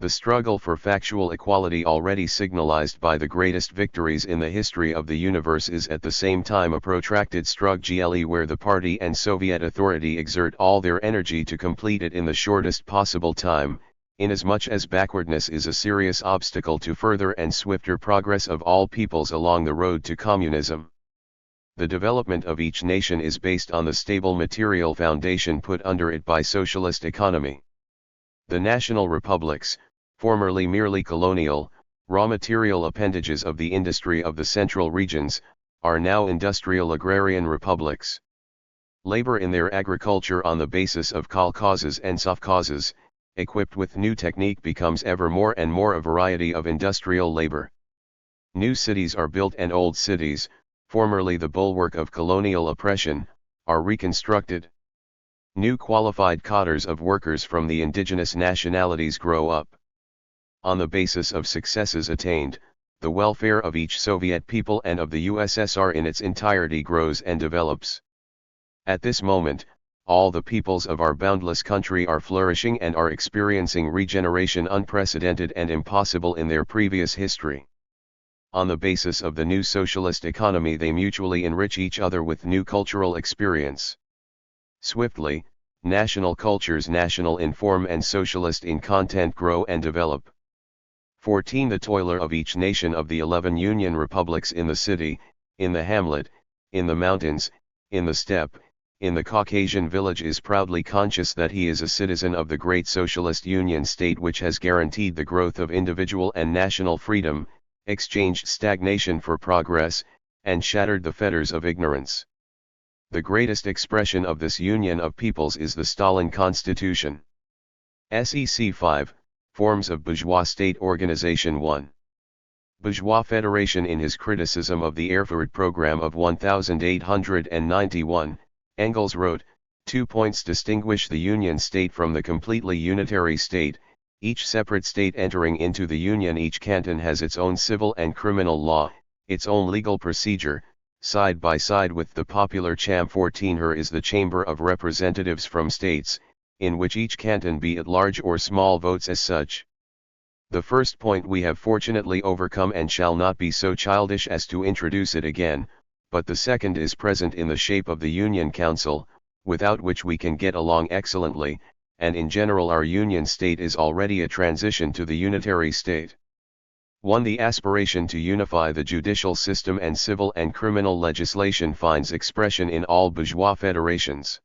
The struggle for factual equality already signalized by the greatest victories in the history of the universe is at the same time a protracted struggle where the party and Soviet authority exert all their energy to complete it in the shortest possible time, inasmuch as backwardness is a serious obstacle to further and swifter progress of all peoples along the road to communism. The development of each nation is based on the stable material foundation put under it by socialist economy. The national republics, formerly merely colonial, raw material appendages of the industry of the central regions, are now industrial agrarian republics. Labor in their agriculture on the basis of kolkhozes and sovkhozes, equipped with new technique, becomes ever more and more a variety of industrial labor. New cities are built and old cities, formerly the bulwark of colonial oppression, are reconstructed. New qualified cadres of workers from the indigenous nationalities grow up. On the basis of successes attained, the welfare of each Soviet people and of the USSR in its entirety grows and develops. At this moment, all the peoples of our boundless country are flourishing and are experiencing regeneration unprecedented and impossible in their previous history. On the basis of the new socialist economy, they mutually enrich each other with new cultural experience. Swiftly, national cultures, national in form and socialist in content, grow and develop. 14. The toiler of each nation of the 11 Union republics in the city, in the hamlet, in the mountains, in the steppe, in the Caucasian village is proudly conscious that he is a citizen of the great socialist Union state which has guaranteed the growth of individual and national freedom, exchanged stagnation for progress, and shattered the fetters of ignorance. The greatest expression of this union of peoples is the Stalin Constitution. SEC 5, Forms of Bourgeois State Organization 1. Bourgeois Federation. In his criticism of the Erfurt program of 1891, Engels wrote, 2 points distinguish the Union state from the completely unitary state, each separate state entering into the Union. Each canton has its own civil and criminal law, its own legal procedure, side by side with the popular Cham 14. Here is the Chamber of Representatives from states, in which each canton, be it large or small, votes as such. The first point we have fortunately overcome and shall not be so childish as to introduce it again, but the second is present in the shape of the Union Council, without which we can get along excellently, and in general our Union state is already a transition to the unitary state. 1. The aspiration to unify the judicial system and civil and criminal legislation finds expression in all bourgeois federations.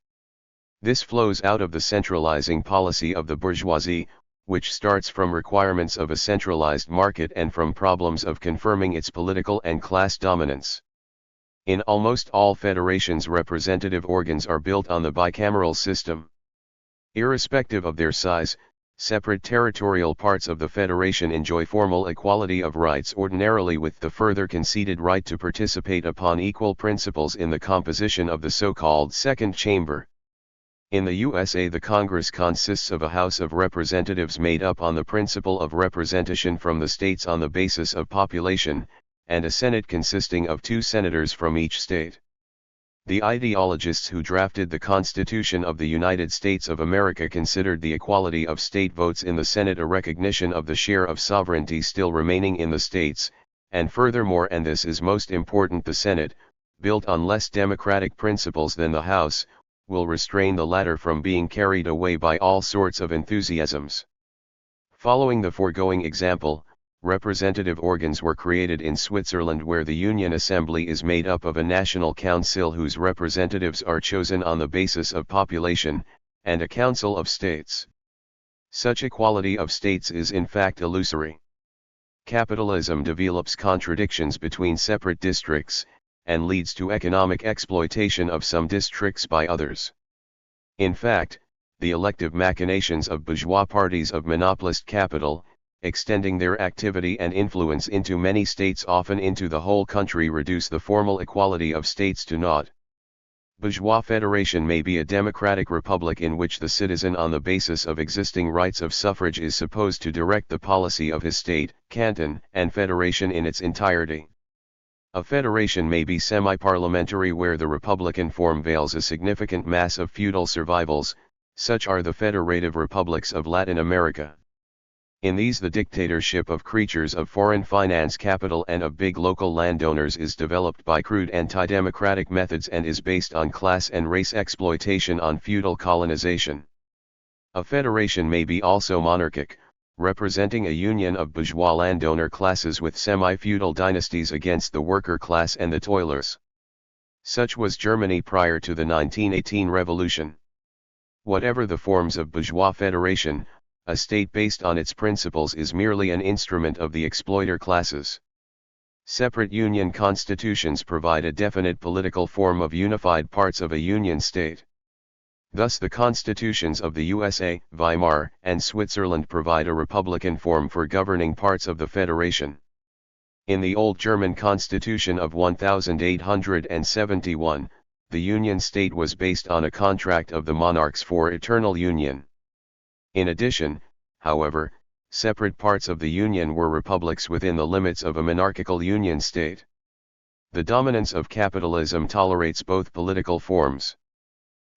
This flows out of the centralizing policy of the bourgeoisie, which starts from requirements of a centralized market and from problems of confirming its political and class dominance. In almost all federations, representative organs are built on the bicameral system. Irrespective of their size, separate territorial parts of the federation enjoy formal equality of rights, ordinarily with the further conceded right to participate upon equal principles in the composition of the so-called second chamber. In the USA, the Congress consists of a House of Representatives made up on the principle of representation from the states on the basis of population, and a Senate consisting of 2 senators from each state. The ideologists who drafted the Constitution of the United States of America considered the equality of state votes in the Senate a recognition of the share of sovereignty still remaining in the states, and furthermore, and this is most important, the Senate, built on less democratic principles than the House, will restrain the latter from being carried away by all sorts of enthusiasms. Following the foregoing example, representative organs were created in Switzerland, where the Union Assembly is made up of a national council whose representatives are chosen on the basis of population, and a council of states. Such equality of states is in fact illusory. Capitalism develops contradictions between separate districts, and leads to economic exploitation of some districts by others. In fact, the elective machinations of bourgeois parties of monopolist capital, extending their activity and influence into many states, often into the whole country, reduce the formal equality of states to naught. Bourgeois federation may be a democratic republic in which the citizen, on the basis of existing rights of suffrage, is supposed to direct the policy of his state, canton, and federation in its entirety. A federation may be semi-parliamentary where the republican form veils a significant mass of feudal survivals, such are the federative republics of Latin America. In these the dictatorship of creatures of foreign finance capital and of big local landowners is developed by crude anti-democratic methods and is based on class and race exploitation on feudal colonization. A federation may be also monarchic, representing a union of bourgeois landowner classes with semi-feudal dynasties against the worker class and the toilers. Such was Germany prior to the 1918 revolution. Whatever the forms of bourgeois federation, a state based on its principles is merely an instrument of the exploiter classes. Separate union constitutions provide a definite political form of unified parts of a union state. Thus the constitutions of the USA, Weimar, and Switzerland provide a republican form for governing parts of the federation. In the old German constitution of 1871, the union state was based on a contract of the monarchs for eternal union. In addition, however, separate parts of the union were republics within the limits of a monarchical union state. The dominance of capitalism tolerates both political forms.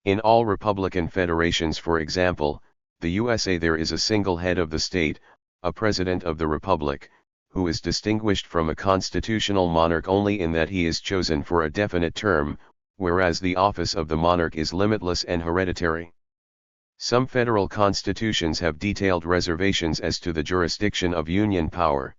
In all republican federations, for example, the USA, there is a single head of the state, a president of the republic, who is distinguished from a constitutional monarch only in that he is chosen for a definite term, whereas the office of the monarch is limitless and hereditary. Some federal constitutions have detailed reservations as to the jurisdiction of union power.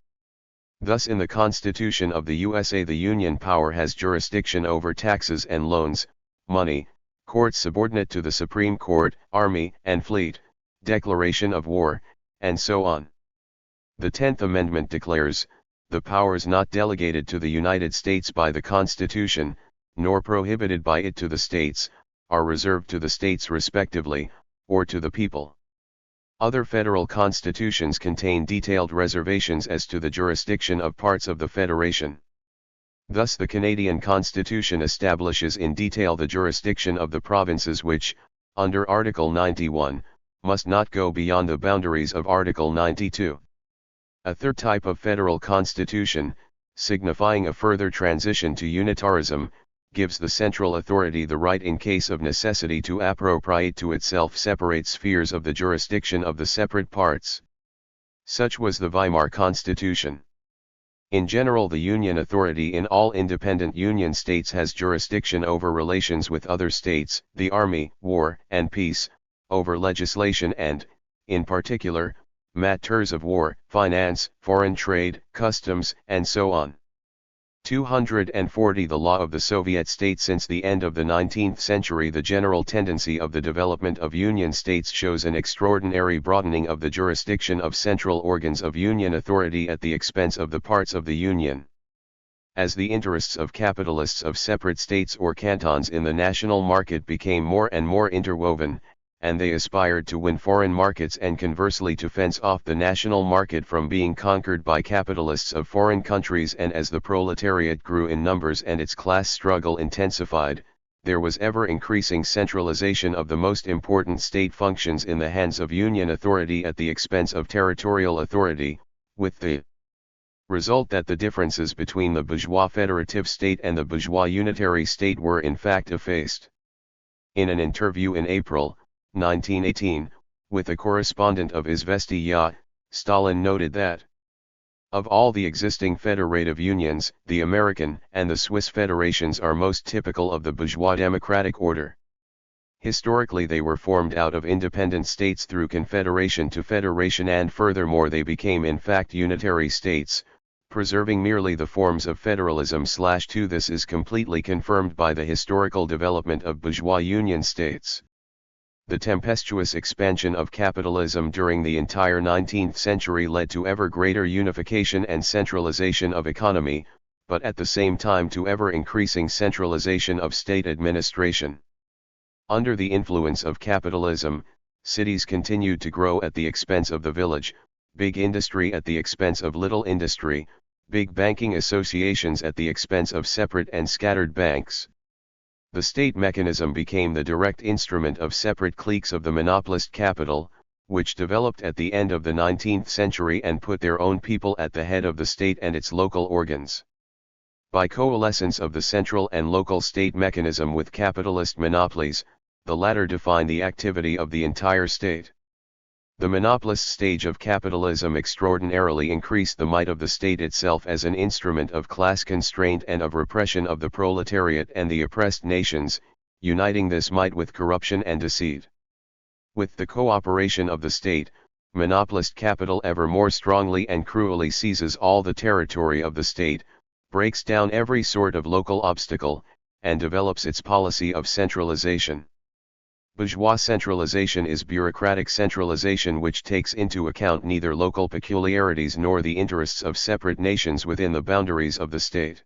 Thus in the Constitution of the USA the union power has jurisdiction over taxes and loans, money, courts subordinate to the Supreme Court, army and fleet, declaration of war, and so on. The 10th Amendment declares, the powers not delegated to the United States by the Constitution, nor prohibited by it to the states, are reserved to the states respectively, or to the people. Other federal constitutions contain detailed reservations as to the jurisdiction of parts of the federation. Thus the Canadian Constitution establishes in detail the jurisdiction of the provinces which, under Article 91, must not go beyond the boundaries of Article 92. A third type of federal constitution, signifying a further transition to unitarism, gives the central authority the right in case of necessity to appropriate to itself separate spheres of the jurisdiction of the separate parts. Such was the Weimar Constitution. In general, the union authority in all independent union states has jurisdiction over relations with other states, the army, war and peace, over legislation and, in particular, matters of war, finance, foreign trade, customs, and so on. 240 The law of the Soviet state. Since the end of the 19th century, the general tendency of the development of union states shows an extraordinary broadening of the jurisdiction of central organs of union authority at the expense of the parts of the union. As the interests of capitalists of separate states or cantons in the national market became more and more interwoven, and they aspired to win foreign markets and conversely to fence off the national market from being conquered by capitalists of foreign countries, and as the proletariat grew in numbers and its class struggle intensified, there was ever increasing centralization of the most important state functions in the hands of union authority at the expense of territorial authority, with the result that the differences between the bourgeois federative state and the bourgeois unitary state were in fact effaced. In an interview in April 1918, with a correspondent of Izvestia, Stalin noted that, of all the existing federative unions, the American and the Swiss federations are most typical of the bourgeois democratic order. Historically they were formed out of independent states through confederation to federation, and furthermore they became in fact unitary states, preserving merely the forms of federalism. This is completely confirmed by the historical development of bourgeois union states. The tempestuous expansion of capitalism during the entire 19th century led to ever greater unification and centralization of economy, but at the same time to ever increasing centralization of state administration. Under the influence of capitalism, cities continued to grow at the expense of the village, big industry at the expense of little industry, big banking associations at the expense of separate and scattered banks. The state mechanism became the direct instrument of separate cliques of the monopolist capital, which developed at the end of the 19th century and put their own people at the head of the state and its local organs. By coalescence of the central and local state mechanism with capitalist monopolies, the latter define the activity of the entire state. The monopolist stage of capitalism extraordinarily increased the might of the state itself as an instrument of class constraint and of repression of the proletariat and the oppressed nations, uniting this might with corruption and deceit. With the cooperation of the state, monopolist capital ever more strongly and cruelly seizes all the territory of the state, breaks down every sort of local obstacle, and develops its policy of centralization. Bourgeois centralization is bureaucratic centralization which takes into account neither local peculiarities nor the interests of separate nations within the boundaries of the state.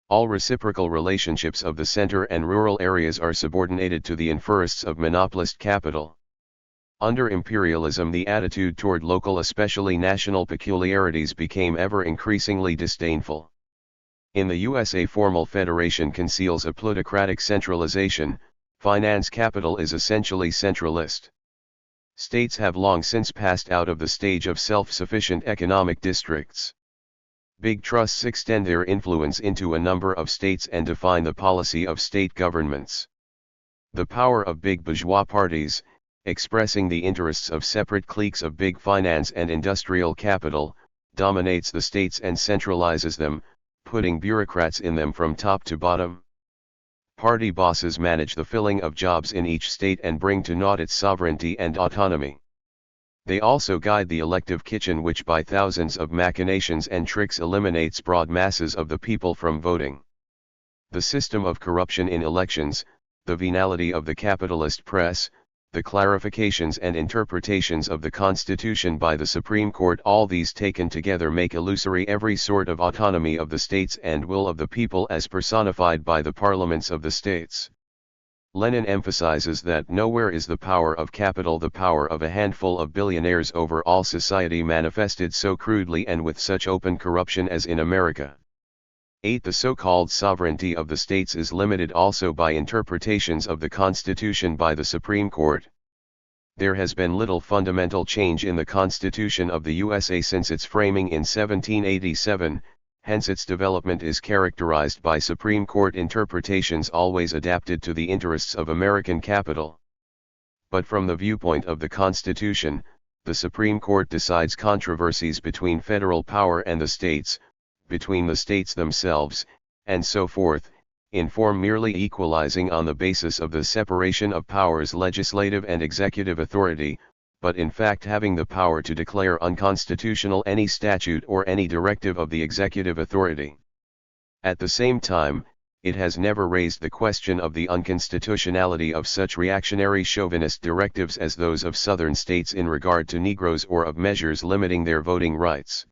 All reciprocal relationships of the center and rural areas are subordinated to the interests of monopolist capital. Under imperialism, the attitude toward local, especially national peculiarities became ever increasingly disdainful. In the USA, formal federation conceals a plutocratic centralization. Finance capital is essentially centralist. States have long since passed out of the stage of self-sufficient economic districts. Big trusts extend their influence into a number of states and define the policy of state governments. The power of big bourgeois parties, expressing the interests of separate cliques of big finance and industrial capital, dominates the states and centralizes them, putting bureaucrats in them from top to bottom. Party bosses manage the filling of jobs in each state and bring to naught its sovereignty and autonomy. They also guide the elective kitchen, which by thousands of machinations and tricks eliminates broad masses of the people from voting. The system of corruption in elections, the venality of the capitalist press, the clarifications and interpretations of the Constitution by the Supreme Court, all these taken together make illusory every sort of autonomy of the states and will of the people as personified by the parliaments of the states. Lenin emphasizes that nowhere is the power of capital, the power of a handful of billionaires over all society, manifested so crudely and with such open corruption as in America. 8. The so-called sovereignty of the states is limited also by interpretations of the Constitution by the Supreme Court. There has been little fundamental change in the Constitution of the USA since its framing in 1787, hence its development is characterized by Supreme Court interpretations always adapted to the interests of American capital. But from the viewpoint of the Constitution, the Supreme Court decides controversies between federal power and the states, between the states themselves, and so forth, in form merely equalizing on the basis of the separation of powers, legislative and executive authority, but in fact having the power to declare unconstitutional any statute or any directive of the executive authority. At the same time, it has never raised the question of the unconstitutionality of such reactionary chauvinist directives as those of southern states in regard to Negroes or of measures limiting their voting rights.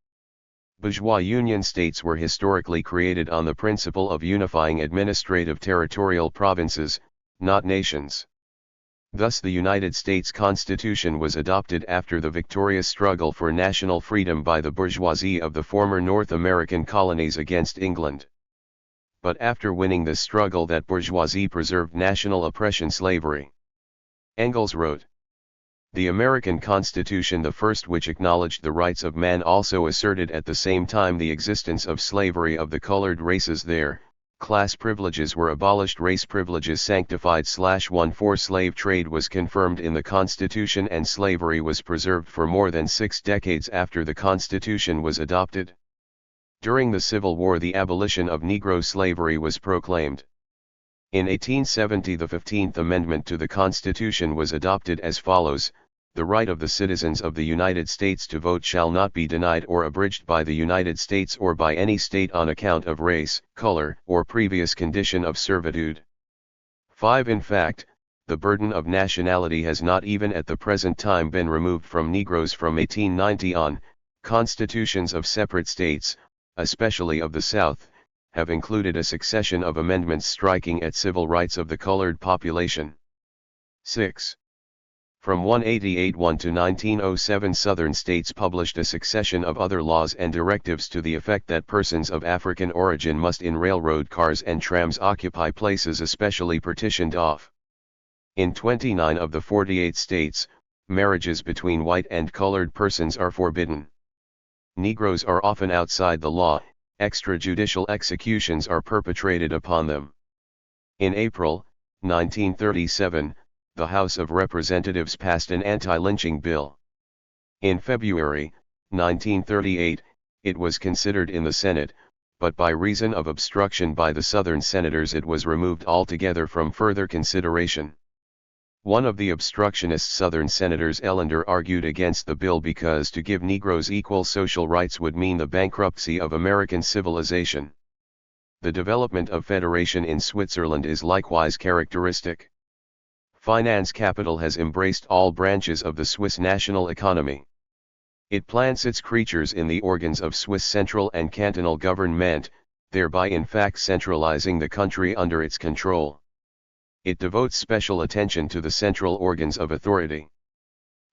Bourgeois union states were historically created on the principle of unifying administrative territorial provinces, not nations. Thus the United States Constitution was adopted after the victorious struggle for national freedom by the bourgeoisie of the former North American colonies against England. But after winning this struggle, that bourgeoisie preserved national oppression, slavery. Engels wrote, "The American Constitution, the first which acknowledged the rights of man, also asserted at the same time the existence of slavery of the colored races there. Class privileges were abolished, race privileges sanctified. 1 Slave trade was confirmed in the Constitution, and slavery was preserved for more than 6 decades after the Constitution was adopted. During the Civil War, the abolition of Negro slavery was proclaimed. In 1870 the 15th Amendment to the Constitution was adopted as follows: the right of the citizens of the United States to vote shall not be denied or abridged by the United States or by any state on account of race, color, or previous condition of servitude." 5. In fact, the burden of nationality has not even at the present time been removed from Negroes. From 1890 on, constitutions of separate states, especially of the South, have included a succession of amendments striking at civil rights of the colored population. 6. From 1881 to 1907 Southern states published a succession of other laws and directives to the effect that persons of African origin must in railroad cars and trams occupy places especially partitioned off. In 29 of the 48 states, marriages between white and colored persons are forbidden. Negroes are often outside the law. Extrajudicial executions are perpetrated upon them. In April, 1937, the House of Representatives passed an anti-lynching bill. In February, 1938, it was considered in the Senate, but by reason of obstruction by the Southern senators it was removed altogether from further consideration. One of the obstructionist Southern senators, Ellender, argued against the bill because to give Negroes equal social rights would mean the bankruptcy of American civilization. The development of federation in Switzerland is likewise characteristic. Finance capital has embraced all branches of the Swiss national economy. It plants its creatures in the organs of Swiss central and cantonal government, thereby in fact centralizing the country under its control. It devotes special attention to the central organs of authority.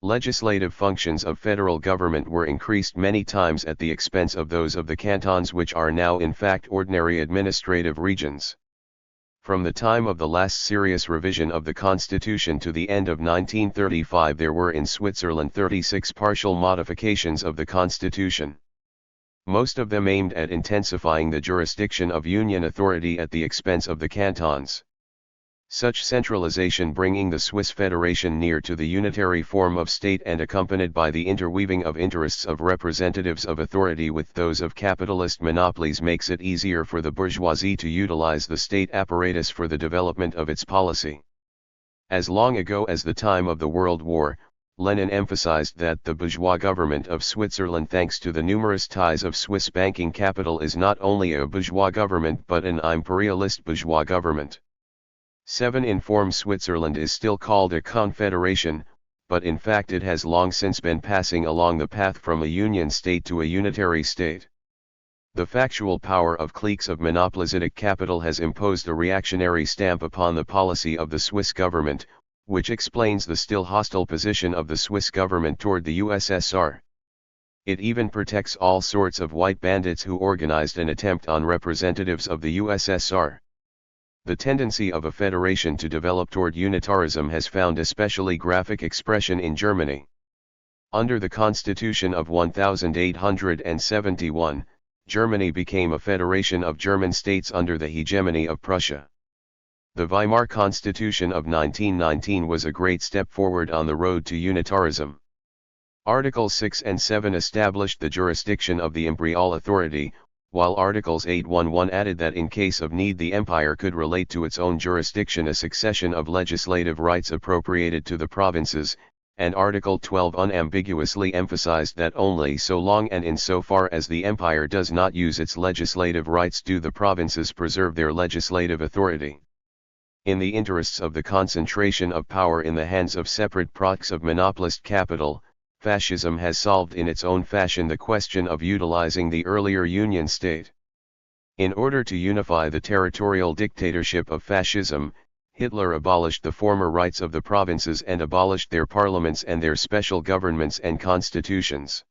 Legislative functions of federal government were increased many times at the expense of those of the cantons, which are now in fact ordinary administrative regions. From the time of the last serious revision of the Constitution to the end of 1935 there were in Switzerland 36 partial modifications of the Constitution. Most of them aimed at intensifying the jurisdiction of Union authority at the expense of the cantons. Such centralization bringing the Swiss Federation near to the unitary form of state and accompanied by the interweaving of interests of representatives of authority with those of capitalist monopolies makes it easier for the bourgeoisie to utilize the state apparatus for the development of its policy. As long ago as the time of the World War, Lenin emphasized that the bourgeois government of Switzerland, thanks to the numerous ties of Swiss banking capital, is not only a bourgeois government but an imperialist bourgeois government. 7. Inform Switzerland is still called a confederation, but in fact it has long since been passing along the path from a union state to a unitary state. The factual power of cliques of monopolitic capital has imposed a reactionary stamp upon the policy of the Swiss government, which explains the still hostile position of the Swiss government toward the USSR. It even protects all sorts of white bandits who organized an attempt on representatives of the USSR. The tendency of a federation to develop toward unitarism has found especially graphic expression in Germany. Under the Constitution of 1871, Germany became a federation of German states under the hegemony of Prussia. The Weimar Constitution of 1919 was a great step forward on the road to unitarism. Articles 6 and 7 established the jurisdiction of the imperial authority, while Articles 811 added that in case of need the empire could relate to its own jurisdiction a succession of legislative rights appropriated to the provinces, and Article 12 unambiguously emphasized that only so long and in so far as the empire does not use its legislative rights do the provinces preserve their legislative authority. In the interests of the concentration of power in the hands of separate procs of monopolist capital, fascism has solved in its own fashion the question of utilizing the earlier Union state. In order to unify the territorial dictatorship of fascism, Hitler abolished the former rights of the provinces and abolished their parliaments and their special governments and constitutions.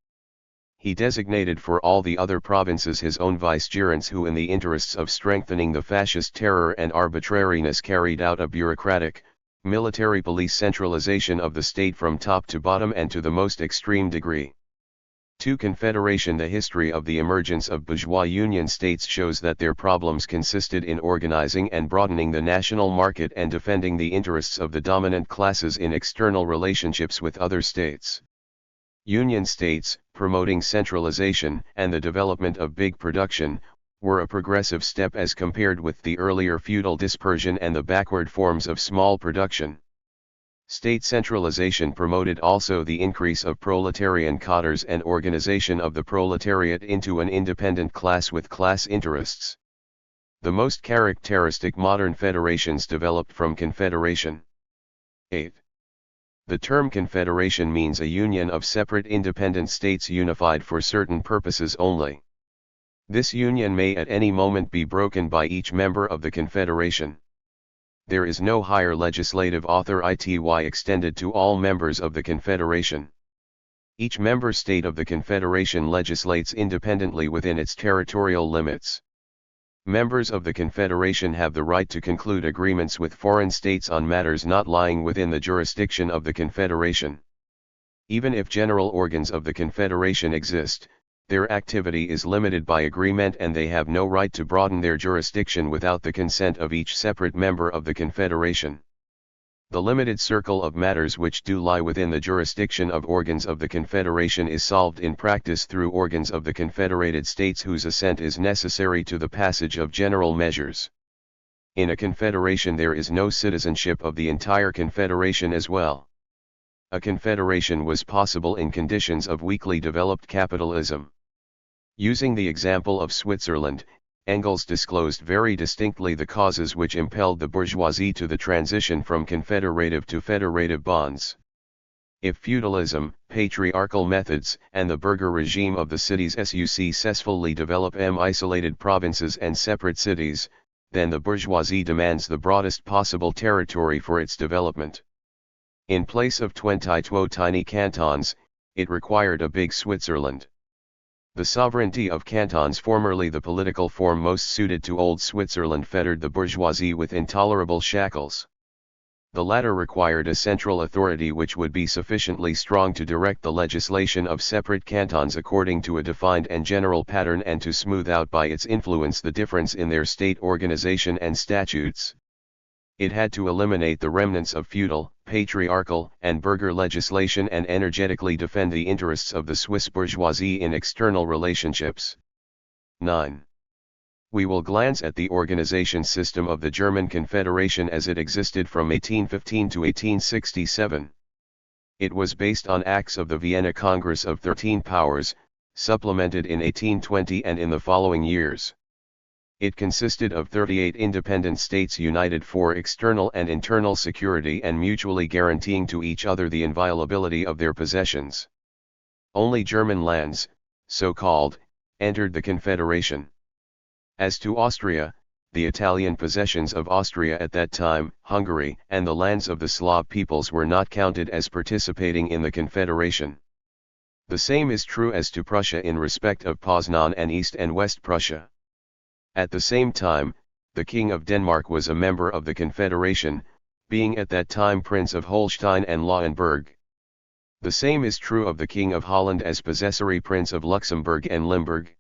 He designated for all the other provinces his own vicegerents who in the interests of strengthening the fascist terror and arbitrariness carried out a bureaucratic, military police centralization of the state from top to bottom and to the most extreme degree. 2. Confederation. The history of the emergence of bourgeois union states shows that their problems consisted in organizing and broadening the national market and defending the interests of the dominant classes in external relationships with other states. Union states, promoting centralization and the development of big production, were a progressive step as compared with the earlier feudal dispersion and the backward forms of small production. State centralization promoted also the increase of proletarian cadres and organization of the proletariat into an independent class with class interests. The most characteristic modern federations developed from confederation. 8. The term confederation means a union of separate independent states unified for certain purposes only. This union may at any moment be broken by each member of the confederation. There is no higher legislative authority extended to all members of the confederation. Each member state of the confederation legislates independently within its territorial limits. Members of the confederation have the right to conclude agreements with foreign states on matters not lying within the jurisdiction of the confederation. Even if general organs of the confederation exist, their activity is limited by agreement and they have no right to broaden their jurisdiction without the consent of each separate member of the confederation. The limited circle of matters which do lie within the jurisdiction of organs of the Confederation is solved in practice through organs of the Confederated States whose assent is necessary to the passage of general measures. In a confederation there is no citizenship of the entire confederation as well. A confederation was possible in conditions of weakly developed capitalism. Using the example of Switzerland, Engels disclosed very distinctly the causes which impelled the bourgeoisie to the transition from confederative to federative bonds. If feudalism, patriarchal methods, and the burgher regime of the cities successfully develop isolated provinces and separate cities, then the bourgeoisie demands the broadest possible territory for its development. In place of 22 tiny cantons, it required a big Switzerland. The sovereignty of cantons, formerly the political form most suited to old Switzerland, fettered the bourgeoisie with intolerable shackles. The latter required a central authority which would be sufficiently strong to direct the legislation of separate cantons according to a defined and general pattern and to smooth out by its influence the difference in their state organization and statutes. It had to eliminate the remnants of feudal, patriarchal, and burgher legislation and energetically defend the interests of the Swiss bourgeoisie in external relationships. 9. We will glance at the organization system of the German Confederation as it existed from 1815 to 1867. It was based on acts of the Vienna Congress of 13 Powers, supplemented in 1820 and in the following years. It consisted of 38 independent states united for external and internal security and mutually guaranteeing to each other the inviolability of their possessions. Only German lands, so-called, entered the Confederation. As to Austria, the Italian possessions of Austria at that time, Hungary, and the lands of the Slav peoples were not counted as participating in the Confederation. The same is true as to Prussia in respect of Poznan and East and West Prussia. At the same time, the King of Denmark was a member of the Confederation, being at that time Prince of Holstein and Lauenburg. The same is true of the King of Holland as possessory Prince of Luxembourg and Limburg.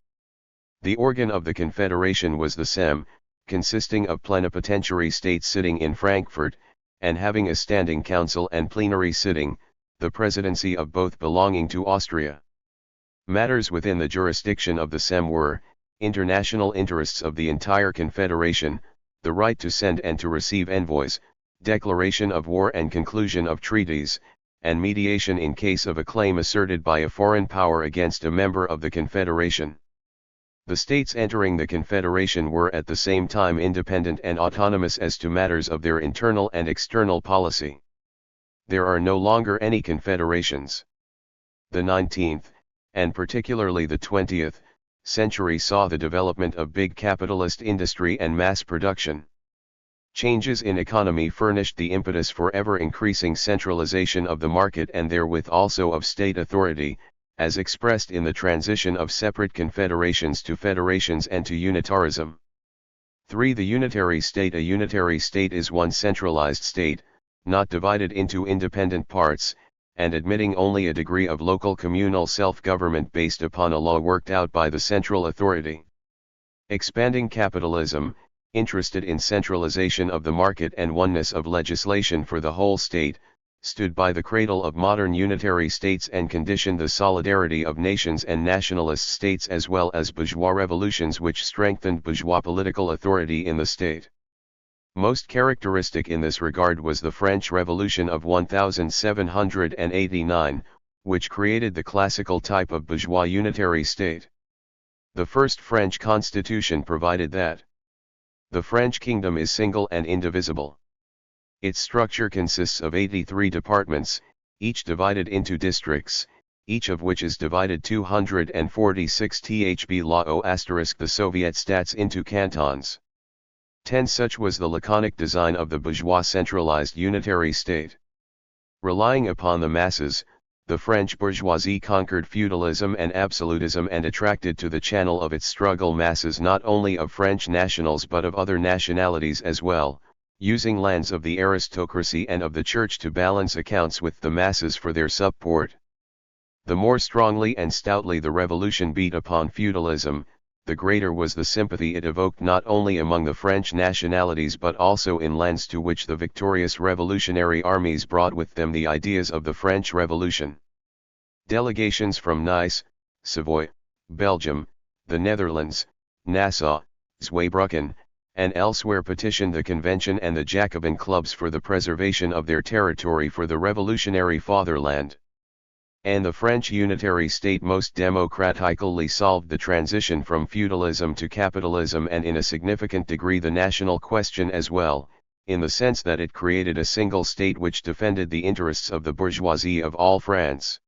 The organ of the Confederation was the Sejm, consisting of plenipotentiary states sitting in Frankfurt, and having a standing council and plenary sitting, the presidency of both belonging to Austria. Matters within the jurisdiction of the Sejm were, international interests of the entire Confederation, the right to send and to receive envoys, declaration of war and conclusion of treaties, and mediation in case of a claim asserted by a foreign power against a member of the Confederation. The states entering the Confederation were at the same time independent and autonomous as to matters of their internal and external policy. There are no longer any confederations. The 19th, and particularly the 20th, century saw the development of big capitalist industry and mass production. Changes in economy furnished the impetus for ever-increasing centralization of the market and therewith also of state authority, as expressed in the transition of separate confederations to federations and to unitarism. 3. The unitary state. A unitary state is one centralized state, not divided into independent parts, and admitting only a degree of local communal self-government based upon a law worked out by the central authority. Expanding capitalism, interested in centralization of the market and oneness of legislation for the whole state, stood by the cradle of modern unitary states and conditioned the solidarity of nations and nationalist states as well as bourgeois revolutions which strengthened bourgeois political authority in the state. Most characteristic in this regard was the French Revolution of 1789, which created the classical type of bourgeois unitary state. The first French constitution provided that the French kingdom is single and indivisible. Its structure consists of 83 departments, each divided into districts, each of which is divided 246 thb law o** the Soviet stats into cantons. 10. Such was the laconic design of the bourgeois centralized unitary state. Relying upon the masses, the French bourgeoisie conquered feudalism and absolutism and attracted to the channel of its struggle masses not only of French nationals but of other nationalities as well, using lands of the aristocracy and of the church to balance accounts with the masses for their support. The more strongly and stoutly the revolution beat upon feudalism, the greater was the sympathy it evoked not only among the French nationalities but also in lands to which the victorious revolutionary armies brought with them the ideas of the French Revolution. Delegations from Nice, Savoy, Belgium, the Netherlands, Nassau, Zweibrücken, and elsewhere petitioned the Convention and the Jacobin clubs for the preservation of their territory for the revolutionary fatherland. And the French unitary state most democratically solved the transition from feudalism to capitalism and in a significant degree the national question as well, in the sense that it created a single state which defended the interests of the bourgeoisie of all France.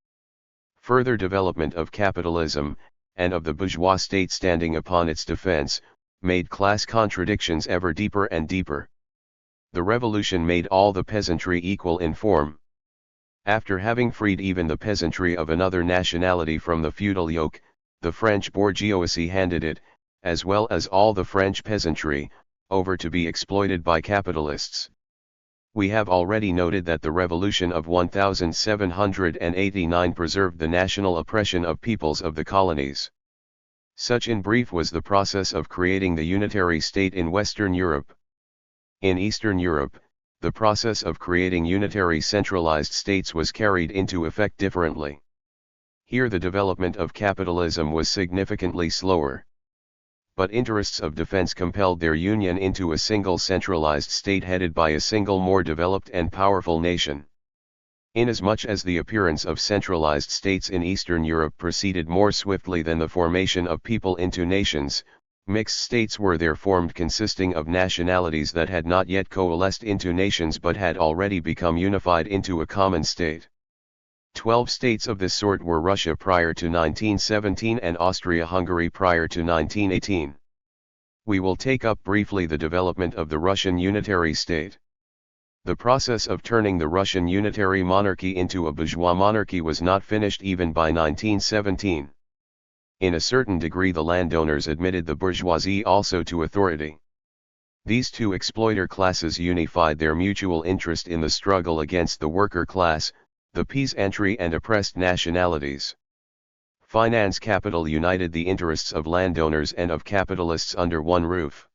Further development of capitalism, and of the bourgeois state standing upon its defense, made class contradictions ever deeper and deeper. The revolution made all the peasantry equal in form. After having freed even the peasantry of another nationality from the feudal yoke, the French bourgeoisie handed it, as well as all the French peasantry, over to be exploited by capitalists. We have already noted that the revolution of 1789 preserved the national oppression of peoples of the colonies. Such in brief was the process of creating the unitary state in Western Europe. In Eastern Europe, the process of creating unitary centralized states was carried into effect differently. Here the development of capitalism was significantly slower. But interests of defense compelled their union into a single centralized state headed by a single more developed and powerful nation. Inasmuch as the appearance of centralized states in Eastern Europe proceeded more swiftly than the formation of people into nations, mixed states were there formed consisting of nationalities that had not yet coalesced into nations but had already become unified into a common state. 12 states of this sort were Russia prior to 1917 and Austria-Hungary prior to 1918. We will take up briefly the development of the Russian unitary state. The process of turning the Russian unitary monarchy into a bourgeois monarchy was not finished even by 1917. In a certain degree the landowners admitted the bourgeoisie also to authority. These two exploiter classes unified their mutual interest in the struggle against the worker class, the peasantry and oppressed nationalities. Finance capital united the interests of landowners and of capitalists under one roof.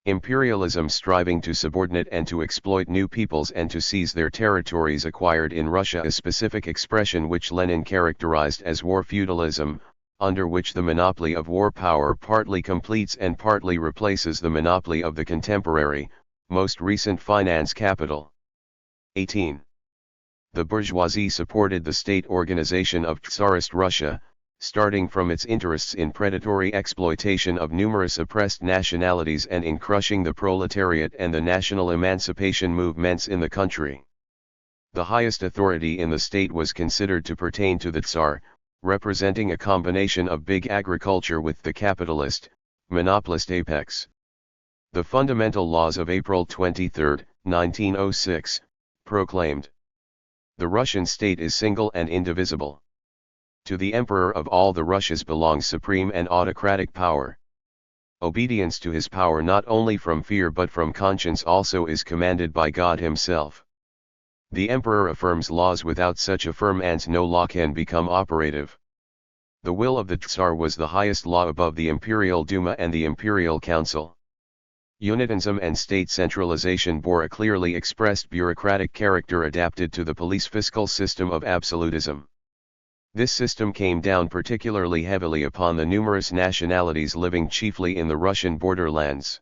Imperialism striving to subordinate and to exploit new peoples and to seize their territories acquired in Russia a specific expression which Lenin characterized as war feudalism, under which the monopoly of war power partly completes and partly replaces the monopoly of the contemporary, most recent finance capital. 18. The bourgeoisie supported the state organization of Tsarist Russia, starting from its interests in predatory exploitation of numerous oppressed nationalities and in crushing the proletariat and the national emancipation movements in the country. The highest authority in the state was considered to pertain to the Tsar, representing a combination of big agriculture with the capitalist, monopolist apex. The fundamental laws of April 23, 1906, proclaimed: the Russian state is single and indivisible. To the Emperor of all the Russias belongs supreme and autocratic power. Obedience to his power not only from fear but from conscience also is commanded by God himself. The Emperor affirms laws. Without such affirmance no law can become operative. The will of the Tsar was the highest law above the Imperial Duma and the Imperial Council. Unitarism and state centralization bore a clearly expressed bureaucratic character adapted to the police-fiscal system of absolutism. This system came down particularly heavily upon the numerous nationalities living chiefly in the Russian borderlands.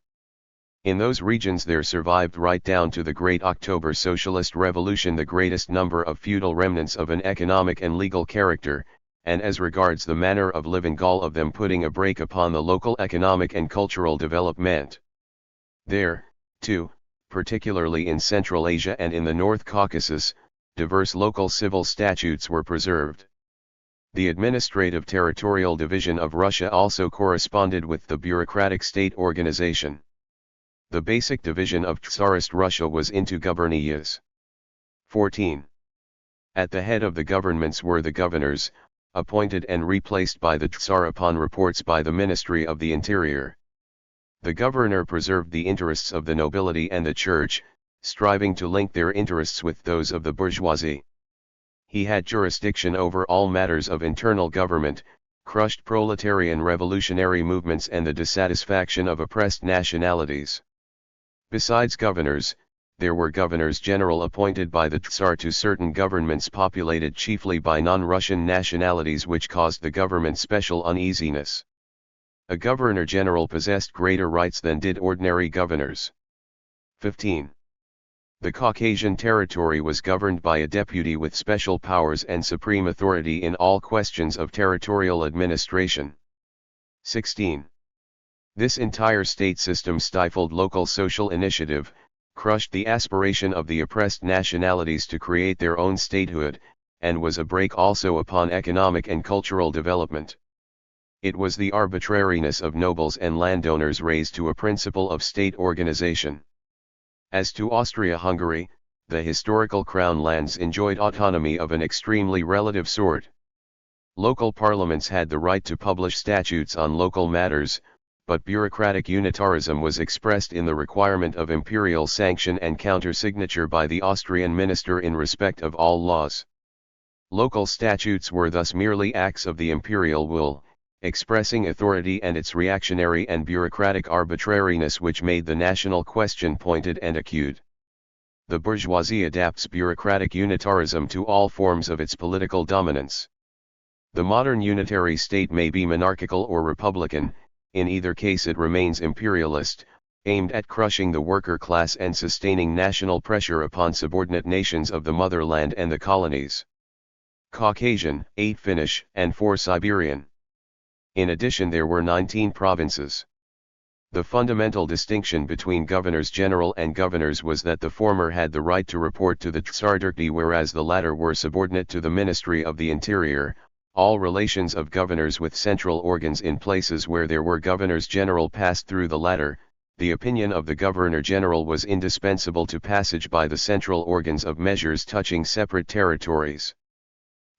In those regions there survived right down to the Great October Socialist Revolution the greatest number of feudal remnants of an economic and legal character, and as regards the manner of living all of them putting a brake upon the local economic and cultural development. There, too, particularly in Central Asia and in the North Caucasus, diverse local civil statutes were preserved. The administrative territorial division of Russia also corresponded with the bureaucratic state organization. The basic division of Tsarist Russia was into guberniyas. 14. At the head of the governments were the governors, appointed and replaced by the Tsar upon reports by the Ministry of the Interior. The governor preserved the interests of the nobility and the church, striving to link their interests with those of the bourgeoisie. He had jurisdiction over all matters of internal government, crushed proletarian revolutionary movements and the dissatisfaction of oppressed nationalities. Besides governors, there were governors-general appointed by the Tsar to certain governments populated chiefly by non-Russian nationalities, which caused the government special uneasiness. A governor-general possessed greater rights than did ordinary governors. 15. The Caucasian territory was governed by a deputy with special powers and supreme authority in all questions of territorial administration. 16. This entire state system stifled local social initiative, crushed the aspiration of the oppressed nationalities to create their own statehood, and was a brake also upon economic and cultural development. It was the arbitrariness of nobles and landowners raised to a principle of state organization. As to Austria-Hungary, the historical crown lands enjoyed autonomy of an extremely relative sort. Local parliaments had the right to publish statutes on local matters, but bureaucratic unitarism was expressed in the requirement of imperial sanction and counter-signature by the Austrian minister in respect of all laws. Local statutes were thus merely acts of the imperial will, expressing authority and its reactionary and bureaucratic arbitrariness, which made the national question pointed and acute. The bourgeoisie adapts bureaucratic unitarism to all forms of its political dominance. The modern unitary state may be monarchical or republican. In either case it remains imperialist, aimed at crushing the worker class and sustaining national pressure upon subordinate nations of the motherland and the colonies. Caucasian, 8 Finnish, and 4 Siberian. In addition there were 19 provinces. The fundamental distinction between governors-general and governors was that the former had the right to report to the Tsardurti, whereas the latter were subordinate to the Ministry of the Interior. All relations of governors with central organs in places where there were governors-general passed through the latter. The opinion of the governor-general was indispensable to passage by the central organs of measures touching separate territories.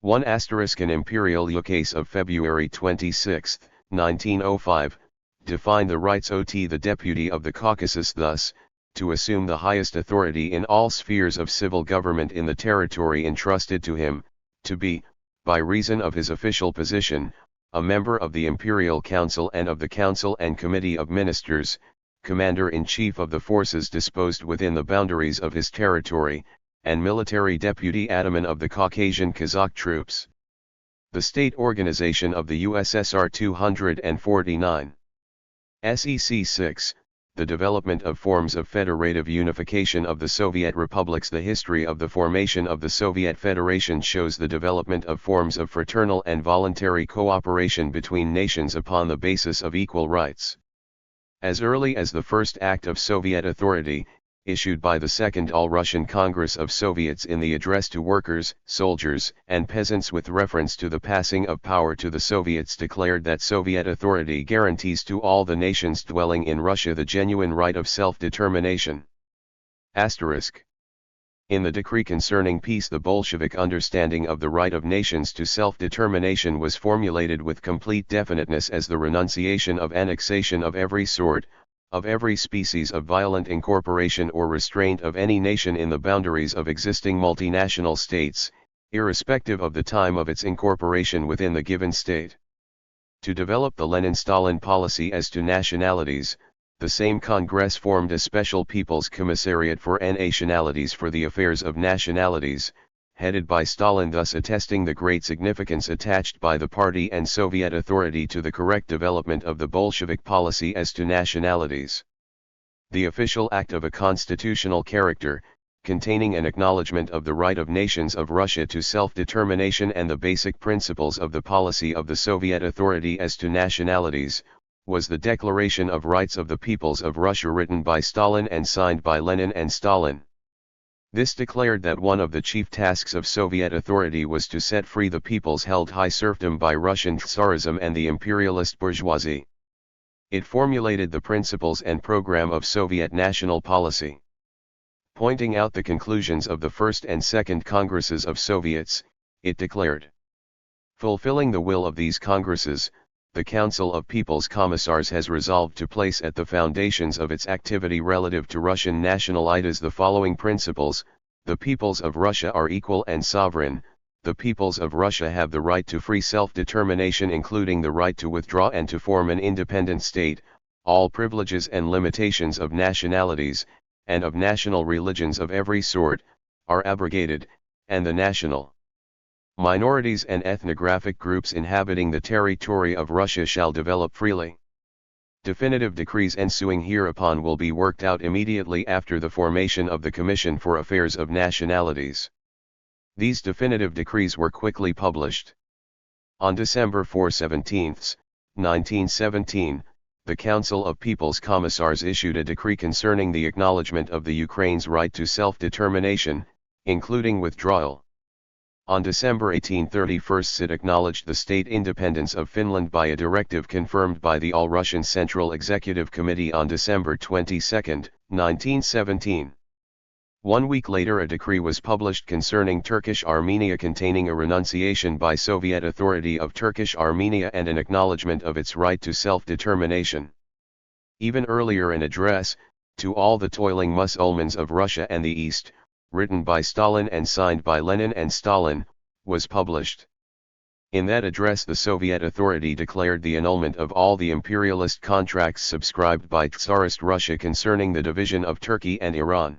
1 An imperial ukase of February 26, 1905, defined the rights of the deputy of the Caucasus thus: to assume the highest authority in all spheres of civil government in the territory entrusted to him, to be, by reason of his official position, a member of the Imperial Council and of the Council and Committee of Ministers, Commander-in-Chief of the forces disposed within the boundaries of his territory, and military deputy ataman of the Caucasian Kazakh troops. The state organization of the USSR 249. SEC 6. The development of forms of federative unification of the Soviet republics. The history of the formation of the Soviet Federation shows the development of forms of fraternal and voluntary cooperation between nations upon the basis of equal rights. As early as the first act of Soviet authority, issued by the Second All-Russian Congress of Soviets in the address to workers, soldiers, and peasants with reference to the passing of power to the Soviets, declared that Soviet authority guarantees to all the nations dwelling in Russia the genuine right of self-determination. In the decree concerning peace, the Bolshevik understanding of the right of nations to self-determination was formulated with complete definiteness as the renunciation of annexation of every sort, of every species of violent incorporation or restraint of any nation in the boundaries of existing multinational states, irrespective of the time of its incorporation within the given state. To develop the Lenin-Stalin policy as to nationalities, the same Congress formed a special People's Commissariat for Nationalities for the affairs of nationalities, headed by Stalin, thus attesting the great significance attached by the party and Soviet authority to the correct development of the Bolshevik policy as to nationalities. The official act of a constitutional character, containing an acknowledgement of the right of nations of Russia to self-determination and the basic principles of the policy of the Soviet authority as to nationalities, was the Declaration of Rights of the Peoples of Russia, written by Stalin and signed by Lenin and Stalin. This declared that one of the chief tasks of Soviet authority was to set free the peoples held high serfdom by Russian Tsarism and the imperialist bourgeoisie. It formulated the principles and program of Soviet national policy. Pointing out the conclusions of the First and Second Congresses of Soviets, it declared: fulfilling the will of these Congresses, the Council of People's Commissars has resolved to place at the foundations of its activity relative to Russian national ideas the following principles: the peoples of Russia are equal and sovereign, the peoples of Russia have the right to free self-determination, including the right to withdraw and to form an independent state. All privileges and limitations of nationalities, and of national religions of every sort, are abrogated, and the national minorities and ethnographic groups inhabiting the territory of Russia shall develop freely. Definitive decrees ensuing hereupon will be worked out immediately after the formation of the Commission for Affairs of Nationalities. These definitive decrees were quickly published. On December 4, 1917, the Council of People's Commissars issued a decree concerning the acknowledgement of the Ukraine's right to self-determination, including withdrawal. On December 1831 it acknowledged the state independence of Finland by a directive confirmed by the All-Russian Central Executive Committee on December 22, 1917. 1 week later a decree was published concerning Turkish Armenia, containing a renunciation by Soviet authority of Turkish Armenia and an acknowledgement of its right to self-determination. Even earlier an address, to all the toiling Mussulmans of Russia and the East, written by Stalin and signed by Lenin and Stalin, was published. In that address the Soviet authority declared the annulment of all the imperialist contracts subscribed by Tsarist Russia concerning the division of Turkey and Iran.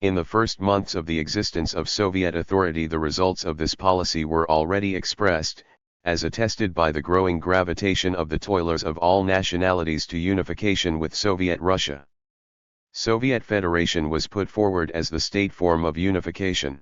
In the first months of the existence of Soviet authority the results of this policy were already expressed, as attested by the growing gravitation of the toilers of all nationalities to unification with Soviet Russia. Soviet Federation was put forward as the state form of unification.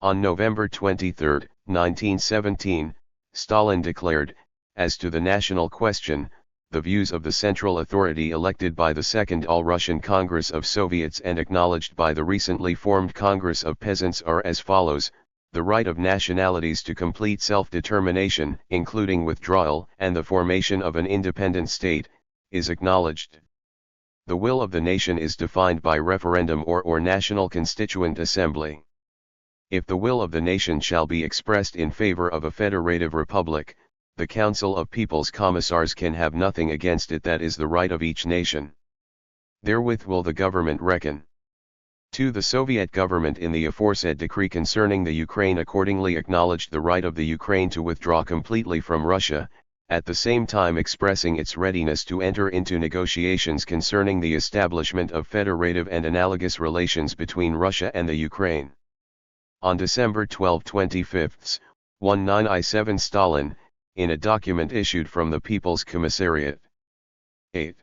On November 23, 1917, Stalin declared, as to the national question, the views of the Central Authority elected by the Second All-Russian Congress of Soviets and acknowledged by the recently formed Congress of Peasants are as follows: the right of nationalities to complete self-determination, including withdrawal and the formation of an independent state, is acknowledged. The will of the nation is defined by referendum or national constituent assembly. If the will of the nation shall be expressed in favor of a federative republic, the Council of People's Commissars can have nothing against it. That is the right of each nation. Therewith will the government reckon. 2. The Soviet government in the aforesaid decree concerning the Ukraine accordingly acknowledged the right of the Ukraine to withdraw completely from Russia, at the same time expressing its readiness to enter into negotiations concerning the establishment of federative and analogous relations between Russia and the Ukraine. On December 12, 1917, Stalin, in a document issued from the People's Commissariat. 8.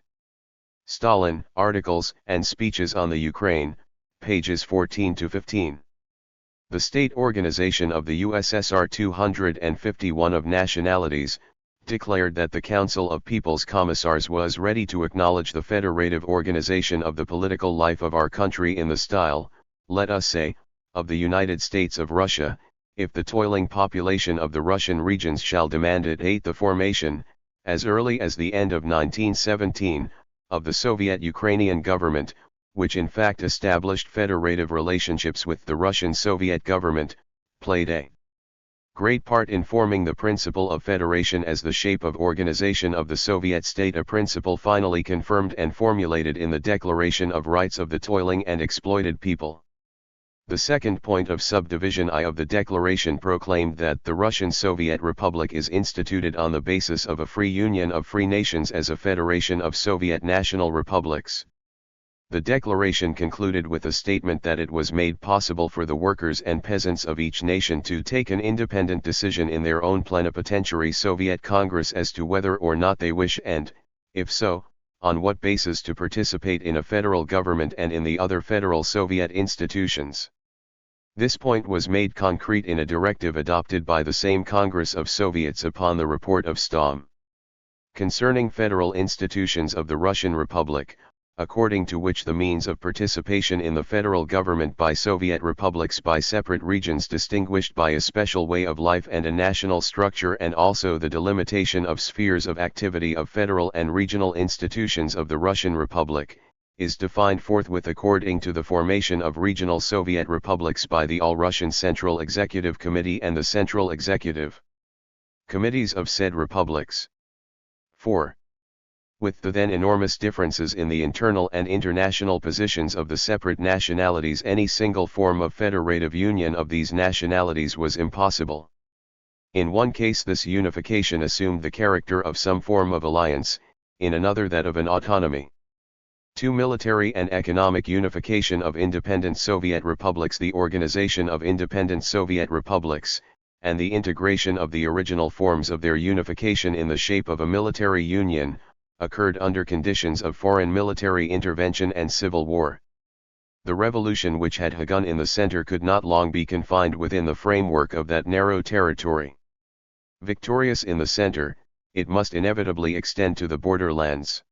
Stalin, Articles and Speeches on the Ukraine, pages 14 to 15. The state organization of the USSR 251 of nationalities, declared that the Council of People's Commissars was ready to acknowledge the federative organization of the political life of our country in the style, let us say, of the United States of Russia, if the toiling population of the Russian regions shall demand it. 8. The formation, as early as the end of 1917, of the Soviet Ukrainian government, which in fact established federative relationships with the Russian Soviet government, played a great part in forming the principle of federation as the shape of organization of the Soviet state, a principle finally confirmed and formulated in the Declaration of Rights of the Toiling and Exploited People. The second point of subdivision I of the declaration proclaimed that the Russian Soviet Republic is instituted on the basis of a free union of free nations as a federation of Soviet national republics. The declaration concluded with a statement that it was made possible for the workers and peasants of each nation to take an independent decision in their own plenipotentiary Soviet Congress as to whether or not they wish and, if so, on what basis to participate in a federal government and in the other federal Soviet institutions. This point was made concrete in a directive adopted by the same Congress of Soviets upon the report of Stalin concerning federal institutions of the Russian Republic, according to which the means of participation in the federal government by Soviet republics by separate regions distinguished by a special way of life and a national structure, and also the delimitation of spheres of activity of federal and regional institutions of the Russian Republic, is defined forthwith according to the formation of regional Soviet republics by the All-Russian Central Executive Committee and the Central Executive Committees of said republics. 4. With the then enormous differences in the internal and international positions of the separate nationalities, any single form of federative union of these nationalities was impossible. In one case this unification assumed the character of some form of alliance, in another that of an autonomy. To military and economic unification of independent Soviet republics, the organization of independent Soviet republics, and the integration of the original forms of their unification in the shape of a military union, occurred under conditions of foreign military intervention and civil war. The revolution which had begun in the center could not long be confined within the framework of that narrow territory. Victorious in the center, it must inevitably extend to the borderlands.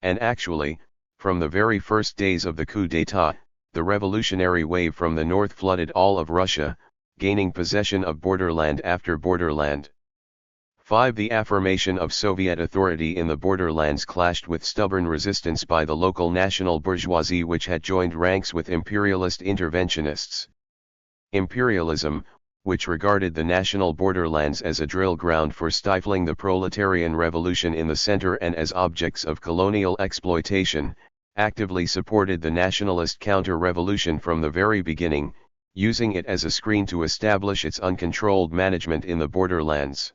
And actually, from the very first days of the coup d'état, the revolutionary wave from the north flooded all of Russia, gaining possession of borderland after borderland. 5. The affirmation of Soviet authority in the borderlands clashed with stubborn resistance by the local national bourgeoisie which had joined ranks with imperialist interventionists. Imperialism, which regarded the national borderlands as a drill ground for stifling the proletarian revolution in the center and as objects of colonial exploitation, actively supported the nationalist counter-revolution from the very beginning, using it as a screen to establish its uncontrolled management in the borderlands.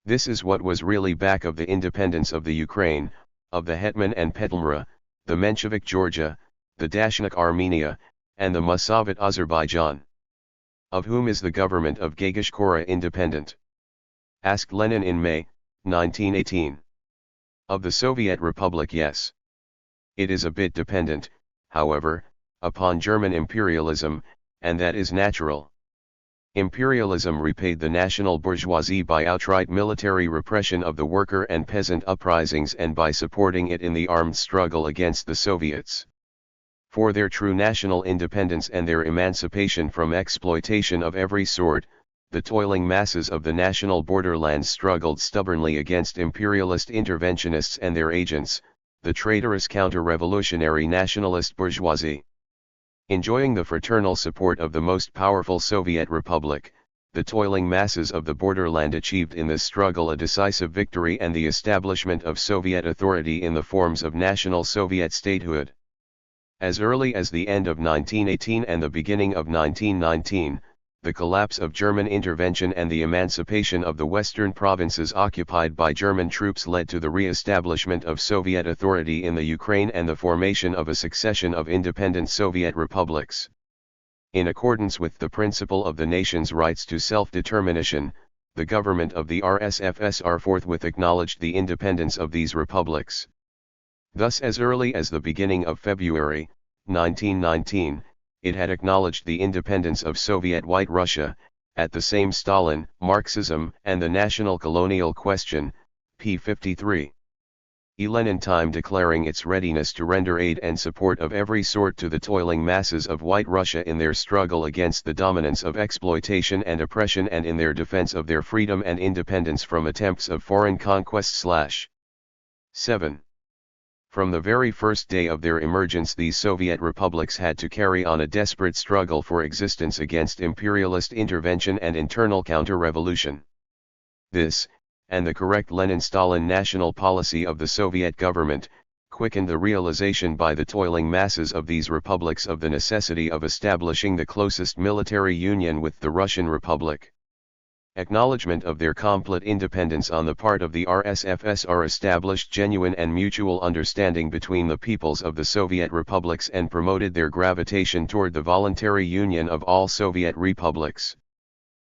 This is what was really back of the independence of the Ukraine, of the Hetman and Petlmra, the Menshevik Georgia, the Dashnik Armenia, and the Muscovite Azerbaijan. Of whom is the government of Gagashkora independent? Asked Lenin in May, 1918. Of the Soviet Republic, yes. It is a bit dependent, however, upon German imperialism, and that is natural. Imperialism repaid the national bourgeoisie by outright military repression of the worker and peasant uprisings and by supporting it in the armed struggle against the Soviets. For their true national independence and their emancipation from exploitation of every sort, the toiling masses of the national borderlands struggled stubbornly against imperialist interventionists and their agents, the traitorous counter-revolutionary nationalist bourgeoisie. Enjoying the fraternal support of the most powerful Soviet republic, the toiling masses of the borderland achieved in this struggle a decisive victory and the establishment of Soviet authority in the forms of national Soviet statehood. As early as the end of 1918 and the beginning of 1919, the collapse of German intervention and the emancipation of the western provinces occupied by German troops led to the re-establishment of Soviet authority in the Ukraine and the formation of a succession of independent Soviet republics. In accordance with the principle of the nation's rights to self-determination, the government of the RSFSR forthwith acknowledged the independence of these republics. Thus, as early as the beginning of February, 1919, it had acknowledged the independence of Soviet White Russia, at the same Stalin, Marxism and the national colonial question, p. 53. Lenin time declaring its readiness to render aid and support of every sort to the toiling masses of White Russia in their struggle against the dominance of exploitation and oppression and in their defense of their freedom and independence from attempts of foreign conquest. 7. From the very first day of their emergence, these Soviet republics had to carry on a desperate struggle for existence against imperialist intervention and internal counter-revolution. This, and the correct Lenin-Stalin national policy of the Soviet government, quickened the realization by the toiling masses of these republics of the necessity of establishing the closest military union with the Russian Republic. Acknowledgement of their complete independence on the part of the RSFSR established genuine and mutual understanding between the peoples of the Soviet republics and promoted their gravitation toward the voluntary union of all Soviet republics.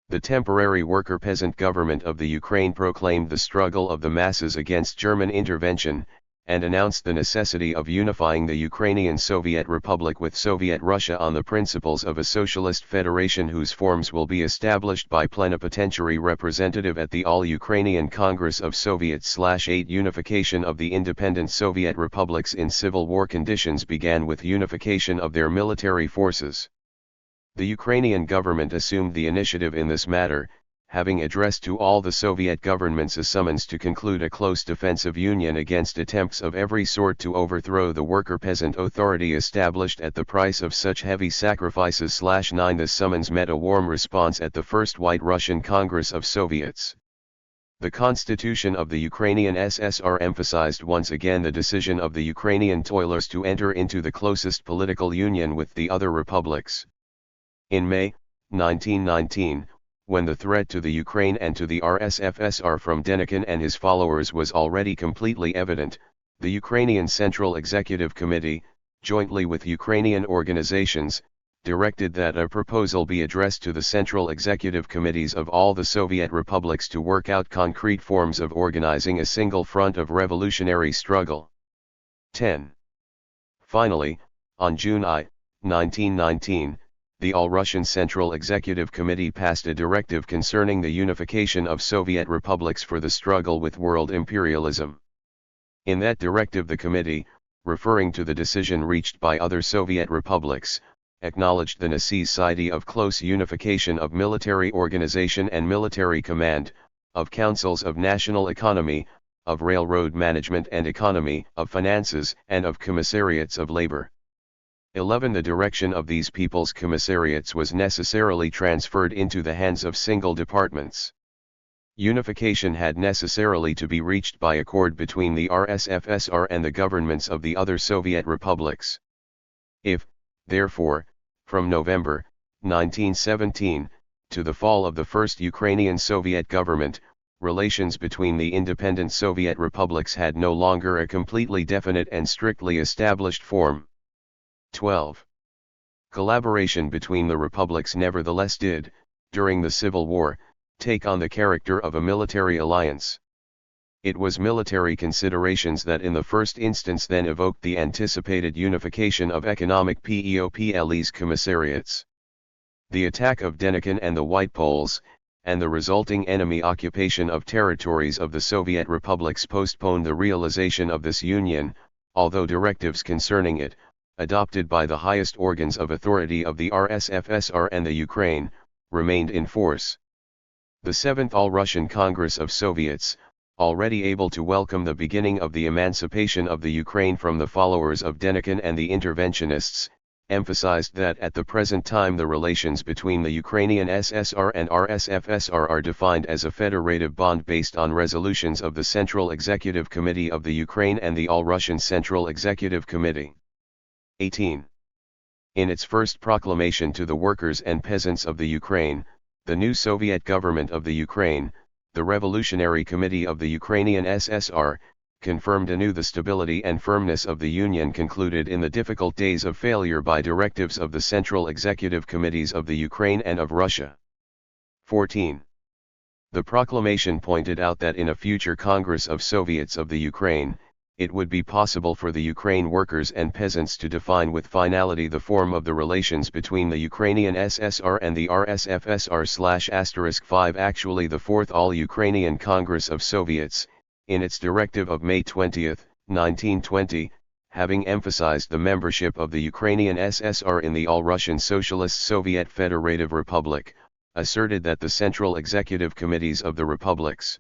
The temporary worker-peasant government of the Ukraine proclaimed the struggle of the masses against German intervention, and announced the necessity of unifying the Ukrainian Soviet Republic with Soviet Russia on the principles of a socialist federation whose forms will be established by plenipotentiary representative at the All-Ukrainian Congress of Soviets/8. Unification of the independent Soviet republics in civil war conditions began with unification of their military forces. The Ukrainian government assumed the initiative in this matter, having addressed to all the Soviet governments a summons to conclude a close defensive union against attempts of every sort to overthrow the worker-peasant authority established at the price of such heavy sacrifices. 9. This summons met a warm response at the First White Russian Congress of Soviets. The constitution of the Ukrainian SSR emphasized once again the decision of the Ukrainian toilers to enter into the closest political union with the other republics. In May 1919, when the threat to the Ukraine and to the RSFSR from Denikin and his followers was already completely evident, the Ukrainian Central Executive Committee, jointly with Ukrainian organizations, directed that a proposal be addressed to the Central Executive Committees of all the Soviet republics to work out concrete forms of organizing a single front of revolutionary struggle. 10. Finally, on June 1919, the All-Russian Central Executive Committee passed a directive concerning the unification of Soviet republics for the struggle with world imperialism. In that directive the committee, referring to the decision reached by other Soviet republics, acknowledged the necessity of close unification of military organization and military command, of councils of national economy, of railroad management and economy, of finances, and of commissariats of labor. 11. The direction of these people's commissariats was necessarily transferred into the hands of single departments. Unification had necessarily to be reached by accord between the RSFSR and the governments of the other Soviet republics. If, therefore, from November 1917 to the fall of the first Ukrainian Soviet government, relations between the independent Soviet republics had no longer a completely definite and strictly established form. 12. Collaboration between the republics nevertheless did, during the Civil War, take on the character of a military alliance. It was military considerations that in the first instance then evoked the anticipated unification of economic PEOPLE's commissariats. The attack of Denikin and the White Poles, and the resulting enemy occupation of territories of the Soviet republics postponed the realization of this union, although directives concerning it, adopted by the highest organs of authority of the RSFSR and the Ukraine, remained in force. The Seventh All-Russian Congress of Soviets, already able to welcome the beginning of the emancipation of the Ukraine from the followers of Denikin and the interventionists, emphasized that at the present time the relations between the Ukrainian SSR and RSFSR are defined as a federative bond based on resolutions of the Central Executive Committee of the Ukraine and the All-Russian Central Executive Committee. 18. In its first proclamation to the workers and peasants of the Ukraine, the new Soviet government of the Ukraine, the Revolutionary Committee of the Ukrainian SSR, confirmed anew the stability and firmness of the Union concluded in the difficult days of failure by directives of the Central Executive Committees of the Ukraine and of Russia. 14. The proclamation pointed out that in a future Congress of Soviets of the Ukraine, it would be possible for the Ukraine workers and peasants to define with finality the form of the relations between the Ukrainian SSR and the RSFSR/*5. Actually, the Fourth All-Ukrainian Congress of Soviets, in its directive of May 20, 1920, having emphasized the membership of the Ukrainian SSR in the All-Russian Socialist Soviet Federative Republic, asserted that the Central Executive Committees of the republics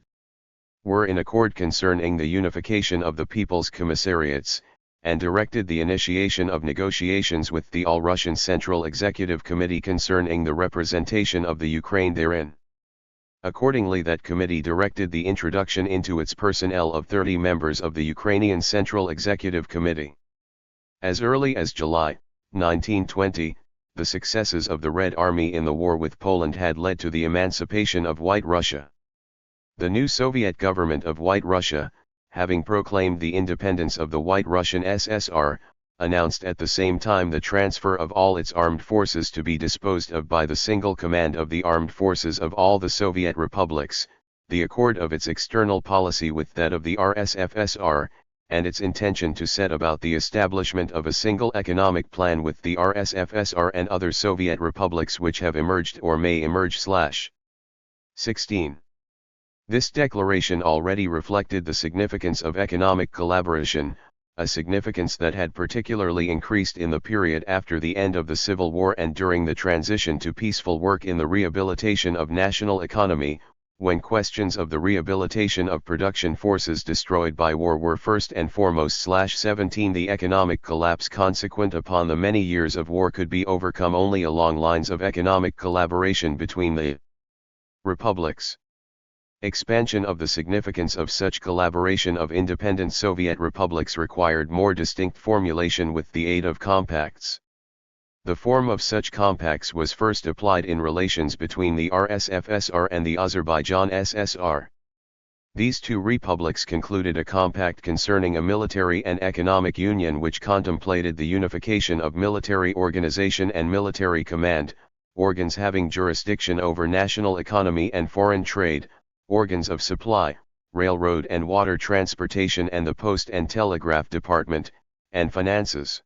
were in accord concerning the unification of the People's Commissariats, and directed the initiation of negotiations with the All-Russian Central Executive Committee concerning the representation of the Ukraine therein. Accordingly, that committee directed the introduction into its personnel of 30 members of the Ukrainian Central Executive Committee. As early as July 1920, the successes of the Red Army in the war with Poland had led to the emancipation of White Russia. The new Soviet government of White Russia, having proclaimed the independence of the White Russian SSR, announced at the same time the transfer of all its armed forces to be disposed of by the single command of the armed forces of all the Soviet republics, the accord of its external policy with that of the RSFSR, and its intention to set about the establishment of a single economic plan with the RSFSR and other Soviet republics which have emerged or may emerge. 16. This declaration already reflected the significance of economic collaboration, a significance that had particularly increased in the period after the end of the Civil War and during the transition to peaceful work in the rehabilitation of national economy, when questions of the rehabilitation of production forces destroyed by war were first and foremost. 17. The economic collapse consequent upon the many years of war could be overcome only along lines of economic collaboration between the republics. Expansion of the significance of such collaboration of independent Soviet republics required more distinct formulation with the aid of compacts. The form of such compacts was first applied in relations between the RSFSR and the Azerbaijan SSR. These two republics concluded a compact concerning a military and economic union which contemplated the unification of military organization and military command, organs having jurisdiction over national economy and foreign trade, organs of supply, railroad and water transportation and the post and telegraph department, and finances.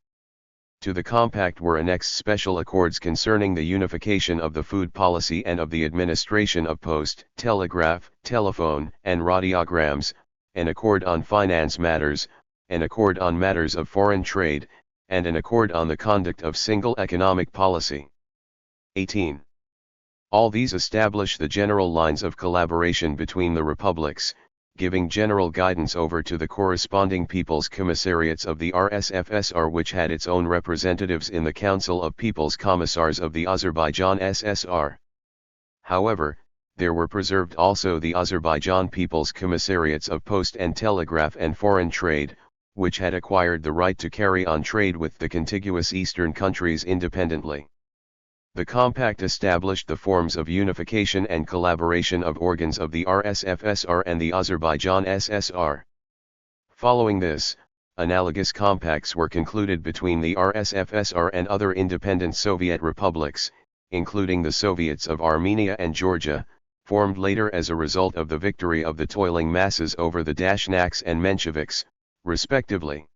To the compact were annexed special accords concerning the unification of the food policy and of the administration of post, telegraph, telephone, and radiograms, an accord on finance matters, an accord on matters of foreign trade, and an accord on the conduct of single economic policy. 18. All these establish the general lines of collaboration between the republics, giving general guidance over to the corresponding People's Commissariats of the RSFSR, which had its own representatives in the Council of People's Commissars of the Azerbaijan SSR. However, there were preserved also the Azerbaijan People's Commissariats of Post and Telegraph and Foreign Trade, which had acquired the right to carry on trade with the contiguous eastern countries independently. The compact established the forms of unification and collaboration of organs of the RSFSR and the Azerbaijan SSR. Following this, analogous compacts were concluded between the RSFSR and other independent Soviet republics, including the Soviets of Armenia and Georgia, formed later as a result of the victory of the toiling masses over the Dashnaks and Mensheviks, respectively.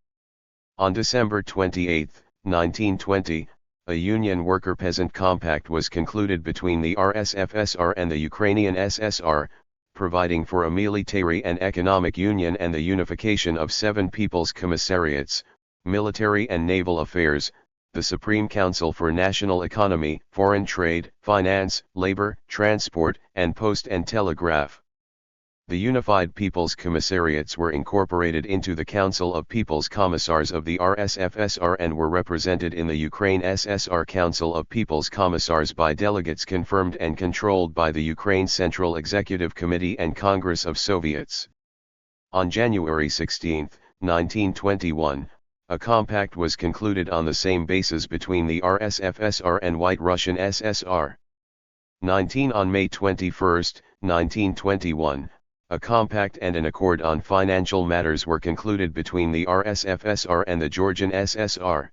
On December 28, 1920, a Union Worker-Peasant Compact was concluded between the RSFSR and the Ukrainian SSR, providing for a military and economic union and the unification of 7 People's Commissariats, military and naval affairs, the Supreme Council for National Economy, Foreign Trade, Finance, Labor, Transport, and Post and Telegraph. The unified People's Commissariats were incorporated into the Council of People's Commissars of the RSFSR and were represented in the Ukraine SSR Council of People's Commissars by delegates confirmed and controlled by the Ukraine Central Executive Committee and Congress of Soviets. On January 16, 1921, a compact was concluded on the same basis between the RSFSR and White Russian SSR. 19 On May 21, 1921, a compact and an accord on financial matters were concluded between the RSFSR and the Georgian SSR.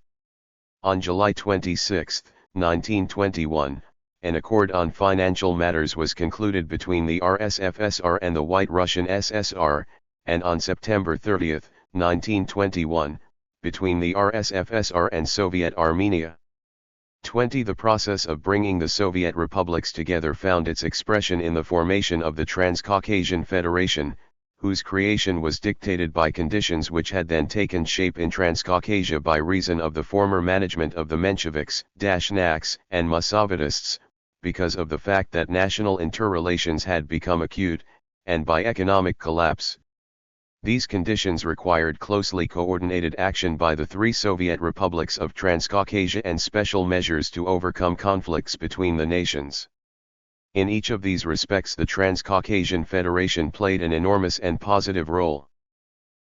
On July 26, 1921, an accord on financial matters was concluded between the RSFSR and the White Russian SSR, and on September 30, 1921, between the RSFSR and Soviet Armenia. 20. The process of bringing the Soviet republics together found its expression in the formation of the Transcaucasian Federation, whose creation was dictated by conditions which had then taken shape in Transcaucasia by reason of the former management of the Mensheviks, Dashnaks, and Musavitists, because of the fact that national interrelations had become acute, and by economic collapse. These conditions required closely coordinated action by the 3 Soviet republics of Transcaucasia and special measures to overcome conflicts between the nations. In each of these respects the Transcaucasian Federation played an enormous and positive role.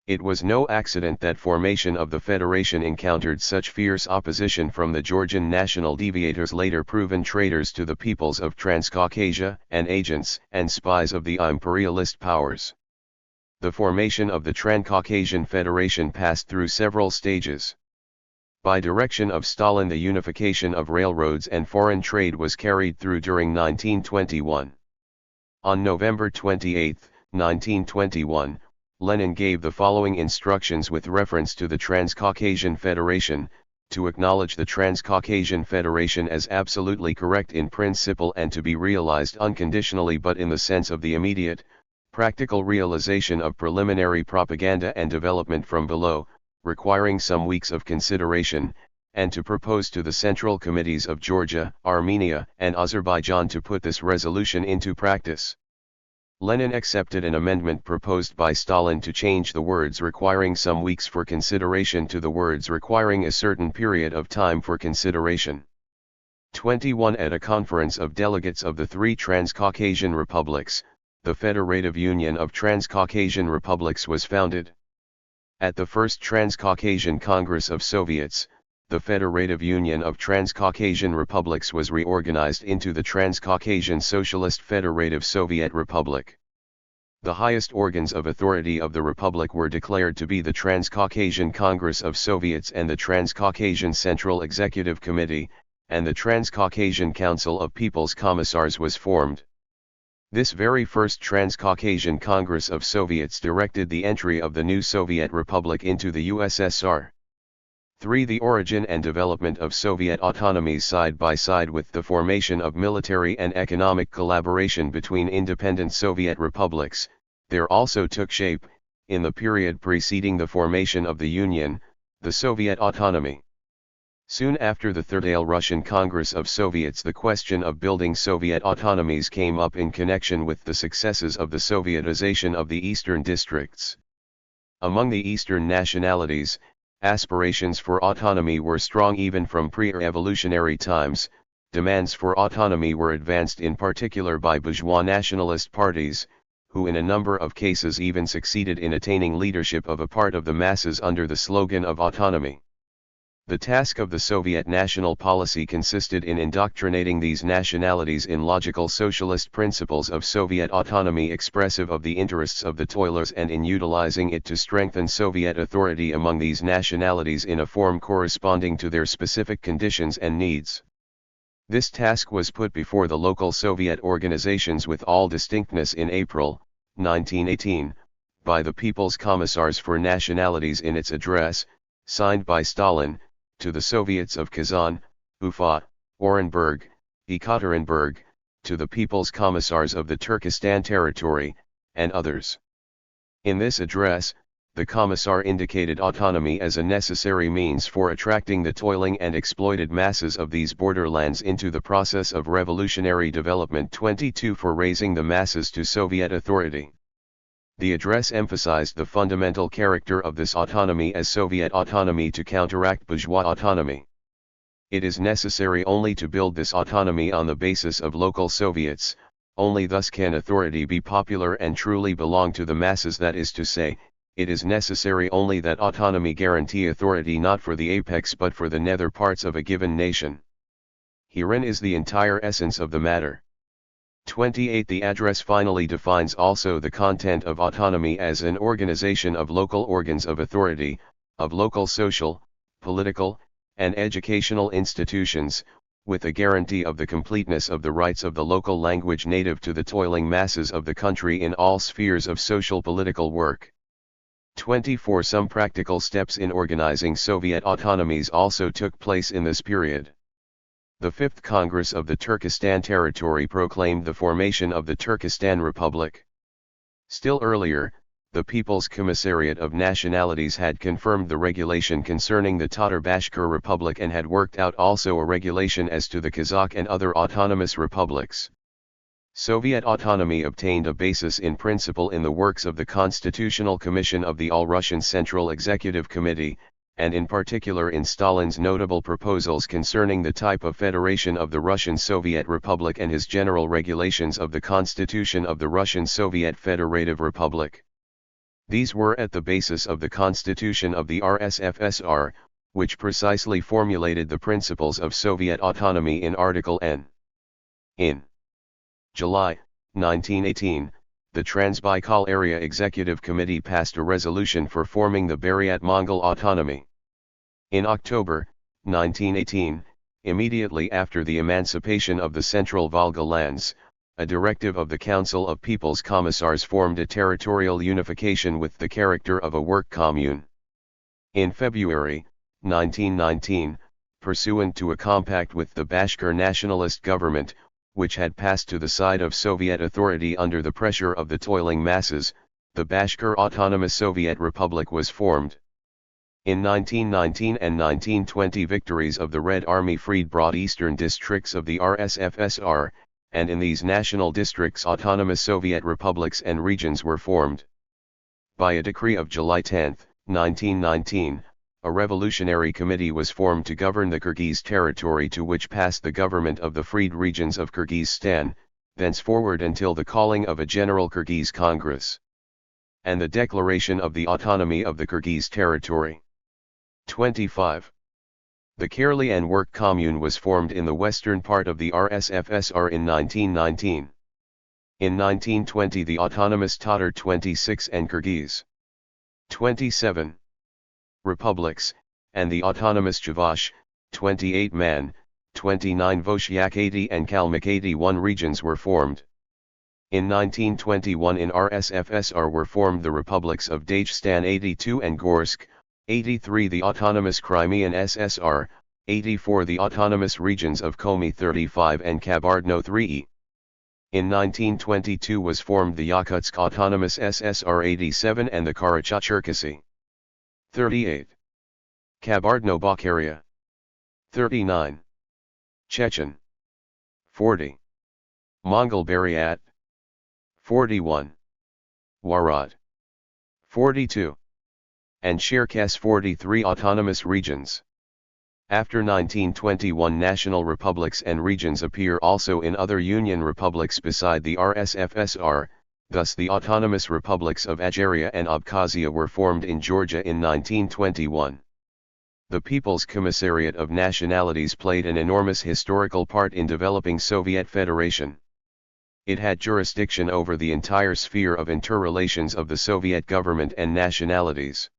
It was no accident that formation of the Federation encountered such fierce opposition from the Georgian national deviators, later proven traitors to the peoples of Transcaucasia, and agents and spies of the imperialist powers. The formation of the Transcaucasian Federation passed through several stages. By direction of Stalin, the unification of railroads and foreign trade was carried through during 1921. On November 28, 1921, Lenin gave the following instructions with reference to the Transcaucasian Federation: to acknowledge the Transcaucasian Federation as absolutely correct in principle and to be realized unconditionally but in the sense of the immediate, practical realization of preliminary propaganda and development from below, requiring some weeks of consideration, and to propose to the Central Committees of Georgia, Armenia, and Azerbaijan to put this resolution into practice. Lenin accepted an amendment proposed by Stalin to change the words requiring some weeks for consideration to the words requiring a certain period of time for consideration. 21. At a conference of delegates of the 3 Transcaucasian republics, the Federative Union of Transcaucasian Republics was founded. At the First Transcaucasian Congress of Soviets, the Federative Union of Transcaucasian Republics was reorganized into the Transcaucasian Socialist Federative Soviet Republic. The highest organs of authority of the Republic were declared to be the Transcaucasian Congress of Soviets and the Transcaucasian Central Executive Committee, and the Transcaucasian Council of People's Commissars was formed. This very first Transcaucasian Congress of Soviets directed the entry of the new Soviet Republic into the USSR. 3. The origin and development of Soviet autonomies side by side with the formation of military and economic collaboration between independent Soviet republics, there also took shape, in the period preceding the formation of the Union, the Soviet autonomy. Soon after the Third Russian Congress of Soviets, the question of building Soviet autonomies came up in connection with the successes of the Sovietization of the eastern districts. Among the eastern nationalities, aspirations for autonomy were strong even from pre-revolutionary times. Demands for autonomy were advanced in particular by bourgeois nationalist parties, who in a number of cases even succeeded in attaining leadership of a part of the masses under the slogan of autonomy. The task of the Soviet national policy consisted in indoctrinating these nationalities in logical socialist principles of Soviet autonomy expressive of the interests of the toilers and in utilizing it to strengthen Soviet authority among these nationalities in a form corresponding to their specific conditions and needs. This task was put before the local Soviet organizations with all distinctness in April 1918, by the People's Commissars for Nationalities in its address, signed by Stalin, to the Soviets of Kazan, Ufa, Orenburg, Ekaterinburg, to the People's Commissars of the Turkestan Territory, and others. In this address, the Commissar indicated autonomy as a necessary means for attracting the toiling and exploited masses of these borderlands into the process of revolutionary development. 22 For raising the masses to Soviet authority. The address emphasized the fundamental character of this autonomy as Soviet autonomy to counteract bourgeois autonomy. It is necessary only to build this autonomy on the basis of local Soviets, only thus can authority be popular and truly belong to the masses. That is to say, it is necessary only that autonomy guarantee authority not for the apex but for the nether parts of a given nation. Herein is the entire essence of the matter. 28 The address finally defines also the content of autonomy as an organization of local organs of authority, of local social, political, and educational institutions, with a guarantee of the completeness of the rights of the local language native to the toiling masses of the country in all spheres of social political work. 24 Some practical steps in organizing Soviet autonomies also took place in this period. The Fifth Congress of the Turkestan Territory proclaimed the formation of the Turkestan Republic. Still earlier, the People's Commissariat of Nationalities had confirmed the regulation concerning the Tatar-Bashkir Republic and had worked out also a regulation as to the Kazakh and other autonomous republics. Soviet autonomy obtained a basis in principle in the works of the Constitutional Commission of the All-Russian Central Executive Committee, and in particular in Stalin's notable proposals concerning the type of federation of the Russian Soviet Republic and his general regulations of the Constitution of the Russian Soviet Federative Republic. These were at the basis of the Constitution of the RSFSR, which precisely formulated the principles of Soviet autonomy in Article N. In July 1918, the Transbaikal Area Executive Committee passed a resolution for forming the Buryat-Mongol Autonomy. In October 1918, immediately after the emancipation of the Central Volga lands, a directive of the Council of People's Commissars formed a territorial unification with the character of a work commune. In February 1919, pursuant to a compact with the Bashkir nationalist government, which had passed to the side of Soviet authority under the pressure of the toiling masses, the Bashkir Autonomous Soviet Republic was formed. In 1919 and 1920 victories of the Red Army freed broad eastern districts of the RSFSR, and in these national districts autonomous Soviet republics and regions were formed. By a decree of July 10, 1919, a revolutionary committee was formed to govern the Kyrgyz territory, to which passed the government of the freed regions of Kyrgyzstan, thenceforward until the calling of a General Kyrgyz Congress, and the declaration of the autonomy of the Kyrgyz territory. 25. The Karelian Work Commune was formed in the western part of the RSFSR in 1919. In 1920 the autonomous Tatar 26 and Kyrgyz 27 republics, and the autonomous Chavash, 28 Man, 29 Vosyak 80 and Kalmyk 81 regions were formed. In 1921 in RSFSR were formed the republics of Dagestan 82 and Gorsk, 83 the autonomous Crimean SSR, 84 the autonomous regions of Komi 35 and Kabardno 3e. In 1922 was formed the Yakutsk Autonomous SSR 87 and the Karachat-Cherkasy 38. Kabardno-Balkaria 39. Chechen 40. Mongol-Buryat 41. Warad 42. And Cherkess 43 autonomous regions. After 1921 national republics and regions appear also in other Union republics beside the RSFSR, thus the autonomous republics of Ageria and Abkhazia were formed in Georgia in 1921. The People's Commissariat of Nationalities played an enormous historical part in developing Soviet Federation. It had jurisdiction over the entire sphere of interrelations of the Soviet government and nationalities.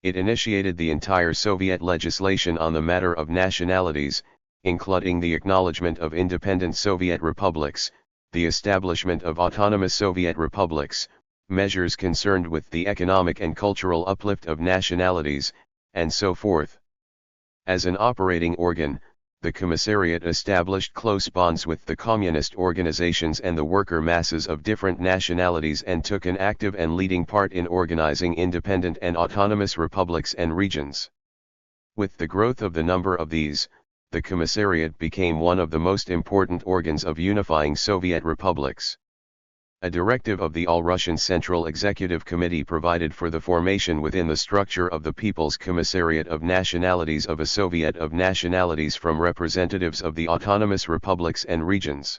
It initiated the entire Soviet legislation on the matter of nationalities, including the acknowledgement of independent Soviet republics, the establishment of autonomous Soviet republics, measures concerned with the economic and cultural uplift of nationalities, and so forth. As an operating organ, the Commissariat established close bonds with the communist organizations and the worker masses of different nationalities and took an active and leading part in organizing independent and autonomous republics and regions. With the growth of the number of these, the Commissariat became one of the most important organs of unifying Soviet republics. A directive of the All-Russian Central Executive Committee provided for the formation within the structure of the People's Commissariat of Nationalities of a Soviet of Nationalities from representatives of the autonomous republics and regions.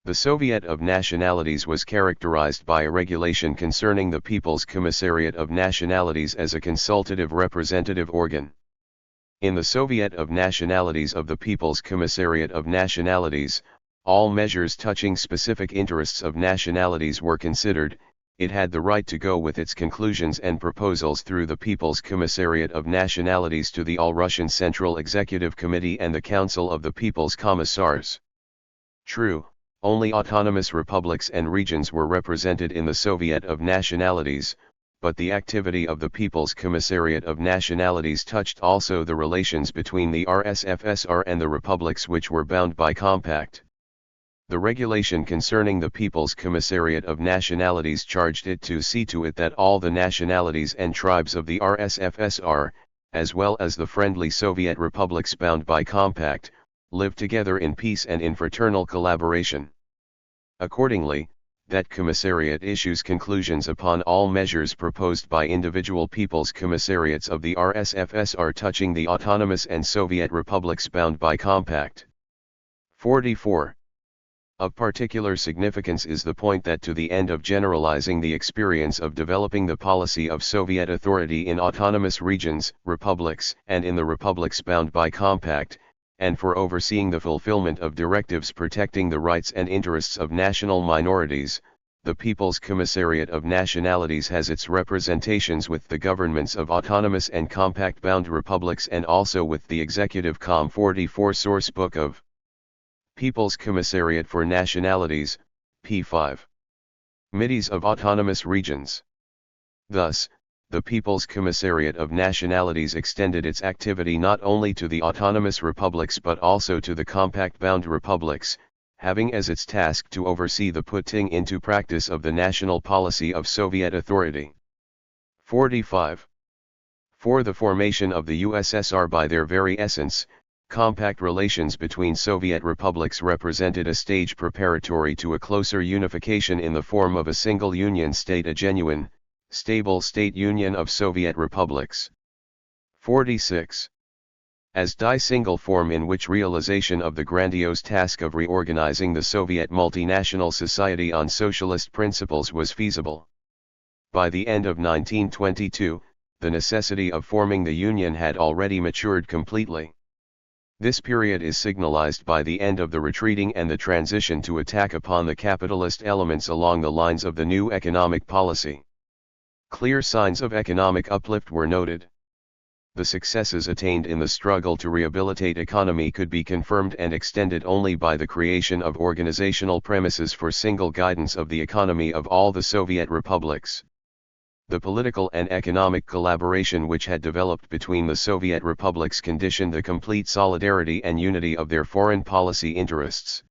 The Soviet of Nationalities was characterized by a regulation concerning the People's Commissariat of Nationalities as a consultative representative organ. In the Soviet of Nationalities of the People's Commissariat of Nationalities, all measures touching specific interests of nationalities were considered. It had the right to go with its conclusions and proposals through the People's Commissariat of Nationalities to the All-Russian Central Executive Committee and the Council of the People's Commissars. True, only autonomous republics and regions were represented in the Soviet of Nationalities, but the activity of the People's Commissariat of Nationalities touched also the relations between the RSFSR and the republics which were bound by compact. The regulation concerning the People's Commissariat of Nationalities charged it to see to it that all the nationalities and tribes of the RSFSR, as well as the friendly Soviet republics bound by compact, live together in peace and in fraternal collaboration. Accordingly, that Commissariat issues conclusions upon all measures proposed by individual People's Commissariats of the RSFSR touching the autonomous and Soviet republics bound by compact. 44. Of particular significance is the point that to the end of generalizing the experience of developing the policy of Soviet authority in autonomous regions, republics, and in the republics bound by compact, and for overseeing the fulfillment of directives protecting the rights and interests of national minorities, the People's Commissariat of Nationalities has its representations with the governments of autonomous and compact-bound republics and also with the Executive Com 44 Source Book of People's Commissariat for Nationalities, P5. Committees of Autonomous Regions. Thus, the People's Commissariat of Nationalities extended its activity not only to the autonomous republics but also to the compact-bound republics, having as its task to oversee the putting into practice of the national policy of Soviet authority. 45. For the formation of the USSR by their very essence, compact relations between Soviet republics represented a stage preparatory to a closer unification in the form of a single union state, a genuine, stable state union of Soviet republics. 46. as die single form in which realization of the grandiose task of reorganizing the Soviet multinational society on socialist principles was feasible. By the end of 1922, the necessity of forming the Union had already matured completely. This period is signalized by the end of the retreating and the transition to attack upon the capitalist elements along the lines of the new economic policy. Clear signs of economic uplift were noted. The successes attained in the struggle to rehabilitate economy could be confirmed and extended only by the creation of organizational premises for single guidance of the economy of all the Soviet republics. The political and economic collaboration which had developed between the Soviet republics conditioned the complete solidarity and unity of their foreign policy interests.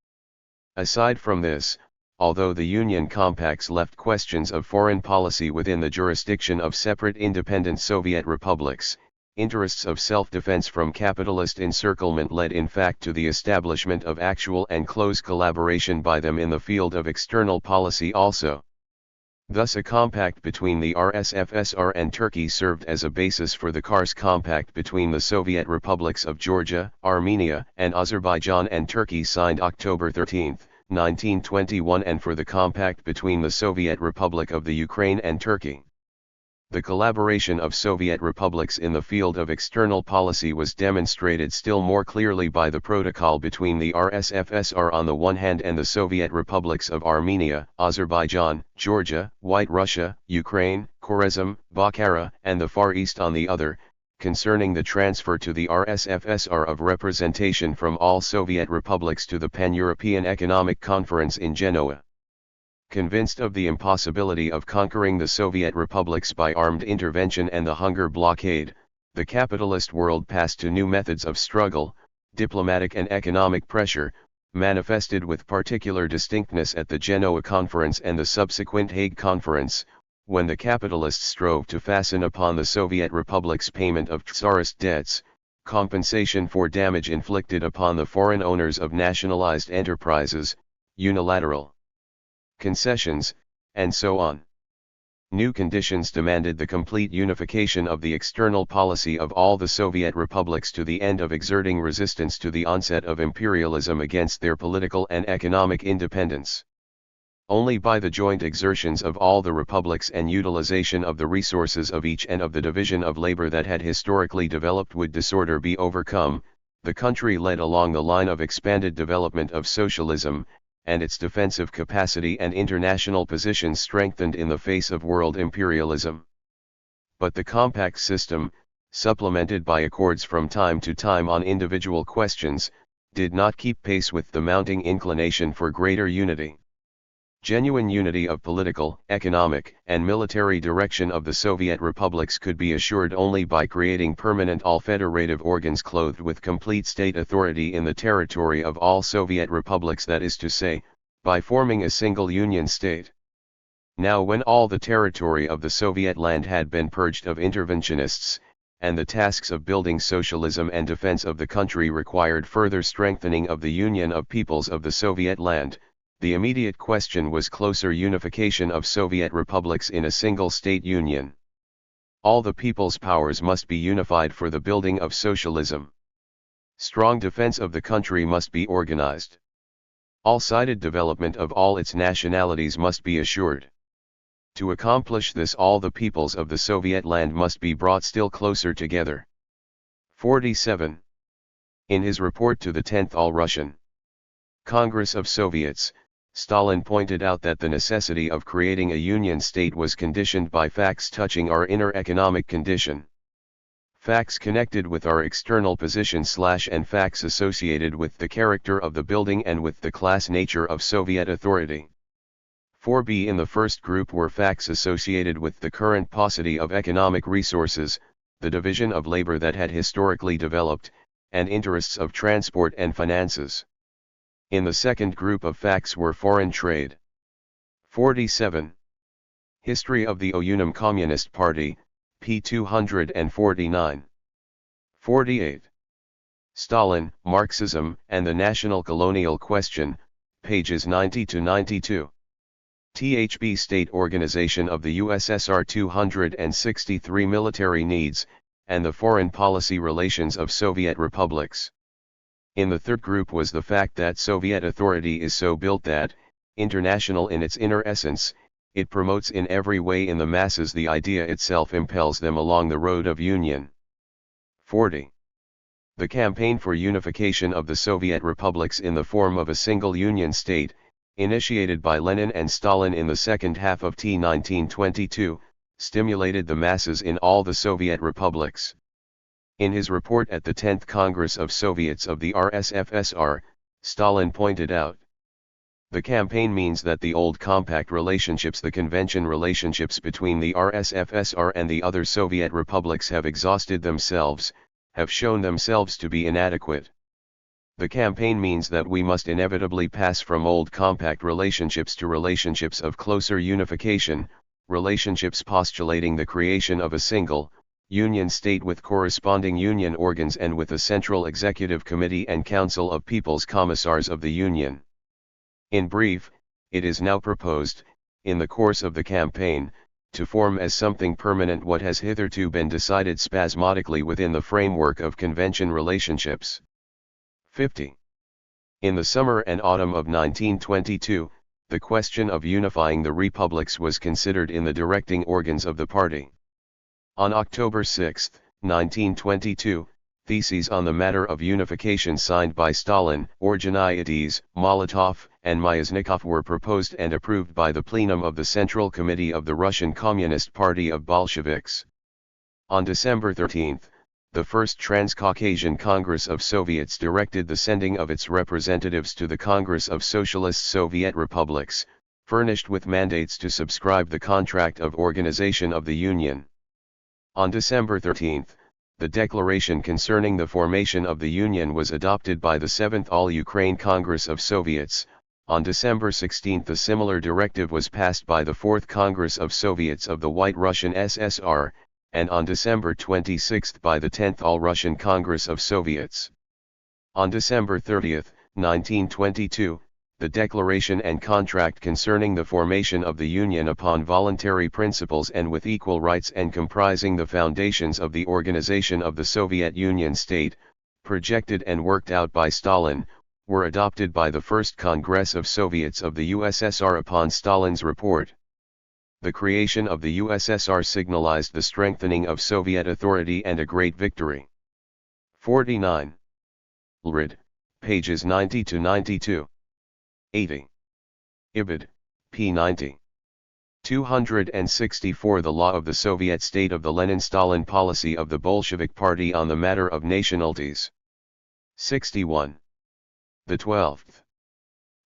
Aside from this, although the Union compacts left questions of foreign policy within the jurisdiction of separate independent Soviet republics, interests of self-defense from capitalist encirclement led in fact to the establishment of actual and close collaboration by them in the field of external policy also. Thus a compact between the RSFSR and Turkey served as a basis for the Kars Compact between the Soviet republics of Georgia, Armenia, and Azerbaijan and Turkey signed October 13, 1921, and for the compact between the Soviet Republic of the Ukraine and Turkey. The collaboration of Soviet republics in the field of external policy was demonstrated still more clearly by the protocol between the RSFSR on the one hand and the Soviet republics of Armenia, Azerbaijan, Georgia, White Russia, Ukraine, Khwarezm, Bokhara, and the Far East on the other, concerning the transfer to the RSFSR of representation from all Soviet republics to the Pan-European Economic Conference in Genoa. Convinced of the impossibility of conquering the Soviet republics by armed intervention and the hunger blockade, the capitalist world passed to new methods of struggle, diplomatic and economic pressure, manifested with particular distinctness at the Genoa Conference and the subsequent Hague Conference, when the capitalists strove to fasten upon the Soviet republics payment of Tsarist debts, compensation for damage inflicted upon the foreign owners of nationalized enterprises, unilateral concessions, and so on. New conditions demanded the complete unification of the external policy of all the Soviet republics to the end of exerting resistance to the onset of imperialism against their political and economic independence. Only by the joint exertions of all the republics and utilization of the resources of each and of the division of labor that had historically developed would disorder be overcome, the country led along the line of expanded development of socialism, and its defensive capacity and international position strengthened in the face of world imperialism. But the compact system, supplemented by accords from time to time on individual questions, did not keep pace with the mounting inclination for greater unity. Genuine unity of political, economic, and military direction of the Soviet republics could be assured only by creating permanent all-federative organs clothed with complete state authority in the territory of all Soviet republics, that is to say, by forming a single union state. Now when all the territory of the Soviet land had been purged of interventionists, and the tasks of building socialism and defense of the country required further strengthening of the union of peoples of the Soviet land, the immediate question was closer unification of Soviet republics in a single state union. All the people's powers must be unified for the building of socialism. Strong defense of the country must be organized. All-sided development of all its nationalities must be assured. To accomplish this, all the peoples of the Soviet land must be brought still closer together. 47. In his report to the 10th All-Russian Congress of Soviets, Stalin pointed out that the necessity of creating a union state was conditioned by facts touching our inner economic condition. Facts connected with our external position and facts associated with the character of the building and with the class nature of Soviet authority. 4b. In the first group were facts associated with the current paucity of economic resources, the division of labor that had historically developed, and interests of transport and finances. In the second group of facts were foreign trade. 47. History of the Oyunim Communist Party, p. 249. 48. Stalin, Marxism, and the National Colonial Question, pages 90 to 92. THB State Organization of the USSR 263 Military Needs, and the foreign policy relations of Soviet republics. In the third group was the fact that Soviet authority is so built that, international in its inner essence, it promotes in every way in the masses the idea itself impels them along the road of union. 40. The campaign for unification of the Soviet republics in the form of a single union state, initiated by Lenin and Stalin in the second half of T1922, stimulated the masses in all the Soviet republics. In his report at the 10th Congress of Soviets of the RSFSR, Stalin pointed out, the campaign means that the old compact relationships, the convention relationships between the RSFSR and the other Soviet republics have exhausted themselves, have shown themselves to be inadequate. The campaign means that we must inevitably pass from old compact relationships to relationships of closer unification, relationships postulating the creation of a single, union state with corresponding union organs and with a central executive committee and council of people's commissars of the union. In brief, it is now proposed, in the course of the campaign, to form as something permanent what has hitherto been decided spasmodically within the framework of convention relationships. 50. In the summer and autumn of 1922, the question of unifying the republics was considered in the directing organs of the party. On October 6, 1922, theses on the matter of unification signed by Stalin, Ordzhonikidze, Molotov, and Myasnikov were proposed and approved by the plenum of the Central Committee of the Russian Communist Party of Bolsheviks. On December 13, the First Transcaucasian Congress of Soviets directed the sending of its representatives to the Congress of Socialist Soviet Republics, furnished with mandates to subscribe the Contract of Organization of the Union. On December 13, the declaration concerning the formation of the Union was adopted by the 7th All-Ukraine Congress of Soviets. On December 16 a similar directive was passed by the 4th Congress of Soviets of the White Russian SSR, and on December 26 by the 10th All-Russian Congress of Soviets. On December 30, 1922, the declaration and contract concerning the formation of the Union upon voluntary principles and with equal rights and comprising the foundations of the organization of the Soviet Union state, projected and worked out by Stalin, were adopted by the First Congress of Soviets of the USSR upon Stalin's report. The creation of the USSR signalized the strengthening of Soviet authority and a great victory. 49. Lrid, pages 90 to 92. 80. Ibid, p. 90. 264 The law of the Soviet state of the Lenin-Stalin policy of the Bolshevik Party on the matter of nationalities. 61. The 12th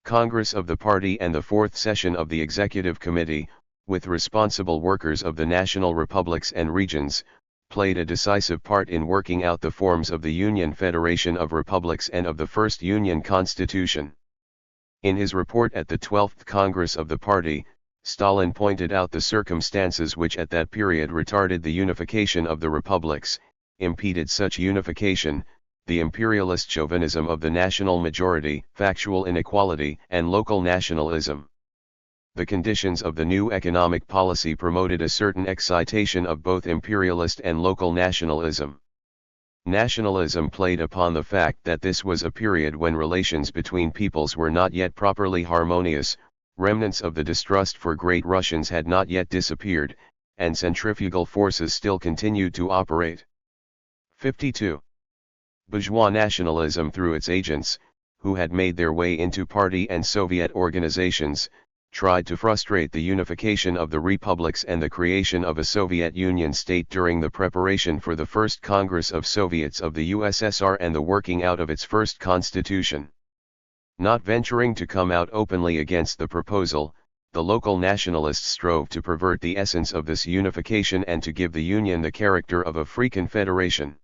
Congress of the Party and the 4th session of the Executive Committee, with responsible workers of the national republics and regions, played a decisive part in working out the forms of the Union Federation of Republics and of the First Union Constitution. In his report at the 12th Congress of the Party, Stalin pointed out the circumstances which at that period retarded the unification of the republics, impeded such unification, the imperialist chauvinism of the national majority, factual inequality, and local nationalism. The conditions of the new economic policy promoted a certain excitation of both imperialist and local nationalism. Nationalism played upon the fact that this was a period when relations between peoples were not yet properly harmonious, remnants of the distrust for Great Russians had not yet disappeared, and centrifugal forces still continued to operate. 52. Bourgeois nationalism through its agents, who had made their way into party and Soviet organizations, tried to frustrate the unification of the republics and the creation of a Soviet Union state during the preparation for the First Congress of Soviets of the USSR and the working out of its first constitution. Not venturing to come out openly against the proposal, the local nationalists strove to pervert the essence of this unification and to give the Union the character of a free confederation.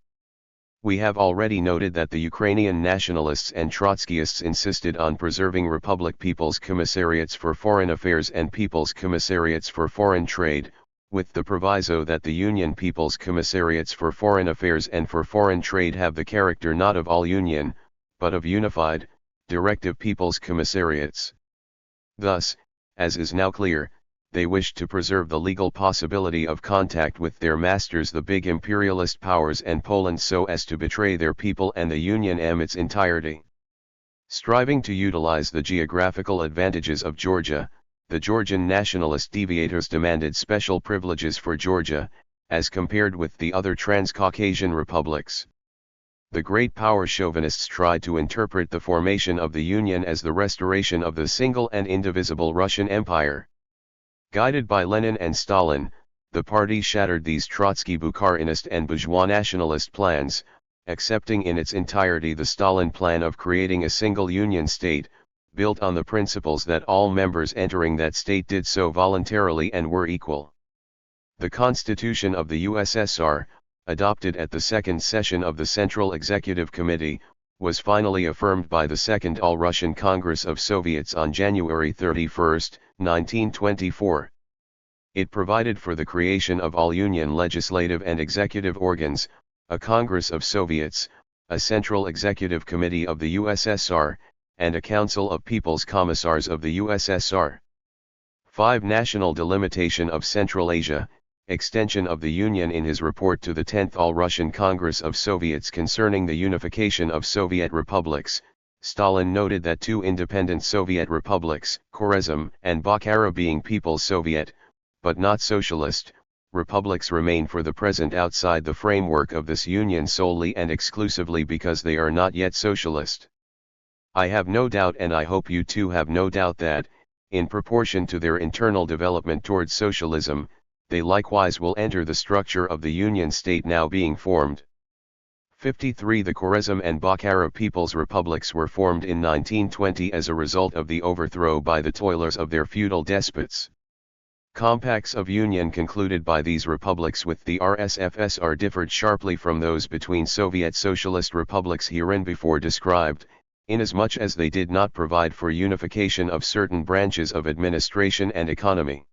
We have already noted that the Ukrainian nationalists and Trotskyists insisted on preserving Republic People's Commissariats for Foreign Affairs and People's Commissariats for Foreign Trade, with the proviso that the Union People's Commissariats for Foreign Affairs and for Foreign Trade have the character not of all union, but of unified, directive People's Commissariats. Thus, as is now clear, they wished to preserve the legal possibility of contact with their masters, the big imperialist powers and Poland, so as to betray their people and the Union in its entirety. Striving to utilize the geographical advantages of Georgia, the Georgian nationalist deviators demanded special privileges for Georgia, as compared with the other Transcaucasian republics. The great power chauvinists tried to interpret the formation of the Union as the restoration of the single and indivisible Russian Empire. Guided by Lenin and Stalin, the party shattered these Trotsky-Bukharinist and bourgeois nationalist plans, accepting in its entirety the Stalin plan of creating a single Union state, built on the principles that all members entering that state did so voluntarily and were equal. The Constitution of the USSR, adopted at the second session of the Central Executive Committee, was finally affirmed by the Second All-Russian Congress of Soviets on January 31, 1924. It provided for the creation of all Union legislative and executive organs, a Congress of Soviets, a Central Executive Committee of the USSR, and a Council of People's Commissars of the USSR. 5. National delimitation of Central Asia, extension of the Union. In his report to the 10th All-Russian Congress of Soviets concerning the unification of Soviet republics, Stalin noted that two independent Soviet republics, Khwarezm and Bokhara, being People's Soviet, but not socialist, republics remain for the present outside the framework of this union solely and exclusively because they are not yet socialist. I have no doubt, and I hope you too have no doubt, that, in proportion to their internal development towards socialism, they likewise will enter the structure of the Union state now being formed. 53. The Khwarezm and Bokhara People's Republics were formed in 1920 as a result of the overthrow by the toilers of their feudal despots. Compacts of union concluded by these republics with the RSFSR differed sharply from those between Soviet socialist republics hereinbefore described, inasmuch as they did not provide for unification of certain branches of administration and economy.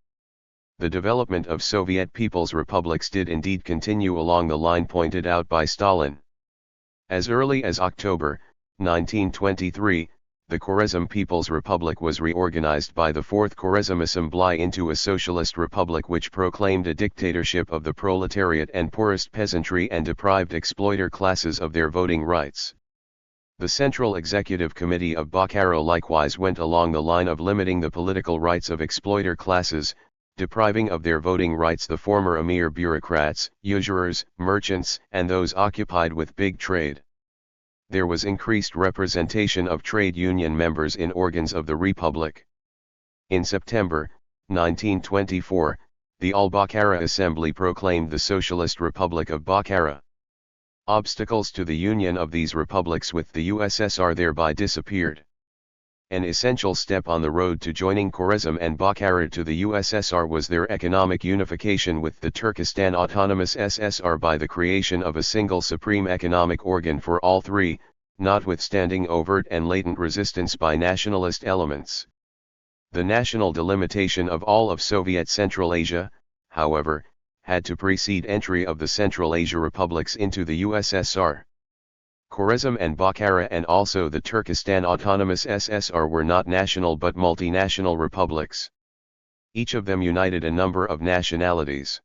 The development of Soviet People's Republics did indeed continue along the line pointed out by Stalin. As early as October 1923, the Khwarezm People's Republic was reorganized by the Fourth Khwarezm Assembly into a socialist republic which proclaimed a dictatorship of the proletariat and poorest peasantry and deprived exploiter classes of their voting rights. The Central Executive Committee of Bokhara likewise went along the line of limiting the political rights of exploiter classes, depriving of their voting rights the former Amir bureaucrats, usurers, merchants, and those occupied with big trade. There was increased representation of trade union members in organs of the Republic. In September 1924, the All-Bokhara Assembly proclaimed the Socialist Republic of Bokhara. Obstacles to the union of these republics with the USSR thereby disappeared. An essential step on the road to joining Khwarezm and Bokhara to the USSR was their economic unification with the Turkestan Autonomous SSR by the creation of a single supreme economic organ for all three, notwithstanding overt and latent resistance by nationalist elements. The national delimitation of all of Soviet Central Asia, however, had to precede entry of the Central Asia republics into the USSR. Khwarezm and Bokhara and also the Turkestan Autonomous SSR were not national but multinational republics. Each of them united a number of nationalities.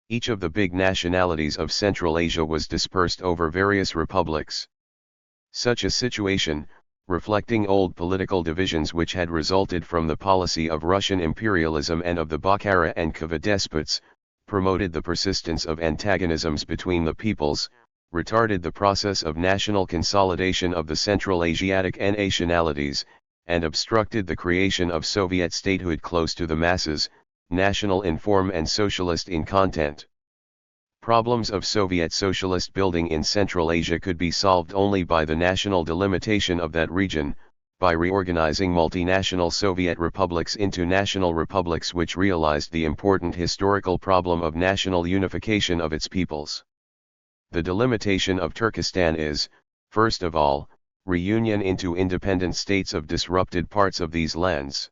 Each of the big nationalities of Central Asia was dispersed over various republics. Such a situation, reflecting old political divisions which had resulted from the policy of Russian imperialism and of the Bokhara and Khiva despots, promoted the persistence of antagonisms between the peoples, retarded the process of national consolidation of the Central Asiatic nationalities, and obstructed the creation of Soviet statehood close to the masses, national in form and socialist in content. Problems of Soviet socialist building in Central Asia could be solved only by the national delimitation of that region, by reorganizing multinational Soviet republics into national republics which realized the important historical problem of national unification of its peoples. The delimitation of Turkestan is, first of all, reunion into independent states of disrupted parts of these lands.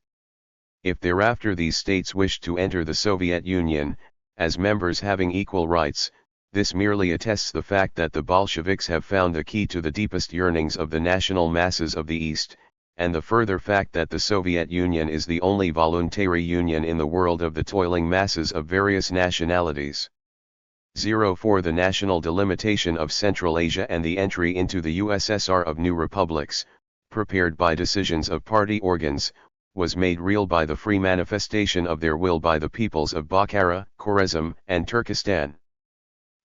If thereafter these states wished to enter the Soviet Union, as members having equal rights, this merely attests the fact that the Bolsheviks have found the key to the deepest yearnings of the national masses of the East, and the further fact that the Soviet Union is the only voluntary union in the world of the toiling masses of various nationalities. 04 The national delimitation of Central Asia and the entry into the USSR of new republics, prepared by decisions of party organs, was made real by the free manifestation of their will by the peoples of Bokhara, Khwarezm, and Turkestan.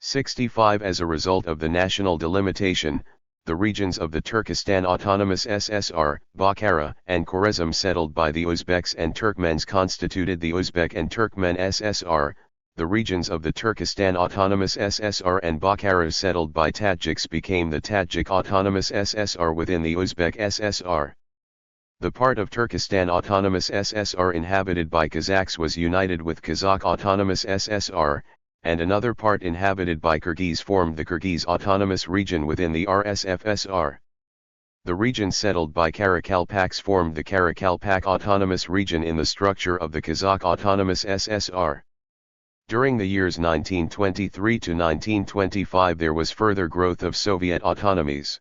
65 As a result of the national delimitation, the regions of the Turkestan Autonomous SSR, Bokhara, and Khwarezm settled by the Uzbeks and Turkmens constituted the Uzbek and Turkmen SSR, the regions of the Turkestan Autonomous SSR and Bokhara settled by Tajiks became the Tajik Autonomous SSR within the Uzbek SSR. The part of Turkestan Autonomous SSR inhabited by Kazakhs was united with Kazakh Autonomous SSR, and another part inhabited by Kyrgyz formed the Kyrgyz Autonomous Region within the RSFSR. The region settled by Karakalpaks formed the Karakalpak Autonomous Region in the structure of the Kazakh Autonomous SSR. During the years 1923 to 1925 there was further growth of Soviet autonomies.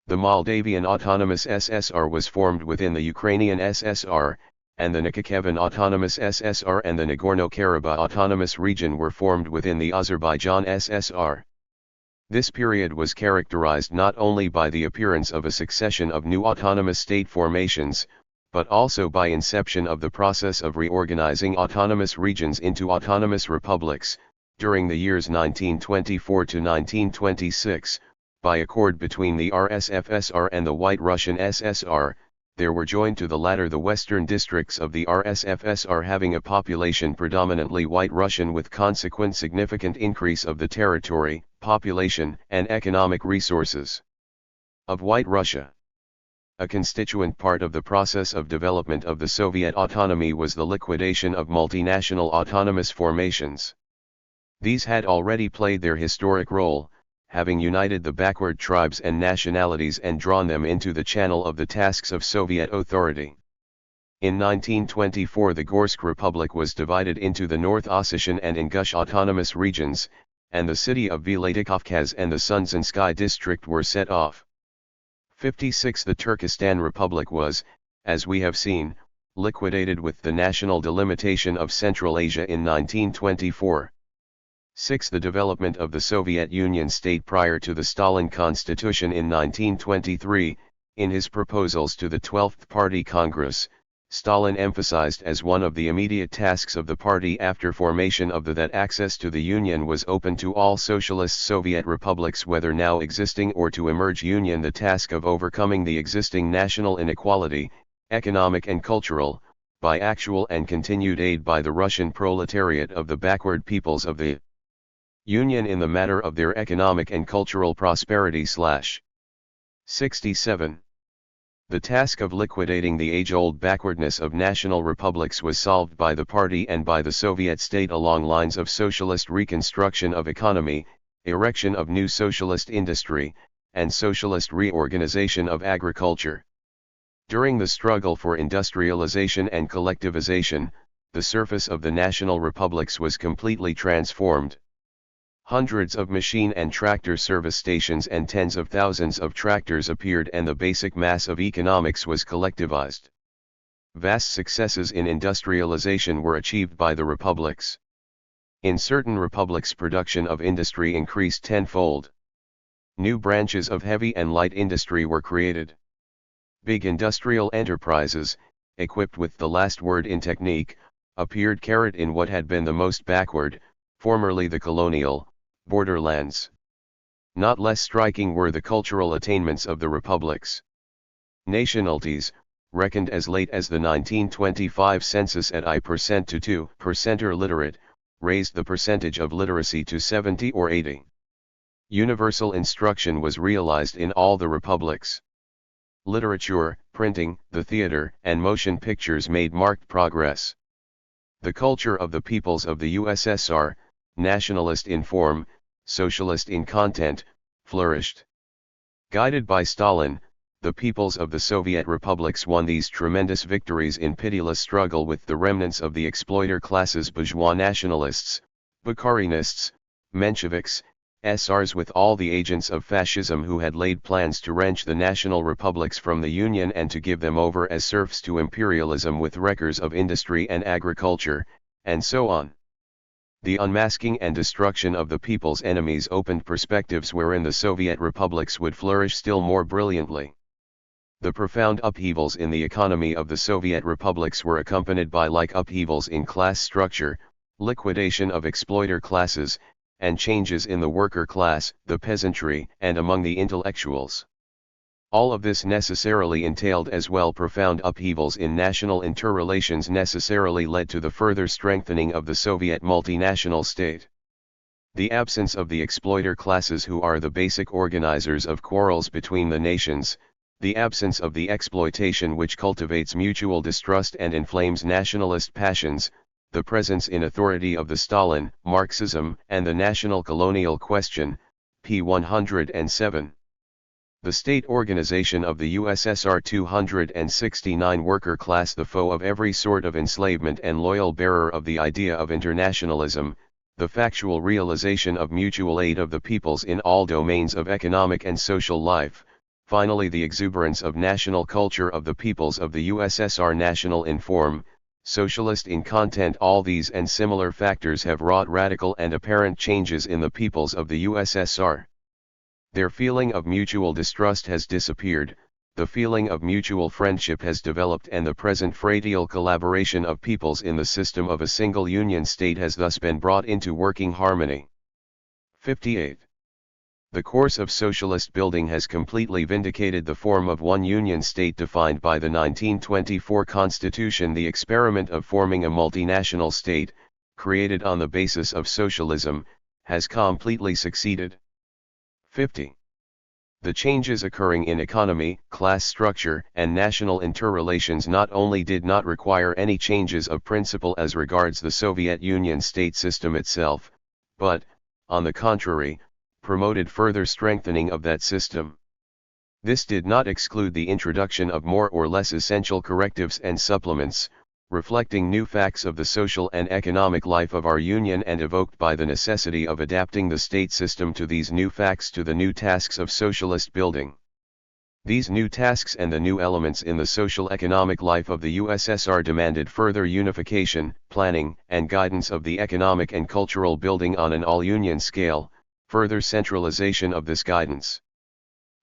The Moldavian Autonomous SSR was formed within the Ukrainian SSR, and the Nakhichevan Autonomous SSR and the Nagorno-Karabakh Autonomous Region were formed within the Azerbaijan SSR. This period was characterized not only by the appearance of a succession of new autonomous state formations, but also by inception of the process of reorganizing autonomous regions into autonomous republics, during the years 1924 to 1926, by accord between the RSFSR and the White Russian SSR. There were joined to the latter the western districts of the RSFSR having a population predominantly White Russian with consequent significant increase of the territory, population, and economic resources of White Russia. A constituent part of the process of development of the Soviet autonomy was the liquidation of multinational autonomous formations. These had already played their historic role, having united the backward tribes and nationalities and drawn them into the channel of the tasks of Soviet authority. In 1924 the Gorsk Republic was divided into the North Ossetian and Ingush autonomous regions, and the city of Vladikavkaz and the Sunzansky district were set off. 56 The Turkestan Republic was, as we have seen, liquidated with the national delimitation of Central Asia in 1924. 6. The development of the Soviet Union state prior to the Stalin Constitution in 1923, in his proposals to the 12th Party Congress, Stalin emphasized as one of the immediate tasks of the party after formation of that access to the Union was open to all socialist Soviet republics whether now existing or to emerge Union the task of overcoming the existing national inequality, economic and cultural, by actual and continued aid by the Russian proletariat of the backward peoples of the Union in the matter of their economic and cultural prosperity. 67. The task of liquidating the age-old backwardness of national republics was solved by the party and by the Soviet state along lines of socialist reconstruction of economy, erection of new socialist industry, and socialist reorganization of agriculture. During the struggle for industrialization and collectivization, the surface of the national republics was completely transformed. Hundreds of machine and tractor service stations and tens of thousands of tractors appeared and the basic mass of economics was collectivized. Vast successes in industrialization were achieved by the republics. In certain republics production of industry increased tenfold. New branches of heavy and light industry were created. Big industrial enterprises, equipped with the last word in technique, appeared in what had been the most backward, formerly the colonial, borderlands. Not less striking were the cultural attainments of the republics. Nationalities, reckoned as late as the 1925 census at I% to 2% are literate, raised the percentage of literacy to 70 or 80. Universal instruction was realized in all the republics. Literature, printing, the theater, and motion pictures made marked progress. The culture of the peoples of the USSR, nationalist in form, socialist in content, flourished. Guided by Stalin, the peoples of the Soviet republics won these tremendous victories in pitiless struggle with the remnants of the exploiter classes bourgeois nationalists, Bukharinists, Mensheviks, SRs with all the agents of fascism who had laid plans to wrench the national republics from the Union and to give them over as serfs to imperialism with wreckers of industry and agriculture, and so on. The unmasking and destruction of the people's enemies opened perspectives wherein the Soviet republics would flourish still more brilliantly. The profound upheavals in the economy of the Soviet republics were accompanied by like upheavals in class structure, liquidation of exploiter classes, and changes in the worker class, the peasantry, and among the intellectuals. All of this necessarily entailed as well profound upheavals in national interrelations, necessarily led to the further strengthening of the Soviet multinational state. The absence of the exploiter classes who are the basic organizers of quarrels between the nations, the absence of the exploitation which cultivates mutual distrust and inflames nationalist passions, the presence in authority of the Stalin, Marxism, and the national colonial question, p. 107. The state organization of the USSR 269 worker class, the foe of every sort of enslavement and loyal bearer of the idea of internationalism, the factual realization of mutual aid of the peoples in all domains of economic and social life, finally the exuberance of national culture of the peoples of the USSR, national in form, socialist in content. All these and similar factors have wrought radical and apparent changes in the peoples of the USSR. Their feeling of mutual distrust has disappeared, the feeling of mutual friendship has developed, and the present fraternal collaboration of peoples in the system of a single union state has thus been brought into working harmony. 58. The course of socialist building has completely vindicated the form of one union state defined by the 1924 Constitution. The experiment of forming a multinational state, created on the basis of socialism, has completely succeeded. 50. The changes occurring in economy, class structure, and national interrelations not only did not require any changes of principle as regards the Soviet Union state system itself, but, on the contrary, promoted further strengthening of that system. This did not exclude the introduction of more or less essential correctives and supplements, reflecting new facts of the social and economic life of our Union and evoked by the necessity of adapting the state system to these new facts, to the new tasks of socialist building. These new tasks and the new elements in the social-economic life of the USSR demanded further unification, planning, and guidance of the economic and cultural building on an all-Union scale, further centralization of this guidance.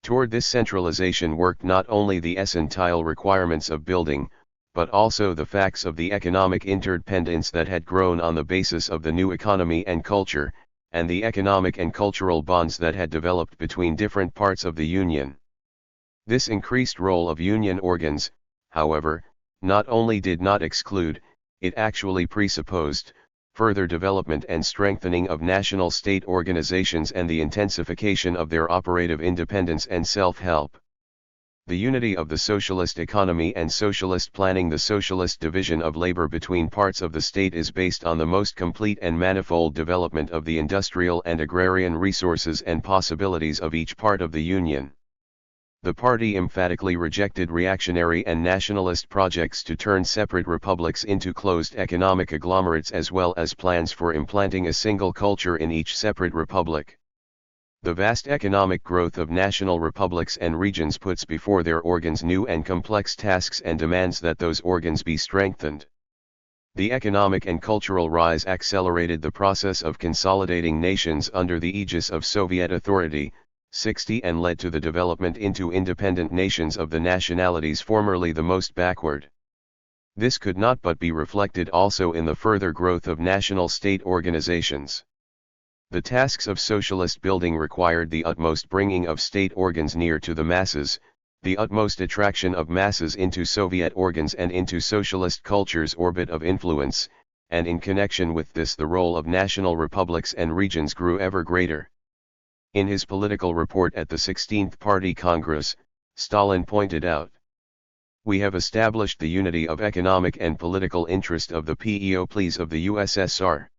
Toward this centralization worked not only the essential requirements of building, but also the facts of the economic interdependence that had grown on the basis of the new economy and culture, and the economic and cultural bonds that had developed between different parts of the Union. This increased role of Union organs, however, not only did not exclude, it actually presupposed, further development and strengthening of national state organizations and the intensification of their operative independence and self-help. The unity of the socialist economy and socialist planning, the socialist division of labor between parts of the state, is based on the most complete and manifold development of the industrial and agrarian resources and possibilities of each part of the Union. The party emphatically rejected reactionary and nationalist projects to turn separate republics into closed economic agglomerates, as well as plans for implanting a single culture in each separate republic. The vast economic growth of national republics and regions puts before their organs new and complex tasks and demands that those organs be strengthened. The economic and cultural rise accelerated the process of consolidating nations under the aegis of Soviet authority, 60, and led to the development into independent nations of the nationalities formerly the most backward. This could not but be reflected also in the further growth of national state organizations. The tasks of socialist building required the utmost bringing of state organs near to the masses, the utmost attraction of masses into Soviet organs and into socialist culture's orbit of influence, and in connection with this the role of national republics and regions grew ever greater. In his political report at the 16th Party Congress, Stalin pointed out, "We have established the unity of economic and political interest of the peoples of the USSR.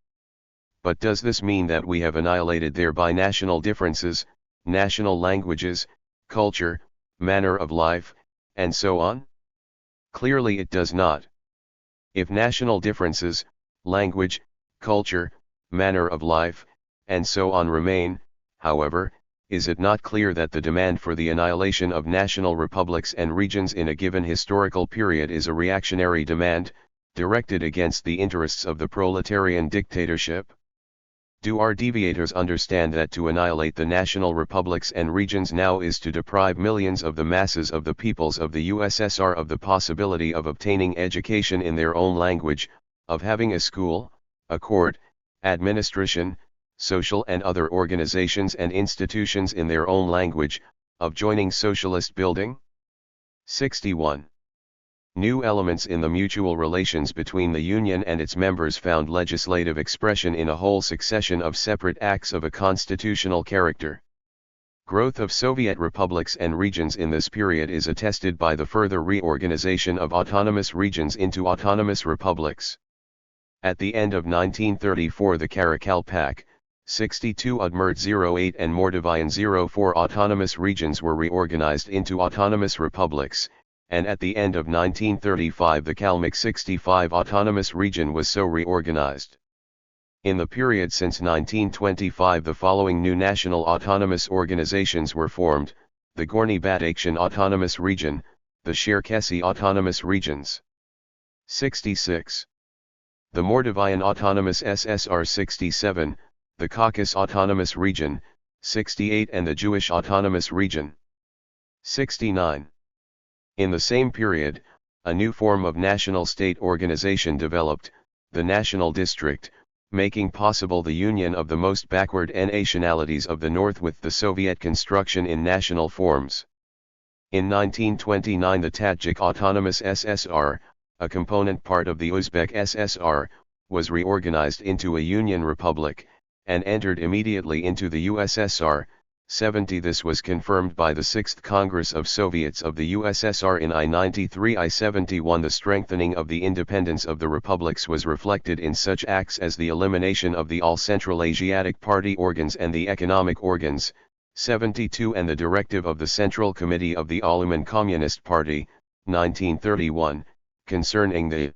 But does this mean that we have annihilated thereby national differences, national languages, culture, manner of life, and so on? Clearly it does not. If national differences, language, culture, manner of life, and so on remain, however, is it not clear that the demand for the annihilation of national republics and regions in a given historical period is a reactionary demand, directed against the interests of the proletarian dictatorship? Do our deviators understand that to annihilate the national republics and regions now is to deprive millions of the masses of the peoples of the USSR of the possibility of obtaining education in their own language, of having a school, a court, administration, social and other organizations and institutions in their own language, of joining socialist building? 61. New elements in the mutual relations between the Union and its members found legislative expression in a whole succession of separate acts of a constitutional character. Growth of Soviet republics and regions in this period is attested by the further reorganization of autonomous regions into autonomous republics. At the end of 1934 the Karakalpak, 62 Udmurt 08 and Mordovian 04 autonomous regions were reorganized into autonomous republics, and at the end of 1935 the Kalmyk 65 autonomous region was so reorganized. In the period since 1925 the following new national autonomous organizations were formed: the Gorny Batakshan Autonomous Region, the Cherkessy Autonomous Regions. 66. The Mordovian Autonomous SSR 67, the Caucasus Autonomous Region, 68 and the Jewish Autonomous Region. 69. In the same period, a new form of national state organization developed, the National District, making possible the union of the most backward nationalities of the North with the Soviet construction in national forms. In 1929 the Tajik Autonomous SSR, a component part of the Uzbek SSR, was reorganized into a Union Republic, and entered immediately into the USSR. 70 This was confirmed by the 6th Congress of Soviets of the USSR in I-93. I-71 The strengthening of the independence of the republics was reflected in such acts as the elimination of the all Central Asiatic party organs and the economic organs, 72 and the directive of the Central Committee of the All-Uman Communist Party, 1931, concerning the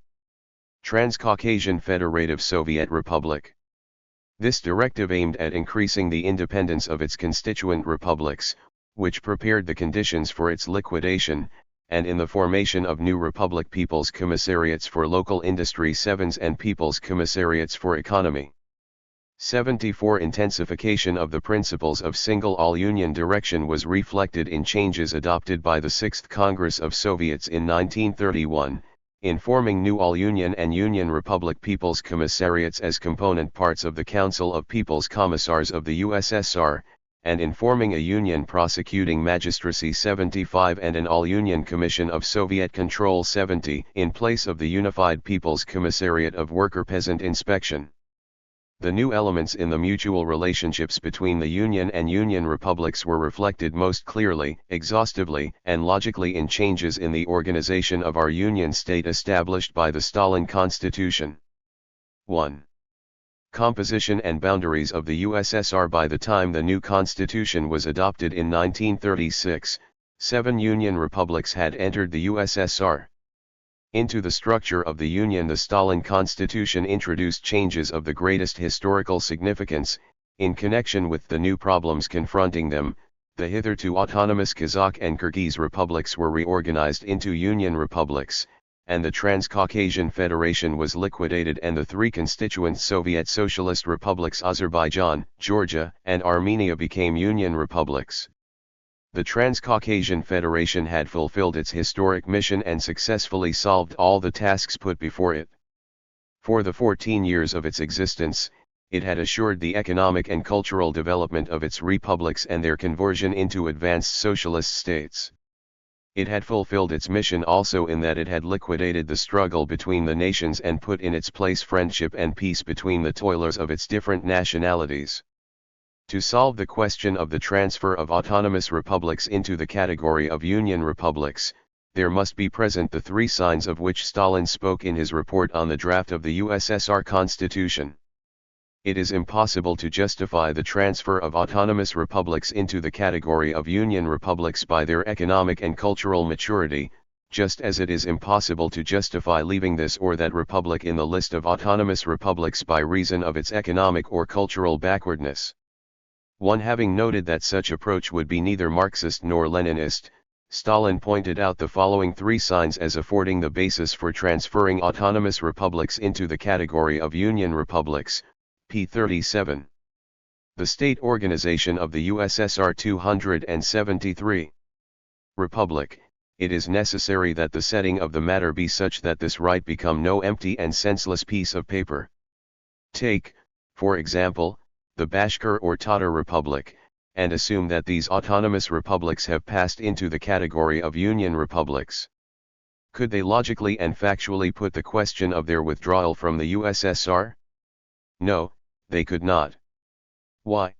Transcaucasian Federative Soviet Republic. This directive aimed at increasing the independence of its constituent republics, which prepared the conditions for its liquidation, and in the formation of new republic People's Commissariats for Local Industry 7s and People's Commissariats for Economy. 74 Intensification of the principles of single all-Union direction was reflected in changes adopted by the 6th Congress of Soviets in 1931, in forming new all-Union and Union Republic People's Commissariats as component parts of the Council of People's Commissars of the USSR, and in forming a Union Prosecuting Magistracy 75 and an All-Union Commission of Soviet Control 70 in place of the Unified People's Commissariat of Worker-Peasant Inspection. The new elements in the mutual relationships between the Union and Union republics were reflected most clearly, exhaustively, and logically in changes in the organization of our Union state established by the Stalin Constitution. 1. Composition and boundaries of the USSR. By the time the new constitution was adopted in 1936, 7 Union republics had entered the USSR. Into the structure of the Union the Stalin Constitution introduced changes of the greatest historical significance. In connection with the new problems confronting them, the hitherto autonomous Kazakh and Kyrgyz republics were reorganized into Union republics, and the Transcaucasian Federation was liquidated and the 3 constituent Soviet Socialist republics Azerbaijan, Georgia, and Armenia became Union republics. The Transcaucasian Federation had fulfilled its historic mission and successfully solved all the tasks put before it. For the 14 years of its existence, it had assured the economic and cultural development of its republics and their conversion into advanced socialist states. It had fulfilled its mission also in that it had liquidated the struggle between the nations and put in its place friendship and peace between the toilers of its different nationalities. To solve the question of the transfer of autonomous republics into the category of Union republics, there must be present the 3 signs of which Stalin spoke in his report on the draft of the USSR Constitution. It is impossible to justify the transfer of autonomous republics into the category of Union republics by their economic and cultural maturity, just as it is impossible to justify leaving this or that republic in the list of autonomous republics by reason of its economic or cultural backwardness. One having noted that such approach would be neither Marxist nor Leninist, Stalin pointed out the following three signs as affording the basis for transferring autonomous republics into the category of Union republics, p. 37. The State Organization of the USSR 273. Republic. It is necessary that the setting of the matter be such that this right become no empty and senseless piece of paper. Take, for example, the Bashkir or Tatar Republic, and assume that these autonomous republics have passed into the category of Union republics. Could they logically and factually put the question of their withdrawal from the USSR? No, they could not. Why?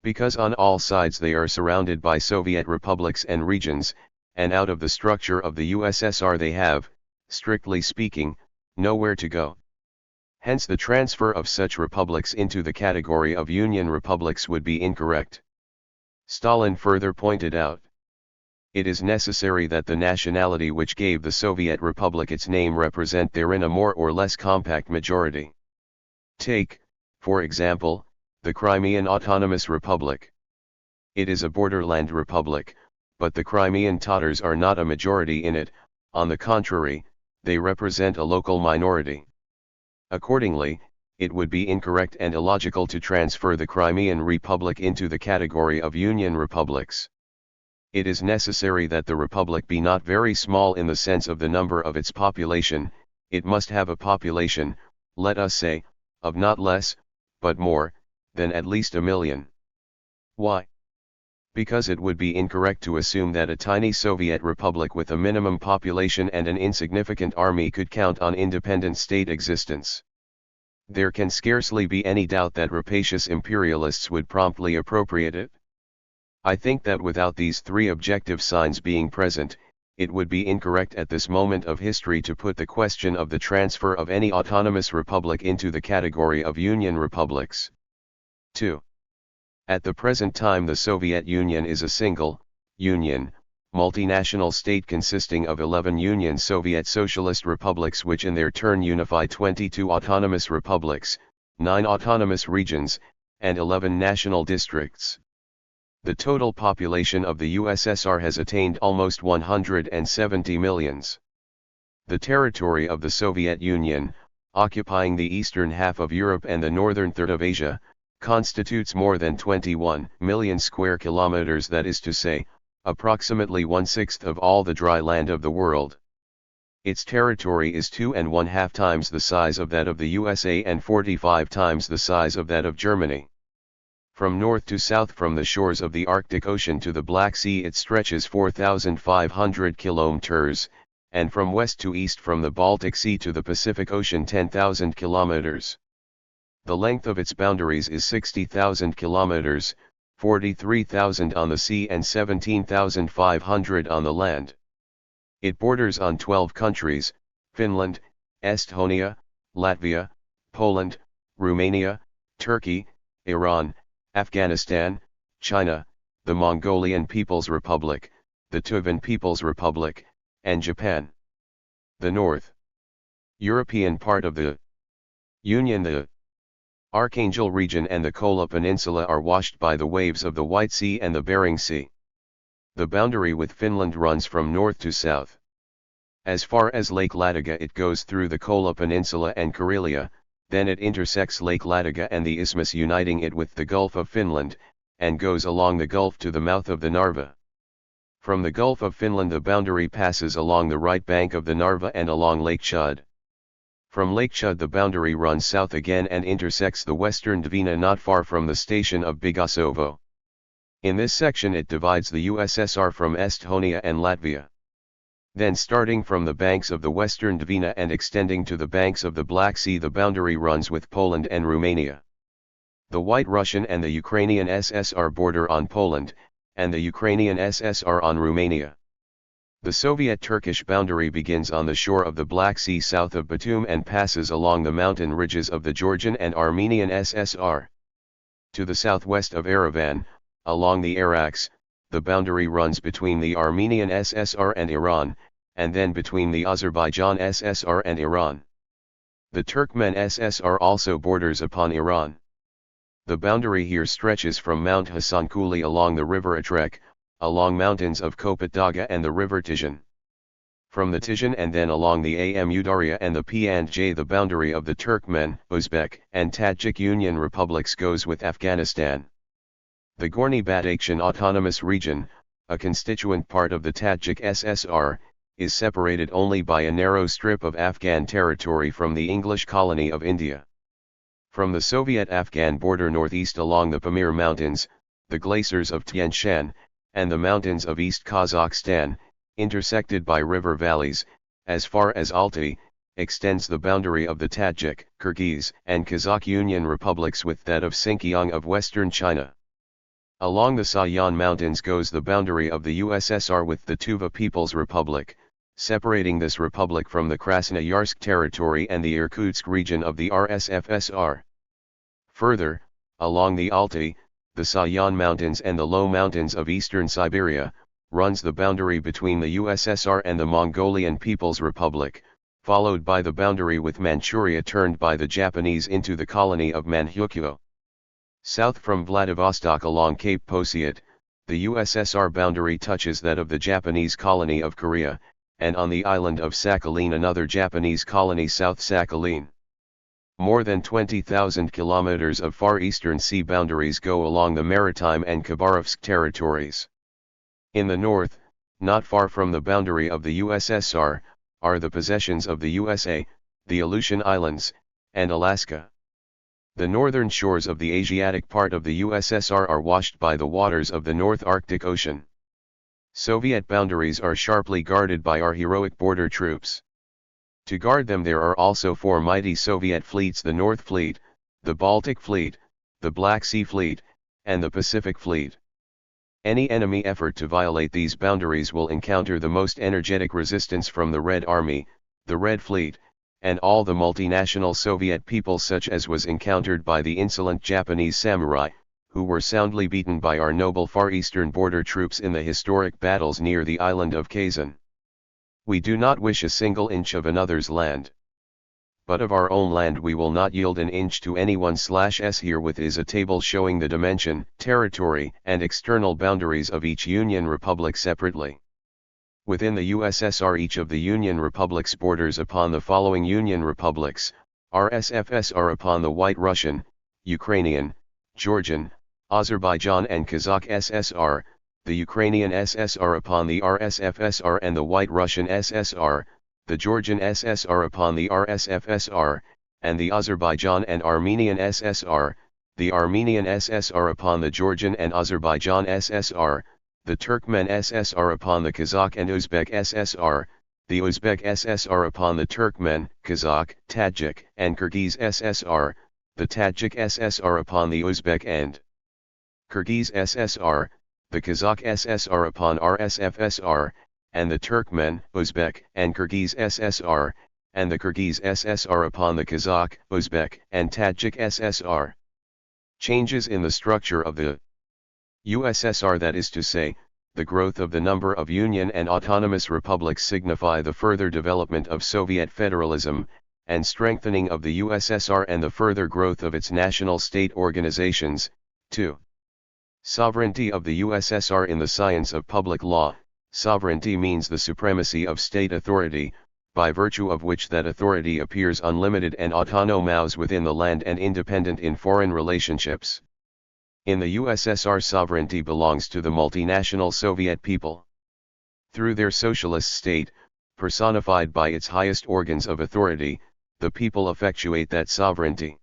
Because on all sides they are surrounded by Soviet republics and regions, and out of the structure of the USSR they have, strictly speaking, nowhere to go. Hence the transfer of such republics into the category of Union republics would be incorrect. Stalin further pointed out, it is necessary that the nationality which gave the Soviet Republic its name represent therein a more or less compact majority. Take, for example, the Crimean Autonomous Republic. It is a borderland republic, but the Crimean Tatars are not a majority in it, on the contrary, they represent a local minority. Accordingly, it would be incorrect and illogical to transfer the Crimean Republic into the category of Union republics. It is necessary that the republic be not very small in the sense of the number of its population, it must have a population, let us say, of not less, but more, than at least 1 million. Why? Because it would be incorrect to assume that a tiny Soviet republic with a minimum population and an insignificant army could count on independent state existence. There can scarcely be any doubt that rapacious imperialists would promptly appropriate it. I think that without these three objective signs being present, it would be incorrect at this moment of history to put the question of the transfer of any autonomous republic into the category of Union republics. 2. At the present time the Soviet Union is a single, Union, multinational state consisting of 11 Union Soviet Socialist republics which in their turn unify 22 autonomous republics, 9 autonomous regions, and 11 national districts. The total population of the USSR has attained almost 170 millions. The territory of the Soviet Union, occupying the eastern half of Europe and the northern third of Asia, constitutes more than 21 million square kilometers, that is to say, approximately 1/6 of all the dry land of the world. Its territory is 2.5 times the size of that of the USA and 45 times the size of that of Germany. From north to south, from the shores of the Arctic Ocean to the Black Sea, it stretches 4,500 kilometers, and from west to east from the Baltic Sea to the Pacific Ocean 10,000 kilometers. The length of its boundaries is 60,000 kilometers, 43,000 on the sea and 17,500 on the land. It borders on 12 countries: Finland, Estonia, Latvia, Poland, Romania, Turkey, Iran, Afghanistan, China, the Mongolian People's Republic, the Tuvan People's Republic, and Japan. The North European part of the Union, the Archangel region and the Kola Peninsula, are washed by the waves of the White Sea and the Bering Sea. The boundary with Finland runs from north to south. As far as Lake Ladoga it goes through the Kola Peninsula and Karelia, then it intersects Lake Ladoga and the isthmus uniting it with the Gulf of Finland, and goes along the gulf to the mouth of the Narva. From the Gulf of Finland the boundary passes along the right bank of the Narva and along Lake Chud. From Lake Chud the boundary runs south again and intersects the western Dvina not far from the station of Bigasovo. In this section it divides the USSR from Estonia and Latvia. Then starting from the banks of the western Dvina and extending to the banks of the Black Sea, the boundary runs with Poland and Romania. The White Russian and the Ukrainian SSR border on Poland, and the Ukrainian SSR on Romania. The Soviet-Turkish boundary begins on the shore of the Black Sea south of Batum and passes along the mountain ridges of the Georgian and Armenian SSR. To the southwest of Yerevan, along the Arax, the boundary runs between the Armenian SSR and Iran, and then between the Azerbaijan SSR and Iran. The Turkmen SSR also borders upon Iran. The boundary here stretches from Mount Hasankuli along the river Atrek, along mountains of Kopatdaga and the river Tijan. From the Tijan and then along the Amudarya and the P&J, the boundary of the Turkmen, Uzbek, and Tajik Union Republics goes with Afghanistan. The Gorny Badakhshan Autonomous Region, a constituent part of the Tajik SSR, is separated only by a narrow strip of Afghan territory from the English colony of India. From the Soviet-Afghan border northeast along the Pamir Mountains, the glaciers of Tian Shan, and the mountains of East Kazakhstan, intersected by river valleys, as far as Altai, extends the boundary of the Tajik, Kyrgyz, and Kazakh Union Republics with that of Xinjiang of western China. Along the Sayan Mountains goes the boundary of the USSR with the Tuva People's Republic, separating this republic from the Krasnoyarsk territory and the Irkutsk region of the RSFSR. Further, along the Altai, the Sayan Mountains and the low mountains of eastern Siberia, runs the boundary between the USSR and the Mongolian People's Republic, followed by the boundary with Manchuria turned by the Japanese into the colony of Manchukuo. South from Vladivostok along Cape Posiet, the USSR boundary touches that of the Japanese colony of Korea, and on the island of Sakhalin another Japanese colony South Sakhalin. More than 20,000 kilometers of Far Eastern Sea boundaries go along the Maritime and Khabarovsk territories. In the north, not far from the boundary of the USSR, are the possessions of the USA, the Aleutian Islands, and Alaska. The northern shores of the Asiatic part of the USSR are washed by the waters of the North Arctic Ocean. Soviet boundaries are sharply guarded by our heroic border troops. To guard them there are also 4 mighty Soviet fleets: the North Fleet, the Baltic Fleet, the Black Sea Fleet, and the Pacific Fleet. Any enemy effort to violate these boundaries will encounter the most energetic resistance from the Red Army, the Red Fleet, and all the multinational Soviet peoples, such as was encountered by the insolent Japanese samurai, who were soundly beaten by our noble Far Eastern border troops in the historic battles near the island of Kazan. We do not wish a single inch of another's land. But of our own land we will not yield an inch to anyone/s. Herewith is a table showing the dimension, territory, and external boundaries of each Union Republic separately. Within the USSR, each of the Union Republics borders upon the following Union Republics: RSFSR upon the White Russian, Ukrainian, Georgian, Azerbaijan and Kazakh SSR, the Ukrainian SSR upon the RSFSR and the White Russian SSR, the Georgian SSR upon the RSFSR, and the Azerbaijan and Armenian SSR, the Armenian SSR upon the Georgian and Azerbaijan SSR, the Turkmen SSR upon the Kazakh and Uzbek SSR, the Uzbek SSR upon the Turkmen, Kazakh, Tajik, and Kyrgyz SSR, the Tajik SSR upon the Uzbek and Kyrgyz SSR, the Kazakh SSR upon RSFSR, and the Turkmen, Uzbek, and Kyrgyz SSR, and the Kyrgyz SSR upon the Kazakh, Uzbek, and Tajik SSR. Changes in the structure of the USSR, that is to say, the growth of the number of union and autonomous republics, signify the further development of Soviet federalism, and strengthening of the USSR and the further growth of its national state organizations. 2. Sovereignty of the USSR in the science of public law. Sovereignty means the supremacy of state authority, by virtue of which that authority appears unlimited and autonomous within the land and independent in foreign relationships. In the USSR, sovereignty belongs to the multinational Soviet people. Through their socialist state, personified by its highest organs of authority, the people effectuate that sovereignty.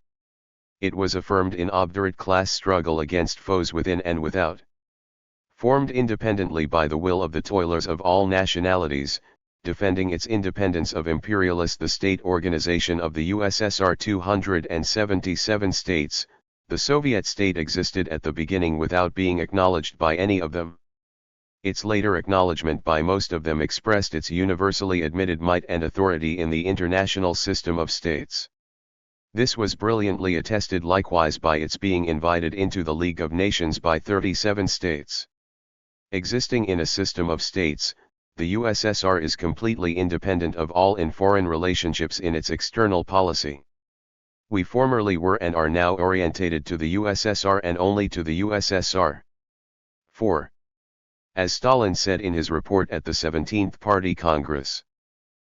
It was affirmed in obdurate class struggle against foes within and without. Formed independently by the will of the toilers of all nationalities, defending its independence of imperialists, the state organization of the USSR 277 states, the Soviet state existed at the beginning without being acknowledged by any of them. Its later acknowledgement by most of them expressed its universally admitted might and authority in the international system of states. This was brilliantly attested likewise by its being invited into the League of Nations by 37 states. Existing in a system of states, the USSR is completely independent of all in foreign relationships in its external policy. We formerly were and are now orientated to the USSR and only to the USSR. 4. As Stalin said in his report at the 17th Party Congress,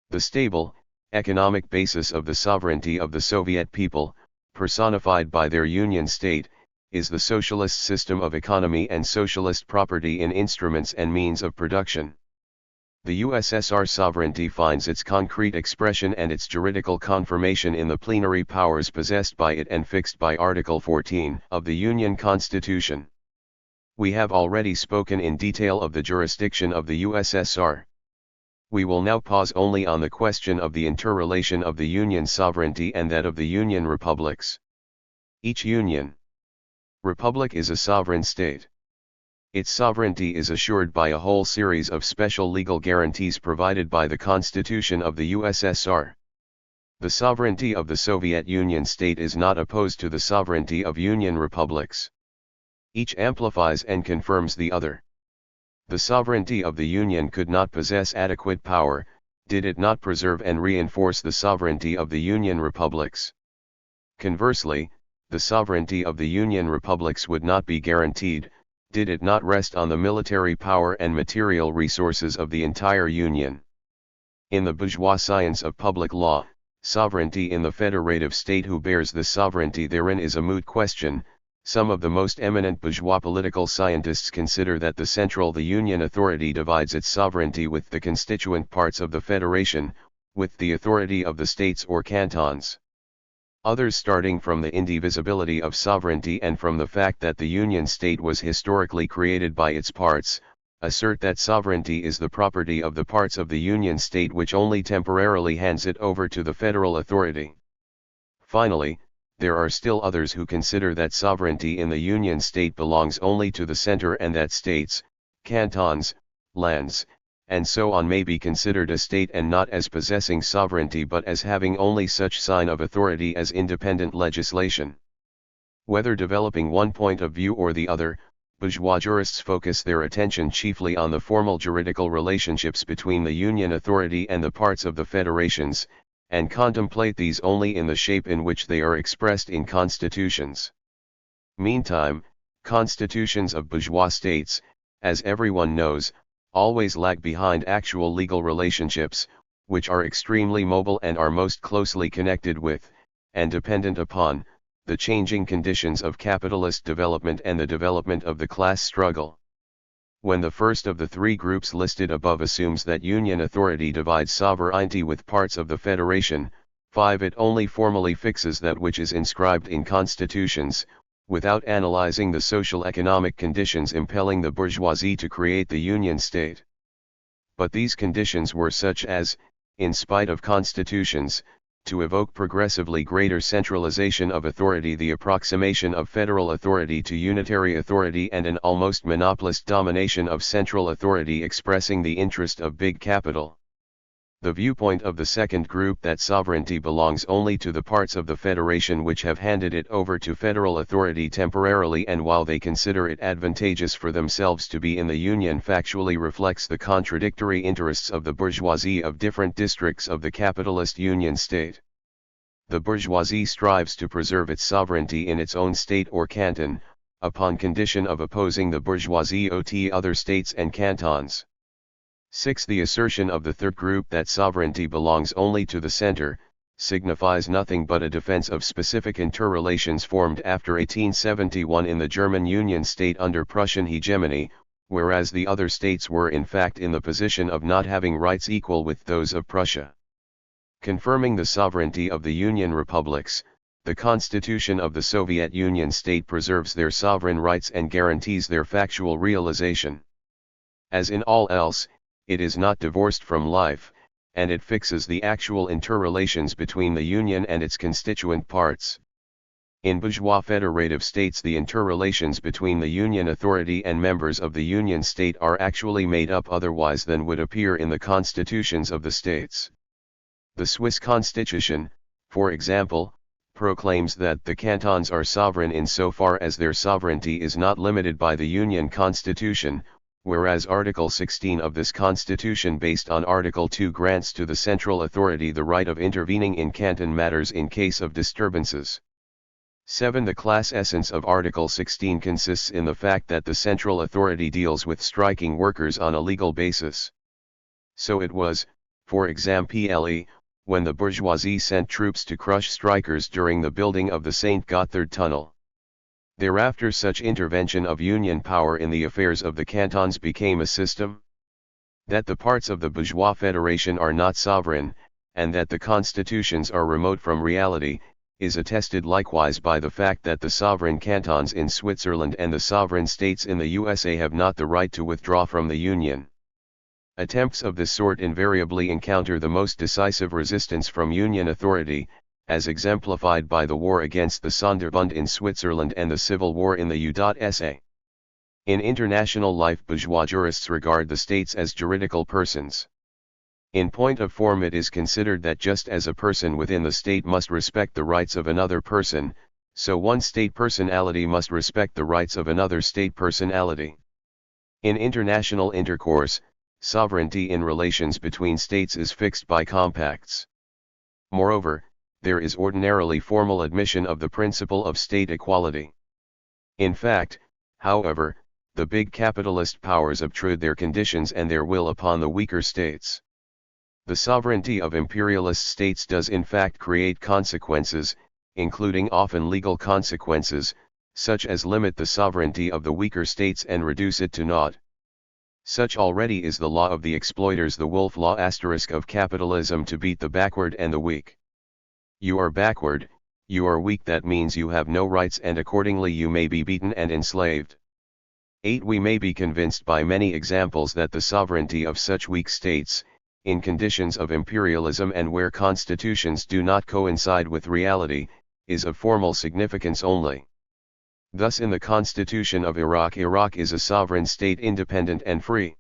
the stable, economic basis of the sovereignty of the Soviet people, personified by their Union state, is the socialist system of economy and socialist property in instruments and means of production. The USSR sovereignty finds its concrete expression and its juridical confirmation in the plenary powers possessed by it and fixed by Article 14 of the Union Constitution. We have already spoken in detail of the jurisdiction of the USSR. We will now pause only on the question of the interrelation of the Union sovereignty and that of the Union republics. Each Union republic is a sovereign state. Its sovereignty is assured by a whole series of special legal guarantees provided by the Constitution of the USSR. The sovereignty of the Soviet Union state is not opposed to the sovereignty of Union republics. Each amplifies and confirms the other. The sovereignty of the Union could not possess adequate power, did it not preserve and reinforce the sovereignty of the Union republics. Conversely, the sovereignty of the Union republics would not be guaranteed, did it not rest on the military power and material resources of the entire Union. In the bourgeois science of public law, sovereignty in the federative state who bears the sovereignty therein is a moot question. Some of the most eminent bourgeois political scientists consider that the Union authority divides its sovereignty with the constituent parts of the federation, with the authority of the states or cantons. Others, starting from the indivisibility of sovereignty and from the fact that the Union state was historically created by its parts, assert that sovereignty is the property of the parts of the Union state which only temporarily hands it over to the federal authority. Finally, there are still others who consider that sovereignty in the Union state belongs only to the center and that states, cantons, lands, and so on may be considered a state and not as possessing sovereignty but as having only such sign of authority as independent legislation. Whether developing one point of view or the other, bourgeois jurists focus their attention chiefly on the formal juridical relationships between the Union authority and the parts of the federations, and contemplate these only in the shape in which they are expressed in constitutions. Meantime, constitutions of bourgeois states, as everyone knows, always lag behind actual legal relationships, which are extremely mobile and are most closely connected with, and dependent upon, the changing conditions of capitalist development and the development of the class struggle. When the first of the three groups listed above assumes that Union authority divides sovereignty with parts of the Federation, 5. It only formally fixes that which is inscribed in constitutions, without analyzing the social-economic conditions impelling the bourgeoisie to create the Union state. But these conditions were such as, in spite of constitutions, to evoke progressively greater centralization of authority, the approximation of federal authority to unitary authority, and an almost monopolist domination of central authority expressing the interest of big capital. The viewpoint of the second group that sovereignty belongs only to the parts of the federation which have handed it over to federal authority temporarily and while they consider it advantageous for themselves to be in the Union factually reflects the contradictory interests of the bourgeoisie of different districts of the capitalist Union state. The bourgeoisie strives to preserve its sovereignty in its own state or canton, upon condition of opposing the bourgeoisie to other states and cantons. 6. The assertion of the third group that sovereignty belongs only to the center, signifies nothing but a defense of specific interrelations formed after 1871 in the German Union state under Prussian hegemony, whereas the other states were in fact in the position of not having rights equal with those of Prussia. Confirming the sovereignty of the Union republics, the Constitution of the Soviet Union state preserves their sovereign rights and guarantees their factual realization. As in all else, it is not divorced from life, and it fixes the actual interrelations between the Union and its constituent parts. In bourgeois federative states, the interrelations between the Union authority and members of the Union state are actually made up otherwise than would appear in the constitutions of the states. The Swiss Constitution, for example, proclaims that the cantons are sovereign in so far as their sovereignty is not limited by the Union Constitution, whereas Article 16 of this Constitution based on Article 2 grants to the central authority the right of intervening in canton matters in case of disturbances. 7. The class essence of Article 16 consists in the fact that the central authority deals with striking workers on a legal basis. So it was, for example, when the bourgeoisie sent troops to crush strikers during the building of the St. Gotthard Tunnel. Thereafter such intervention of union power in the affairs of the cantons became a system. That the parts of the bourgeois federation are not sovereign, and that the constitutions are remote from reality, is attested likewise by the fact that the sovereign cantons in Switzerland and the sovereign states in the USA have not the right to withdraw from the Union. Attempts of this sort invariably encounter the most decisive resistance from Union authority, as exemplified by the war against the Sonderbund in Switzerland and the Civil War in the USA. In international life, bourgeois jurists regard the states as juridical persons. In point of form, it is considered that just as a person within the state must respect the rights of another person, so one state personality must respect the rights of another state personality. In international intercourse, sovereignty in relations between states is fixed by compacts. Moreover, there is ordinarily formal admission of the principle of state equality. In fact, however, the big capitalist powers obtrude their conditions and their will upon the weaker states. The sovereignty of imperialist states does in fact create consequences, including often legal consequences, such as limit the sovereignty of the weaker states and reduce it to naught. Such already is the law of the exploiters, the wolf law of capitalism, to beat the backward and the weak. You are backward, you are weak, that means you have no rights, and accordingly you may be beaten and enslaved. 8. We may be convinced by many examples that the sovereignty of such weak states, in conditions of imperialism and where constitutions do not coincide with reality, is of formal significance only. Thus in the Constitution of Iraq, Iraq is a sovereign state, independent and free.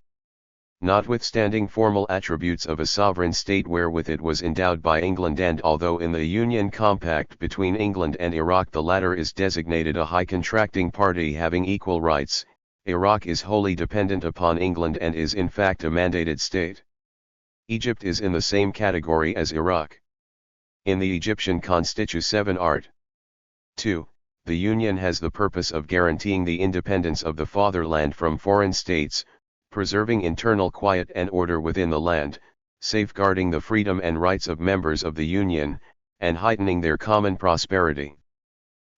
Notwithstanding formal attributes of a sovereign state wherewith it was endowed by England, and although in the Union Compact between England and Iraq the latter is designated a high contracting party having equal rights, Iraq is wholly dependent upon England and is in fact a mandated state. Egypt is in the same category as Iraq. In the Egyptian Constitution 7 Art. 2. The Union has the purpose of guaranteeing the independence of the fatherland from foreign states, preserving internal quiet and order within the land, safeguarding the freedom and rights of members of the Union, and heightening their common prosperity.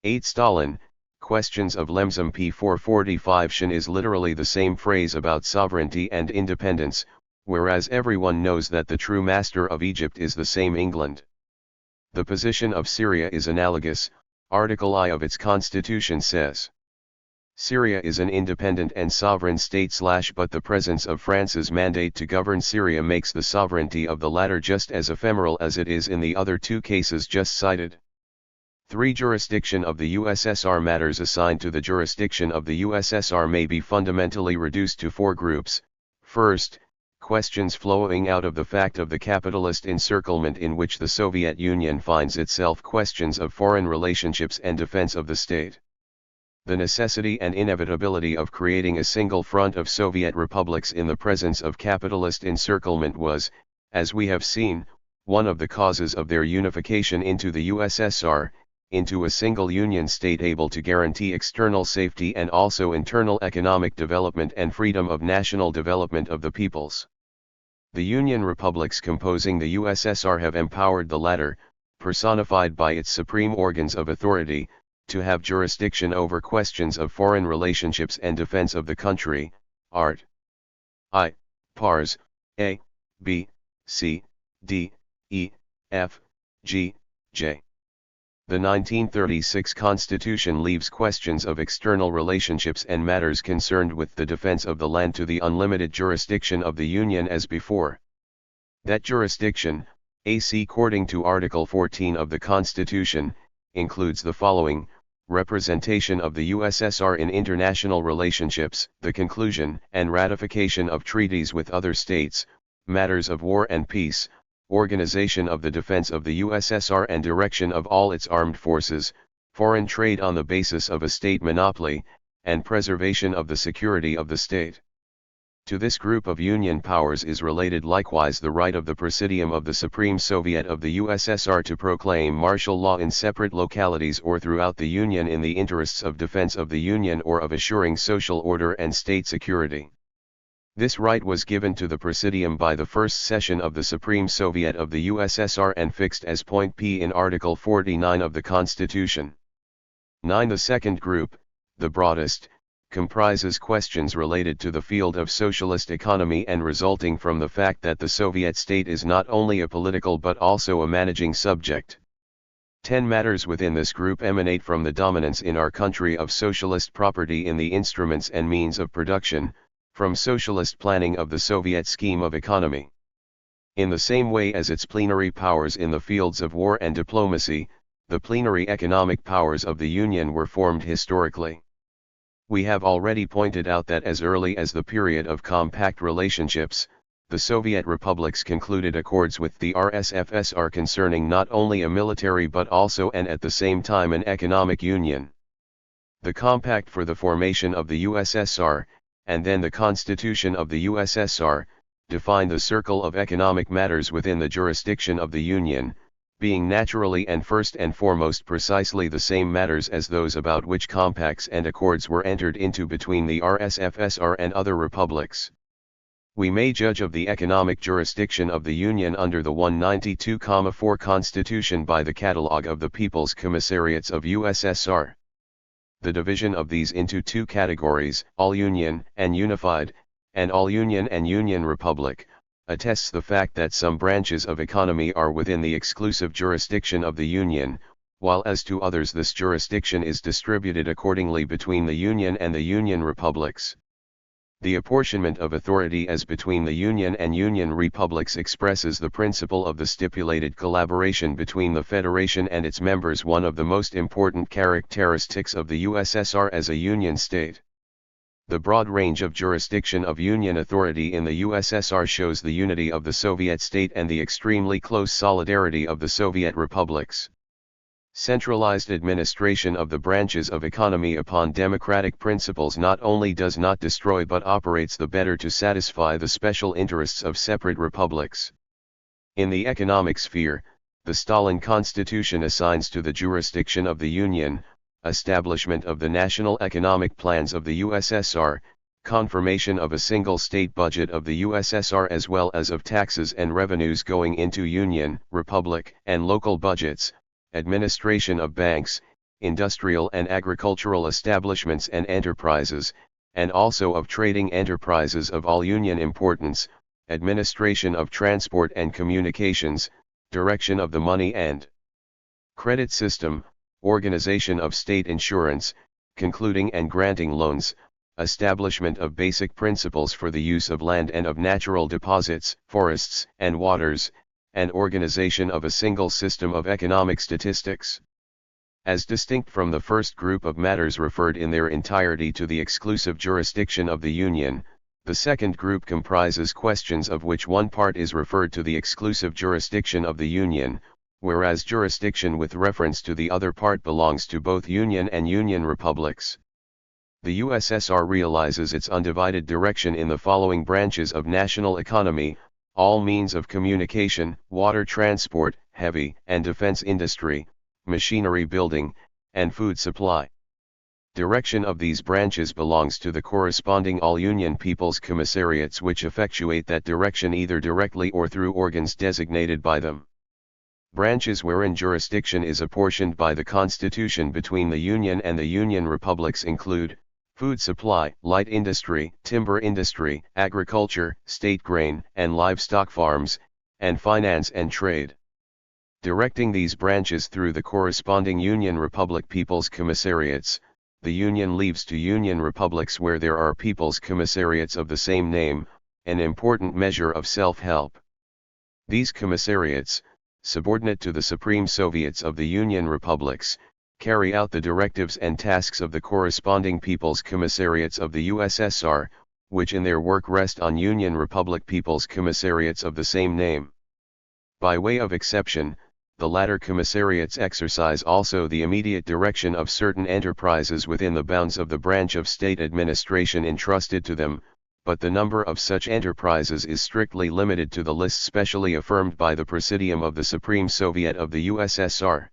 8. Stalin, Questions of Lemsum p. 445. Shin is literally the same phrase about sovereignty and independence, whereas everyone knows that the true master of Egypt is the same England. The position of Syria is analogous. Article I of its constitution says, Syria is an independent and sovereign state but the presence of France's mandate to govern Syria makes the sovereignty of the latter just as ephemeral as it is in the other two cases just cited. 3. Jurisdiction of the USSR. Matters assigned to the jurisdiction of the USSR may be fundamentally reduced to four groups. First, questions flowing out of the fact of the capitalist encirclement in which the Soviet Union finds itself, questions of foreign relationships and defense of the state. The necessity and inevitability of creating a single front of Soviet republics in the presence of capitalist encirclement was, as we have seen, one of the causes of their unification into the USSR, into a single union state able to guarantee external safety and also internal economic development and freedom of national development of the peoples. The Union republics composing the USSR have empowered the latter, personified by its supreme organs of authority, to have jurisdiction over questions of foreign relationships and defense of the country. Art. I. Pars. A. B. C. D. E. F. G. J. The 1936 Constitution leaves questions of external relationships and matters concerned with the defense of the land to the unlimited jurisdiction of the Union as before. That jurisdiction, AC according to Article 14 of the Constitution, includes the following: representation of the USSR in international relationships, the conclusion and ratification of treaties with other states, matters of war and peace, organization of the defense of the USSR and direction of all its armed forces, foreign trade on the basis of a state monopoly, and preservation of the security of the state. To this group of Union powers is related likewise the right of the Presidium of the Supreme Soviet of the USSR to proclaim martial law in separate localities or throughout the Union in the interests of defense of the Union or of assuring social order and state security. This right was given to the Presidium by the first session of the Supreme Soviet of the USSR and fixed as point P in Article 49 of the Constitution. 9. The second group, the broadest, comprises questions related to the field of socialist economy and resulting from the fact that the Soviet state is not only a political but also a managing subject. 10 matters within this group emanate from the dominance in our country of socialist property in the instruments and means of production, from socialist planning of the Soviet scheme of economy. In the same way as its plenary powers in the fields of war and diplomacy, the plenary economic powers of the Union were formed historically. We have already pointed out that as early as the period of compact relationships, the Soviet republics concluded accords with the RSFSR concerning not only a military but also and at the same time an economic union. The Compact for the formation of the USSR, and then the Constitution of the USSR, defined the circle of economic matters within the jurisdiction of the Union, being naturally and first and foremost precisely the same matters as those about which compacts and accords were entered into between the RSFSR and other republics. We may judge of the economic jurisdiction of the Union under the 192,4 Constitution by the catalogue of the People's Commissariats of USSR. The division of these into two categories, All Union and Unified, and All Union and Union Republic, attests the fact that some branches of economy are within the exclusive jurisdiction of the Union, while as to others this jurisdiction is distributed accordingly between the Union and the Union republics. The apportionment of authority as between the Union and Union republics expresses the principle of the stipulated collaboration between the Federation and its members, one of the most important characteristics of the USSR as a Union state. The broad range of jurisdiction of Union authority in the USSR shows the unity of the Soviet state and the extremely close solidarity of the Soviet republics. Centralized administration of the branches of economy upon democratic principles not only does not destroy but operates the better to satisfy the special interests of separate republics. In the economic sphere, the Stalin Constitution assigns to the jurisdiction of the Union, establishment of the national economic plans of the USSR, confirmation of a single state budget of the USSR as well as of taxes and revenues going into Union, Republic, and local budgets, administration of banks, industrial and agricultural establishments and enterprises, and also of trading enterprises of all Union importance, administration of transport and communications, direction of the money and credit system, organization of state insurance, concluding and granting loans, establishment of basic principles for the use of land and of natural deposits, forests, and waters, and organization of a single system of economic statistics. As distinct from the first group of matters referred in their entirety to the exclusive jurisdiction of the Union, the second group comprises questions of which one part is referred to the exclusive jurisdiction of the Union, whereas jurisdiction with reference to the other part belongs to both Union and Union republics. The USSR realizes its undivided direction in the following branches of national economy: all means of communication, water transport, heavy and defense industry, machinery building, and food supply. Direction of these branches belongs to the corresponding all-Union People's Commissariats, which effectuate that direction either directly or through organs designated by them. Branches wherein jurisdiction is apportioned by the Constitution between the Union and the Union republics include food supply, light industry, timber industry, agriculture, state grain and livestock farms, and finance and trade. Directing these branches through the corresponding Union Republic People's Commissariats, the Union leaves to Union republics where there are People's Commissariats of the same name, an important measure of self-help. These commissariats, subordinate to the Supreme Soviets of the Union republics, carry out the directives and tasks of the corresponding People's Commissariats of the USSR, which in their work rest on Union Republic People's Commissariats of the same name. By way of exception, the latter commissariats exercise also the immediate direction of certain enterprises within the bounds of the branch of state administration entrusted to them, but the number of such enterprises is strictly limited to the list specially affirmed by the Presidium of the Supreme Soviet of the USSR.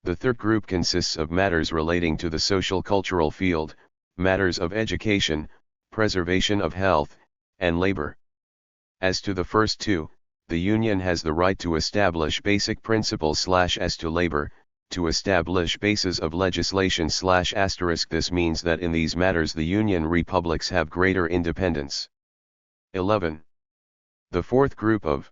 The third group consists of matters relating to the social-cultural field, matters of education, preservation of health, and labor. As to the first two, the Union has the right to establish basic principles as to labor, to establish bases of legislation ***. This means that in these matters the Union republics have greater independence. 11. The fourth group of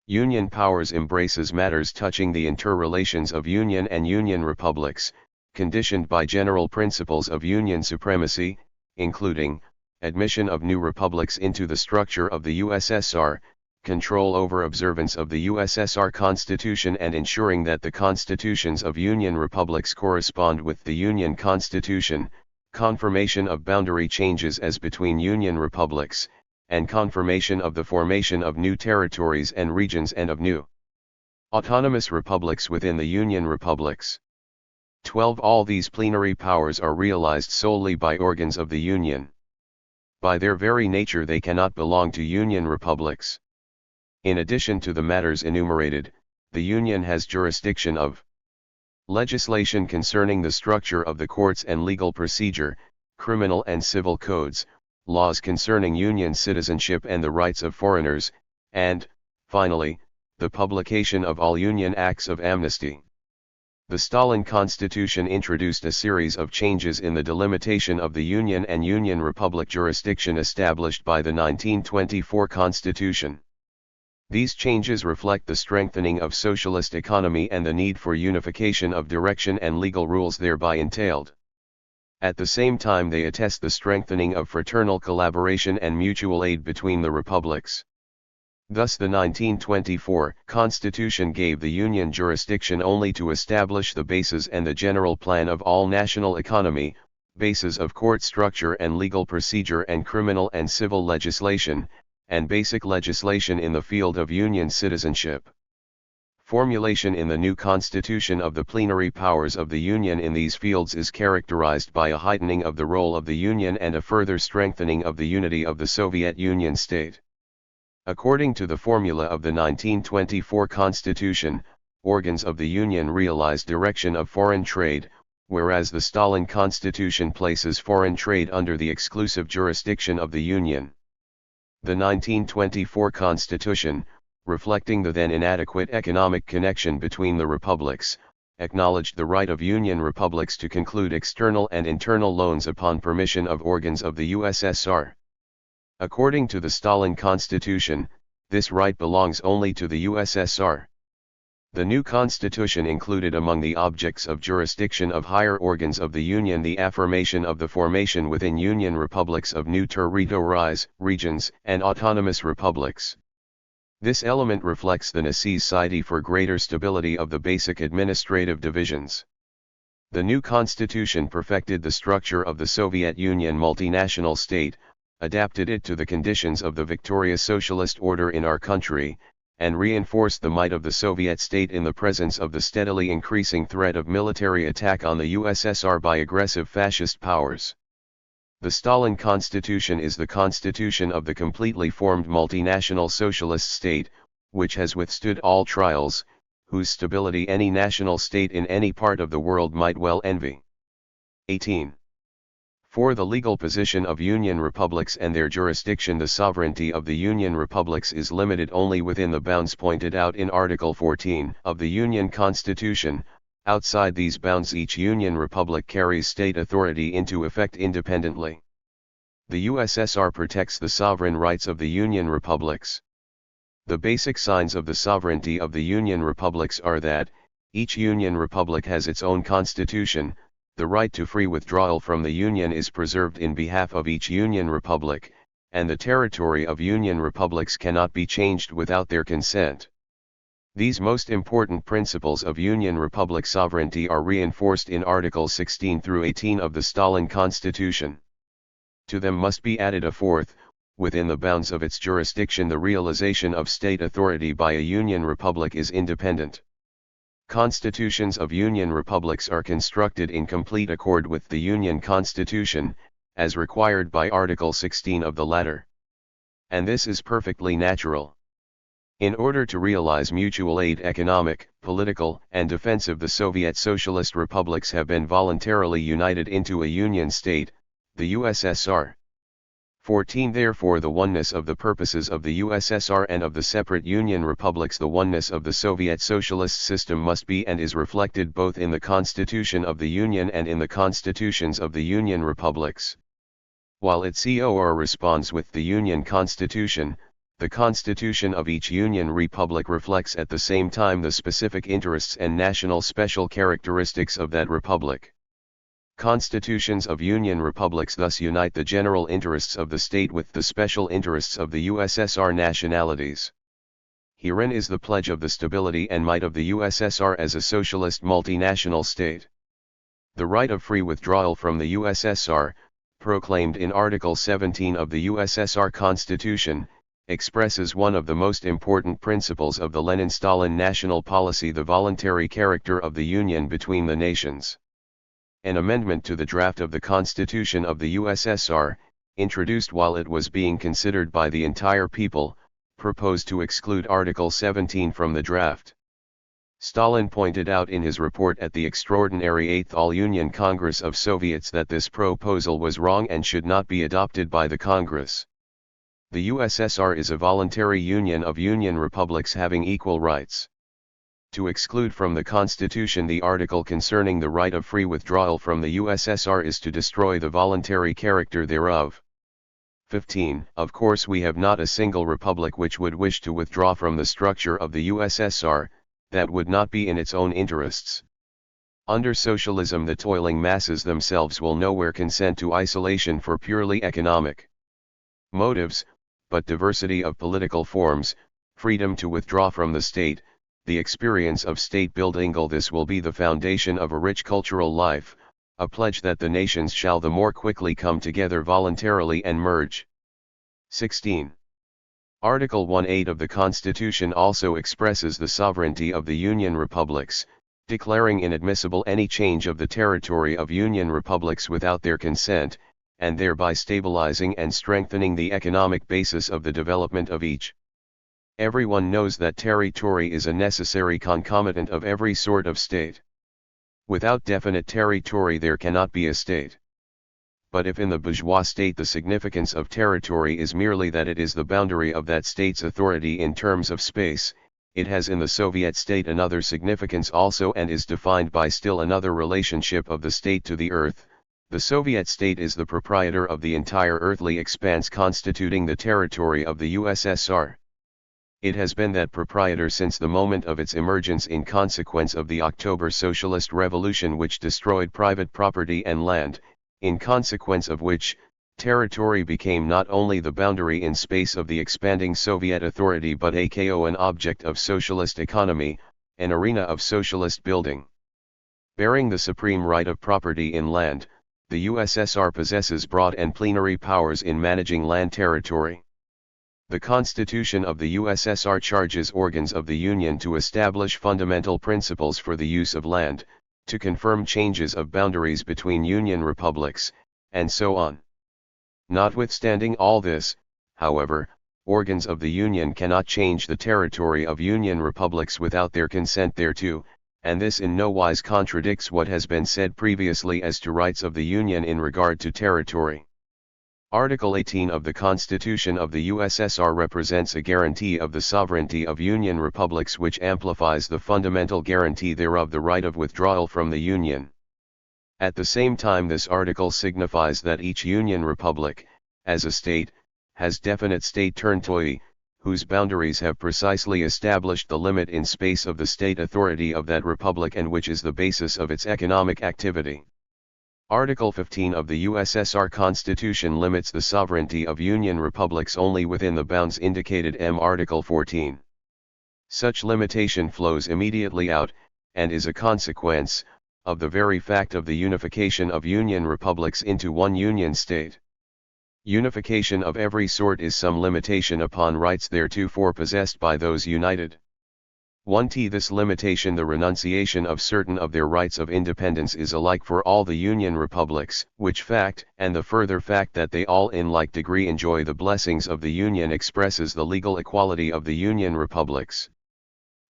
Union powers embraces matters touching the interrelations of Union and Union republics, conditioned by general principles of Union supremacy, including admission of new republics into the structure of the USSR, control over observance of the USSR Constitution and ensuring that the constitutions of Union republics correspond with the Union Constitution, confirmation of boundary changes as between Union republics, and confirmation of the formation of new territories and regions and of new autonomous republics within the Union republics. 12. All these plenary powers are realized solely by organs of the Union. By their very nature they cannot belong to Union republics. In addition to the matters enumerated, the Union has jurisdiction of legislation concerning the structure of the courts and legal procedure, criminal and civil codes, laws concerning Union citizenship and the rights of foreigners, and, finally, the publication of all Union acts of amnesty. The Stalin Constitution introduced a series of changes in the delimitation of the Union and Union Republic jurisdiction established by the 1924 Constitution. These changes reflect the strengthening of socialist economy and the need for unification of direction and legal rules thereby entailed. At the same time they attest the strengthening of fraternal collaboration and mutual aid between the republics. Thus the 1924 Constitution gave the Union jurisdiction only to establish the bases and the general plan of all national economy, bases of court structure and legal procedure and criminal and civil legislation, and basic legislation in the field of Union citizenship. Formulation in the new Constitution of the plenary powers of the Union in these fields is characterized by a heightening of the role of the Union and a further strengthening of the unity of the Soviet Union state. According to the formula of the 1924 Constitution, organs of the Union realize direction of foreign trade, whereas the Stalin Constitution places foreign trade under the exclusive jurisdiction of the Union. The 1924 Constitution, reflecting the then inadequate economic connection between the republics, acknowledged the right of Union republics to conclude external and internal loans upon permission of organs of the USSR. According to the Stalin Constitution, this right belongs only to the USSR. The new constitution included among the objects of jurisdiction of higher organs of the Union the affirmation of the formation within Union republics of new territories, regions, and autonomous republics. This element reflects the necessity for greater stability of the basic administrative divisions. The new constitution perfected the structure of the Soviet Union multinational state, adapted it to the conditions of the victorious socialist order in our country, and reinforced the might of the Soviet state in the presence of the steadily increasing threat of military attack on the USSR by aggressive fascist powers. The Stalin Constitution is the constitution of the completely formed multinational socialist state, which has withstood all trials, whose stability any national state in any part of the world might well envy. 18. For the legal position of Union republics and their jurisdiction, the sovereignty of the Union republics is limited only within the bounds pointed out in Article 14 of the Union Constitution. Outside these bounds each Union republic carries state authority into effect independently. The USSR protects the sovereign rights of the Union republics. The basic signs of the sovereignty of the Union republics are that, each Union republic has its own constitution, the right to free withdrawal from the Union is preserved in behalf of each Union republic, and the territory of Union republics cannot be changed without their consent. These most important principles of Union Republic sovereignty are reinforced in Articles 16 through 18 of the Stalin Constitution. To them must be added a fourth: within the bounds of its jurisdiction the realization of state authority by a Union Republic is independent. Constitutions of Union Republics are constructed in complete accord with the Union Constitution, as required by Article 16 of the latter. And this is perfectly natural. In order to realize mutual aid, economic, political, and defensive, the Soviet Socialist republics have been voluntarily united into a union state, the USSR. 14. Therefore, the oneness of the purposes of the USSR and of the separate Union republics, the oneness of the Soviet Socialist system, must be and is reflected both in the Constitution of the Union and in the constitutions of the Union republics. While its corresponds with the Union Constitution, the Constitution of each Union republic reflects at the same time the specific interests and national special characteristics of that republic. Constitutions of Union republics thus unite the general interests of the state with the special interests of the USSR nationalities. Herein is the pledge of the stability and might of the USSR as a socialist multinational state. The right of free withdrawal from the USSR, proclaimed in Article 17 of the USSR Constitution, expresses one of the most important principles of the Lenin-Stalin national policy, the voluntary character of the union between the nations. An amendment to the draft of the Constitution of the USSR, introduced while it was being considered by the entire people, proposed to exclude Article 17 from the draft. Stalin pointed out in his report at the extraordinary 8th All-Union Congress of Soviets that this proposal was wrong and should not be adopted by the Congress. The USSR is a voluntary union of union republics having equal rights. To exclude from the Constitution the article concerning the right of free withdrawal from the USSR is to destroy the voluntary character thereof. 15. Of course, we have not a single republic which would wish to withdraw from the structure of the USSR, that would not be in its own interests. Under socialism, the toiling masses themselves will nowhere consent to isolation for purely economic motives, but diversity of political forms, freedom to withdraw from the state, the experience of state building, all this will be the foundation of a rich cultural life, a pledge that the nations shall the more quickly come together voluntarily and merge. 16. Article 1(8) of the Constitution also expresses the sovereignty of the Union republics, declaring inadmissible any change of the territory of Union republics without their consent, and thereby stabilizing and strengthening the economic basis of the development of each. Everyone knows that territory is a necessary concomitant of every sort of state. Without definite territory there cannot be a state. But if in the bourgeois state the significance of territory is merely that it is the boundary of that state's authority in terms of space, it has in the Soviet state another significance also and is defined by still another relationship of the state to the earth. The Soviet state is the proprietor of the entire earthly expanse constituting the territory of the USSR. It has been that proprietor since the moment of its emergence in consequence of the October Socialist Revolution, which destroyed private property and land, in consequence of which, territory became not only the boundary in space of the expanding Soviet authority but an object of socialist economy, an arena of socialist building. Bearing the supreme right of property in land, the USSR possesses broad and plenary powers in managing land territory. The Constitution of the USSR charges organs of the Union to establish fundamental principles for the use of land, to confirm changes of boundaries between Union republics, and so on. Notwithstanding all this, however, organs of the Union cannot change the territory of Union republics without their consent thereto, and this in no wise contradicts what has been said previously as to rights of the Union in regard to territory. Article 18 of the Constitution of the USSR represents a guarantee of the sovereignty of Union republics which amplifies the fundamental guarantee thereof, the right of withdrawal from the Union. At the same time, this article signifies that each Union republic, as a state, has definite state territory, whose boundaries have precisely established the limit in space of the state authority of that republic and which is the basis of its economic activity. Article 15 of the USSR Constitution limits the sovereignty of Union republics only within the bounds indicated in Article 14. Such limitation flows immediately out, and is a consequence, of the very fact of the unification of Union republics into one Union state. Unification of every sort is some limitation upon rights theretofore possessed by those united. 1t This limitation, the renunciation of certain of their rights of independence, is alike for all the Union republics, which fact, and the further fact that they all in like degree enjoy the blessings of the Union, expresses the legal equality of the Union republics,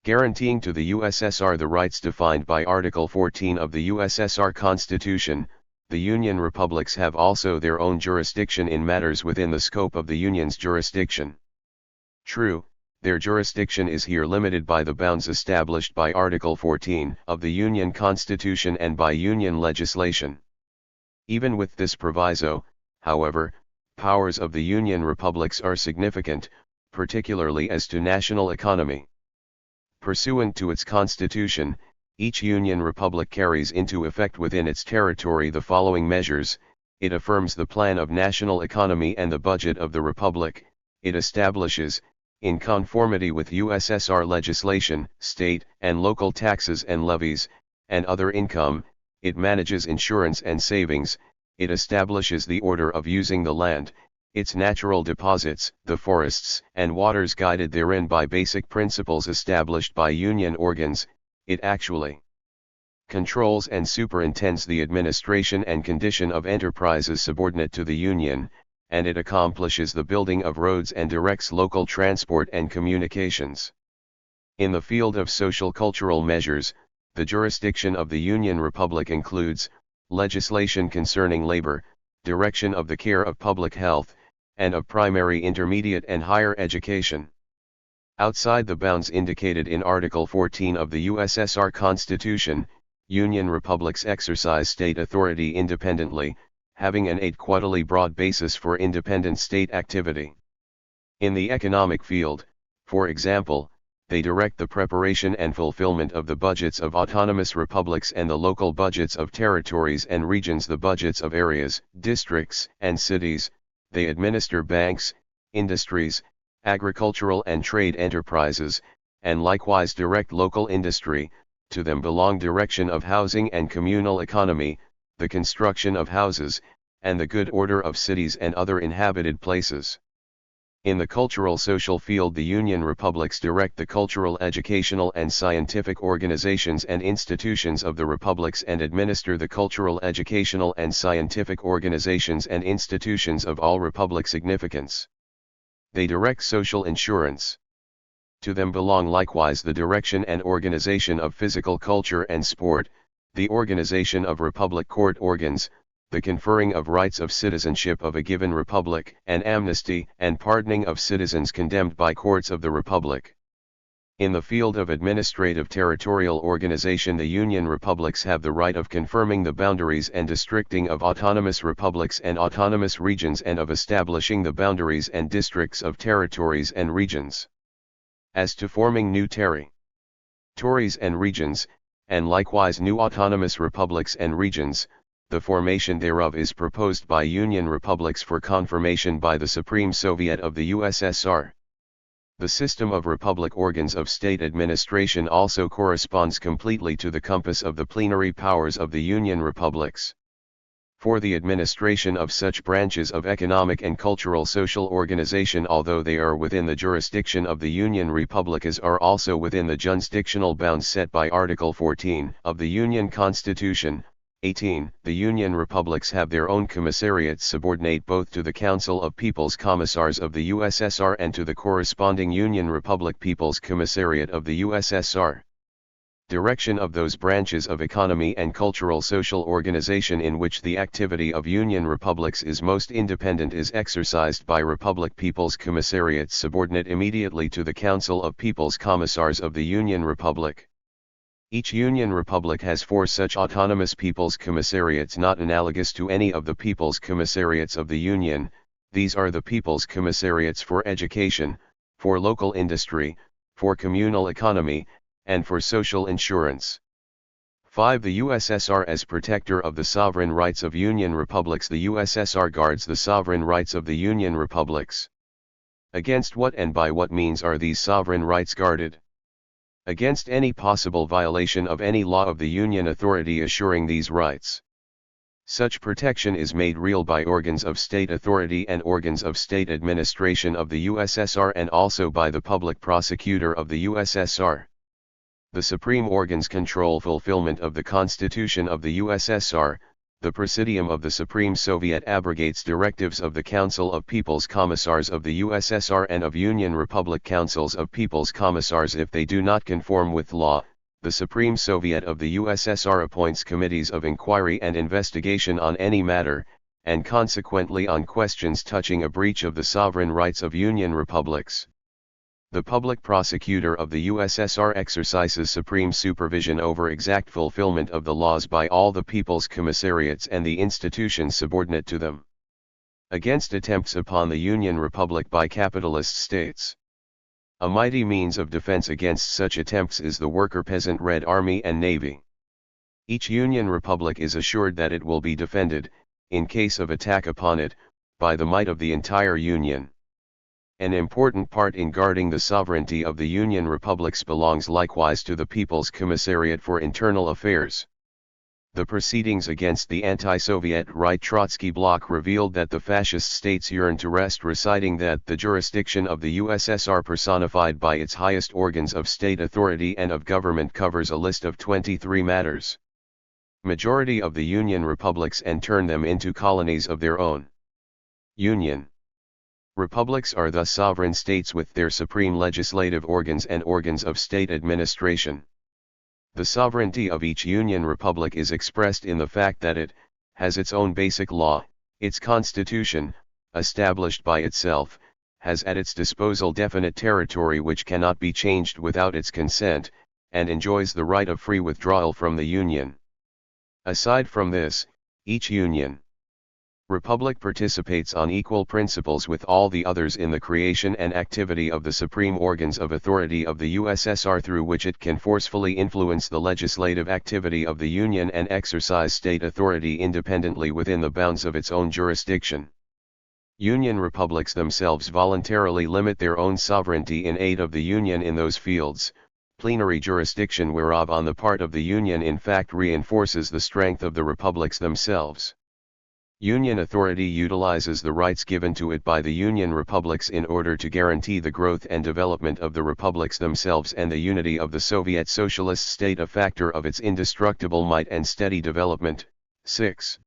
guaranteeing to the USSR the rights defined by Article 14 of the USSR Constitution. The Union republics have also their own jurisdiction in matters within the scope of the Union's jurisdiction. True, their jurisdiction is here limited by the bounds established by Article 14 of the Union Constitution and by Union legislation. Even with this proviso, however, powers of the Union republics are significant, particularly as to national economy. Pursuant to its constitution, each Union republic carries into effect within its territory the following measures: it affirms the plan of national economy and the budget of the republic, it establishes, in conformity with USSR legislation, state and local taxes and levies, and other income, it manages insurance and savings, it establishes the order of using the land, its natural deposits, the forests and waters guided therein by basic principles established by Union organs, it actually controls and superintends the administration and condition of enterprises subordinate to the Union, and it accomplishes the building of roads and directs local transport and communications. In the field of social-cultural measures, the jurisdiction of the Union Republic includes legislation concerning labor, direction of the care of public health, and of primary, intermediate and higher education. Outside the bounds indicated in Article 14 of the USSR Constitution, Union republics exercise state authority independently, having an equally broad basis for independent state activity. In the economic field, for example, they direct the preparation and fulfillment of the budgets of autonomous republics and the local budgets of territories and regions, the budgets of areas, districts, and cities. They administer banks, industries, agricultural and trade enterprises, and likewise direct local industry. To them belong direction of housing and communal economy, the construction of houses, and the good order of cities and other inhabited places. In the cultural social field, the Union republics direct the cultural, educational and scientific organizations and institutions of the republics and administer the cultural, educational and scientific organizations and institutions of all republic significance. They direct social insurance. To them belong likewise the direction and organization of physical culture and sport, the organization of republic court organs, the conferring of rights of citizenship of a given republic, and amnesty and pardoning of citizens condemned by courts of the republic. In the field of administrative territorial organization, the Union republics have the right of confirming the boundaries and districting of autonomous republics and autonomous regions, and of establishing the boundaries and districts of territories and regions. As to forming new territories and regions, and likewise new autonomous republics and regions, the formation thereof is proposed by Union republics for confirmation by the Supreme Soviet of the USSR. The system of republic organs of state administration also corresponds completely to the compass of the plenary powers of the Union republics. For the administration of such branches of economic and cultural social organization, although they are within the jurisdiction of the Union republic, as are also within the jurisdictional bounds set by Article 14 of the Union Constitution. 18. The Union republics have their own commissariats subordinate both to the Council of People's Commissars of the USSR and to the corresponding Union Republic People's Commissariat of the USSR. Direction of those branches of economy and cultural social organization in which the activity of Union republics is most independent is exercised by Republic People's Commissariats subordinate immediately to the Council of People's Commissars of the Union Republic. Each Union Republic has 4 such autonomous People's Commissariats not analogous to any of the People's Commissariats of the Union. These are the People's Commissariats for Education, for Local Industry, for Communal Economy, and for Social Insurance. 5. The USSR as protector of the sovereign rights of Union Republics. The USSR guards the sovereign rights of the Union Republics. Against what and by what means are these sovereign rights guarded? Against any possible violation of any law of the Union authority assuring these rights. Such protection is made real by organs of state authority and organs of state administration of the USSR, and also by the public prosecutor of the USSR. The supreme organs control fulfillment of the Constitution of the USSR. The Presidium of the Supreme Soviet abrogates directives of the Council of People's Commissars of the USSR and of Union Republic Councils of People's Commissars if they do not conform with law. The Supreme Soviet of the USSR appoints committees of inquiry and investigation on any matter, and consequently on questions touching a breach of the sovereign rights of Union republics. The Public Prosecutor of the USSR exercises supreme supervision over exact fulfillment of the laws by all the People's Commissariats and the institutions subordinate to them, against attempts upon the Union Republic by capitalist states. A mighty means of defense against such attempts is the worker-peasant Red Army and Navy. Each Union Republic is assured that it will be defended, in case of attack upon it, by the might of the entire Union. An important part in guarding the sovereignty of the Union Republics belongs likewise to the People's Commissariat for Internal Affairs. The proceedings against the anti-Soviet right Trotsky bloc revealed that the fascist states yearned to rest, reciting that the jurisdiction of the USSR personified by its highest organs of state authority and of government covers a list of 23 matters. Majority of the Union Republics and turn them into colonies of their own. Union Republics are thus sovereign states with their supreme legislative organs and organs of state administration. The sovereignty of each Union Republic is expressed in the fact that it has its own basic law, its constitution, established by itself, has at its disposal definite territory which cannot be changed without its consent, and enjoys the right of free withdrawal from the Union. Aside from this, each Union Republic participates on equal principles with all the others in the creation and activity of the supreme organs of authority of the USSR, through which it can forcefully influence the legislative activity of the Union and exercise state authority independently within the bounds of its own jurisdiction. Union republics themselves voluntarily limit their own sovereignty in aid of the Union in those fields, plenary jurisdiction whereof on the part of the Union in fact reinforces the strength of the republics themselves. Union authority utilizes the rights given to it by the Union republics in order to guarantee the growth and development of the republics themselves and the unity of the Soviet Socialist state, a factor of its indestructible might and steady development. 6.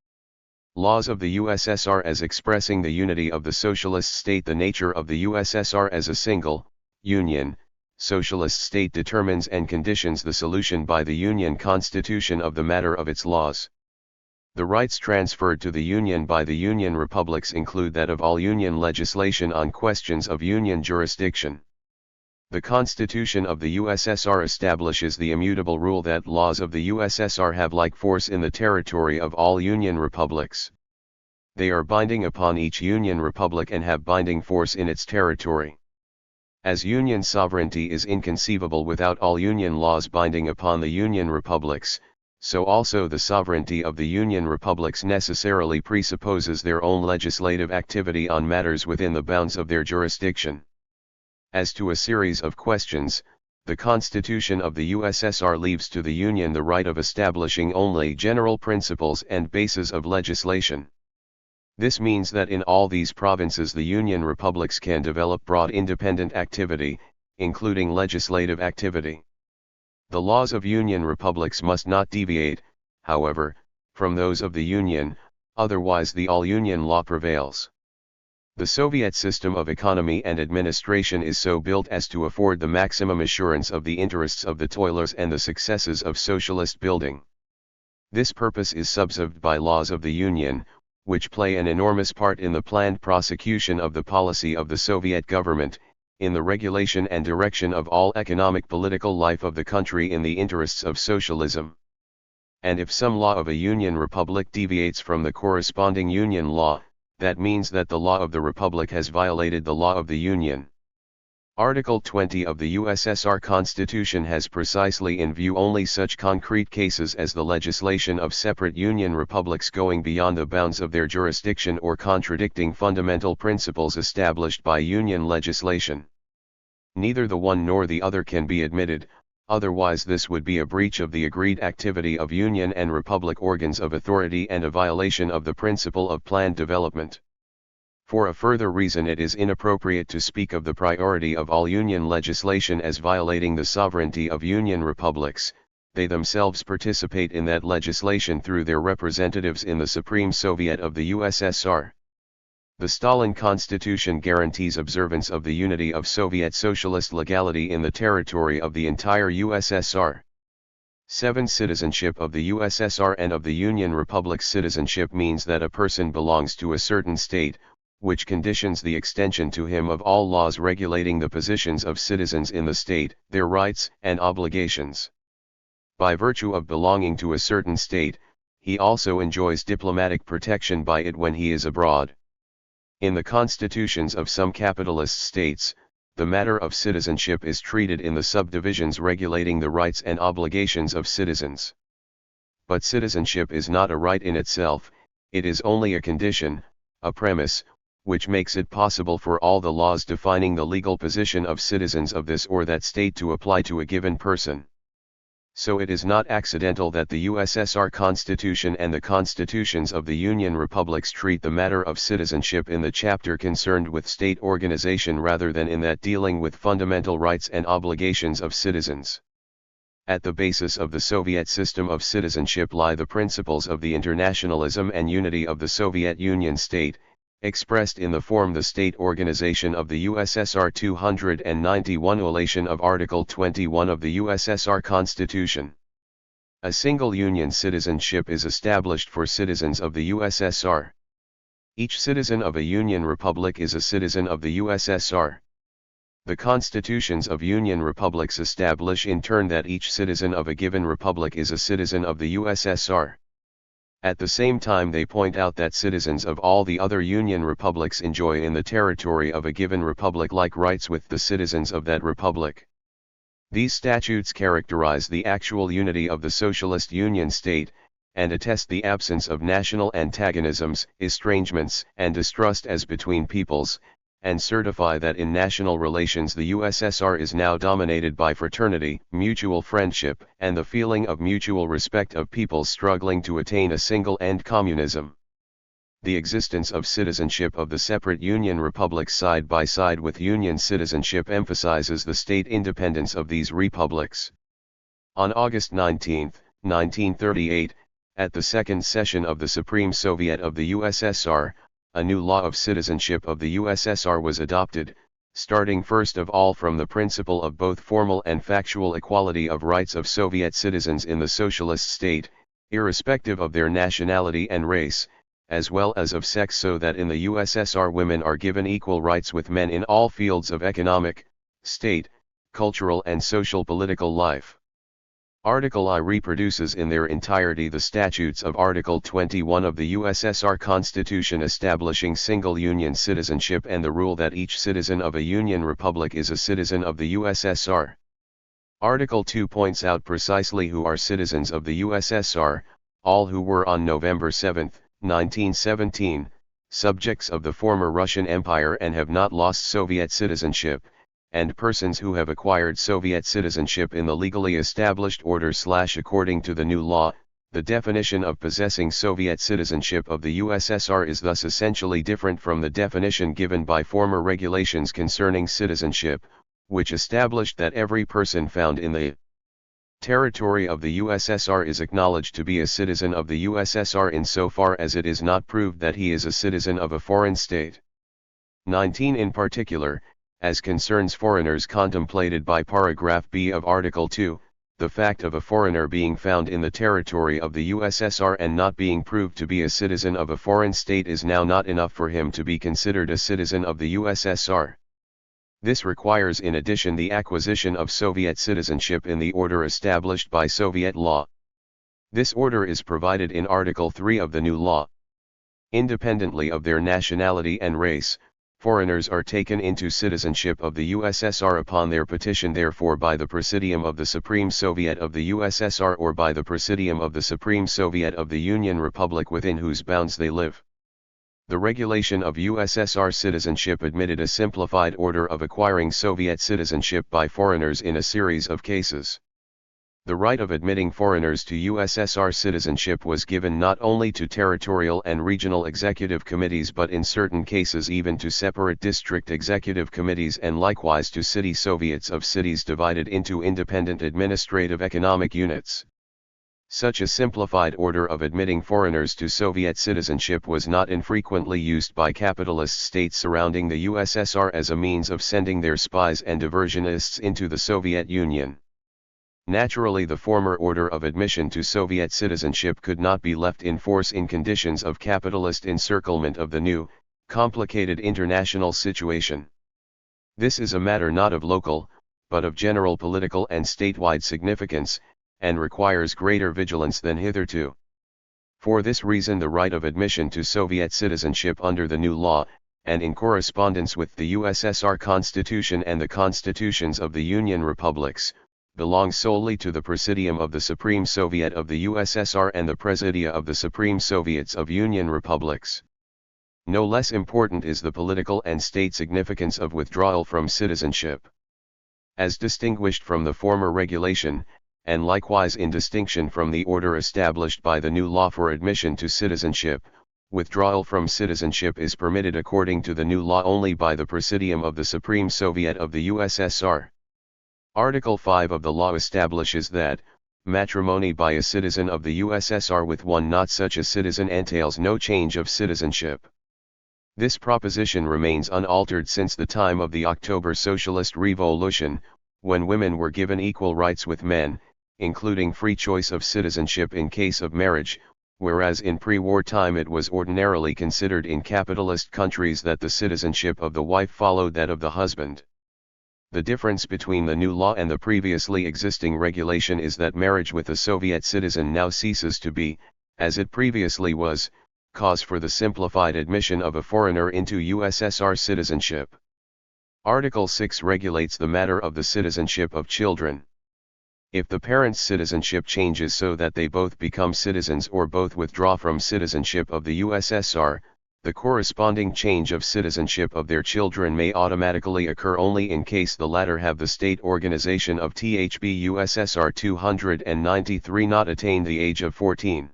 Laws of the USSR as expressing the unity of the socialist state. The nature of the USSR as a single, Union, socialist state determines and conditions the solution by the Union Constitution of the matter of its laws. The rights transferred to the Union by the Union republics include that of all Union legislation on questions of Union jurisdiction. The Constitution of the USSR establishes the immutable rule that laws of the USSR have like force in the territory of all Union republics. They are binding upon each Union republic and have binding force in its territory. As Union sovereignty is inconceivable without all Union laws binding upon the Union republics, so also the sovereignty of the Union republics necessarily presupposes their own legislative activity on matters within the bounds of their jurisdiction. As to a series of questions, the Constitution of the USSR leaves to the Union the right of establishing only general principles and bases of legislation. This means that in all these provinces the Union republics can develop broad independent activity, including legislative activity. The laws of Union republics must not deviate, however, from those of the Union, otherwise the all-Union law prevails. The Soviet system of economy and administration is so built as to afford the maximum assurance of the interests of the toilers and the successes of socialist building. This purpose is subserved by laws of the Union, which play an enormous part in the planned prosecution of the policy of the Soviet government, in the regulation and direction of all economic political life of the country in the interests of socialism. And if some law of a Union republic deviates from the corresponding Union law, that means that the law of the republic has violated the law of the Union. Article 20 of the USSR Constitution has precisely in view only such concrete cases as the legislation of separate Union republics going beyond the bounds of their jurisdiction or contradicting fundamental principles established by Union legislation. Neither the one nor the other can be admitted, otherwise this would be a breach of the agreed activity of Union and Republic organs of authority and a violation of the principle of planned development. For a further reason, it is inappropriate to speak of the priority of all Union legislation as violating the sovereignty of Union republics. They themselves participate in that legislation through their representatives in the Supreme Soviet of the USSR. The Stalin Constitution guarantees observance of the unity of Soviet socialist legality in the territory of the entire USSR. 7. Citizenship of the USSR and of the Union Republics. Citizenship means that a person belongs to a certain state, which conditions the extension to him of all laws regulating the positions of citizens in the state, their rights and obligations. By virtue of belonging to a certain state, he also enjoys diplomatic protection by it when he is abroad. In the constitutions of some capitalist states, the matter of citizenship is treated in the subdivisions regulating the rights and obligations of citizens. But citizenship is not a right in itself, it is only a condition, a premise, which makes it possible for all the laws defining the legal position of citizens of this or that state to apply to a given person. So it is not accidental that the USSR Constitution and the constitutions of the Union Republics treat the matter of citizenship in the chapter concerned with state organization rather than in that dealing with fundamental rights and obligations of citizens. At the basis of the Soviet system of citizenship lie the principles of the internationalism and unity of the Soviet Union state, expressed in the form the state organization of the USSR 291 violation of Article 21 of the USSR Constitution. A single Union citizenship is established for citizens of the USSR. Each citizen of a Union Republic is a citizen of the USSR. The constitutions of Union Republics establish in turn that each citizen of a given republic is a citizen of the USSR. At the same time they point out that citizens of all the other Union republics enjoy in the territory of a given republic like rights with the citizens of that republic. These statutes characterize the actual unity of the Socialist Union state, and attest the absence of national antagonisms, estrangements, and distrust as between peoples, and certify that in national relations the USSR is now dominated by fraternity, mutual friendship, and the feeling of mutual respect of peoples struggling to attain a single end, communism. The existence of citizenship of the separate Union republics side by side with Union citizenship emphasizes the state independence of these republics. On August 19, 1938, at the second session of the Supreme Soviet of the USSR, a new law of citizenship of the USSR was adopted, starting first of all from the principle of both formal and factual equality of rights of Soviet citizens in the socialist state, irrespective of their nationality and race, as well as of sex, so that in the USSR women are given equal rights with men in all fields of economic, state, cultural and social political life. Article I reproduces in their entirety the statutes of Article 21 of the USSR Constitution establishing single Union citizenship and the rule that each citizen of a Union republic is a citizen of the USSR. Article 2 points out precisely who are citizens of the USSR, all who were on November 7, 1917, subjects of the former Russian Empire and have not lost Soviet citizenship, and persons who have acquired Soviet citizenship in the legally established order / according to the new law. The definition of possessing Soviet citizenship of the USSR is thus essentially different from the definition given by former regulations concerning citizenship, which established that every person found in the territory of the USSR is acknowledged to be a citizen of the USSR insofar as it is not proved that he is a citizen of a foreign state. 19. In particular, as concerns foreigners contemplated by paragraph B of Article 2, the fact of a foreigner being found in the territory of the USSR and not being proved to be a citizen of a foreign state is now not enough for him to be considered a citizen of the USSR. This requires in addition the acquisition of Soviet citizenship in the order established by Soviet law. This order is provided in Article 3 of the new law. Independently of their nationality and race, foreigners are taken into citizenship of the USSR upon their petition therefor by the Presidium of the Supreme Soviet of the USSR or by the Presidium of the Supreme Soviet of the Union Republic within whose bounds they live. The regulation of USSR citizenship admitted a simplified order of acquiring Soviet citizenship by foreigners in a series of cases. The right of admitting foreigners to USSR citizenship was given not only to territorial and regional executive committees but in certain cases even to separate district executive committees and likewise to city soviets of cities divided into independent administrative economic units. Such a simplified order of admitting foreigners to Soviet citizenship was not infrequently used by capitalist states surrounding the USSR as a means of sending their spies and diversionists into the Soviet Union. Naturally, the former order of admission to Soviet citizenship could not be left in force in conditions of capitalist encirclement of the new, complicated international situation. This is a matter not of local, but of general political and statewide significance, and requires greater vigilance than hitherto. For this reason, the right of admission to Soviet citizenship under the new law, and in correspondence with the USSR Constitution and the constitutions of the Union Republics, belongs solely to the Presidium of the Supreme Soviet of the USSR and the Presidia of the Supreme Soviets of Union Republics. No less important is the political and state significance of withdrawal from citizenship. As distinguished from the former regulation, and likewise in distinction from the order established by the new law for admission to citizenship, withdrawal from citizenship is permitted according to the new law only by the Presidium of the Supreme Soviet of the USSR. Article 5 of the law establishes that, matrimony by a citizen of the USSR with one not such a citizen entails no change of citizenship. This proposition remains unaltered since the time of the October Socialist Revolution, when women were given equal rights with men, including free choice of citizenship in case of marriage, whereas in pre-war time it was ordinarily considered in capitalist countries that the citizenship of the wife followed that of the husband. The difference between the new law and the previously existing regulation is that marriage with a Soviet citizen now ceases to be, as it previously was, cause for the simplified admission of a foreigner into USSR citizenship. Article 6 regulates the matter of the citizenship of children. If the parents' citizenship changes so that they both become citizens or both withdraw from citizenship of the USSR, the corresponding change of citizenship of their children may automatically occur only in case the latter have the state organization of THB USSR 293 not attained the age of 14.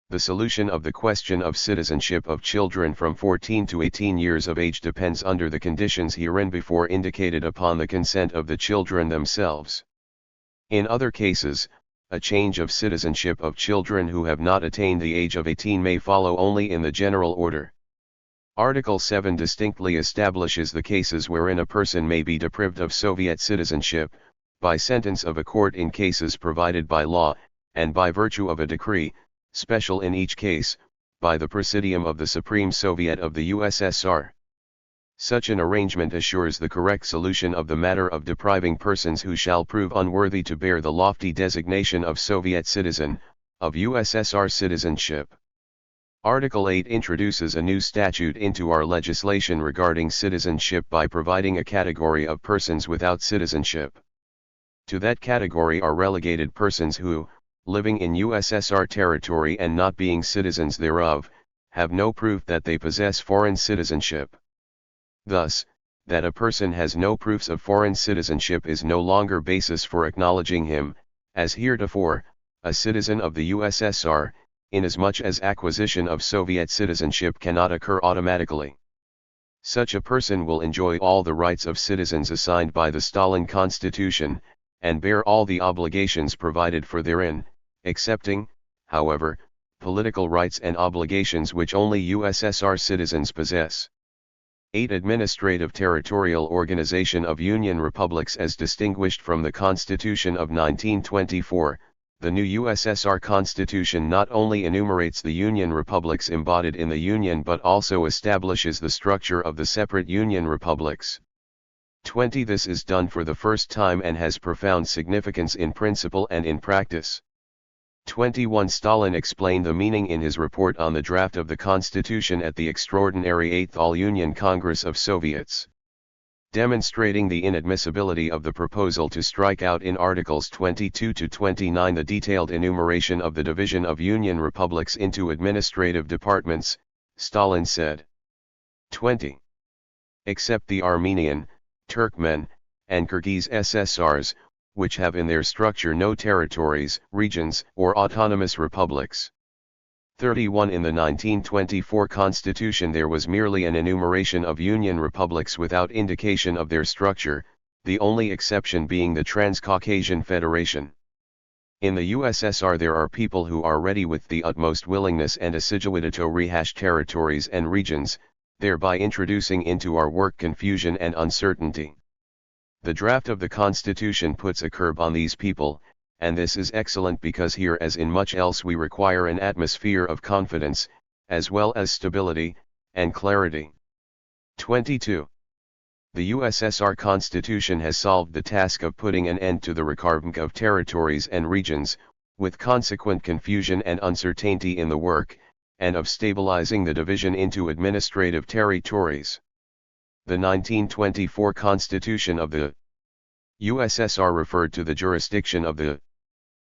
The solution of the question of citizenship of children from 14 to 18 years of age depends under the conditions hereinbefore indicated upon the consent of the children themselves. In other cases, a change of citizenship of children who have not attained the age of 18 may follow only in the general order. Article 7 distinctly establishes the cases wherein a person may be deprived of Soviet citizenship, by sentence of a court in cases provided by law, and by virtue of a decree, special in each case, by the Presidium of the Supreme Soviet of the USSR. Such an arrangement assures the correct solution of the matter of depriving persons who shall prove unworthy to bear the lofty designation of Soviet citizen, of USSR citizenship. Article 8 introduces a new statute into our legislation regarding citizenship by providing a category of persons without citizenship. To that category are relegated persons who, living in USSR territory and not being citizens thereof, have no proof that they possess foreign citizenship. Thus, that a person has no proofs of foreign citizenship is no longer basis for acknowledging him, as heretofore, a citizen of the USSR, inasmuch as acquisition of Soviet citizenship cannot occur automatically. Such a person will enjoy all the rights of citizens assigned by the Stalin Constitution, and bear all the obligations provided for therein, excepting, however, political rights and obligations which only USSR citizens possess. 8. Administrative territorial organization of Union Republics as distinguished from the Constitution of 1924, the new USSR Constitution not only enumerates the Union Republics embodied in the Union but also establishes the structure of the separate Union Republics. 20. This is done for the first time and has profound significance in principle and in practice. 21. Stalin explained the meaning in his report on the draft of the Constitution at the extraordinary 8th All-Union Congress of Soviets. Demonstrating the inadmissibility of the proposal to strike out in Articles 22 to 29 the detailed enumeration of the division of Union Republics into administrative departments, Stalin said. 20. Except the Armenian, Turkmen, and Kyrgyz SSRs, which have in their structure no territories, regions, or autonomous republics. 31 In the 1924 Constitution there was merely an enumeration of Union republics without indication of their structure, the only exception being the Transcaucasian Federation. In the USSR there are people who are ready with the utmost willingness and assiduity to rehash territories and regions, thereby introducing into our work confusion and uncertainty. The draft of the Constitution puts a curb on these people, and this is excellent because here as in much else we require an atmosphere of confidence, as well as stability, and clarity. 22. The USSR Constitution has solved the task of putting an end to the recarving of territories and regions, with consequent confusion and uncertainty in the work, and of stabilizing the division into administrative territories. The 1924 Constitution of the USSR referred to the jurisdiction of the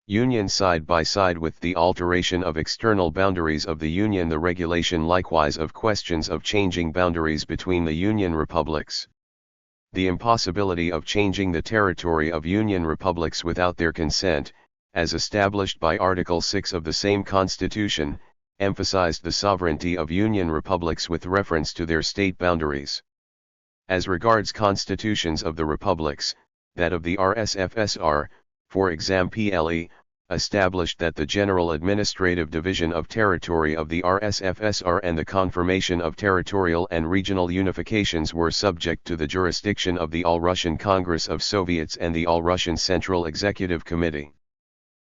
Union side by side with the alteration of external boundaries of the Union, the regulation likewise of questions of changing boundaries between the Union republics. The impossibility of changing the territory of Union republics without their consent, as established by Article 6 of the same Constitution, emphasized the sovereignty of Union republics with reference to their state boundaries. As regards constitutions of the republics, that of the RSFSR, for example, established that the general administrative division of territory of the RSFSR and the confirmation of territorial and regional unifications were subject to the jurisdiction of the All-Russian Congress of Soviets and the All-Russian Central Executive Committee.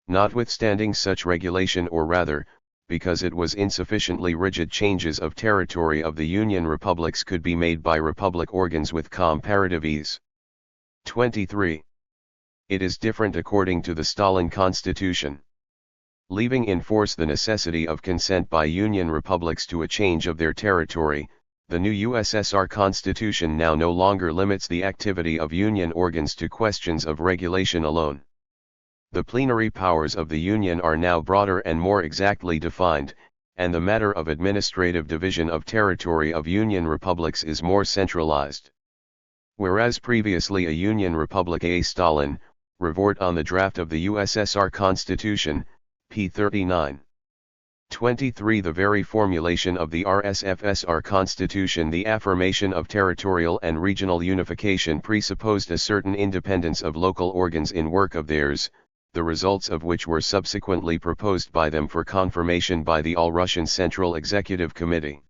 Notwithstanding such regulation, or rather, because it was insufficiently rigid, changes of territory of the Union republics could be made by republic organs with comparative ease. 23. It is different according to the Stalin Constitution. Leaving in force the necessity of consent by Union republics to a change of their territory, the new USSR Constitution now no longer limits the activity of Union organs to questions of regulation alone. The plenary powers of the Union are now broader and more exactly defined, and the matter of administrative division of territory of Union republics is more centralized. Whereas previously a Union Republic A. Stalin, Report on the Draft of the USSR Constitution, p. 39. 23. The very formulation of the RSFSR Constitution, the affirmation of territorial and regional unification, presupposed a certain independence of local organs in work of theirs, the results of which were subsequently proposed by them for confirmation by the All-Russian Central Executive Committee.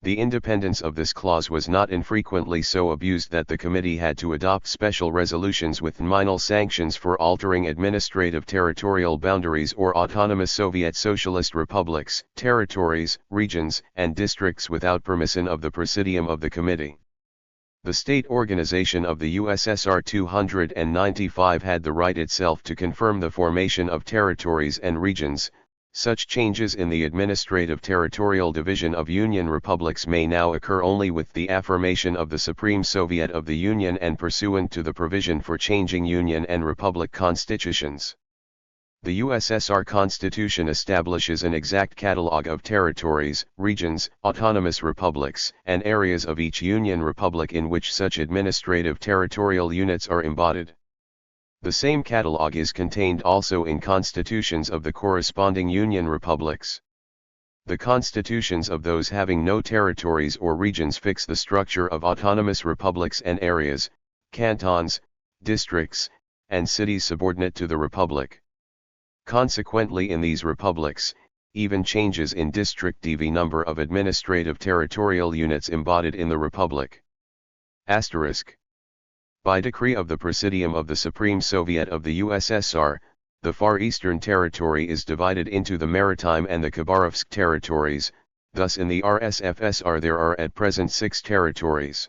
The independence of this clause was not infrequently so abused that the committee had to adopt special resolutions with nominal sanctions for altering administrative territorial boundaries or autonomous Soviet Socialist republics, territories, regions, and districts without permission of the Presidium of the committee. The state organization of the USSR 295 had the right itself to confirm the formation of territories and regions. Such changes in the administrative territorial division of Union republics may now occur only with the affirmation of the Supreme Soviet of the Union and pursuant to the provision for changing Union and Republic constitutions. The USSR Constitution establishes an exact catalogue of territories, regions, autonomous republics, and areas of each Union republic in which such administrative territorial units are embodied. The same catalogue is contained also in constitutions of the corresponding Union republics. The constitutions of those having no territories or regions fix the structure of autonomous republics and areas, cantons, districts, and cities subordinate to the republic. Consequently, in these republics, even changes in district dv number of administrative territorial units embodied in the republic. By decree of the Presidium of the Supreme Soviet of the USSR, the Far Eastern Territory is divided into the Maritime and the Khabarovsk territories. Thus in the RSFSR there are at present 6 territories.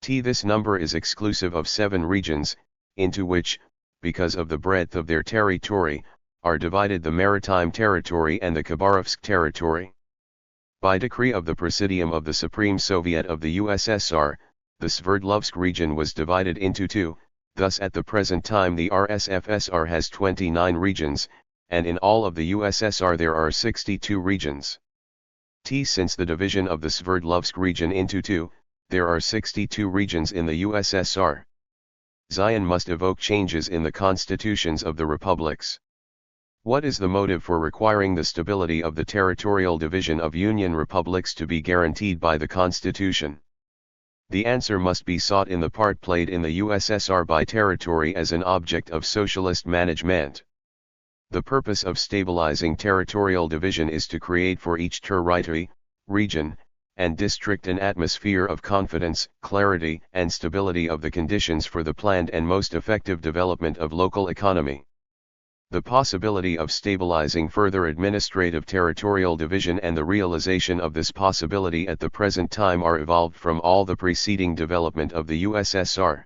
This number is exclusive of 7 regions, into which, because of the breadth of their territory, are divided the Maritime Territory and the Khabarovsk Territory. By decree of the Presidium of the Supreme Soviet of the USSR, the Sverdlovsk region was divided into 2, thus at the present time the RSFSR has 29 regions, and in all of the USSR there are 62 regions. Since the division of the Sverdlovsk region into 2, there are 62 regions in the USSR. Zion must evoke changes in the constitutions of the republics. What is the motive for requiring the stability of the territorial division of Union republics to be guaranteed by the Constitution? The answer must be sought in the part played in the USSR by territory as an object of socialist management. The purpose of stabilizing territorial division is to create for each territory, region, and district an atmosphere of confidence, clarity, and stability of the conditions for the planned and most effective development of local economy. The possibility of stabilizing further administrative territorial division and the realization of this possibility at the present time are evolved from all the preceding development of the USSR.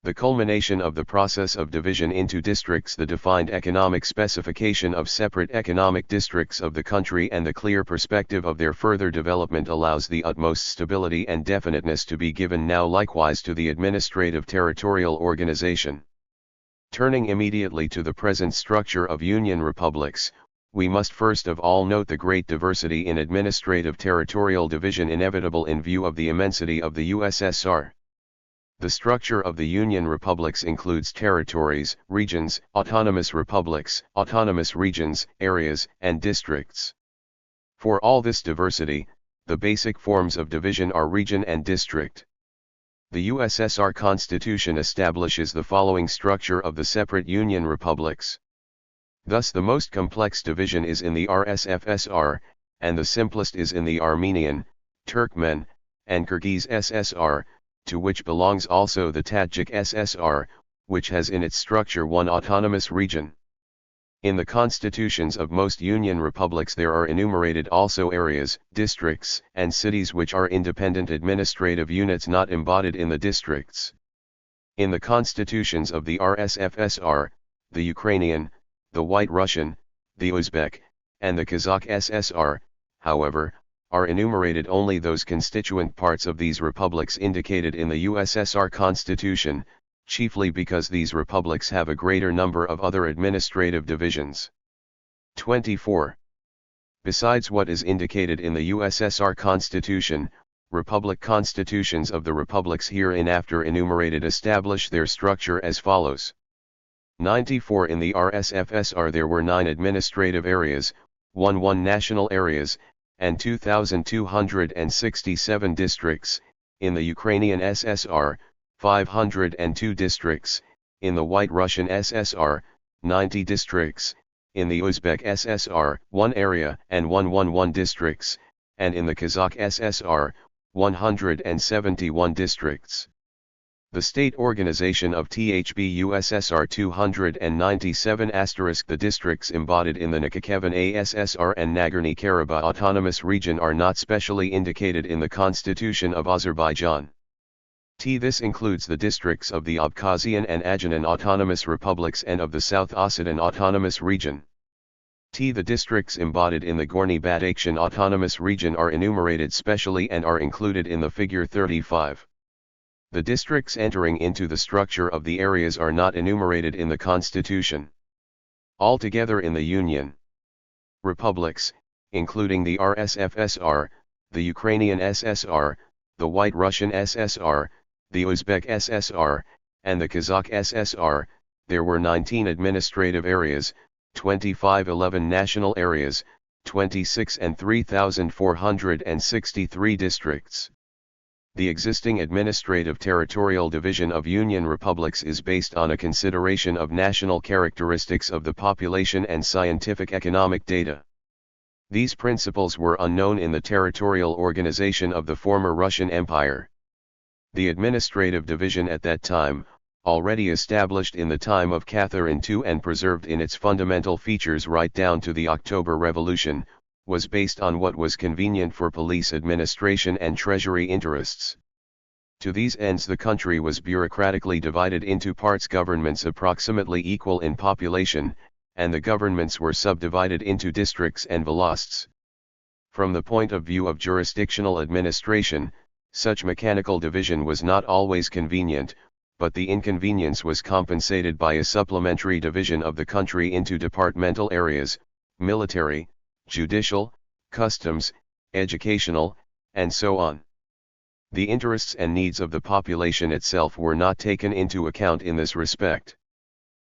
The culmination of the process of division into districts, the defined economic specification of separate economic districts of the country, and the clear perspective of their further development allows the utmost stability and definiteness to be given now likewise to the administrative territorial organization. Turning immediately to the present structure of Union republics, we must first of all note the great diversity in administrative territorial division inevitable in view of the immensity of the USSR. The structure of the Union republics includes territories, regions, autonomous republics, autonomous regions, areas, and districts. For all this diversity, the basic forms of division are region and district. The USSR Constitution establishes the following structure of the separate Union republics. Thus the most complex division is in the RSFSR, and the simplest is in the Armenian, Turkmen, and Kyrgyz SSR, to which belongs also the Tajik SSR, which has in its structure one autonomous region. In the constitutions of most Union republics there are enumerated also areas, districts, and cities which are independent administrative units not embodied in the districts. In the constitutions of the RSFSR, the Ukrainian, the White Russian, the Uzbek, and the Kazakh SSR, however, are enumerated only those constituent parts of these republics indicated in the USSR Constitution, chiefly because these republics have a greater number of other administrative divisions. 24. Besides what is indicated in the USSR Constitution, republic constitutions of the republics hereinafter enumerated establish their structure as follows. 94. In the RSFSR there were 9 administrative areas, 1 national areas, and 2,267 districts. In the Ukrainian SSR, 502 districts, in the White Russian SSR, 90 districts, in the Uzbek SSR, 1 area and 111 districts, and in the Kazakh SSR, 171 districts. The state organization of THB USSR 297 *. The districts embodied in the Nakhichevan ASSR and Nagorno-Karabakh Autonomous Region are not specially indicated in the Constitution of Azerbaijan. This includes the districts of the Abkhazian and Ajanan Autonomous Republics and of the South Ossetian Autonomous Region. The districts embodied in the Gorny Badakhshan Autonomous Region are enumerated specially and are included in the figure 35. The districts entering into the structure of the areas are not enumerated in the Constitution. Altogether in the Union republics, including the RSFSR, the Ukrainian SSR, the White Russian SSR, the Uzbek SSR, and the Kazakh SSR, there were 19 administrative areas, 2511 national areas, 26 and 3,463 districts. The existing administrative territorial division of Union republics is based on a consideration of national characteristics of the population and scientific economic data. These principles were unknown in the territorial organization of the former Russian Empire. The administrative division at that time, already established in the time of Catherine II and preserved in its fundamental features right down to the October Revolution, was based on what was convenient for police administration and treasury interests. To these ends the country was bureaucratically divided into parts, governments approximately equal in population, and the governments were subdivided into districts and volosts. From the point of view of jurisdictional administration, such mechanical division was not always convenient, but the inconvenience was compensated by a supplementary division of the country into departmental areas, military, judicial, customs, educational, and so on. The interests and needs of the population itself were not taken into account in this respect.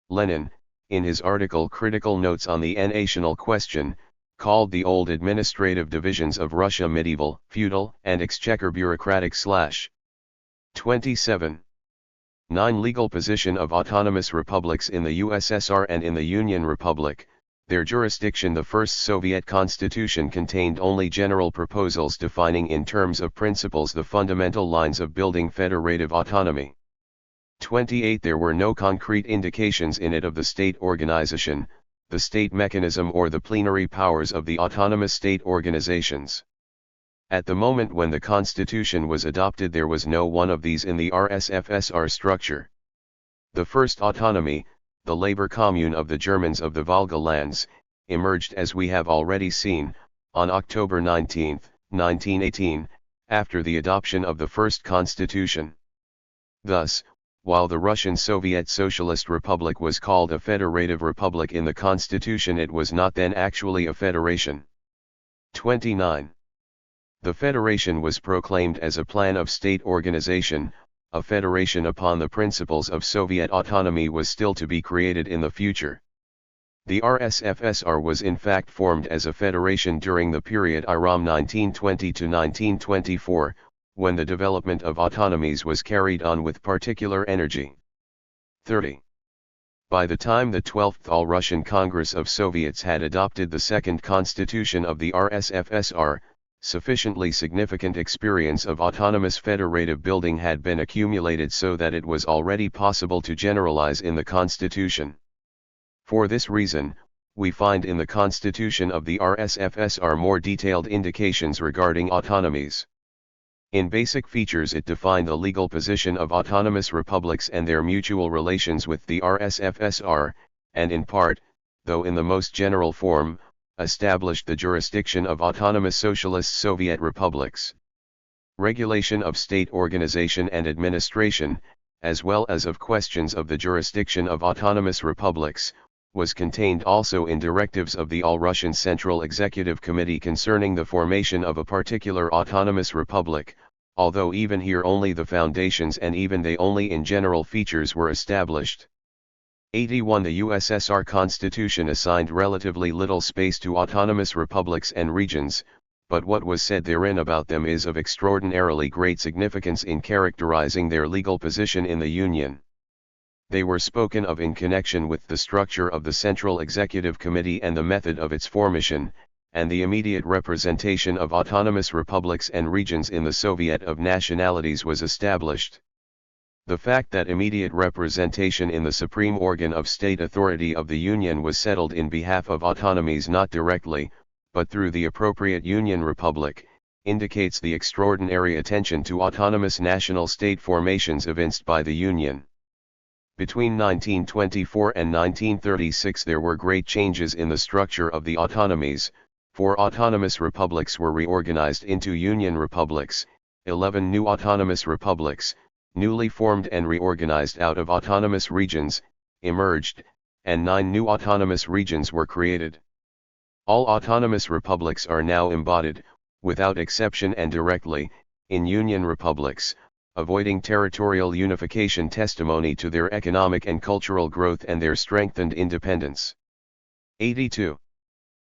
Lenin, in his article Critical Notes on the National Question, called the old administrative divisions of Russia medieval, feudal, and exchequer bureaucratic. 27. 9. Legal position of autonomous republics in the USSR and in the Union Republic, their jurisdiction. The first Soviet constitution contained only general proposals defining in terms of principles the fundamental lines of building federative autonomy. 28. There were no concrete indications in it of the state organization, the state mechanism or the plenary powers of the autonomous state organizations. At the moment when the constitution was adopted there was no one of these in the RSFSR structure. The first autonomy, the labor commune of the Germans of the Volga lands, emerged as we have already seen, on October 19, 1918, after the adoption of the first constitution. Thus, while the Russian Soviet Socialist Republic was called a federative republic in the constitution, it was not then actually a federation. 29. The federation was proclaimed as a plan of state organization. A federation upon the principles of Soviet autonomy was still to be created in the future. The RSFSR was in fact formed as a federation during the period Iram 1920 to 1924, when the development of autonomies was carried on with particular energy. 30. By the time the 12th All-Russian Congress of Soviets had adopted the second constitution of the RSFSR, sufficiently significant experience of autonomous federative building had been accumulated so that it was already possible to generalize in the constitution. For this reason, we find in the constitution of the RSFSR more detailed indications regarding autonomies. In basic features it defined the legal position of autonomous republics and their mutual relations with the RSFSR, and in part, though in the most general form, established the jurisdiction of autonomous socialist Soviet republics. Regulation of state organization and administration, as well as of questions of the jurisdiction of autonomous republics, was contained also in directives of the All-Russian Central Executive Committee concerning the formation of a particular autonomous republic, although even here only the foundations and even they only in general features were established. 81. The USSR Constitution assigned relatively little space to autonomous republics and regions, but what was said therein about them is of extraordinarily great significance in characterizing their legal position in the Union. They were spoken of in connection with the structure of the Central Executive Committee and the method of its formation, and the immediate representation of autonomous republics and regions in the Soviet of Nationalities was established. The fact that immediate representation in the supreme organ of state authority of the Union was settled in behalf of autonomies not directly, but through the appropriate Union Republic, indicates the extraordinary attention to autonomous national state formations evinced by the Union. Between 1924 and 1936 there were great changes in the structure of the autonomies. 4 autonomous republics were reorganized into Union republics, 11 new autonomous republics, newly formed and reorganized out of autonomous regions, emerged, and 9 new autonomous regions were created. All autonomous republics are now embodied, without exception and directly, in Union republics, avoiding territorial unification testimony to their economic and cultural growth and their strengthened independence. 82.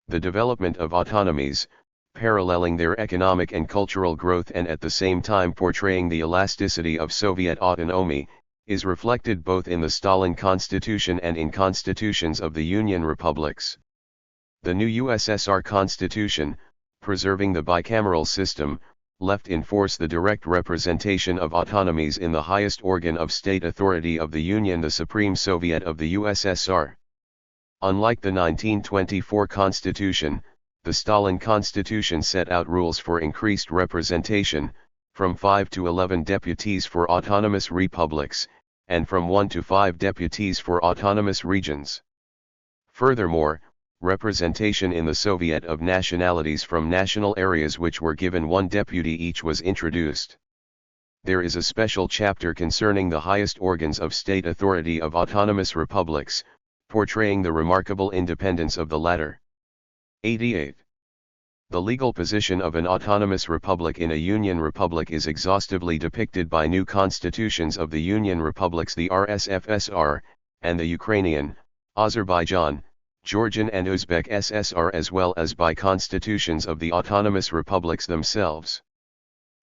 The development of autonomies, paralleling their economic and cultural growth and at the same time portraying the elasticity of Soviet autonomy, is reflected both in the Stalin Constitution and in constitutions of the Union republics. The new USSR Constitution, preserving the bicameral system, left in force the direct representation of autonomies in the highest organ of state authority of the Union, the Supreme Soviet of the USSR. Unlike the 1924 Constitution, the Stalin Constitution set out rules for increased representation, from 5 to 11 deputies for autonomous republics, and from 1 to 5 deputies for autonomous regions. Furthermore, representation in the Soviet of Nationalities from national areas which were given 1 deputy each was introduced. There is a special chapter concerning the highest organs of state authority of autonomous republics, portraying the remarkable independence of the latter. 88. The legal position of an autonomous republic in a union republic is exhaustively depicted by new constitutions of the union republics, the RSFSR, and the Ukrainian, Azerbaijan, Georgian and Uzbek SSR, as well as by constitutions of the autonomous republics themselves.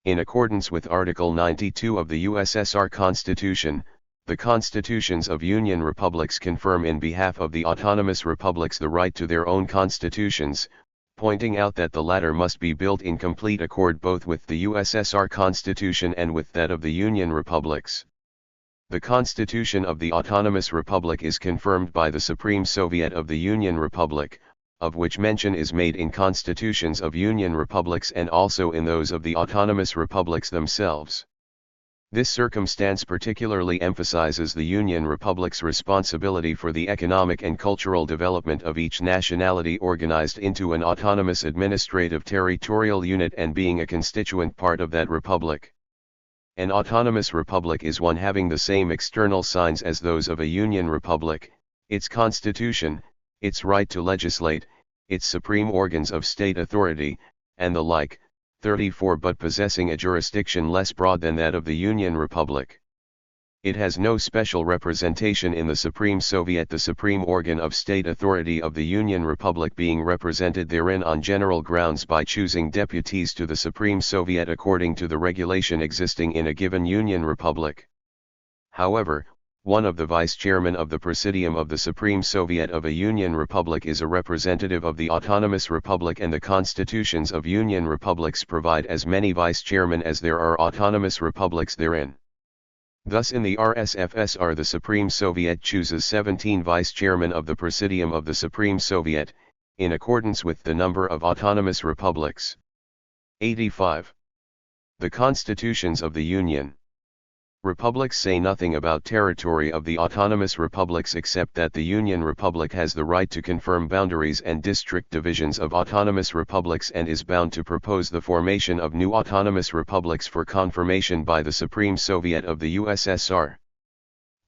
In accordance with Article 92 of the USSR Constitution, the constitutions of union republics confirm in behalf of the autonomous republics the right to their own constitutions, pointing out that the latter must be built in complete accord both with the USSR Constitution and with that of the Union republics. The Constitution of the Autonomous Republic is confirmed by the Supreme Soviet of the Union Republic, of which mention is made in constitutions of Union republics and also in those of the autonomous republics themselves. This circumstance particularly emphasizes the Union Republic's responsibility for the economic and cultural development of each nationality organized into an autonomous administrative territorial unit and being a constituent part of that republic. An autonomous republic is one having the same external signs as those of a Union Republic, its constitution, its right to legislate, its supreme organs of state authority, and the like. 34 but possessing a jurisdiction less broad than that of the Union Republic. It has no special representation in the Supreme Soviet, the supreme organ of state authority of the Union Republic being represented therein on general grounds by choosing deputies to the Supreme Soviet according to the regulation existing in a given Union Republic. However, one of the vice-chairmen of the Presidium of the Supreme Soviet of a Union Republic is a representative of the Autonomous Republic, and the constitutions of Union Republics provide as many vice-chairmen as there are autonomous republics therein. Thus in the RSFSR the Supreme Soviet chooses 17 vice-chairmen of the Presidium of the Supreme Soviet, in accordance with the number of autonomous republics. 85. The constitutions of the Union Republics say nothing about territory of the autonomous republics except that the Union Republic has the right to confirm boundaries and district divisions of autonomous republics and is bound to propose the formation of new autonomous republics for confirmation by the Supreme Soviet of the USSR.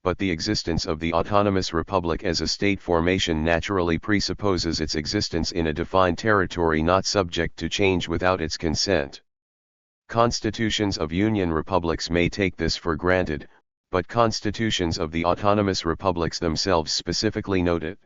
But the existence of the autonomous republic as a state formation naturally presupposes its existence in a defined territory not subject to change without its consent. Constitutions of Union Republics may take this for granted, but constitutions of the autonomous republics themselves specifically note it.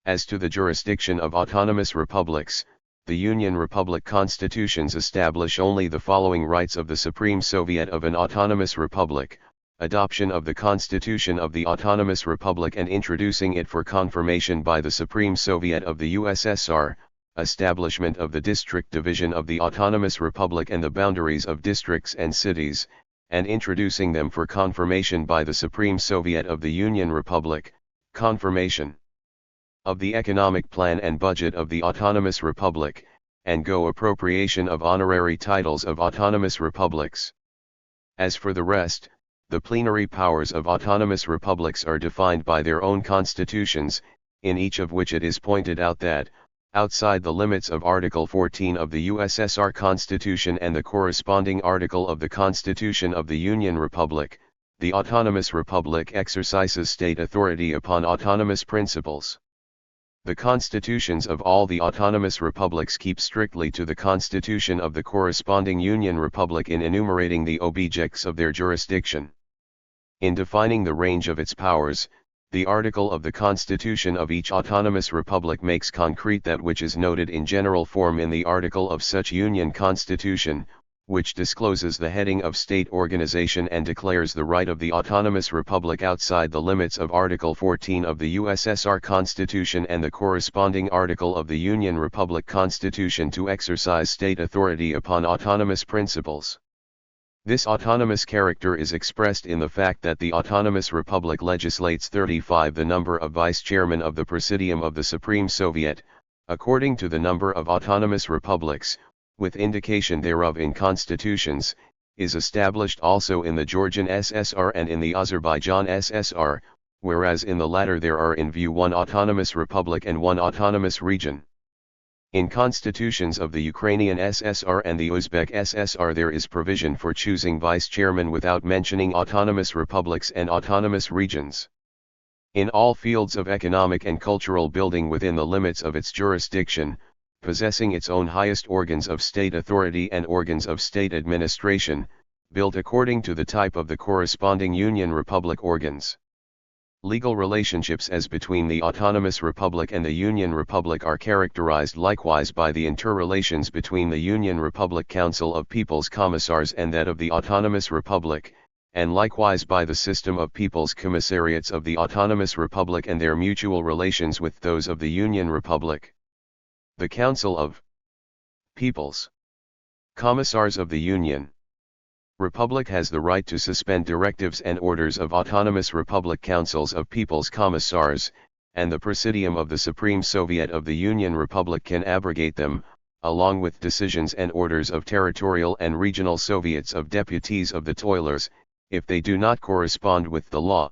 As to the jurisdiction of autonomous republics, the Union Republic constitutions establish only the following rights of the Supreme Soviet of an autonomous republic: adoption of the Constitution of the Autonomous Republic and introducing it for confirmation by the Supreme Soviet of the USSR, establishment of the district division of the Autonomous Republic and the boundaries of districts and cities, and introducing them for confirmation by the Supreme Soviet of the Union Republic, confirmation of the economic plan and budget of the Autonomous Republic, and appropriation of honorary titles of autonomous republics. As for the rest, the plenary powers of autonomous republics are defined by their own constitutions, in each of which it is pointed out that, outside the limits of Article 14 of the USSR Constitution and the corresponding article of the Constitution of the Union Republic, the autonomous republic exercises state authority upon autonomous principles. The constitutions of all the autonomous republics keep strictly to the constitution of the corresponding Union Republic in enumerating the objects of their jurisdiction. In defining the range of its powers, the article of the Constitution of each autonomous republic makes concrete that which is noted in general form in the article of such Union Constitution, which discloses the heading of state organization and declares the right of the autonomous republic outside the limits of Article 14 of the USSR Constitution and the corresponding article of the Union Republic Constitution to exercise state authority upon autonomous principles. This autonomous character is expressed in the fact that the autonomous republic legislates 35 the number of vice-chairmen of the Presidium of the Supreme Soviet, according to the number of autonomous republics, with indication thereof in constitutions, is established also in the Georgian SSR and in the Azerbaijan SSR, whereas in the latter there are in view one autonomous republic and one autonomous region. In constitutions of the Ukrainian SSR and the Uzbek SSR there is provision for choosing vice-chairmen without mentioning autonomous republics and autonomous regions. In all fields of economic and cultural building within the limits of its jurisdiction, possessing its own highest organs of state authority and organs of state administration, built according to the type of the corresponding Union Republic organs. Legal relationships as between the Autonomous Republic and the Union Republic are characterized likewise by the interrelations between the Union Republic Council of People's Commissars and that of the Autonomous Republic, and likewise by the system of People's Commissariats of the Autonomous Republic and their mutual relations with those of the Union Republic. The Council of People's Commissars of the Union Republic has the right to suspend directives and orders of Autonomous Republic Councils of People's Commissars, and the Presidium of the Supreme Soviet of the Union Republic can abrogate them, along with decisions and orders of territorial and regional Soviets of deputies of the toilers, if they do not correspond with the law.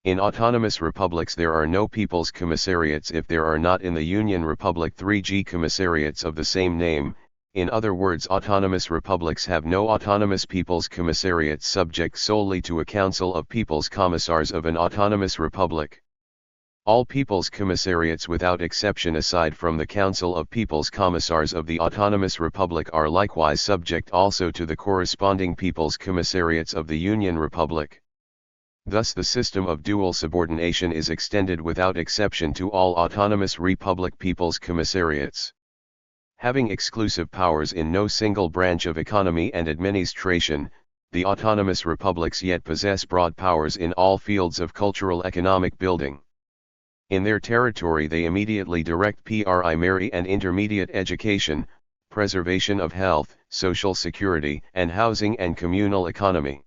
In autonomous republics there are no People's Commissariats if there are not in the Union Republic 3G commissariats of the same name. In other words, autonomous republics have no autonomous People's Commissariats subject solely to a Council of People's Commissars of an autonomous republic. All People's Commissariats without exception aside from the Council of People's Commissars of the Autonomous Republic are likewise subject also to the corresponding People's Commissariats of the Union Republic. Thus the system of dual subordination is extended without exception to all autonomous republic People's Commissariats. Having exclusive powers in no single branch of economy and administration, the autonomous republics yet possess broad powers in all fields of cultural economic building. In their territory they immediately direct primary and intermediate education, preservation of health, social security and housing and communal economy.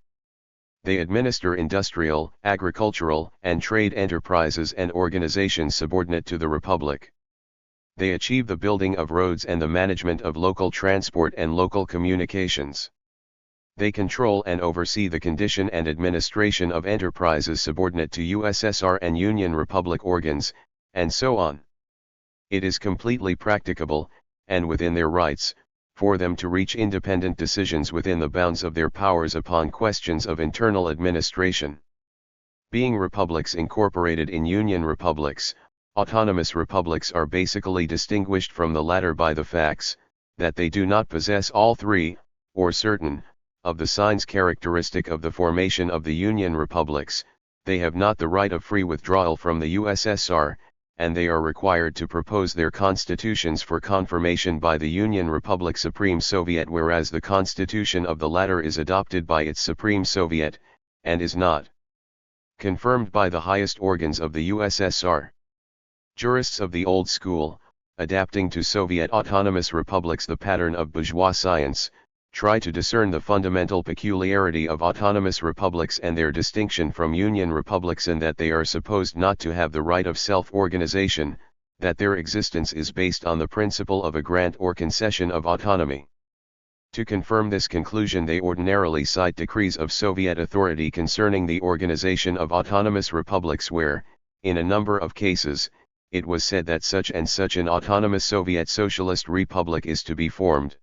They administer industrial, agricultural, and trade enterprises and organizations subordinate to the Republic. They achieve the building of roads and the management of local transport and local communications. They control and oversee the condition and administration of enterprises subordinate to USSR and Union Republic organs, and so on. It is completely practicable, and within their rights, for them to reach independent decisions within the bounds of their powers upon questions of internal administration. Being republics incorporated in Union Republics, autonomous republics are basically distinguished from the latter by the facts, that they do not possess all three, or certain, of the signs characteristic of the formation of the Union Republics. They have not the right of free withdrawal from the USSR, and they are required to propose their constitutions for confirmation by the Union Republic Supreme Soviet, whereas the constitution of the latter is adopted by its Supreme Soviet, and is not confirmed by the highest organs of the USSR. Jurists of the old school, adapting to Soviet autonomous republics the pattern of bourgeois science, try to discern the fundamental peculiarity of autonomous republics and their distinction from Union republics, in that they are supposed not to have the right of self-organization, that their existence is based on the principle of a grant or concession of autonomy. To confirm this conclusion they ordinarily cite decrees of Soviet authority concerning the organization of autonomous republics where, in a number of cases, it was said that such and such an autonomous Soviet Socialist Republic is to be formed.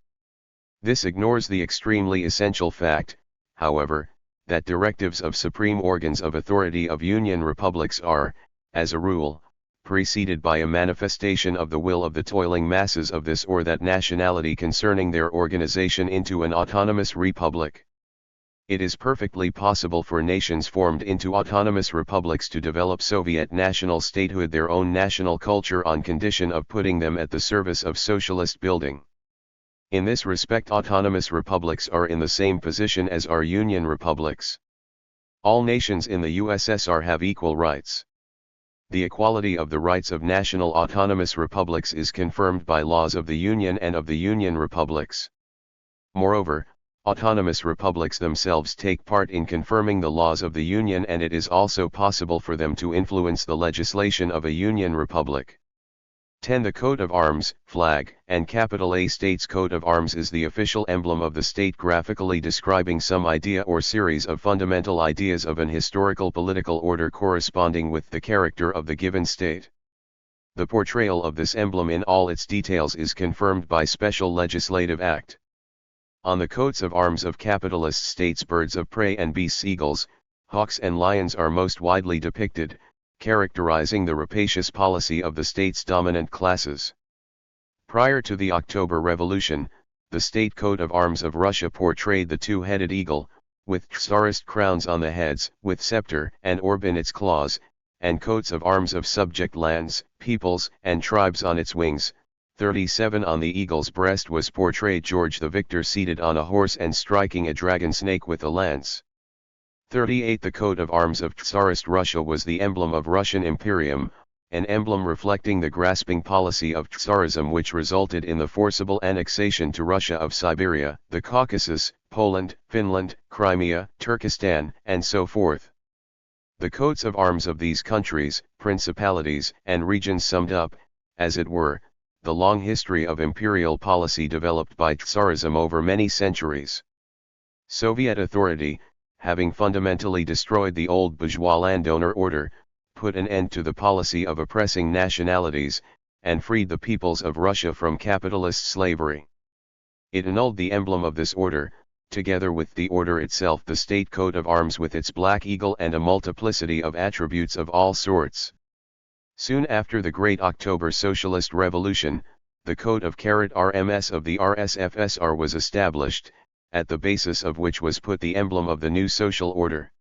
This ignores the extremely essential fact, however, that directives of supreme organs of authority of Union Republics are, as a rule, preceded by a manifestation of the will of the toiling masses of this or that nationality concerning their organization into an autonomous republic. It is perfectly possible for nations formed into autonomous republics to develop Soviet national statehood, their own national culture, on condition of putting them at the service of socialist building. In this respect autonomous republics are in the same position as are Union republics. All nations in the USSR have equal rights. The equality of the rights of national autonomous republics is confirmed by laws of the Union and of the Union republics. Moreover, autonomous republics themselves take part in confirming the laws of the Union, and it is also possible for them to influence the legislation of a Union republic. 10. The coat of arms, flag, and capital A state's coat of arms is the official emblem of the state, graphically describing some idea or series of fundamental ideas of an historical political order corresponding with the character of the given state. The portrayal of this emblem in all its details is confirmed by special legislative act. On the coats of arms of capitalist states birds of prey and beasts, eagles, hawks and lions are most widely depicted, characterizing the rapacious policy of the state's dominant classes. Prior to the October Revolution, the state coat of arms of Russia portrayed the two-headed eagle, with tsarist crowns on the heads, with scepter and orb in its claws, and coats of arms of subject lands, peoples, and tribes on its wings. 37 On the eagle's breast was portrayed George the Victor seated on a horse and striking a dragon snake with a lance. 38 The coat of arms of Tsarist Russia was the emblem of Russian Imperium, an emblem reflecting the grasping policy of Tsarism which resulted in the forcible annexation to Russia of Siberia, the Caucasus, Poland, Finland, Crimea, Turkestan, and so forth. The coats of arms of these countries, principalities, and regions summed up, as it were, the long history of imperial policy developed by Tsarism over many centuries. Soviet authority, having fundamentally destroyed the old bourgeois landowner order, put an end to the policy of oppressing nationalities, and freed the peoples of Russia from capitalist slavery. It annulled the emblem of this order, together with the order itself, the state coat of arms with its black eagle and a multiplicity of attributes of all sorts. Soon after the Great October Socialist Revolution, the coat of RMS of the RSFSR was established, at the basis of which was put the emblem of the new social order.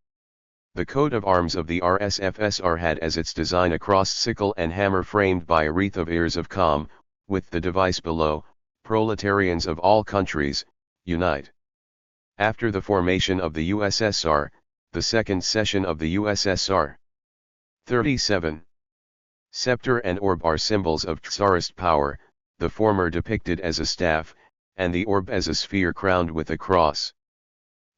The coat of arms of the RSFSR had as its design a crossed sickle and hammer framed by a wreath of ears of calm, with the device below, "Proletarians of all countries, unite." After the formation of the USSR, the second session of the USSR. 37. Scepter and orb are symbols of Tsarist power, the former depicted as a staff, and the orb as a sphere crowned with a cross.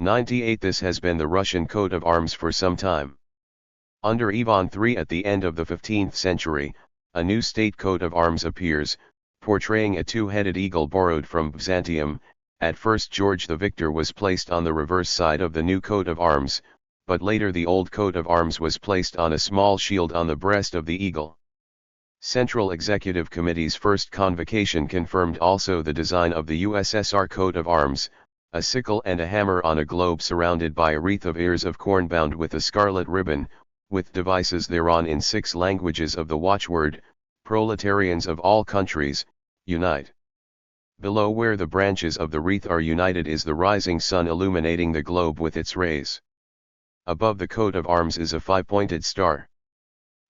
98 This has been the Russian coat of arms for some time. Under Ivan III at the end of the 15th century, a new state coat of arms appears, portraying a two-headed eagle borrowed from Byzantium. At first George the Victor was placed on the reverse side of the new coat of arms, but later the old coat of arms was placed on a small shield on the breast of the eagle. Central Executive Committee's first convocation confirmed also the design of the USSR coat of arms, a sickle and a hammer on a globe surrounded by a wreath of ears of corn bound with a scarlet ribbon, with devices thereon in 6 languages of the watchword, "Proletarians of all countries, unite." Below where the branches of the wreath are united is the rising sun illuminating the globe with its rays. Above the coat of arms is a 5-pointed star.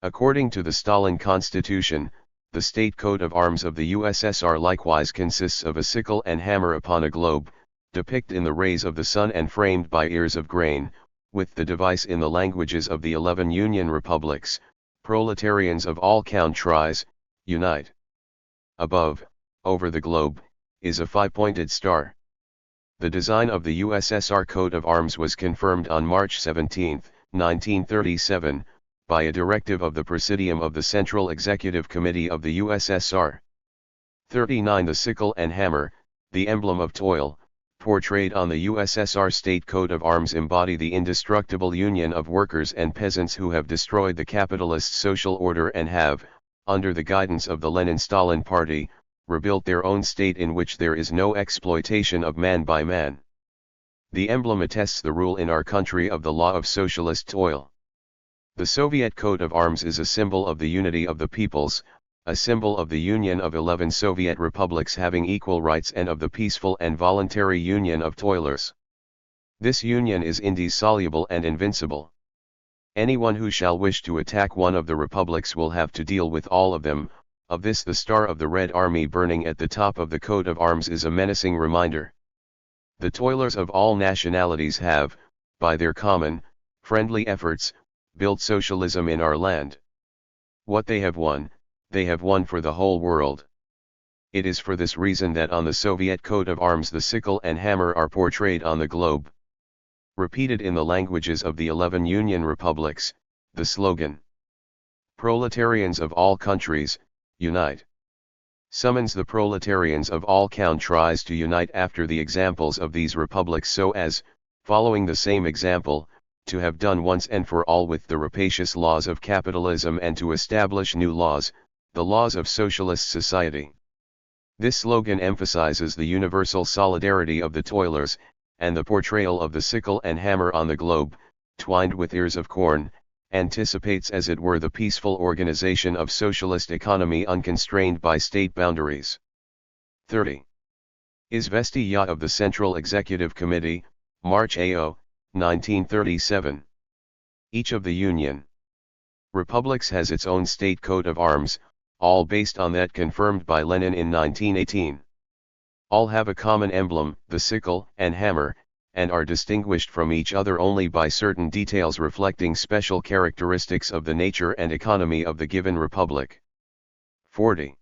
According to the Stalin Constitution, the state coat of arms of the USSR likewise consists of a sickle and hammer upon a globe, depicted in the rays of the sun and framed by ears of grain, with the device in the languages of the 11 Union Republics, "Proletarians of all countries, unite." Above, over the globe, is a 5-pointed star. The design of the USSR coat of arms was confirmed on March 17, 1937, by a directive of the Presidium of the Central Executive Committee of the USSR. 39 The sickle and hammer, the emblem of toil, portrayed on the USSR state coat of arms embody the indestructible union of workers and peasants who have destroyed the capitalist social order and have, under the guidance of the Lenin-Stalin Party, rebuilt their own state in which there is no exploitation of man by man. The emblem attests the rule in our country of the law of socialist toil. The Soviet coat of arms is a symbol of the unity of the peoples, a symbol of the union of 11 Soviet republics having equal rights and of the peaceful and voluntary union of toilers. This union is indissoluble and invincible. Anyone who shall wish to attack one of the republics will have to deal with all of them. Of this the star of the Red Army burning at the top of the coat of arms is a menacing reminder. The toilers of all nationalities have, by their common, friendly efforts, built socialism in our land. What they have won for the whole world. It is for this reason that on the Soviet coat of arms the sickle and hammer are portrayed on the globe. Repeated in the languages of the 11 Union Republics, the slogan, "Proletarians of all countries, unite," summons the proletarians of all countries to unite after the examples of these republics so as, following the same example, to have done once and for all with the rapacious laws of capitalism and to establish new laws, the laws of socialist society. This slogan emphasizes the universal solidarity of the toilers, and the portrayal of the sickle and hammer on the globe, twined with ears of corn, anticipates as it were the peaceful organization of socialist economy unconstrained by state boundaries. 30. Izvestiya of the Central Executive Committee, March AO, 1937. Each of the Union Republics has its own state coat of arms, all based on that confirmed by Lenin in 1918. All have a common emblem, the sickle and hammer, and are distinguished from each other only by certain details reflecting special characteristics of the nature and economy of the given republic. 40.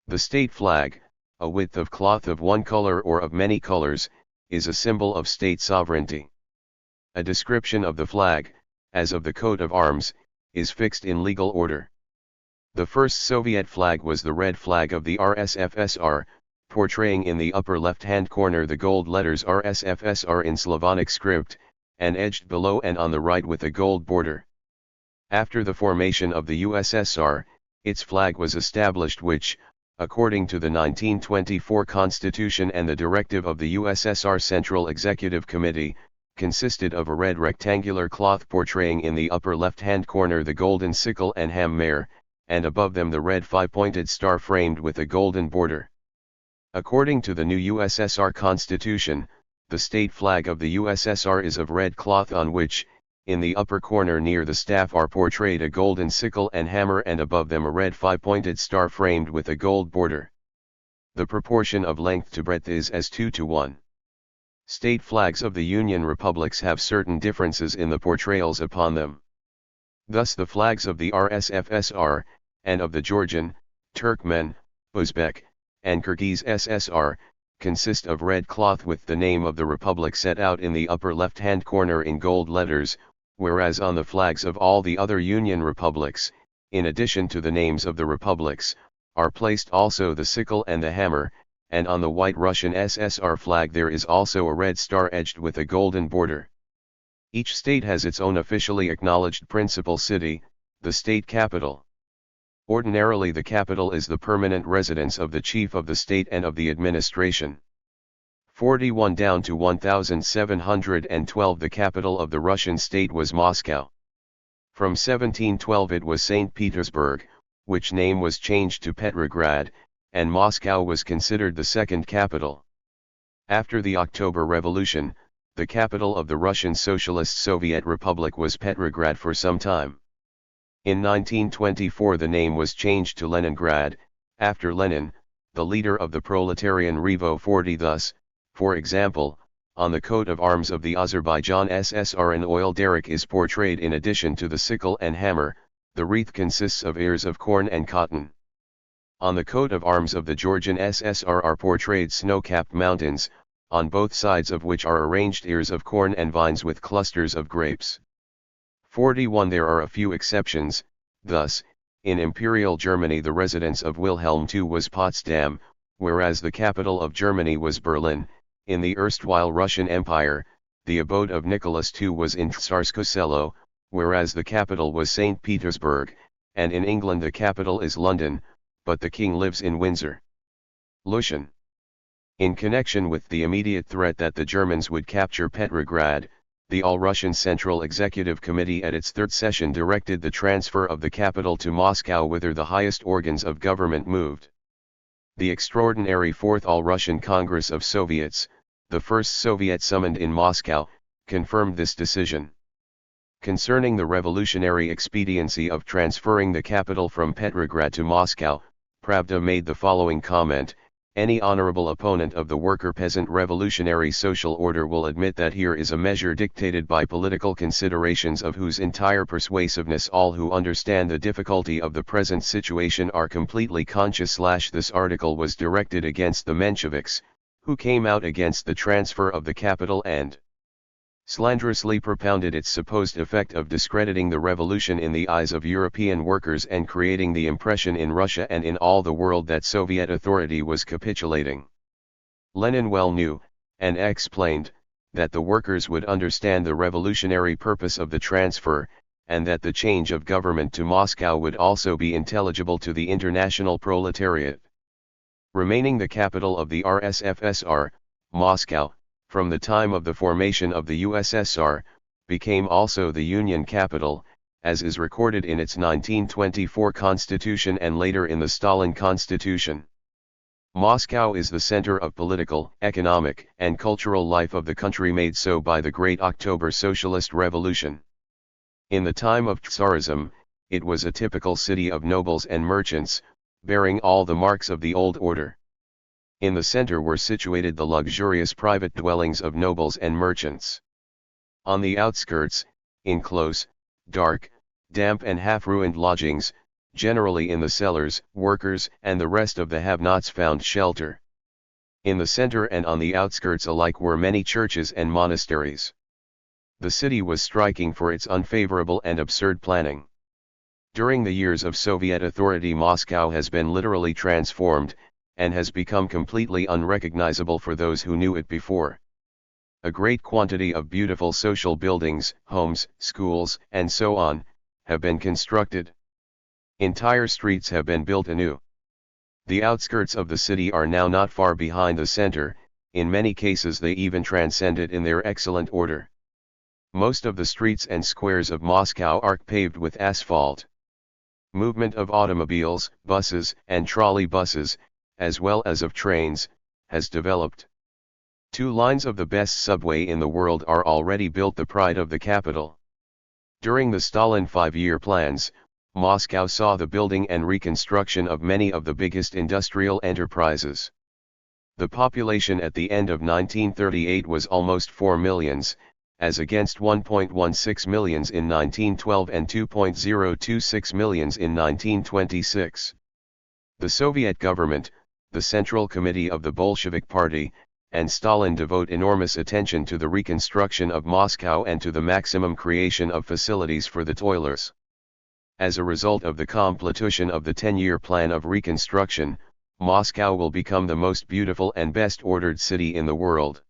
The state flag, a width of cloth of one color or of many colors, is a symbol of state sovereignty. A description of the flag, as of the coat of arms, is fixed in legal order. The first Soviet flag was the red flag of the RSFSR, portraying in the upper left-hand corner the gold letters RSFSR in Slavonic script, and edged below and on the right with a gold border. After the formation of the USSR, its flag was established which, according to the 1924 Constitution and the directive of the USSR Central Executive Committee, consisted of a red rectangular cloth portraying in the upper left-hand corner the golden sickle and hammer, and above them the red five-pointed star framed with a golden border. According to the new USSR Constitution, the state flag of the USSR is of red cloth on which, in the upper corner near the staff are portrayed a golden sickle and hammer and above them a red five-pointed star framed with a gold border. The proportion of length to breadth is as 2:1. State flags of the Union republics have certain differences in the portrayals upon them. Thus the flags of the RSFSR, and of the Georgian, Turkmen, Uzbek, and Kyrgyz SSR, consist of red cloth with the name of the republic set out in the upper left-hand corner in gold letters, whereas on the flags of all the other Union republics, in addition to the names of the republics, are placed also the sickle and the hammer, and on the white Russian SSR flag there is also a red star edged with a golden border. Each state has its own officially acknowledged principal city, the state capital. Ordinarily the capital is the permanent residence of the chief of the state and of the administration. 41 down to 1712 the capital of the Russian state was Moscow. From 1712 it was St. Petersburg, which name was changed to Petrograd, and Moscow was considered the second capital. After the October Revolution, the capital of the Russian Socialist Soviet Republic was Petrograd for some time. In 1924 the name was changed to Leningrad, after Lenin, the leader of the proletarian Revo 40. Thus, for example, on the coat of arms of the Azerbaijan SSR an oil derrick is portrayed in addition to the sickle and hammer, the wreath consists of ears of corn and cotton. On the coat of arms of the Georgian SSR are portrayed snow-capped mountains, on both sides of which are arranged ears of corn and vines with clusters of grapes. 41 There are a few exceptions, thus, in Imperial Germany the residence of Wilhelm II was Potsdam, whereas the capital of Germany was Berlin. In the erstwhile Russian Empire, the abode of Nicholas II was in Tsarskoye Selo, whereas the capital was St. Petersburg, and in England the capital is London, but the king lives in Windsor. Lushan. In connection with the immediate threat that the Germans would capture Petrograd, the All-Russian Central Executive Committee at its third session directed the transfer of the capital to Moscow whither the highest organs of government moved. The extraordinary Fourth All-Russian Congress of Soviets, the first Soviet summoned in Moscow, confirmed this decision. Concerning the revolutionary expediency of transferring the capital from Petrograd to Moscow, Pravda made the following comment: any honorable opponent of the worker-peasant revolutionary social order will admit that here is a measure dictated by political considerations of whose entire persuasiveness all who understand the difficulty of the present situation are completely conscious. This article was directed against the Mensheviks, who came out against the transfer of the capital and slanderously propounded its supposed effect of discrediting the revolution in the eyes of European workers and creating the impression in Russia and in all the world that Soviet authority was capitulating. Lenin well knew, and explained, that the workers would understand the revolutionary purpose of the transfer, and that the change of government to Moscow would also be intelligible to the international proletariat. Remaining the capital of the RSFSR, Moscow, from the time of the formation of the USSR, became also the Union capital, as is recorded in its 1924 Constitution and later in the Stalin Constitution. Moscow is the center of political, economic, and cultural life of the country, made so by the Great October Socialist Revolution. In the time of Tsarism, it was a typical city of nobles and merchants, bearing all the marks of the old order. In the center were situated the luxurious private dwellings of nobles and merchants. On the outskirts, in close, dark, damp and half-ruined lodgings, generally in the cellars, workers and the rest of the have-nots found shelter. In the center and on the outskirts alike were many churches and monasteries. The city was striking for its unfavorable and absurd planning. During the years of Soviet authority, Moscow has been literally transformed, and has become completely unrecognizable for those who knew it before. A great quantity of beautiful social buildings, homes, schools, and so on, have been constructed. Entire streets have been built anew. The outskirts of the city are now not far behind the center, in many cases they even transcend it in their excellent order. Most of the streets and squares of Moscow are paved with asphalt. Movement of automobiles, buses, and trolley buses, as well as of trains, has developed. 2 lines of the best subway in the world are already built, the pride of the capital. During the Stalin 5-year plans, Moscow saw the building and reconstruction of many of the biggest industrial enterprises. The population at the end of 1938 was almost 4 millions, as against 1.16 millions in 1912 and 2.026 millions in 1926. The Soviet government, the Central Committee of the Bolshevik Party, and Stalin devote enormous attention to the reconstruction of Moscow and to the maximum creation of facilities for the toilers. As a result of the completion of the 10-year plan of reconstruction, Moscow will become the most beautiful and best ordered city in the world.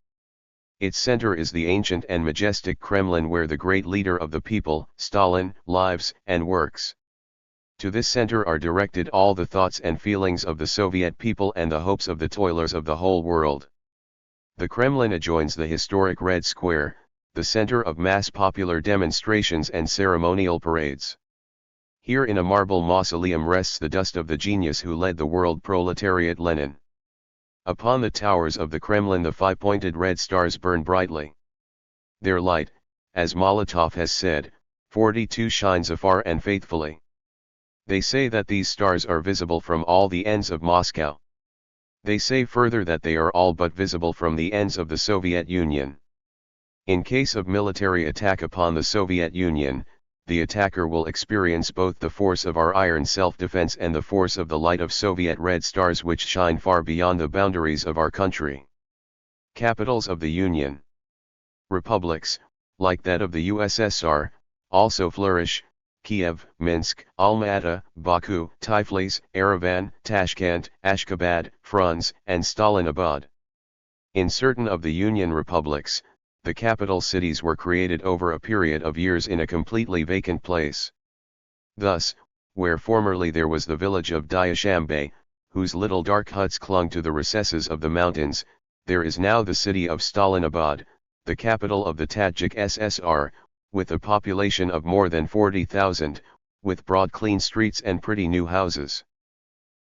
Its center is the ancient and majestic Kremlin, where the great leader of the people, Stalin, lives and works. To this center are directed all the thoughts and feelings of the Soviet people and the hopes of the toilers of the whole world. The Kremlin adjoins the historic Red Square, the center of mass popular demonstrations and ceremonial parades. Here in a marble mausoleum rests the dust of the genius who led the world proletariat, Lenin. Upon the towers of the Kremlin the 5-pointed red stars burn brightly. Their light, as Molotov has said, 42 shines afar and faithfully. They say that these stars are visible from all the ends of Moscow. They say further that they are all but visible from the ends of the Soviet Union. In case of military attack upon the Soviet Union, the attacker will experience both the force of our iron self-defense and the force of the light of Soviet red stars which shine far beyond the boundaries of our country. Capitals of the Union. Republics, like that of the USSR, also flourish: Kiev, Minsk, Almaty, Baku, Tiflis, Yerevan, Tashkent, Ashgabat, Frunze, and Stalinabad. In certain of the Union republics, the capital cities were created over a period of years in a completely vacant place. Thus, where formerly there was the village of Dushanbe, whose little dark huts clung to the recesses of the mountains, there is now the city of Stalinabad, the capital of the Tajik SSR, with a population of more than 40,000, with broad clean streets and pretty new houses.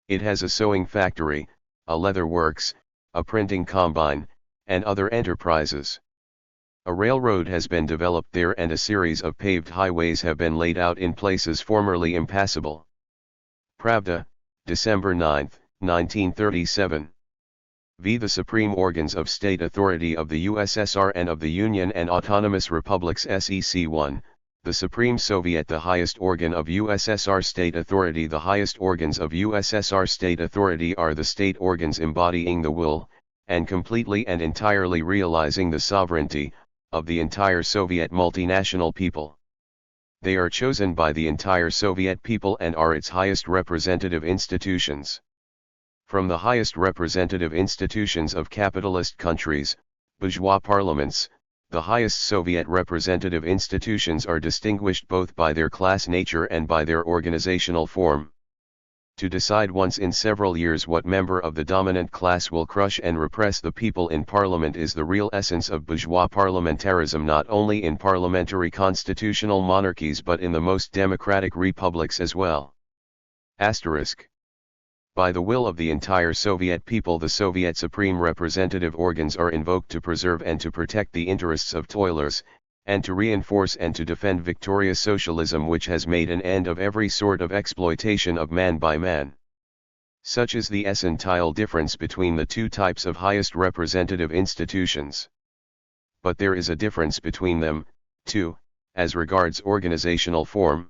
It has a sewing factory, a leather works, a printing combine, and other enterprises. A railroad has been developed there and a series of paved highways have been laid out in places formerly impassable. Pravda, December 9, 1937. The supreme organs of state authority of the USSR and of the Union and Autonomous Republics SEC 1, the Supreme Soviet, the highest organ of USSR state authority. The highest organs of USSR state authority are the state organs embodying the will, and completely and entirely realizing the sovereignty, of the entire Soviet multinational people. They are chosen by the entire Soviet people and are its highest representative institutions. From the highest representative institutions of capitalist countries, bourgeois parliaments, the highest Soviet representative institutions are distinguished both by their class nature and by their organizational form. To decide once in several years what member of the dominant class will crush and repress the people in parliament is the real essence of bourgeois parliamentarism, not only in parliamentary constitutional monarchies but in the most democratic republics as well. Asterisk. By the will of the entire Soviet people, the Soviet supreme representative organs are invoked to preserve and to protect the interests of toilers, and to reinforce and to defend victorious socialism, which has made an end of every sort of exploitation of man by man. Such is the essential difference between the two types of highest representative institutions. But there is a difference between them, too, as regards organizational form.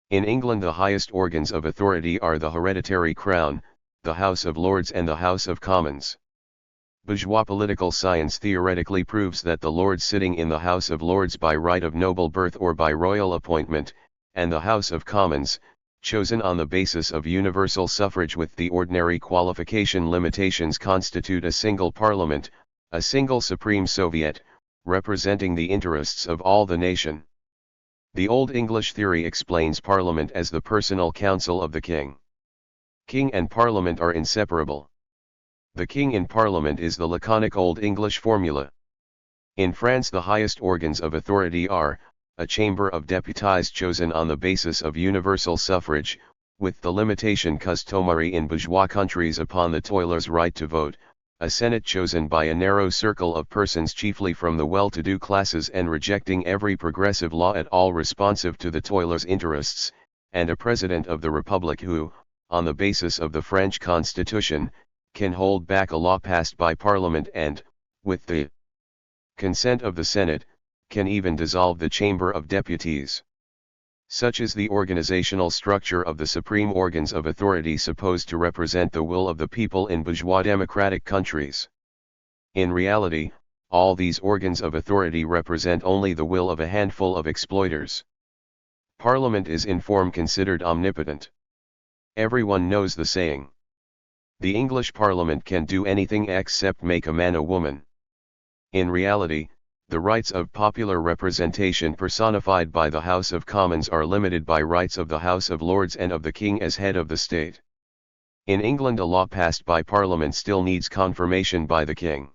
In England, the highest organs of authority are the hereditary crown, the House of Lords and the House of Commons. Bourgeois political science theoretically proves that the Lords sitting in the House of Lords by right of noble birth or by royal appointment, and the House of Commons, chosen on the basis of universal suffrage with the ordinary qualification limitations, constitute a single parliament, a single supreme Soviet, representing the interests of all the nation. The Old English theory explains Parliament as the personal council of the king. King and Parliament are inseparable. The king in Parliament is the laconic Old English formula. In France, the highest organs of authority are a chamber of deputies chosen on the basis of universal suffrage, with the limitation customary in bourgeois countries upon the toiler's right to vote, a senate chosen by a narrow circle of persons chiefly from the well-to-do classes and rejecting every progressive law at all responsive to the toiler's interests, and a president of the republic who, on the basis of the French constitution, can hold back a law passed by Parliament and, with the consent of the Senate, can even dissolve the Chamber of Deputies. Such is the organizational structure of the supreme organs of authority supposed to represent the will of the people in bourgeois democratic countries. In reality, all these organs of authority represent only the will of a handful of exploiters. Parliament is in form considered omnipotent. Everyone knows the saying. The English Parliament can do anything except make a man a woman. In reality, the rights of popular representation personified by the House of Commons are limited by rights of the House of Lords and of the King as head of the state. In England, a law passed by Parliament still needs confirmation by the King.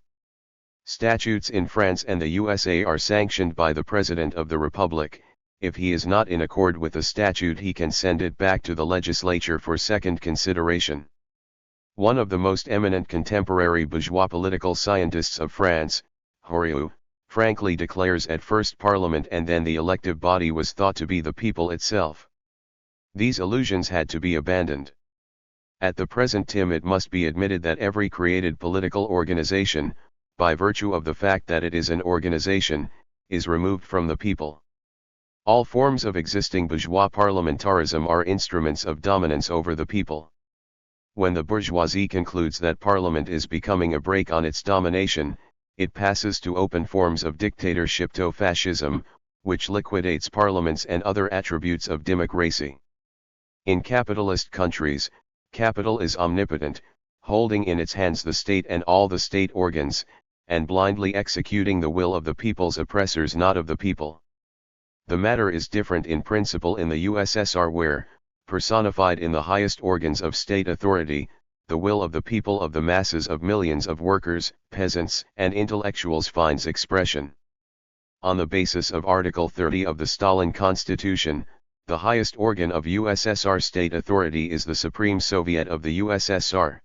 Statutes in France and the USA are sanctioned by the President of the Republic. If he is not in accord with a statute, he can send it back to the legislature for second consideration. One of the most eminent contemporary bourgeois political scientists of France, Horiou, frankly declares at first Parliament and then the elective body was thought to be the people itself. These illusions had to be abandoned. At the present time, it must be admitted that every created political organization, by virtue of the fact that it is an organization, is removed from the people. All forms of existing bourgeois parliamentarism are instruments of dominance over the people. When the bourgeoisie concludes that Parliament is becoming a brake on its domination, it passes to open forms of dictatorship to fascism, which liquidates parliaments and other attributes of democracy. In capitalist countries, capital is omnipotent, holding in its hands the state and all the state organs, and blindly executing the will of the people's oppressors, not of the people. The matter is different in principle in the USSR, where, personified in the highest organs of state authority, the will of the people, of the masses of millions of workers, peasants, and intellectuals finds expression. On the basis of Article 30 of the Stalin Constitution, the highest organ of USSR state authority is the Supreme Soviet of the USSR.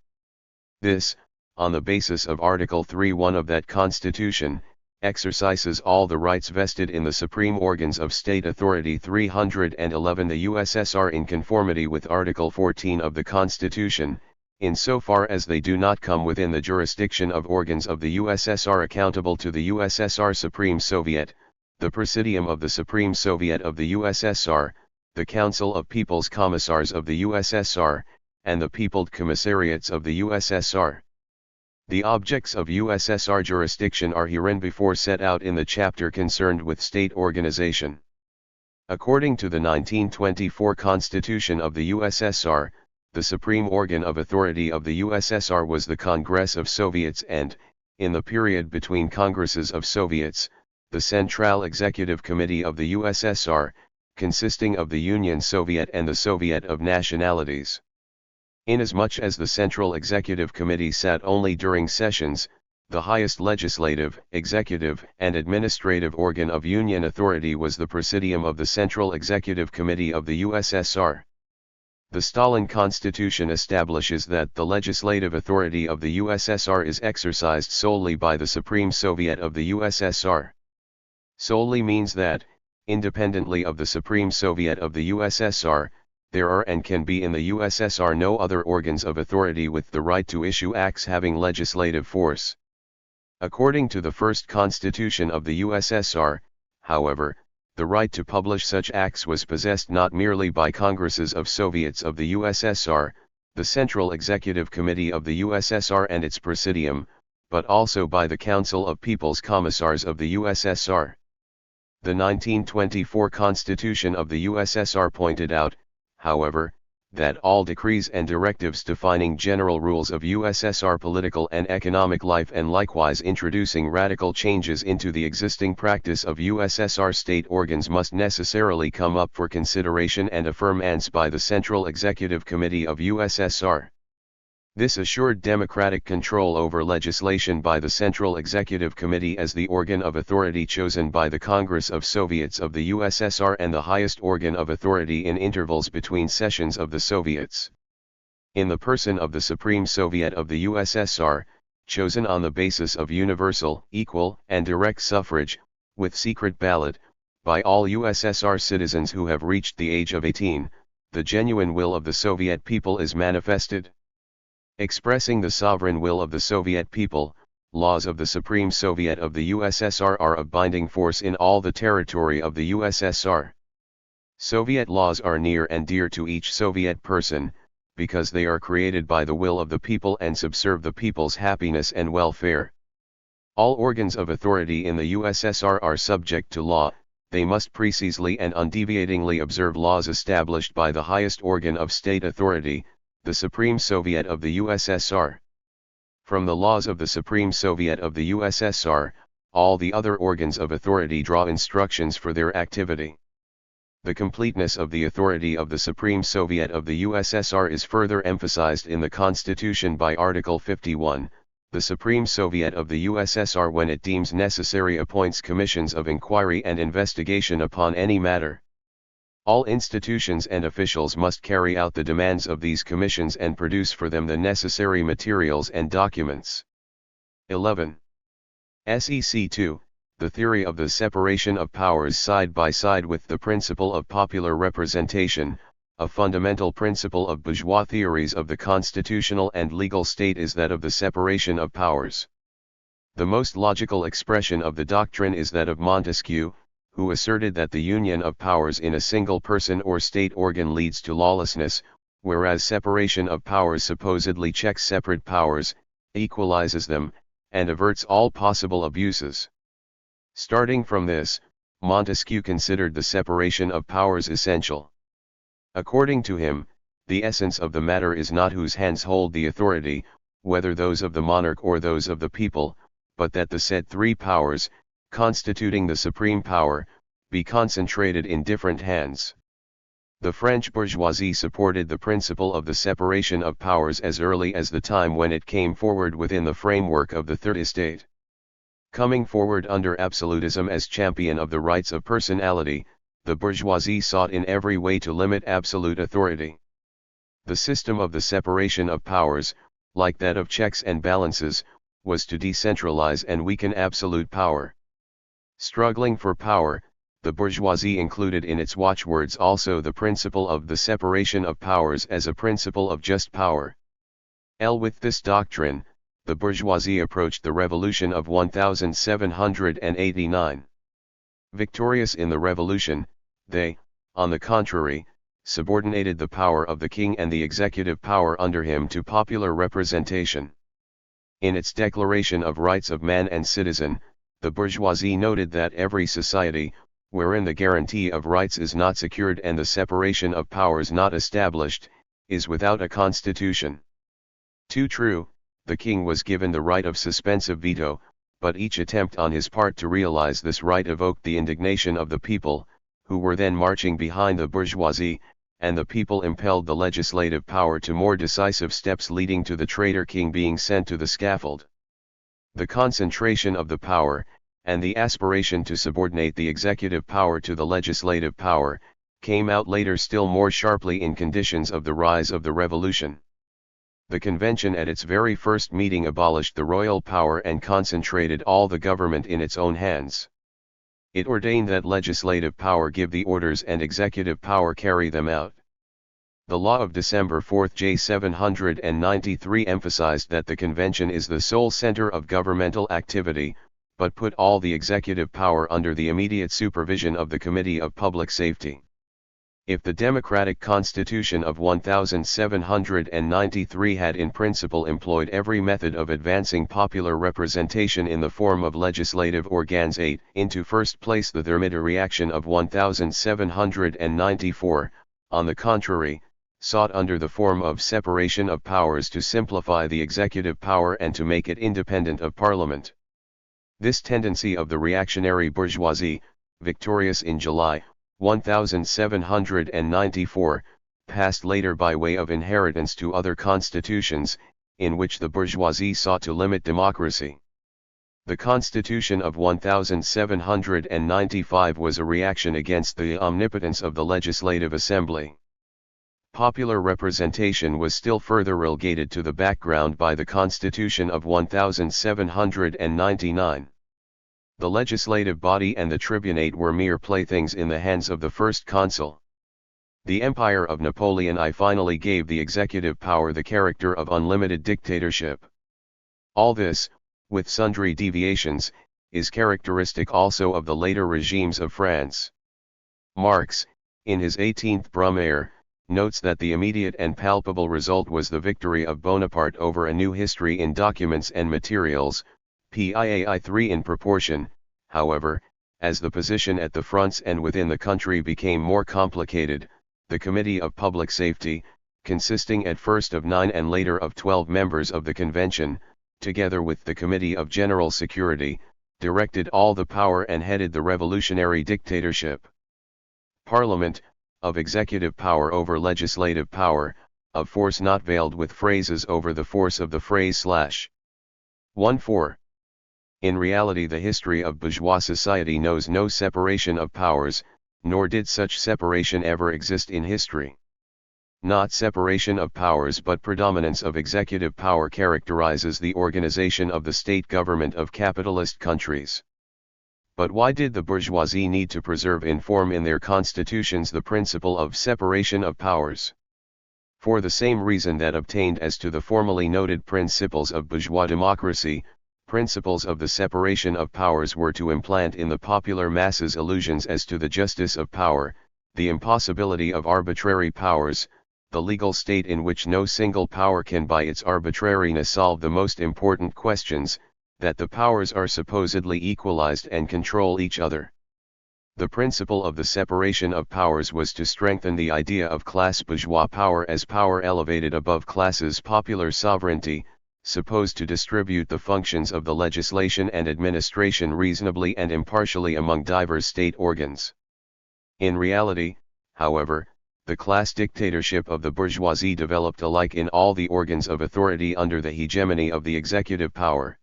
This, on the basis of Article 3(1) of that Constitution, exercises all the rights vested in the supreme organs of state authority 311 the USSR in conformity with Article 14 of the Constitution, insofar as they do not come within the jurisdiction of organs of the USSR accountable to the USSR Supreme Soviet, the Presidium of the Supreme Soviet of the USSR, the Council of People's Commissars of the USSR, and the Peopled Commissariats of the USSR. The objects of USSR jurisdiction are hereinbefore set out in the chapter concerned with state organization. According to the 1924 Constitution of the USSR, the supreme organ of authority of the USSR was the Congress of Soviets and, in the period between Congresses of Soviets, the Central Executive Committee of the USSR, consisting of the Union Soviet and the Soviet of Nationalities. Inasmuch as the Central Executive Committee sat only during sessions, the highest legislative, executive, and administrative organ of Union authority was the Presidium of the Central Executive Committee of the USSR. The Stalin Constitution establishes that the legislative authority of the USSR is exercised solely by the Supreme Soviet of the USSR. Solely means that, independently of the Supreme Soviet of the USSR, there are and can be in the USSR no other organs of authority with the right to issue acts having legislative force. According to the first constitution of the USSR, however, the right to publish such acts was possessed not merely by Congresses of Soviets of the USSR, the Central Executive Committee of the USSR and its Presidium, but also by the Council of People's Commissars of the USSR. The 1924 Constitution of the USSR pointed out, however, that all decrees and directives defining general rules of USSR political and economic life and likewise introducing radical changes into the existing practice of USSR state organs must necessarily come up for consideration and affirmance by the Central Executive Committee of USSR. This assured democratic control over legislation by the Central Executive Committee as the organ of authority chosen by the Congress of Soviets of the USSR and the highest organ of authority in intervals between sessions of the Soviets. In the person of the Supreme Soviet of the USSR, chosen on the basis of universal, equal, and direct suffrage, with secret ballot, by all USSR citizens who have reached the age of 18, the genuine will of the Soviet people is manifested. Expressing the sovereign will of the Soviet people, laws of the Supreme Soviet of the USSR are of binding force in all the territory of the USSR. Soviet laws are near and dear to each Soviet person, because they are created by the will of the people and subserve the people's happiness and welfare. All organs of authority in the USSR are subject to law, they must precisely and undeviatingly observe laws established by the highest organ of state authority, the Supreme Soviet of the USSR. From the laws of the Supreme Soviet of the USSR, all the other organs of authority draw instructions for their activity. The completeness of the authority of the Supreme Soviet of the USSR is further emphasized in the Constitution by Article 51. The Supreme Soviet of the USSR, when it deems necessary, appoints commissions of inquiry and investigation upon any matter. All institutions and officials must carry out the demands of these commissions and produce for them the necessary materials and documents. 11. SEC 2. The theory of the separation of powers side by side with the principle of popular representation, a fundamental principle of bourgeois theories of the constitutional and legal state is that of the separation of powers. The most logical expression of the doctrine is that of Montesquieu, who asserted that the union of powers in a single person or state organ leads to lawlessness, whereas separation of powers supposedly checks separate powers, equalizes them, and averts all possible abuses. Starting from this, Montesquieu considered the separation of powers essential. According to him, the essence of the matter is not whose hands hold the authority, whether those of the monarch or those of the people, but that the said three powers, constituting the supreme power, be concentrated in different hands. The French bourgeoisie supported the principle of the separation of powers as early as the time when it came forward within the framework of the Third Estate. Coming forward under absolutism as champion of the rights of personality, the bourgeoisie sought in every way to limit absolute authority. The system of the separation of powers, like that of checks and balances, was to decentralize and weaken absolute power. Struggling for power, the bourgeoisie included in its watchwords also the principle of the separation of powers as a principle of just power. With this doctrine, the bourgeoisie approached the revolution of 1789. Victorious in the revolution, they, on the contrary, subordinated the power of the king and the executive power under him to popular representation. In its Declaration of Rights of Man and Citizen, the bourgeoisie noted that every society, wherein the guarantee of rights is not secured and the separation of powers not established, is without a constitution. Too true, the king was given the right of suspensive veto, but each attempt on his part to realize this right evoked the indignation of the people, who were then marching behind the bourgeoisie, and the people impelled the legislative power to more decisive steps leading to the traitor king being sent to the scaffold. The concentration of the power, and the aspiration to subordinate the executive power to the legislative power, came out later still more sharply in conditions of the rise of the revolution. The convention at its very first meeting abolished the royal power and concentrated all the government in its own hands. It ordained that legislative power give the orders and executive power carry them out. The law of December 4, J. 793 emphasized that the convention is the sole center of governmental activity, but put all the executive power under the immediate supervision of the Committee of Public Safety. If the democratic constitution of 1793 had in principle employed every method of advancing popular representation in the form of legislative organs 8, into first place the Thermidor reaction of 1794, on the contrary, sought under the form of separation of powers to simplify the executive power and to make it independent of Parliament. This tendency of the reactionary bourgeoisie, victorious in July 1794, passed later by way of inheritance to other constitutions, in which the bourgeoisie sought to limit democracy. The Constitution of 1795 was a reaction against the omnipotence of the Legislative Assembly. Popular representation was still further relegated to the background by the Constitution of 1799. The legislative body and the tribunate were mere playthings in the hands of the first consul. The empire of Napoleon I finally gave the executive power the character of unlimited dictatorship. All this, with sundry deviations, is characteristic also of the later regimes of France. Marx, in his 18th Brumaire, notes that the immediate and palpable result was the victory of Bonaparte over a new history in documents and materials, PIAI 3 in proportion. However, as the position at the fronts and within the country became more complicated, the Committee of Public Safety, consisting at first of 9 and later of 12 members of the convention, together with the Committee of General Security, directed all the power and headed the revolutionary dictatorship. Parliament, of executive power over legislative power, of force not veiled with phrases over the force of the phrase / 1-4. In reality the history of bourgeois society knows no separation of powers, nor did such separation ever exist in history. Not separation of powers but predominance of executive power characterizes the organization of the state government of capitalist countries. But why did the bourgeoisie need to preserve in form in their constitutions the principle of separation of powers? For the same reason that obtained as to the formally noted principles of bourgeois democracy, principles of the separation of powers were to implant in the popular masses illusions as to the justice of power, the impossibility of arbitrary powers, the legal state in which no single power can by its arbitrariness solve the most important questions, that the powers are supposedly equalized and control each other. The principle of the separation of powers was to strengthen the idea of class bourgeois power as power elevated above classes popular sovereignty, supposed to distribute the functions of the legislation and administration reasonably and impartially among diverse state organs. In reality, however, the class dictatorship of the bourgeoisie developed alike in all the organs of authority under the hegemony of the executive power.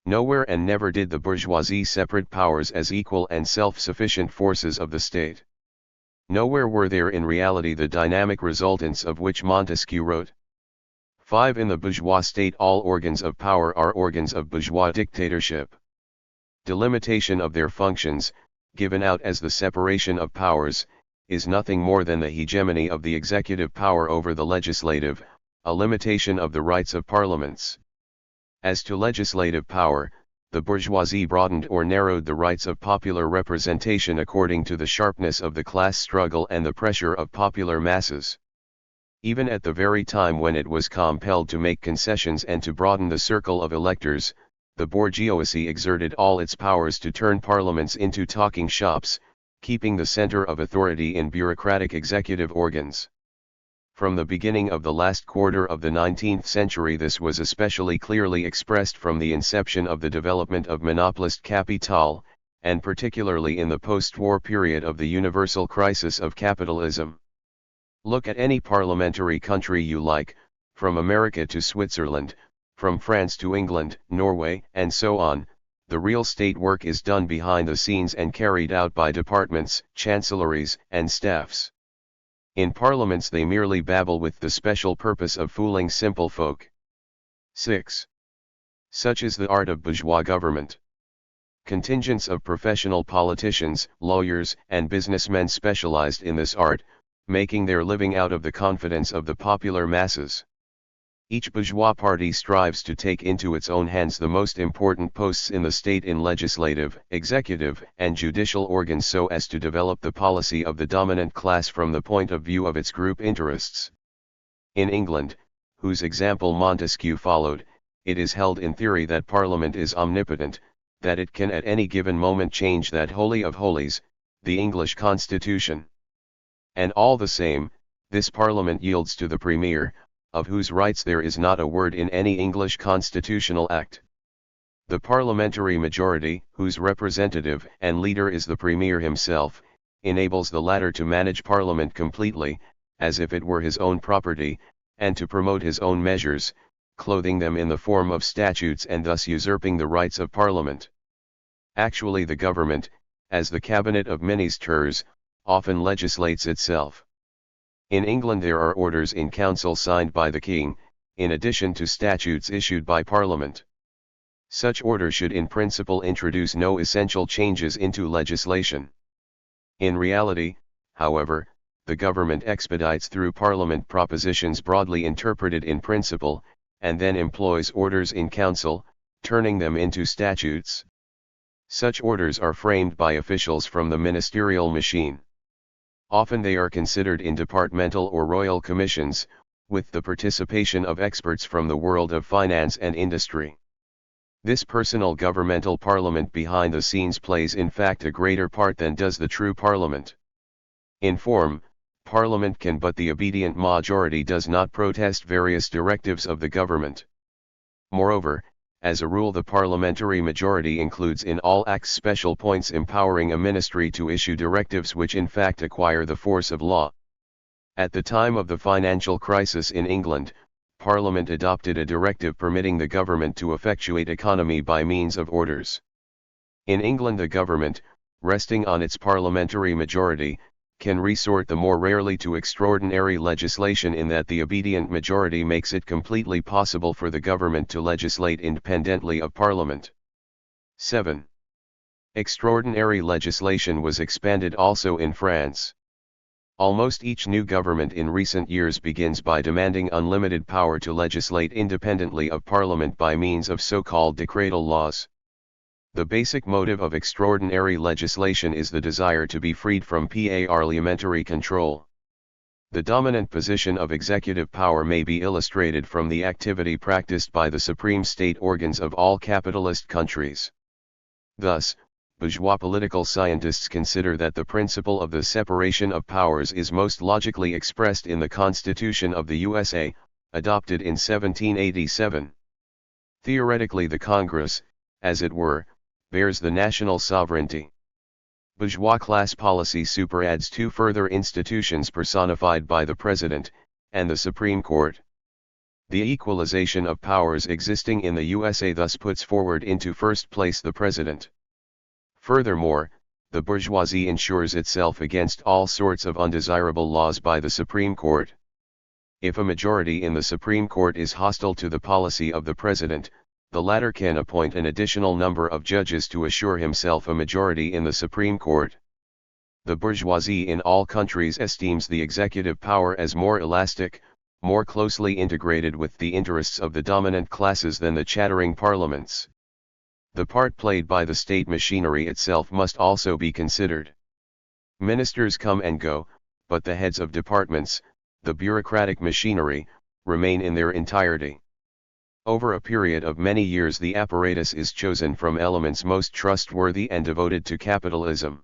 Nowhere and never did the bourgeoisie separate powers as equal and self-sufficient forces of the state. Nowhere were there in reality the dynamic resultants of which Montesquieu wrote. 5. In the bourgeois state all organs of power are organs of bourgeois dictatorship. Delimitation of their functions, given out as the separation of powers, is nothing more than the hegemony of the executive power over the legislative, a limitation of the rights of parliaments. As to legislative power, the bourgeoisie broadened or narrowed the rights of popular representation according to the sharpness of the class struggle and the pressure of popular masses. Even at the very time when it was compelled to make concessions and to broaden the circle of electors, the bourgeoisie exerted all its powers to turn parliaments into talking shops, keeping the center of authority in bureaucratic executive organs. From the beginning of the last quarter of the 19th century this was especially clearly expressed from the inception of the development of monopolist capital, and particularly in the post-war period of the universal crisis of capitalism. Look at any parliamentary country you like, from America to Switzerland, from France to England, Norway, and so on. The real state work is done behind the scenes and carried out by departments, chancelleries, and staffs. In parliaments they merely babble with the special purpose of fooling simple folk. 6. Such is the art of bourgeois government. Contingents of professional politicians, lawyers, and businessmen specialized in this art, making their living out of the confidence of the popular masses. Each bourgeois party strives to take into its own hands the most important posts in the state in legislative, executive, and judicial organs so as to develop the policy of the dominant class from the point of view of its group interests. In England, whose example Montesquieu followed, it is held in theory that Parliament is omnipotent, that it can at any given moment change that holy of holies, the English Constitution. And all the same, this Parliament yields to the Premier, of whose rights there is not a word in any English constitutional act. The parliamentary majority, whose representative and leader is the Premier himself, enables the latter to manage Parliament completely, as if it were his own property, and to promote his own measures, clothing them in the form of statutes and thus usurping the rights of Parliament. Actually the government, as the cabinet of ministers, often legislates itself. In England there are orders in council signed by the King, in addition to statutes issued by Parliament. Such orders should in principle introduce no essential changes into legislation. In reality, however, the government expedites through Parliament propositions broadly interpreted in principle, and then employs orders in council, turning them into statutes. Such orders are framed by officials from the ministerial machine. Often they are considered in departmental or royal commissions, with the participation of experts from the world of finance and industry. This personal governmental parliament behind the scenes plays in fact a greater part than does the true parliament. In form, Parliament can, but the obedient majority does not protest various directives of the government. Moreover, as a rule the parliamentary majority includes in all acts special points empowering a ministry to issue directives which in fact acquire the force of law. At the time of the financial crisis in England, Parliament adopted a directive permitting the government to effectuate economy by means of orders. In England the government, resting on its parliamentary majority, can resort the more rarely to extraordinary legislation in that the obedient majority makes it completely possible for the government to legislate independently of Parliament. 7. Extraordinary legislation was expanded also in France. Almost each new government in recent years begins by demanding unlimited power to legislate independently of Parliament by means of so-called decretal laws. The basic motive of extraordinary legislation is the desire to be freed from parliamentary control. The dominant position of executive power may be illustrated from the activity practiced by the supreme state organs of all capitalist countries. Thus, bourgeois political scientists consider that the principle of the separation of powers is most logically expressed in the Constitution of the USA, adopted in 1787. Theoretically the Congress, as it were, bears the national sovereignty. Bourgeois class policy superadds two further institutions personified by the President, and the Supreme Court. The equalization of powers existing in the USA thus puts forward into first place the President. Furthermore, the bourgeoisie ensures itself against all sorts of undesirable laws by the Supreme Court. If a majority in the Supreme Court is hostile to the policy of the President, the latter can appoint an additional number of judges to assure himself a majority in the Supreme Court. The bourgeoisie in all countries esteems the executive power as more elastic, more closely integrated with the interests of the dominant classes than the chattering parliaments. The part played by the state machinery itself must also be considered. Ministers come and go, but the heads of departments, the bureaucratic machinery, remain in their entirety. Over a period of many years the apparatus is chosen from elements most trustworthy and devoted to capitalism.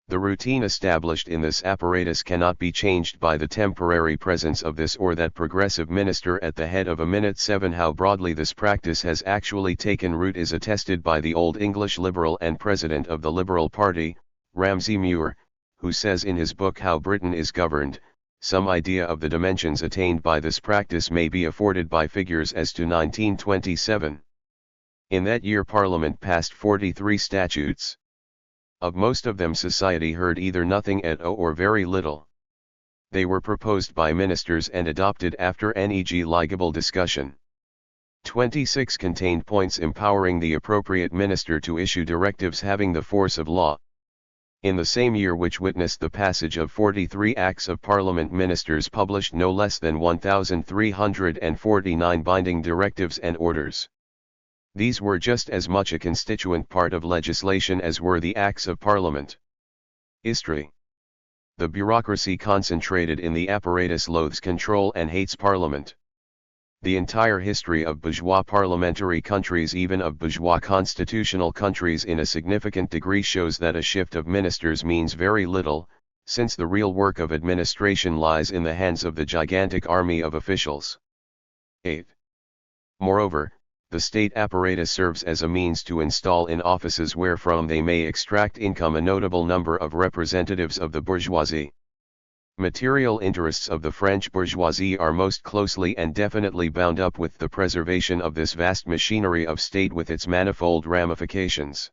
The routine established in this apparatus cannot be changed by the temporary presence of this or that progressive minister at the head of a minute. 7. How broadly this practice has actually taken root is attested by the Old English Liberal and President of the Liberal Party, Ramsay Muir, who says in his book How Britain is Governed, some idea of the dimensions attained by this practice may be afforded by figures as to 1927. In that year Parliament passed 43 statutes. Of most of them society heard either nothing at all or very little. They were proposed by ministers and adopted after negligible discussion. 26 contained points empowering the appropriate minister to issue directives having the force of law. In the same year which witnessed the passage of 43 Acts of Parliament, ministers published no less than 1,349 binding directives and orders. These were just as much a constituent part of legislation as were the Acts of Parliament. History. The bureaucracy concentrated in the apparatus loathes control and hates Parliament. The entire history of bourgeois parliamentary countries, even of bourgeois constitutional countries, in a significant degree shows that a shift of ministers means very little, since the real work of administration lies in the hands of the gigantic army of officials. 8. Moreover, the state apparatus serves as a means to install in offices wherefrom they may extract income a notable number of representatives of the bourgeoisie. Material interests of the French bourgeoisie are most closely and definitely bound up with the preservation of this vast machinery of state with its manifold ramifications.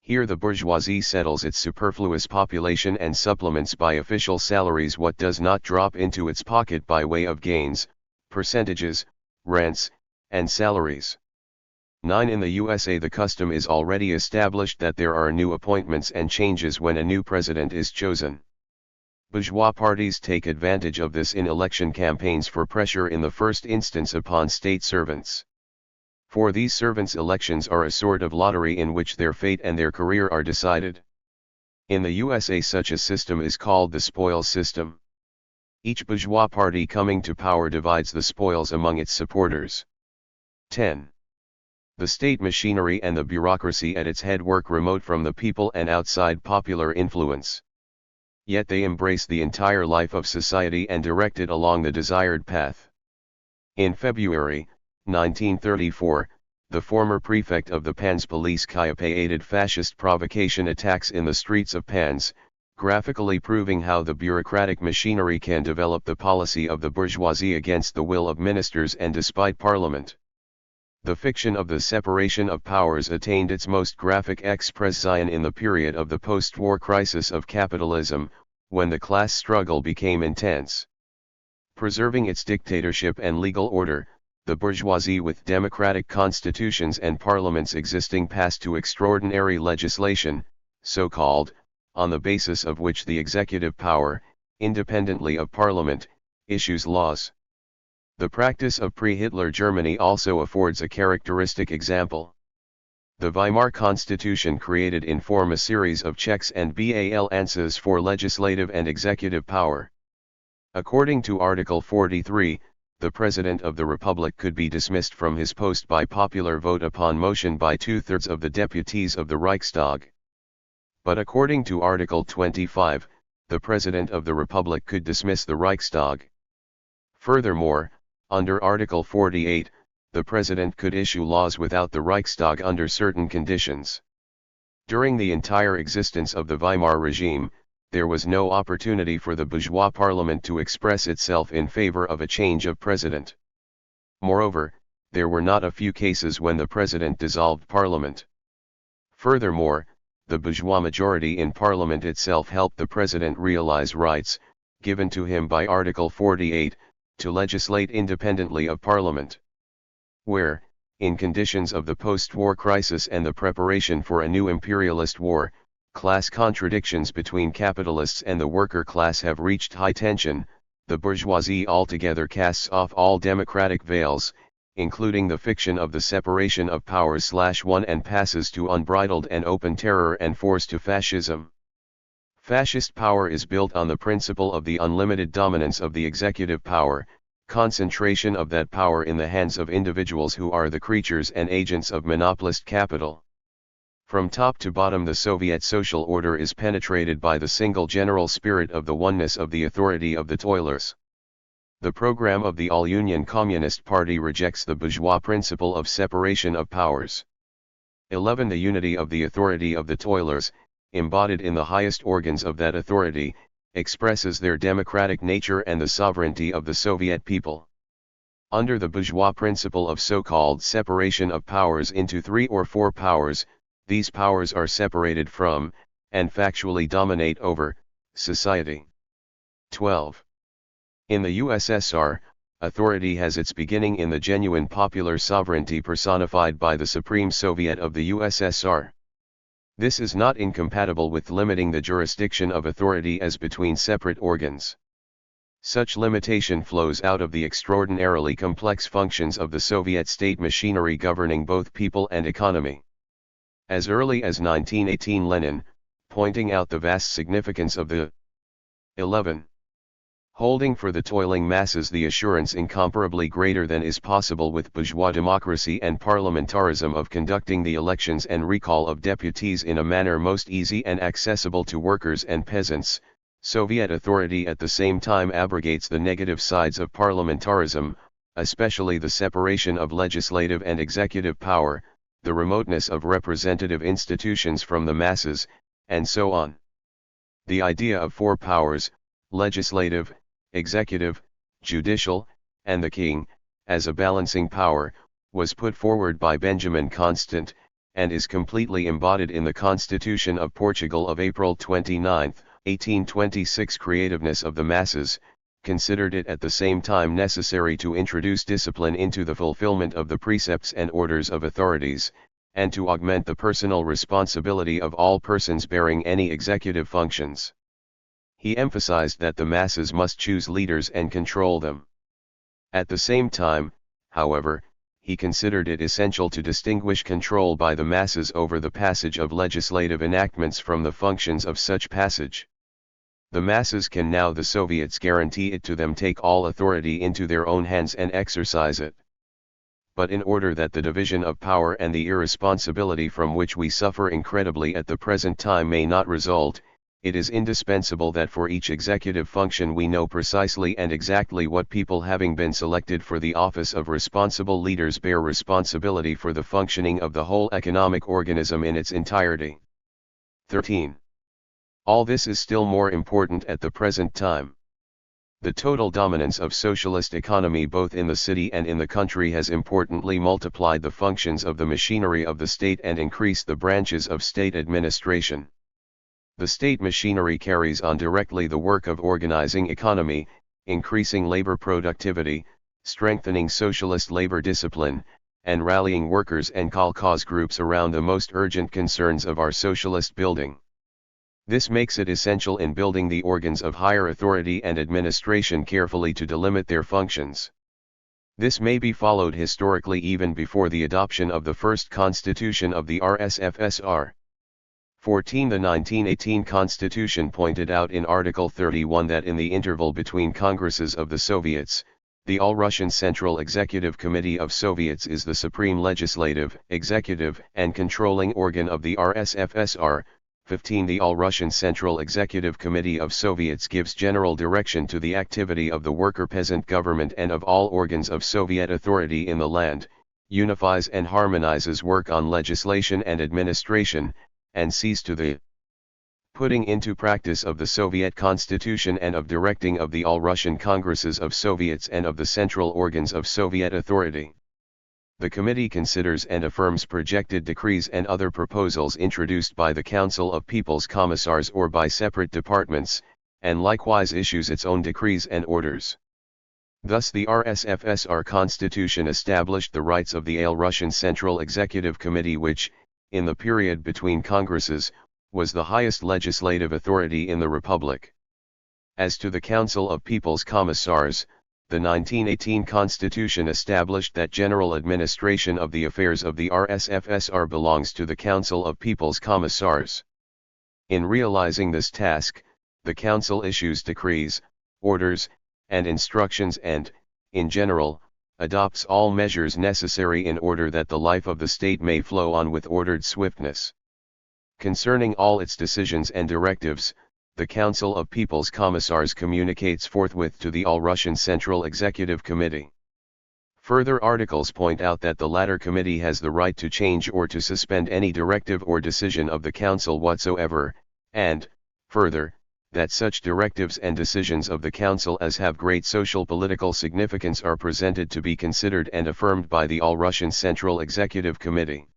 Here the bourgeoisie settles its superfluous population and supplements by official salaries what does not drop into its pocket by way of gains, percentages, rents, and salaries. 9. In the USA the custom is already established that there are new appointments and changes when a new president is chosen. Bourgeois parties take advantage of this in election campaigns for pressure in the first instance upon state servants. For these servants elections are a sort of lottery in which their fate and their career are decided. In the USA such a system is called the spoils system. Each bourgeois party coming to power divides the spoils among its supporters. 10. The state machinery and the bureaucracy at its head work remote from the people and outside popular influence. Yet they embrace the entire life of society and direct it along the desired path. In February, 1934, the former prefect of the Pan's police Kiepe aided fascist provocation attacks in the streets of Pans, graphically proving how the bureaucratic machinery can develop the policy of the bourgeoisie against the will of ministers and despite Parliament. The fiction of the separation of powers attained its most graphic expression in the period of the post-war crisis of capitalism, when the class struggle became intense. Preserving its dictatorship and legal order, the bourgeoisie with democratic constitutions and parliaments existing passed to extraordinary legislation, so-called, on the basis of which the executive power, independently of parliament, issues laws. The practice of pre-Hitler Germany also affords a characteristic example. The Weimar Constitution created in form a series of checks and balances for legislative and executive power. According to Article 43, the President of the Republic could be dismissed from his post by popular vote upon motion by 2/3 of the deputies of the Reichstag. But according to Article 25, the President of the Republic could dismiss the Reichstag. Furthermore, under Article 48, the President could issue laws without the Reichstag under certain conditions. During the entire existence of the Weimar regime, there was no opportunity for the bourgeois parliament to express itself in favor of a change of president. Moreover, there were not a few cases when the president dissolved parliament. Furthermore, the bourgeois majority in parliament itself helped the president realize rights, given to him by Article 48, to legislate independently of parliament. Where, in conditions of the post-war crisis and the preparation for a new imperialist war, class contradictions between capitalists and the worker class have reached high tension, the bourgeoisie altogether casts off all democratic veils, including the fiction of the separation of powers /1 and passes to unbridled and open terror and force to fascism. Fascist power is built on the principle of the unlimited dominance of the executive power, concentration of that power in the hands of individuals who are the creatures and agents of monopolist capital. From top to bottom the Soviet social order is penetrated by the single general spirit of the oneness of the authority of the toilers. The program of the All-Union Communist Party rejects the bourgeois principle of separation of powers. 11. The unity of the authority of the toilers, embodied in the highest organs of that authority, expresses their democratic nature and the sovereignty of the Soviet people. Under the bourgeois principle of so-called separation of powers into 3 or 4 powers, these powers are separated from, and factually dominate over, society. 12. In the USSR, authority has its beginning in the genuine popular sovereignty personified by the Supreme Soviet of the USSR. This is not incompatible with limiting the jurisdiction of authority as between separate organs. Such limitation flows out of the extraordinarily complex functions of the Soviet state machinery governing both people and economy. As early as 1918, Lenin, pointing out the vast significance of the 11. Holding for the toiling masses the assurance incomparably greater than is possible with bourgeois democracy and parliamentarism of conducting the elections and recall of deputies in a manner most easy and accessible to workers and peasants. Soviet authority at the same time abrogates the negative sides of parliamentarism, especially the separation of legislative and executive power, the remoteness of representative institutions from the masses, and so on. The idea of 4 powers, legislative, executive, judicial, and the king, as a balancing power, was put forward by Benjamin Constant, and is completely embodied in the Constitution of Portugal of April 29, 1826. Creativeness of the masses, considered it at the same time necessary to introduce discipline into the fulfillment of the precepts and orders of authorities, and to augment the personal responsibility of all persons bearing any executive functions. He emphasized that the masses must choose leaders and control them. At the same time, however, he considered it essential to distinguish control by the masses over the passage of legislative enactments from the functions of such passage. The masses can now, the Soviets guarantee it to them, take all authority into their own hands and exercise it. But in order that the division of power and the irresponsibility from which we suffer incredibly at the present time may not result, it is indispensable that for each executive function we know precisely and exactly what people having been selected for the office of responsible leaders bear responsibility for the functioning of the whole economic organism in its entirety. 13. All this is still more important at the present time. The total dominance of socialist economy both in the city and in the country has importantly multiplied the functions of the machinery of the state and increased the branches of state administration. The state machinery carries on directly the work of organizing economy, increasing labor productivity, strengthening socialist labor discipline, and rallying workers and kolkhoz groups around the most urgent concerns of our socialist building. This makes it essential in building the organs of higher authority and administration carefully to delimit their functions. This may be followed historically even before the adoption of the first constitution of the RSFSR. 14. The 1918 Constitution pointed out in Article 31 that in the interval between Congresses of the Soviets, the All-Russian Central Executive Committee of Soviets is the supreme legislative, executive, and controlling organ of the RSFSR. 15. The All-Russian Central Executive Committee of Soviets gives general direction to the activity of the worker-peasant government and of all organs of Soviet authority in the land, unifies and harmonizes work on legislation and administration, and sees to the putting into practice of the Soviet Constitution and of directing of the All-Russian Congresses of Soviets and of the central organs of Soviet authority. The committee considers and affirms projected decrees and other proposals introduced by the Council of People's Commissars or by separate departments, and likewise issues its own decrees and orders. Thus the RSFSR Constitution established the rights of the All-Russian Central Executive Committee which, in the period between Congresses, was the highest legislative authority in the Republic. As to the Council of People's Commissars, the 1918 Constitution established that general administration of the affairs of the RSFSR belongs to the Council of People's Commissars. In realizing this task, the Council issues decrees, orders, and instructions and, in general, adopts all measures necessary in order that the life of the state may flow on with ordered swiftness. Concerning all its decisions and directives, the Council of People's Commissars communicates forthwith to the All-Russian Central Executive Committee. Further articles point out that the latter committee has the right to change or to suspend any directive or decision of the Council whatsoever, and, further, that such directives and decisions of the Council as have great social political significance are presented to be considered and affirmed by the All-Russian Central Executive Committee.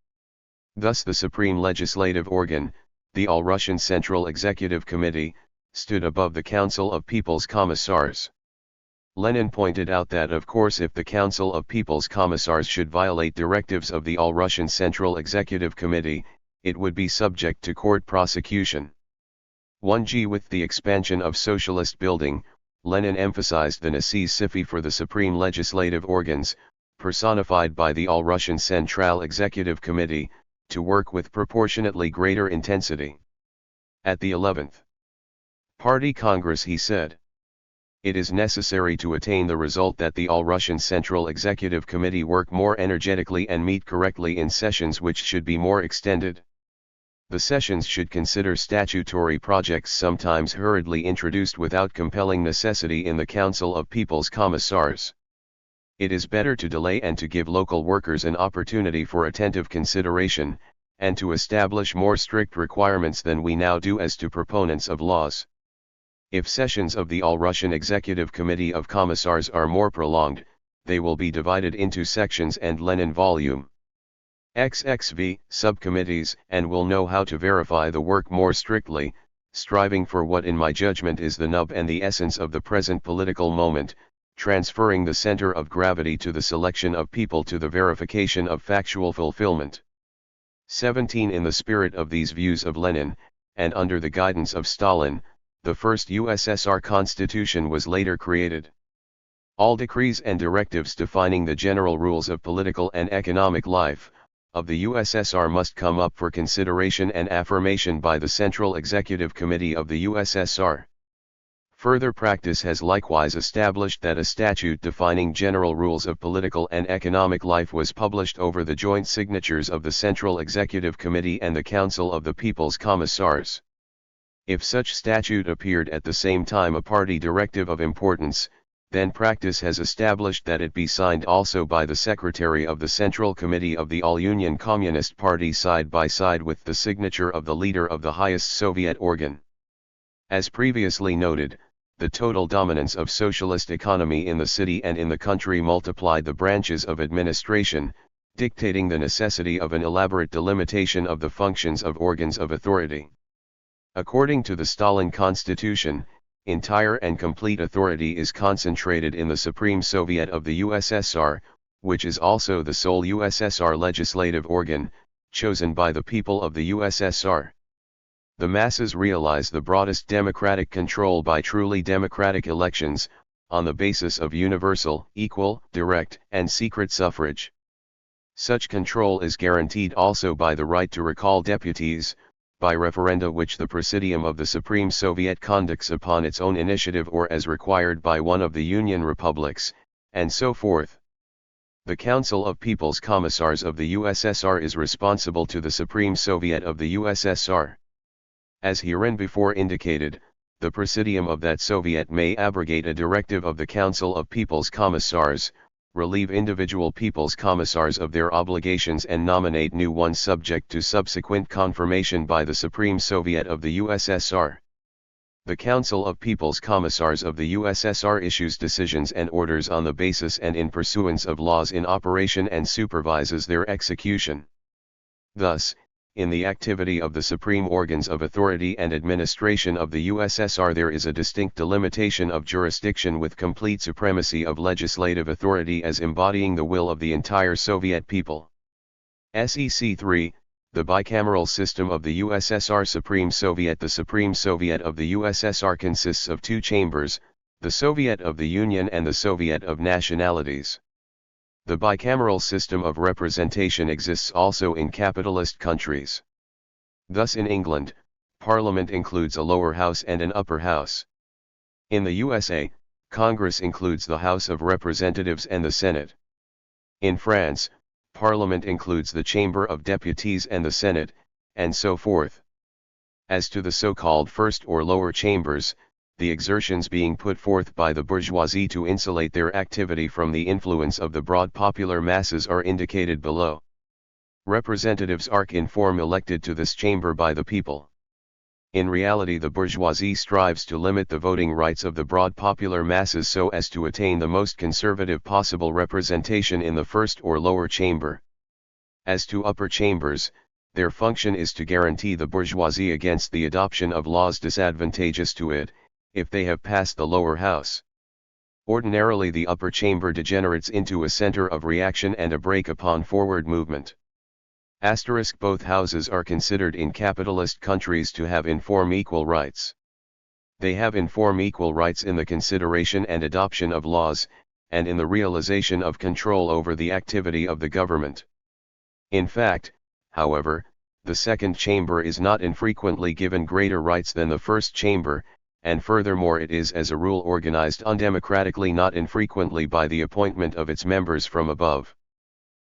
Thus the supreme legislative organ, the All-Russian Central Executive Committee, stood above the Council of People's Commissars. Lenin pointed out that of course if the Council of People's Commissars should violate directives of the All-Russian Central Executive Committee, it would be subject to court prosecution. 1g With the expansion of socialist building, Lenin emphasized the necessity for the supreme legislative organs, personified by the All-Russian Central Executive Committee, to work with proportionately greater intensity. At the 11th Party Congress he said, "It is necessary to attain the result that the All-Russian Central Executive Committee work more energetically and meet correctly in sessions which should be more extended. The sessions should consider statutory projects sometimes hurriedly introduced without compelling necessity in the Council of People's Commissars. It is better to delay and to give local workers an opportunity for attentive consideration, and to establish more strict requirements than we now do as to proponents of laws. If sessions of the All-Russian Executive Committee of Commissars are more prolonged, they will be divided into sections and Lenin volume XXV subcommittees and will know how to verify the work more strictly, striving for what in my judgment is the nub and the essence of the present political moment, transferring the center of gravity to the selection of people to the verification of factual fulfillment." 17 In the spirit of these views of Lenin, and under the guidance of Stalin, the first USSR Constitution was later created. All decrees and directives defining the general rules of political and economic life of the USSR must come up for consideration and affirmation by the Central Executive Committee of the USSR. Further practice has likewise established that a statute defining general rules of political and economic life was published over the joint signatures of the Central Executive Committee and the Council of the People's Commissars. If such statute appeared at the same time a party directive of importance, then practice has established that it be signed also by the Secretary of the Central Committee of the All-Union Communist Party side by side with the signature of the leader of the highest Soviet organ. As previously noted, the total dominance of socialist economy in the city and in the country multiplied the branches of administration, dictating the necessity of an elaborate delimitation of the functions of organs of authority. According to the Stalin Constitution, entire and complete authority is concentrated in the Supreme Soviet of the USSR, which is also the sole USSR legislative organ, chosen by the people of the USSR. The masses realize the broadest democratic control by truly democratic elections, on the basis of universal, equal, direct, and secret suffrage. Such control is guaranteed also by the right to recall deputies, by referenda which the Presidium of the Supreme Soviet conducts upon its own initiative or as required by one of the Union republics, and so forth. The Council of People's Commissars of the USSR is responsible to the Supreme Soviet of the USSR. As hereinbefore indicated, the Presidium of that Soviet may abrogate a directive of the Council of People's Commissars, relieve individual People's Commissars of their obligations and nominate new ones subject to subsequent confirmation by the Supreme Soviet of the USSR. The Council of People's Commissars of the USSR issues decisions and orders on the basis and in pursuance of laws in operation and supervises their execution. Thus, in the activity of the supreme organs of authority and administration of the USSR there is a distinct delimitation of jurisdiction with complete supremacy of legislative authority as embodying the will of the entire Soviet people. SEC 3, the bicameral system of the USSR Supreme Soviet. The Supreme Soviet of the USSR consists of two chambers, the Soviet of the Union and the Soviet of Nationalities. The bicameral system of representation exists also in capitalist countries. Thus in England, Parliament includes a lower house and an upper house. In the USA, Congress includes the House of Representatives and the Senate. In France, Parliament includes the Chamber of Deputies and the Senate, and so forth. As to the so-called first or lower chambers, the exertions being put forth by the bourgeoisie to insulate their activity from the influence of the broad popular masses are indicated below. Representatives are in form elected to this chamber by the people. In reality, the bourgeoisie strives to limit the voting rights of the broad popular masses so as to attain the most conservative possible representation in the first or lower chamber. As to upper chambers, their function is to guarantee the bourgeoisie against the adoption of laws disadvantageous to it, if they have passed the lower house. Ordinarily, the upper chamber degenerates into a center of reaction and a brake upon forward movement. Both houses are considered in capitalist countries to have in form equal rights. They have in form equal rights in the consideration and adoption of laws, and in the realization of control over the activity of the government. In fact, however, the second chamber is not infrequently given greater rights than the first chamber, and furthermore it is as a rule organized undemocratically, not infrequently by the appointment of its members from above.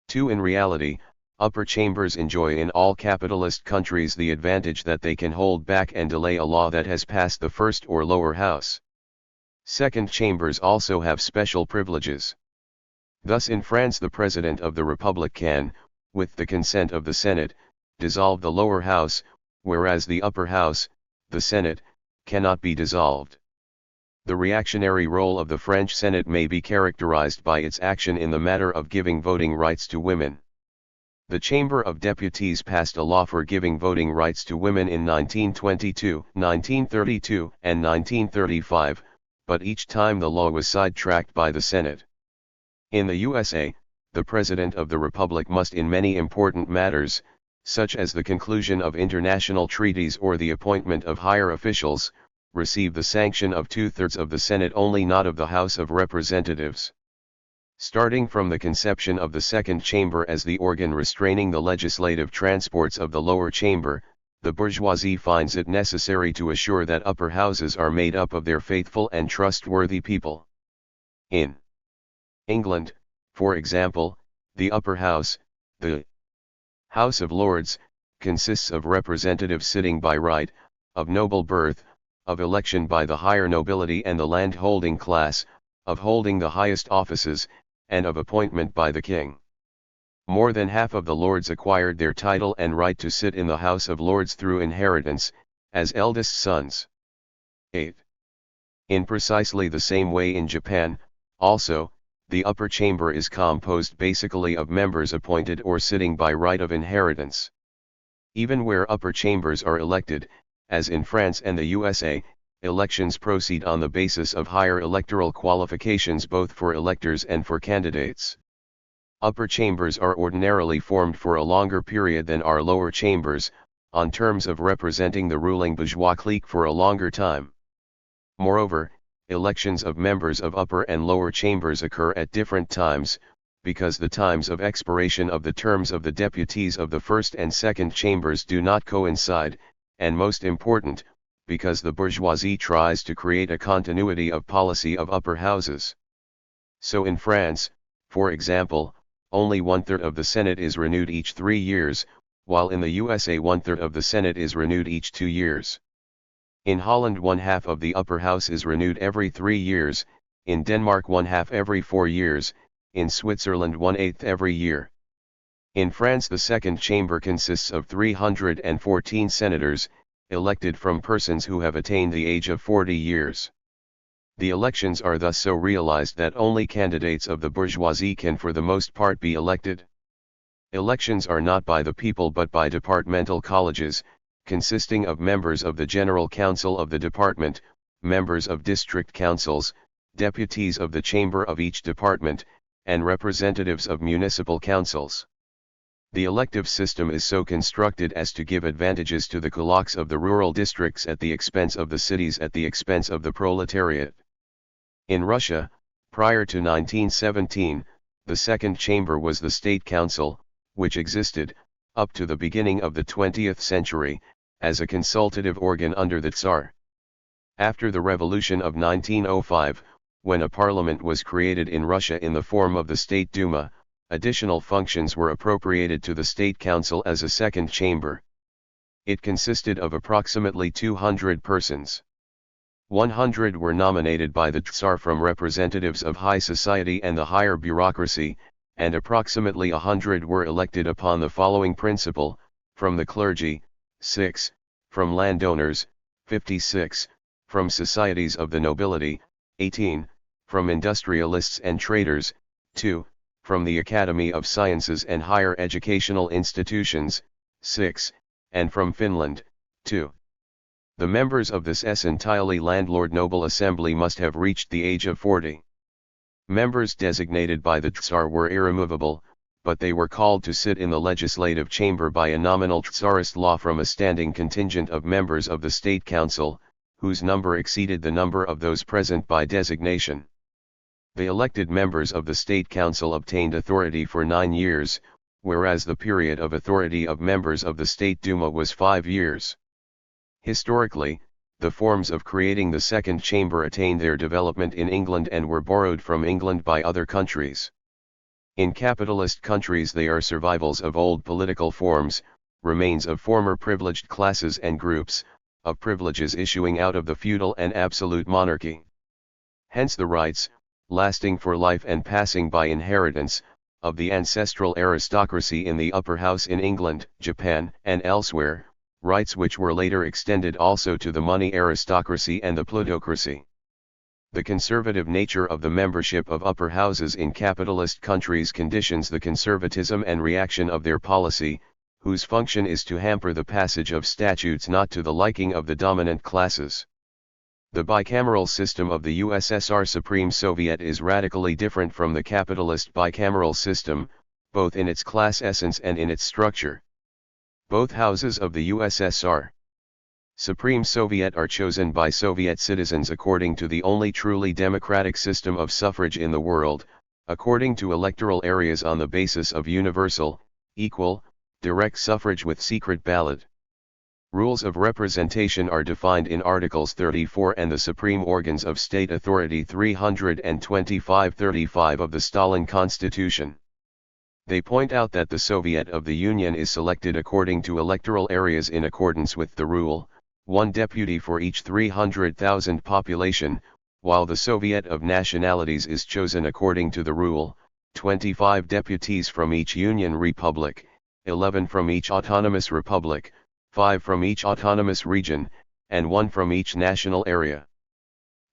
2. In reality, upper chambers enjoy in all capitalist countries the advantage that they can hold back and delay a law that has passed the first or lower house. Second chambers also have special privileges. Thus in France the President of the Republic can, with the consent of the Senate, dissolve the lower house, whereas the upper house, the Senate, cannot be dissolved. The reactionary role of the French Senate may be characterized by its action in the matter of giving voting rights to women. The Chamber of Deputies passed a law for giving voting rights to women in 1922, 1932, and 1935, but each time the law was sidetracked by the Senate. In the USA, the President of the Republic must in many important matters, such as the conclusion of international treaties or the appointment of higher officials, receive the sanction of 2/3 of the Senate only, not of the House of Representatives. Starting from the conception of the second chamber as the organ restraining the legislative transports of the lower chamber, the bourgeoisie finds it necessary to assure that upper houses are made up of their faithful and trustworthy people. In England, for example, the upper house, the House of Lords, consists of representatives sitting by right, of noble birth, of election by the higher nobility and the land-holding class, of holding the highest offices, and of appointment by the king. More than half of the lords acquired their title and right to sit in the House of Lords through inheritance, as eldest sons. 8. In precisely the same way in Japan, also, the upper chamber is composed basically of members appointed or sitting by right of inheritance. Even where upper chambers are elected, as in France and the USA, elections proceed on the basis of higher electoral qualifications both for electors and for candidates. Upper chambers are ordinarily formed for a longer period than are lower chambers, on terms of representing the ruling bourgeois clique for a longer time. Moreover, elections of members of upper and lower chambers occur at different times, because the times of expiration of the terms of the deputies of the first and second chambers do not coincide, and most important, because the bourgeoisie tries to create a continuity of policy of upper houses. So in France, for example, only 1/3 of the Senate is renewed each 3 years, while in the USA 1/3 of the Senate is renewed each 2 years. In Holland 1/2 of the upper house is renewed every 3 years, in Denmark 1/2 every 4 years, in Switzerland 1/8 every year. In France the second chamber consists of 314 senators, elected from persons who have attained the age of 40 years. The elections are thus so realized that only candidates of the bourgeoisie can for the most part be elected. Elections are not by the people but by departmental colleges, consisting of members of the General Council of the department, members of district councils, deputies of the chamber of each department, and representatives of municipal councils. The elective system is so constructed as to give advantages to the kulaks of the rural districts at the expense of the cities, at the expense of the proletariat. In Russia, prior to 1917, the second chamber was the State Council, which existed, up to the beginning of the 20th century, as a consultative organ under the Tsar. After the revolution of 1905, when a parliament was created in Russia in the form of the State Duma, additional functions were appropriated to the State Council as a second chamber. It consisted of approximately 200 persons. 100 were nominated by the Tsar from representatives of high society and the higher bureaucracy, and approximately 100 were elected upon the following principle: from the clergy, 6, from landowners, 56, from societies of the nobility, 18, from industrialists and traders, 2, from the Academy of Sciences and higher educational institutions, 6, and from Finland, 2. The members of this entirely landlord noble assembly must have reached the age of 40. Members designated by the Tsar were irremovable, but they were called to sit in the legislative chamber by a nominal Tsarist law from a standing contingent of members of the State Council, whose number exceeded the number of those present by designation. The elected members of the State Council obtained authority for 9 years, whereas the period of authority of members of the State Duma was 5 years. Historically, the forms of creating the second chamber attained their development in England and were borrowed from England by other countries. In capitalist countries they are survivals of old political forms, remains of former privileged classes and groups, of privileges issuing out of the feudal and absolute monarchy. Hence the rights, lasting for life and passing by inheritance, of the ancestral aristocracy in the upper house in England, Japan, and elsewhere, rights which were later extended also to the money aristocracy and the plutocracy. The conservative nature of the membership of upper houses in capitalist countries conditions the conservatism and reaction of their policy, whose function is to hamper the passage of statutes not to the liking of the dominant classes. The bicameral system of the USSR Supreme Soviet is radically different from the capitalist bicameral system, both in its class essence and in its structure. Both houses of the USSR Supreme Soviet are chosen by Soviet citizens according to the only truly democratic system of suffrage in the world, according to electoral areas on the basis of universal, equal, direct suffrage with secret ballot. Rules of representation are defined in Articles 34 and the Supreme Organs of State Authority 325-35 of the Stalin Constitution. They point out that the Soviet of the Union is selected according to electoral areas in accordance with the rule, 1 deputy for each 300,000 population, while the Soviet of Nationalities is chosen according to the rule, 25 deputies from each Union Republic, 11 from each autonomous republic, 5 from each autonomous region, and 1 from each national area.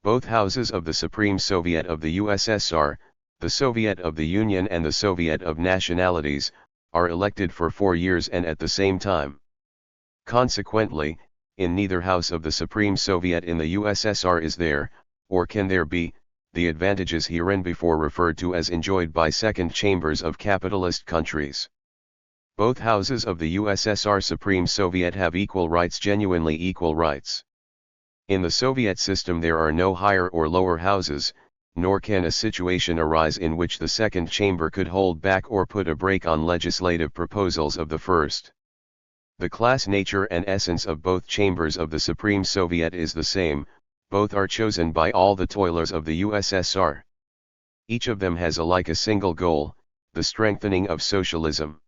Both houses of the Supreme Soviet of the USSR, the Soviet of the Union and the Soviet of Nationalities, are elected for 4 years and at the same time. Consequently, in neither house of the Supreme Soviet in the USSR is there, or can there be, the advantages hereinbefore referred to as enjoyed by second chambers of capitalist countries. Both houses of the USSR Supreme Soviet have equal rights, genuinely equal rights. In the Soviet system there are no higher or lower houses, nor can a situation arise in which the second chamber could hold back or put a brake on legislative proposals of the first. The class nature and essence of both chambers of the Supreme Soviet is the same, both are chosen by all the toilers of the USSR. Each of them has alike a single goal, the strengthening of socialism.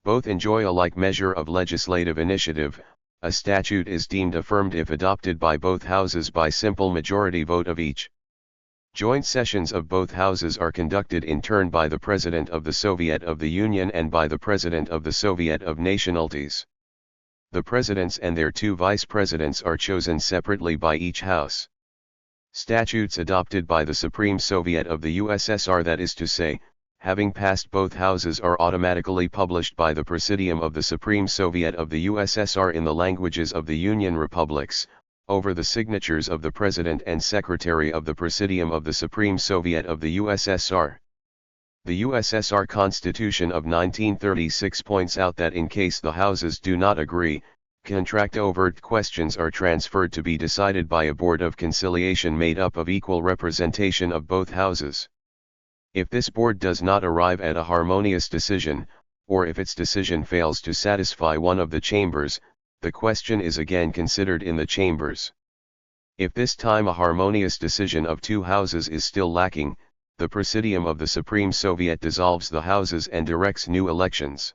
Both enjoy a like measure of legislative initiative. A statute is deemed affirmed if adopted by both houses by simple majority vote of each. Joint sessions of both houses are conducted in turn by the President of the Soviet of the Union and by the President of the Soviet of Nationalities. The presidents and their 2 vice-presidents are chosen separately by each house. Statutes adopted by the Supreme Soviet of the USSR, that is to say, having passed both houses, are automatically published by the Presidium of the Supreme Soviet of the USSR in the languages of the Union Republics, over the signatures of the President and Secretary of the Presidium of the Supreme Soviet of the USSR. The USSR Constitution of 1936 points out that in case the houses do not agree, contract-overt questions are transferred to be decided by a board of conciliation made up of equal representation of both houses. If this board does not arrive at a harmonious decision, or if its decision fails to satisfy one of the chambers, the question is again considered in the chambers. If this time a harmonious decision of 2 houses is still lacking, the Presidium of the Supreme Soviet dissolves the houses and directs new elections.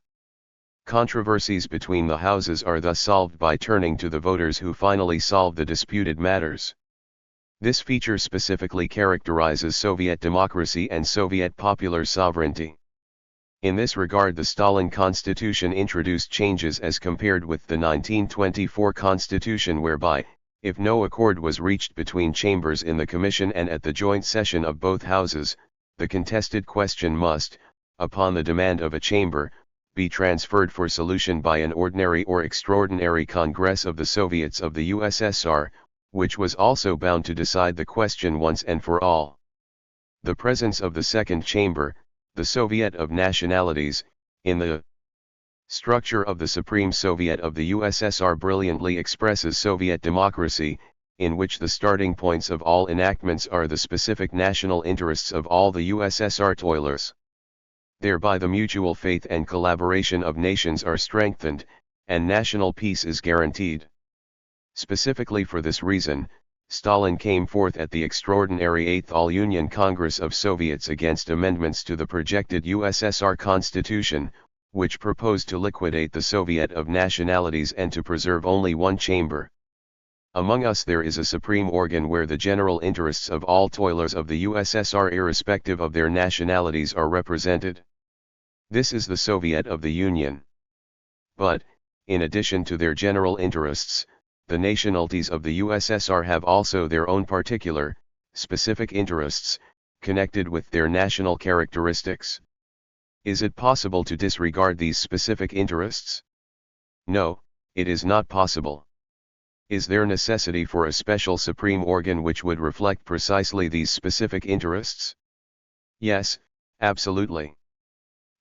Controversies between the houses are thus solved by turning to the voters, who finally solve the disputed matters. This feature specifically characterizes Soviet democracy and Soviet popular sovereignty. In this regard, the Stalin Constitution introduced changes as compared with the 1924 Constitution, whereby, If no accord was reached between chambers in the commission and at the joint session of both houses, the contested question must, upon the demand of a chamber, be transferred for solution by an ordinary or extraordinary Congress of the Soviets of the USSR, which was also bound to decide the question once and for all. The presence of the second chamber, the Soviet of Nationalities, in the structure of the Supreme Soviet of the USSR brilliantly expresses Soviet democracy, in which the starting points of all enactments are the specific national interests of all the USSR toilers. Thereby the mutual faith and collaboration of nations are strengthened, and national peace is guaranteed. Specifically for this reason, Stalin came forth at the extraordinary 8th All-Union Congress of Soviets against amendments to the projected USSR Constitution, which proposed to liquidate the Soviet of Nationalities and to preserve only one chamber. Among us there is a supreme organ where the general interests of all toilers of the USSR irrespective of their nationalities are represented. This is the Soviet of the Union. But, in addition to their general interests, the nationalities of the USSR have also their own particular, specific interests, connected with their national characteristics. Is it possible to disregard these specific interests? No, it is not possible. Is there necessity for a special supreme organ which would reflect precisely these specific interests? Yes, absolutely.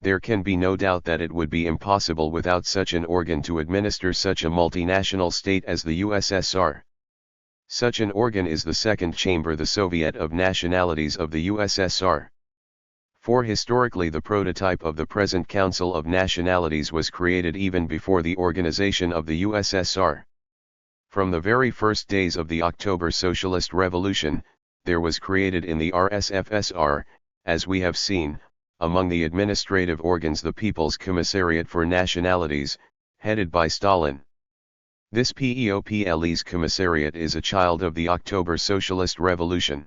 There can be no doubt that it would be impossible without such an organ to administer such a multinational state as the USSR. Such an organ is the second chamber, the Soviet of Nationalities of the USSR. For historically the prototype of the present Council of Nationalities was created even before the organization of the USSR. From the very first days of the October Socialist Revolution, there was created in the RSFSR, as we have seen, among the administrative organs the People's Commissariat for Nationalities, headed by Stalin. This PEOPLE's commissariat is a child of the October Socialist Revolution.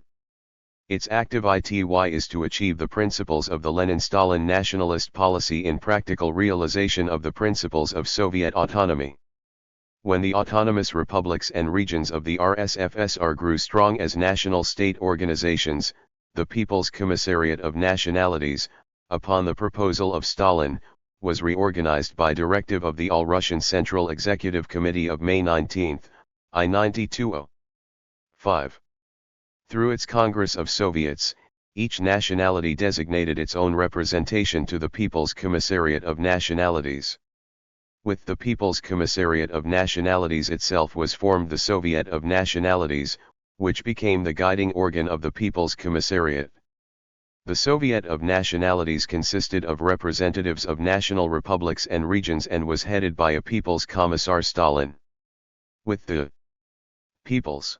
Its active ITY is to achieve the principles of the Lenin-Stalin nationalist policy in practical realization of the principles of Soviet autonomy. When the autonomous republics and regions of the RSFSR grew strong as national state organizations, the People's Commissariat of Nationalities, upon the proposal of Stalin, was reorganized by directive of the All-Russian Central Executive Committee of May 19, I-9205. Through its Congress of Soviets, each nationality designated its own representation to the People's Commissariat of Nationalities. With the People's Commissariat of Nationalities itself was formed the Soviet of Nationalities, which became the guiding organ of the People's Commissariat. The Soviet of Nationalities consisted of representatives of national republics and regions and was headed by a People's Commissar Stalin. With the People's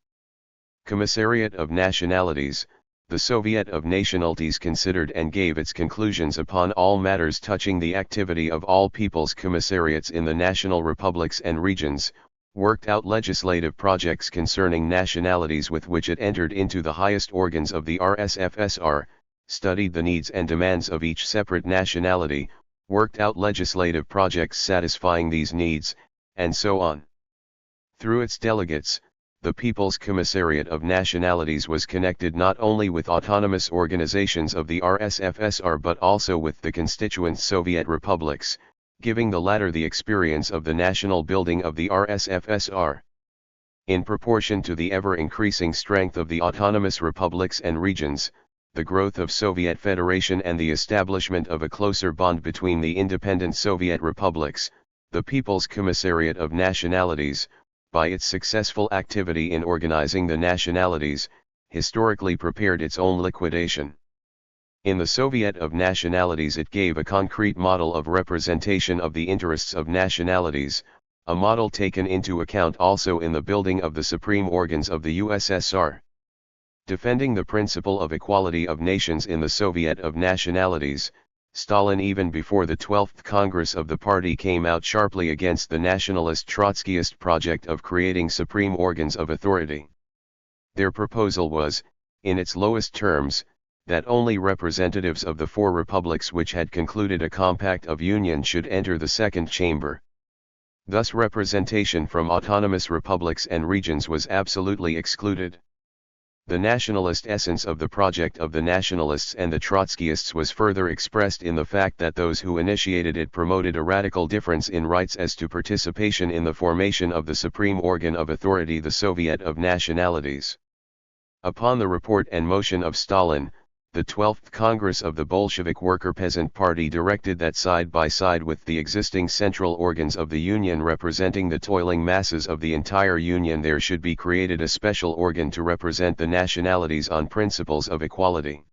Commissariat of Nationalities, the Soviet of Nationalities considered and gave its conclusions upon all matters touching the activity of all people's commissariats in the national republics and regions, worked out legislative projects concerning nationalities with which it entered into the highest organs of the RSFSR, studied the needs and demands of each separate nationality, worked out legislative projects satisfying these needs, and so on. Through its delegates, the People's Commissariat of Nationalities was connected not only with autonomous organizations of the RSFSR but also with the constituent Soviet republics, giving the latter the experience of the national building of the RSFSR. In proportion to the ever-increasing strength of the autonomous republics and regions, the growth of Soviet Federation and the establishment of a closer bond between the independent Soviet republics, the People's Commissariat of Nationalities, by its successful activity in organizing the nationalities, historically prepared its own liquidation. In the Soviet of Nationalities it gave a concrete model of representation of the interests of nationalities, a model taken into account also in the building of the supreme organs of the USSR. Defending the principle of equality of nations in the Soviet of Nationalities, Stalin even before the 12th Congress of the party came out sharply against the nationalist Trotskyist project of creating supreme organs of authority. Their proposal was, in its lowest terms, that only representatives of the four republics which had concluded a compact of union should enter the second chamber. Thus representation from autonomous republics and regions was absolutely excluded. The nationalist essence of the project of the nationalists and the Trotskyists was further expressed in the fact that those who initiated it promoted a radical difference in rights as to participation in the formation of the supreme organ of authority, the Soviet of Nationalities. Upon the report and motion of Stalin, the 12th Congress of the Bolshevik Worker Peasant Party directed that side by side with the existing central organs of the Union representing the toiling masses of the entire Union, there should be created a special organ to represent the nationalities on principles of equality.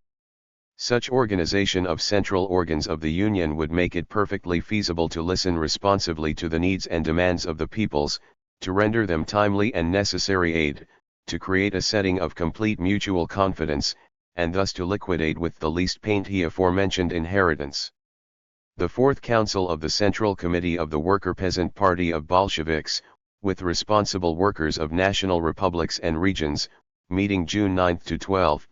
Such organization of central organs of the Union would make it perfectly feasible to listen responsively to the needs and demands of the peoples, to render them timely and necessary aid, to create a setting of complete mutual confidence, and thus to liquidate with the least pain the aforementioned inheritance. The Fourth Council of the Central Committee of the Worker Peasant Party of Bolsheviks, with responsible workers of national republics and regions, meeting June 9 to 12,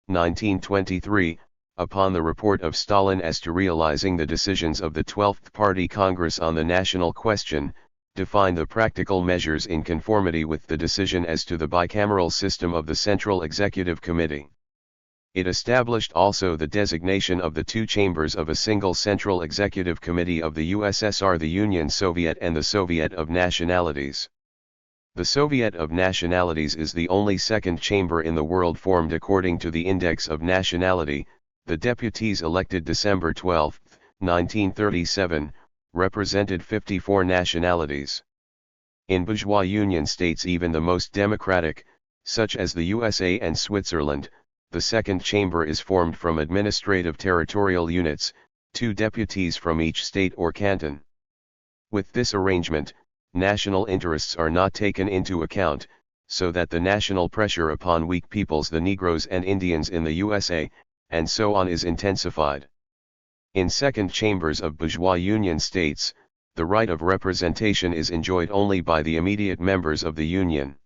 1923, upon the report of Stalin as to realizing the decisions of the 12th Party Congress on the national question, defined the practical measures in conformity with the decision as to the bicameral system of the Central Executive Committee. It established also the designation of the two chambers of a single Central Executive Committee of the USSR, the Union Soviet and the Soviet of Nationalities. The Soviet of Nationalities is the only second chamber in the world formed according to the Index of Nationality. The deputies elected December 12, 1937, represented 54 nationalities. In bourgeois Union states, even the most democratic, such as the USA and Switzerland, the second chamber is formed from administrative territorial units, 2 deputies from each state or canton. With this arrangement, national interests are not taken into account, so that the national pressure upon weak peoples, the Negroes and Indians in the USA, and so on, is intensified. In second chambers of bourgeois Union states, the right of representation is enjoyed only by the immediate members of the Union.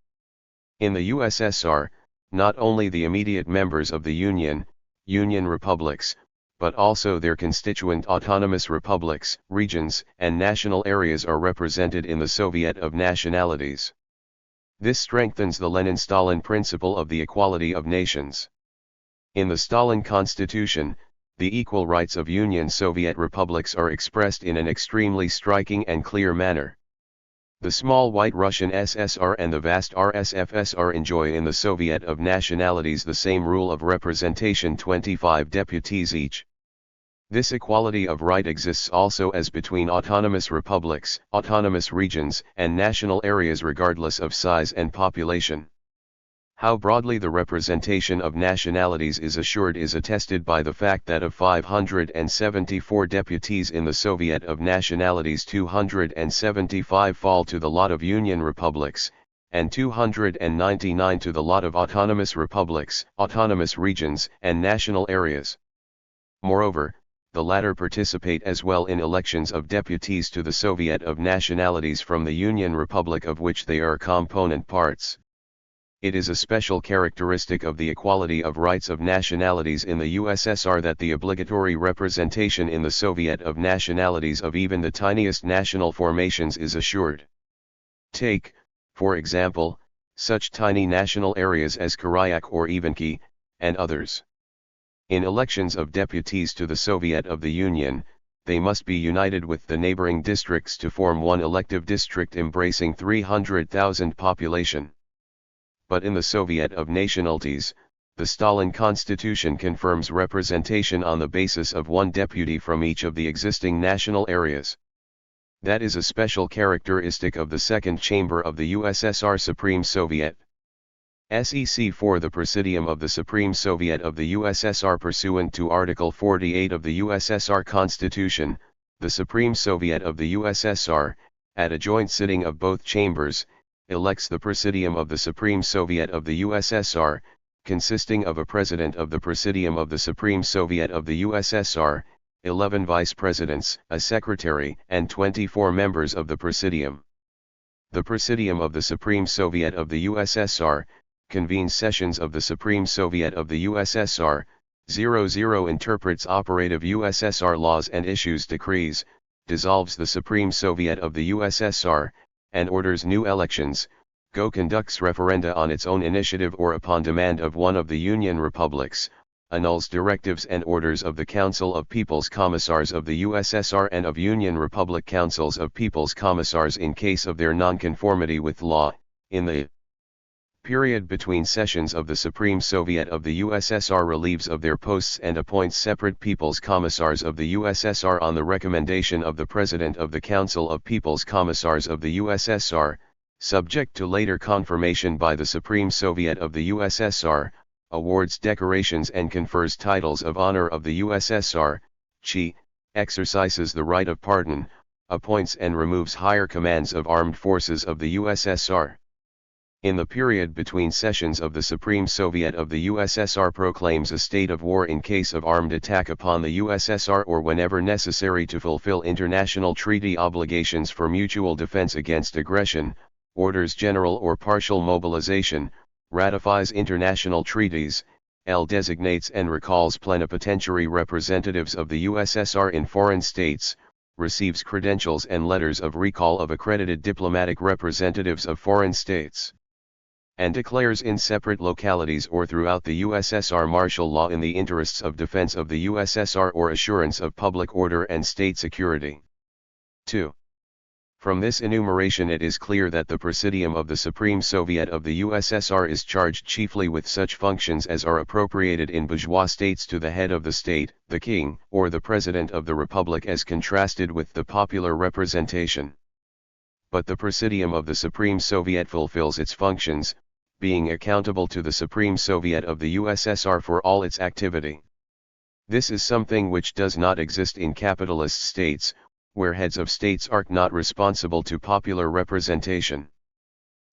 In the USSR, not only the immediate members of the Union republics, but also their constituent autonomous republics, regions, and national areas are represented in the Soviet of Nationalities. This strengthens the Lenin-Stalin principle of the equality of nations. In the Stalin Constitution, the equal rights of Union Soviet republics are expressed in an extremely striking and clear manner. The small White Russian SSR and the vast RSFSR enjoy in the Soviet of Nationalities the same rule of representation, 25 deputies each. This equality of right exists also as between autonomous republics, autonomous regions, and national areas regardless of size and population. How broadly the representation of nationalities is assured is attested by the fact that of 574 deputies in the Soviet of Nationalities, 275 fall to the lot of Union republics, and 299 to the lot of autonomous republics, autonomous regions, and national areas. Moreover, the latter participate as well in elections of deputies to the Soviet of Nationalities from the Union Republic of which they are component parts. It is a special characteristic of the equality of rights of nationalities in the USSR that the obligatory representation in the Soviet of Nationalities of even the tiniest national formations is assured. Take, for example, such tiny national areas as Karyak or Vyshinsky, and others. In elections of deputies to the Soviet of the Union, they must be united with the neighboring districts to form one elective district embracing 300,000 population. But in the Soviet of Nationalities, the Stalin Constitution confirms representation on the basis of one deputy from each of the existing national areas. That is a special characteristic of the second chamber of the USSR Supreme Soviet. SEC for the Presidium of the Supreme Soviet of the USSR pursuant to Article 48 of the USSR Constitution, the Supreme Soviet of the USSR, at a joint sitting of both chambers, elects the Presidium of the Supreme Soviet of the USSR, consisting of a President of the Presidium of the Supreme Soviet of the USSR, 11 Vice Presidents, a Secretary, and 24 members of the Presidium. The Presidium of the Supreme Soviet of the USSR, convenes sessions of the Supreme Soviet of the USSR, 00 interprets operative USSR laws and issues decrees, dissolves the Supreme Soviet of the USSR, and orders new elections, conducts referenda on its own initiative or upon demand of one of the Union republics, annuls directives and orders of the Council of People's Commissars of the USSR and of Union Republic Councils of People's Commissars in case of their nonconformity with law, in the period between sessions of the Supreme Soviet of the USSR relieves of their posts and appoints separate People's Commissars of the USSR on the recommendation of the President of the Council of People's Commissars of the USSR, subject to later confirmation by the Supreme Soviet of the USSR, awards decorations and confers titles of honor of the USSR, exercises the right of pardon, appoints and removes higher commands of armed forces of the USSR. In the period between sessions of the Supreme Soviet of the USSR proclaims a state of war in case of armed attack upon the USSR or whenever necessary to fulfill international treaty obligations for mutual defense against aggression, orders general or partial mobilization, ratifies international treaties, designates and recalls plenipotentiary representatives of the USSR in foreign states, receives credentials and letters of recall of accredited diplomatic representatives of foreign states, and declares in separate localities or throughout the USSR martial law in the interests of defense of the USSR or assurance of public order and state security. 2. From this enumeration it is clear that the Presidium of the Supreme Soviet of the USSR is charged chiefly with such functions as are appropriated in bourgeois states to the head of the state, the king, or the President of the Republic as contrasted with the popular representation. But the Presidium of the Supreme Soviet fulfills its functions, being accountable to the Supreme Soviet of the USSR for all its activity. This is something which does not exist in capitalist states, where heads of states are not responsible to popular representation.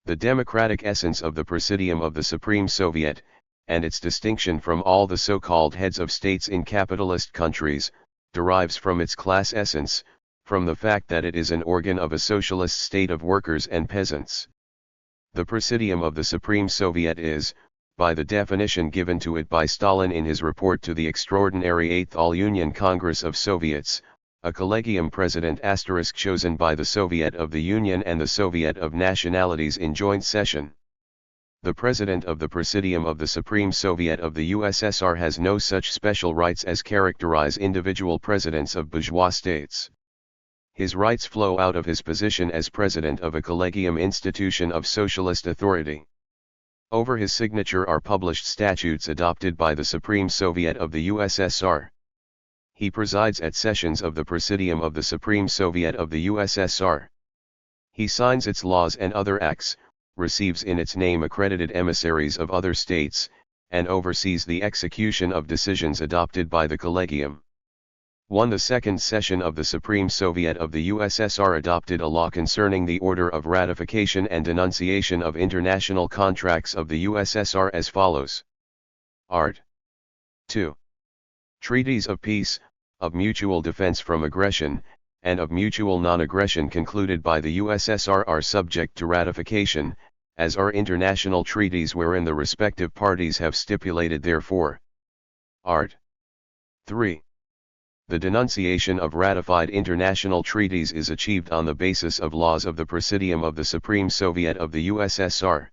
The democratic essence of the Presidium of the Supreme Soviet, and its distinction from all the so-called heads of states in capitalist countries, derives from its class essence, from the fact that it is an organ of a socialist state of workers and peasants. The Presidium of the Supreme Soviet is, by the definition given to it by Stalin in his report to the extraordinary 8th All-Union Congress of Soviets, a collegium president * chosen by the Soviet of the Union and the Soviet of Nationalities in joint session. The President of the Presidium of the Supreme Soviet of the USSR has no such special rights as characterize individual presidents of bourgeois states. His rights flow out of his position as president of a collegium institution of socialist authority. Over his signature are published statutes adopted by the Supreme Soviet of the USSR. He presides at sessions of the Presidium of the Supreme Soviet of the USSR. He signs its laws and other acts, receives in its name accredited emissaries of other states, and oversees the execution of decisions adopted by the collegium. The second session of the Supreme Soviet of the USSR adopted a law concerning the order of ratification and denunciation of international contracts of the USSR as follows. Art. 2. Treaties of peace, of mutual defense from aggression, and of mutual non-aggression concluded by the USSR are subject to ratification, as are international treaties wherein the respective parties have stipulated therefor. Art. 3. The denunciation of ratified international treaties is achieved on the basis of laws of the Presidium of the Supreme Soviet of the USSR.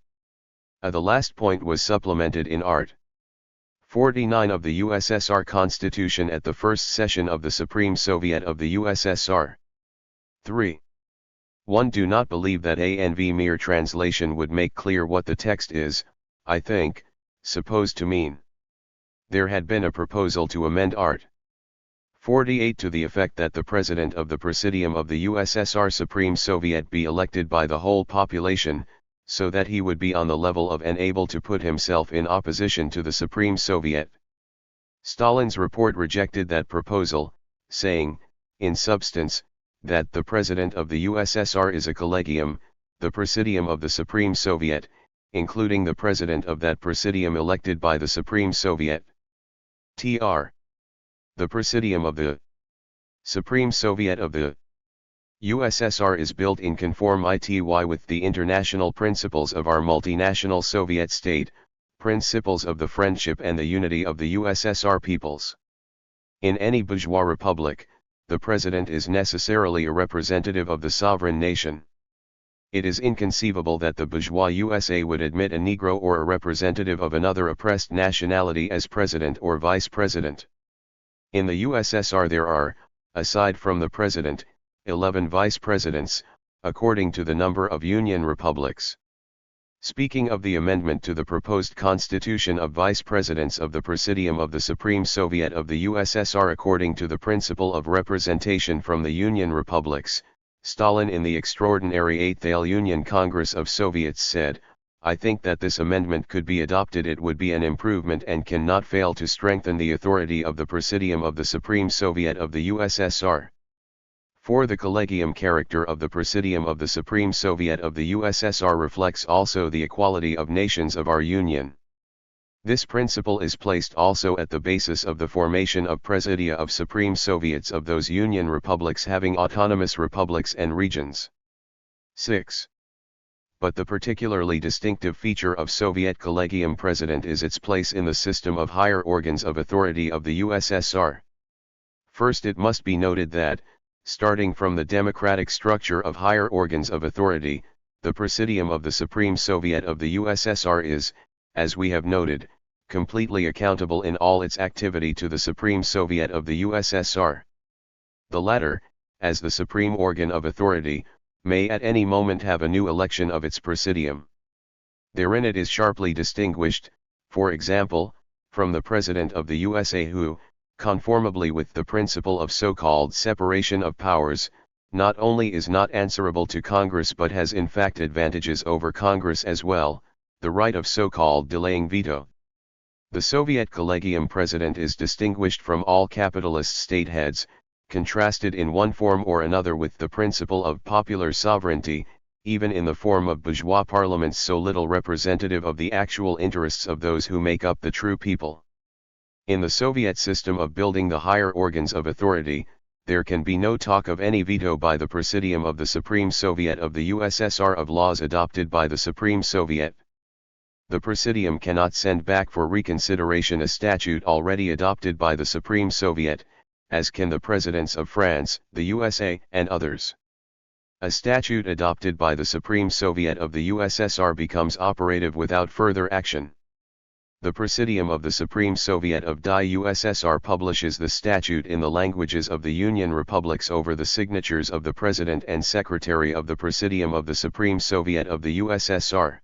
The last point was supplemented in Art. 49 of the USSR Constitution at the first session of the Supreme Soviet of the USSR. 3. 1. Do not believe that ANV mere translation would make clear what the text is, I think, supposed to mean. There had been a proposal to amend Art. 48 to the effect that the President of the Presidium of the USSR Supreme Soviet be elected by the whole population, so that he would be on the level of and able to put himself in opposition to the Supreme Soviet. Stalin's report rejected that proposal, saying, in substance, that the President of the USSR is a collegium, the Presidium of the Supreme Soviet, including the President of that Presidium elected by the Supreme Soviet. Tr. The Presidium of the Supreme Soviet of the USSR is built in conformity with the international principles of our multinational Soviet state, principles of the friendship and the unity of the USSR peoples. In any bourgeois republic, the president is necessarily a representative of the sovereign nation. It is inconceivable that the bourgeois USA would admit a Negro or a representative of another oppressed nationality as president or vice president. In the USSR there are, aside from the president, 11 vice presidents, according to the number of Union republics. Speaking of the amendment to the proposed constitution of vice presidents of the Presidium of the Supreme Soviet of the USSR according to the principle of representation from the Union republics, Stalin in the extraordinary 8th Union Congress of Soviets said, "I think that this amendment could be adopted. It would be an improvement and cannot fail to strengthen the authority of the Presidium of the Supreme Soviet of the USSR. For the collegium character of the Presidium of the Supreme Soviet of the USSR reflects also the equality of nations of our Union. This principle is placed also at the basis of the formation of Presidia of Supreme Soviets of those Union republics having autonomous republics and regions." 6. But the particularly distinctive feature of Soviet Collegium President is its place in the system of higher organs of authority of the USSR. First, it must be noted that, starting from the democratic structure of higher organs of authority, the Presidium of the Supreme Soviet of the USSR is, as we have noted, completely accountable in all its activity to the Supreme Soviet of the USSR. The latter, as the supreme organ of authority, may at any moment have a new election of its Presidium. Therein it is sharply distinguished, for example, from the President of the USA who, conformably with the principle of so-called separation of powers, not only is not answerable to Congress but has in fact advantages over Congress as well, the right of so-called delaying veto. The Soviet Collegium President is distinguished from all capitalist state heads, contrasted in one form or another with the principle of popular sovereignty, even in the form of bourgeois parliaments so little representative of the actual interests of those who make up the true people. In the Soviet system of building the higher organs of authority, there can be no talk of any veto by the Presidium of the Supreme Soviet of the USSR of laws adopted by the Supreme Soviet. The Presidium cannot send back for reconsideration a statute already adopted by the Supreme Soviet, as can the presidents of France, the USA, and others. A statute adopted by the Supreme Soviet of the USSR becomes operative without further action. The Presidium of the Supreme Soviet of the USSR publishes the statute in the languages of the Union republics over the signatures of the President and Secretary of the Presidium of the Supreme Soviet of the USSR.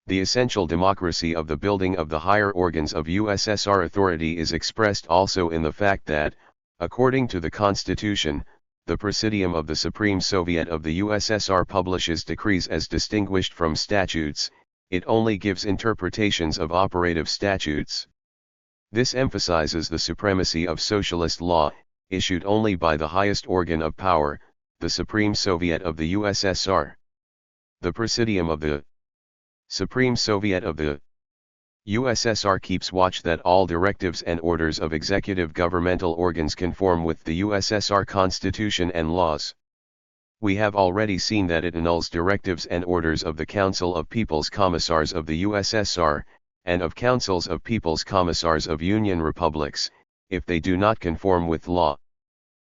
The essential democracy of the building of the higher organs of USSR authority is expressed also in the fact that, according to the Constitution, the Presidium of the Supreme Soviet of the USSR publishes decrees as distinguished from statutes. It only gives interpretations of operative statutes. This emphasizes the supremacy of socialist law, issued only by the highest organ of power, the Supreme Soviet of the USSR. The Presidium of the Supreme Soviet of the USSR keeps watch that all directives and orders of executive governmental organs conform with the USSR Constitution and laws. We have already seen that it annuls directives and orders of the Council of People's Commissars of the USSR, and of Councils of People's Commissars of Union Republics, if they do not conform with law.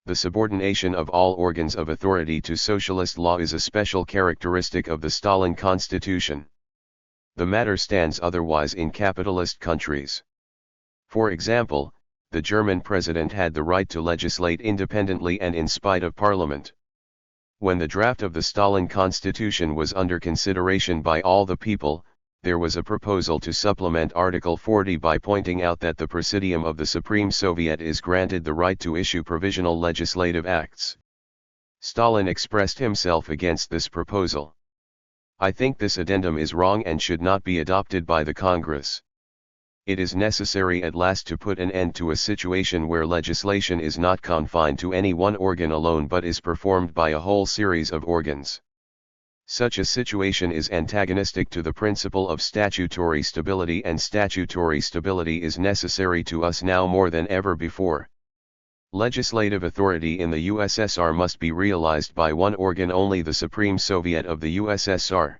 The subordination of all organs of authority to socialist law is a special characteristic of the Stalin Constitution. The matter stands otherwise in capitalist countries. For example, the German president had the right to legislate independently and in spite of parliament. When the draft of the Stalin Constitution was under consideration by all the people, there was a proposal to supplement Article 40 by pointing out that the Presidium of the Supreme Soviet is granted the right to issue provisional legislative acts. Stalin expressed himself against this proposal. I think this addendum is wrong and should not be adopted by the Congress. It is necessary at last to put an end to a situation where legislation is not confined to any one organ alone but is performed by a whole series of organs. Such a situation is antagonistic to the principle of statutory stability, and statutory stability is necessary to us now more than ever before. Legislative authority in the USSR must be realized by one organ only, the Supreme Soviet of the USSR.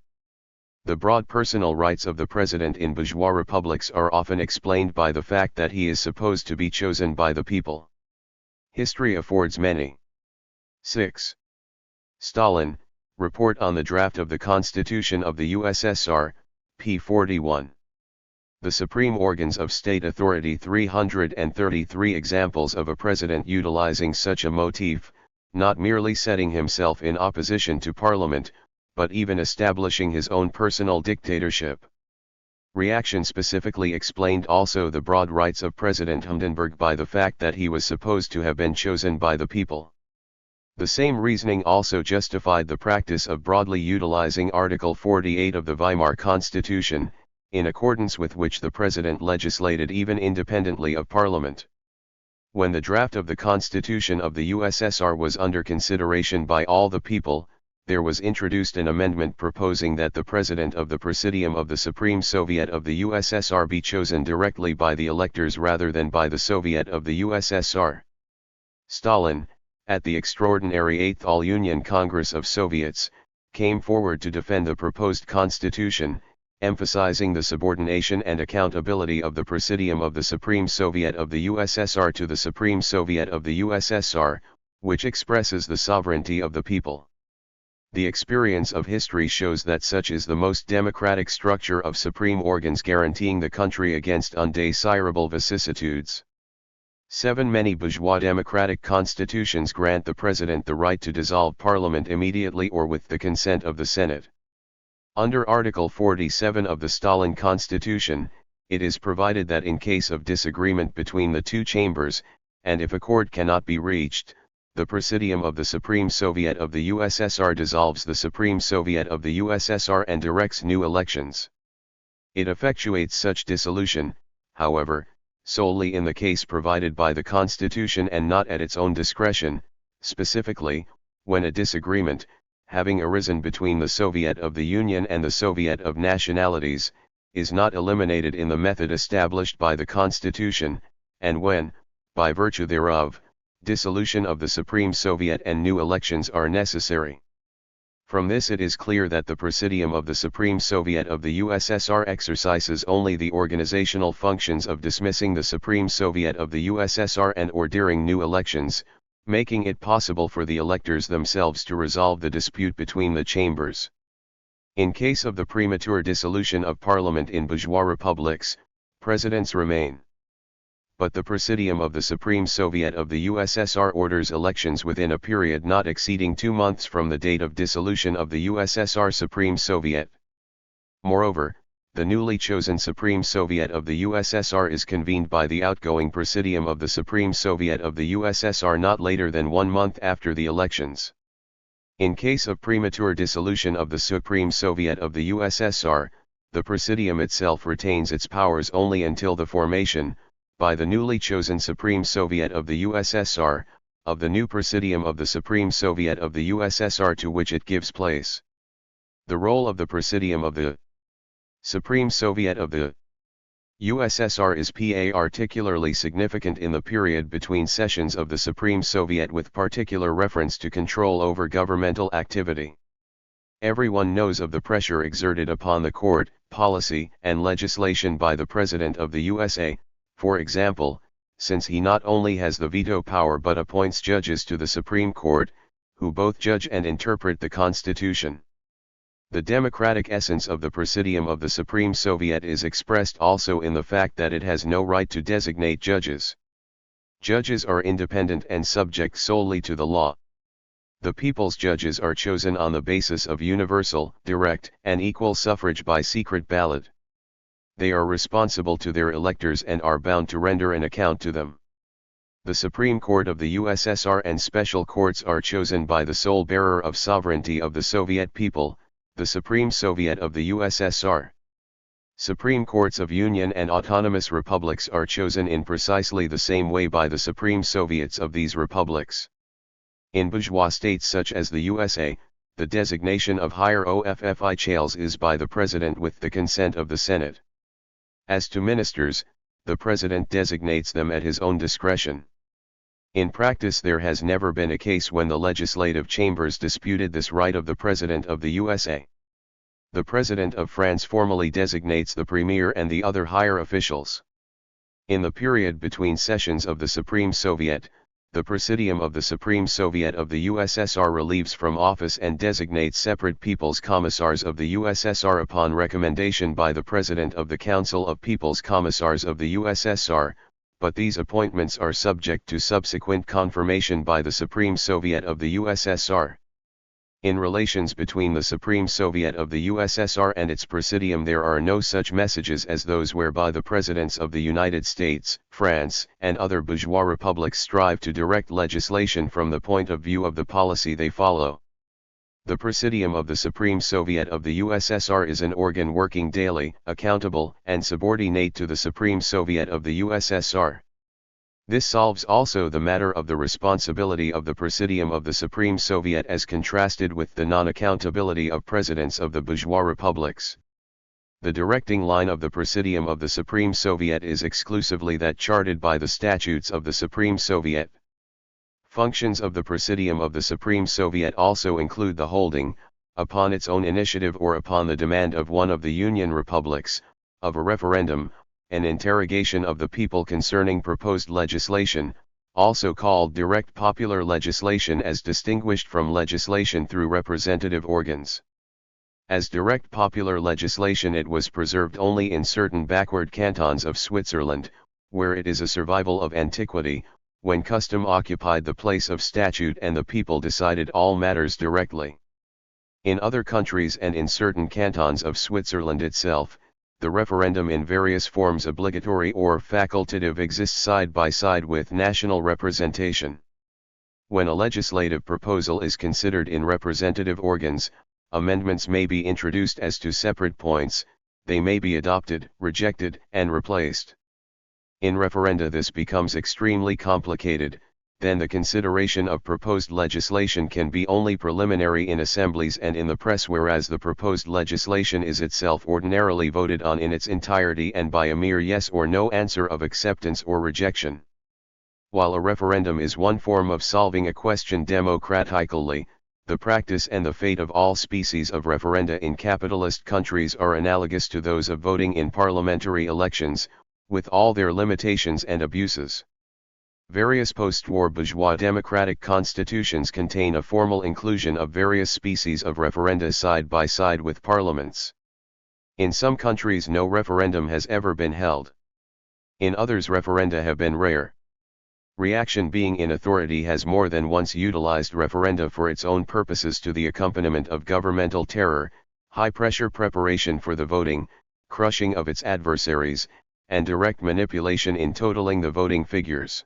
The broad personal rights of the president in bourgeois republics are often explained by the fact that he is supposed to be chosen by the people. History affords many. 6. Stalin, Report on the Draft of the Constitution of the USSR, p. 41. The Supreme Organs of State Authority. 333 examples of a president utilizing such a motif, not merely setting himself in opposition to Parliament, but even establishing his own personal dictatorship. Reaction specifically explained also the broad rights of President Hindenburg by the fact that he was supposed to have been chosen by the people. The same reasoning also justified the practice of broadly utilizing Article 48 of the Weimar Constitution, in accordance with which the president legislated even independently of Parliament. When the draft of the Constitution of the USSR was under consideration by all the people, there was introduced an amendment proposing that the President of the Presidium of the Supreme Soviet of the USSR be chosen directly by the electors rather than by the Soviet of the USSR. Stalin, at the extraordinary 8th All-Union Congress of Soviets, came forward to defend the proposed constitution, emphasizing the subordination and accountability of the Presidium of the Supreme Soviet of the USSR to the Supreme Soviet of the USSR, which expresses the sovereignty of the people. The experience of history shows that such is the most democratic structure of supreme organs guaranteeing the country against undesirable vicissitudes. 7. Many bourgeois democratic constitutions grant the president the right to dissolve parliament immediately or with the consent of the Senate. Under Article 47 of the Stalin Constitution, it is provided that in case of disagreement between the two chambers, and if accord cannot be reached, the Presidium of the Supreme Soviet of the USSR dissolves the Supreme Soviet of the USSR and directs new elections. It effectuates such dissolution, however, solely in the case provided by the Constitution and not at its own discretion, specifically, when a disagreement, having arisen between the Soviet of the Union and the Soviet of Nationalities, is not eliminated in the method established by the Constitution, and when, by virtue thereof, dissolution of the Supreme Soviet and new elections are necessary. From this it is clear that the Presidium of the Supreme Soviet of the USSR exercises only the organizational functions of dismissing the Supreme Soviet of the USSR and ordering new elections, making it possible for the electors themselves to resolve the dispute between the chambers. In case of the premature dissolution of parliament in bourgeois republics, presidents remain. But the Presidium of the Supreme Soviet of the USSR orders elections within a period not exceeding 2 months from the date of dissolution of the USSR Supreme Soviet. Moreover, the newly chosen Supreme Soviet of the USSR is convened by the outgoing Presidium of the Supreme Soviet of the USSR not later than 1 month after the elections. In case of premature dissolution of the Supreme Soviet of the USSR, the Presidium itself retains its powers only until the formation, by the newly chosen Supreme Soviet of the USSR, of the new Presidium of the Supreme Soviet of the USSR to which it gives place. The role of the Presidium of the Supreme Soviet of the USSR is particularly significant in the period between sessions of the Supreme Soviet with particular reference to control over governmental activity. Everyone knows of the pressure exerted upon the court, policy, and legislation by the President of the USA, for example, since he not only has the veto power but appoints judges to the Supreme Court, who both judge and interpret the Constitution. The democratic essence of the Presidium of the Supreme Soviet is expressed also in the fact that it has no right to designate judges. Judges are independent and subject solely to the law. The people's judges are chosen on the basis of universal, direct, and equal suffrage by secret ballot. They are responsible to their electors and are bound to render an account to them. The Supreme Court of the USSR and special courts are chosen by the sole bearer of sovereignty of the Soviet people, the Supreme Soviet of the USSR. Supreme Courts of Union and autonomous republics are chosen in precisely the same way by the Supreme Soviets of these republics. In bourgeois states such as the USA, the designation of higher officials is by the President with the consent of the Senate. As to ministers, the President designates them at his own discretion. In practice there has never been a case when the legislative chambers disputed this right of the President of the USA. The President of France formally designates the Premier and the other higher officials. In the period between sessions of the Supreme Soviet, The Presidium of the Supreme Soviet of the USSR relieves from office and designates separate People's Commissars of the USSR upon recommendation by the President of the Council of People's Commissars of the USSR, but these appointments are subject to subsequent confirmation by the Supreme Soviet of the USSR. In relations between the Supreme Soviet of the USSR and its Presidium there are no such messages as those whereby the Presidents of the United States, France, and other bourgeois republics strive to direct legislation from the point of view of the policy they follow. The Presidium of the Supreme Soviet of the USSR is an organ working daily, accountable, and subordinate to the Supreme Soviet of the USSR. This solves also the matter of the responsibility of the Presidium of the Supreme Soviet as contrasted with the non-accountability of presidents of the bourgeois republics. The directing line of the Presidium of the Supreme Soviet is exclusively that charted by the statutes of the Supreme Soviet. Functions of the Presidium of the Supreme Soviet also include the holding, upon its own initiative or upon the demand of one of the Union republics, of a referendum, an interrogation of the people concerning proposed legislation, also called direct popular legislation as distinguished from legislation through representative organs. As direct popular legislation it was preserved only in certain backward cantons of Switzerland, where it is a survival of antiquity, when custom occupied the place of statute and the people decided all matters directly. In other countries and in certain cantons of Switzerland itself, the referendum in various forms obligatory or facultative exists side by side with national representation. When a legislative proposal is considered in representative organs, amendments may be introduced as to separate points, they may be adopted, rejected, and replaced. In referenda this becomes extremely complicated, then the consideration of proposed legislation can be only preliminary in assemblies and in the press, whereas the proposed legislation is itself ordinarily voted on in its entirety and by a mere yes or no answer of acceptance or rejection. While a referendum is one form of solving a question democratically, the practice and the fate of all species of referenda in capitalist countries are analogous to those of voting in parliamentary elections, with all their limitations and abuses. Various post-war bourgeois democratic constitutions contain a formal inclusion of various species of referenda side by side with parliaments. In some countries no referendum has ever been held. In others referenda have been rare. Reaction being in authority has more than once utilized referenda for its own purposes to the accompaniment of governmental terror, high-pressure preparation for the voting, crushing of its adversaries, and direct manipulation in totaling the voting figures.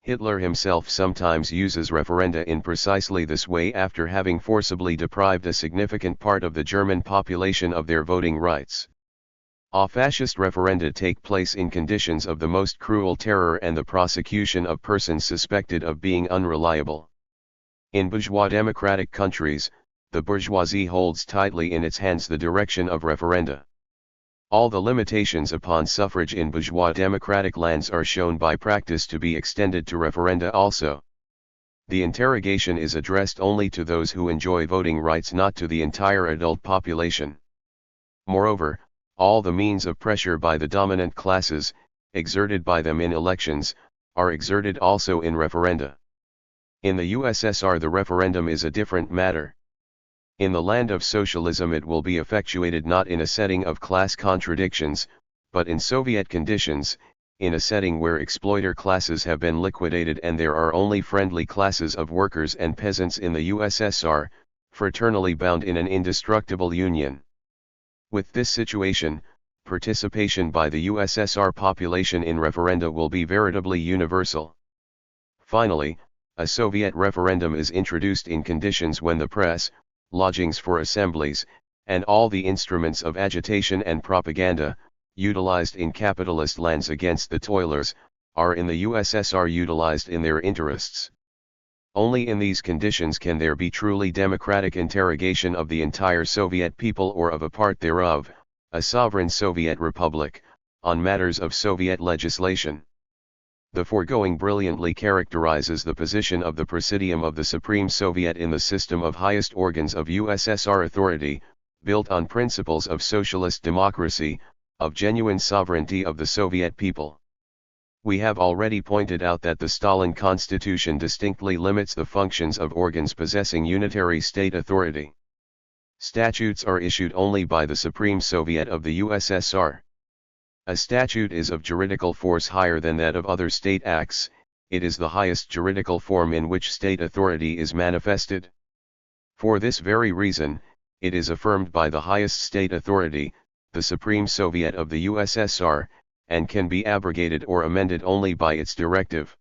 Hitler himself sometimes uses referenda in precisely this way after having forcibly deprived a significant part of the German population of their voting rights. All fascist referenda take place in conditions of the most cruel terror and the prosecution of persons suspected of being unreliable. In bourgeois democratic countries, the bourgeoisie holds tightly in its hands the direction of referenda. All the limitations upon suffrage in bourgeois democratic lands are shown by practice to be extended to referenda also. The interrogation is addressed only to those who enjoy voting rights, not to the entire adult population. Moreover, all the means of pressure by the dominant classes, exerted by them in elections, are exerted also in referenda. In the USSR the referendum is a different matter. In the land of socialism it will be effectuated not in a setting of class contradictions, but in Soviet conditions, in a setting where exploiter classes have been liquidated and there are only friendly classes of workers and peasants in the USSR, fraternally bound in an indestructible union. With this situation, participation by the USSR population in referenda will be veritably universal. Finally, a Soviet referendum is introduced in conditions when the press, lodgings for assemblies, and all the instruments of agitation and propaganda, utilized in capitalist lands against the toilers, are in the USSR utilized in their interests. Only in these conditions can there be truly democratic interrogation of the entire Soviet people or of a part thereof, a sovereign Soviet republic, on matters of Soviet legislation. The foregoing brilliantly characterizes the position of the Presidium of the Supreme Soviet in the system of highest organs of USSR authority, built on principles of socialist democracy, of genuine sovereignty of the Soviet people. We have already pointed out that the Stalin constitution distinctly limits the functions of organs possessing unitary state authority. Statutes are issued only by the Supreme Soviet of the USSR. A statute is of juridical force higher than that of other state acts. It is the highest juridical form in which state authority is manifested. For this very reason, it is affirmed by the highest state authority, the Supreme Soviet of the USSR, and can be abrogated or amended only by its directive.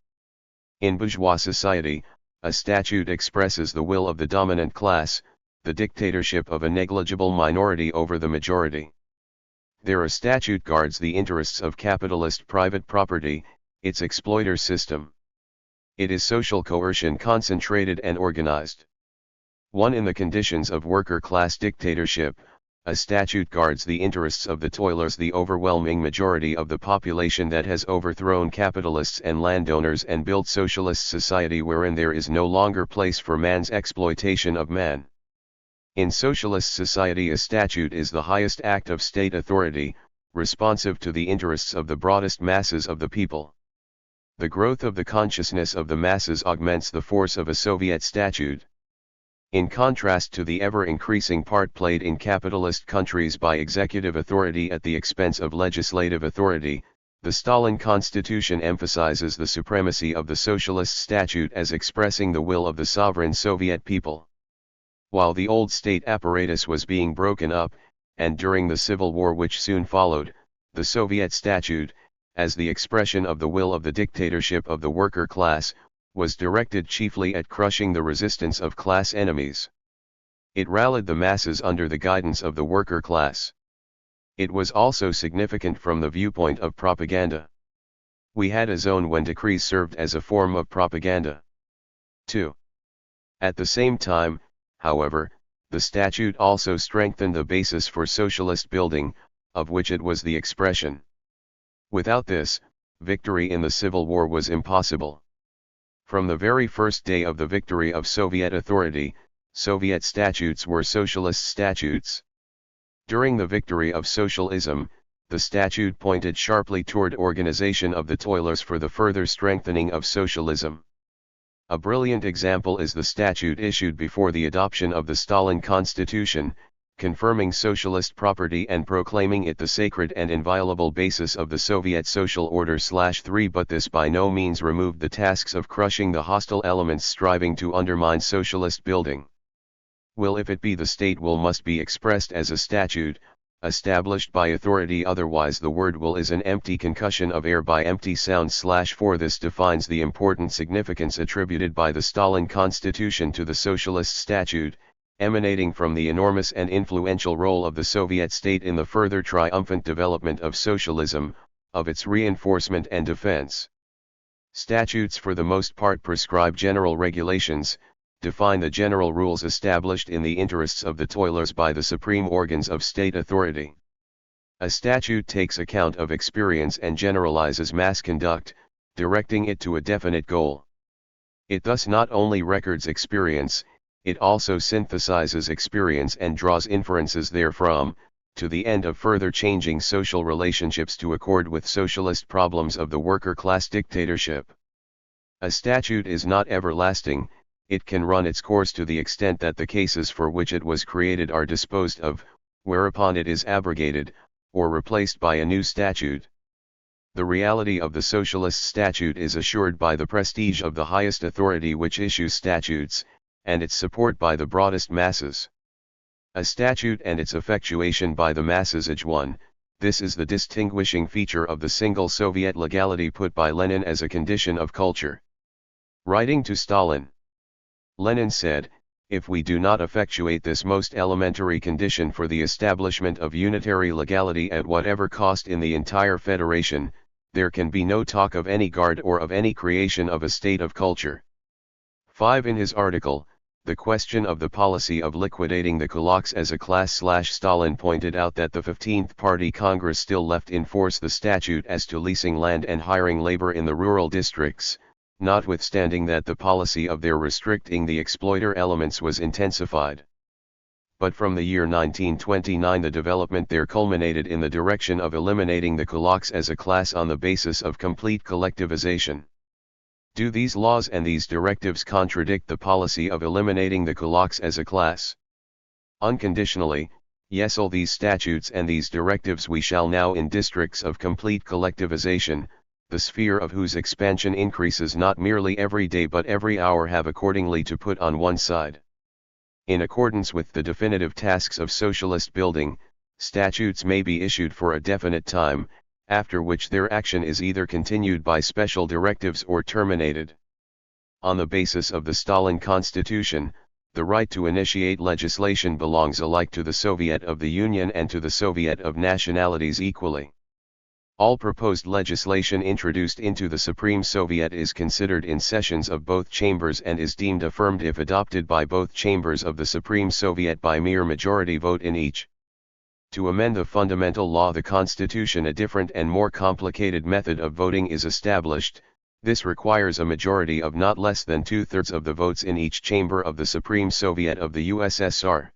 In bourgeois society, a statute expresses the will of the dominant class, the dictatorship of a negligible minority over the majority. There a statute guards the interests of capitalist private property, its exploiter system. It is social coercion concentrated and organized. 1. In the conditions of worker-class dictatorship, a statute guards the interests of the toilers, the overwhelming majority of the population that has overthrown capitalists and landowners and built socialist society wherein there is no longer place for man's exploitation of man. In socialist society a statute is the highest act of state authority, responsive to the interests of the broadest masses of the people. The growth of the consciousness of the masses augments the force of a Soviet statute. In contrast to the ever-increasing part played in capitalist countries by executive authority at the expense of legislative authority, the Stalin constitution emphasizes the supremacy of the socialist statute as expressing the will of the sovereign Soviet people. While the old state apparatus was being broken up, and during the civil war which soon followed, the Soviet statute, as the expression of the will of the dictatorship of the worker class, was directed chiefly at crushing the resistance of class enemies. It rallied the masses under the guidance of the worker class. It was also significant from the viewpoint of propaganda. We had a zone when decrees served as a form of propaganda. 2. At the same time, however, the statute also strengthened the basis for socialist building, of which it was the expression. Without this, victory in the Civil War was impossible. From the very first day of the victory of Soviet authority, Soviet statutes were socialist statutes. During the victory of socialism, the statute pointed sharply toward organization of the toilers for the further strengthening of socialism. A brilliant example is the statute issued before the adoption of the Stalin Constitution, confirming socialist property and proclaiming it the sacred and inviolable basis of the Soviet social order. 3. But this by no means removed the tasks of crushing the hostile elements striving to undermine socialist building. Will if it be the state will must be expressed as a statute, established by authority, otherwise the word will is an empty concussion of air by empty sound. 4. This defines the important significance attributed by the Stalin Constitution to the socialist statute, emanating from the enormous and influential role of the Soviet state in the further triumphant development of socialism, of its reinforcement and defense. Statutes for the most part prescribe general regulations, define the general rules established in the interests of the toilers by the supreme organs of state authority. A statute takes account of experience and generalizes mass conduct, directing it to a definite goal. It thus not only records experience, it also synthesizes experience and draws inferences therefrom, to the end of further changing social relationships to accord with socialist problems of the worker-class dictatorship. A statute is not everlasting, it can run its course to the extent that the cases for which it was created are disposed of, whereupon it is abrogated, or replaced by a new statute. The reality of the socialist statute is assured by the prestige of the highest authority which issues statutes, and its support by the broadest masses. A statute and its effectuation by the masses. 1. This is the distinguishing feature of the single Soviet legality put by Lenin as a condition of culture. Writing to Stalin, Lenin said, "If we do not effectuate this most elementary condition for the establishment of unitary legality at whatever cost in the entire federation, there can be no talk of any guard or of any creation of a state of culture." 5. In his article, The Question of the Policy of Liquidating the Kulaks as a Class, Stalin pointed out that the 15th Party Congress still left in force the statute as to leasing land and hiring labor in the rural districts, notwithstanding that the policy of their restricting the exploiter elements was intensified. but from the year 1929 the development there culminated in the direction of eliminating the kulaks as a class on the basis of complete collectivization. Do these laws and these directives contradict the policy of eliminating the kulaks as a class? Unconditionally, yes. All these statutes and these directives we shall now in districts of complete collectivization, the sphere of whose expansion increases not merely every day but every hour, have accordingly to put on one side. In accordance with the definitive tasks of socialist building, statutes may be issued for a definite time, after which their action is either continued by special directives or terminated. On the basis of the Stalin Constitution, the right to initiate legislation belongs alike to the Soviet of the Union and to the Soviet of Nationalities equally. All proposed legislation introduced into the Supreme Soviet is considered in sessions of both chambers and is deemed affirmed if adopted by both chambers of the Supreme Soviet by mere majority vote in each. To amend the fundamental law, the Constitution, a different and more complicated method of voting is established. This requires a majority of not less than 2/3 of the votes in each chamber of the Supreme Soviet of the USSR.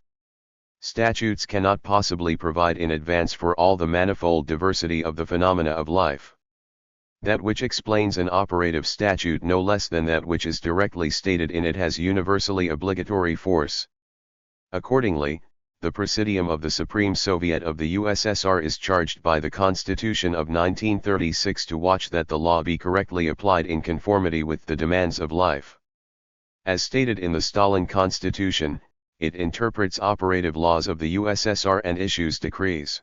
Statutes cannot possibly provide in advance for all the manifold diversity of the phenomena of life. That which explains an operative statute no less than that which is directly stated in it has universally obligatory force. Accordingly, the Presidium of the Supreme Soviet of the USSR is charged by the Constitution of 1936 to watch that the law be correctly applied in conformity with the demands of life. As stated in the Stalin Constitution, it interprets operative laws of the USSR and issues decrees.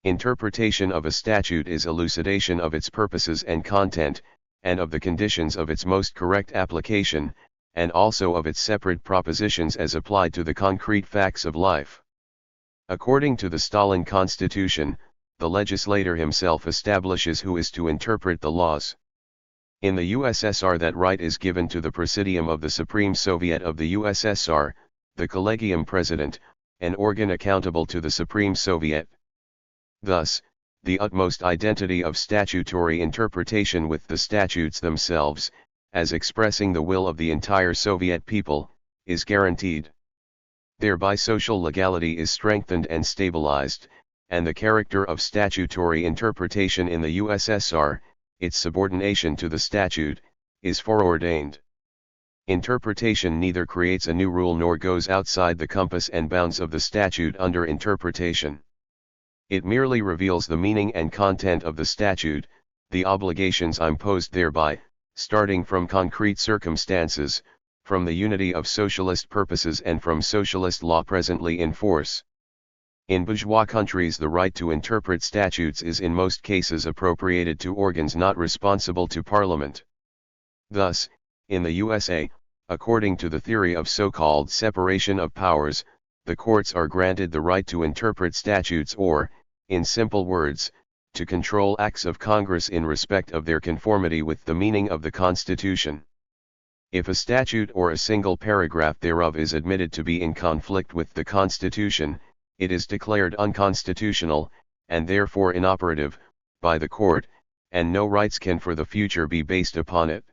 Interpretation of a statute is elucidation of its purposes and content, and of the conditions of its most correct application, and also of its separate propositions as applied to the concrete facts of life. According to the Stalin Constitution, the legislator himself establishes who is to interpret the laws. In the USSR that right is given to the Presidium of the Supreme Soviet of the USSR, the Collegium President, an organ accountable to the Supreme Soviet. Thus, the utmost identity of statutory interpretation with the statutes themselves, as expressing the will of the entire Soviet people, is guaranteed. Thereby social legality is strengthened and stabilized, and the character of statutory interpretation in the USSR, its subordination to the statute, is foreordained. Interpretation neither creates a new rule nor goes outside the compass and bounds of the statute under interpretation. It merely reveals the meaning and content of the statute, the obligations imposed thereby, starting from concrete circumstances, from the unity of socialist purposes and from socialist law presently in force. In bourgeois countries the right to interpret statutes is in most cases appropriated to organs not responsible to Parliament. Thus, in the USA, according to the theory of so-called separation of powers, the courts are granted the right to interpret statutes or, in simple words, to control acts of Congress in respect of their conformity with the meaning of the Constitution. If a statute or a single paragraph thereof is admitted to be in conflict with the Constitution, it is declared unconstitutional, and therefore inoperative, by the court, and no rights can for the future be based upon it.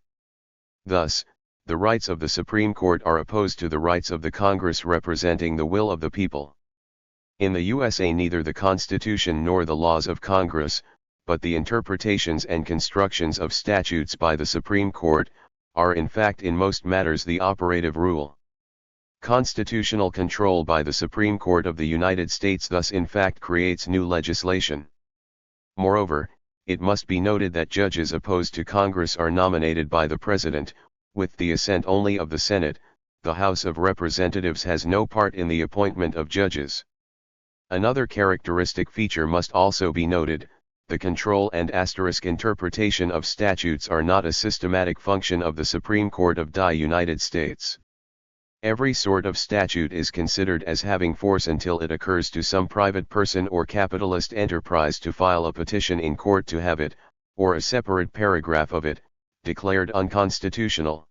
Thus, the rights of the Supreme Court are opposed to the rights of the Congress representing the will of the people. In the USA neither the Constitution nor the laws of Congress, but the interpretations and constructions of statutes by the Supreme Court, are in fact in most matters the operative rule. Constitutional control by the Supreme Court of the United States thus in fact creates new legislation. Moreover, it must be noted that judges opposed to Congress are nominated by the President, with the assent only of the Senate. The House of Representatives has no part in the appointment of judges. Another characteristic feature must also be noted: the control and * interpretation of statutes are not a systematic function of the Supreme Court of the United States. Every sort of statute is considered as having force until it occurs to some private person or capitalist enterprise to file a petition in court to have it, or a separate paragraph of it, declared unconstitutional.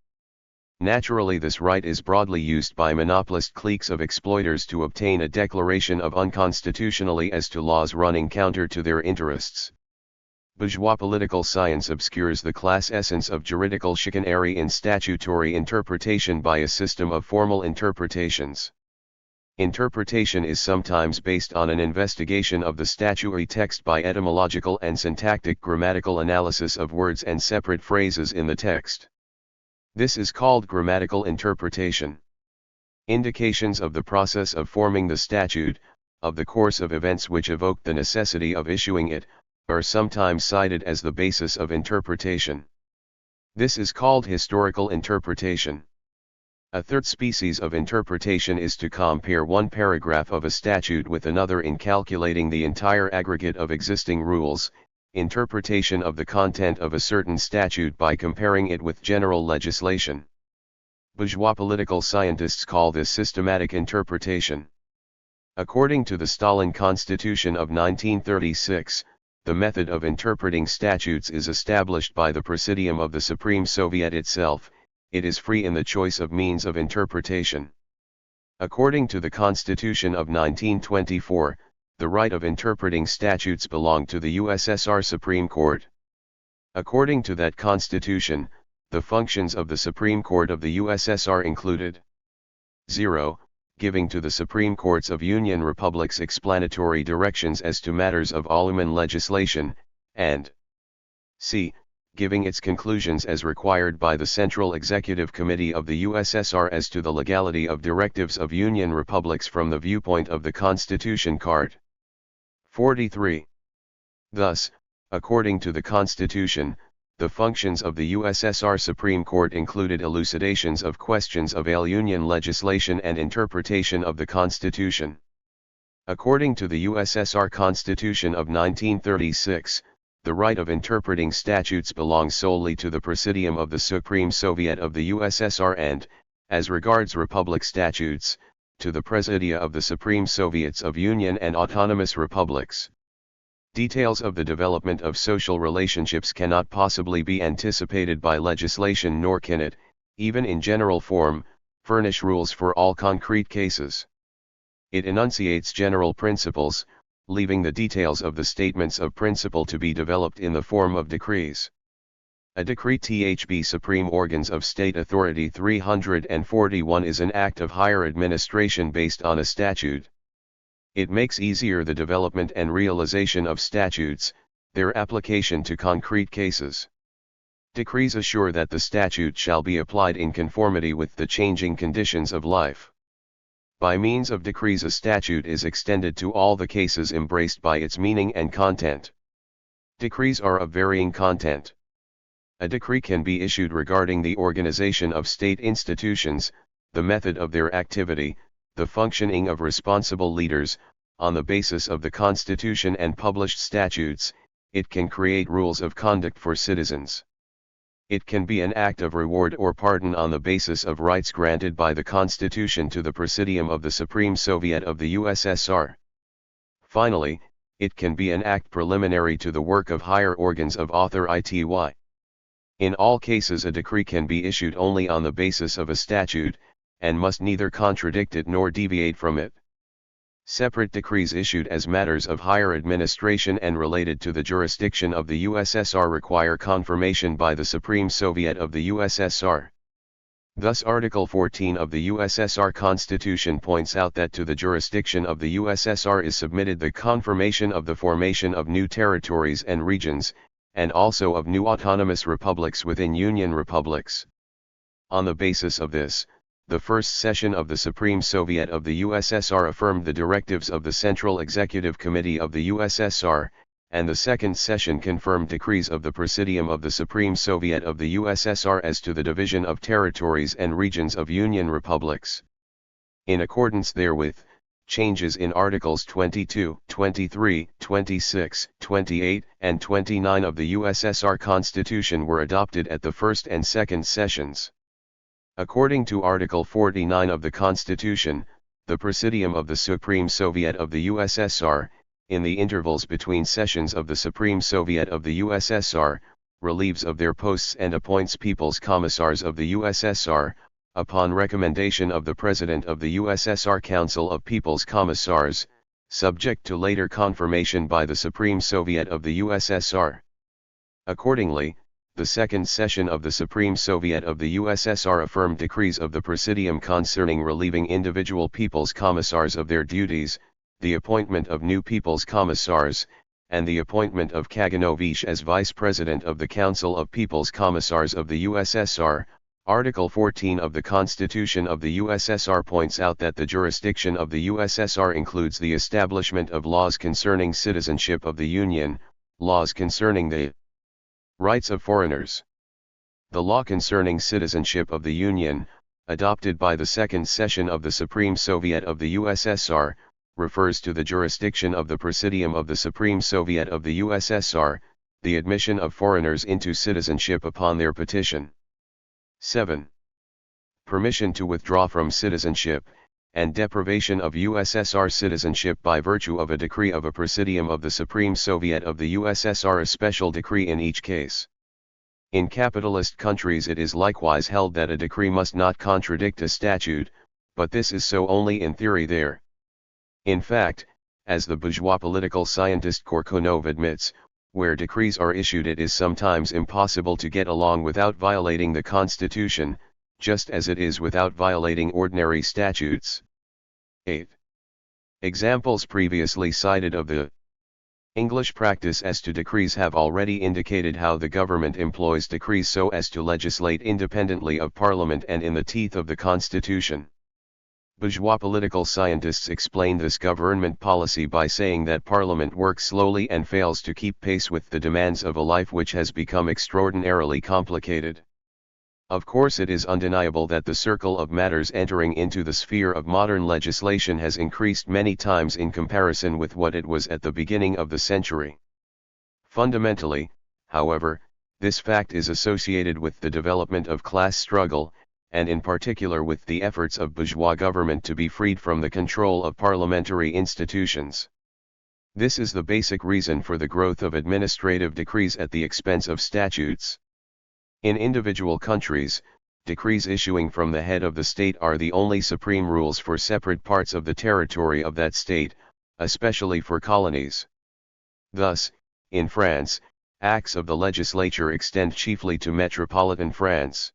Naturally, this right is broadly used by monopolist cliques of exploiters to obtain a declaration of unconstitutionality as to laws running counter to their interests. Bourgeois political science obscures the class essence of juridical chicanery in statutory interpretation by a system of formal interpretations. Interpretation is sometimes based on an investigation of the statutory text by etymological and syntactic grammatical analysis of words and separate phrases in the text. This is called grammatical interpretation. Indications of the process of forming the statute, of the course of events which evoked the necessity of issuing it, are sometimes cited as the basis of interpretation. This is called historical interpretation. A third species of interpretation is to compare one paragraph of a statute with another in calculating the entire aggregate of existing rules, interpretation of the content of a certain statute by comparing it with general legislation. Bourgeois political scientists call this systematic interpretation. According to the Stalin Constitution of 1936, the method of interpreting statutes is established by the Presidium of the Supreme Soviet itself. It is free in the choice of means of interpretation. According to the Constitution of 1924, the right of interpreting statutes belonged to the USSR Supreme Court. According to that Constitution, the functions of the Supreme Court of the USSR included 0. Giving to the Supreme Courts of Union Republics explanatory directions as to matters of all-human legislation, and c. Giving its conclusions as required by the Central Executive Committee of the USSR as to the legality of directives of Union Republics from the viewpoint of the Constitution Card. 43. Thus, according to the Constitution, the functions of the USSR Supreme Court included elucidations of questions of all-Union legislation and interpretation of the Constitution. According to the USSR Constitution of 1936, the right of interpreting statutes belongs solely to the Presidium of the Supreme Soviet of the USSR and, as regards Republic statutes, to the Presidia of the Supreme Soviets of Union and Autonomous Republics. Details of the development of social relationships cannot possibly be anticipated by legislation, nor can it, even in general form, furnish rules for all concrete cases. It enunciates general principles, leaving the details of the statements of principle to be developed in the form of decrees. A decree THB Supreme Organs of State Authority 341 is an act of higher administration based on a statute. It makes easier the development and realization of statutes, their application to concrete cases. Decrees assure that the statute shall be applied in conformity with the changing conditions of life. By means of decrees a statute is extended to all the cases embraced by its meaning and content. Decrees are of varying content. A decree can be issued regarding the organization of state institutions, the method of their activity, the functioning of responsible leaders, on the basis of the Constitution and published statutes. It can create rules of conduct for citizens. It can be an act of reward or pardon on the basis of rights granted by the Constitution to the Presidium of the Supreme Soviet of the USSR. Finally, it can be an act preliminary to the work of higher organs of authority. In all cases a decree can be issued only on the basis of a statute, and must neither contradict it nor deviate from it. Separate decrees issued as matters of higher administration and related to the jurisdiction of the USSR require confirmation by the Supreme Soviet of the USSR. Thus Article 14 of the USSR Constitution points out that to the jurisdiction of the USSR is submitted the confirmation of the formation of new territories and regions, and also of new autonomous republics within Union republics. On the basis of this, the first session of the Supreme Soviet of the USSR affirmed the directives of the Central Executive Committee of the USSR, and the second session confirmed decrees of the Presidium of the Supreme Soviet of the USSR as to the division of territories and regions of Union republics. In accordance therewith, changes in Articles 22, 23, 26, 28, and 29 of the USSR Constitution were adopted at the first and second sessions. According to Article 49 of the Constitution, the Presidium of the Supreme Soviet of the USSR, in the intervals between sessions of the Supreme Soviet of the USSR, relieves of their posts and appoints People's Commissars of the USSR, upon recommendation of the President of the USSR Council of People's Commissars, subject to later confirmation by the Supreme Soviet of the USSR. Accordingly, the second session of the Supreme Soviet of the USSR affirmed decrees of the Presidium concerning relieving individual People's Commissars of their duties, the appointment of new People's Commissars, and the appointment of Kaganovich as Vice President of the Council of People's Commissars of the USSR. Article 14 of the Constitution of the USSR points out that the jurisdiction of the USSR includes the establishment of laws concerning citizenship of the Union, laws concerning the rights of foreigners. The law concerning citizenship of the Union, adopted by the second session of the Supreme Soviet of the USSR, refers to the jurisdiction of the Presidium of the Supreme Soviet of the USSR, the admission of foreigners into citizenship upon their petition. 7. Permission to withdraw from citizenship, and deprivation of USSR citizenship by virtue of a decree of a Presidium of the Supreme Soviet of the USSR, a special decree in each case. In capitalist countries it is likewise held that a decree must not contradict a statute, but this is so only in theory there. In fact, as the bourgeois political scientist Korkunov admits, where decrees are issued it is sometimes impossible to get along without violating the Constitution, just as it is without violating ordinary statutes. 8. Examples previously cited of the English practice as to decrees have already indicated how the government employs decrees so as to legislate independently of Parliament and in the teeth of the Constitution. Bourgeois political scientists explain this government policy by saying that Parliament works slowly and fails to keep pace with the demands of a life which has become extraordinarily complicated. Of course, it is undeniable that the circle of matters entering into the sphere of modern legislation has increased many times in comparison with what it was at the beginning of the century. Fundamentally, however, this fact is associated with the development of class struggle, and in particular with the efforts of bourgeois government to be freed from the control of parliamentary institutions. This is the basic reason for the growth of administrative decrees at the expense of statutes. In individual countries, decrees issuing from the head of the state are the only supreme rules for separate parts of the territory of that state, especially for colonies. Thus, in France, acts of the legislature extend chiefly to metropolitan France.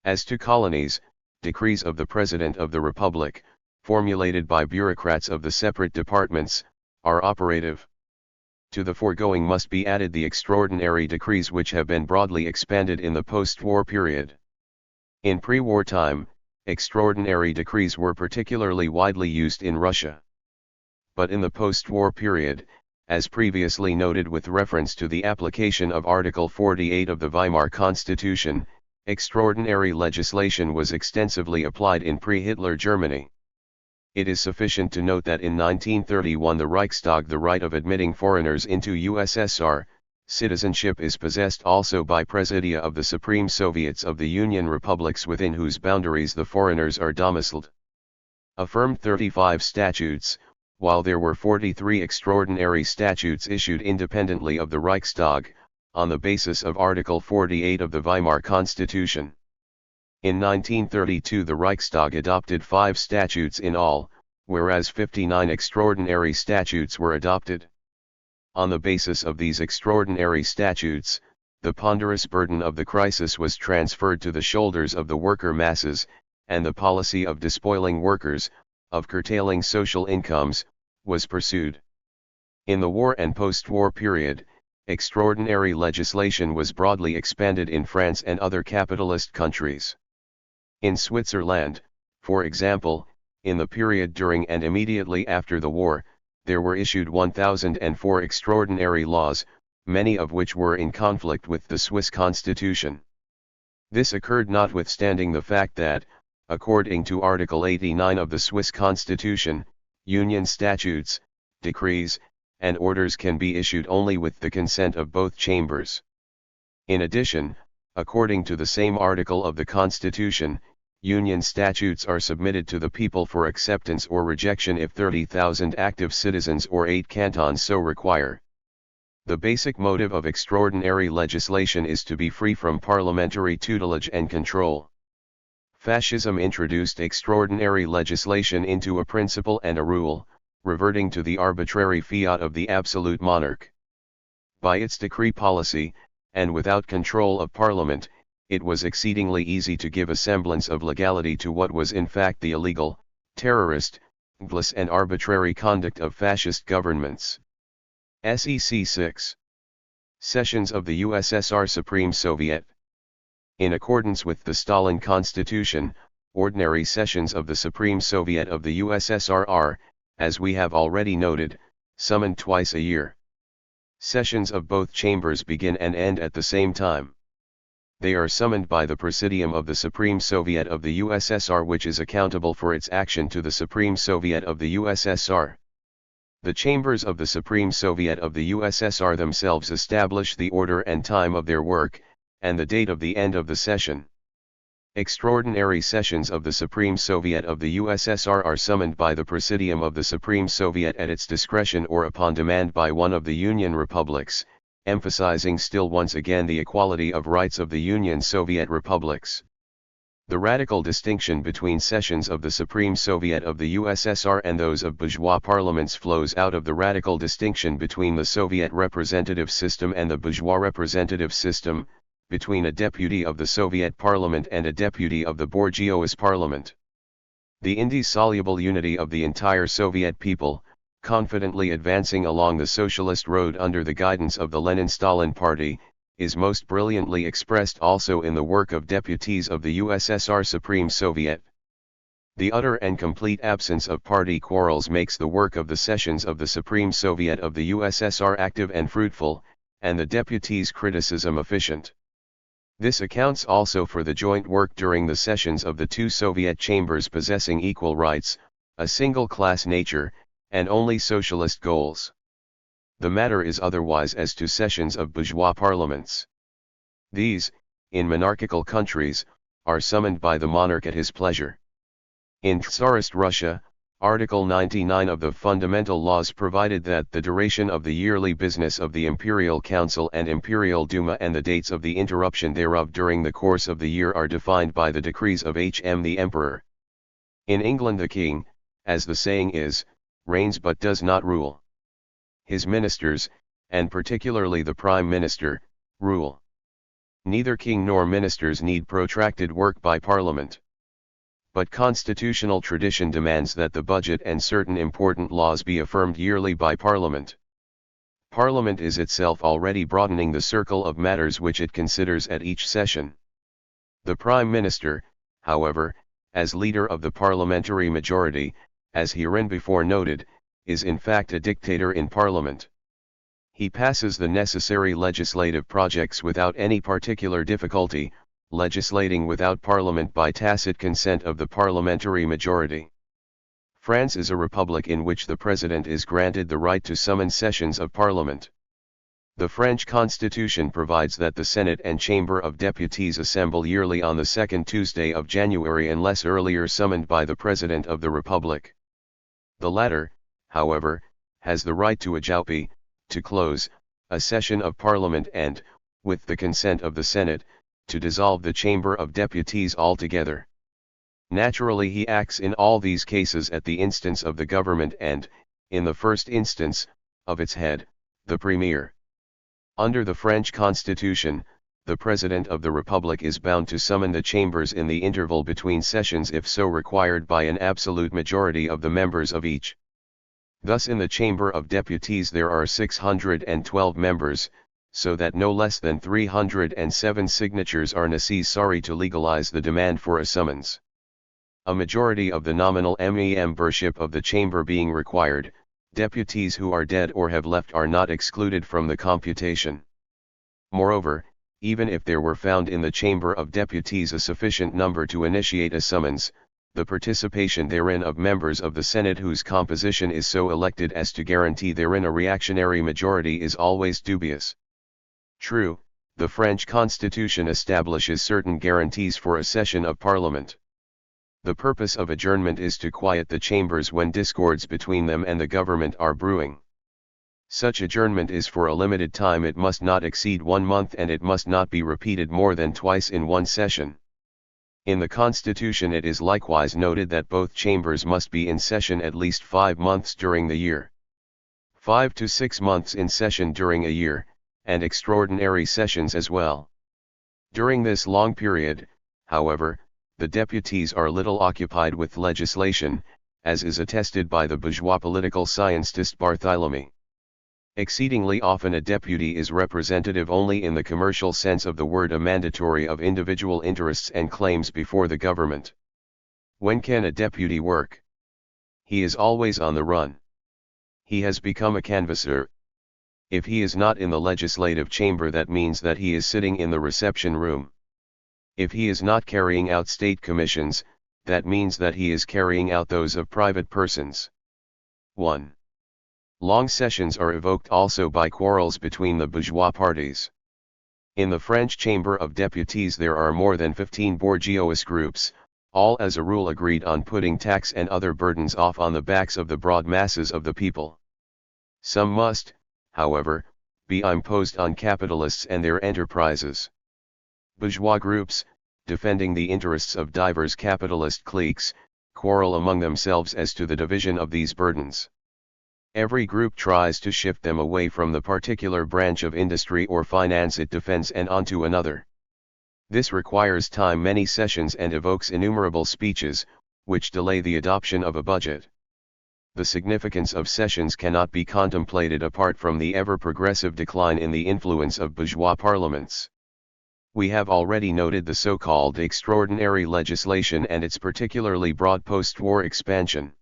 As to colonies, decrees of the President of the Republic, formulated by bureaucrats of the separate departments, are operative. To the foregoing must be added the extraordinary decrees which have been broadly expanded in the post-war period. In pre-war time, extraordinary decrees were particularly widely used in Russia. But in the post-war period, as previously noted with reference to the application of Article 48 of the Weimar Constitution, extraordinary legislation was extensively applied in pre-Hitler Germany. It is sufficient to note that in 1931 the Reichstag the right of admitting foreigners into USSR, citizenship is possessed also by Presidia of the Supreme Soviets of the Union Republics within whose boundaries the foreigners are domiciled. Affirmed 35 statutes, while there were 43 extraordinary statutes issued independently of the Reichstag, on the basis of Article 48 of the Weimar Constitution. In 1932 the Reichstag adopted 5 statutes in all, whereas 59 extraordinary statutes were adopted. On the basis of these extraordinary statutes, the ponderous burden of the crisis was transferred to the shoulders of the worker masses, and the policy of despoiling workers, of curtailing social incomes, was pursued. In the war and post-war period, extraordinary legislation was broadly expanded in France and other capitalist countries. In Switzerland, for example, in the period during and immediately after the war, there were issued 1004 extraordinary laws, many of which were in conflict with the Swiss constitution. This occurred notwithstanding the fact that, according to Article 89 of the Swiss constitution, union statutes, decrees, and orders can be issued only with the consent of both chambers. In addition, according to the same article of the Constitution, union statutes are submitted to the people for acceptance or rejection if 30,000 active citizens or 8 cantons so require. The basic motive of extraordinary legislation is to be free from parliamentary tutelage and control. Fascism introduced extraordinary legislation into a principle and a rule, reverting to the arbitrary fiat of the absolute monarch. By its decree policy, and without control of Parliament, it was exceedingly easy to give a semblance of legality to what was in fact the illegal, terrorist, guileless and arbitrary conduct of fascist governments. SEC 6. Sessions of the USSR Supreme Soviet. In accordance with the Stalin Constitution, ordinary sessions of the Supreme Soviet of the USSR are, as we have already noted, summoned twice a year. Sessions of both chambers begin and end at the same time. They are summoned by the Presidium of the Supreme Soviet of the USSR, which is accountable for its action to the Supreme Soviet of the USSR. The chambers of the Supreme Soviet of the USSR themselves establish the order and time of their work, and the date of the end of the session. Extraordinary sessions of the Supreme Soviet of the USSR are summoned by the Presidium of the Supreme Soviet at its discretion or upon demand by one of the Union republics, emphasizing still once again the equality of rights of the Union Soviet republics. The radical distinction between sessions of the Supreme Soviet of the USSR and those of bourgeois parliaments flows out of the radical distinction between the Soviet representative system and the bourgeois representative system, between a deputy of the Soviet parliament and a deputy of the bourgeois parliament. The indissoluble unity of the entire Soviet people, confidently advancing along the socialist road under the guidance of the Lenin-Stalin Party, is most brilliantly expressed also in the work of deputies of the USSR Supreme Soviet. The utter and complete absence of party quarrels makes the work of the sessions of the Supreme Soviet of the USSR active and fruitful, and the deputies' criticism efficient. This accounts also for the joint work during the sessions of the two Soviet chambers possessing equal rights, a single-class nature, and only socialist goals. The matter is otherwise as to sessions of bourgeois parliaments. These, in monarchical countries, are summoned by the monarch at his pleasure. In Tsarist Russia, Article 99 of the Fundamental Laws provided that the duration of the yearly business of the Imperial Council and Imperial Duma and the dates of the interruption thereof during the course of the year are defined by the decrees of the Emperor. In England the king, as the saying is, reigns but does not rule. His ministers, and particularly the Prime Minister, rule. Neither king nor ministers need protracted work by Parliament. But constitutional tradition demands that the budget and certain important laws be affirmed yearly by Parliament. Parliament is itself already broadening the circle of matters which it considers at each session. The Prime Minister, however, as leader of the parliamentary majority, as hereinbefore noted, is in fact a dictator in Parliament. He passes the necessary legislative projects without any particular difficulty, legislating without Parliament by tacit consent of the parliamentary majority. France is a republic in which the President is granted the right to summon sessions of Parliament. The French Constitution provides that the Senate and Chamber of Deputies assemble yearly on the second Tuesday of January unless earlier summoned by the President of the Republic. The latter, however, has the right to ajoupi, to close, a session of Parliament and, with the consent of the Senate, to dissolve the Chamber of Deputies altogether. Naturally he acts in all these cases at the instance of the government and, in the first instance, of its head, the Premier. Under the French Constitution, the President of the Republic is bound to summon the chambers in the interval between sessions if so required by an absolute majority of the members of each. Thus in the Chamber of Deputies there are 612 members, so that no less than 307 signatures are necessary to legalize the demand for a summons. A majority of the nominal membership of the chamber being required, deputies who are dead or have left are not excluded from the computation. Moreover, even if there were found in the Chamber of Deputies a sufficient number to initiate a summons, the participation therein of members of the Senate whose composition is so elected as to guarantee therein a reactionary majority is always dubious. True, the French Constitution establishes certain guarantees for a session of Parliament. The purpose of adjournment is to quiet the chambers when discords between them and the government are brewing. Such adjournment is for a limited time, it must not exceed 1 month and it must not be repeated more than twice in one session. In the Constitution it is likewise noted that both chambers must be in session at least 5 months during the year. 5 to 6 months in session during a year, and extraordinary sessions as well. During this long period, however, the deputies are little occupied with legislation, as is attested by the bourgeois political scientist Barthélemy. Exceedingly often a deputy is representative only in the commercial sense of the word, a mandatory of individual interests and claims before the government. When can a deputy work? He is always on the run. He has become a canvasser. If he is not in the legislative chamber, that means that he is sitting in the reception room. If he is not carrying out state commissions, that means that he is carrying out those of private persons. 1. Long sessions are evoked also by quarrels between the bourgeois parties. In the French Chamber of Deputies there are more than 15 bourgeois groups, all as a rule agreed on putting tax and other burdens off on the backs of the broad masses of the people. Some must, however, be imposed on capitalists and their enterprises. Bourgeois groups, defending the interests of divers capitalist cliques, quarrel among themselves as to the division of these burdens. Every group tries to shift them away from the particular branch of industry or finance it defends and onto another. This requires time, many sessions, and evokes innumerable speeches, which delay the adoption of a budget. The significance of sessions cannot be contemplated apart from the ever-progressive decline in the influence of bourgeois parliaments. We have already noted the so-called extraordinary legislation and its particularly broad post-war expansion.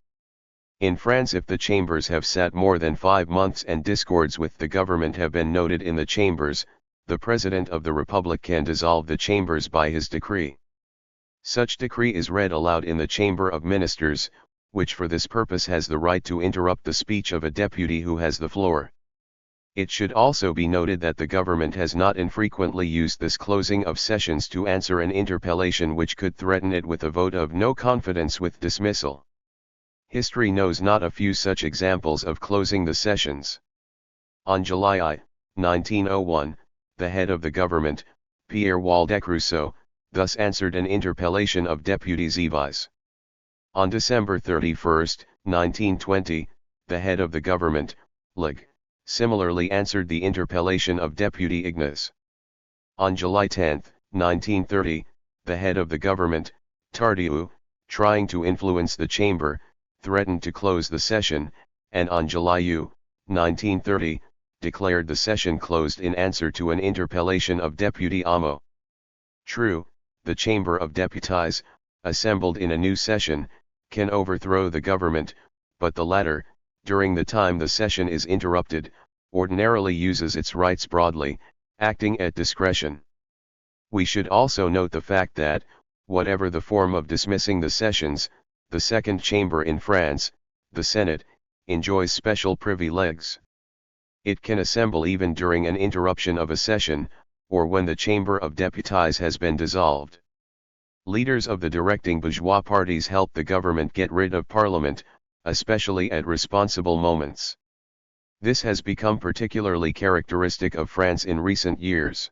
In France, if the chambers have sat more than 5 months and discords with the government have been noted in the chambers, the President of the Republic can dissolve the chambers by his decree. Such decree is read aloud in the Chamber of Ministers, which for this purpose has the right to interrupt the speech of a deputy who has the floor. It should also be noted that the government has not infrequently used this closing of sessions to answer an interpellation which could threaten it with a vote of no confidence with dismissal. History knows not a few such examples of closing the sessions. On July 1901, the head of the government, Pierre Waldeck-Rousseau, thus answered an interpellation of deputies Yves. On December 31, 1920, the head of the government, Leg, similarly answered the interpellation of deputy Ignace. On July 10, 1930, the head of the government, Tardieu, trying to influence the chamber, threatened to close the session, and on July 1930, declared the session closed in answer to an interpellation of Deputy Amo. True, the Chamber of Deputies, assembled in a new session, can overthrow the government, but the latter, during the time the session is interrupted, ordinarily uses its rights broadly, acting at discretion. We should also note the fact that, whatever the form of dismissing the sessions, the second chamber in France, the Senate, enjoys special privileges. It can assemble even during an interruption of a session, or when the Chamber of Deputies has been dissolved. Leaders of the directing bourgeois parties help the government get rid of Parliament, especially at responsible moments. This has become particularly characteristic of France in recent years.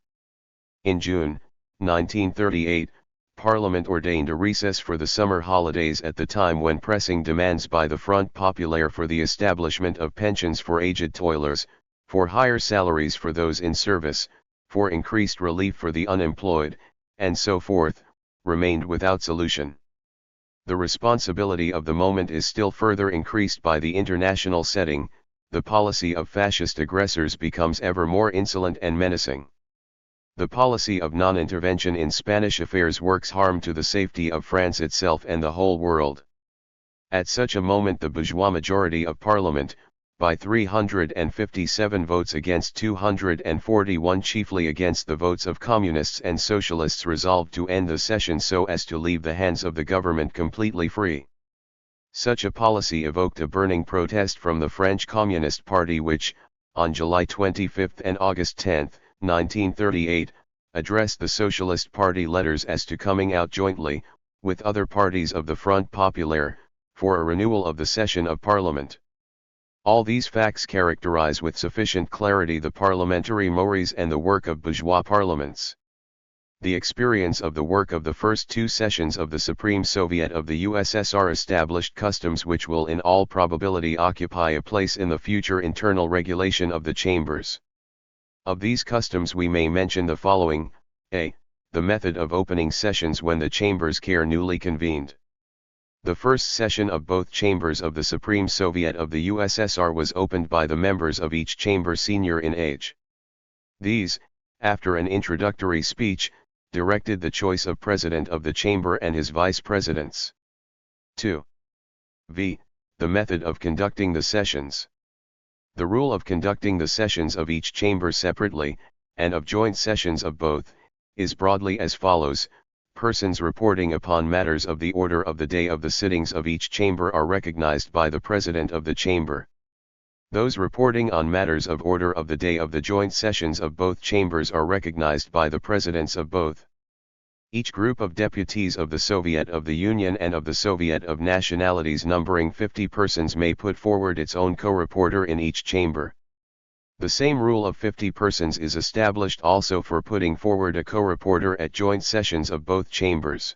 In June 1938, Parliament ordained a recess for the summer holidays at the time when pressing demands by the Front Populaire for the establishment of pensions for aged toilers, for higher salaries for those in service, for increased relief for the unemployed, and so forth, remained without solution. The responsibility of the moment is still further increased by the international setting. The policy of fascist aggressors becomes ever more insolent and menacing. The policy of non-intervention in Spanish affairs works harm to the safety of France itself and the whole world. At such a moment the bourgeois majority of Parliament, by 357 votes against 241, chiefly against the votes of communists and socialists, resolved to end the session so as to leave the hands of the government completely free. Such a policy evoked a burning protest from the French Communist Party which, on July 25 and August 10, 1938, addressed the Socialist Party letters as to coming out jointly, with other parties of the Front Populaire, for a renewal of the session of Parliament. All these facts characterize with sufficient clarity the parliamentary mores and the work of bourgeois parliaments. The experience of the work of the first 2 sessions of the Supreme Soviet of the USSR established customs which will in all probability occupy a place in the future internal regulation of the chambers. Of these customs we may mention the following: a. The method of opening sessions when the chambers are newly convened. The first session of both chambers of the Supreme Soviet of the USSR was opened by the members of each chamber senior in age. These, after an introductory speech, directed the choice of president of the chamber and his vice presidents. 2. V. The method of conducting the sessions. The rule of conducting the sessions of each chamber separately, and of joint sessions of both, is broadly as follows: persons reporting upon matters of the order of the day of the sittings of each chamber are recognized by the president of the chamber. Those reporting on matters of order of the day of the joint sessions of both chambers are recognized by the presidents of both. Each group of deputies of the Soviet of the Union and of the Soviet of Nationalities numbering 50 persons may put forward its own co-reporter in each chamber. The same rule of 50 persons is established also for putting forward a co-reporter at joint sessions of both chambers.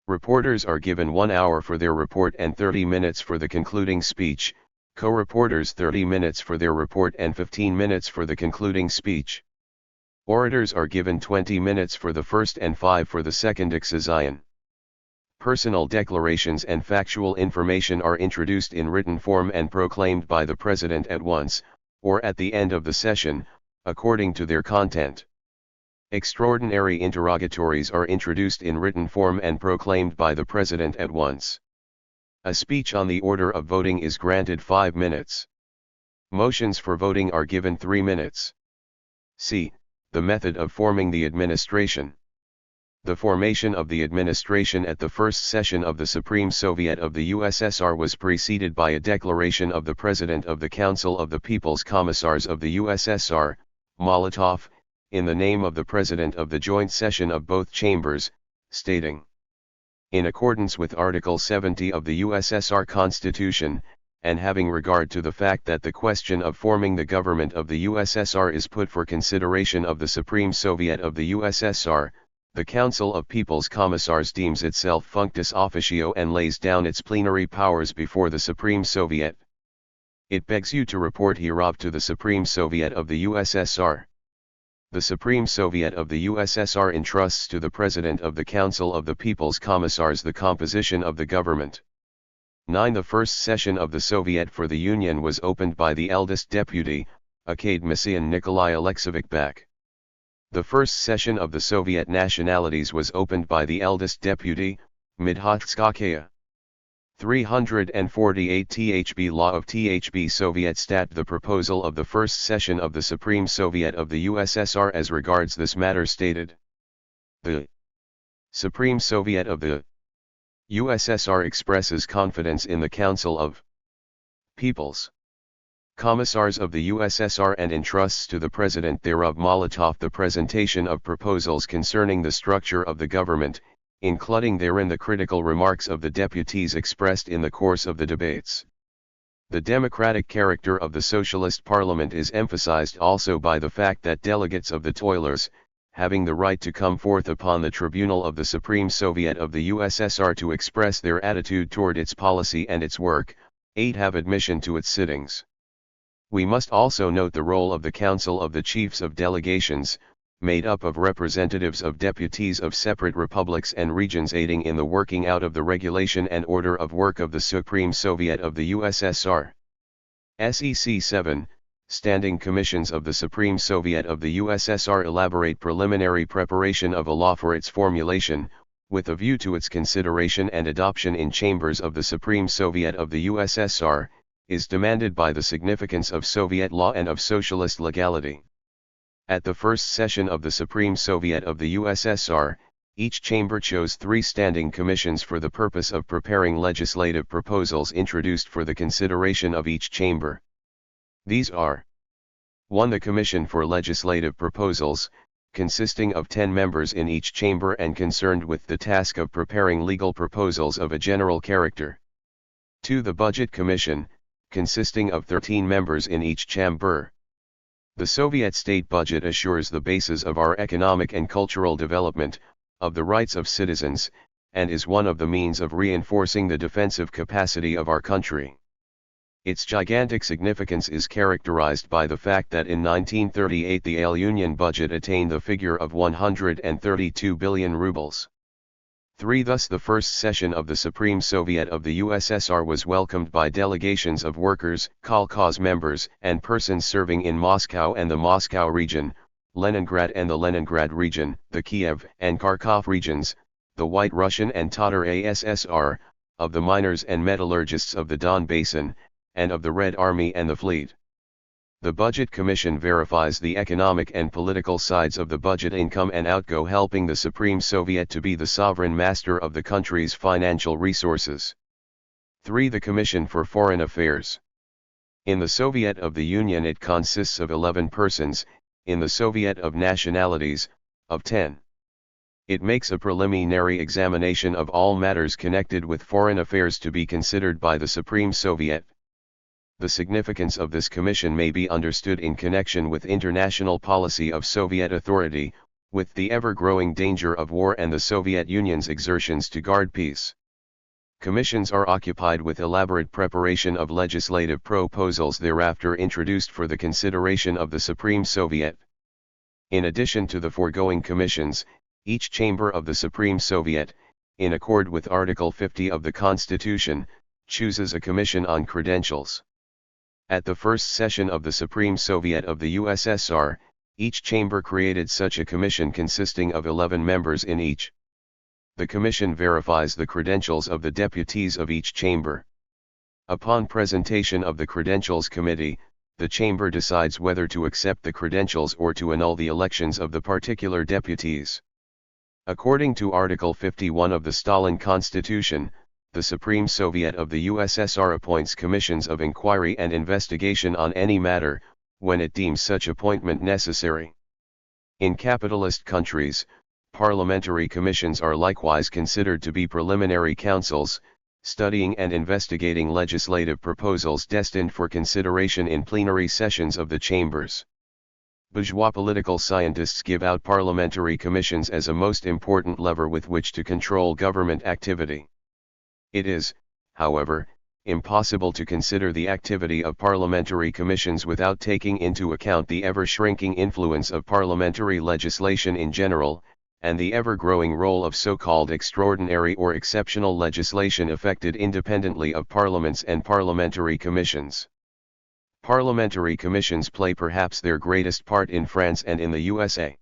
Reporters are given 1 hour for their report and 30 minutes for the concluding speech, co-reporters 30 minutes for their report and 15 minutes for the concluding speech. Orators are given 20 minutes for the first and 5 for the second exposition. Personal declarations and factual information are introduced in written form and proclaimed by the president at once, or at the end of the session, according to their content. Extraordinary interrogatories are introduced in written form and proclaimed by the president at once. A speech on the order of voting is granted 5 minutes. Motions for voting are given 3 minutes. C. The method of forming the administration. The formation of the administration at the first session of the Supreme Soviet of the USSR was preceded by a declaration of the President of the Council of the People's Commissars of the USSR, Molotov, in the name of the President of the joint session of both chambers, stating: in accordance with Article 70 of the USSR Constitution, and having regard to the fact that the question of forming the government of the USSR is put for consideration of the Supreme Soviet of the USSR, the Council of People's Commissars deems itself functus officio and lays down its plenary powers before the Supreme Soviet. It begs you to report hereof to the Supreme Soviet of the USSR. The Supreme Soviet of the USSR entrusts to the President of the Council of the People's Commissars the composition of the government. 9. The first session of the Soviet for the Union was opened by the eldest deputy, Academician Nikolai Alexeyevich Bak. The first session of the Soviet Nationalities was opened by the eldest deputy, Midhatskaya. 348 THB Law of THB Soviet Stat. The proposal of the first session of the Supreme Soviet of the USSR as regards this matter stated: the Supreme Soviet of the USSR expresses confidence in the Council of People's Commissars of the USSR and entrusts to the President thereof Molotov the presentation of proposals concerning the structure of the government, including therein the critical remarks of the deputies expressed in the course of the debates. The democratic character of the Socialist Parliament is emphasized also by the fact that delegates of the toilers, having the right to come forth upon the tribunal of the Supreme Soviet of the USSR to express their attitude toward its policy and its work, 8. Have admission to its sittings. We must also note the role of the Council of the Chiefs of Delegations, made up of representatives of deputies of separate republics and regions aiding in the working out of the regulation and order of work of the Supreme Soviet of the USSR. SEC 7. Standing Commissions of the Supreme Soviet of the USSR elaborate preliminary preparation of a law for its formulation, with a view to its consideration and adoption in chambers of the Supreme Soviet of the USSR, is demanded by the significance of Soviet law and of socialist legality. At the first session of the Supreme Soviet of the USSR, each chamber chose 3 standing commissions for the purpose of preparing legislative proposals introduced for the consideration of each chamber. These are: 1. The Commission for Legislative Proposals, consisting of 10 members in each chamber and concerned with the task of preparing legal proposals of a general character. 2. The Budget Commission, consisting of 13 members in each chamber. The Soviet state budget assures the basis of our economic and cultural development, of the rights of citizens, and is one of the means of reinforcing the defensive capacity of our country. Its gigantic significance is characterized by the fact that in 1938 the AL Union budget attained the figure of 132 billion rubles. 3. Thus the first session of the Supreme Soviet of the USSR was welcomed by delegations of workers, kolkhoz members, and persons serving in Moscow and the Moscow region, Leningrad and the Leningrad region, the Kiev and Kharkov regions, the White Russian and Tatar ASSR, of the miners and metallurgists of the Don Basin, and of the Red Army and the Fleet. The Budget Commission verifies the economic and political sides of the budget income and outgo, helping the Supreme Soviet to be the sovereign master of the country's financial resources. 3. The Commission for Foreign Affairs. In the Soviet of the Union it consists of 11 persons, in the Soviet of Nationalities, of 10. It makes a preliminary examination of all matters connected with foreign affairs to be considered by the Supreme Soviet. The significance of this commission may be understood in connection with international policy of Soviet authority, with the ever-growing danger of war and the Soviet Union's exertions to guard peace. Commissions are occupied with elaborate preparation of legislative proposals thereafter introduced for the consideration of the Supreme Soviet. In addition to the foregoing commissions, each chamber of the Supreme Soviet, in accord with Article 50 of the Constitution, chooses a commission on credentials. At the first session of the Supreme Soviet of the USSR, each chamber created such a commission consisting of 11 members in each. The commission verifies the credentials of the deputies of each chamber. Upon presentation of the Credentials Committee, the chamber decides whether to accept the credentials or to annul the elections of the particular deputies. According to Article 51 of the Stalin Constitution, the Supreme Soviet of the USSR appoints commissions of inquiry and investigation on any matter, when it deems such appointment necessary. In capitalist countries, parliamentary commissions are likewise considered to be preliminary councils, studying and investigating legislative proposals destined for consideration in plenary sessions of the chambers. Bourgeois political scientists give out parliamentary commissions as a most important lever with which to control government activity. It is, however, impossible to consider the activity of parliamentary commissions without taking into account the ever-shrinking influence of parliamentary legislation in general, and the ever-growing role of so-called extraordinary or exceptional legislation effected independently of parliaments and parliamentary commissions. Parliamentary commissions play perhaps their greatest part in France and in the USA.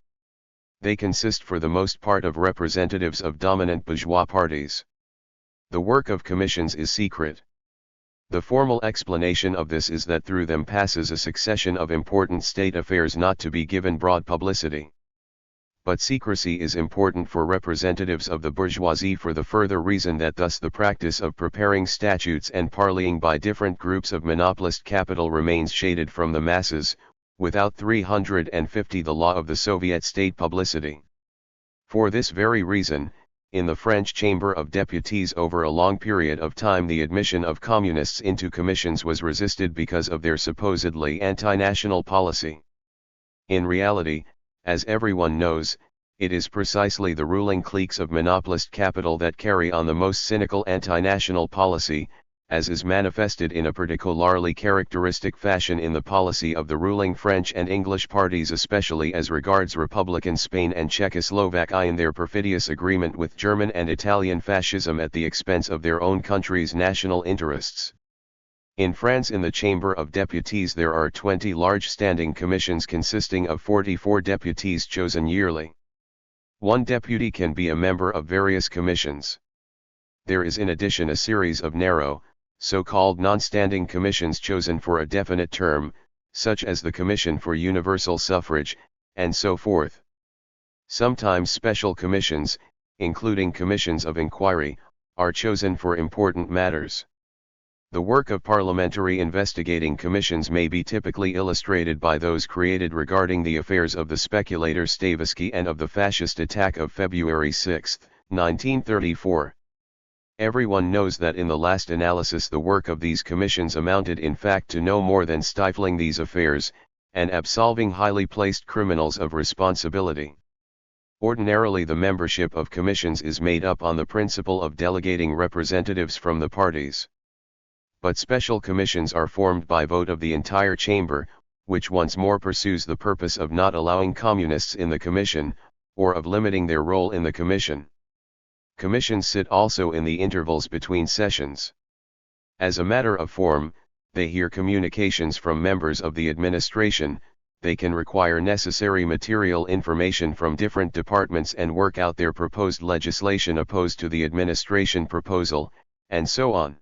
They consist for the most part of representatives of dominant bourgeois parties. The work of commissions is secret. The formal explanation of this is that through them passes a succession of important state affairs not to be given broad publicity. But secrecy is important for representatives of the bourgeoisie for the further reason that thus the practice of preparing statutes and parleying by different groups of monopolist capital remains shaded from the masses, without 350 the law of the Soviet state publicity. For this very reason, in the French Chamber of Deputies over a long period of time the admission of communists into commissions was resisted because of their supposedly anti-national policy. In reality, as everyone knows, it is precisely the ruling cliques of monopolist capital that carry on the most cynical anti-national policy, as is manifested in a particularly characteristic fashion in the policy of the ruling French and English parties, especially as regards Republican Spain and Czechoslovakia in their perfidious agreement with German and Italian fascism at the expense of their own country's national interests. In France, in the Chamber of Deputies there are 20 large standing commissions consisting of 44 deputies chosen yearly. One deputy can be a member of various commissions. There is in addition a series of narrow, so-called non-standing commissions chosen for a definite term, such as the Commission for Universal Suffrage, and so forth. Sometimes special commissions, including commissions of inquiry, are chosen for important matters. The work of parliamentary investigating commissions may be typically illustrated by those created regarding the affairs of the speculator Stavisky and of the fascist attack of February 6, 1934. Everyone knows that in the last analysis the work of these commissions amounted in fact to no more than stifling these affairs, and absolving highly placed criminals of responsibility. Ordinarily the membership of commissions is made up on the principle of delegating representatives from the parties. but special commissions are formed by vote of the entire chamber, which once more pursues the purpose of not allowing communists in the commission, or of limiting their role in the commission. Commissions sit also in the intervals between sessions. As a matter of form, they hear communications from members of the administration, they can require necessary material information from different departments and work out their proposed legislation opposed to the administration proposal, and so on.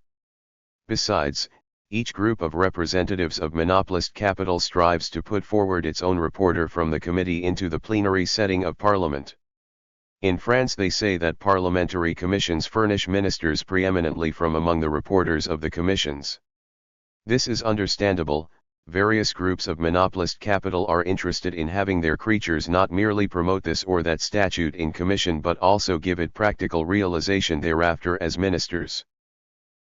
Besides, each group of representatives of monopolist capital strives to put forward its own reporter from the committee into the plenary setting of Parliament. In France they say that parliamentary commissions furnish ministers preeminently from among the reporters of the commissions. This is understandable. Various groups of monopolist capital are interested in having their creatures not merely promote this or that statute in commission but also give it practical realization thereafter as ministers.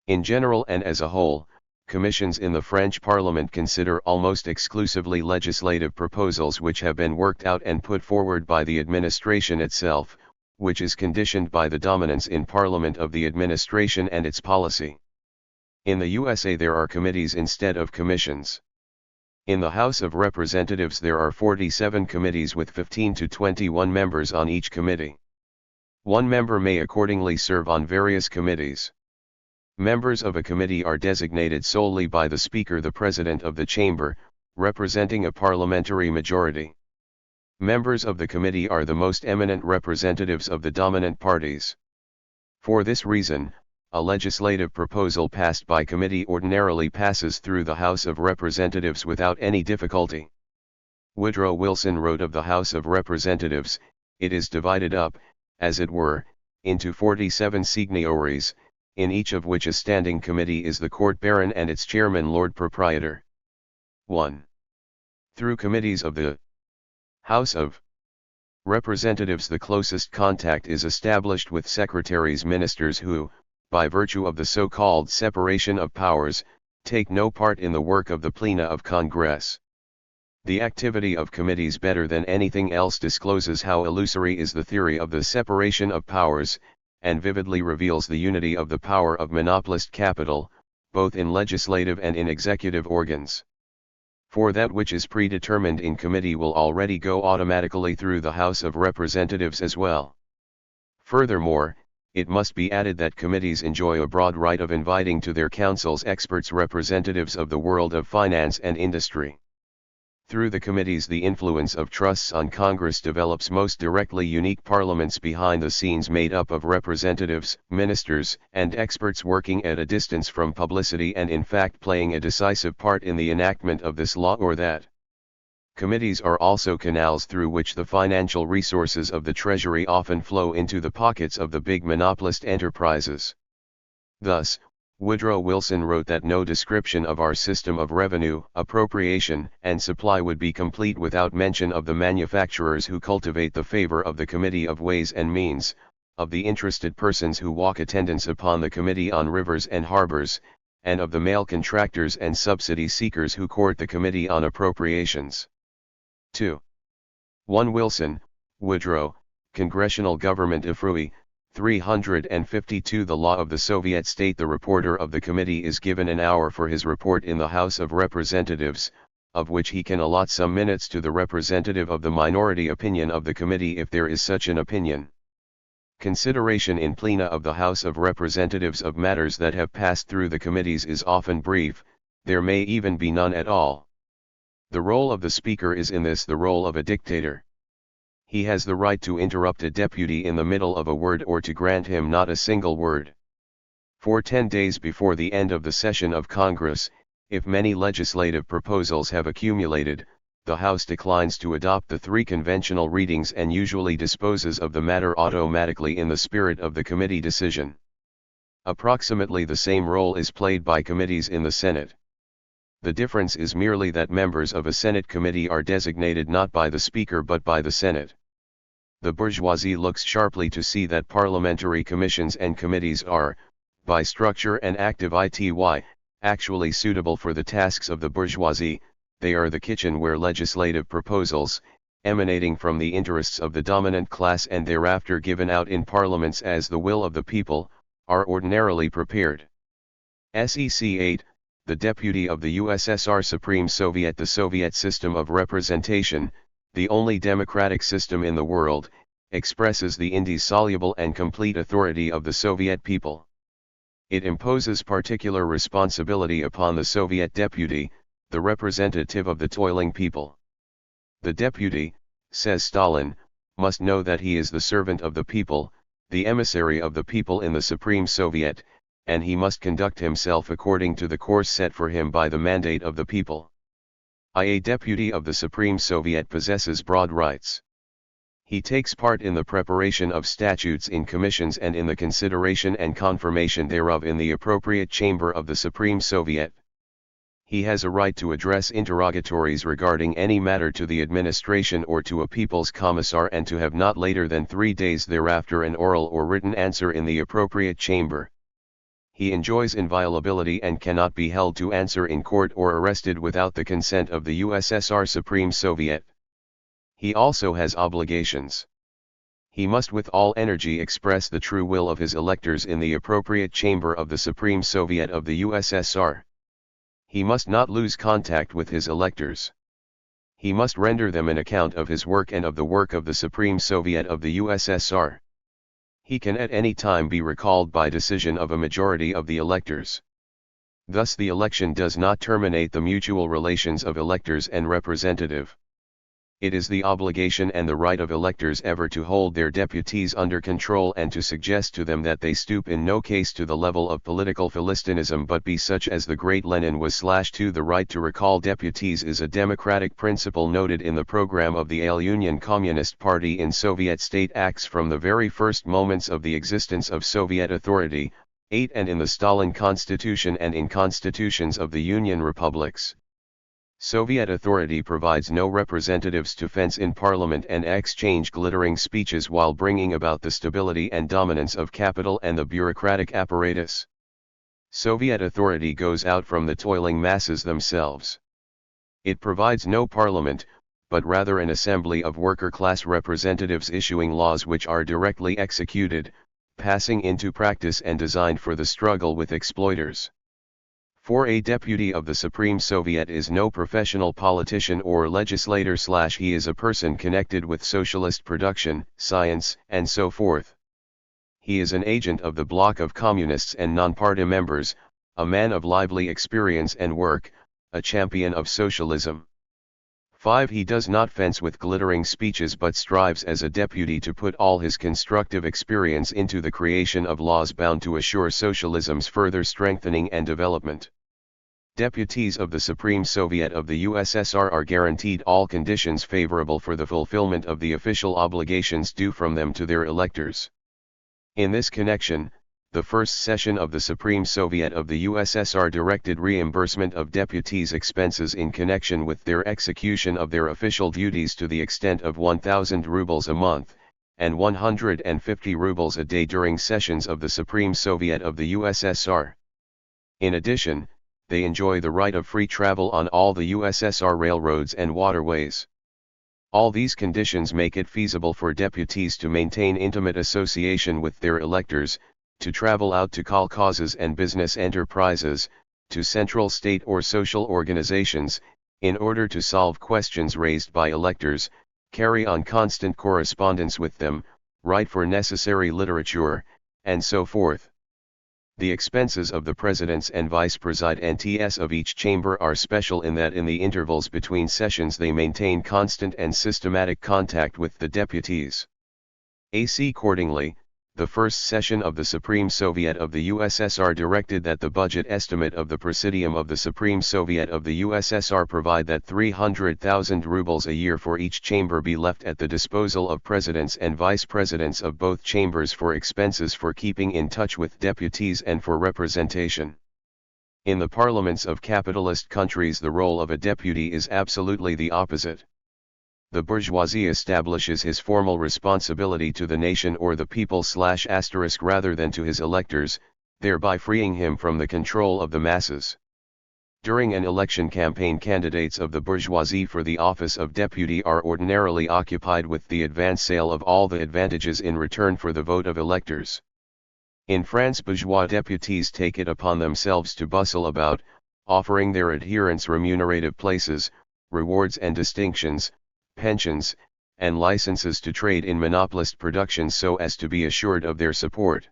In general and as a whole, commissions in the French Parliament consider almost exclusively legislative proposals which have been worked out and put forward by the administration itself, which is conditioned by the dominance in Parliament of the administration and its policy. In the USA there are committees instead of commissions. In the House of Representatives there are 47 committees with 15 to 21 members on each committee. One member may accordingly serve on various committees. Members of a committee are designated solely by the Speaker, the President of the Chamber, representing a parliamentary majority. Members of the committee are the most eminent representatives of the dominant parties. For this reason, a legislative proposal passed by committee ordinarily passes through the House of Representatives without any difficulty. Woodrow Wilson wrote of the House of Representatives, "It is divided up, as it were, into 47 signiories, in each of which a standing committee is the court baron and its chairman Lord Proprietor." 1. Through committees of the House of Representatives the closest contact is established with secretaries, ministers who, by virtue of the so-called separation of powers, take no part in the work of the plena of Congress. The activity of committees better than anything else discloses how illusory is the theory of the separation of powers, and vividly reveals the unity of the power of monopolist capital, both in legislative and in executive organs. For that which is predetermined in committee will already go automatically through the House of Representatives as well. Furthermore, it must be added that committees enjoy a broad right of inviting to their councils experts, representatives of the world of finance and industry. Through the committees the influence of trusts on Congress develops most directly. Unique parliaments behind the scenes made up of representatives, ministers, and experts working at a distance from publicity and in fact playing a decisive part in the enactment of this law or that. Committees are also canals through which the financial resources of the Treasury often flow into the pockets of the big monopolist enterprises. Thus, Woodrow Wilson wrote that no description of our system of revenue, appropriation, and supply would be complete without mention of the manufacturers who cultivate the favor of the Committee of Ways and Means, of the interested persons who walk attendance upon the Committee on Rivers and Harbors, and of the mail contractors and subsidy seekers who court the Committee on Appropriations. 2. 1. Wilson, Woodrow, Congressional Government Ifrui, 352. The law of the Soviet state. The reporter of the committee is given an hour for his report in the House of Representatives, of which he can allot some minutes to the representative of the minority opinion of the committee if there is such an opinion. Consideration in plena of the House of Representatives of matters that have passed through the committees is often brief, there may even be none at all. The role of the Speaker is in this the role of a dictator. He has the right to interrupt a deputy in the middle of a word or to grant him not a single word. For 10 days before the end of the session of Congress, if many legislative proposals have accumulated, the House declines to adopt the 3 conventional readings and usually disposes of the matter automatically in the spirit of the committee decision. Approximately the same role is played by committees in the Senate. The difference is merely that members of a Senate committee are designated not by the Speaker but by the Senate. The bourgeoisie looks sharply to see that parliamentary commissions and committees are, by structure and active ity, actually suitable for the tasks of the bourgeoisie. They are the kitchen where legislative proposals, emanating from the interests of the dominant class and thereafter given out in parliaments as the will of the people, are ordinarily prepared. SEC 8, the Deputy of the USSR Supreme Soviet. The Soviet system of representation, the only democratic system in the world, expresses the indissoluble and complete authority of the Soviet people. It imposes particular responsibility upon the Soviet deputy, the representative of the toiling people. The deputy, says Stalin, must know that he is the servant of the people, the emissary of the people in the Supreme Soviet, and he must conduct himself according to the course set for him by the mandate of the people. A deputy of the Supreme Soviet possesses broad rights. He takes part in the preparation of statutes in commissions and in the consideration and confirmation thereof in the appropriate chamber of the Supreme Soviet. He has a right to address interrogatories regarding any matter to the administration or to a people's commissar, and to have not later than 3 days thereafter an oral or written answer in the appropriate chamber. He enjoys inviolability and cannot be held to answer in court or arrested without the consent of the USSR Supreme Soviet. He also has obligations. He must with all energy express the true will of his electors in the appropriate chamber of the Supreme Soviet of the USSR. He must not lose contact with his electors. He must render them an account of his work and of the work of the Supreme Soviet of the USSR. He can at any time be recalled by decision of a majority of the electors. Thus the election does not terminate the mutual relations of electors and representative. It is the obligation and the right of electors ever to hold their deputies under control and to suggest to them that they stoop in no case to the level of political philistinism, but be such as the great Lenin was. 2 The right to recall deputies is a democratic principle noted in the program of the Al-Union Communist Party in Soviet state acts from the very first moments of the existence of Soviet authority, 8 and in the Stalin Constitution and in constitutions of the Union republics. Soviet authority provides no representatives to fence in parliament and exchange glittering speeches while bringing about the stability and dominance of capital and the bureaucratic apparatus. Soviet authority goes out from the toiling masses themselves. It provides no parliament, but rather an assembly of worker-class representatives issuing laws which are directly executed, passing into practice and designed for the struggle with exploiters. For a deputy of the Supreme Soviet is no professional politician or legislator / he is a person connected with socialist production, science, and so forth. He is an agent of the bloc of communists and non-party members, a man of lively experience and work, a champion of socialism. 5. He does not fence with glittering speeches but strives as a deputy to put all his constructive experience into the creation of laws bound to assure socialism's further strengthening and development. Deputies of the Supreme Soviet of the USSR are guaranteed all conditions favorable for the fulfillment of the official obligations due from them to their electors. In this connection, the first session of the Supreme Soviet of the USSR directed reimbursement of deputies' expenses in connection with their execution of their official duties to the extent of 1,000 rubles a month, and 150 rubles a day during sessions of the Supreme Soviet of the USSR. In addition, they enjoy the right of free travel on all the USSR railroads and waterways. All these conditions make it feasible for deputies to maintain intimate association with their electors, to travel out to colcauses and business enterprises, to central state or social organizations, in order to solve questions raised by electors, carry on constant correspondence with them, write for necessary literature, and so forth. The expenses of the presidents and vice-presidents of each chamber are special in that in the intervals between sessions they maintain constant and systematic contact with the deputies. Accordingly, the first session of the Supreme Soviet of the USSR directed that the budget estimate of the Presidium of the Supreme Soviet of the USSR provide that 300,000 rubles a year for each chamber be left at the disposal of presidents and vice-presidents of both chambers for expenses for keeping in touch with deputies and for representation. In the parliaments of capitalist countries the role of a deputy is absolutely the opposite. The bourgeoisie establishes his formal responsibility to the nation or the people * rather than to his electors, thereby freeing him from the control of the masses. During an election campaign, candidates of the bourgeoisie for the office of deputy are ordinarily occupied with the advance sale of all the advantages in return for the vote of electors. In France, bourgeois deputies take it upon themselves to bustle about, offering their adherents remunerative places, rewards and distinctions, pensions, and licenses to trade in monopolist productions so as to be assured of their support.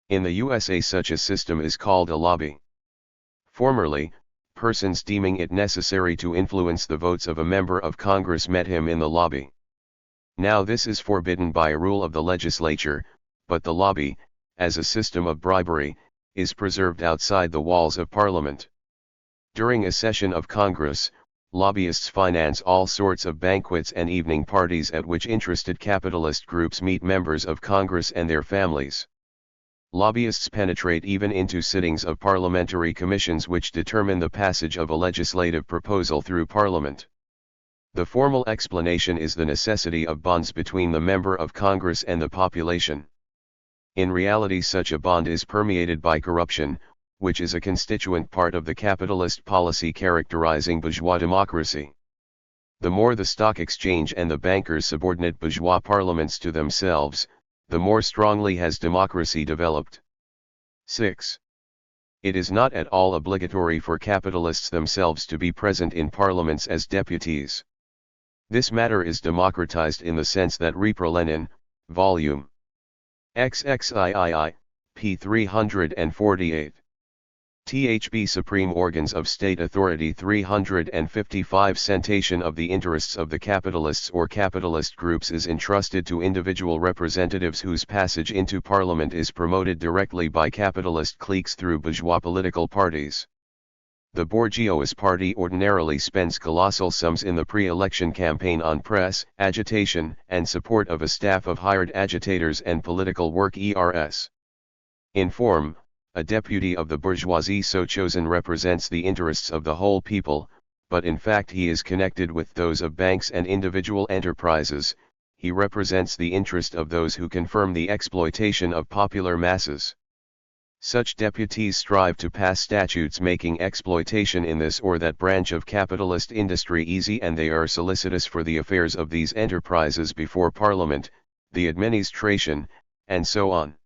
In the USA, such a system is called a lobby. Formerly, persons deeming it necessary to influence the votes of a member of Congress met him in the lobby. Now this is forbidden by a rule of the legislature, but the lobby, as a system of bribery, is preserved outside the walls of Parliament. During a session of Congress, lobbyists finance all sorts of banquets and evening parties at which interested capitalist groups meet members of Congress and their families. Lobbyists penetrate even into sittings of parliamentary commissions which determine the passage of a legislative proposal through Parliament. The formal explanation is the necessity of bonds between the member of Congress and the population. In reality, such a bond is permeated by corruption, which is a constituent part of the capitalist policy characterizing bourgeois democracy. The more the stock exchange and the bankers subordinate bourgeois parliaments to themselves, the more strongly has democracy developed. 6. It is not at all obligatory for capitalists themselves to be present in parliaments as deputies. This matter is democratized in the sense that Repro Lenin, Vol. XXIII, p. 348. THB Supreme Organs of State Authority 355 Sanitation of the interests of the capitalists or capitalist groups is entrusted to individual representatives whose passage into Parliament is promoted directly by capitalist cliques through bourgeois political parties. The bourgeois party ordinarily spends colossal sums in the pre-election campaign on press, agitation, and support of a staff of hired agitators and political work ers. In form, a deputy of the bourgeoisie so chosen represents the interests of the whole people, but in fact he is connected with those of banks and individual enterprises. He represents the interest of those who confirm the exploitation of popular masses. Such deputies strive to pass statutes making exploitation in this or that branch of capitalist industry easy, and they are solicitous for the affairs of these enterprises before Parliament, the administration, and so on.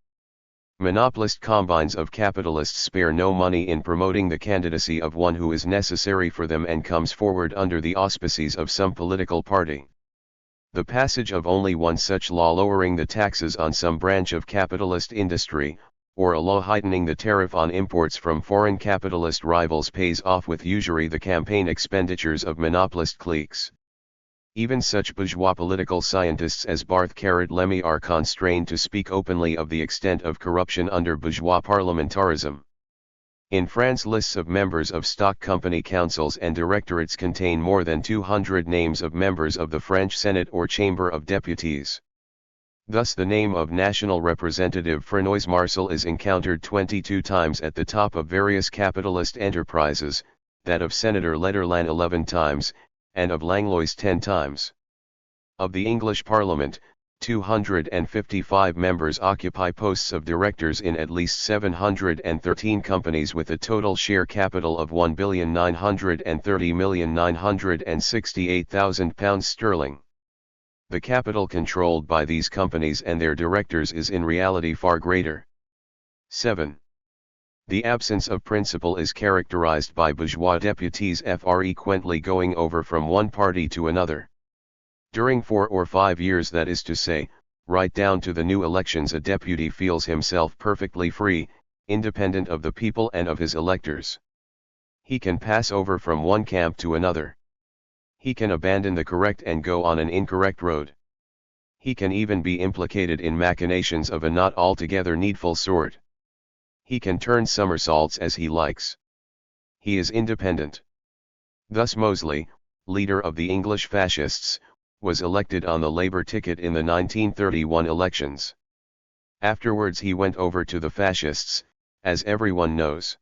Monopolist combines of capitalists spare no money in promoting the candidacy of one who is necessary for them and comes forward under the auspices of some political party. The passage of only one such law lowering the taxes on some branch of capitalist industry, or a law heightening the tariff on imports from foreign capitalist rivals, pays off with usury the campaign expenditures of monopolist cliques. Even such bourgeois political scientists as Barth-Lemmy are constrained to speak openly of the extent of corruption under bourgeois parliamentarism. In France, lists of members of stock company councils and directorates contain more than 200 names of members of the French Senate or Chamber of Deputies. Thus the name of national representative Frenois Marcel is encountered 22 times at the top of various capitalist enterprises, that of Senator Lederland 11 times, and of Langlois 10 times. Of the English Parliament, 255 members occupy posts of directors in at least 713 companies with a total share capital of £1,930,968,000. The capital controlled by these companies and their directors is in reality far greater. 7. The absence of principle is characterized by bourgeois deputies frequently going over from one party to another. During 4 or 5 years, that is to say, right down to the new elections, a deputy feels himself perfectly free, independent of the people and of his electors. He can pass over from one camp to another. He can abandon the correct and go on an incorrect road. He can even be implicated in machinations of a not altogether needful sort. He can turn somersaults as he likes. He is independent. Thus Mosley, leader of the English fascists, was elected on the Labour ticket in the 1931 elections. Afterwards he went over to the fascists, as everyone knows.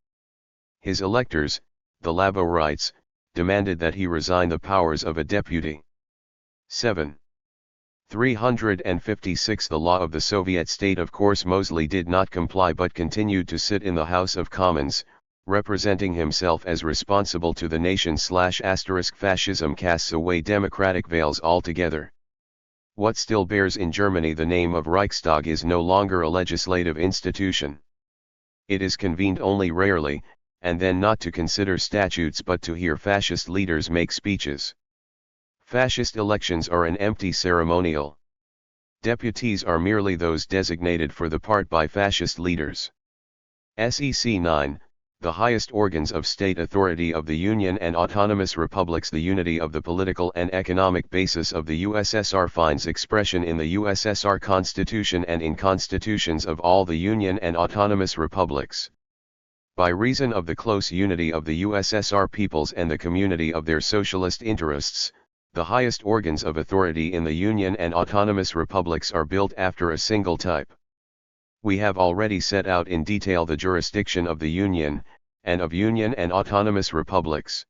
His electors, the Laborites, demanded that he resign the powers of a deputy. 7. 356 The law of the Soviet state. Of course Mosley did not comply but continued to sit in the House of Commons, representing himself as responsible to the nation. ***Fascism casts away democratic veils altogether. What still bears in Germany the name of Reichstag is no longer a legislative institution. It is convened only rarely, and then not to consider statutes but to hear fascist leaders make speeches. Fascist elections are an empty ceremonial. Deputies are merely those designated for the part by fascist leaders. SEC 9, the highest organs of state authority of the Union and Autonomous Republics. The unity of the political and economic basis of the USSR finds expression in the USSR Constitution and in constitutions of all the Union and Autonomous Republics. By reason of the close unity of the USSR peoples and the community of their socialist interests, the highest organs of authority in the Union and Autonomous Republics are built after a single type. We have already set out in detail the jurisdiction of the Union, and of Union and Autonomous Republics.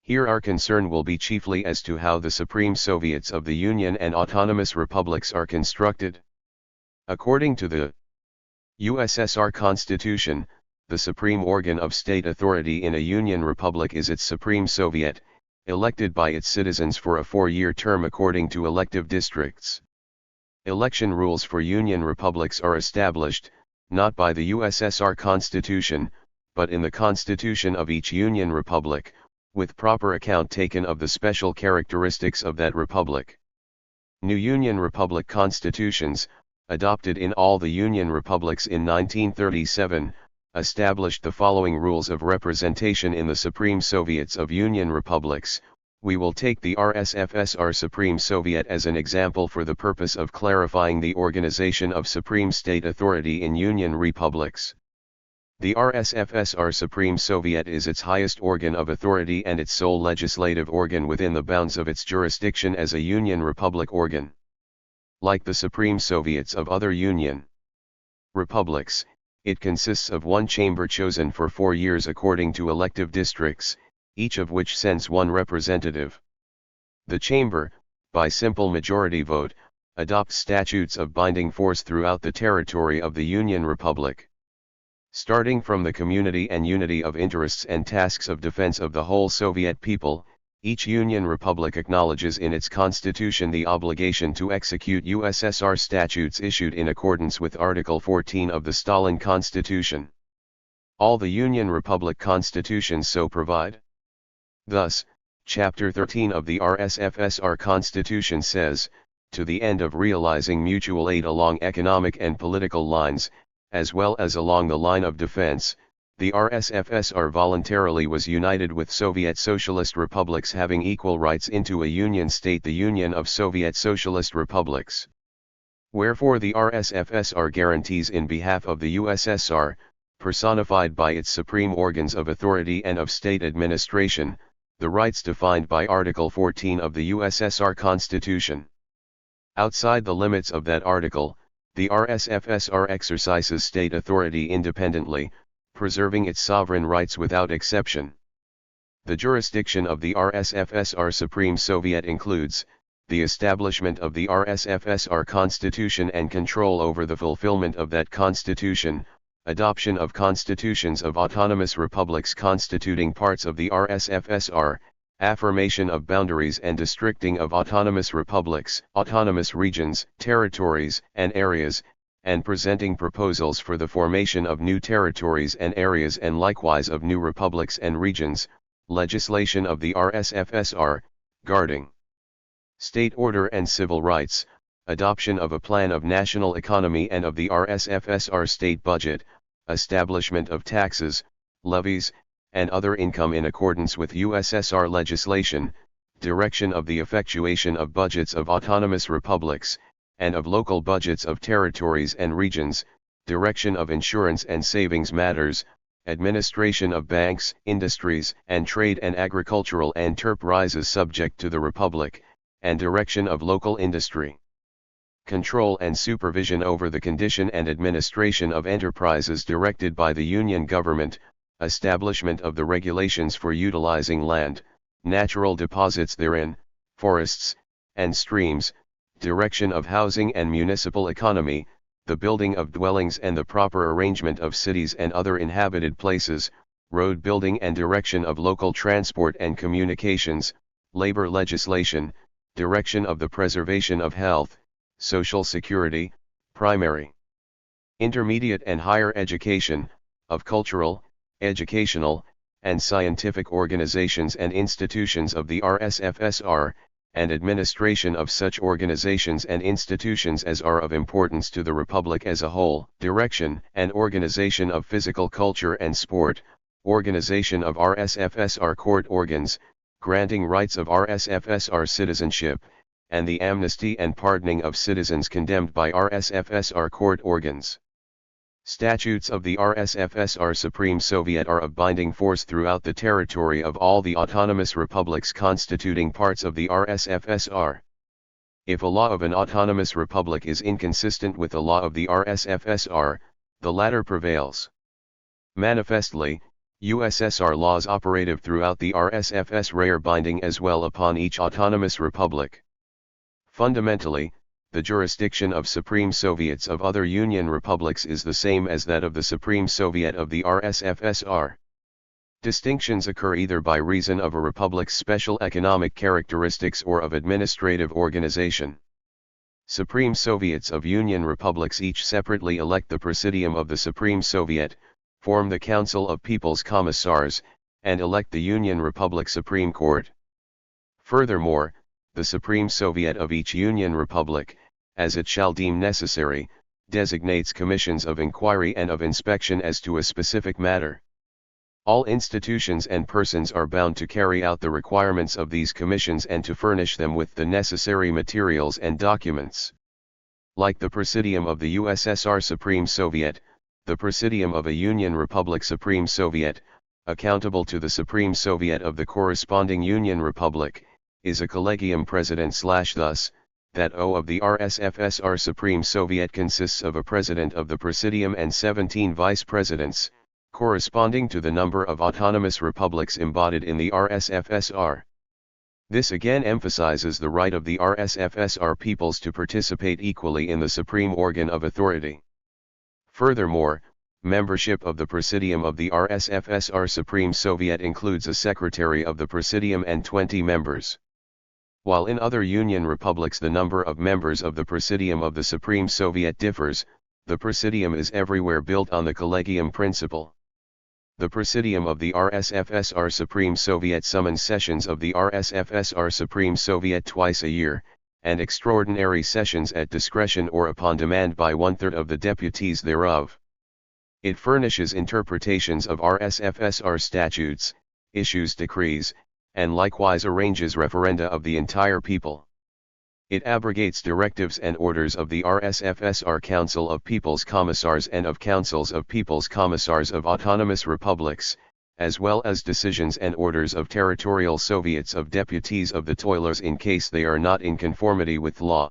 Here our concern will be chiefly as to how the Supreme Soviets of the Union and Autonomous Republics are constructed. According to the USSR Constitution, the supreme organ of state authority in a Union Republic is its Supreme Soviet, elected by its citizens for a 4-year term according to elective districts. Election rules for Union Republics are established, not by the USSR Constitution, but in the Constitution of each Union Republic, with proper account taken of the special characteristics of that republic. New Union Republic constitutions, adopted in all the Union Republics in 1937, established the following rules of representation in the Supreme Soviets of Union Republics. We will take the RSFSR Supreme Soviet as an example for the purpose of clarifying the organization of supreme state authority in Union Republics. The RSFSR Supreme Soviet is its highest organ of authority and its sole legislative organ within the bounds of its jurisdiction as a Union Republic organ. Like the Supreme Soviets of other Union Republics, it consists of one chamber chosen for 4 years according to elective districts, each of which sends one representative. The chamber, by simple majority vote, adopts statutes of binding force throughout the territory of the Union Republic. Starting from the community and unity of interests and tasks of defense of the whole Soviet people, each Union Republic acknowledges in its constitution the obligation to execute USSR statutes issued in accordance with Article 14 of the Stalin Constitution. All the Union Republic constitutions so provide. Thus, Chapter 13 of the RSFSR Constitution says, to the end of realizing mutual aid along economic and political lines, as well as along the line of defense, the RSFSR voluntarily was united with Soviet Socialist Republics having equal rights into a union state, the Union of Soviet Socialist Republics. Wherefore the RSFSR guarantees in behalf of the USSR, personified by its supreme organs of authority and of state administration, the rights defined by Article 14 of the USSR Constitution. Outside the limits of that article, the RSFSR exercises state authority independently, preserving its sovereign rights without exception. The jurisdiction of the RSFSR Supreme Soviet includes the establishment of the RSFSR Constitution and control over the fulfillment of that Constitution, adoption of constitutions of autonomous republics constituting parts of the RSFSR, affirmation of boundaries and districting of autonomous republics, autonomous regions, territories, and areas, and presenting proposals for the formation of new territories and areas and likewise of new republics and regions, legislation of the RSFSR, guarding state order and civil rights, adoption of a plan of national economy and of the RSFSR state budget, establishment of taxes, levies, and other income in accordance with USSR legislation, direction of the effectuation of budgets of autonomous republics, and of local budgets of territories and regions, direction of insurance and savings matters, administration of banks, industries, and trade and agricultural enterprises subject to the Republic, and direction of local industry. Control and supervision over the condition and administration of enterprises directed by the Union government, establishment of the regulations for utilizing land, natural deposits therein, forests, and streams, direction of housing and municipal economy, the building of dwellings and the proper arrangement of cities and other inhabited places, road building and direction of local transport and communications, labor legislation, direction of the preservation of health, social security, primary, intermediate and higher education, of cultural, educational, and scientific organizations and institutions of the RSFSR, and administration of such organizations and institutions as are of importance to the Republic as a whole, direction and organization of physical culture and sport, organization of RSFSR court organs, granting rights of RSFSR citizenship, and the amnesty and pardoning of citizens condemned by RSFSR court organs. Statutes of the RSFSR Supreme Soviet are of binding force throughout the territory of all the autonomous republics constituting parts of the RSFSR. If a law of an autonomous republic is inconsistent with a law of the RSFSR, the latter prevails. Manifestly, USSR laws operative throughout the RSFSR are binding as well upon each autonomous republic. Fundamentally, the jurisdiction of Supreme Soviets of other Union republics is the same as that of the Supreme Soviet of the RSFSR. Distinctions occur either by reason of a republic's special economic characteristics or of administrative organization. Supreme Soviets of Union republics each separately elect the Presidium of the Supreme Soviet, form the Council of People's Commissars, and elect the Union Republic Supreme Court. Furthermore, the Supreme Soviet of each Union Republic, as it shall deem necessary, designates commissions of inquiry and of inspection as to a specific matter. All institutions and persons are bound to carry out the requirements of these commissions and to furnish them with the necessary materials and documents. Like the Presidium of the USSR Supreme Soviet, the Presidium of a Union Republic Supreme Soviet, accountable to the Supreme Soviet of the corresponding Union Republic, is a collegium president / thus, that of the RSFSR Supreme Soviet consists of a president of the Presidium and 17 vice presidents, corresponding to the number of autonomous republics embodied in the RSFSR. This again emphasizes the right of the RSFSR peoples to participate equally in the supreme organ of authority. Furthermore, membership of the Presidium of the RSFSR Supreme Soviet includes a secretary of the Presidium and 20 members. While in other Union republics the number of members of the Presidium of the Supreme Soviet differs, the Presidium is everywhere built on the collegium principle. The Presidium of the RSFSR Supreme Soviet summons sessions of the RSFSR Supreme Soviet twice a year, and extraordinary sessions at discretion or upon demand by 1/3 of the deputies thereof. It furnishes interpretations of RSFSR statutes, issues decrees, and likewise arranges referenda of the entire people. It abrogates directives and orders of the RSFSR Council of People's Commissars and of Councils of People's Commissars of Autonomous Republics, as well as decisions and orders of territorial Soviets of deputies of the toilers in case they are not in conformity with law.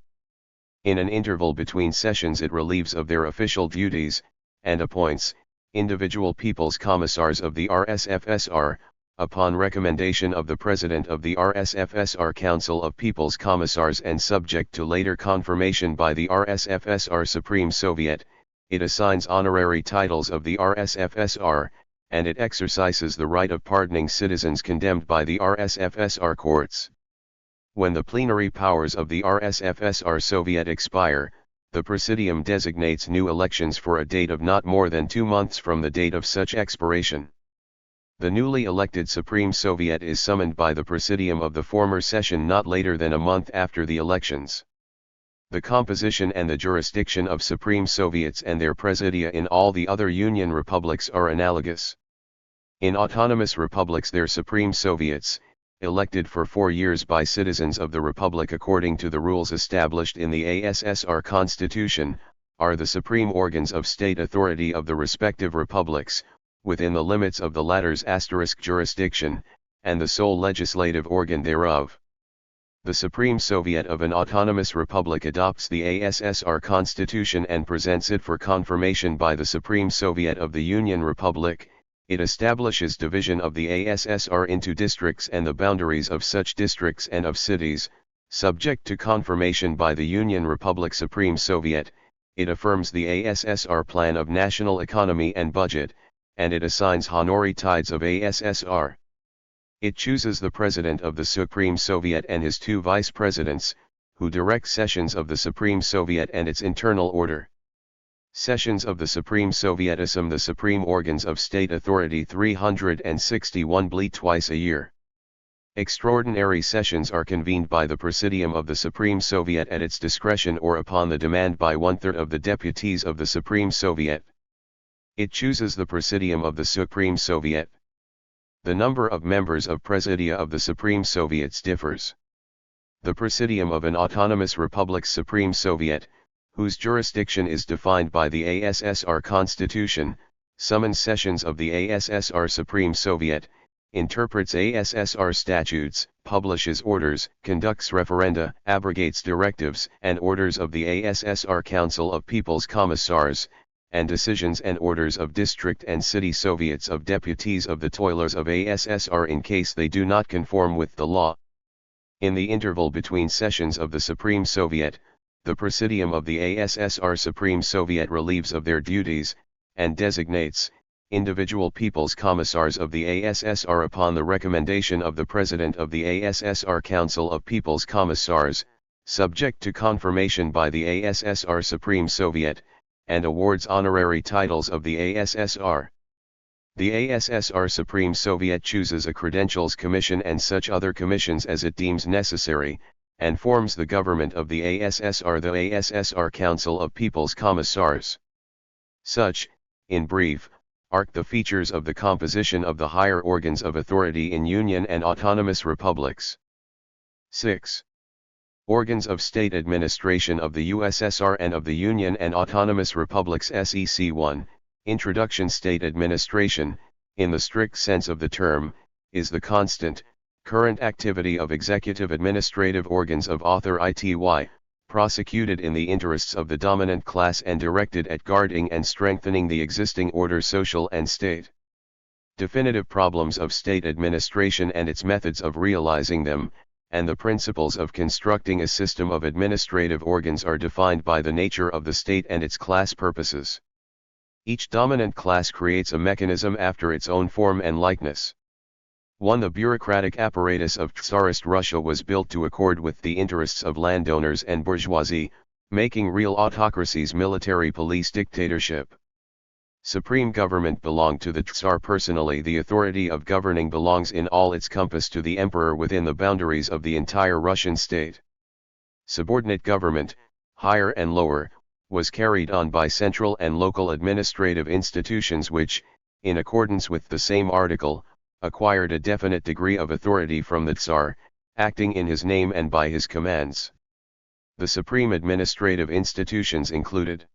In an interval between sessions it relieves of their official duties, and appoints, individual People's Commissars of the RSFSR, upon recommendation of the President of the RSFSR Council of People's Commissars and subject to later confirmation by the RSFSR Supreme Soviet. It assigns honorary titles of the RSFSR, and it exercises the right of pardoning citizens condemned by the RSFSR courts. When the plenary powers of the RSFSR Soviet expire, the Presidium designates new elections for a date of not more than 2 months from the date of such expiration. The newly elected Supreme Soviet is summoned by the Presidium of the former session not later than a month after the elections. The composition and the jurisdiction of Supreme Soviets and their presidia in all the other Union republics are analogous. In autonomous republics their Supreme Soviets, elected for 4 years by citizens of the Republic according to the rules established in the ASSR Constitution, are the supreme organs of state authority of the respective republics, within the limits of the latter's * jurisdiction, and the sole legislative organ thereof. The Supreme Soviet of an autonomous republic adopts the ASSR Constitution and presents it for confirmation by the Supreme Soviet of the Union Republic. It establishes division of the ASSR into districts and the boundaries of such districts and of cities, subject to confirmation by the Union Republic Supreme Soviet. It affirms the ASSR plan of national economy and budget, and it assigns honorary tithes of ASSR. It chooses the President of the Supreme Soviet and his 2 Vice Presidents, who direct sessions of the Supreme Soviet and its internal order. Sessions of the Supreme Sovietism, the supreme organs of state authority, 361 bleat twice a year. Extraordinary sessions are convened by the Presidium of the Supreme Soviet at its discretion or upon the demand by 1/3 of the deputies of the Supreme Soviet. It chooses the Presidium of the Supreme Soviet. The number of members of Presidia of the Supreme Soviets differs. The Presidium of an autonomous republic's Supreme Soviet, whose jurisdiction is defined by the ASSR Constitution, summons sessions of the ASSR Supreme Soviet, interprets ASSR statutes, publishes orders, conducts referenda, abrogates directives and orders of the ASSR Council of People's Commissars, and decisions and orders of district and city Soviets of deputies of the toilers of ASSR in case they do not conform with the law. In the interval between sessions of the Supreme Soviet, the Presidium of the ASSR Supreme Soviet relieves of their duties, and designates individual People's Commissars of the ASSR upon the recommendation of the President of the ASSR Council of People's Commissars, subject to confirmation by the ASSR Supreme Soviet, and awards honorary titles of the ASSR. The ASSR Supreme Soviet chooses a Credentials Commission and such other commissions as it deems necessary, and forms the government of the ASSR, the ASSR Council of People's Commissars. Such, in brief, are the features of the composition of the higher organs of authority in Union and autonomous republics. 6. Organs of State Administration of the USSR and of the Union and Autonomous Republics. SEC 1, Introduction. State administration, in the strict sense of the term, is the constant, current activity of executive administrative organs of author ity, prosecuted in the interests of the dominant class and directed at guarding and strengthening the existing order, social and state. Definitive problems of state administration and its methods of realizing them, and the principles of constructing a system of administrative organs are defined by the nature of the state and its class purposes. Each dominant class creates a mechanism after its own form and likeness. 1. The bureaucratic apparatus of Tsarist Russia was built to accord with the interests of landowners and bourgeoisie, making real autocracies military police dictatorship. Supreme government belonged to the Tsar personally. The authority of governing belongs in all its compass to the emperor within the boundaries of the entire Russian state. Subordinate government, higher and lower, was carried on by central and local administrative institutions which, in accordance with the same article, acquired a definite degree of authority from the Tsar, acting in his name and by his commands. The supreme administrative institutions included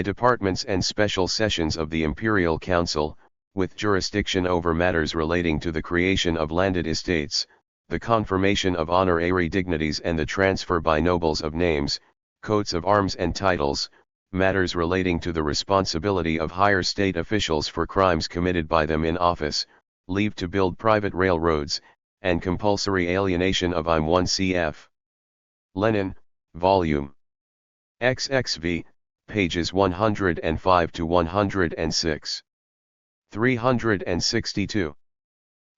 departments and special sessions of the Imperial Council, with jurisdiction over matters relating to the creation of landed estates, the confirmation of honorary dignities and the transfer by nobles of names, coats of arms and titles, matters relating to the responsibility of higher state officials for crimes committed by them in office, leave to build private railroads, and compulsory alienation of Im1 cf. Lenin, Volume XXV, pages 105 to 106. 362.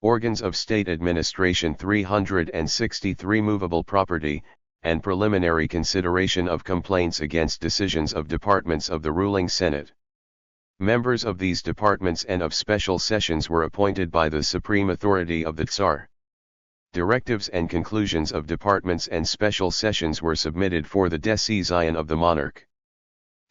Organs of State Administration. 363. Movable property, and preliminary consideration of complaints against decisions of departments of the ruling Senate. Members of these departments and of special sessions were appointed by the supreme authority of the Tsar. Directives and conclusions of departments and special sessions were submitted for the decision of the monarch.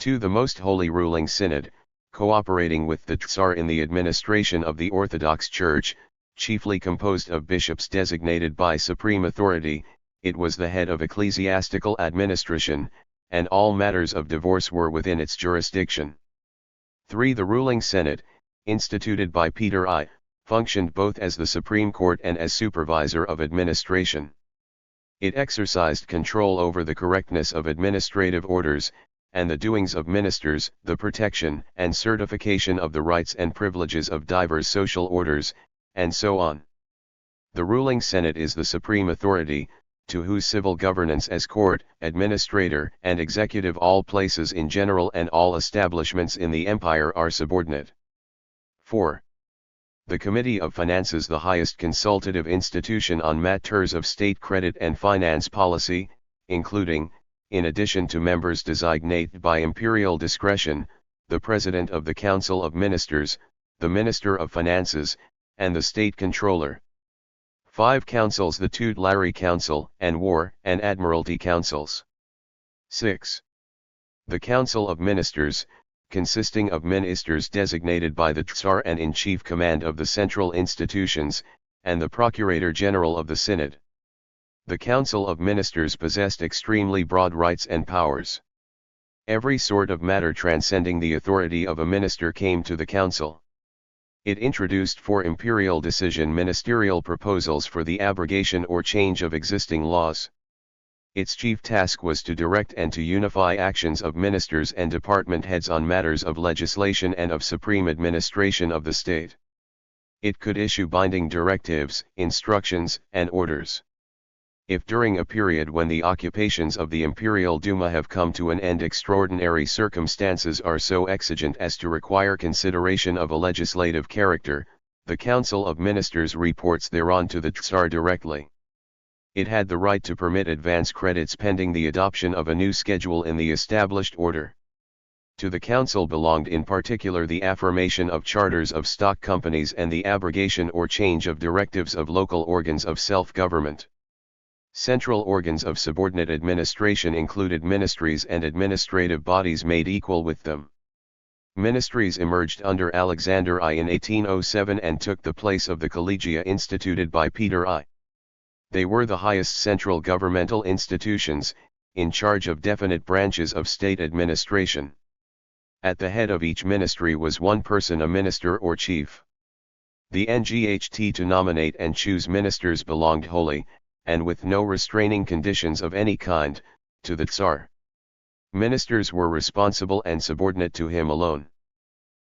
2. The Most Holy Ruling Synod, cooperating with the Tsar in the administration of the Orthodox Church, chiefly composed of bishops designated by supreme authority, it was the head of ecclesiastical administration, and all matters of divorce were within its jurisdiction. 3. The Ruling Senate, instituted by Peter I, functioned both as the Supreme Court and as supervisor of administration. It exercised control over the correctness of administrative orders, and the doings of ministers, the protection and certification of the rights and privileges of divers social orders, and so on. The ruling Senate is the supreme authority, to whose civil governance as court, administrator and executive all places in general and all establishments in the empire are subordinate. 4. The Committee of Finances, the highest consultative institution on matters of state credit and finance policy, including, in addition to members designated by imperial discretion, the President of the Council of Ministers, the Minister of Finances, and the State Controller. 5 councils, the Tutelary Council and War and Admiralty Councils. 6. The Council of Ministers, consisting of ministers designated by the Tsar and in chief command of the central institutions, and the Procurator General of the Synod. The Council of Ministers possessed extremely broad rights and powers. Every sort of matter transcending the authority of a minister came to the council. It introduced for imperial decision ministerial proposals for the abrogation or change of existing laws. Its chief task was to direct and to unify actions of ministers and department heads on matters of legislation and of supreme administration of the state. It could issue binding directives, instructions, and orders. If during a period when the occupations of the Imperial Duma have come to an end extraordinary circumstances are so exigent as to require consideration of a legislative character, the Council of Ministers reports thereon to the Tsar directly. It had the right to permit advance credits pending the adoption of a new schedule in the established order. To the Council belonged in particular the affirmation of charters of stock companies and the abrogation or change of directives of local organs of self-government. Central organs of subordinate administration included ministries and administrative bodies made equal with them. Ministries emerged under Alexander I in 1807 and took the place of the collegia instituted by Peter I. They were the highest central governmental institutions, in charge of definite branches of state administration. At the head of each ministry was one person, a minister or chief. The NGHT to nominate and choose ministers belonged wholly, and with no restraining conditions of any kind, to the Tsar. Ministers were responsible and subordinate to him alone.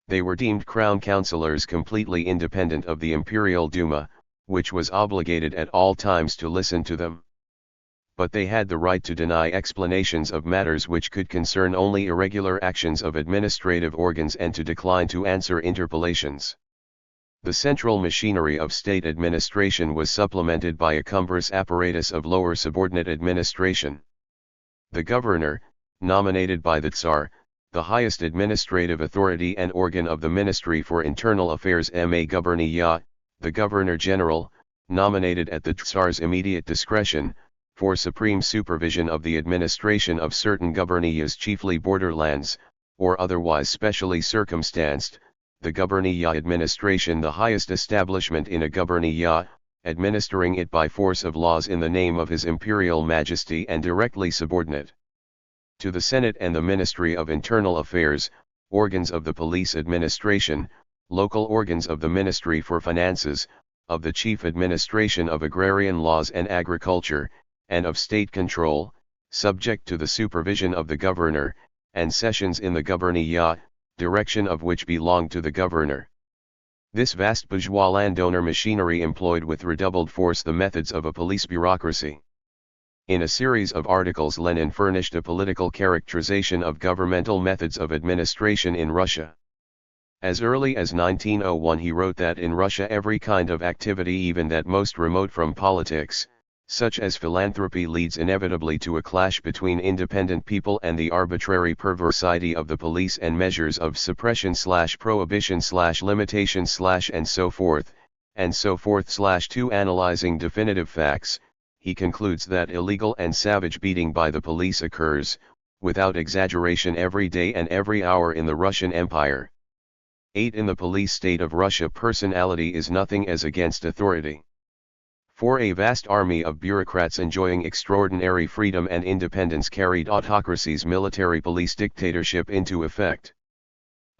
They were deemed crown councillors completely independent of the Imperial Duma, which was obligated at all times to listen to them. But they had the right to deny explanations of matters which could concern only irregular actions of administrative organs and to decline to answer interpellations. The central machinery of state administration was supplemented by a cumbrous apparatus of lower subordinate administration. The governor, nominated by the Tsar, the highest administrative authority and organ of the Ministry for Internal Affairs ma Gubernia, the Governor-General, nominated at the Tsar's immediate discretion, for supreme supervision of the administration of certain gubernias, chiefly borderlands, or otherwise specially circumstanced, the gubernia administration, the highest establishment in a gubernia, administering it by force of laws in the name of His Imperial Majesty and directly subordinate to the Senate and the Ministry of Internal Affairs, organs of the police administration, local organs of the Ministry for Finances, of the chief administration of agrarian laws and agriculture, and of state control, subject to the supervision of the governor, and sessions in the gubernia, direction of which belonged to the governor. This vast bourgeois landowner machinery employed with redoubled force the methods of a police bureaucracy. In a series of articles, Lenin furnished a political characterization of governmental methods of administration in Russia. As early as 1901 he wrote that in Russia every kind of activity, even that most remote from politics, such as philanthropy, leads inevitably to a clash between independent people and the arbitrary perversity of the police and measures of suppression / prohibition / limitation / and so forth. To analyzing definitive facts, he concludes that illegal and savage beating by the police occurs, without exaggeration, every day and every hour in the Russian Empire. 8. In the police state of Russia, personality is nothing as against authority. For a vast army of bureaucrats enjoying extraordinary freedom and independence carried autocracy's military police dictatorship into effect.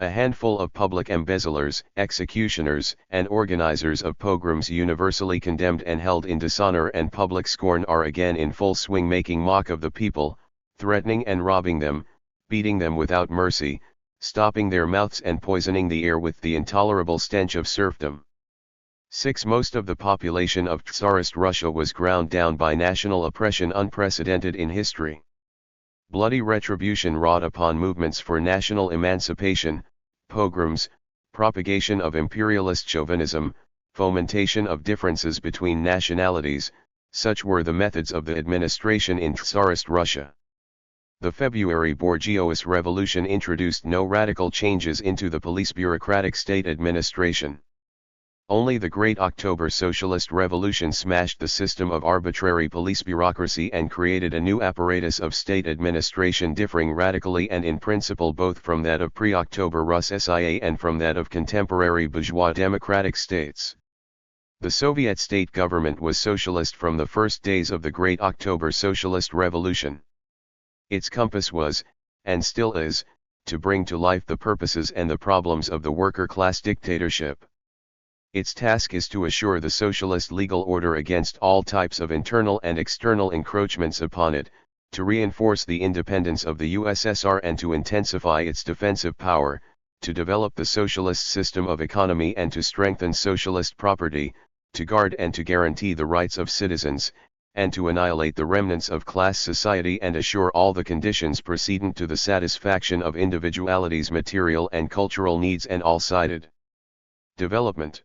A handful of public embezzlers, executioners, and organizers of pogroms universally condemned and held in dishonor and public scorn are again in full swing, making mock of the people, threatening and robbing them, beating them without mercy, stopping their mouths and poisoning the air with the intolerable stench of serfdom. 6. Most of the population of Tsarist Russia was ground down by national oppression unprecedented in history. Bloody retribution wrought upon movements for national emancipation, pogroms, propagation of imperialist chauvinism, fomentation of differences between nationalities, such were the methods of the administration in Tsarist Russia. The February Bourgeois Revolution introduced no radical changes into the police bureaucratic state administration. Only the Great October Socialist Revolution smashed the system of arbitrary police bureaucracy and created a new apparatus of state administration differing radically and in principle both from that of pre-October Rus SIA and from that of contemporary bourgeois democratic states. The Soviet state government was socialist from the first days of the Great October Socialist Revolution. Its compass was, and still is, to bring to life the purposes and the problems of the worker-class dictatorship. Its task is to assure the socialist legal order against all types of internal and external encroachments upon it, to reinforce the independence of the USSR and to intensify its defensive power, to develop the socialist system of economy and to strengthen socialist property, to guard and to guarantee the rights of citizens, and to annihilate the remnants of class society and assure all the conditions precedent to the satisfaction of individuality's material and cultural needs and all-sided development.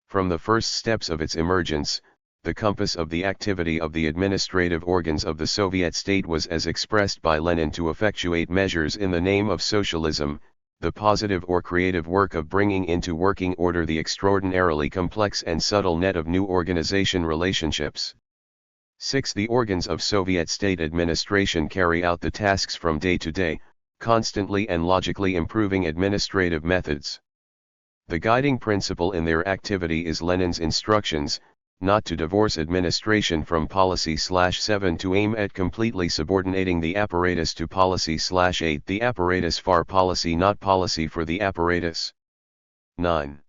From the first steps of its emergence, the compass of the activity of the administrative organs of the Soviet state was as expressed by Lenin to effectuate measures in the name of socialism, the positive or creative work of bringing into working order the extraordinarily complex and subtle net of new organization relationships. 6. The organs of Soviet state administration carry out the tasks from day to day, constantly and logically improving administrative methods. The guiding principle in their activity is Lenin's instructions, not to divorce administration from policy. 7 To aim at completely subordinating the apparatus to policy. 8 The apparatus for policy, not policy for the apparatus. 9.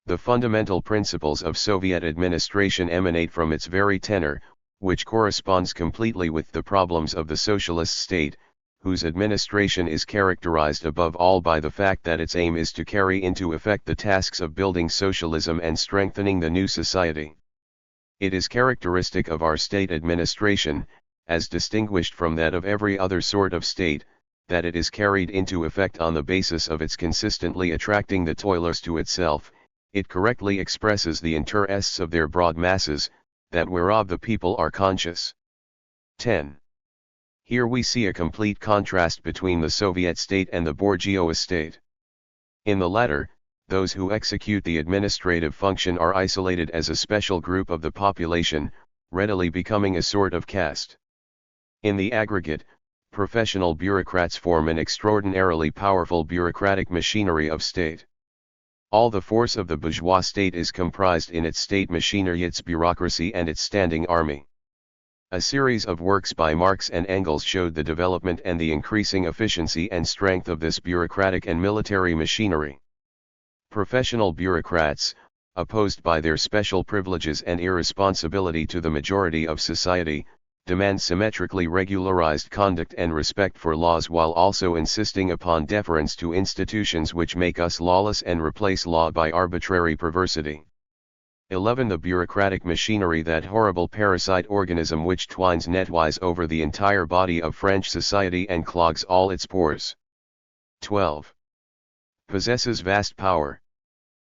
The fundamental principles of Soviet administration emanate from its very tenor, which corresponds completely with the problems of the socialist state, whose administration is characterized above all by the fact that its aim is to carry into effect the tasks of building socialism and strengthening the new society. It is characteristic of our state administration, as distinguished from that of every other sort of state, that it is carried into effect on the basis of its consistently attracting the toilers to itself. It correctly expresses the interests of their broad masses, that whereof the people are conscious. 10. Here we see a complete contrast between the Soviet state and the bourgeois state. In the latter, those who execute the administrative function are isolated as a special group of the population, readily becoming a sort of caste. In the aggregate, professional bureaucrats form an extraordinarily powerful bureaucratic machinery of state. All the force of the bourgeois state is comprised in its state machinery, its bureaucracy and its standing army. A series of works by Marx and Engels showed the development and the increasing efficiency and strength of this bureaucratic and military machinery. Professional bureaucrats, opposed by their special privileges and irresponsibility to the majority of society, demand symmetrically regularized conduct and respect for laws while also insisting upon deference to institutions which make us lawless and replace law by arbitrary perversity. 11. The bureaucratic machinery, that horrible parasite organism which twines netwise over the entire body of French society and clogs all its pores. 12. Possesses vast power.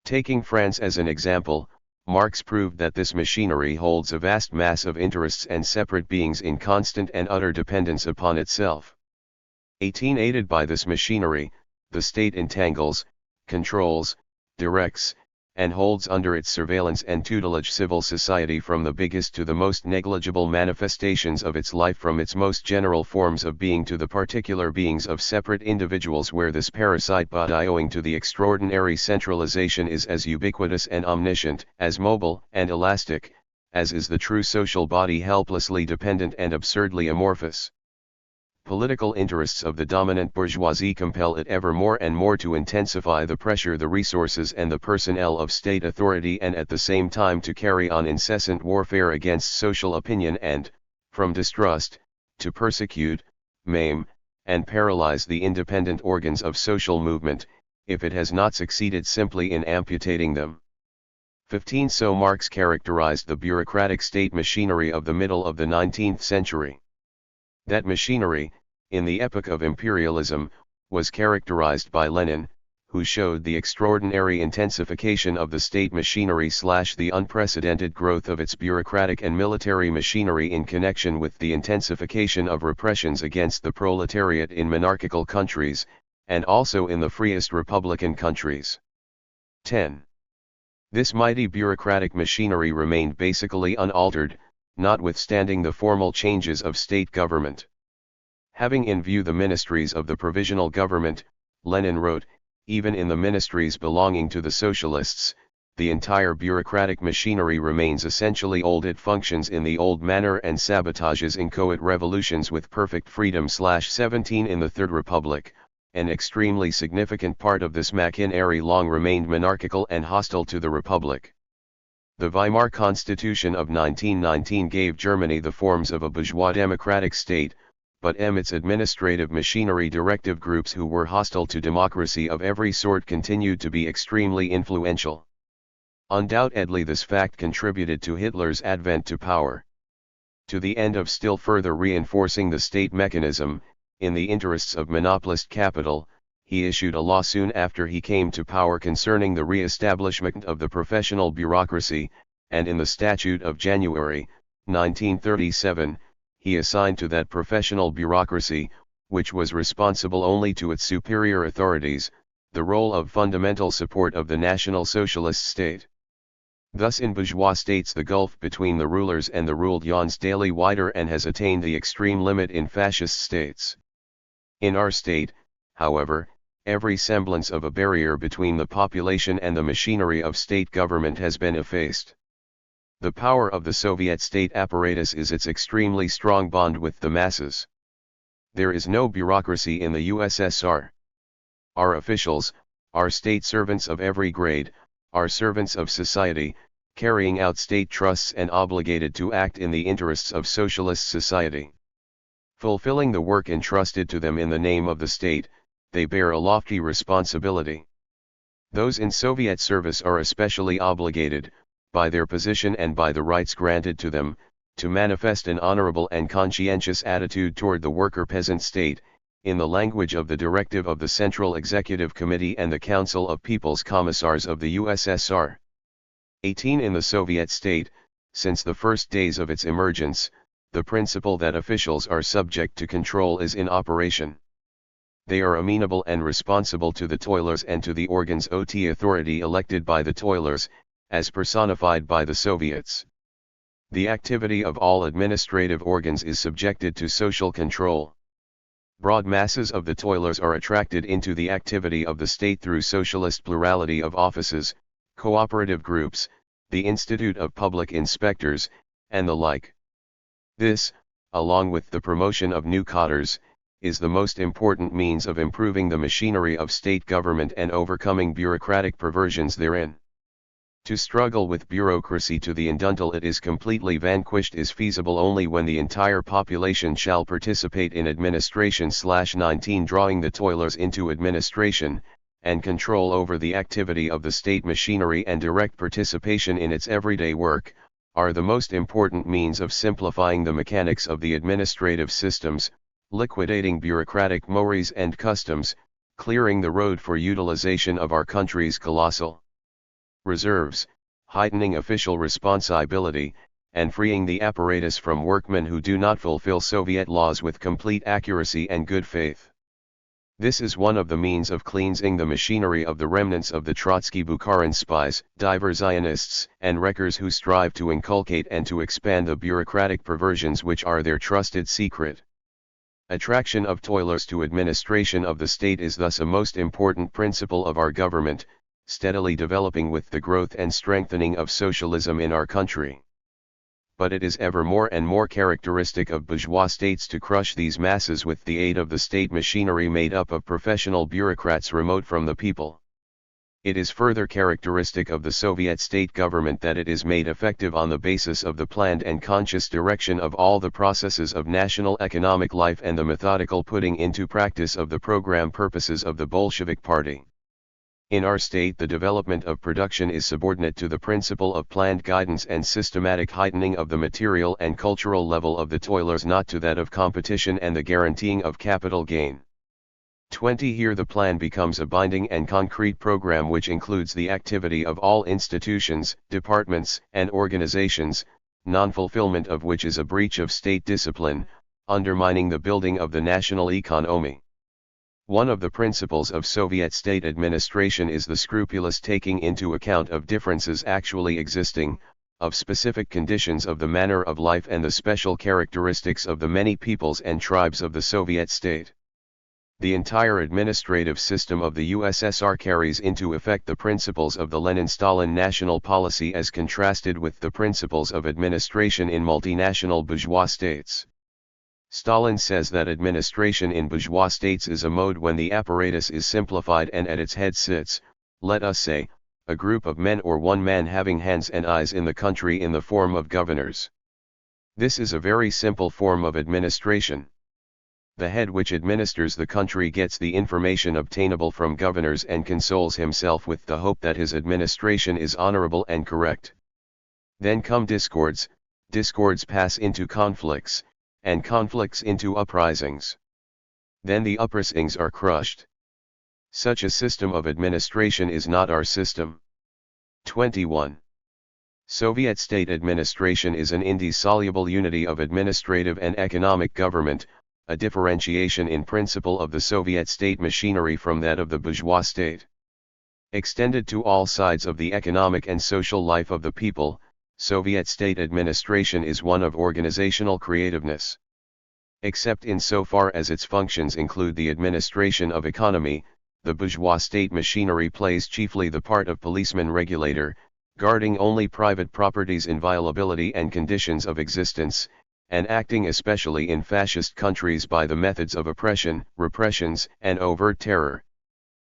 Taking France as an example, Marx proved that this machinery holds a vast mass of interests and separate beings in constant and utter dependence upon itself. 18. Aided by this machinery, the state entangles, controls, directs, and holds under its surveillance and tutelage civil society from the biggest to the most negligible manifestations of its life, from its most general forms of being to the particular beings of separate individuals, where this parasite body, owing to the extraordinary centralization, is as ubiquitous and omniscient, as mobile and elastic, as is the true social body, helplessly dependent and absurdly amorphous. Political interests of the dominant bourgeoisie compel it ever more and more to intensify the pressure, the resources and the personnel of state authority, and at the same time to carry on incessant warfare against social opinion and, from distrust, to persecute, maim, and paralyze the independent organs of social movement, if it has not succeeded simply in amputating them. 15. So Marx characterized the bureaucratic state machinery of the middle of the 19th century. That machinery, in the epoch of imperialism, was characterized by Lenin, who showed the extraordinary intensification of the state machinery / the unprecedented growth of its bureaucratic and military machinery in connection with the intensification of repressions against the proletariat in monarchical countries, and also in the freest republican countries. 10. This mighty bureaucratic machinery remained basically unaltered, notwithstanding the formal changes of state government. Having in view the ministries of the provisional government, Lenin wrote, even in the ministries belonging to the socialists, the entire bureaucratic machinery remains essentially old. It functions in the old manner and sabotages inchoate revolutions with perfect freedom. 17 In the Third Republic, an extremely significant part of this machinery long remained monarchical and hostile to the Republic. The Weimar Constitution of 1919 gave Germany the forms of a bourgeois democratic state, but its administrative machinery directive groups who were hostile to democracy of every sort continued to be extremely influential. Undoubtedly this fact contributed to Hitler's advent to power. To the end of still further reinforcing the state mechanism, in the interests of monopolist capital, he issued a law soon after he came to power concerning the re-establishment of the professional bureaucracy, and in the Statute of January, 1937, he assigned to that professional bureaucracy, which was responsible only to its superior authorities, the role of fundamental support of the National Socialist state. Thus in bourgeois states the gulf between the rulers and the ruled yawns daily wider and has attained the extreme limit in fascist states. In our state, however, every semblance of a barrier between the population and the machinery of state government has been effaced. The power of the Soviet state apparatus is its extremely strong bond with the masses. There is no bureaucracy in the USSR. Our officials, our state servants of every grade, are servants of society, carrying out state trusts and obligated to act in the interests of socialist society. Fulfilling the work entrusted to them in the name of the state, they bear a lofty responsibility. Those in Soviet service are especially obligated, by their position and by the rights granted to them, to manifest an honorable and conscientious attitude toward the worker-peasant state, in the language of the directive of the Central Executive Committee and the Council of People's Commissars of the USSR. 18 In the Soviet state, since the first days of its emergence, the principle that officials are subject to control is in operation. They are amenable and responsible to the toilers and to the organs of authority elected by the toilers, as personified by the Soviets. The activity of all administrative organs is subjected to social control. Broad masses of the toilers are attracted into the activity of the state through socialist plurality of offices, cooperative groups, the Institute of Public Inspectors, and the like. This, along with the promotion of new cadres, is the most important means of improving the machinery of state government and overcoming bureaucratic perversions therein. To struggle with bureaucracy to the end until it is completely vanquished is feasible only when the entire population shall participate in administration. 19 Drawing the toilers into administration, and control over the activity of the state machinery and direct participation in its everyday work, are the most important means of simplifying the mechanics of the administrative systems, liquidating bureaucratic mores and customs, clearing the road for utilization of our country's colossal reserves, heightening official responsibility, and freeing the apparatus from workmen who do not fulfill Soviet laws with complete accuracy and good faith. This is one of the means of cleansing the machinery of the remnants of the Trotsky-Bukharin spies, diversionists, and wreckers who strive to inculcate and to expand the bureaucratic perversions which are their trusted secret. Attraction of toilers to administration of the state is thus a most important principle of our government, steadily developing with the growth and strengthening of socialism in our country. But it is ever more and more characteristic of bourgeois states to crush these masses with the aid of the state machinery made up of professional bureaucrats remote from the people. It is further characteristic of the Soviet state government that it is made effective on the basis of the planned and conscious direction of all the processes of national economic life and the methodical putting into practice of the program purposes of the Bolshevik Party. In our state the development of production is subordinate to the principle of planned guidance and systematic heightening of the material and cultural level of the toilers, not to that of competition and the guaranteeing of capital gain. 20 Here the plan becomes a binding and concrete program which includes the activity of all institutions, departments, and organizations, non-fulfillment of which is a breach of state discipline, undermining the building of the national economy. One of the principles of Soviet state administration is the scrupulous taking into account of differences actually existing, of specific conditions of the manner of life and the special characteristics of the many peoples and tribes of the Soviet state. The entire administrative system of the USSR carries into effect the principles of the Lenin-Stalin national policy as contrasted with the principles of administration in multinational bourgeois states. Stalin says that administration in bourgeois states is a mode when the apparatus is simplified and at its head sits, let us say, a group of men or one man having hands and eyes in the country in the form of governors. This is a very simple form of administration. The head which administers the country gets the information obtainable from governors and consoles himself with the hope that his administration is honorable and correct. Then come discords, discords pass into conflicts, and conflicts into uprisings. Then the uprisings are crushed. Such a system of administration is not our system. 21. Soviet state administration is an indissoluble unity of administrative and economic government, a differentiation in principle of the Soviet state machinery from that of the bourgeois state. Extended to all sides of the economic and social life of the people, Soviet state administration is one of organizational creativeness. Except in so far as its functions include the administration of economy, the bourgeois state machinery plays chiefly the part of policeman-regulator, guarding only private property's inviolability and conditions of existence, and acting especially in fascist countries by the methods of oppression, repressions, and overt terror.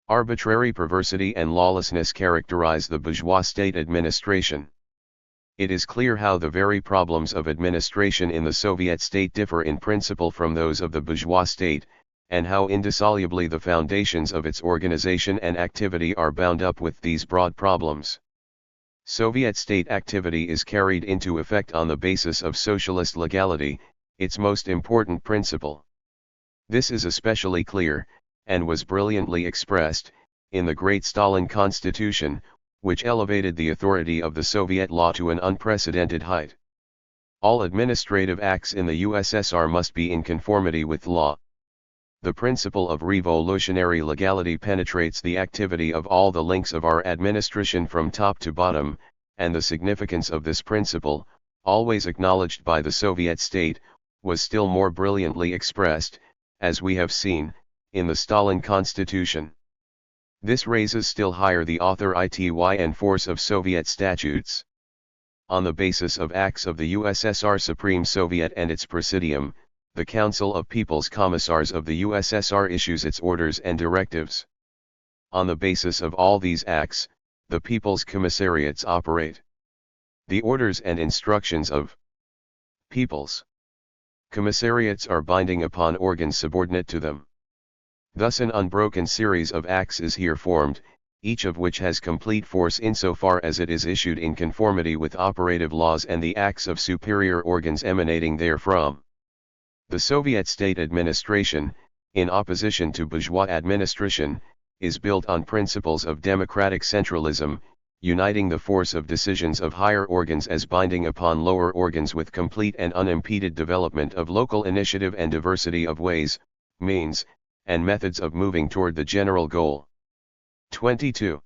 Arbitrary perversity and lawlessness characterize the bourgeois state administration. It is clear how the very problems of administration in the Soviet state differ in principle from those of the bourgeois state, and how indissolubly the foundations of its organization and activity are bound up with these broad problems. Soviet state activity is carried into effect on the basis of socialist legality, its most important principle. This is especially clear, and was brilliantly expressed, in the Great Stalin Constitution, which elevated the authority of the Soviet law to an unprecedented height. All administrative acts in the USSR must be in conformity with law. The principle of revolutionary legality penetrates the activity of all the links of our administration from top to bottom, and the significance of this principle, always acknowledged by the Soviet state, was still more brilliantly expressed, as we have seen, in the Stalin Constitution. This raises still higher the authority and force of Soviet statutes. On the basis of acts of the USSR Supreme Soviet and its Presidium, the Council of People's Commissars of the USSR issues its orders and directives. On the basis of all these acts, the People's Commissariats operate. The orders and instructions of People's Commissariats are binding upon organs subordinate to them. Thus an unbroken series of acts is here formed, each of which has complete force insofar as it is issued in conformity with operative laws and the acts of superior organs emanating therefrom. The Soviet state administration, in opposition to bourgeois administration, is built on principles of democratic centralism, uniting the force of decisions of higher organs as binding upon lower organs with complete and unimpeded development of local initiative and diversity of ways, means, and methods of moving toward the general goal. 22.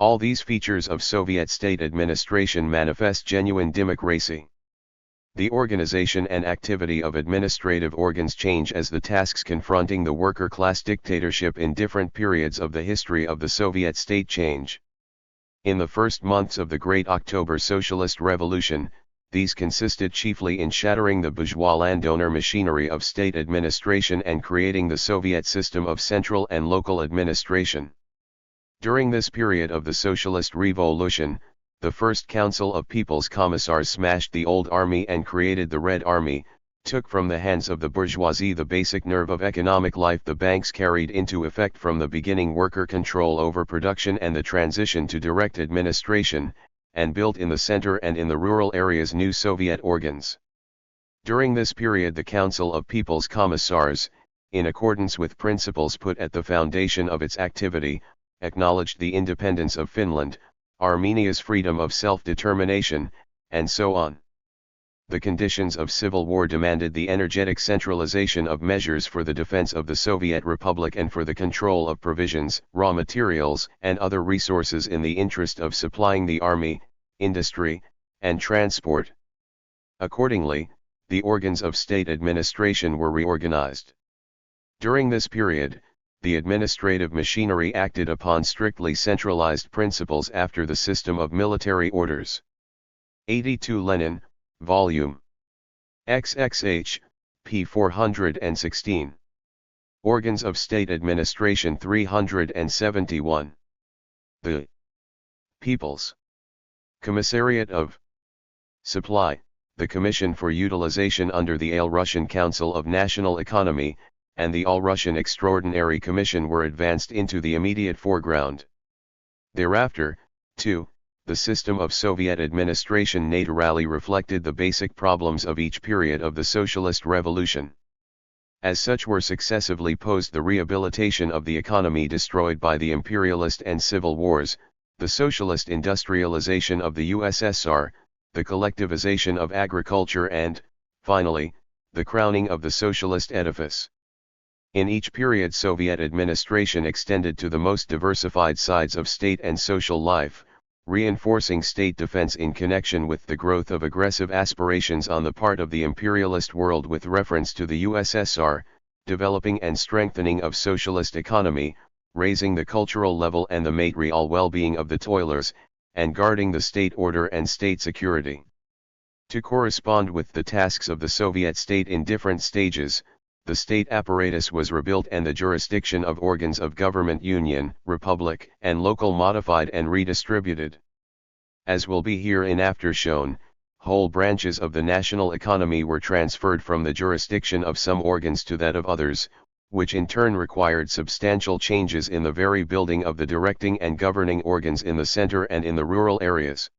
All these features of Soviet state administration manifest genuine democracy. The organization and activity of administrative organs change as the tasks confronting the worker class dictatorship in different periods of the history of the Soviet state change. In the first months of the Great October Socialist Revolution, these consisted chiefly in shattering the bourgeois landowner machinery of state administration and creating the Soviet system of central and local administration. During this period of the Socialist Revolution, the First Council of People's Commissars smashed the old army and created the Red Army, took from the hands of the bourgeoisie the basic nerve of economic life. The banks carried into effect from the beginning worker control over production and the transition to direct administration, and built in the center and in the rural areas new Soviet organs. During this period the Council of People's Commissars, in accordance with principles put at the foundation of its activity, acknowledged the independence of Finland, Armenia's freedom of self-determination, and so on. The conditions of civil war demanded the energetic centralization of measures for the defense of the Soviet Republic and for the control of provisions, raw materials, and other resources in the interest of supplying the army, industry, and transport. Accordingly, the organs of state administration were reorganized. During this period, the administrative machinery acted upon strictly centralized principles after the system of military orders. 82 Lenin, Volume XXH, p. 416. Organs of State Administration 371. The People's Commissariat of Supply, the Commission for Utilization under the All-Russian Council of National Economy, and the All-Russian Extraordinary Commission were advanced into the immediate foreground. Thereafter, too, the system of Soviet administration naturally reflected the basic problems of each period of the socialist revolution. As such were successively posed the rehabilitation of the economy destroyed by the imperialist and civil wars, the socialist industrialization of the USSR, the collectivization of agriculture and, finally, the crowning of the socialist edifice. In each period Soviet administration extended to the most diversified sides of state and social life, reinforcing state defense in connection with the growth of aggressive aspirations on the part of the imperialist world with reference to the USSR, developing and strengthening of socialist economy, raising the cultural level and the material well-being of the toilers, and guarding the state order and state security. To correspond with the tasks of the Soviet state in different stages, the state apparatus was rebuilt and the jurisdiction of organs of government union, republic, and local modified and redistributed. As will be hereinafter shown, whole branches of the national economy were transferred from the jurisdiction of some organs to that of others, which in turn required substantial changes in the very building of the directing and governing organs in the center and in the rural areas.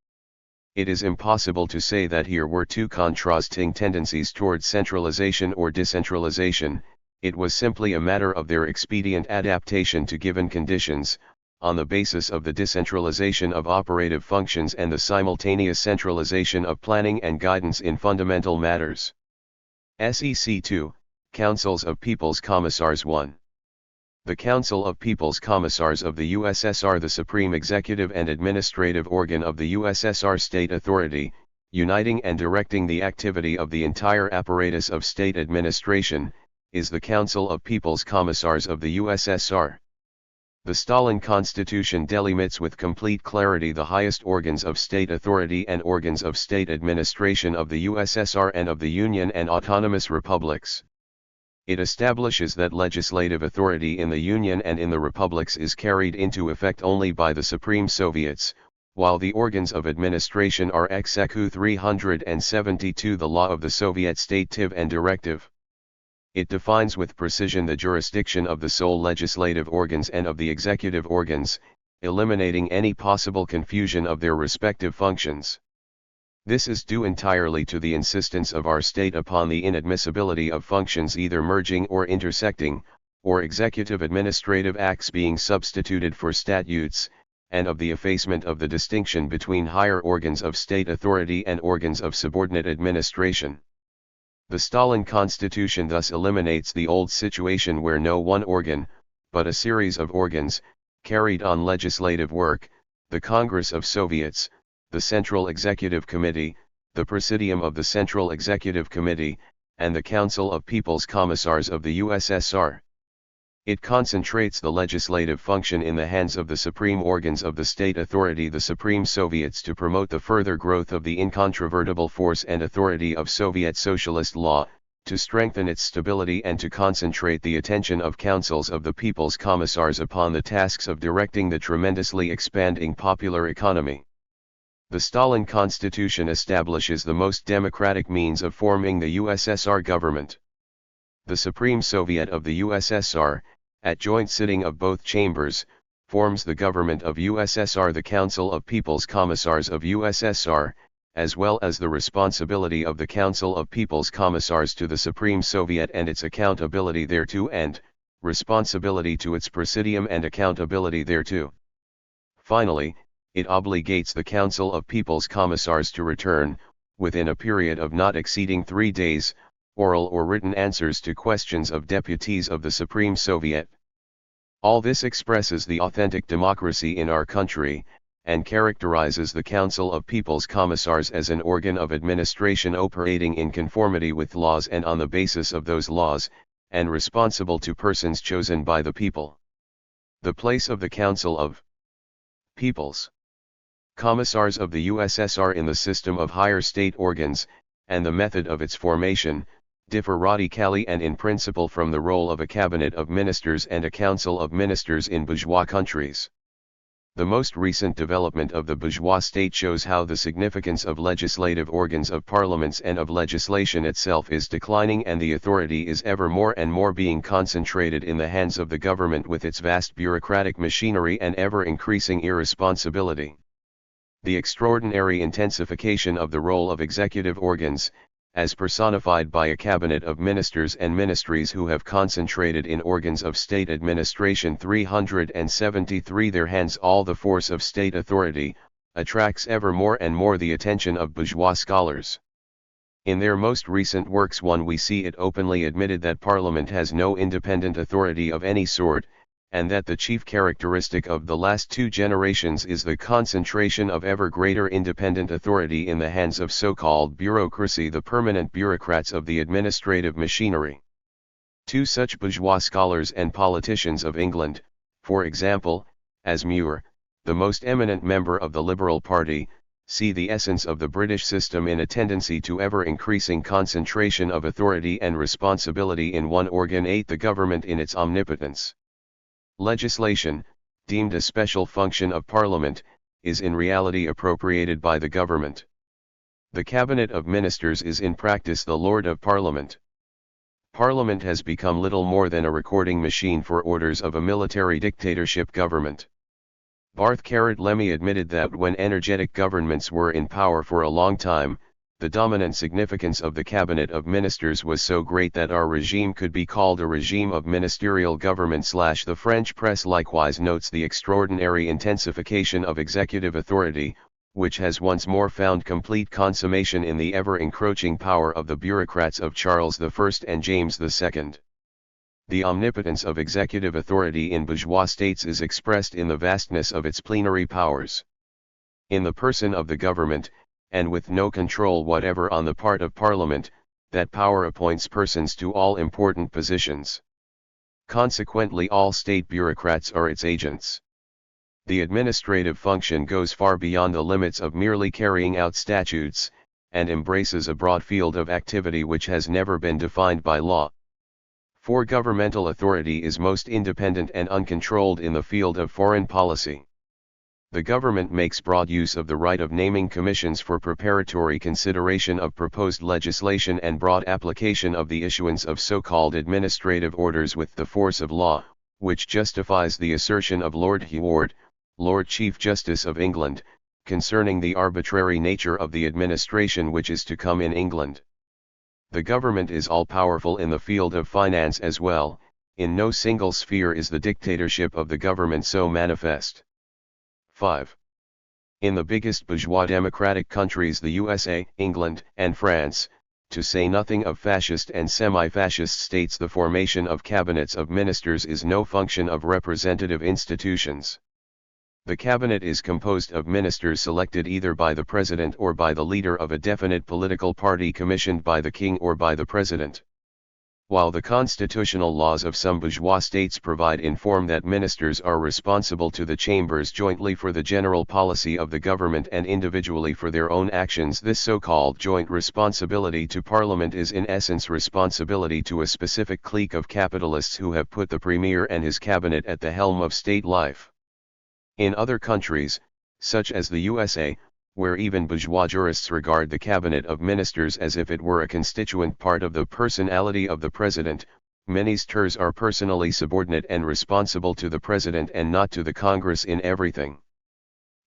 It is impossible to say that here were two contrasting tendencies towards centralization or decentralization, it was simply a matter of their expedient adaptation to given conditions, on the basis of the decentralization of operative functions and the simultaneous centralization of planning and guidance in fundamental matters. SEC 2, Councils of People's Commissars 1. The Council of People's Commissars of the USSR, the supreme executive and administrative organ of the USSR state authority, uniting and directing the activity of the entire apparatus of state administration, is the Council of People's Commissars of the USSR. The Stalin Constitution delimits with complete clarity the highest organs of state authority and organs of state administration of the USSR and of the Union and autonomous republics. It establishes that legislative authority in the Union and in the republics is carried into effect only by the Supreme Soviets, while the organs of administration are Execu 372, the law of the Soviet stative and directive. It defines with precision the jurisdiction of the sole legislative organs and of the executive organs, eliminating any possible confusion of their respective functions. This is due entirely to the insistence of our state upon the inadmissibility of functions either merging or intersecting, or executive administrative acts being substituted for statutes, and of the effacement of the distinction between higher organs of state authority and organs of subordinate administration. The Stalin Constitution thus eliminates the old situation where no one organ, but a series of organs, carried on legislative work, the Congress of Soviets, the Central Executive Committee, the Presidium of the Central Executive Committee, and the Council of People's Commissars of the USSR. It concentrates the legislative function in the hands of the supreme organs of the state authority, the Supreme Soviets, to promote the further growth of the incontrovertible force and authority of Soviet socialist law, to strengthen its stability and to concentrate the attention of councils of the People's Commissars upon the tasks of directing the tremendously expanding popular economy. The Stalin Constitution establishes the most democratic means of forming the USSR government. The Supreme Soviet of the USSR, at joint sitting of both chambers, forms the government of USSR. The Council of People's Commissars of USSR, as well as the responsibility of the Council of People's Commissars to the Supreme Soviet and its accountability thereto, and responsibility to its Presidium and accountability thereto. Finally, it obligates the Council of People's Commissars to return, within a period of not exceeding 3 days, oral or written answers to questions of deputies of the Supreme Soviet. All this expresses the authentic democracy in our country, and characterizes the Council of People's Commissars as an organ of administration operating in conformity with laws and on the basis of those laws, and responsible to persons chosen by the people. The place of the Council of People's Commissars of the USSR in the system of higher state organs, and the method of its formation, differ radically and in principle from the role of a cabinet of ministers and a council of ministers in bourgeois countries. The most recent development of the bourgeois state shows how the significance of legislative organs of parliaments and of legislation itself is declining, and the authority is ever more and more being concentrated in the hands of the government with its vast bureaucratic machinery and ever increasing irresponsibility. The extraordinary intensification of the role of executive organs, as personified by a cabinet of ministers and ministries who have concentrated in organs of state administration 373 their hands all the force of state authority, attracts ever more and more the attention of bourgeois scholars. In their most recent works we see it openly admitted that Parliament has no independent authority of any sort, and that the chief characteristic of the last 2 generations is the concentration of ever greater independent authority in the hands of so-called bureaucracy, the permanent bureaucrats of the administrative machinery. 2 such bourgeois scholars and politicians of England, for example, as Muir, the most eminent member of the Liberal Party, see the essence of the British system in a tendency to ever-increasing concentration of authority and responsibility in one organ, the government in its omnipotence. Legislation, deemed a special function of Parliament, is in reality appropriated by the government. The Cabinet of Ministers is in practice the Lord of Parliament. Parliament has become little more than a recording machine for orders of a military dictatorship government. Barth-Lemmy admitted that when energetic governments were in power for a long time, the dominant significance of the Cabinet of Ministers was so great that our regime could be called a regime of ministerial government. The French press likewise notes the extraordinary intensification of executive authority, which has once more found complete consummation in the ever-encroaching power of the bureaucrats of Charles I and James II. The omnipotence of executive authority in bourgeois states is expressed in the vastness of its plenary powers. In the person of the government, and with no control whatever on the part of Parliament, that power appoints persons to all important positions. Consequently, all state bureaucrats are its agents. The administrative function goes far beyond the limits of merely carrying out statutes, and embraces a broad field of activity which has never been defined by law. For governmental authority is most independent and uncontrolled in the field of foreign policy. The government makes broad use of the right of naming commissions for preparatory consideration of proposed legislation and broad application of the issuance of so-called administrative orders with the force of law, which justifies the assertion of Lord Heward, Lord Chief Justice of England, concerning the arbitrary nature of the administration which is to come in England. The government is all-powerful in the field of finance as well. In no single sphere is the dictatorship of the government so manifest. 5. In the biggest bourgeois democratic countries, the USA, England, and France, to say nothing of fascist and semi-fascist states, the formation of cabinets of ministers is no function of representative institutions. The cabinet is composed of ministers selected either by the president or by the leader of a definite political party, commissioned by the king or by the president. While the constitutional laws of some bourgeois states provide in form that ministers are responsible to the chambers jointly for the general policy of the government and individually for their own actions, this so-called joint responsibility to Parliament is in essence responsibility to a specific clique of capitalists who have put the Premier and his cabinet at the helm of state life. In other countries, such as the USA, where even bourgeois jurists regard the cabinet of ministers as if it were a constituent part of the personality of the president, ministers are personally subordinate and responsible to the president and not to the Congress in everything.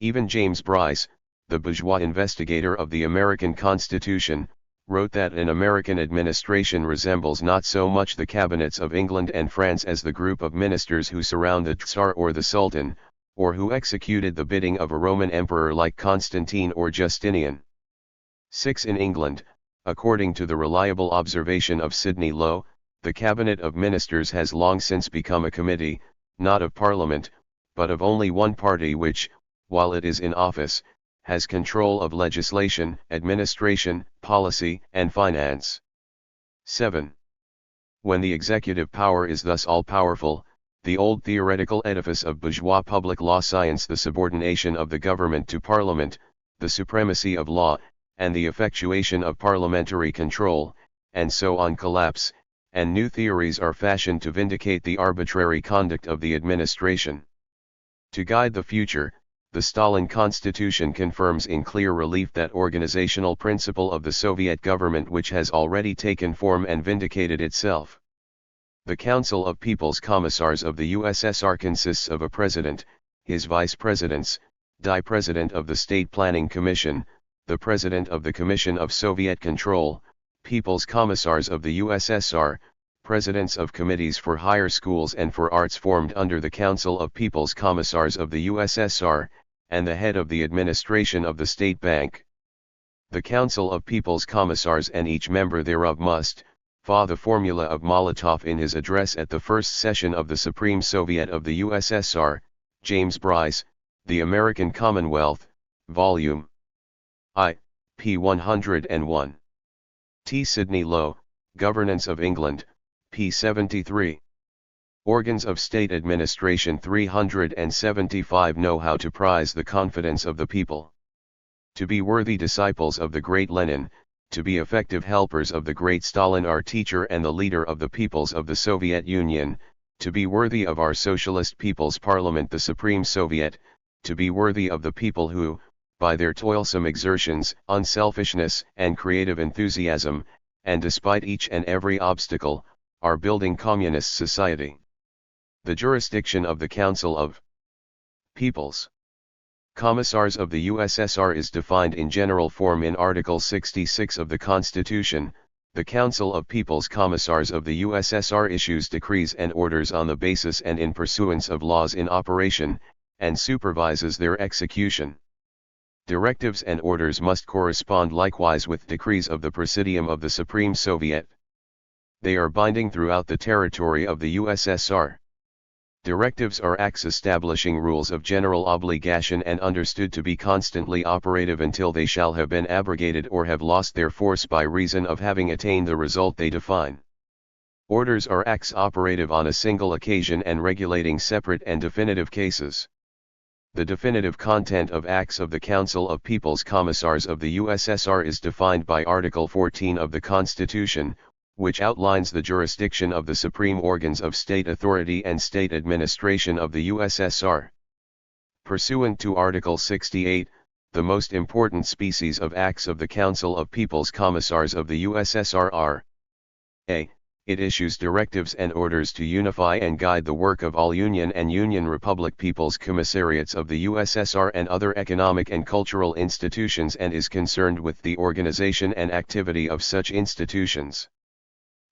Even James Bryce, the bourgeois investigator of the American Constitution, wrote that an American administration resembles not so much the cabinets of England and France as the group of ministers who surround the Tsar or the Sultan, or who executed the bidding of a Roman emperor like Constantine or Justinian. 6. In England, according to the reliable observation of Sidney Lowe, the cabinet of ministers has long since become a committee, not of Parliament, but of only one party which, while it is in office, has control of legislation, administration, policy, and finance. 7. When the executive power is thus all-powerful, the old theoretical edifice of bourgeois public law science, the subordination of the government to Parliament, the supremacy of law, and the effectuation of parliamentary control, and so on collapse, and new theories are fashioned to vindicate the arbitrary conduct of the administration. To guide the future, the Stalin Constitution confirms in clear relief that organizational principle of the Soviet government which has already taken form and vindicated itself. The Council of People's Commissars of the USSR consists of a president, his vice presidents, the president of the State Planning Commission, the president of the Commission of Soviet Control, People's Commissars of the USSR, presidents of committees for higher schools and for arts formed under the Council of People's Commissars of the USSR, and the head of the administration of the State Bank. The Council of People's Commissars and each member thereof must follow the formula of Molotov in his address at the first session of the Supreme Soviet of the USSR, James Bryce, The American Commonwealth, Volume I, p. 101. T. Sidney Lowe, Governance of England, p. 73. Organs of State Administration 375 know how to prize the confidence of the people. To be worthy disciples of the great Lenin, to be effective helpers of the great Stalin, our teacher and the leader of the peoples of the Soviet Union, to be worthy of our Socialist People's Parliament, the Supreme Soviet, to be worthy of the people who, by their toilsome exertions, unselfishness, and creative enthusiasm, and despite each and every obstacle, are building communist society. The jurisdiction of the Council of People's Commissars of the USSR is defined in general form in Article 66 of the Constitution. The Council of People's Commissars of the USSR issues decrees and orders on the basis and in pursuance of laws in operation, and supervises their execution. Directives and orders must correspond likewise with decrees of the Presidium of the Supreme Soviet. They are binding throughout the territory of the USSR. Directives are acts establishing rules of general obligation and understood to be constantly operative until they shall have been abrogated or have lost their force by reason of having attained the result they define. Orders are acts operative on a single occasion and regulating separate and definitive cases. The definitive content of acts of the Council of People's Commissars of the USSR is defined by Article 14 of the Constitution, which outlines the jurisdiction of the supreme organs of state authority and state administration of the USSR. Pursuant to Article 68, the most important species of acts of the Council of People's Commissars of the USSR are: a. It issues directives and orders to unify and guide the work of all Union and Union Republic People's Commissariats of the USSR and other economic and cultural institutions and is concerned with the organization and activity of such institutions.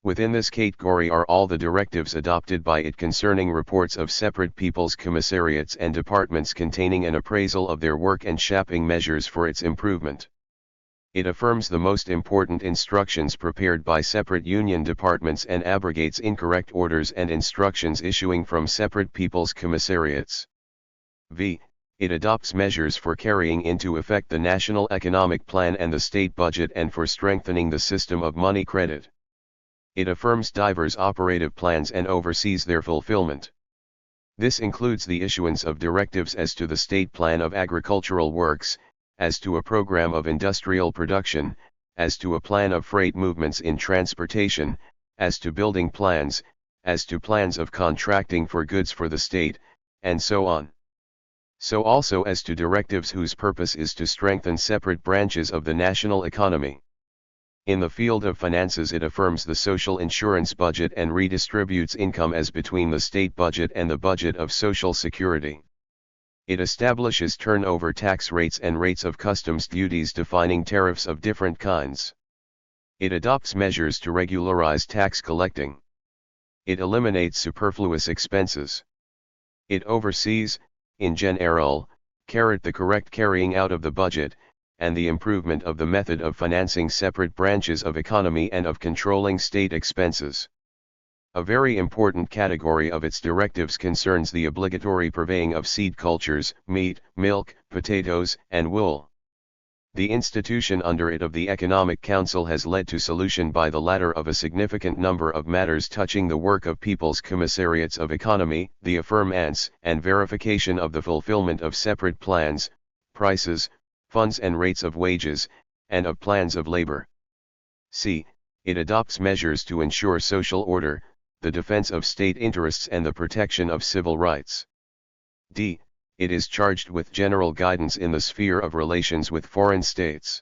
Within this category are all the directives adopted by it concerning reports of separate people's commissariats and departments containing an appraisal of their work and shaping measures for its improvement. It affirms the most important instructions prepared by separate union departments and abrogates incorrect orders and instructions issuing from separate people's commissariats. v. It adopts measures for carrying into effect the national economic plan and the state budget and for strengthening the system of money credit. It affirms divers operative plans and oversees their fulfillment. This includes the issuance of directives as to the state plan of agricultural works, as to a program of industrial production, as to a plan of freight movements in transportation, as to building plans, as to plans of contracting for goods for the state, and so on. So also as to directives whose purpose is to strengthen separate branches of the national economy. In the field of finances, it affirms the social insurance budget and redistributes income as between the state budget and the budget of Social Security. It establishes turnover tax rates and rates of customs duties defining tariffs of different kinds. It adopts measures to regularize tax collecting. It eliminates superfluous expenses. It oversees, in general, the correct carrying out of the budget, and the improvement of the method of financing separate branches of economy and of controlling state expenses. A very important category of its directives concerns the obligatory purveying of seed cultures, meat, milk, potatoes, and wool. The institution under it of the Economic Council has led to solution by the latter of a significant number of matters touching the work of People's Commissariats of Economy, the affirmance and verification of the fulfillment of separate plans, prices, funds and rates of wages, and of plans of labor. C. It adopts measures to ensure social order, the defense of state interests and the protection of civil rights. D. It is charged with general guidance in the sphere of relations with foreign states.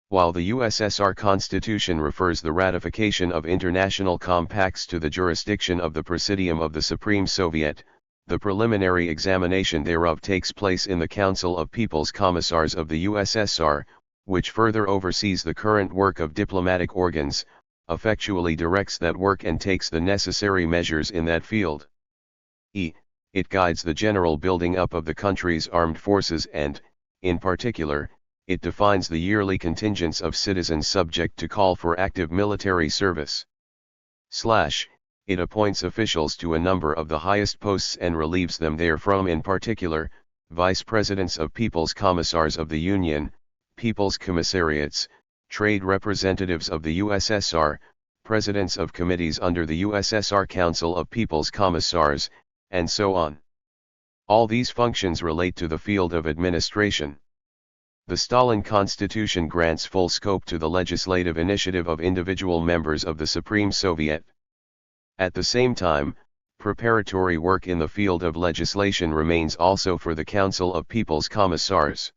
While the USSR Constitution refers the ratification of international compacts to the jurisdiction of the Presidium of the Supreme Soviet, the preliminary examination thereof takes place in the Council of People's Commissars of the USSR, which further oversees the current work of diplomatic organs, effectually directs that work and takes the necessary measures in that field. E. It guides the general building up of the country's armed forces and, in particular, it defines the yearly contingents of citizens subject to call for active military service. It appoints officials to a number of the highest posts and relieves them therefrom, in particular, vice presidents of People's Commissars of the Union, People's Commissariats, trade representatives of the USSR, presidents of committees under the USSR Council of People's Commissars, and so on. All these functions relate to the field of administration. The Stalin Constitution grants full scope to the legislative initiative of individual members of the Supreme Soviet. At the same time, preparatory work in the field of legislation remains also for the Council of People's Commissars.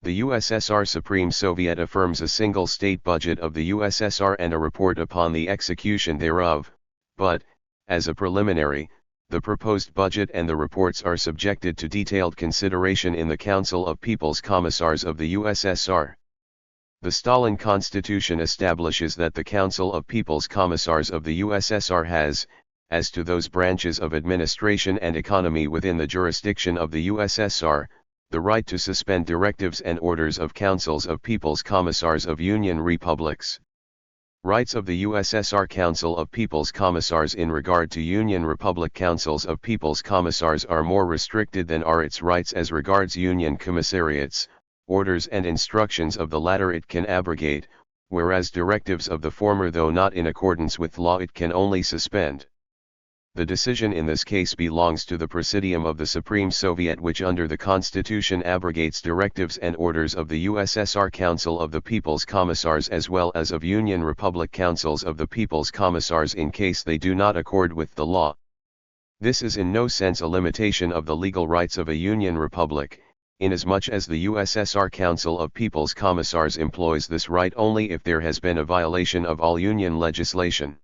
The USSR Supreme Soviet affirms a single state budget of the USSR and a report upon the execution thereof, but, as a preliminary, the proposed budget and the reports are subjected to detailed consideration in the Council of People's Commissars of the USSR. The Stalin Constitution establishes that the Council of People's Commissars of the USSR has, as to those branches of administration and economy within the jurisdiction of the USSR, the right to suspend directives and orders of Councils of People's Commissars of Union Republics. Rights of the USSR Council of People's Commissars in regard to Union Republic Councils of People's Commissars are more restricted than are its rights as regards Union Commissariats. Orders and instructions of the latter it can abrogate, whereas directives of the former, though not in accordance with law, it can only suspend. The decision in this case belongs to the Presidium of the Supreme Soviet, which under the Constitution abrogates directives and orders of the USSR Council of the People's Commissars as well as of Union Republic Councils of the People's Commissars in case they do not accord with the law. This is in no sense a limitation of the legal rights of a Union Republic, inasmuch as the USSR Council of People's Commissars employs this right only if there has been a violation of all Union legislation.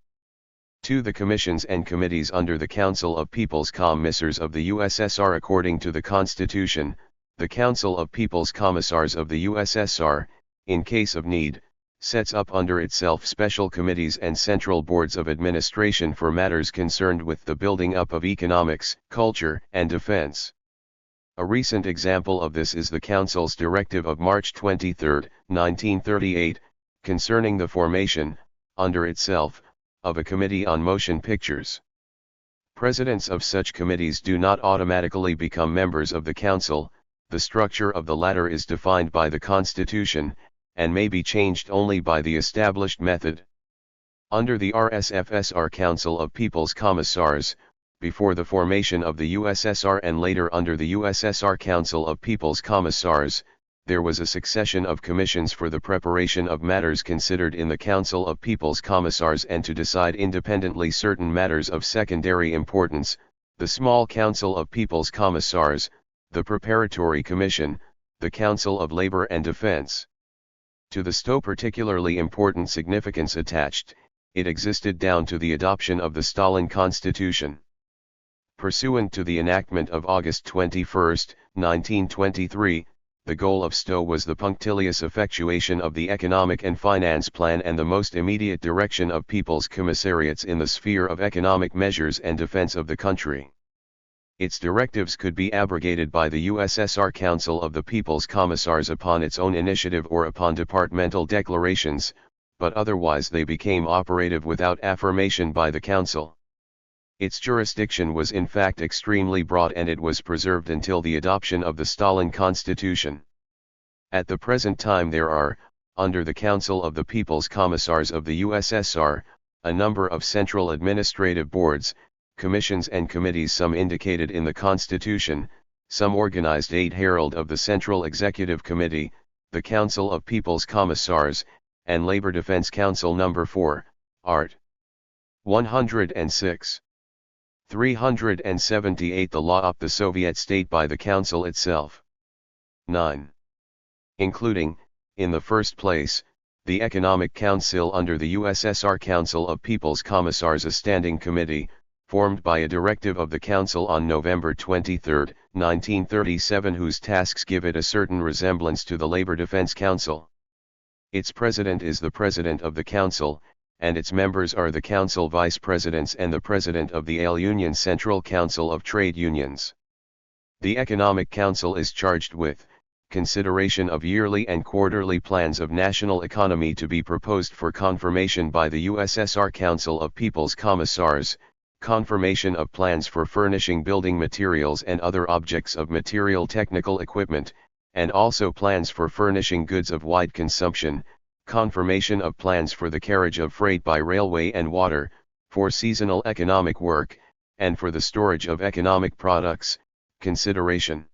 To the commissions and committees under the Council of People's Commissars of the USSR according to the Constitution, the Council of People's Commissars of the USSR, in case of need, sets up under itself special committees and central boards of administration for matters concerned with the building up of economics, culture, and defense. A recent example of this is the Council's directive of March 23, 1938, concerning the formation, under itself, of a committee on motion pictures. Presidents of such committees do not automatically become members of the Council. The structure of the latter is defined by the Constitution, and may be changed only by the established method. Under the RSFSR Council of People's Commissars, before the formation of the USSR and later under the USSR Council of People's Commissars, there was a succession of commissions for the preparation of matters considered in the Council of People's Commissars and to decide independently certain matters of secondary importance, the Small Council of People's Commissars, the Preparatory Commission, the Council of Labor and Defense. To the still particularly important significance attached, it existed down to the adoption of the Stalin Constitution. Pursuant to the enactment of August 21, 1923, the goal of STO was the punctilious effectuation of the Economic and Finance Plan and the most immediate direction of People's Commissariats in the sphere of economic measures and defense of the country. Its directives could be abrogated by the USSR Council of the People's Commissars upon its own initiative or upon departmental declarations, but otherwise they became operative without affirmation by the Council. Its jurisdiction was in fact extremely broad and it was preserved until the adoption of the Stalin Constitution. At the present time there are, under the Council of the People's Commissars of the USSR, a number of central administrative boards, commissions and committees, some indicated in the Constitution, some organized aid herald of the Central Executive Committee, the Council of People's Commissars, and Labor Defense Council No. 4, Art. 106. 378 The law of the Soviet state by the Council itself. 9. Including, in the first place, the Economic Council under the USSR Council of People's Commissars, a standing committee, formed by a directive of the Council on November 23, 1937, whose tasks give it a certain resemblance to the Labor Defense Council. Its president is the president of the Council, and its members are the Council vice presidents and the president of the AL Union Central Council of Trade Unions. The Economic Council is charged with consideration of yearly and quarterly plans of national economy to be proposed for confirmation by the USSR Council of People's Commissars, confirmation of plans for furnishing building materials and other objects of material technical equipment, and also plans for furnishing goods of wide consumption, confirmation of plans for the carriage of freight by railway and water, for seasonal economic work, and for the storage of economic products, consideration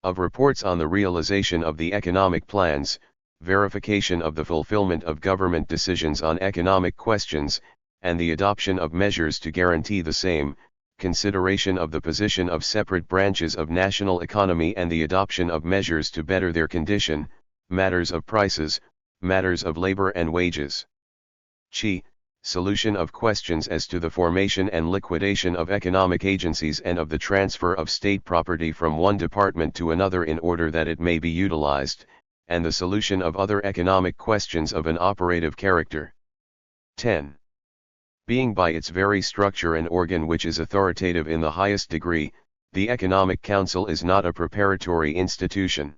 of reports on the realization of the economic plans, verification of the fulfillment of government decisions on economic questions, and the adoption of measures to guarantee the same, consideration of the position of separate branches of national economy and the adoption of measures to better their condition, matters of prices, matters of labor and wages. Solution of questions as to the formation and liquidation of economic agencies and of the transfer of state property from one department to another in order that it may be utilized, and the solution of other economic questions of an operative character. 10. Being by its very structure an organ which is authoritative in the highest degree, the Economic Council is not a preparatory institution.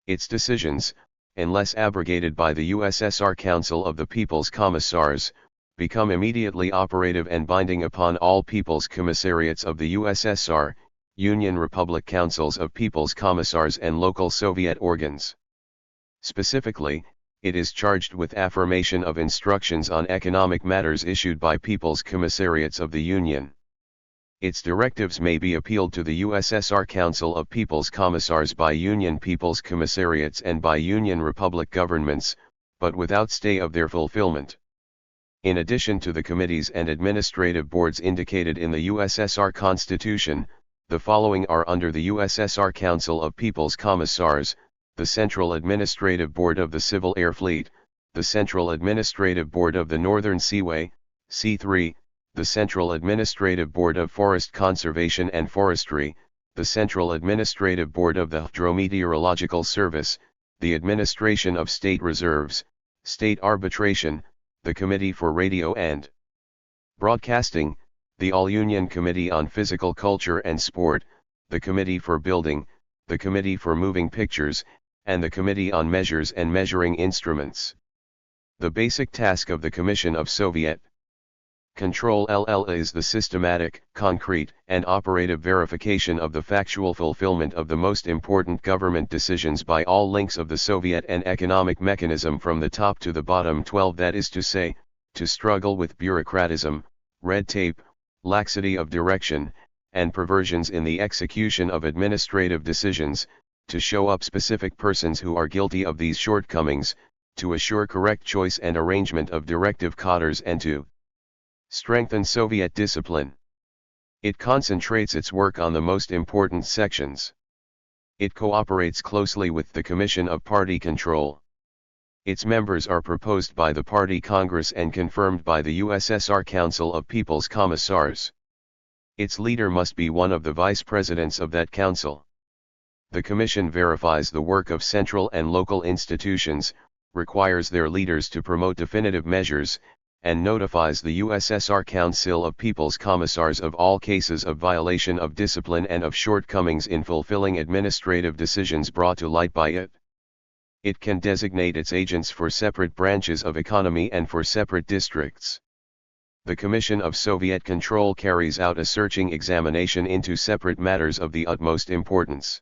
Its decisions, unless abrogated by the USSR Council of the People's Commissars, become immediately operative and binding upon all People's Commissariats of the USSR, Union Republic Councils of People's Commissars and local Soviet organs. Specifically, it is charged with affirmation of instructions on economic matters issued by People's Commissariats of the Union. Its directives may be appealed to the USSR Council of People's Commissars by Union People's Commissariats and by Union Republic governments, but without stay of their fulfillment. In addition to the committees and administrative boards indicated in the USSR Constitution, the following are under the USSR Council of People's Commissars: the Central Administrative Board of the Civil Air Fleet, the Central Administrative Board of the Northern Seaway, C3, the Central Administrative Board of Forest Conservation and Forestry, the Central Administrative Board of the Hydrometeorological Service, the Administration of State Reserves, State Arbitration, the Committee for Radio and Broadcasting, the All-Union Committee on Physical Culture and Sport, the Committee for Building, the Committee for Moving Pictures, and the Committee on Measures and Measuring Instruments. The basic task of the Commission of Soviet Control is the systematic, concrete, and operative verification of the factual fulfillment of the most important government decisions by all links of the Soviet and economic mechanism from the top to the bottom. 12. That is to say, to struggle with bureaucratism, red tape, laxity of direction, and perversions in the execution of administrative decisions, to show up specific persons who are guilty of these shortcomings, to assure correct choice and arrangement of directive cadres, and to strengthen Soviet discipline. It concentrates its work on the most important sections. It cooperates closely with the Commission of Party Control. Its members are proposed by the Party Congress and confirmed by the USSR Council of People's Commissars. Its leader must be one of the vice presidents of that council. The Commission verifies the work of central and local institutions, requires their leaders to promote definitive measures, and notifies the USSR Council of People's Commissars of all cases of violation of discipline and of shortcomings in fulfilling administrative decisions brought to light by it. It can designate its agents for separate branches of economy and for separate districts. The Commission of Soviet Control carries out a searching examination into separate matters of the utmost importance.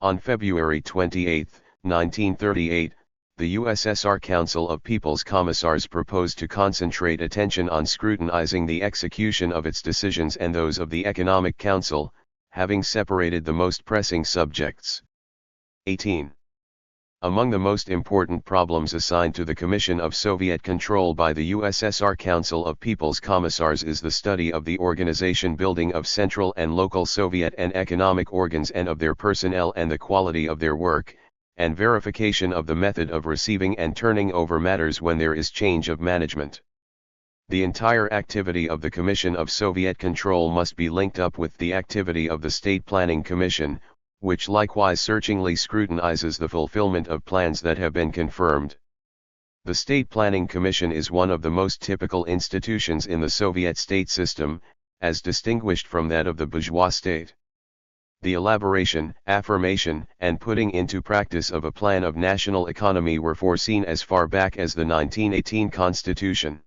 On February 28, 1938, the USSR Council of People's Commissars proposed to concentrate attention on scrutinizing the execution of its decisions and those of the Economic Council, having separated the most pressing subjects. 18. Among the most important problems assigned to the Commission of Soviet Control by the USSR Council of People's Commissars is the study of the organization building of central and local Soviet and economic organs and of their personnel and the quality of their work, and verification of the method of receiving and turning over matters when there is change of management. The entire activity of the Commission of Soviet Control must be linked up with the activity of the State Planning Commission, which likewise searchingly scrutinizes the fulfillment of plans that have been confirmed. The State Planning Commission is one of the most typical institutions in the Soviet state system, as distinguished from that of the bourgeois state. The elaboration, affirmation, and putting into practice of a plan of national economy were foreseen as far back as the 1918 Constitution.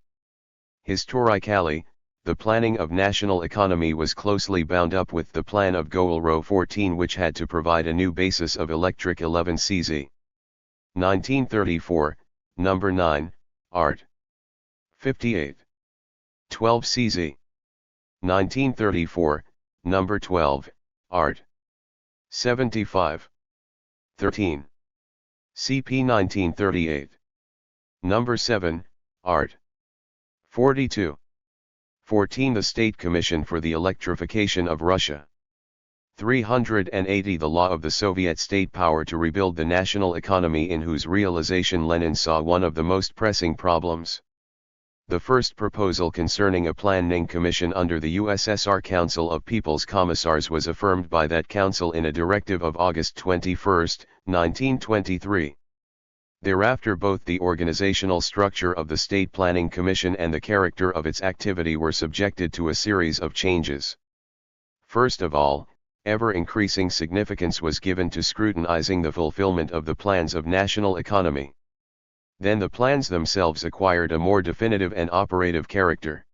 Historically, the planning of national economy was closely bound up with the plan of Goel 14, which had to provide a new basis of electric 11 CZ. 1934, number 9, Art. 58. 12 CZ. 1934, number 12, Art. 75. 13. CP 1938. Number 7, Art. 42. 14. The State Commission for the Electrification of Russia. 380. The law of the Soviet state power to rebuild the national economy, in whose realization Lenin saw one of the most pressing problems. The first proposal concerning a planning commission under the USSR Council of People's Commissars was affirmed by that council in a directive of August 21, 1923. Thereafter both the organizational structure of the State Planning Commission and the character of its activity were subjected to a series of changes. First of all, ever-increasing significance was given to scrutinizing the fulfillment of the plans of national economy. Then the plans themselves acquired a more definitive and operative character.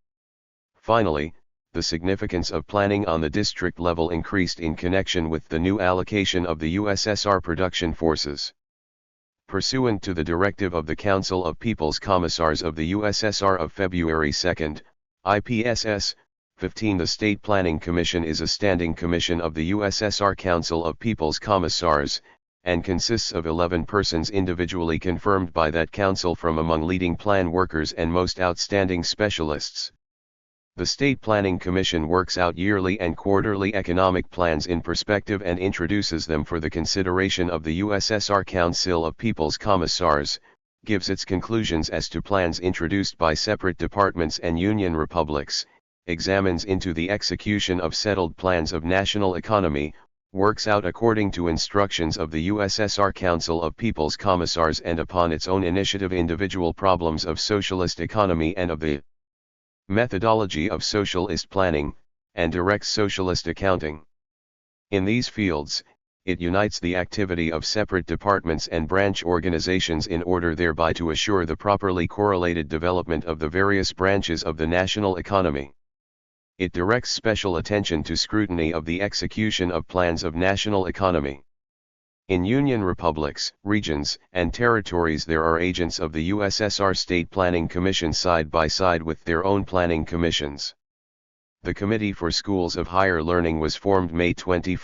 Finally, the significance of planning on the district level increased in connection with the new allocation of the USSR production forces. Pursuant to the directive of the Council of People's Commissars of the USSR of February 2, IPSS, 15. The State Planning Commission is a standing commission of the USSR Council of People's Commissars, and consists of 11 persons individually confirmed by that council from among leading plan workers and most outstanding specialists. The State Planning Commission works out yearly and quarterly economic plans in perspective and introduces them for the consideration of the USSR Council of People's Commissars, gives its conclusions as to plans introduced by separate departments and Union republics, examines into the execution of settled plans of national economy, works out according to instructions of the USSR Council of People's Commissars and upon its own initiative individual problems of socialist economy and of the methodology of socialist planning, and directs socialist accounting. In these fields, it unites the activity of separate departments and branch organizations in order thereby to assure the properly correlated development of the various branches of the national economy. It directs special attention to scrutiny of the execution of plans of national economy. In Union republics, regions, and territories there are agents of the USSR State Planning Commission side by side with their own planning commissions. The Committee for Schools of Higher Learning was formed May 21,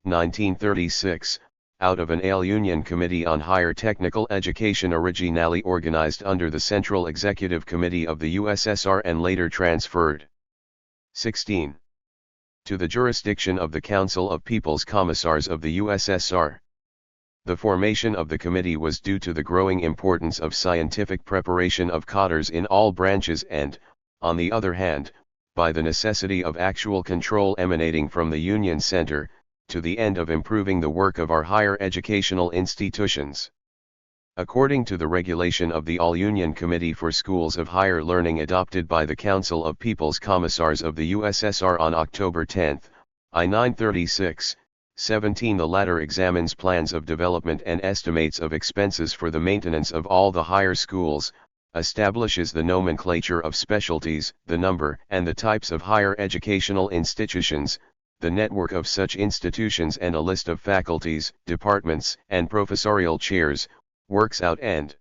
1936, out of an ALE Union Committee on Higher Technical Education originally organized under the Central Executive Committee of the USSR and later transferred. 16. To the jurisdiction of the Council of People's Commissars of the USSR. The formation of the committee was due to the growing importance of scientific preparation of cadres in all branches and, on the other hand, by the necessity of actual control emanating from the Union Center, to the end of improving the work of our higher educational institutions. According to the regulation of the All-Union Committee for Schools of Higher Learning adopted by the Council of People's Commissars of the USSR on October 10, I-936, 17, the latter examines plans of development and estimates of expenses for the maintenance of all the higher schools, establishes the nomenclature of specialties, the number and the types of higher educational institutions, the network of such institutions and a list of faculties, departments, and professorial chairs, works out and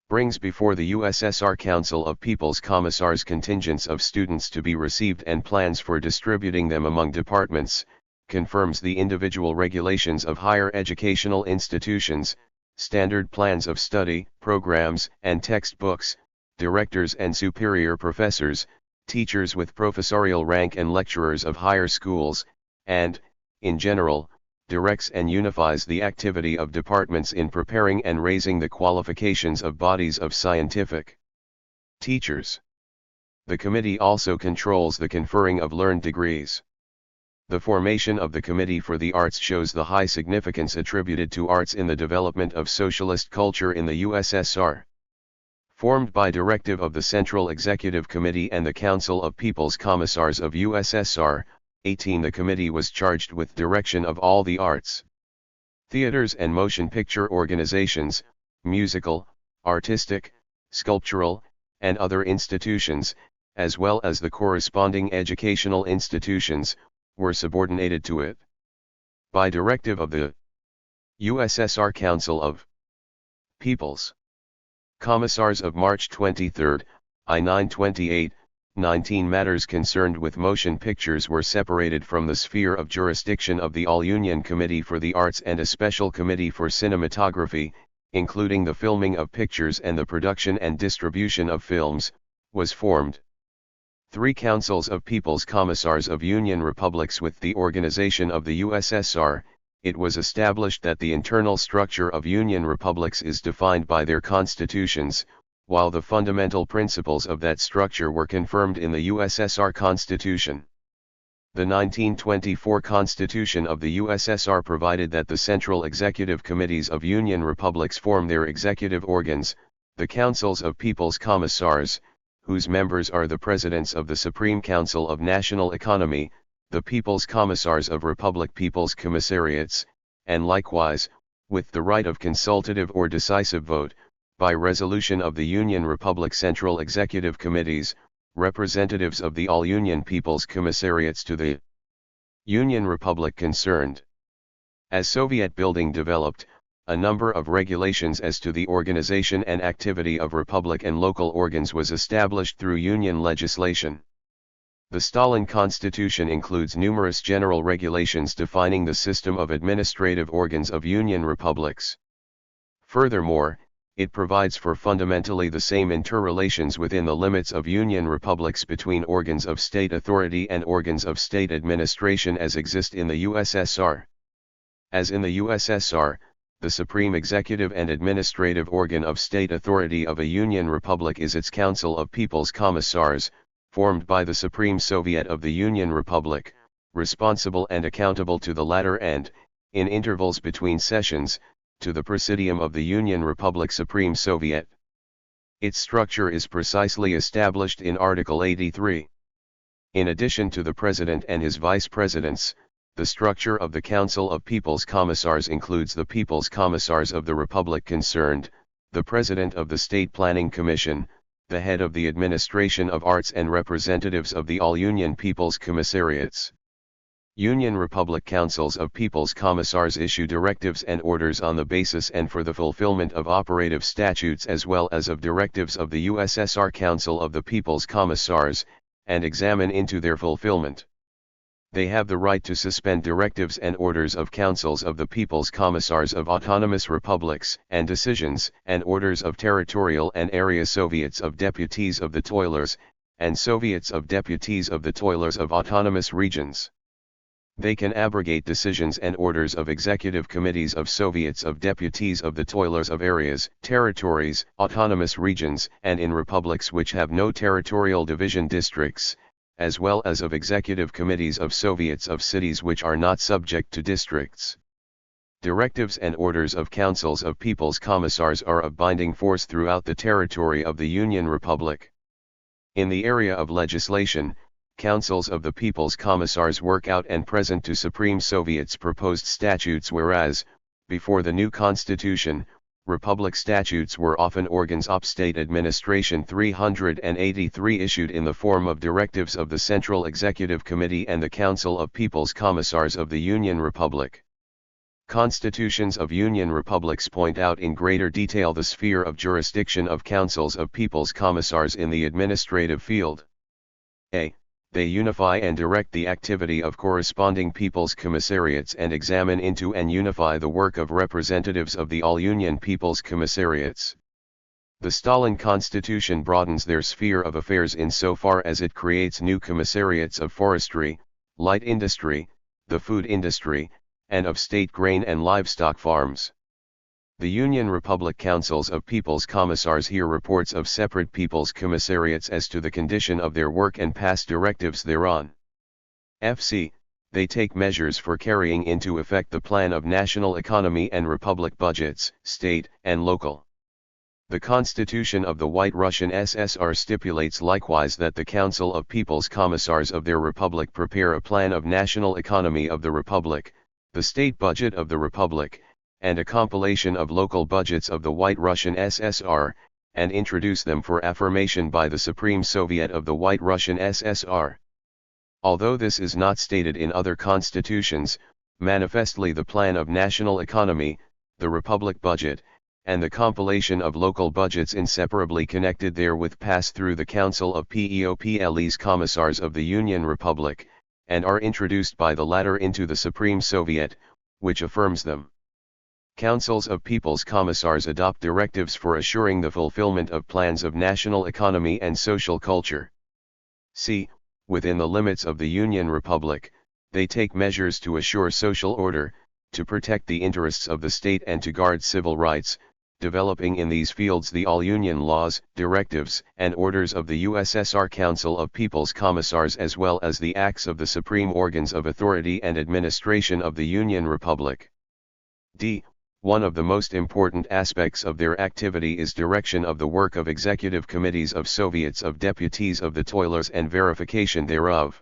brings before the USSR Council of People's Commissars contingents of students to be received and plans for distributing them among departments, confirms the individual regulations of higher educational institutions, standard plans of study, programs and textbooks, directors and superior professors, teachers with professorial rank and lecturers of higher schools, and, in general, directs and unifies the activity of departments in preparing and raising the qualifications of bodies of scientific teachers. The committee also controls the conferring of learned degrees. The formation of the Committee for the Arts shows the high significance attributed to arts in the development of socialist culture in the USSR. Formed by directive of the Central Executive Committee and the Council of People's Commissars of USSR, 18, the committee was charged with direction of all the arts, theaters and motion picture organizations, musical, artistic, sculptural, and other institutions, as well as the corresponding educational institutions, were subordinated to it. By directive of the USSR Council of People's Commissars of March 23, I-928, 19, matters concerned with motion pictures were separated from the sphere of jurisdiction of the All-Union Committee for the Arts, and a special committee for cinematography, including the filming of pictures and the production and distribution of films, was formed. 3 councils of People's Commissars of Union Republics. With the organization of the USSR, it was established that the internal structure of Union Republics is defined by their constitutions, while the fundamental principles of that structure were confirmed in the USSR Constitution. The 1924 Constitution of the USSR provided that the Central Executive Committees of Union Republics form their executive organs, the Councils of People's Commissars, whose members are the presidents of the Supreme Council of National Economy, the People's Commissars of Republic People's Commissariats, and likewise, with the right of consultative or decisive vote, by resolution of the Union Republic Central Executive Committees, representatives of the All-Union People's Commissariats to the Union Republic concerned. As Soviet building developed, a number of regulations as to the organization and activity of republic and local organs was established through Union legislation. The Stalin Constitution includes numerous general regulations defining the system of administrative organs of Union republics. Furthermore, it provides for fundamentally the same interrelations within the limits of Union republics between organs of state authority and organs of state administration as exist in the USSR. As in the USSR, the supreme executive and administrative organ of state authority of a Union Republic is its Council of People's Commissars, formed by the Supreme Soviet of the Union Republic, responsible and accountable to the latter and, in intervals between sessions, to the Presidium of the Union Republic Supreme Soviet. Its structure is precisely established in Article 83. In addition to the President and his Vice Presidents, the structure of the Council of People's Commissars includes the People's Commissars of the Republic concerned, the President of the State Planning Commission, the head of the Administration of Arts, and representatives of the All-Union People's Commissariats. Union Republic Councils of People's Commissars issue directives and orders on the basis and for the fulfillment of operative statutes as well as of directives of the USSR Council of the People's Commissars, and examine into their fulfillment. They have the right to suspend directives and orders of councils of the People's Commissars of autonomous republics, and decisions and orders of territorial and area Soviets of deputies of the toilers, and Soviets of deputies of the toilers of autonomous regions. They can abrogate decisions and orders of executive committees of Soviets of deputies of the toilers of areas, territories, autonomous regions, and in republics which have no territorial division districts, as well as of executive committees of Soviets of cities which are not subject to districts. Directives and orders of councils of people's commissars are of binding force throughout the territory of the Union Republic. In the area of legislation, councils of the people's commissars work out and present to Supreme Soviets proposed statutes, whereas, before the new constitution, Republic statutes were often organs of state administration. 383 issued in the form of directives of the Central Executive Committee and the Council of People's Commissars of the Union Republic. Constitutions of Union Republics point out in greater detail the sphere of jurisdiction of councils of people's commissars in the administrative field. A. They unify and direct the activity of corresponding people's commissariats and examine into and unify the work of representatives of the all-Union people's commissariats. The Stalin Constitution broadens their sphere of affairs insofar as it creates new commissariats of forestry, light industry, the food industry, and of state grain and livestock farms. The Union Republic Councils of People's Commissars hear reports of separate people's commissariats as to the condition of their work and pass directives thereon. FC. They take measures for carrying into effect the plan of national economy and republic budgets, state and local. The Constitution of the White Russian SSR stipulates likewise that the Council of People's Commissars of their republic prepare a plan of national economy of the republic, the state budget of the republic, and a compilation of local budgets of the White Russian SSR, and introduce them for affirmation by the Supreme Soviet of the White Russian SSR. Although this is not stated in other constitutions, manifestly the plan of national economy, the republic budget, and the compilation of local budgets inseparably connected therewith pass through the Council of PEOPLE's Commissars of the Union Republic, and are introduced by the latter into the Supreme Soviet, which affirms them. Councils of People's Commissars adopt directives for assuring the fulfillment of plans of national economy and social culture. C. Within the limits of the Union Republic, they take measures to assure social order, to protect the interests of the state and to guard civil rights, developing in these fields the all-Union laws, directives, and orders of the USSR Council of People's Commissars as well as the acts of the supreme organs of authority and administration of the Union Republic. D. One of the most important aspects of their activity is direction of the work of executive committees of Soviets of deputies of the toilers and verification thereof.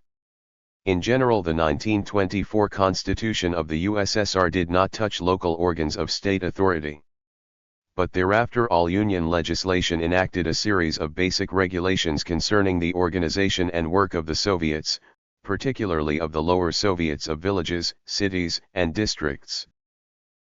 In general, the 1924 Constitution of the USSR did not touch local organs of state authority. But thereafter all Union legislation enacted a series of basic regulations concerning the organization and work of the Soviets, particularly of the lower Soviets of villages, cities, and districts.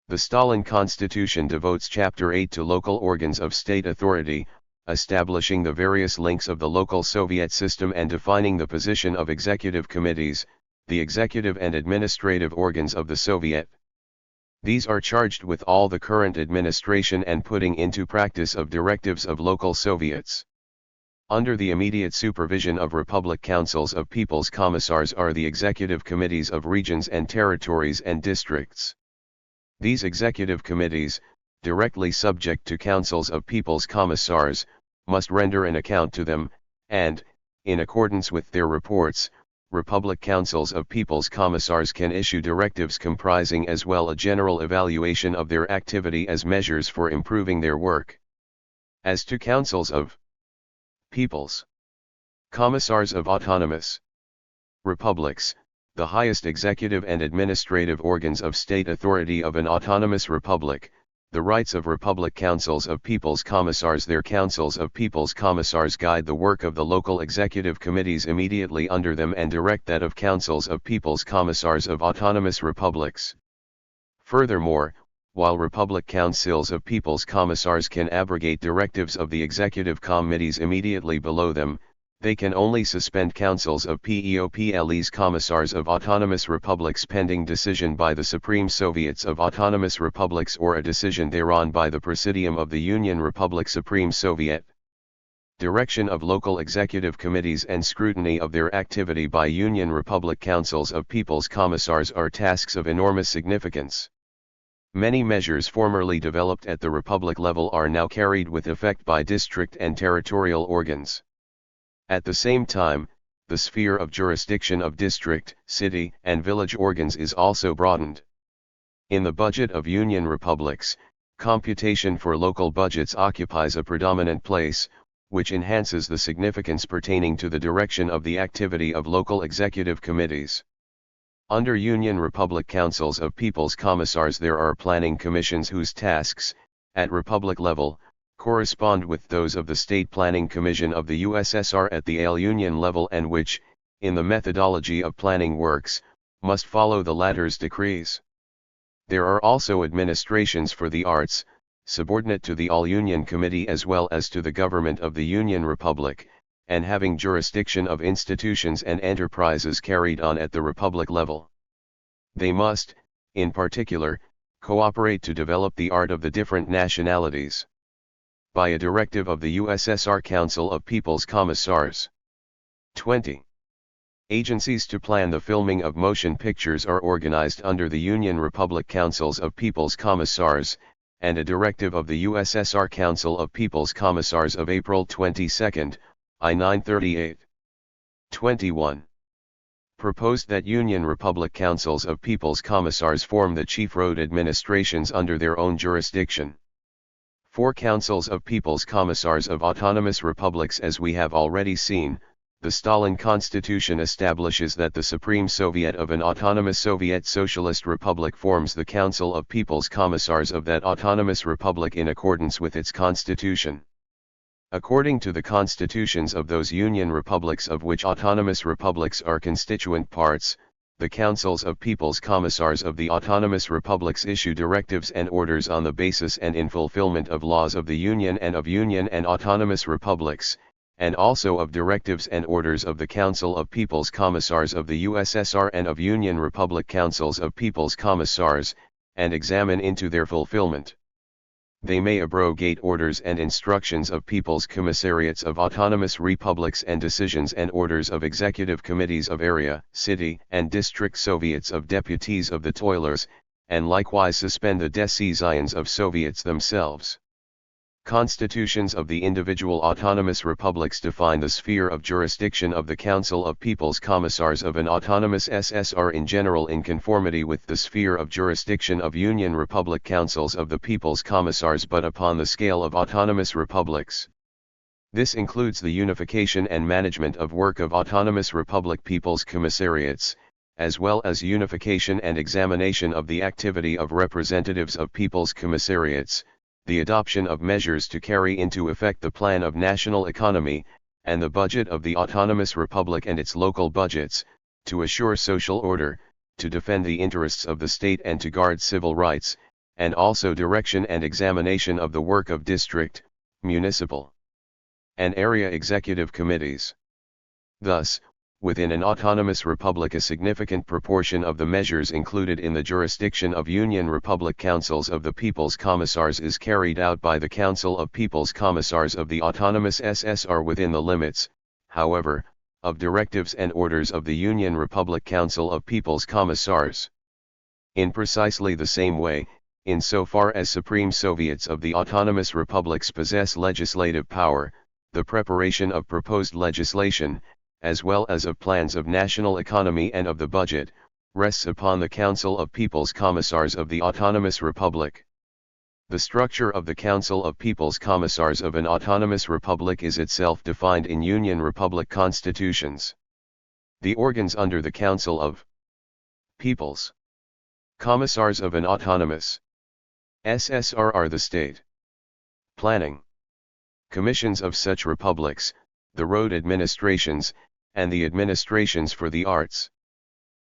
The Stalin Constitution devotes Chapter 8 to local organs of state authority, establishing the various links of the local Soviet system and defining the position of executive committees, the executive and administrative organs of the Soviet. These are charged with all the current administration and putting into practice of directives of local Soviets. Under the immediate supervision of Republic Councils of People's Commissars are the executive committees of regions and territories and districts. These executive committees, directly subject to councils of people's commissars, must render an account to them, and, in accordance with their reports, Republic Councils of People's Commissars can issue directives comprising as well a general evaluation of their activity as measures for improving their work. As to councils of People's Commissars of Autonomous Republics, the highest executive and administrative organs of state authority of an autonomous republic, the rights of Republic Councils of People's Commissars. Their councils of People's Commissars guide the work of the local executive committees immediately under them and direct that of councils of People's Commissars of autonomous republics. Furthermore, while Republic Councils of People's Commissars can abrogate directives of the executive committees immediately below them, they can only suspend councils of PEOPLE's Commissars of Autonomous Republics pending decision by the Supreme Soviets of Autonomous Republics or a decision thereon by the Presidium of the Union Republic Supreme Soviet. Direction of local executive committees and scrutiny of their activity by Union Republic Councils of People's Commissars are tasks of enormous significance. Many measures formerly developed at the Republic level are now carried with effect by district and territorial organs. At the same time, the sphere of jurisdiction of district, city, and village organs is also broadened. In the budget of Union republics, computation for local budgets occupies a predominant place, which enhances the significance pertaining to the direction of the activity of local executive committees. Under Union Republic Councils of People's Commissars there are planning commissions whose tasks, at republic level, correspond with those of the State Planning Commission of the USSR at the AL Union level and which, in the methodology of planning works, must follow the latter's decrees. There are also administrations for the arts, subordinate to the All-Union Committee as well as to the government of the Union Republic, and having jurisdiction of institutions and enterprises carried on at the republic level. They must, in particular, cooperate to develop the art of the different nationalities. By a directive of the USSR Council of People's Commissars. 20. Agencies to plan the filming of motion pictures are organized under the Union Republic Councils of People's Commissars, and a directive of the USSR Council of People's Commissars of April 22, I-938. 21. Proposed that Union Republic Councils of People's Commissars form the chief road administrations under their own jurisdiction. 4 Councils of People's Commissars of Autonomous Republics. As we have already seen, the Stalin Constitution establishes that the Supreme Soviet of an autonomous Soviet Socialist Republic forms the Council of People's Commissars of that autonomous republic in accordance with its constitution. According to the constitutions of those Union republics of which autonomous republics are constituent parts, the Councils of People's Commissars of the autonomous republics issue directives and orders on the basis and in fulfillment of laws of the Union and of Union and autonomous republics, and also of directives and orders of the Council of People's Commissars of the USSR and of Union Republic Councils of People's Commissars, and examine into their fulfillment. They may abrogate orders and instructions of People's Commissariats of Autonomous Republics and decisions and orders of executive committees of area, city, and district Soviets of deputies of the toilers, and likewise suspend the decisions of Soviets themselves. Constitutions of the individual autonomous republics define the sphere of jurisdiction of the Council of People's Commissars of an autonomous SSR in general in conformity with the sphere of jurisdiction of Union Republic Councils of the People's Commissars but upon the scale of autonomous republics. This includes the unification and management of work of autonomous republic people's commissariats, as well as unification and examination of the activity of representatives of people's commissariats, the adoption of measures to carry into effect the plan of national economy, and the budget of the autonomous republic and its local budgets, to assure social order, to defend the interests of the state and to guard civil rights, and also direction and examination of the work of district, municipal, and area executive committees. Thus, within an autonomous republic a significant proportion of the measures included in the jurisdiction of Union Republic Councils of the People's Commissars is carried out by the Council of People's Commissars of the autonomous SSR within the limits, however, of directives and orders of the Union Republic Council of People's Commissars. In precisely the same way, insofar as Supreme Soviets of the autonomous republics possess legislative power, the preparation of proposed legislation, as well as of plans of national economy and of the budget, rests upon the Council of People's Commissars of the Autonomous Republic. The structure of the Council of People's Commissars of an autonomous republic is itself defined in Union Republic constitutions. The organs under the Council of People's Commissars of an autonomous SSR are the state planning commissions of such republics, the road administrations, and the administrations for the arts.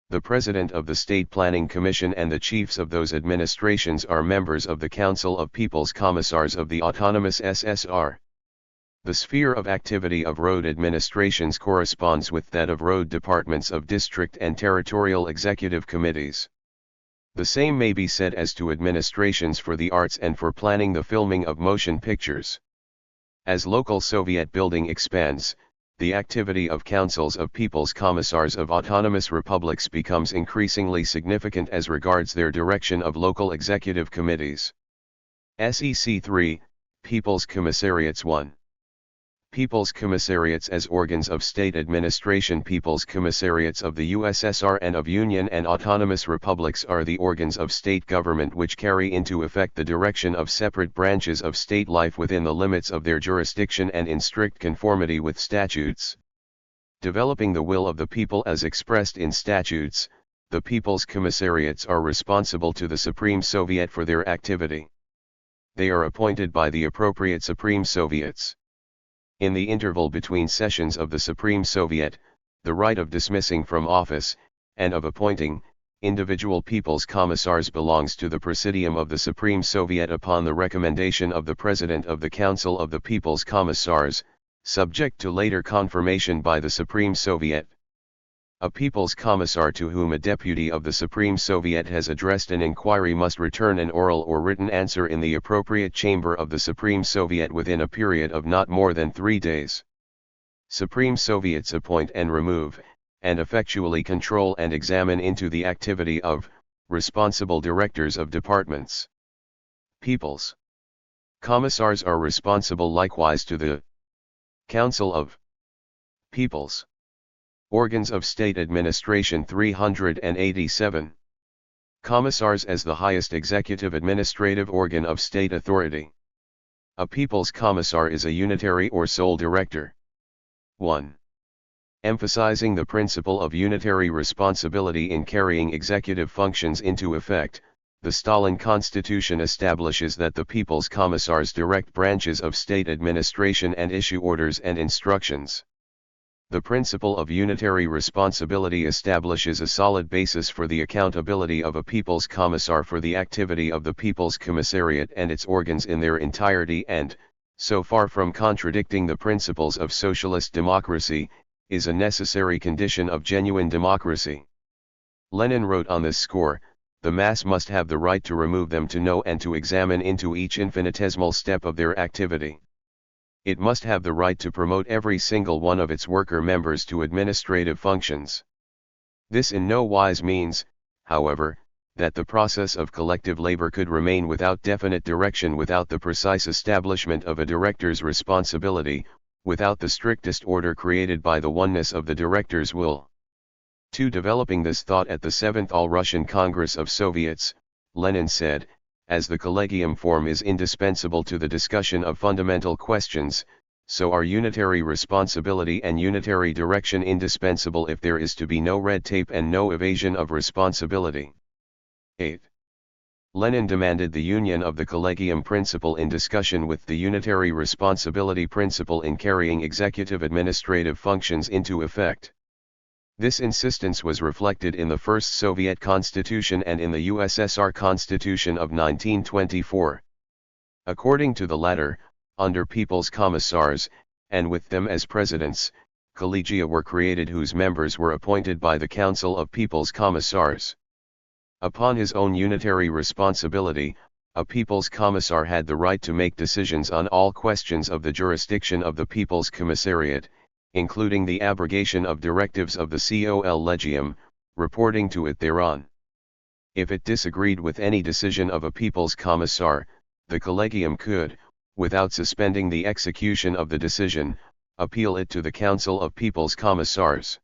The President of the State Planning Commission and the chiefs of those administrations are members of the Council of People's Commissars of the Autonomous SSR. The sphere of activity of road administrations corresponds with that of road departments of district and territorial executive committees. The same may be said as to administrations for the arts and for planning the filming of motion pictures. As local Soviet building expands, the activity of councils of People's Commissars of Autonomous Republics becomes increasingly significant as regards their direction of local executive committees. SEC 3, People's Commissariats 1. People's Commissariats as organs of state administration. People's Commissariats of the USSR and of Union and Autonomous Republics are the organs of state government which carry into effect the direction of separate branches of state life within the limits of their jurisdiction and in strict conformity with statutes. Developing the will of the people as expressed in statutes, the People's Commissariats are responsible to the Supreme Soviet for their activity. They are appointed by the appropriate Supreme Soviets. In the interval between sessions of the Supreme Soviet, the right of dismissing from office, and of appointing, individual People's Commissars belongs to the Presidium of the Supreme Soviet upon the recommendation of the President of the Council of the People's Commissars, subject to later confirmation by the Supreme Soviet. A People's Commissar to whom a deputy of the Supreme Soviet has addressed an inquiry must return an oral or written answer in the appropriate chamber of the Supreme Soviet within a period of not more than 3 days. Supreme Soviets appoint and remove, and effectually control and examine into the activity of, responsible directors of departments. People's Commissars are responsible likewise to the Council of People's Organs of State Administration. 387. Commissars as the highest executive administrative organ of state authority. A People's Commissar is a unitary or sole director. 1. Emphasizing the principle of unitary responsibility in carrying executive functions into effect, the Stalin Constitution establishes that the People's Commissars direct branches of state administration and issue orders and instructions. The principle of unitary responsibility establishes a solid basis for the accountability of a People's Commissar for the activity of the People's Commissariat and its organs in their entirety and, so far from contradicting the principles of socialist democracy, is a necessary condition of genuine democracy. Lenin wrote on this score, "The mass must have the right to remove them, to know and to examine into each infinitesimal step of their activity. It must have the right to promote every single one of its worker members to administrative functions." This in no wise means, however, that the process of collective labor could remain without definite direction, without the precise establishment of a director's responsibility, without the strictest order created by the oneness of the director's will. Developing this thought at the 7th All-Russian Congress of Soviets, Lenin said, "As the collegium form is indispensable to the discussion of fundamental questions, so are unitary responsibility and unitary direction indispensable if there is to be no red tape and no evasion of responsibility." 8. Lenin demanded the union of the collegium principle in discussion with the unitary responsibility principle in carrying executive administrative functions into effect. This insistence was reflected in the First Soviet Constitution and in the USSR Constitution of 1924. According to the latter, under People's Commissars, and with them as presidents, collegia were created whose members were appointed by the Council of People's Commissars. Upon his own unitary responsibility, a People's Commissar had the right to make decisions on all questions of the jurisdiction of the People's Commissariat, including the abrogation of directives of the Collegium, reporting to it thereon. If it disagreed with any decision of a People's Commissar, the Collegium could, without suspending the execution of the decision, appeal it to the Council of People's Commissars.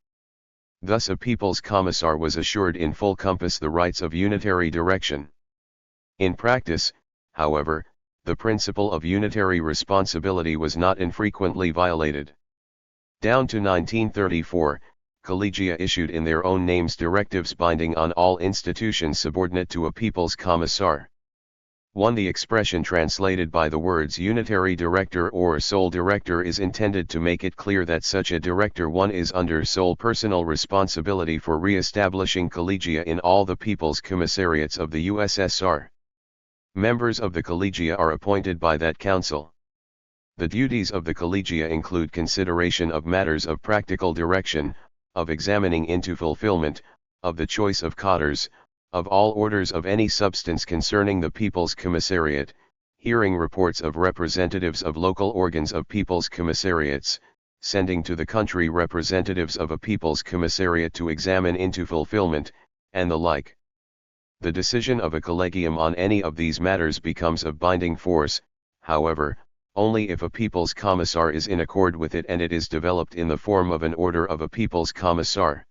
Thus a People's Commissar was assured in full compass the rights of unitary direction. In practice, however, the principle of unitary responsibility was not infrequently violated. Down to 1934, collegia issued in their own names directives binding on all institutions subordinate to a People's Commissar. 1. The expression translated by the words unitary director or sole director is intended to make it clear that such a director 1 is under sole personal responsibility for re-establishing collegia in all the People's Commissariats of the USSR. Members of the collegia are appointed by that council. The duties of the collegia include consideration of matters of practical direction, of examining into fulfillment, of the choice of cadres, of all orders of any substance concerning the People's Commissariat, hearing reports of representatives of local organs of People's Commissariats, sending to the country representatives of a People's Commissariat to examine into fulfillment, and the like. The decision of a collegium on any of these matters becomes of binding force, however, only if a People's Commissar is in accord with it and it is developed in the form of an order of a People's Commissar.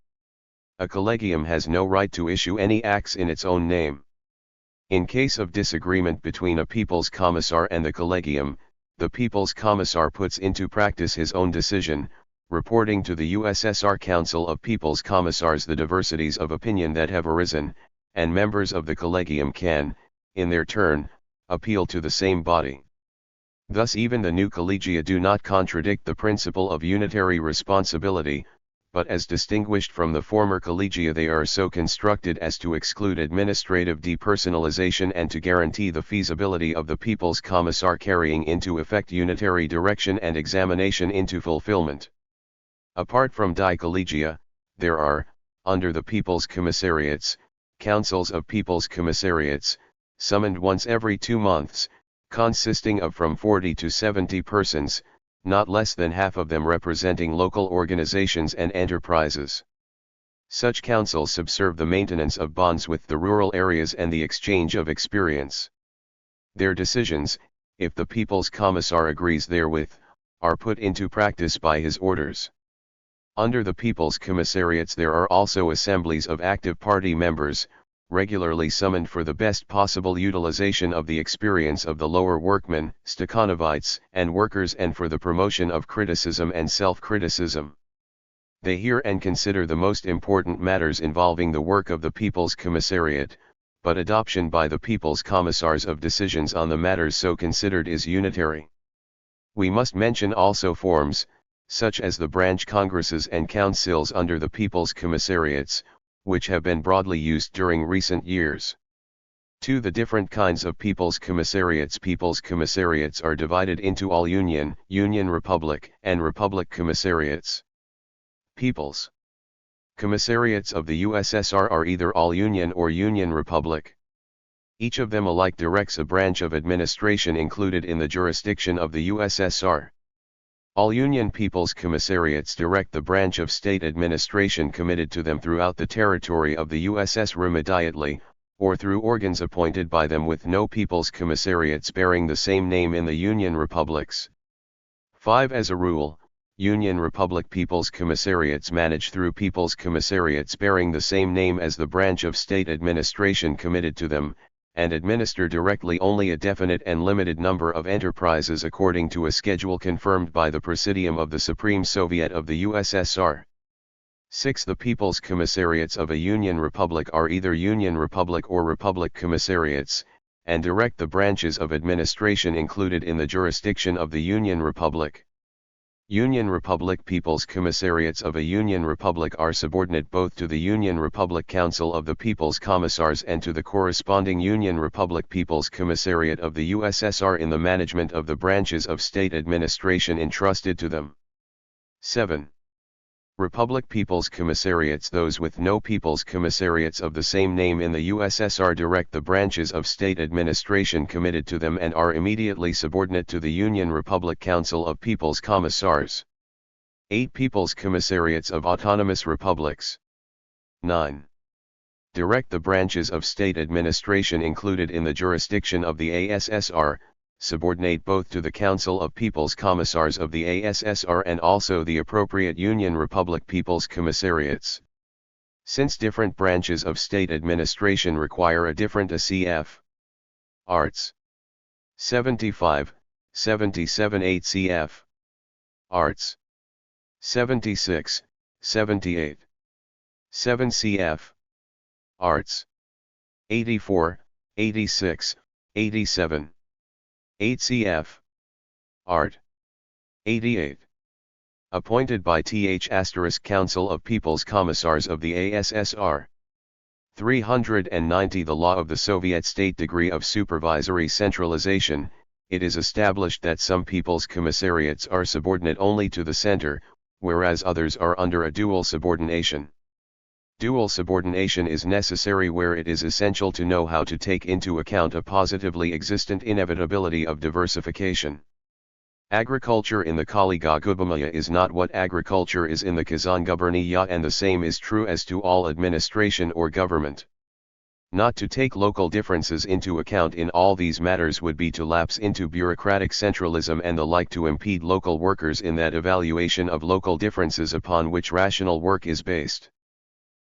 A collegium has no right to issue any acts in its own name. In case of disagreement between a People's Commissar and the collegium, the People's Commissar puts into practice his own decision, reporting to the USSR Council of People's Commissars the diversities of opinion that have arisen, and members of the collegium can, in their turn, appeal to the same body. Thus even the new collegia do not contradict the principle of unitary responsibility, but as distinguished from the former collegia they are so constructed as to exclude administrative depersonalization and to guarantee the feasibility of the People's Commissar carrying into effect unitary direction and examination into fulfillment. Apart from die collegia, there are, under the People's Commissariats, councils of People's Commissariats, summoned once every 2 months, consisting of from 40 to 70 persons, not less than half of them representing local organizations and enterprises. Such councils subserve the maintenance of bonds with the rural areas and the exchange of experience. Their decisions, if the People's Commissar agrees therewith, are put into practice by his orders. Under the People's Commissariats there are also assemblies of active party members, regularly summoned for the best possible utilization of the experience of the lower workmen, Stakhanovites, and workers and for the promotion of criticism and self-criticism. They hear and consider the most important matters involving the work of the People's Commissariat, but adoption by the People's Commissars of decisions on the matters so considered is unitary. We must mention also forms, such as the branch congresses and councils under the People's Commissariats, which have been broadly used during recent years. 2. The different kinds of People's Commissariats. People's Commissariats are divided into all Union, Union Republic, and Republic Commissariats. People's Commissariats of the USSR are either all Union or Union Republic. Each of them alike directs a branch of administration included in the jurisdiction of the USSR. All Union People's Commissariats direct the branch of state administration committed to them throughout the territory of the USSR immediately, or through organs appointed by them with no People's Commissariats bearing the same name in the Union Republics. 5. As a rule, Union Republic People's Commissariats manage through People's Commissariats bearing the same name as the branch of state administration committed to them, and administer directly only a definite and limited number of enterprises according to a schedule confirmed by the Presidium of the Supreme Soviet of the USSR. 6. The People's Commissariats of a Union Republic are either Union Republic or Republic Commissariats, and direct the branches of administration included in the jurisdiction of the Union Republic. Union Republic People's Commissariats of a Union Republic are subordinate both to the Union Republic Council of the People's Commissars and to the corresponding Union Republic People's Commissariat of the USSR in the management of the branches of state administration entrusted to them. 7. Republic People's Commissariats. Those with no People's Commissariats of the same name in the USSR direct the branches of state administration committed to them and are immediately subordinate to the Union Republic Council of People's Commissars. 8. People's Commissariats of Autonomous Republics. 9. Direct the branches of state administration included in the jurisdiction of the ASSR, subordinate both to the Council of People's Commissars of the ASSR and also the appropriate Union Republic People's Commissariats. Since different branches of state administration require a different ACF. Arts. 75, 77 8 CF. Arts. 76, 78. 7 CF. Arts. 84, 86, 87. 8 CF. Art. 88. Appointed by Th** Council of People's Commissars of the ASSR. 390. The law of the Soviet state degree of supervisory centralization. It is established that some People's Commissariats are subordinate only to the center, whereas others are under a dual subordination. Dual subordination is necessary where it is essential to know how to take into account a positively existent inevitability of diversification. Agriculture in the Kaliga Gubamaya is not what agriculture is in the Kazan Gubernia, and the same is true as to all administration or government. Not to take local differences into account in all these matters would be to lapse into bureaucratic centralism and the like, to impede local workers in that evaluation of local differences upon which rational work is based.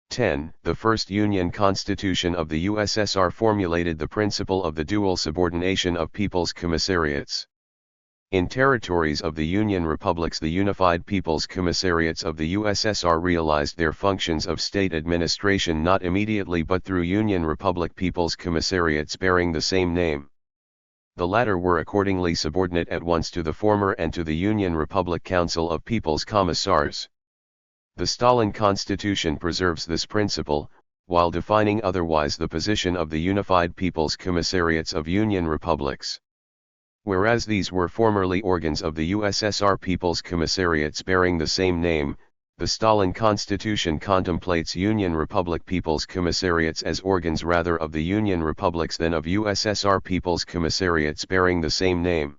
10. The first Union Constitution of the USSR formulated the principle of the dual subordination of People's Commissariats. In territories of the Union Republics, the Unified People's Commissariats of the USSR realized their functions of state administration not immediately but through Union Republic People's Commissariats bearing the same name. The latter were accordingly subordinate at once to the former and to the Union Republic Council of People's Commissars. The Stalin Constitution preserves this principle, while defining otherwise the position of the Unified People's Commissariats of Union Republics. Whereas these were formerly organs of the USSR People's Commissariats bearing the same name, the Stalin Constitution contemplates Union Republic People's Commissariats as organs rather of the Union Republics than of USSR People's Commissariats bearing the same name.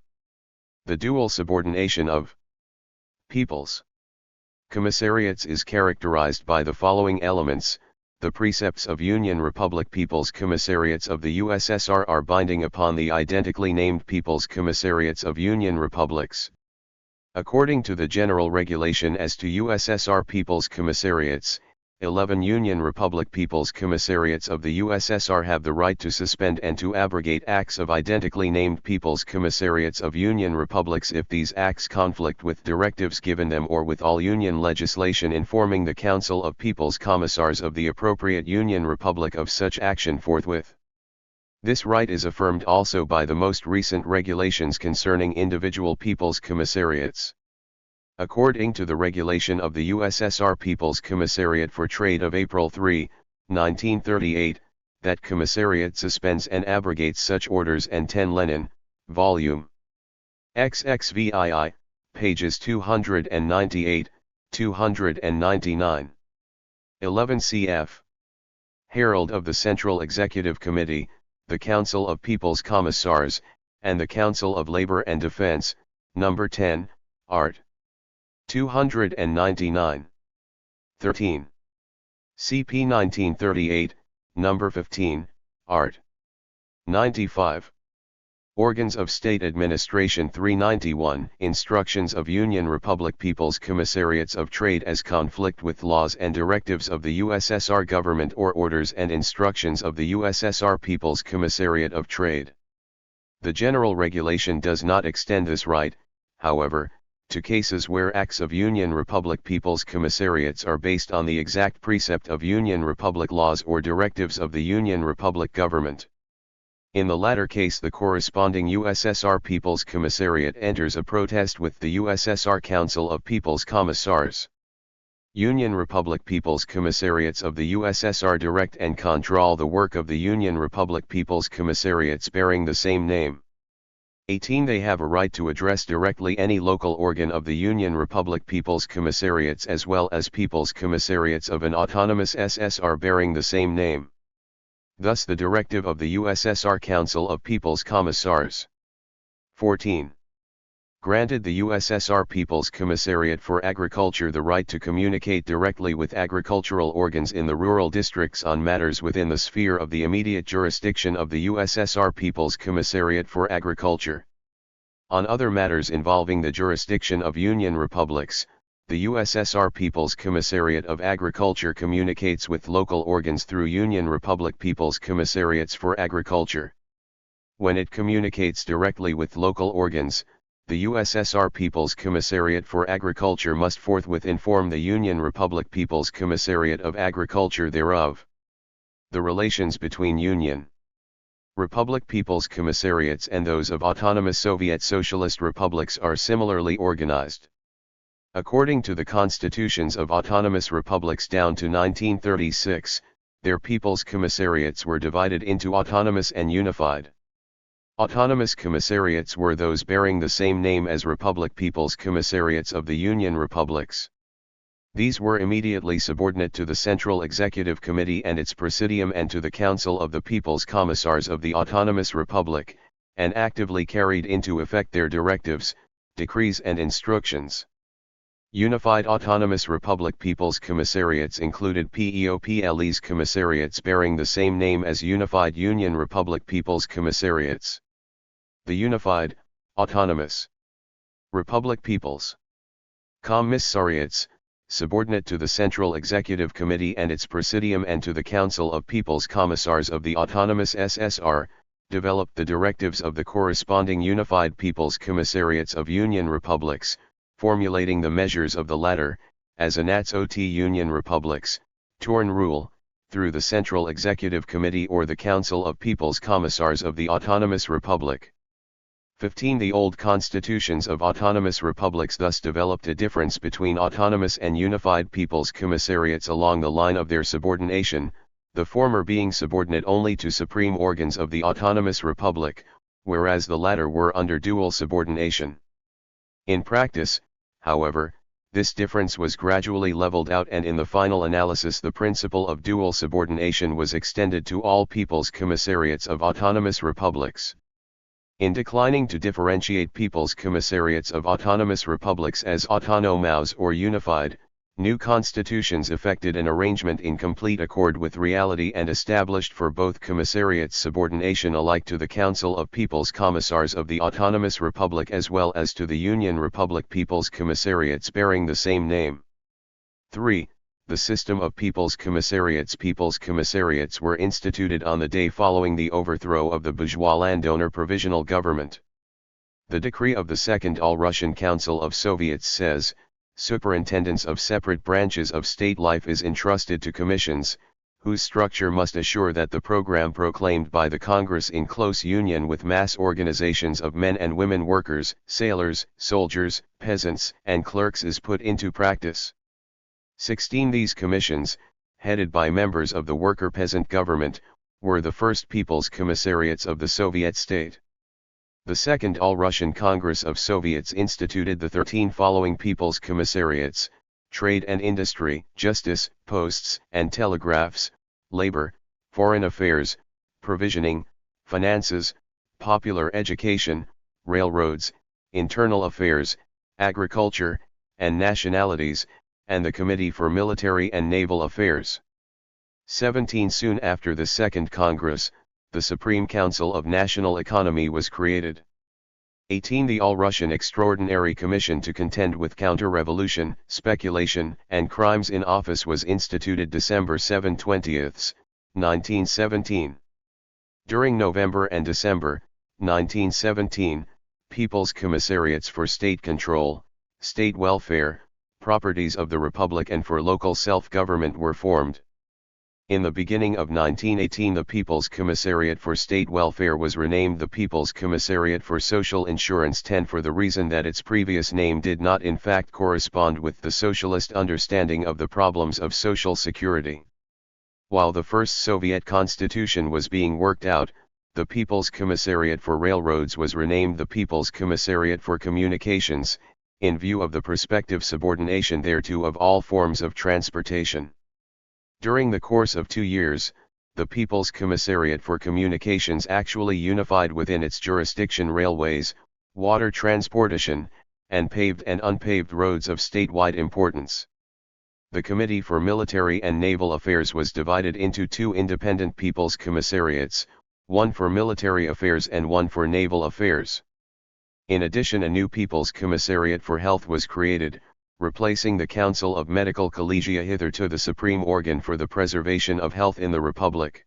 The dual subordination of People's Commissariats is characterized by the following elements. The precepts of Union Republic People's Commissariats of the USSR are binding upon the identically named People's Commissariats of Union Republics. According to the General Regulation as to USSR People's Commissariats, 11 Union Republic People's Commissariats of the USSR have the right to suspend and to abrogate acts of identically named People's Commissariats of Union Republics if these acts conflict with directives given them or with all Union legislation informing the Council of People's Commissars of the appropriate Union Republic of such action forthwith. This right is affirmed also by the most recent regulations concerning individual People's Commissariats. According to the regulation of the USSR People's Commissariat for Trade of April 3, 1938, that commissariat suspends and abrogates such orders, and 10 Lenin, Volume XXVII, pages 298, 299. 11 cf. Herald of the Central Executive Committee, the Council of People's Commissars, and the Council of Labor and Defense, No. 10, Art. 299. 13. CP 1938, No. 15, Art. 95. Organs of State Administration 391. Instructions of Union Republic People's Commissariats of Trade as conflict with laws and directives of the USSR government or orders and instructions of the USSR People's Commissariat of Trade. The General Regulation does not extend this right, however, to cases where acts of Union Republic People's Commissariats are based on the exact precept of Union Republic laws or directives of the Union Republic government. In the latter case, the corresponding USSR People's Commissariat enters a protest with the USSR Council of People's Commissars. Union Republic People's Commissariats of the USSR direct and control the work of the Union Republic People's Commissariats bearing the same name. 18. They have a right to address directly any local organ of the Union Republic People's Commissariats as well as People's Commissariats of an autonomous SSR bearing the same name. Thus the directive of the USSR Council of People's Commissars. 14. Granted the USSR People's Commissariat for Agriculture the right to communicate directly with agricultural organs in the rural districts on matters within the sphere of the immediate jurisdiction of the USSR People's Commissariat for Agriculture. On other matters involving the jurisdiction of Union Republics, the USSR People's Commissariat of Agriculture communicates with local organs through Union Republic People's Commissariats for Agriculture. When it communicates directly with local organs, the USSR People's Commissariat for Agriculture must forthwith inform the Union Republic People's Commissariat of Agriculture thereof. The relations between Union Republic People's Commissariats and those of autonomous Soviet Socialist republics are similarly organized. According to the constitutions of autonomous republics down to 1936, their People's Commissariats were divided into autonomous and unified. Autonomous commissariats were those bearing the same name as Republic People's Commissariats of the Union Republics. These were immediately subordinate to the Central Executive Committee and its Presidium and to the Council of the People's Commissars of the Autonomous Republic, and actively carried into effect their directives, decrees and instructions. Unified Autonomous Republic People's Commissariats included PEOPLE's commissariats bearing the same name as Unified Union Republic People's Commissariats. The Unified, Autonomous Republic People's Commissariats, subordinate to the Central Executive Committee and its Presidium and to the Council of People's Commissars of the Autonomous SSR, developed the directives of the corresponding Unified People's Commissariats of Union Republics, formulating the measures of the latter, as ANAT's OT Union Republics, torn rule, through the Central Executive Committee or the Council of People's Commissars of the Autonomous Republic. 15. The old constitutions of autonomous republics thus developed a difference between autonomous and unified people's commissariats along the line of their subordination, the former being subordinate only to supreme organs of the autonomous republic, whereas the latter were under dual subordination. In practice, however, this difference was gradually leveled out, and in the final analysis the principle of dual subordination was extended to all people's commissariats of autonomous republics. In declining to differentiate people's commissariats of autonomous republics as autonomous or unified, new constitutions effected an arrangement in complete accord with reality and established for both commissariats subordination alike to the Council of People's Commissars of the Autonomous Republic as well as to the Union Republic People's Commissariats bearing the same name. 3. The system of People's Commissariats. People's Commissariats were instituted on the day following the overthrow of the bourgeois landowner provisional government. The decree of the Second All-Russian Council of Soviets says, superintendence of separate branches of state life is entrusted to commissions, whose structure must assure that the program proclaimed by the Congress in close union with mass organizations of men and women workers, sailors, soldiers, peasants, and clerks is put into practice. 16. These commissions, headed by members of the worker-peasant government, were the first people's commissariats of the Soviet state. The Second All-Russian Congress of Soviets instituted the 13 following people's commissariats: trade and industry, justice, posts and telegraphs, labor, foreign affairs, provisioning, finances, popular education, railroads, internal affairs, agriculture, and nationalities, and the Committee for Military and Naval Affairs. 17. Soon after the Second Congress, the Supreme Council of National Economy was created. 18. The All-Russian Extraordinary Commission to contend with counter-revolution, speculation, and crimes in office was instituted December 7, 1917. During November and December, 1917, People's Commissariats for State Control, State Welfare, Properties of the Republic and for local self-government were formed. In the beginning of 1918 the People's Commissariat for State Welfare was renamed the People's Commissariat for Social Insurance 10 for the reason that its previous name did not in fact correspond with the socialist understanding of the problems of social security. While the first Soviet constitution was being worked out, the People's Commissariat for Railroads was renamed the People's Commissariat for Communications, in view of the prospective subordination thereto of all forms of transportation. During the course of 2 years, the People's Commissariat for Communications actually unified within its jurisdiction railways, water transportation, and paved and unpaved roads of statewide importance. The Committee for Military and Naval Affairs was divided into 2 independent People's Commissariats, one for military affairs and one for naval affairs. In addition, a new People's Commissariat for Health was created, replacing the Council of Medical Collegia, hitherto the supreme organ for the preservation of health in the Republic.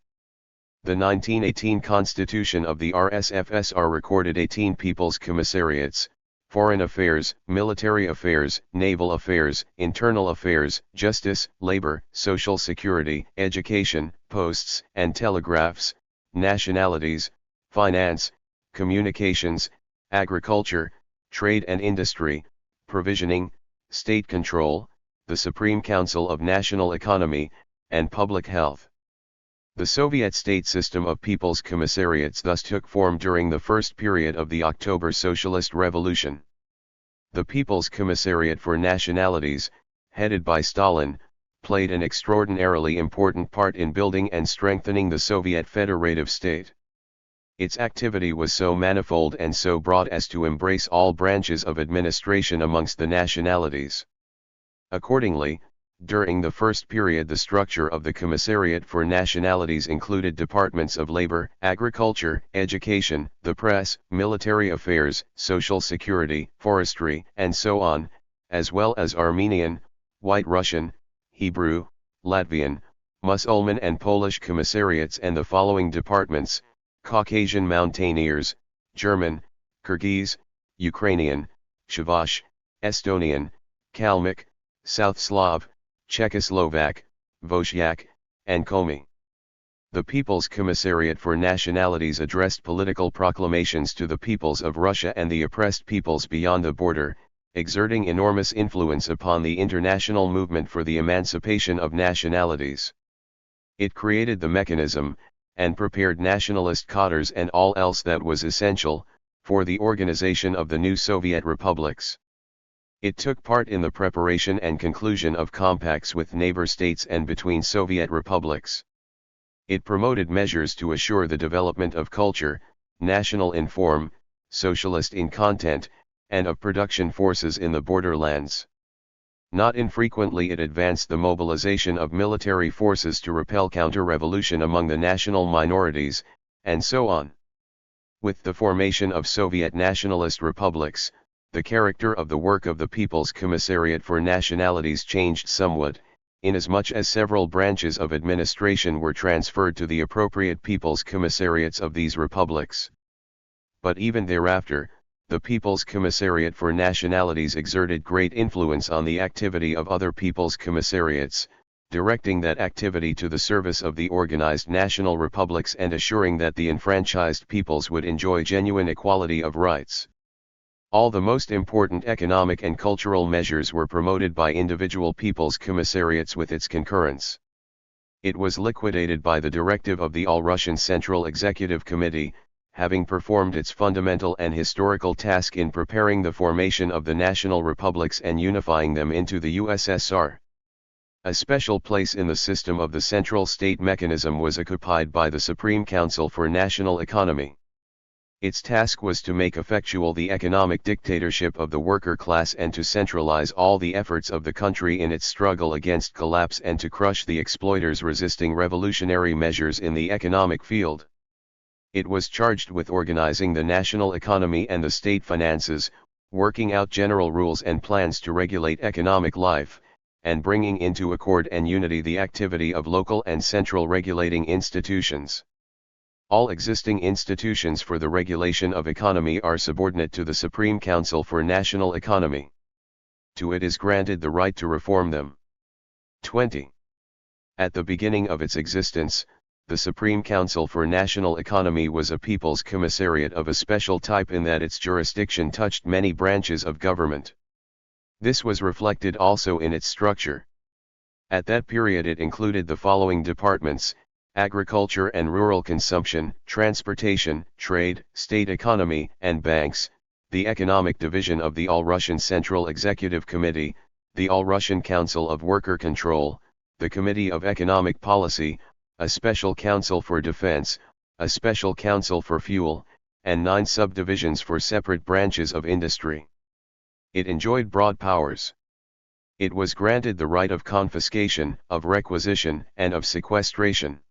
The 1918 Constitution of the RSFSR recorded 18 People's Commissariats: Foreign Affairs, Military Affairs, Naval Affairs, Internal Affairs, Justice, Labor, Social Security, Education, Posts and Telegraphs, Nationalities, Finance, Communications, Agriculture, Trade and Industry, Provisioning, State Control, the Supreme Council of National Economy, and Public Health. The Soviet state system of People's Commissariats thus took form during the first period of the October Socialist Revolution. The People's Commissariat for Nationalities, headed by Stalin, played an extraordinarily important part in building and strengthening the Soviet federative state. Its activity was so manifold and so broad as to embrace all branches of administration amongst the nationalities. Accordingly, during the first period the structure of the Commissariat for Nationalities included departments of labor, agriculture, education, the press, military affairs, social security, forestry, and so on, as well as Armenian, White Russian, Hebrew, Latvian, Musulman and Polish commissariats and the following departments: Caucasian mountaineers, German, Kyrgyz, Ukrainian, Chavash, Estonian, Kalmyk, South Slav, Czechoslovak, Wozniak, and Komi. The People's Commissariat for Nationalities addressed political proclamations to the peoples of Russia and the oppressed peoples beyond the border, exerting enormous influence upon the international movement for the emancipation of nationalities. It created the mechanism, and prepared nationalist cadres and all else that was essential, for the organization of the new Soviet republics. It took part in the preparation and conclusion of compacts with neighbor states and between Soviet republics. It promoted measures to assure the development of culture, national in form, socialist in content, and of production forces in the borderlands. Not infrequently it advanced the mobilization of military forces to repel counter-revolution among the national minorities, and so on. With the formation of Soviet nationalist republics, the character of the work of the People's Commissariat for Nationalities changed somewhat, inasmuch as several branches of administration were transferred to the appropriate People's Commissariats of these republics. But even thereafter, the People's Commissariat for Nationalities exerted great influence on the activity of other People's Commissariats, directing that activity to the service of the organized national republics and assuring that the enfranchised peoples would enjoy genuine equality of rights. All the most important economic and cultural measures were promoted by individual People's Commissariats with its concurrence. It was liquidated by the directive of the All-Russian Central Executive Committee, having performed its fundamental and historical task in preparing the formation of the national republics and unifying them into the USSR. A special place in the system of the central state mechanism was occupied by the Supreme Council for National Economy. Its task was to make effectual the economic dictatorship of the worker class and to centralize all the efforts of the country in its struggle against collapse and to crush the exploiters resisting revolutionary measures in the economic field. It was charged with organizing the national economy and the state finances, working out general rules and plans to regulate economic life, and bringing into accord and unity the activity of local and central regulating institutions. All existing institutions for the regulation of economy are subordinate to the Supreme Council for National Economy. To it is granted the right to reform them. 20. At the beginning of its existence, the Supreme Council for National Economy was a People's Commissariat of a special type in that its jurisdiction touched many branches of government. This was reflected also in its structure. At that period it included the following departments: agriculture and rural consumption, transportation, trade, state economy, and banks, the economic division of the All-Russian Central Executive Committee, the All-Russian Council of Worker Control, the Committee of Economic Policy, a special council for defense, a special council for fuel, and 9 subdivisions for separate branches of industry. It enjoyed broad powers. It was granted the right of confiscation, of requisition, and of sequestration.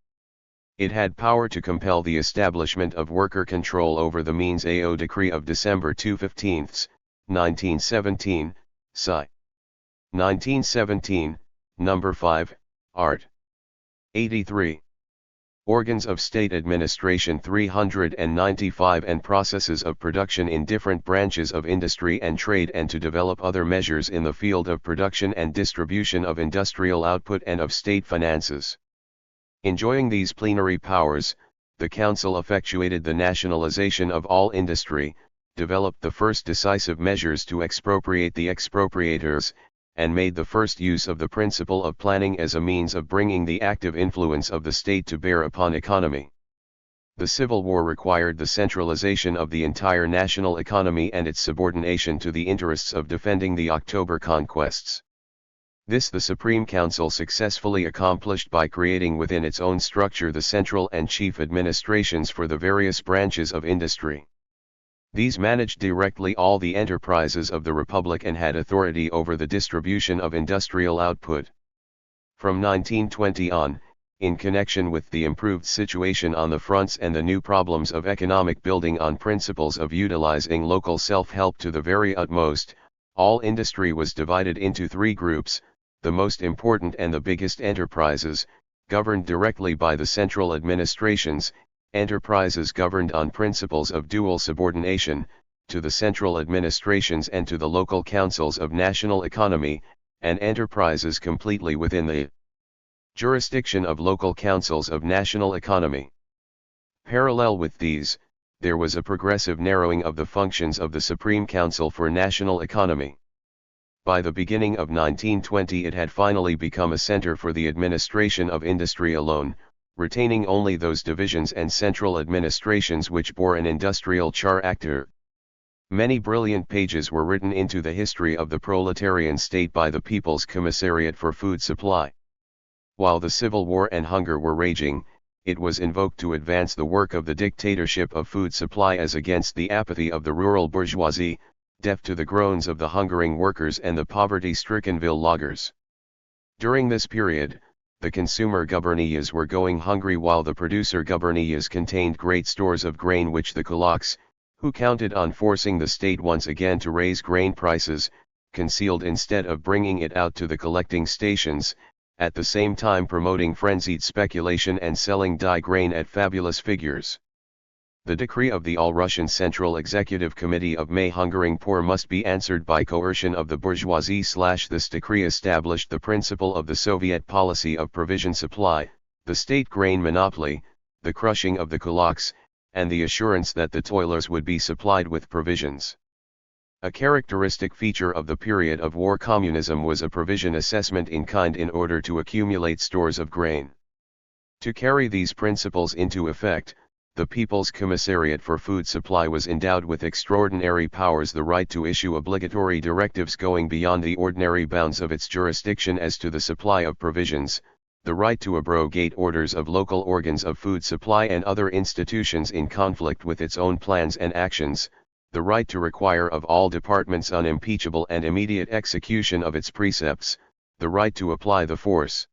It had power to compel the establishment of worker control over the means AO Decree of December 15, 1917, Sci. 1917, No. 5, Art. 83. Organs of state administration 395 and processes of production in different branches of industry and trade and to develop other measures in the field of production and distribution of industrial output and of state finances. Enjoying these plenary powers, the Council effectuated the nationalization of all industry, developed the first decisive measures to expropriate the expropriators, and made the first use of the principle of planning as a means of bringing the active influence of the state to bear upon economy. The Civil War required the centralization of the entire national economy and its subordination to the interests of defending the October conquests. This the Supreme Council successfully accomplished by creating within its own structure the central and chief administrations for the various branches of industry. These managed directly all the enterprises of the Republic and had authority over the distribution of industrial output. From 1920 on, in connection with the improved situation on the fronts and the new problems of economic building on principles of utilizing local self-help to the very utmost, all industry was divided into three groups: the most important and the biggest enterprises, governed directly by the central administrations, enterprises governed on principles of dual subordination, to the central administrations and to the local councils of national economy, and enterprises completely within the jurisdiction of local councils of national economy. Parallel with these, there was a progressive narrowing of the functions of the Supreme Council for National Economy. By the beginning of 1920 it had finally become a center for the administration of industry alone, retaining only those divisions and central administrations which bore an industrial character. Many brilliant pages were written into the history of the proletarian state by the People's Commissariat for Food Supply. While the civil war and hunger were raging, it was invoked to advance the work of the dictatorship of food supply as against the apathy of the rural bourgeoisie, deaf to the groans of the hungering workers and the poverty-stricken villagers. During this period, the consumer gubernillas were going hungry while the producer gubernillas contained great stores of grain which the kulaks, who counted on forcing the state once again to raise grain prices, concealed instead of bringing it out to the collecting stations, at the same time promoting frenzied speculation and selling dye grain at fabulous figures. The decree of the All-Russian Central Executive Committee of May hungering poor must be answered by coercion of the bourgeoisie. This decree established the principle of the Soviet policy of provision supply, the state grain monopoly, the crushing of the kulaks, and the assurance that the toilers would be supplied with provisions. A characteristic feature of the period of war communism was a provision assessment in kind in order to accumulate stores of grain. To carry these principles into effect, the People's Commissariat for Food Supply was endowed with extraordinary powers: the right to issue obligatory directives going beyond the ordinary bounds of its jurisdiction as to the supply of provisions, the right to abrogate orders of local organs of food supply and other institutions in conflict with its own plans and actions, the right to require of all departments unimpeachable and immediate execution of its precepts, the right to apply the force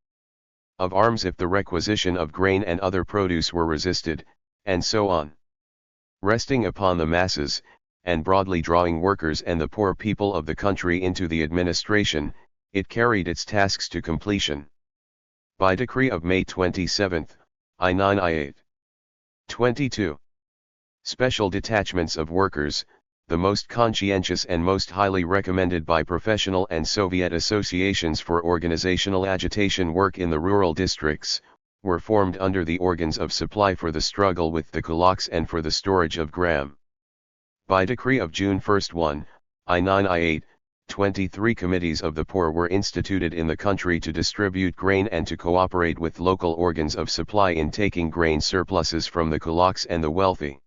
of arms if the requisition of grain and other produce were resisted, and so on. Resting upon the masses, and broadly drawing workers and the poor people of the country into the administration, it carried its tasks to completion. By decree of May 27, I9I8. 22. Special detachments of workers, the most conscientious and most highly recommended by professional and Soviet associations for organizational agitation work in the rural districts, were formed under the organs of supply for the struggle with the kulaks and for the storage of gram. By decree of June 1, I9I8, 23 committees of the poor were instituted in the country to distribute grain and to cooperate with local organs of supply in taking grain surpluses from the kulaks and the wealthy.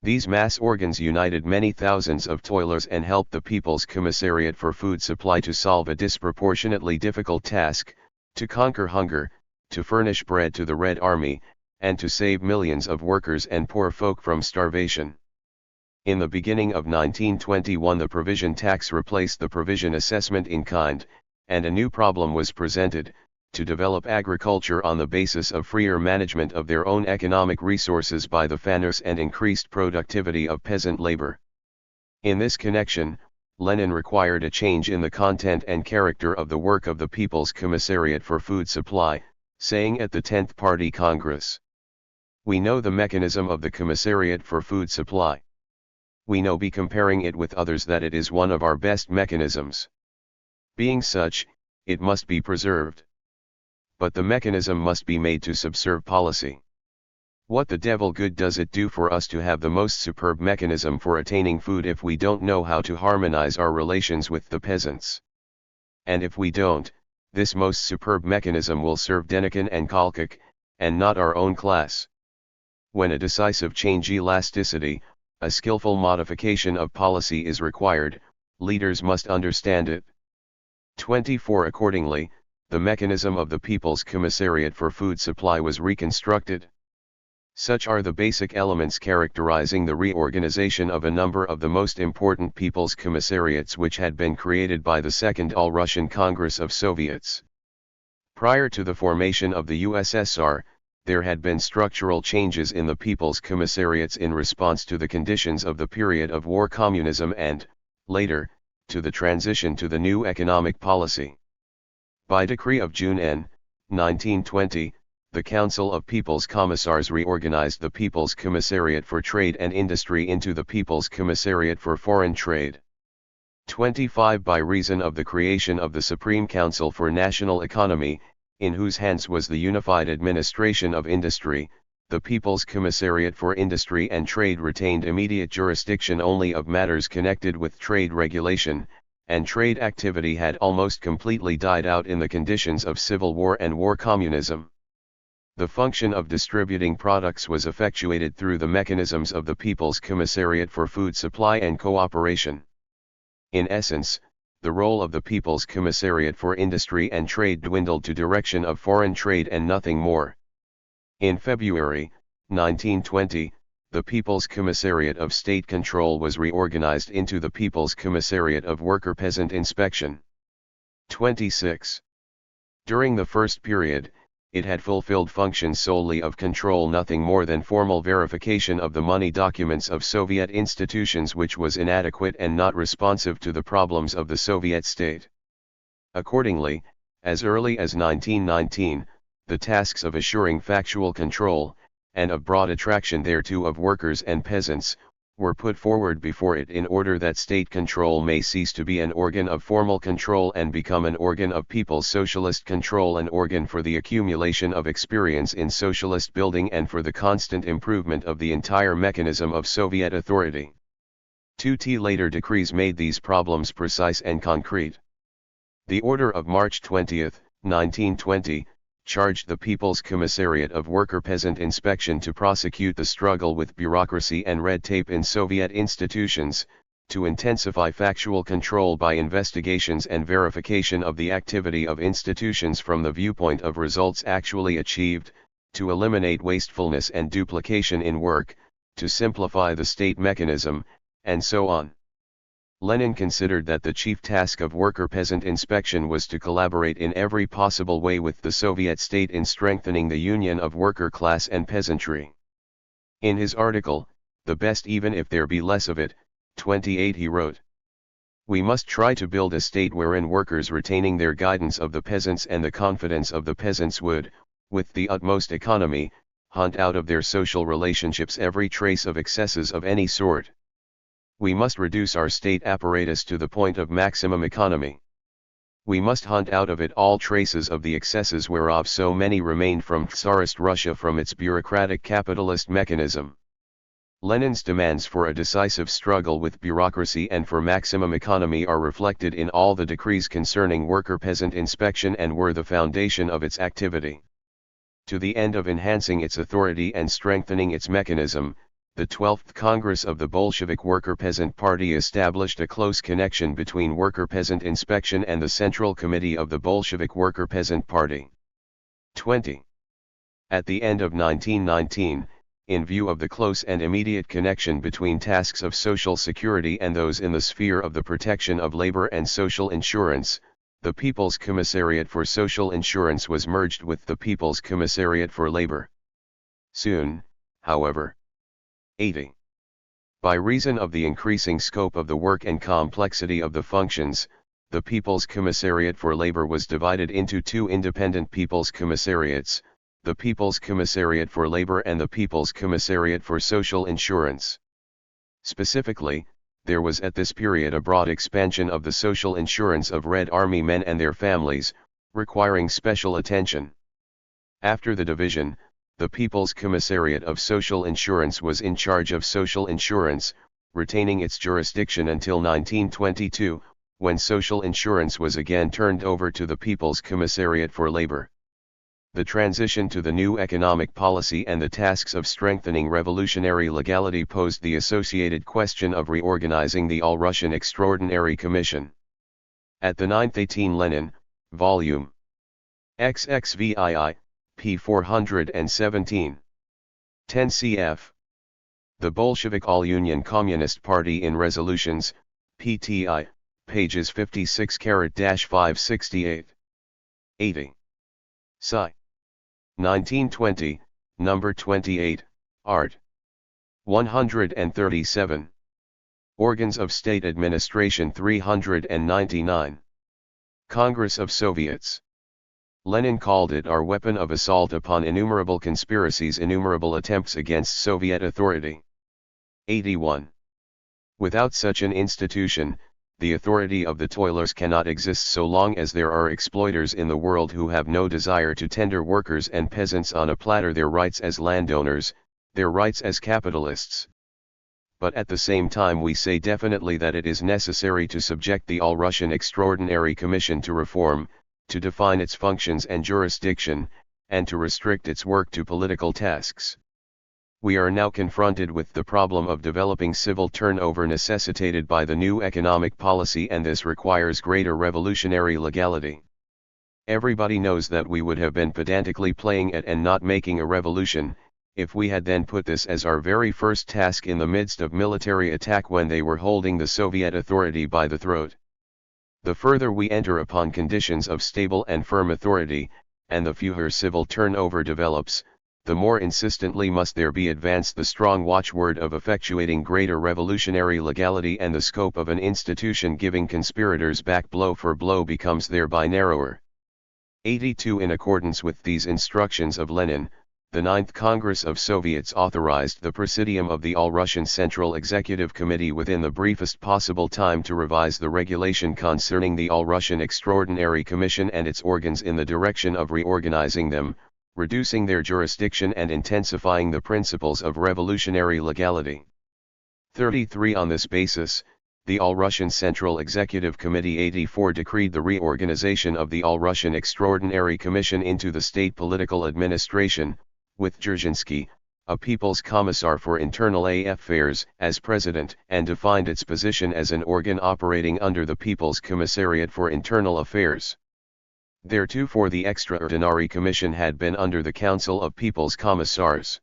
These mass organs united many thousands of toilers and helped the People's Commissariat for Food Supply to solve a disproportionately difficult task: to conquer hunger, to furnish bread to the Red Army, and to save millions of workers and poor folk from starvation. In the beginning of 1921 the provision tax replaced the provision assessment in kind, and a new problem was presented: to develop agriculture on the basis of freer management of their own economic resources by the farmers and increased productivity of peasant labor. In this connection, Lenin required a change in the content and character of the work of the People's Commissariat for Food Supply, saying at the 10th Party Congress, "We know the mechanism of the Commissariat for Food Supply. We know by comparing it with others that it is one of our best mechanisms. Being such, it must be preserved. But the mechanism must be made to subserve policy. What the devil good does it do for us to have the most superb mechanism for attaining food if we don't know how to harmonize our relations with the peasants? And if we don't, this most superb mechanism will serve Denikin and Kolchak, and not our own class. When a decisive change elasticity, a skillful modification of policy is required, leaders must understand it." 24. Accordingly, the mechanism of the People's Commissariat for Food Supply was reconstructed. Such are the basic elements characterizing the reorganization of a number of the most important people's commissariats which had been created by the Second All-Russian Congress of Soviets. Prior to the formation of the USSR, there had been structural changes in the people's commissariats in response to the conditions of the period of war communism and, later, to the transition to the new economic policy. By decree of June N. 1920, the Council of People's Commissars reorganized the People's Commissariat for Trade and Industry into the People's Commissariat for Foreign Trade. 25 By reason of the creation of the Supreme Council for National Economy, in whose hands was the unified administration of industry, the People's Commissariat for Industry and Trade retained immediate jurisdiction only of matters connected with trade regulation, and trade activity had almost completely died out in the conditions of civil war and war communism. The function of distributing products was effectuated through the mechanisms of the People's Commissariat for Food Supply and Cooperation. In essence, the role of the People's Commissariat for Industry and Trade dwindled to direction of foreign trade and nothing more. In February 1920, the People's Commissariat of State Control was reorganized into the People's Commissariat of Worker-Peasant Inspection. 26. During the first period, it had fulfilled functions solely of control, nothing more than formal verification of the money documents of Soviet institutions, which was inadequate and not responsive to the problems of the Soviet state. Accordingly, as early as 1919, the tasks of assuring factual control, and of broad attraction thereto of workers and peasants, were put forward before it in order that state control may cease to be an organ of formal control and become an organ of people's socialist control, an organ for the accumulation of experience in socialist building and for the constant improvement of the entire mechanism of Soviet authority. 2t Later decrees made these problems precise and concrete. The order of March 20, 1920, charged the People's Commissariat of Worker-Peasant Inspection to prosecute the struggle with bureaucracy and red tape in Soviet institutions, to intensify factual control by investigations and verification of the activity of institutions from the viewpoint of results actually achieved, to eliminate wastefulness and duplication in work, to simplify the state mechanism, and so on. Lenin considered that the chief task of worker-peasant inspection was to collaborate in every possible way with the Soviet state in strengthening the union of worker class and peasantry. In his article, "The Best Even If There Be Less of It," 28, he wrote, "We must try to build a state wherein workers, retaining their guidance of the peasants and the confidence of the peasants, would, with the utmost economy, hunt out of their social relationships every trace of excesses of any sort. We must reduce our state apparatus to the point of maximum economy. We must hunt out of it all traces of the excesses whereof so many remained from Tsarist Russia, from its bureaucratic capitalist mechanism." Lenin's demands for a decisive struggle with bureaucracy and for maximum economy are reflected in all the decrees concerning worker-peasant inspection and were the foundation of its activity. To the end of enhancing its authority and strengthening its mechanism, the 12th Congress of the Bolshevik Worker-Peasant Party established a close connection between worker-peasant inspection and the Central Committee of the Bolshevik Worker-Peasant Party. 20. At the end of 1919, in view of the close and immediate connection between tasks of social security and those in the sphere of the protection of labor and social insurance, the People's Commissariat for Social Insurance was merged with the People's Commissariat for Labor. Soon, however, 80. By reason of the increasing scope of the work and complexity of the functions, the People's Commissariat for Labor was divided into two independent People's Commissariats, the People's Commissariat for Labor and the People's Commissariat for Social Insurance. Specifically, there was at this period a broad expansion of the social insurance of Red Army men and their families, requiring special attention. After the division, the People's Commissariat of Social Insurance was in charge of social insurance, retaining its jurisdiction until 1922, when social insurance was again turned over to the People's Commissariat for Labor. The transition to the new economic policy and the tasks of strengthening revolutionary legality posed the associated question of reorganizing the All-Russian Extraordinary Commission. At the 9th 18 Lenin, Volume XXVII, p. 417. 10 cf. The Bolshevik All-Union Communist Party in Resolutions, PTI, pages 56-568. 80. Sci. 1920, number 28, art. 137. Organs of State Administration 399. Congress of Soviets. Lenin called it our weapon of assault upon innumerable conspiracies, innumerable attempts against Soviet authority. 81. Without such an institution, the authority of the toilers cannot exist so long as there are exploiters in the world who have no desire to tender workers and peasants on a platter their rights as landowners, their rights as capitalists. But at the same time we say definitely that it is necessary to subject the All-Russian Extraordinary Commission to reform, to define its functions and jurisdiction, and to restrict its work to political tasks. We are now confronted with the problem of developing civil turnover necessitated by the new economic policy, and this requires greater revolutionary legality. Everybody knows that we would have been pedantically playing at and not making a revolution, if we had then put this as our very first task in the midst of military attack when they were holding the Soviet authority by the throat. The further we enter upon conditions of stable and firm authority, and the fewer civil turnover develops, the more insistently must there be advanced the strong watchword of effectuating greater revolutionary legality, and the scope of an institution giving conspirators back blow for blow becomes thereby narrower. 82. In accordance with these instructions of Lenin, the 9th Congress of Soviets authorized the Presidium of the All-Russian Central Executive Committee within the briefest possible time to revise the regulation concerning the All-Russian Extraordinary Commission and its organs in the direction of reorganizing them, reducing their jurisdiction and intensifying the principles of revolutionary legality. 33. On this basis, the All-Russian Central Executive Committee 84 decreed the reorganization of the All-Russian Extraordinary Commission into the State Political Administration, with Vyshinsky, a People's Commissar for Internal Affairs, as president, and defined its position as an organ operating under the People's Commissariat for Internal Affairs. Theretofore the Extraordinary Commission had been under the Council of People's Commissars.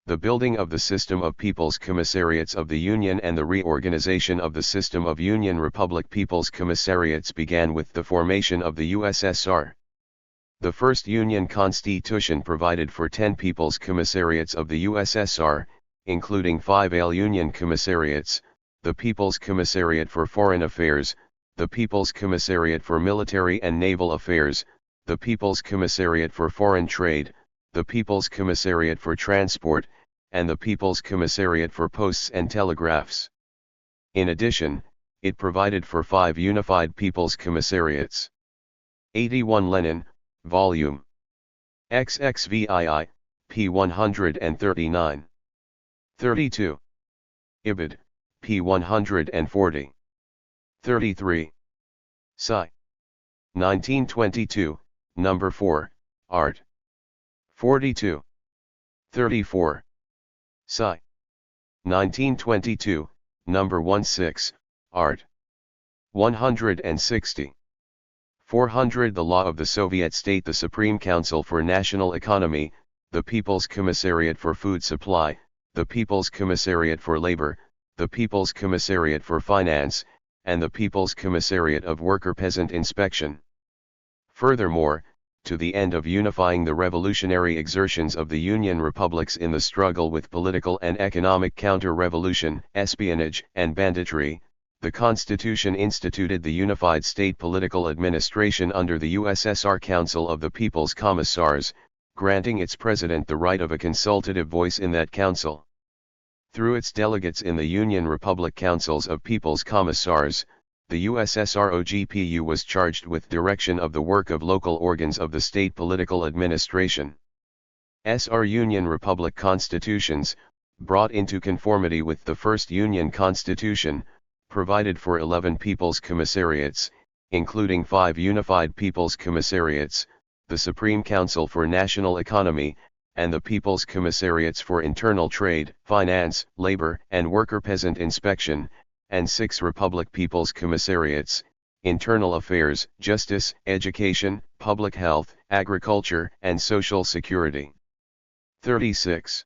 The building of the system of People's Commissariats of the Union and the reorganization of the system of Union Republic People's Commissariats began with the formation of the USSR. The first Union Constitution provided for 10 People's Commissariats of the USSR, including 5 Union Commissariats, the People's Commissariat for Foreign Affairs, the People's Commissariat for Military and Naval Affairs, the People's Commissariat for Foreign Trade, the People's Commissariat for Transport, and the People's Commissariat for Posts and Telegraphs. In addition, it provided for 5 unified People's Commissariats. 81. Lenin, Volume XXVII, p. 139. 32. Ibid, p. 140. 33. Sci. 1922, number 4, art. 42. 34. Sci. 1922, number 16, art. 160. 400. The law of the Soviet state, the Supreme Council for National Economy, the People's Commissariat for Food Supply, the People's Commissariat for Labor, the People's Commissariat for Finance, and the People's Commissariat of Worker-Peasant Inspection. Furthermore, to the end of unifying the revolutionary exertions of the Union republics in the struggle with political and economic counter-revolution, espionage, and banditry, the Constitution instituted the Unified State Political Administration under the USSR Council of the People's Commissars, granting its president the right of a consultative voice in that council. Through its delegates in the Union Republic Councils of People's Commissars, the USSR OGPU was charged with direction of the work of local organs of the state political administration. SR Union Republic constitutions, brought into conformity with the first Union Constitution, provided for 11 People's Commissariats, including 5 Unified People's Commissariats, the Supreme Council for National Economy, and the People's Commissariats for Internal Trade, Finance, Labor, and Worker-Peasant Inspection, and 6 Republic People's Commissariats, Internal Affairs, Justice, Education, Public Health, Agriculture, and Social Security. 36.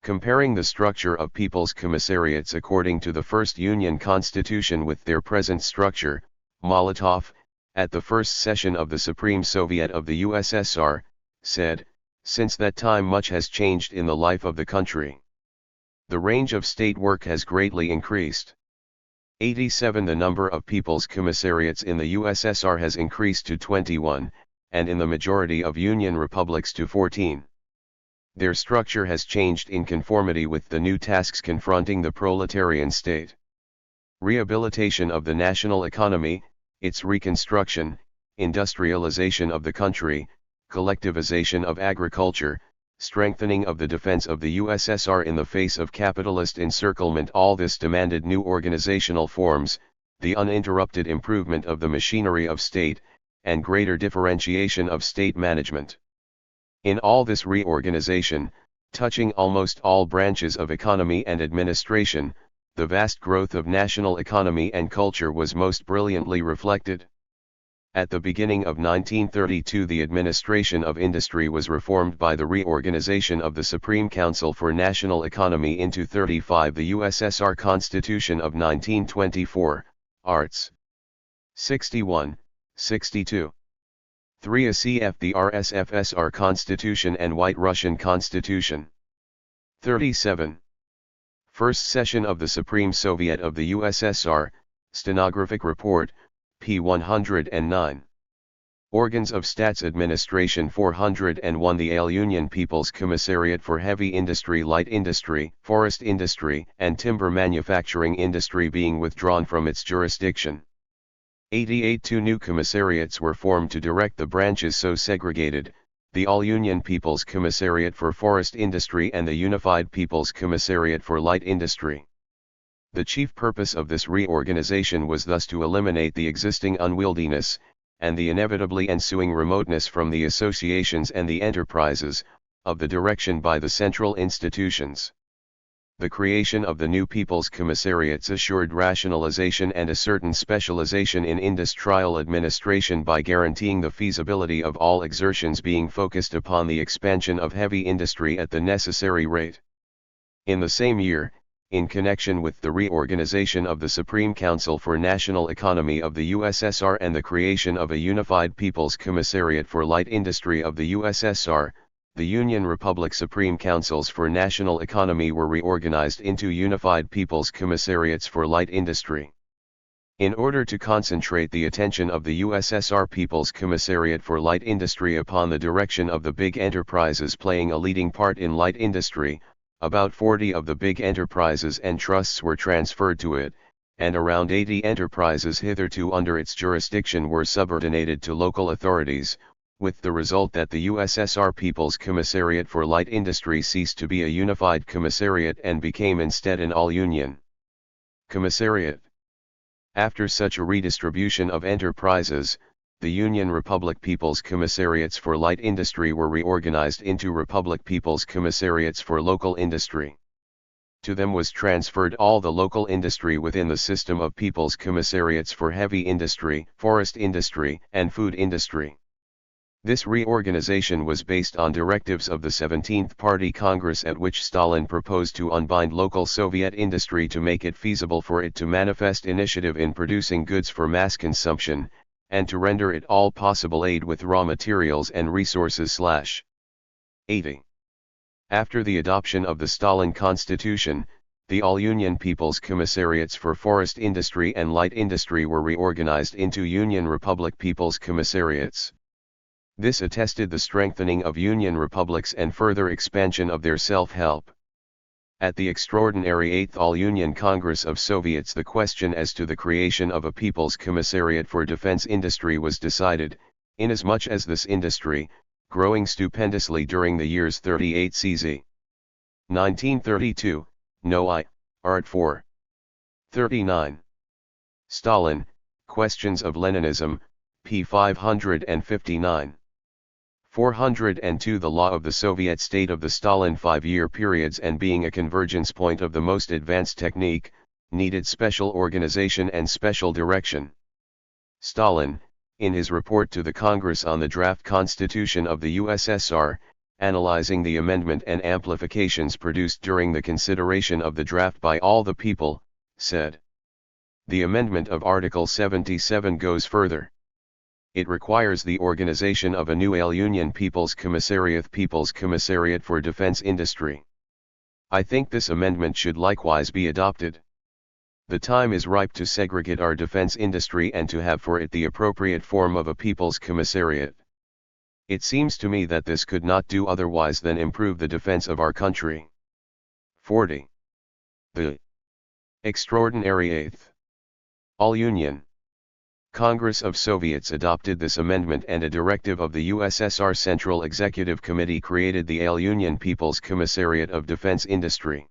Comparing the structure of people's commissariats according to the first Union Constitution with their present structure, Molotov, at the first session of the Supreme Soviet of the USSR, said, "Since that time much has changed in the life of the country. The range of state work has greatly increased. 87 The number of people's commissariats in the USSR has increased to 21, and in the majority of Union republics to 14. Their structure has changed in conformity with the new tasks confronting the proletarian state. Rehabilitation of the national economy, its reconstruction, industrialization of the country, collectivization of agriculture, strengthening of the defense of the USSR in the face of capitalist encirclement, all this demanded new organizational forms, the uninterrupted improvement of the machinery of state, and greater differentiation of state management. In all this reorganization, touching almost all branches of economy and administration, the vast growth of national economy and culture was most brilliantly reflected. At the beginning of 1932 the administration of industry was reformed by the reorganization of the Supreme Council for National Economy into 35 the USSR Constitution of 1924, Arts. 61, 62. 3 a cf. the RSFSR Constitution and White Russian Constitution. 37. First Session of the Supreme Soviet of the USSR, Stenographic Report, p. 109. Organs of Stats Administration 401 The AL Union People's Commissariat for Heavy Industry, Light Industry, Forest Industry, and Timber Manufacturing Industry being withdrawn from its jurisdiction. 88 Two new commissariats were formed to direct the branches so segregated, the All-Union People's Commissariat for Forest Industry and the Unified People's Commissariat for Light Industry. The chief purpose of this reorganization was thus to eliminate the existing unwieldiness, and the inevitably ensuing remoteness from the associations and the enterprises, of the direction by the central institutions. The creation of the new People's Commissariats assured rationalization and a certain specialization in industrial administration by guaranteeing the feasibility of all exertions being focused upon the expansion of heavy industry at the necessary rate. In the same year, in connection with the reorganization of the Supreme Council for National Economy of the USSR and the creation of a Unified People's Commissariat for Light Industry of the USSR, the Union Republic Supreme Councils for National Economy were reorganized into Unified People's Commissariats for Light Industry. In order to concentrate the attention of the USSR People's Commissariat for Light Industry upon the direction of the big enterprises playing a leading part in light industry, about 40 of the big enterprises and trusts were transferred to it, and around 80 enterprises hitherto under its jurisdiction were subordinated to local authorities, with the result that the USSR People's Commissariat for Light Industry ceased to be a unified commissariat and became instead an all-union commissariat. After such a redistribution of enterprises, the Union Republic People's Commissariats for Light Industry were reorganized into Republic People's Commissariats for Local Industry. To them was transferred all the local industry within the system of People's Commissariats for Heavy Industry, Forest Industry, and Food Industry. This reorganization was based on directives of the 17th Party Congress, at which Stalin proposed to unbind local Soviet industry to make it feasible for it to manifest initiative in producing goods for mass consumption, and to render it all possible aid with raw materials and resources. 80. After the adoption of the Stalin Constitution, the All-Union People's Commissariats for Forest Industry and Light Industry were reorganized into Union Republic People's Commissariats. This attested the strengthening of Union republics and further expansion of their self-help. At the extraordinary 8th All-Union Congress of Soviets, the question as to the creation of a People's Commissariat for Defense Industry was decided, inasmuch as this industry, growing stupendously during the years 38 CZ. 1932, No I, Art 4. 39. Stalin, Questions of Leninism, p. 559. 402 The law of the Soviet state of the Stalin 5-year periods and being a convergence point of the most advanced technique, needed special organization and special direction. Stalin, in his report to the Congress on the draft constitution of the USSR, analyzing the amendment and amplifications produced during the consideration of the draft by all the people, said. The amendment of Article 77 goes further. It requires the organization of a new Union People's Commissariat for Defense Industry. I think this amendment should likewise be adopted. The time is ripe to segregate our defense industry and to have for it the appropriate form of a People's Commissariat. It seems to me that this could not do otherwise than improve the defense of our country. 40. The Extraordinary Eighth All-Union Congress of Soviets adopted this amendment, and a directive of the USSR Central Executive Committee created the All-Union People's Commissariat of Defense Industry.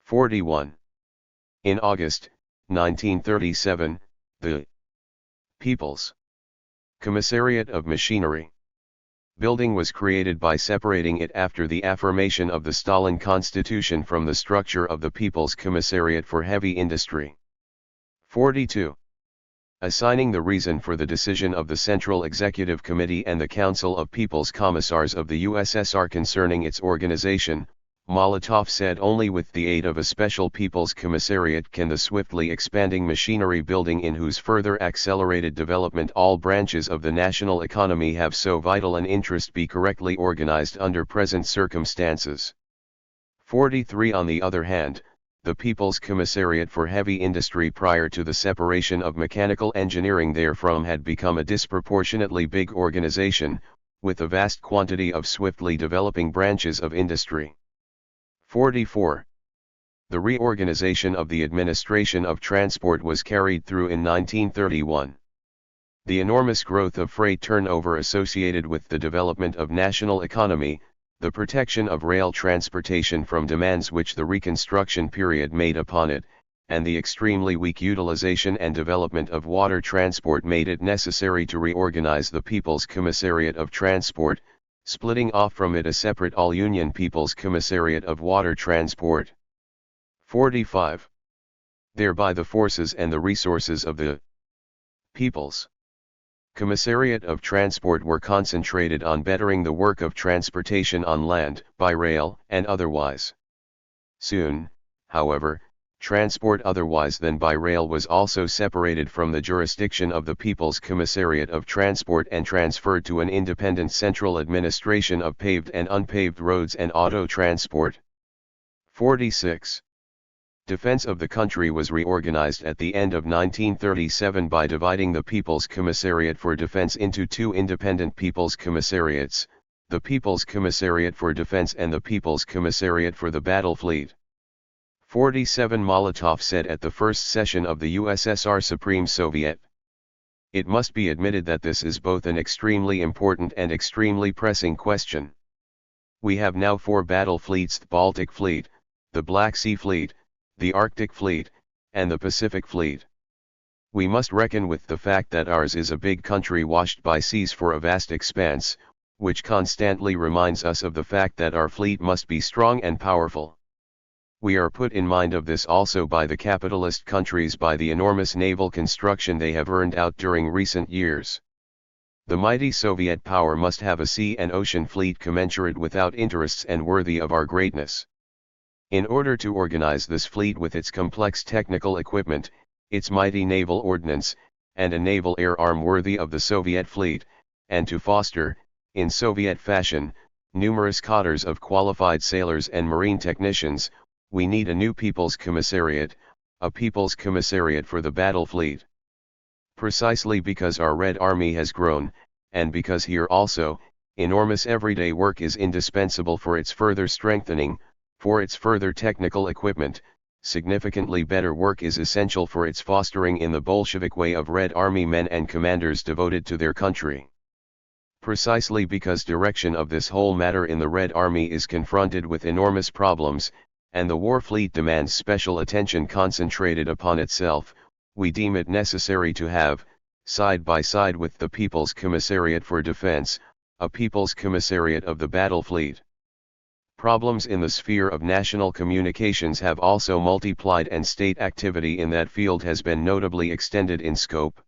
41. In August 1937, the People's Commissariat of Machinery building was created by separating it after the affirmation of the Stalin Constitution from the structure of the People's Commissariat for Heavy Industry. 42. Assigning the reason for the decision of the Central Executive Committee and the Council of People's Commissars of the USSR concerning its organization, Molotov said only with the aid of a special People's Commissariat can the swiftly expanding machinery building, in whose further accelerated development all branches of the national economy have so vital an interest, be correctly organized under present circumstances. 43. On the other hand, the People's Commissariat for Heavy Industry prior to the separation of mechanical engineering therefrom had become a disproportionately big organization, with a vast quantity of swiftly developing branches of industry. 44. The reorganization of the administration of transport was carried through in 1931. The enormous growth of freight turnover associated with the development of national economy, the protection of rail transportation from demands which the Reconstruction period made upon it, and the extremely weak utilization and development of water transport made it necessary to reorganize the People's Commissariat of Transport, splitting off from it a separate All-Union People's Commissariat of Water Transport. 45. Thereby the forces and the resources of the People's Commissariat of Transport were concentrated on bettering the work of transportation on land, by rail, and otherwise. Soon, however, transport otherwise than by rail was also separated from the jurisdiction of the People's Commissariat of Transport and transferred to an independent central administration of paved and unpaved roads and auto transport. 46. Defense of the country was reorganized at the end of 1937 by dividing the People's Commissariat for Defense into two independent People's Commissariats, the People's Commissariat for Defense and the People's Commissariat for the Battle Fleet. 47. Molotov said at the first session of the USSR Supreme Soviet. It must be admitted that this is both an extremely important and extremely pressing question. We have now 4 battle fleets: the Baltic Fleet, the Black Sea Fleet, the Arctic Fleet, and the Pacific Fleet. We must reckon with the fact that ours is a big country washed by seas for a vast expanse, which constantly reminds us of the fact that our fleet must be strong and powerful. We are put in mind of this also by the capitalist countries by the enormous naval construction they have earned out during recent years. The mighty Soviet power must have a sea and ocean fleet commensurate without interests and worthy of our greatness. In order to organize this fleet with its complex technical equipment, its mighty naval ordnance, and a naval air arm worthy of the Soviet fleet, and to foster, in Soviet fashion, numerous cadres of qualified sailors and marine technicians, we need a new People's Commissariat, a People's Commissariat for the Battle Fleet. Precisely because our Red Army has grown, and because here also, enormous everyday work is indispensable for its further strengthening, for its further technical equipment, significantly better work is essential for its fostering in the Bolshevik way of Red Army men and commanders devoted to their country. Precisely because direction of this whole matter in the Red Army is confronted with enormous problems, and the war fleet demands special attention concentrated upon itself, we deem it necessary to have, side by side with the People's Commissariat for Defense, a People's Commissariat of the Battle Fleet. Problems in the sphere of national communications have also multiplied, and state activity in that field has been notably extended in scope.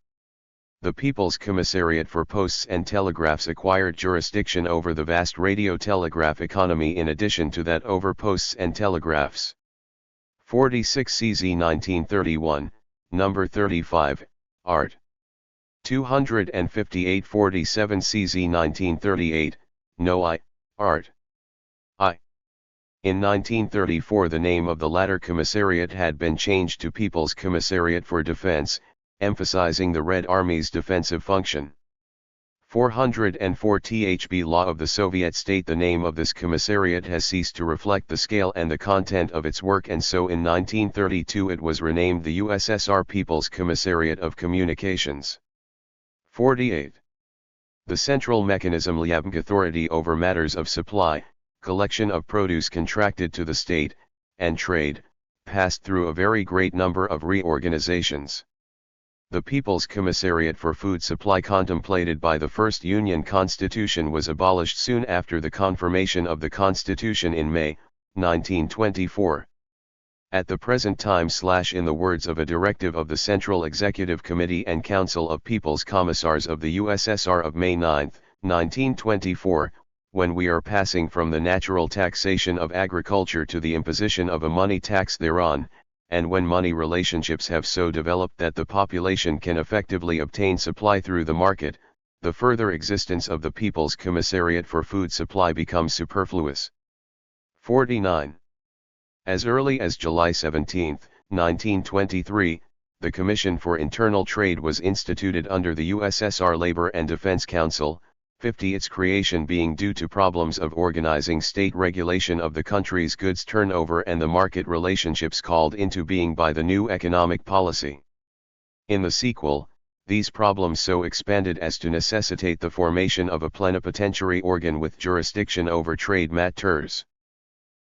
the People's Commissariat for Posts and Telegraphs acquired jurisdiction over the vast radio-telegraph economy in addition to that over posts and telegraphs. 46 CZ 1931, number 35, Art. 258 47 CZ 1938, No I, Art. I. In 1934 the name of the latter commissariat had been changed to People's Commissariat for Defense, emphasizing the Red Army's defensive function. 404 THB Law of the Soviet state. The name of this commissariat has ceased to reflect the scale and the content of its work, and so in 1932 it was renamed the USSR People's Commissariat of Communications. 48. The central mechanism Liabg authority over matters of supply, collection of produce contracted to the state, and trade, passed through a very great number of reorganizations. The People's Commissariat for Food Supply contemplated by the first Union Constitution was abolished soon after the confirmation of the Constitution in May, 1924. At the present time in the words of a directive of the Central Executive Committee and Council of People's Commissars of the USSR of May 9, 1924, when we are passing from the natural taxation of agriculture to the imposition of a money tax thereon, and when money relationships have so developed that the population can effectively obtain supply through the market, the further existence of the People's Commissariat for Food Supply becomes superfluous. 49. As early as July 17, 1923, the Commission for Internal Trade was instituted under the USSR Labor and Defense Council. 50. Its creation being due to problems of organizing state regulation of the country's goods turnover and the market relationships called into being by the new economic policy. In the sequel, these problems so expanded as to necessitate the formation of a plenipotentiary organ with jurisdiction over trade matters.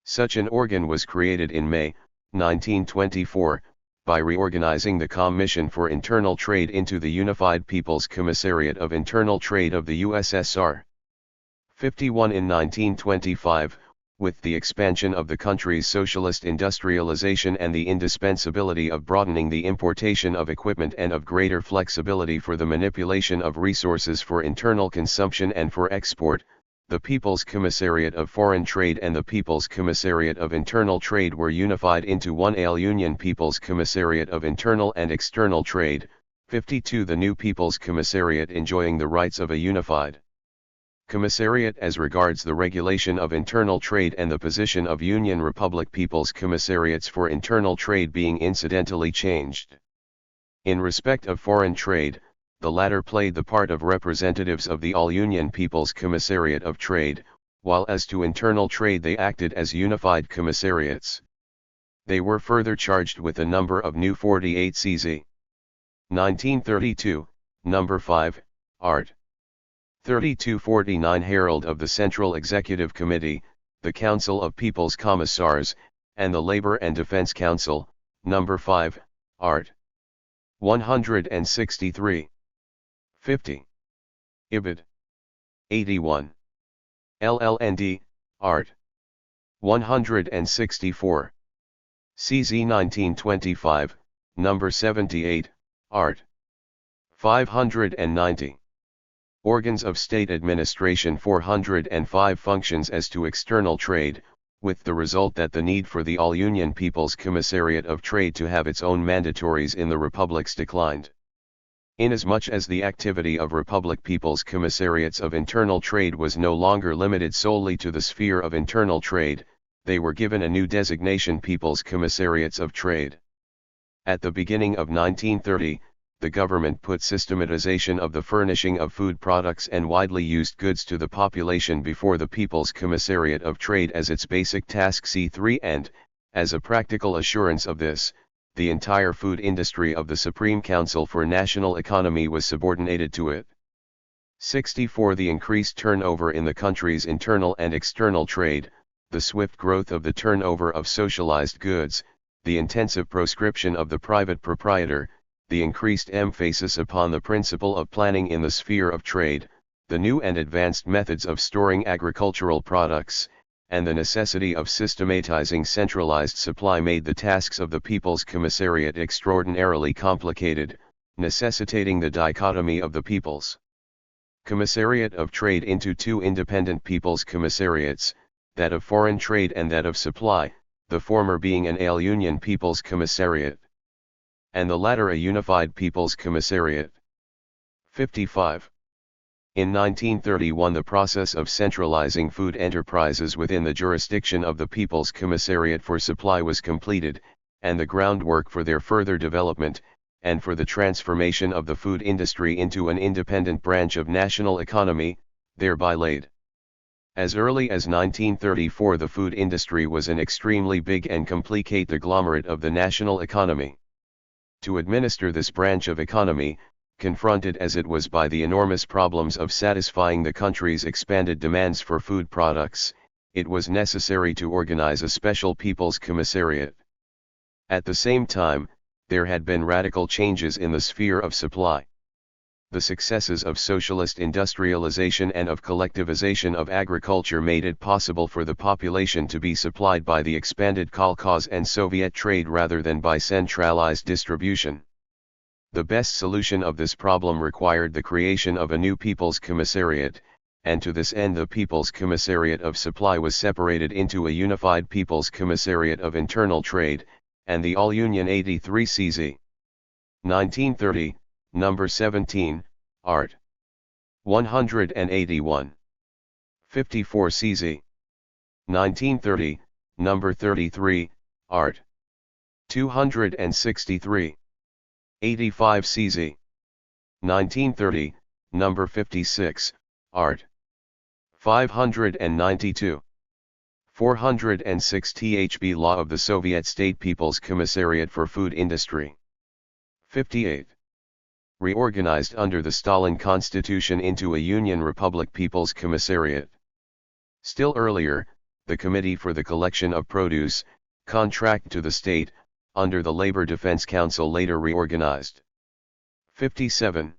Such an organ was created in May, 1924, by reorganizing the Commission for Internal Trade into the Unified People's Commissariat of Internal Trade of the USSR. 51. In 1925, with the expansion of the country's socialist industrialization and the indispensability of broadening the importation of equipment and of greater flexibility for the manipulation of resources for internal consumption and for export, the People's Commissariat of Foreign Trade and the People's Commissariat of Internal Trade were unified into one Union People's Commissariat of Internal and External Trade. 52. The new People's Commissariat enjoying the rights of a unified Commissariat as regards the regulation of internal trade and the position of Union Republic People's Commissariats for Internal Trade being incidentally changed. In respect of foreign trade, the latter played the part of representatives of the All-Union People's Commissariat of Trade, while as to internal trade they acted as unified commissariats. They were further charged with a number of new 48 CZ. 1932, number 5, Art. 3249 Herald of the Central Executive Committee, the Council of People's Commissars, and the Labor and Defense Council, number 5, Art. 163. 50. Ibid. 81. LLND, Art. 164. CZ 1925, number 78, Art. 590. Organs of State Administration 405 Functions as to external trade, with the result that the need for the All-Union People's Commissariat of Trade to have its own mandatories in the republics declined. Inasmuch as the activity of Republic People's Commissariats of Internal Trade was no longer limited solely to the sphere of internal trade, they were given a new designation: People's Commissariats of Trade. At the beginning of 1930, the government put systematization of the furnishing of food products and widely used goods to the population before the People's Commissariat of Trade as its basic task C3, and, as a practical assurance of this, the entire food industry of the Supreme Council for National Economy was subordinated to it. 64. The increased turnover in the country's internal and external trade, the swift growth of the turnover of socialized goods, the intensive proscription of the private proprietor, the increased emphasis upon the principle of planning in the sphere of trade, the new and advanced methods of storing agricultural products, and the necessity of systematizing centralized supply made the tasks of the People's Commissariat extraordinarily complicated, necessitating the dichotomy of the peoples' commissariat of trade into two independent people's commissariats, that of foreign trade and that of supply, the former being an all-union people's commissariat, and the latter a unified people's commissariat. 55. In 1931 the process of centralizing food enterprises within the jurisdiction of the People's Commissariat for Supply was completed, and the groundwork for their further development, and for the transformation of the food industry into an independent branch of national economy, thereby laid. As early as 1934 the food industry was an extremely big and complicate agglomerate of the national economy. To administer this branch of economy, confronted as it was by the enormous problems of satisfying the country's expanded demands for food products, it was necessary to organize a special People's Commissariat. At the same time, there had been radical changes in the sphere of supply. The successes of socialist industrialization and of collectivization of agriculture made it possible for the population to be supplied by the expanded kolkhoz and Soviet trade rather than by centralized distribution. The best solution of this problem required the creation of a new People's Commissariat, and to this end the People's Commissariat of Supply was separated into a unified People's Commissariat of Internal Trade, and the All-Union 83 CZ. 1930, Number 17, Art. 181. 54 CZ. 1930, Number 33, Art. 263. 85 CZ. 1930, Number 56, Art. 592. 406 THB Law of the Soviet State People's Commissariat for Food Industry. 58. Reorganized under the Stalin Constitution into a Union Republic People's Commissariat. Still earlier, the Committee for the Collection of Produce, Contract to the State, under the Labor Defense Council later reorganized. 57.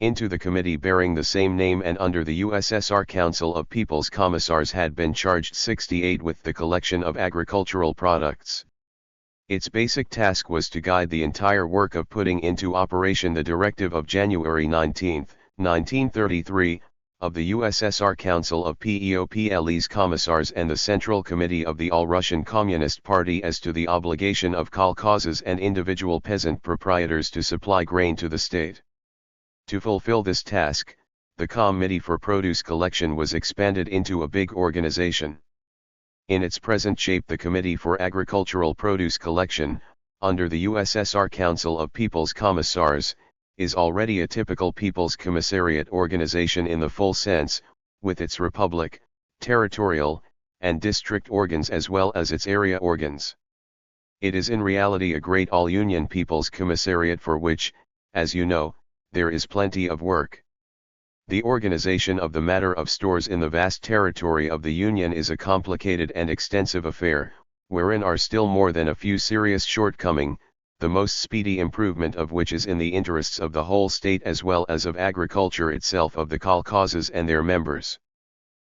Into the committee bearing the same name and under the USSR Council of People's Commissars had been charged 68 with the collection of agricultural products. Its basic task was to guide the entire work of putting into operation the directive of January 19, 1933, of the USSR Council of PEOPLE's Commissars and the Central Committee of the All-Russian Communist Party as to the obligation of kolkhozes and individual peasant proprietors to supply grain to the state. To fulfill this task, the Committee for Produce Collection was expanded into a big organization. In its present shape the Committee for Agricultural Produce Collection, under the USSR Council of People's Commissars, is already a typical People's Commissariat organization in the full sense, with its republic, territorial, and district organs as well as its area organs. It is in reality a great all-union People's Commissariat for which, as you know, there is plenty of work. The organization of the matter of stores in the vast territory of the Union is a complicated and extensive affair, wherein are still more than a few serious shortcomings, the most speedy improvement of which is in the interests of the whole state as well as of agriculture itself, of the kolkhozes and their members.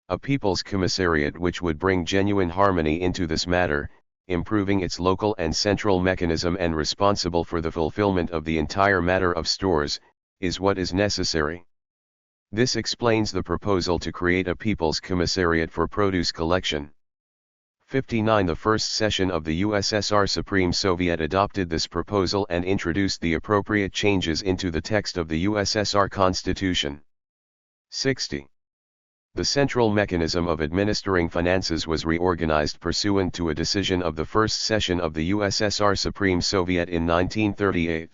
A People's Commissariat which would bring genuine harmony into this matter, improving its local and central mechanism and responsible for the fulfillment of the entire matter of stores, is what is necessary. This explains the proposal to create a People's Commissariat for Produce Collection. 59. The first session of the USSR Supreme Soviet adopted this proposal and introduced the appropriate changes into the text of the USSR Constitution. 60. The central mechanism of administering finances was reorganized pursuant to a decision of the first session of the USSR Supreme Soviet in 1938.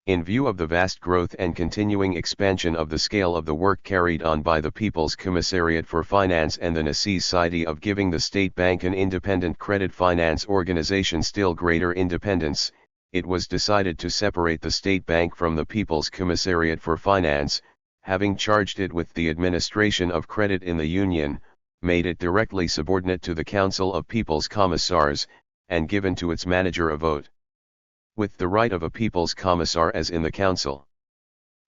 In view of the vast growth and continuing expansion of the scale of the work carried on by the People's Commissariat for Finance and the necessity of giving the State Bank an independent credit finance organization still greater independence, it was decided to separate the State Bank from the People's Commissariat for Finance, having charged it with the administration of credit in the Union, made it directly subordinate to the Council of People's Commissars, and given to its manager a vote, with the right of a People's Commissar as in the Council.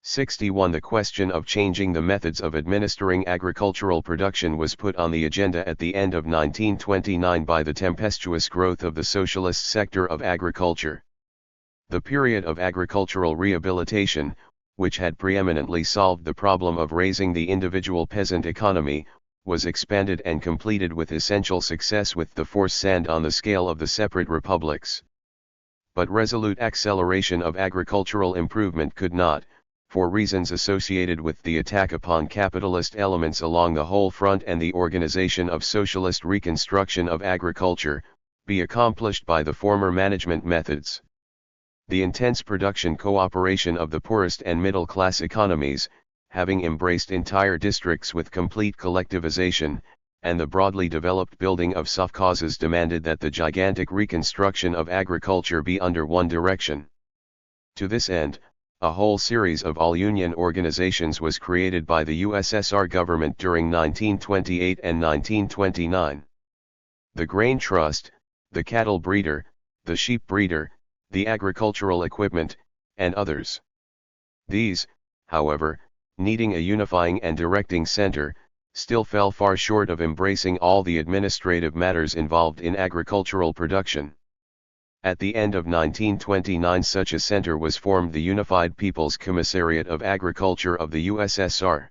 61. The question of changing the methods of administering agricultural production was put on the agenda at the end of 1929 by the tempestuous growth of the socialist sector of agriculture. The period of agricultural rehabilitation, which had preeminently solved the problem of raising the individual peasant economy, was expanded and completed with essential success with the force sand on the scale of the separate republics. But resolute acceleration of agricultural improvement could not, for reasons associated with the attack upon capitalist elements along the whole front and the organization of socialist reconstruction of agriculture, be accomplished by the former management methods. The intense production cooperation of the poorest and middle-class economies, having embraced entire districts with complete collectivization, and the broadly developed building of sovkhozes demanded that the gigantic reconstruction of agriculture be under one direction. To this end, a whole series of all-union organizations was created by the USSR government during 1928 and 1929. The Grain Trust, the Cattle Breeder, the Sheep Breeder, the Agricultural Equipment, and others. These, however, needing a unifying and directing center, still fell far short of embracing all the administrative matters involved in agricultural production. At the end of 1929 such a center was formed, the Unified People's Commissariat of Agriculture of the USSR.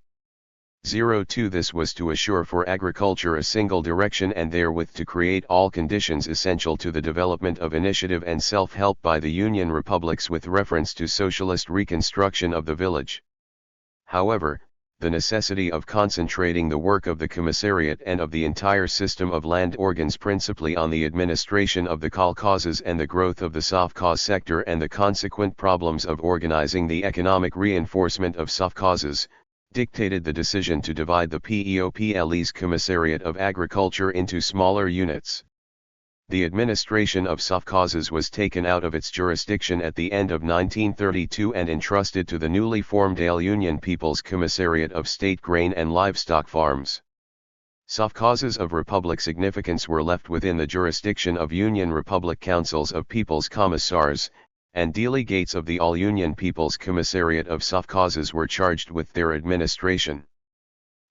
02 This was to assure for agriculture a single direction and therewith to create all conditions essential to the development of initiative and self-help by the Union republics with reference to socialist reconstruction of the village. However, the necessity of concentrating the work of the commissariat and of the entire system of land organs principally on the administration of the kolkhozes and the growth of the sovkhoz sector and the consequent problems of organizing the economic reinforcement of sovkhozes, dictated the decision to divide the PEOPLE's Commissariat of Agriculture into smaller units. The administration of sovkhozes was taken out of its jurisdiction at the end of 1932 and entrusted to the newly formed All-Union People's Commissariat of State Grain and Livestock Farms. Sovkhozes of republic significance were left within the jurisdiction of Union Republic Councils of People's Commissars, and delegates of the All-Union People's Commissariat of Sovkhozes were charged with their administration.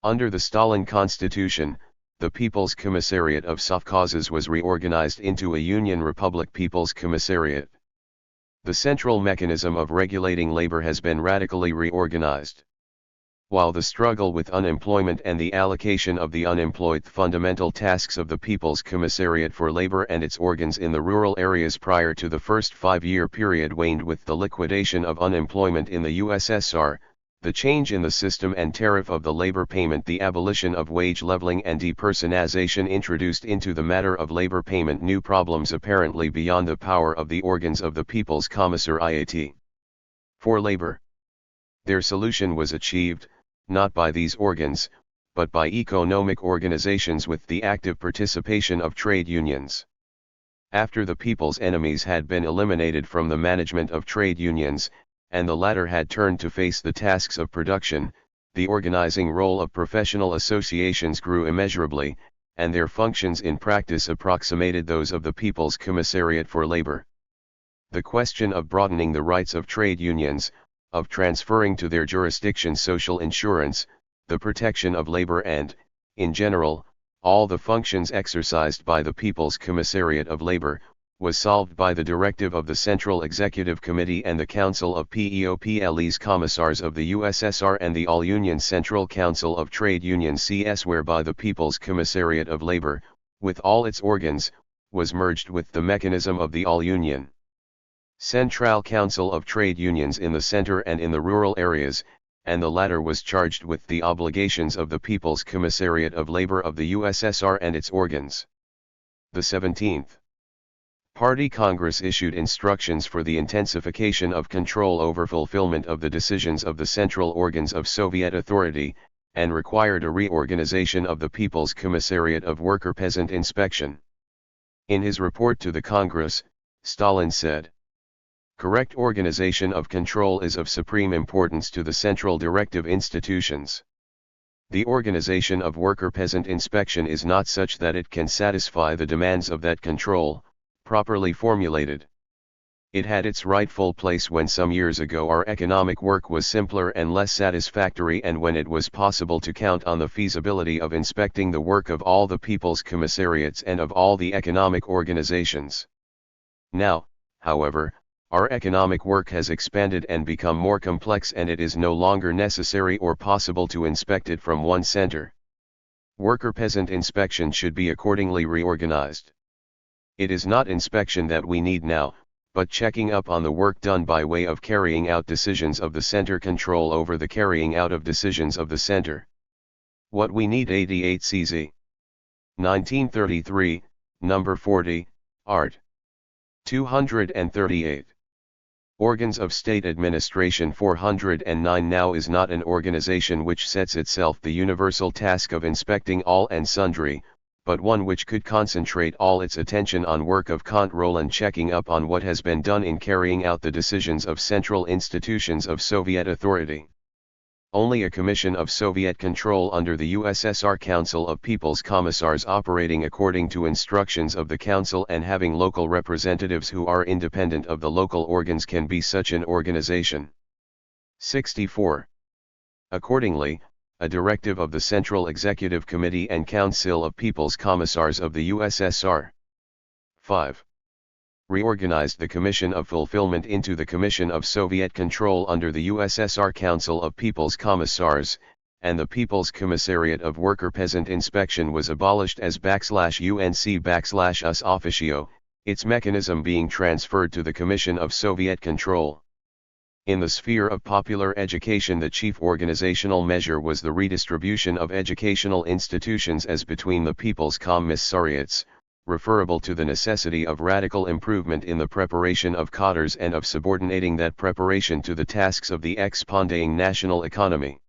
Under the Stalin Constitution, the People's Commissariat of Sovkhozes was reorganized into a Union Republic People's Commissariat. The central mechanism of regulating labor has been radically reorganized. While the struggle with unemployment and the allocation of the unemployed fundamental tasks of the People's Commissariat for Labor and its organs in the rural areas prior to the first 5-year period waned with the liquidation of unemployment in the USSR, the change in the system and tariff of the labor payment, the abolition of wage leveling and depersonalization introduced into the matter of labor payment new problems apparently beyond the power of the organs of the People's Commissariat for Labor. Their solution was achieved, not by these organs, but by economic organizations with the active participation of trade unions. After the people's enemies had been eliminated from the management of trade unions, and the latter had turned to face the tasks of production, the organizing role of professional associations grew immeasurably, and their functions in practice approximated those of the People's Commissariat for Labor. The question of broadening the rights of trade unions, of transferring to their jurisdiction social insurance, the protection of labor and, in general, all the functions exercised by the People's Commissariat of Labor, was solved by the directive of the Central Executive Committee and the Council of PEOPLE's Commissars of the USSR and the All-Union Central Council of Trade Unions CS, whereby the People's Commissariat of Labor, with all its organs, was merged with the mechanism of the All-Union Central Council of Trade Unions in the center and in the rural areas, and the latter was charged with the obligations of the People's Commissariat of Labor of the USSR and its organs. The 17th Party Congress issued instructions for the intensification of control over fulfillment of the decisions of the central organs of Soviet authority, and required a reorganization of the People's Commissariat of Worker-Peasant Inspection. In his report to the Congress, Stalin said, "Correct organization of control is of supreme importance to the central directive institutions. The organization of worker-peasant inspection is not such that it can satisfy the demands of that control, properly formulated. It had its rightful place when some years ago our economic work was simpler and less satisfactory, and when it was possible to count on the feasibility of inspecting the work of all the people's commissariats and of all the economic organizations. Now, however, Our economic work has expanded and become more complex, and it is no longer necessary or possible to inspect it from one center. Worker-peasant inspection should be accordingly reorganized. It is not inspection that we need now, but checking up on the work done by way of carrying out decisions of the center, control over the carrying out of decisions of the center. What we need. 88 CZ. 1933, number 40, Art. 238. Organs of State Administration. 409 Now is not an organization which sets itself the universal task of inspecting all and sundry, but one which could concentrate all its attention on work of control and checking up on what has been done in carrying out the decisions of central institutions of Soviet authority. Only a commission of Soviet control under the USSR Council of People's Commissars, operating according to instructions of the Council and having local representatives who are independent of the local organs, can be such an organization. 64. Accordingly, a directive of the Central Executive Committee and Council of People's Commissars of the USSR. 5. Reorganized the Commission of Fulfillment into the Commission of Soviet Control under the USSR Council of People's Commissars, and the People's Commissariat of Worker-Peasant Inspection was abolished as /UNC/US officio, its mechanism being transferred to the Commission of Soviet Control. In the sphere of popular education, the chief organizational measure was the redistribution of educational institutions as between the People's Commissariats, referable to the necessity of radical improvement in the preparation of cadres and of subordinating that preparation to the tasks of the expanding national economy.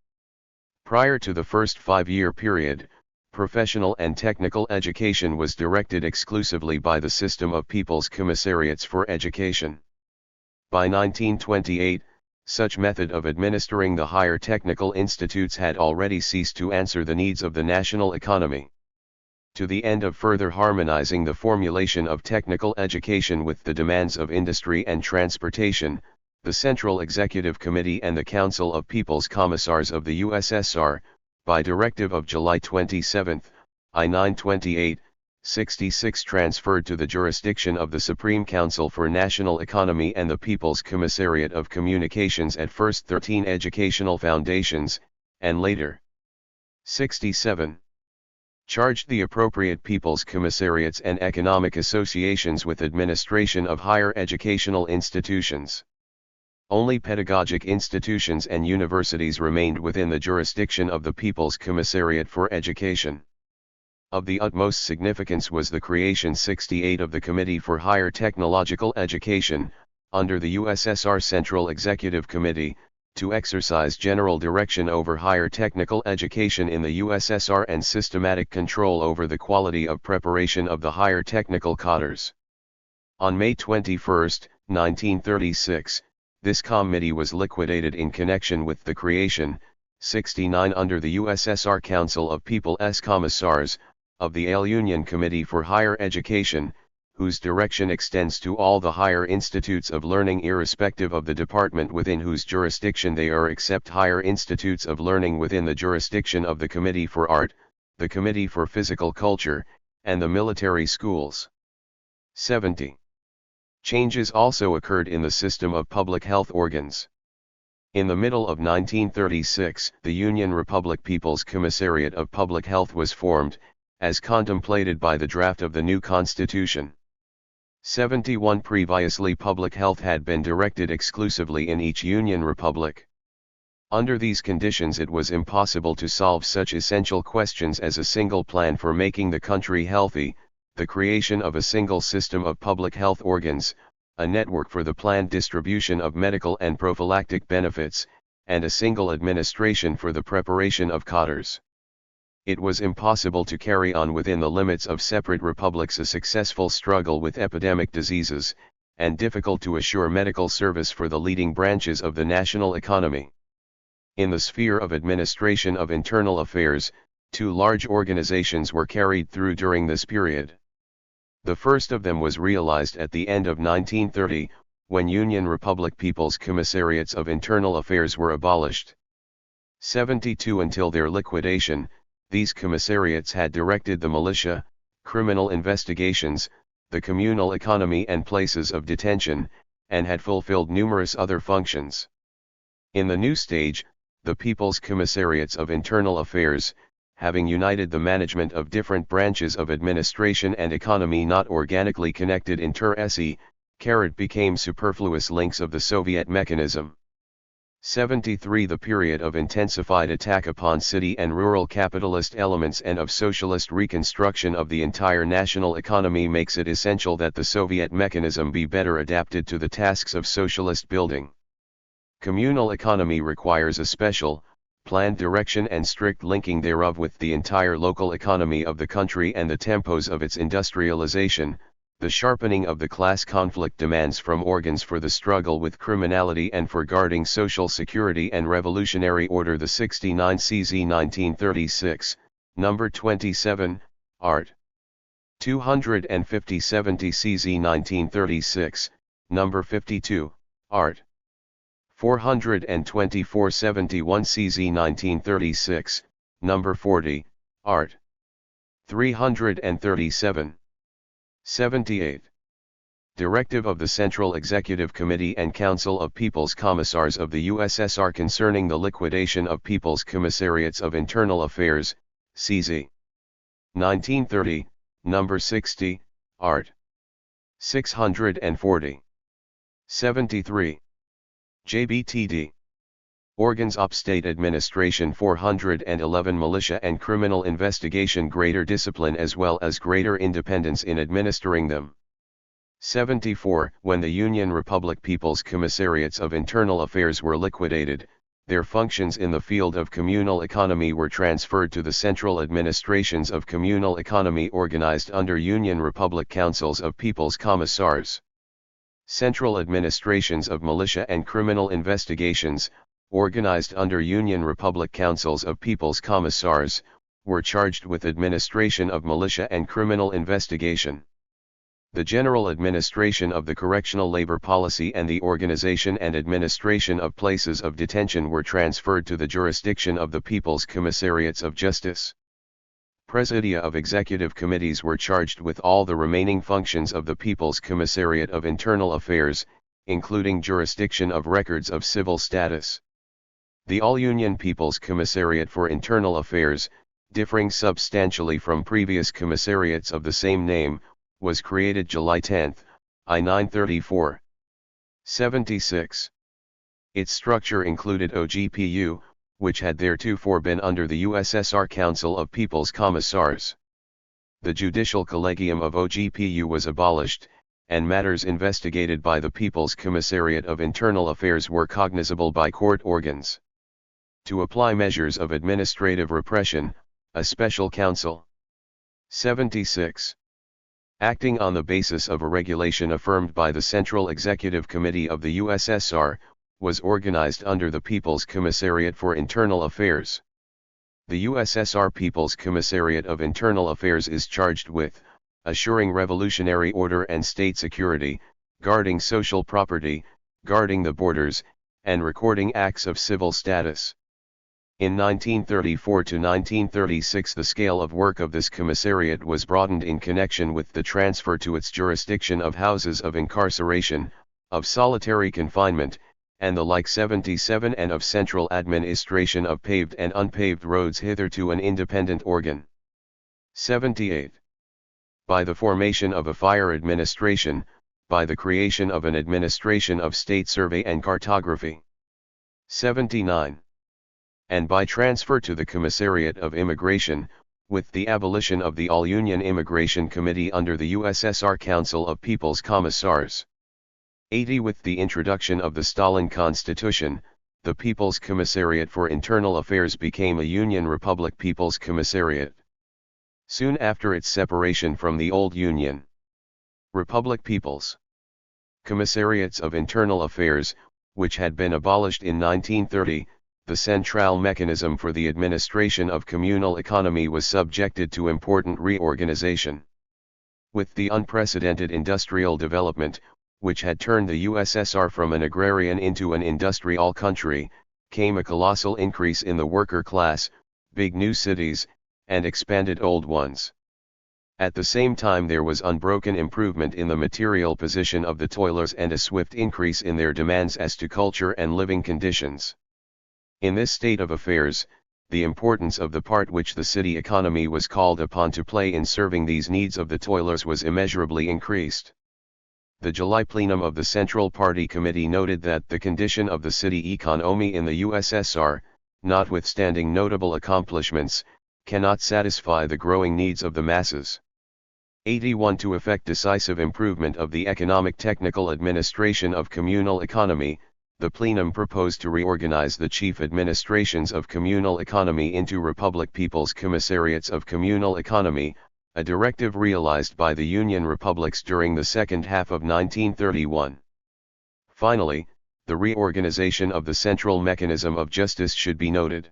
Prior to the first 5-year period, professional and technical education was directed exclusively by the system of People's Commissariats for Education. By 1928, such method of administering the higher technical institutes had already ceased to answer the needs of the national economy. To the end of further harmonizing the formulation of technical education with the demands of industry and transportation, the Central Executive Committee and the Council of People's Commissars of the USSR, by directive of July 27, I-928, 66, transferred to the jurisdiction of the Supreme Council for National Economy and the People's Commissariat of Communications, at first 13 educational foundations, and later 67. Charged the appropriate People's Commissariats and economic associations with administration of higher educational institutions. Only pedagogic institutions and universities remained within the jurisdiction of the People's Commissariat for Education. Of the utmost significance was the creation 68 of the Committee for Higher Technological Education, under the USSR Central Executive Committee, to exercise general direction over higher technical education in the USSR and systematic control over the quality of preparation of the higher technical cadres. On May 21, 1936, this committee was liquidated in connection with the creation, 69 under the USSR Council of People's Commissars, of the AL Union Committee for Higher Education, whose direction extends to all the higher institutes of learning irrespective of the department within whose jurisdiction they are, except higher institutes of learning within the jurisdiction of the Committee for Art, the Committee for Physical Culture, and the military schools. 70. Changes also occurred in the system of public health organs. In the middle of 1936, the Union Republic People's Commissariat of Public Health was formed, as contemplated by the draft of the new Constitution. 71. Previously, public health had been directed exclusively in each Union Republic. Under these conditions, it was impossible to solve such essential questions as a single plan for making the country healthy, the creation of a single system of public health organs, a network for the planned distribution of medical and prophylactic benefits, and a single administration for the preparation of cadres. It was impossible to carry on within the limits of separate republics a successful struggle with epidemic diseases, and difficult to assure medical service for the leading branches of the national economy. In the sphere of administration of internal affairs, 2 large organizations were carried through during this period. The first of them was realized at the end of 1930, when Union Republic People's Commissariats of Internal Affairs were abolished. 72. Until their liquidation, these commissariats had directed the militia, criminal investigations, the communal economy and places of detention, and had fulfilled numerous other functions. In the new stage, the People's Commissariats of Internal Affairs, having united the management of different branches of administration and economy not organically connected inter se, became superfluous links of the Soviet mechanism. 73 The period of intensified attack upon city and rural capitalist elements and of socialist reconstruction of the entire national economy makes it essential that the Soviet mechanism be better adapted to the tasks of socialist building. Communal economy requires a special, planned direction and strict linking thereof with the entire local economy of the country and the tempos of its industrialization. The sharpening of the class conflict demands from organs for the struggle with criminality and for guarding social security and revolutionary order the 69 CZ 1936, number 27, Art. 250 70 CZ 1936, number 52, Art. 424 71 CZ 1936, number 40, Art. 337. 78. Directive of the Central Executive Committee and Council of People's Commissars of the USSR concerning the liquidation of People's Commissariats of Internal Affairs, CZ. 1930, number 60, Art. 640. 73. JBTD. Organs of State Administration 411 Militia and Criminal Investigation greater discipline as well as greater independence in administering them. 74 When the Union Republic People's Commissariats of Internal Affairs were liquidated, their functions in the field of communal economy were transferred to the central administrations of communal economy organized under Union Republic Councils of People's Commissars. Central administrations of militia and criminal investigations, organized under Union Republic Councils of People's Commissars, were charged with administration of militia and criminal investigation. The general administration of the correctional labor policy and the organization and administration of places of detention were transferred to the jurisdiction of the People's Commissariats of Justice. Presidia of executive committees were charged with all the remaining functions of the People's Commissariat of Internal Affairs, including jurisdiction of records of civil status. The All-Union People's Commissariat for Internal Affairs, differing substantially from previous commissariats of the same name, was created July 10, I 934. 76. Its structure included OGPU, which had theretofore been under the USSR Council of People's Commissars. The judicial collegium of OGPU was abolished, and matters investigated by the People's Commissariat of Internal Affairs were cognizable by court organs. To apply measures of administrative repression, a special council. 76. Acting on the basis of a regulation affirmed by the Central Executive Committee of the USSR, was organized under the People's Commissariat for Internal Affairs. The USSR People's Commissariat of Internal Affairs is charged with assuring revolutionary order and state security, guarding social property, guarding the borders, and recording acts of civil status. In 1934 to 1936 the scale of work of this commissariat was broadened in connection with the transfer to its jurisdiction of houses of incarceration, of solitary confinement, and the like 77 and of central administration of paved and unpaved roads hitherto an independent organ. 78. By the formation of a fire administration, by the creation of an administration of state survey and cartography. 79. And by transfer to the Commissariat of Immigration, with the abolition of the All-Union Immigration Committee under the USSR Council of People's Commissars. 80. With the introduction of the Stalin Constitution, the People's Commissariat for Internal Affairs became a Union Republic People's Commissariat. Soon after its separation from the old Union Republic People's Commissariats of Internal Affairs, which had been abolished in 1930, the central mechanism for the administration of communal economy was subjected to important reorganization. With the unprecedented industrial development, which had turned the USSR from an agrarian into an industrial country, came a colossal increase in the worker class, big new cities, and expanded old ones. At the same time there was unbroken improvement in the material position of the toilers and a swift increase in their demands as to culture and living conditions. In this state of affairs, the importance of the part which the city economy was called upon to play in serving these needs of the toilers was immeasurably increased. The July plenum of the Central Party Committee noted that the condition of the city economy in the USSR, notwithstanding notable accomplishments, cannot satisfy the growing needs of the masses. 81. To effect decisive improvement of the economic technical administration of communal economy, the plenum proposed to reorganize the chief administrations of communal economy into Republic People's Commissariats of Communal Economy, a directive realized by the Union Republics during the second half of 1931. Finally, the reorganization of the central mechanism of justice should be noted.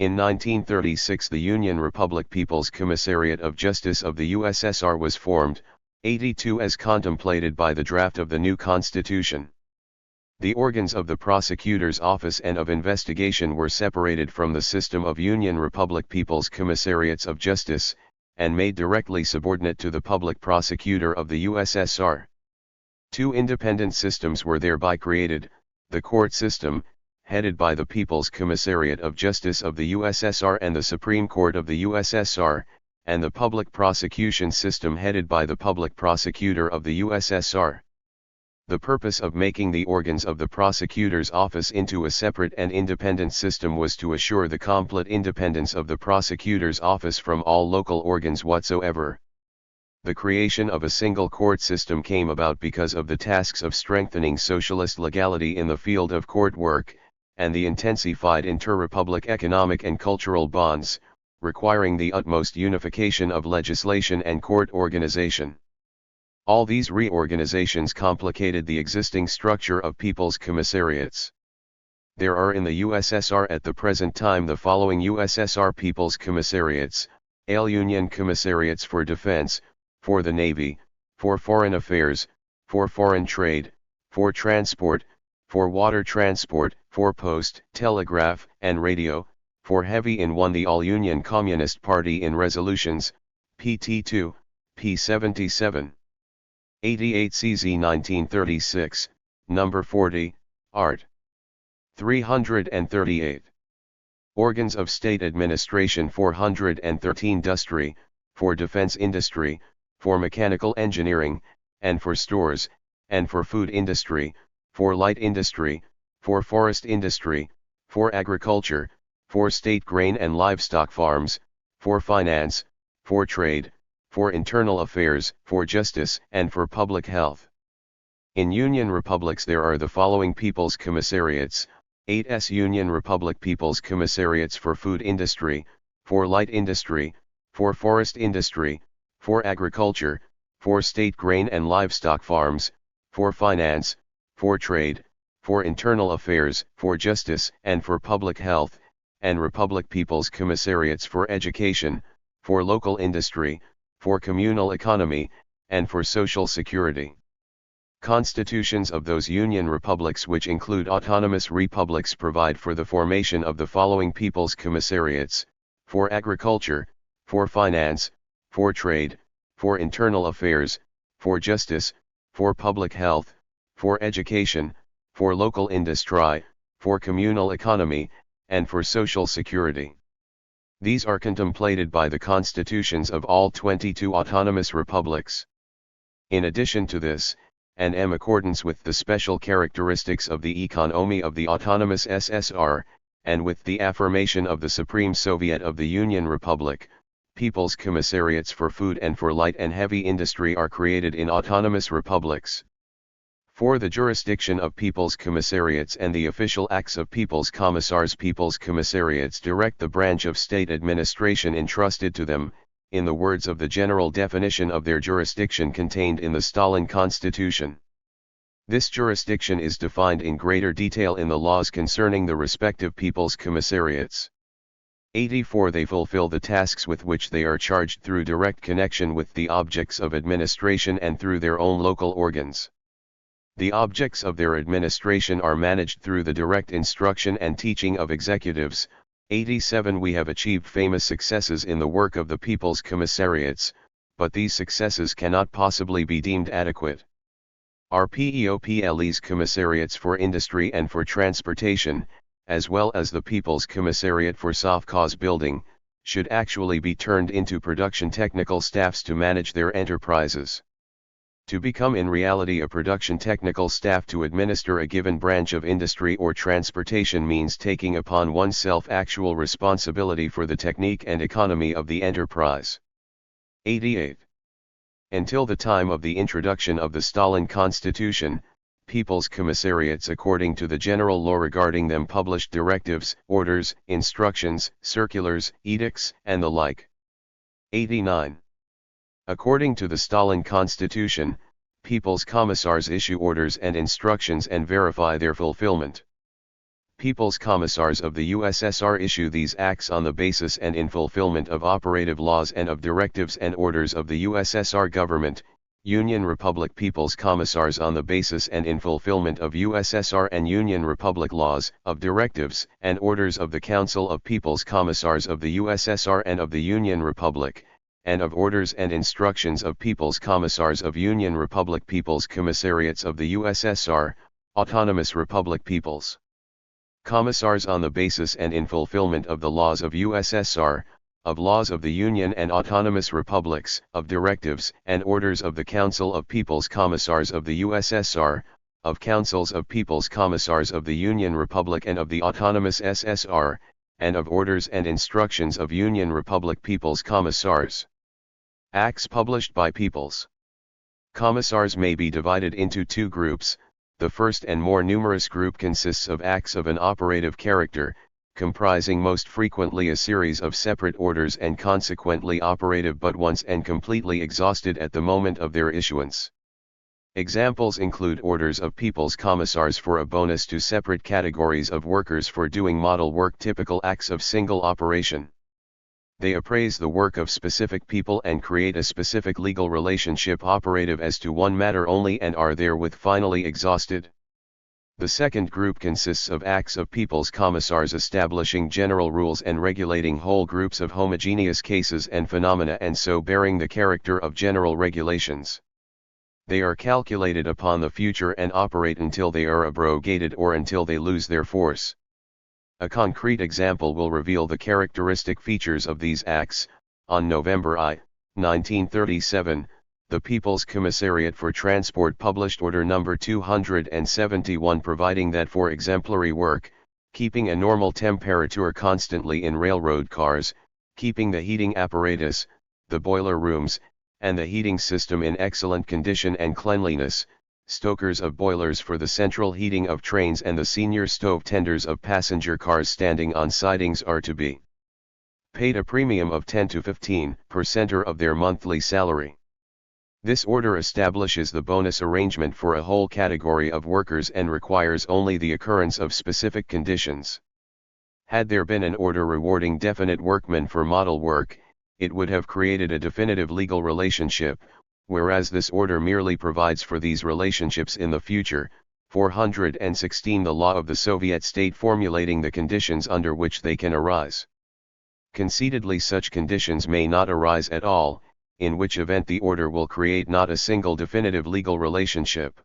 In 1936 the Union Republic People's Commissariat of Justice of the USSR was formed, 82 as contemplated by the draft of the new constitution. The organs of the prosecutor's office and of investigation were separated from the system of Union Republic People's Commissariats of Justice, and made directly subordinate to the public prosecutor of the USSR. Two independent systems were thereby created, the court system, headed by the People's Commissariat of Justice of the USSR and the Supreme Court of the USSR, and the public prosecution system headed by the Public Prosecutor of the USSR. The purpose of making the organs of the prosecutor's office into a separate and independent system was to assure the complete independence of the prosecutor's office from all local organs whatsoever. The creation of a single court system came about because of the tasks of strengthening socialist legality in the field of court work, and the intensified inter-republic economic and cultural bonds, requiring the utmost unification of legislation and court organization. All these reorganizations complicated the existing structure of people's commissariats. There are in the USSR at the present time the following USSR People's Commissariats: AL Union Commissariats for Defense, for the Navy, for Foreign Affairs, for Foreign Trade, for Transport, for Water Transport, for Post, Telegraph, and Radio, for Heavy in 1 the All-Union Communist Party in Resolutions, PT2, P77. 88 CZ 1936, Number 40, Art. 338. Organs of State Administration 413 Industry, for Defense Industry, for Mechanical Engineering, and for Stores, and for Food Industry, for Light Industry, for Forest Industry, for Agriculture, for State Grain and Livestock Farms, for Finance, for Trade, for Internal Affairs, for Justice, and for Public Health. In Union Republics there are the following People's Commissariats: 8s Union Republic People's Commissariats for Food Industry, for Light Industry, for Forest Industry, for Agriculture, for State Grain and Livestock Farms, for Finance, for Trade, for Internal Affairs, for Justice, and for Public Health, and Republic People's Commissariats for Education, for Local Industry, for Communal Economy, and for Social Security. Constitutions of those Union Republics which include autonomous republics provide for the formation of the following People's Commissariats: for Agriculture, for Finance, for Trade, for Internal Affairs, for Justice, for Public Health, for Education, for Local Industry, for Communal Economy, and for Social Security. These are contemplated by the constitutions of all 22 autonomous republics. In addition to this, and in accordance with the special characteristics of the economy of the autonomous SSR, and with the affirmation of the Supreme Soviet of the Union Republic, People's Commissariats for Food and for Light and Heavy Industry are created in autonomous republics. For the jurisdiction of People's Commissariats and the official acts of People's Commissars, People's Commissariats direct the branch of state administration entrusted to them, in the words of the general definition of their jurisdiction contained in the Stalin Constitution. This jurisdiction is defined in greater detail in the laws concerning the respective People's Commissariats. 84. They fulfill the tasks with which they are charged through direct connection with the objects of administration and through their own local organs. The objects of their administration are managed through the direct instruction and teaching of executives. 87. We have achieved famous successes in the work of the People's Commissariats, but these successes cannot possibly be deemed adequate. Our PEOPLE's commissariats for industry and for transportation, as well as the People's Commissariat for Sovkhoz building, should actually be turned into production technical staffs to manage their enterprises. To become in reality a production technical staff to administer a given branch of industry or transportation means taking upon oneself actual responsibility for the technique and economy of the enterprise. 88. Until the time of the introduction of the Stalin Constitution, People's Commissariats according to the general law regarding them published directives, orders, instructions, circulars, edicts, and the like. 89. According to the Stalin Constitution, People's Commissars issue orders and instructions and verify their fulfillment. People's Commissars of the USSR issue these acts on the basis and in fulfillment of operative laws and of directives and orders of the USSR government, Union Republic People's Commissars on the basis and in fulfillment of USSR and Union Republic laws, of directives and orders of the Council of People's Commissars of the USSR and of the Union Republic, and of orders and instructions of People's Commissars of Union Republic People's Commissariats of the USSR, Autonomous Republic People's Commissars on the basis and in fulfillment of the laws of USSR, of laws of the Union and Autonomous Republics, of directives and orders of the Council of People's Commissars of the USSR, of Councils of People's Commissars of the Union Republic and of the Autonomous SSR, and of orders and instructions of Union Republic People's Commissars. Acts published by People's Commissars may be divided into two groups. The first and more numerous group consists of acts of an operative character, comprising most frequently a series of separate orders and consequently operative but once and completely exhausted at the moment of their issuance. Examples include orders of People's Commissars for a bonus to separate categories of workers for doing model work, typical acts of single operation. They appraise the work of specific people and create a specific legal relationship operative as to one matter only and are therewith finally exhausted. The second group consists of acts of People's Commissars establishing general rules and regulating whole groups of homogeneous cases and phenomena and so bearing the character of general regulations. They are calculated upon the future and operate until they are abrogated or until they lose their force. A concrete example will reveal the characteristic features of these acts. On November 1937, the People's Commissariat for Transport published Order No. 271 providing that for exemplary work, keeping a normal temperature constantly in railroad cars, keeping the heating apparatus, the boiler rooms, and the heating system in excellent condition and cleanliness, stokers of boilers for the central heating of trains and the senior stove tenders of passenger cars standing on sidings are to be paid a premium of 10 to 15% of their monthly salary. This order establishes the bonus arrangement for a whole category of workers and requires only the occurrence of specific conditions. Had there been an order rewarding definite workmen for model work, it would have created a definitive legal relationship, whereas this order merely provides for these relationships in the future. 416 The law of the Soviet state formulating the conditions under which they can arise. Conceitedly such conditions may not arise at all, in which event the order will create not a single definitive legal relationship.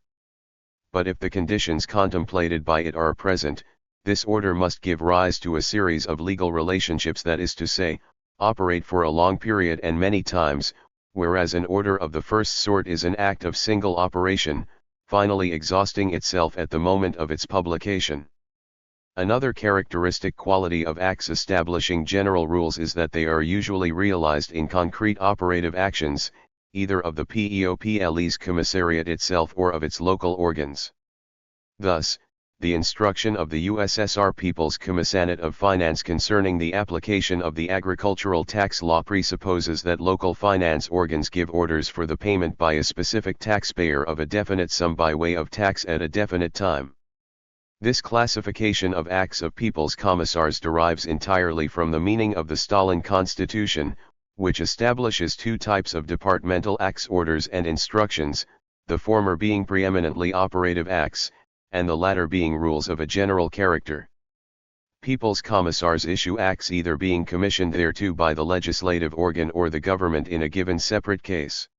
But if the conditions contemplated by it are present, this order must give rise to a series of legal relationships, that is to say, operate for a long period and many times, whereas an order of the first sort is an act of single operation, finally exhausting itself at the moment of its publication. Another characteristic quality of acts establishing general rules is that they are usually realized in concrete operative actions, either of the PEOPLE's commissariat itself or of its local organs. Thus, the instruction of the USSR People's Commissariat of Finance concerning the application of the agricultural tax law presupposes that local finance organs give orders for the payment by a specific taxpayer of a definite sum by way of tax at a definite time. This classification of acts of People's Commissars derives entirely from the meaning of the Stalin Constitution, which establishes two types of departmental acts, orders and instructions, the former being preeminently operative acts, and the latter being rules of a general character. People's Commissars issue acts either being commissioned thereto by the legislative organ or the government in a given separate case.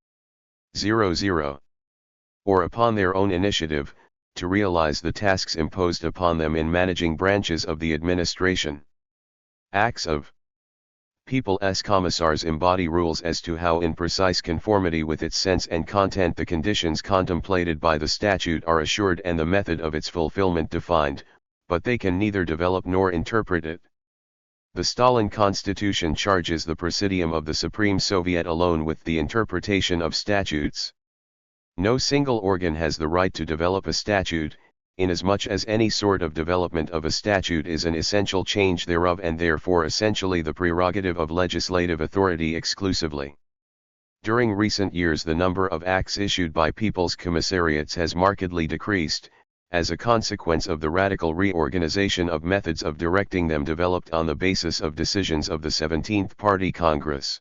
00. Or upon their own initiative, to realize the tasks imposed upon them in managing branches of the administration. Acts of People's Commissars embody rules as to how in precise conformity with its sense and content the conditions contemplated by the statute are assured and the method of its fulfillment defined, but they can neither develop nor interpret it. The Stalin Constitution charges the Presidium of the Supreme Soviet alone with the interpretation of statutes. No single organ has the right to develop a statute, inasmuch as any sort of development of a statute is an essential change thereof and therefore essentially the prerogative of legislative authority exclusively. During recent years the number of acts issued by People's Commissariats has markedly decreased, as a consequence of the radical reorganization of methods of directing them developed on the basis of decisions of the 17th Party Congress.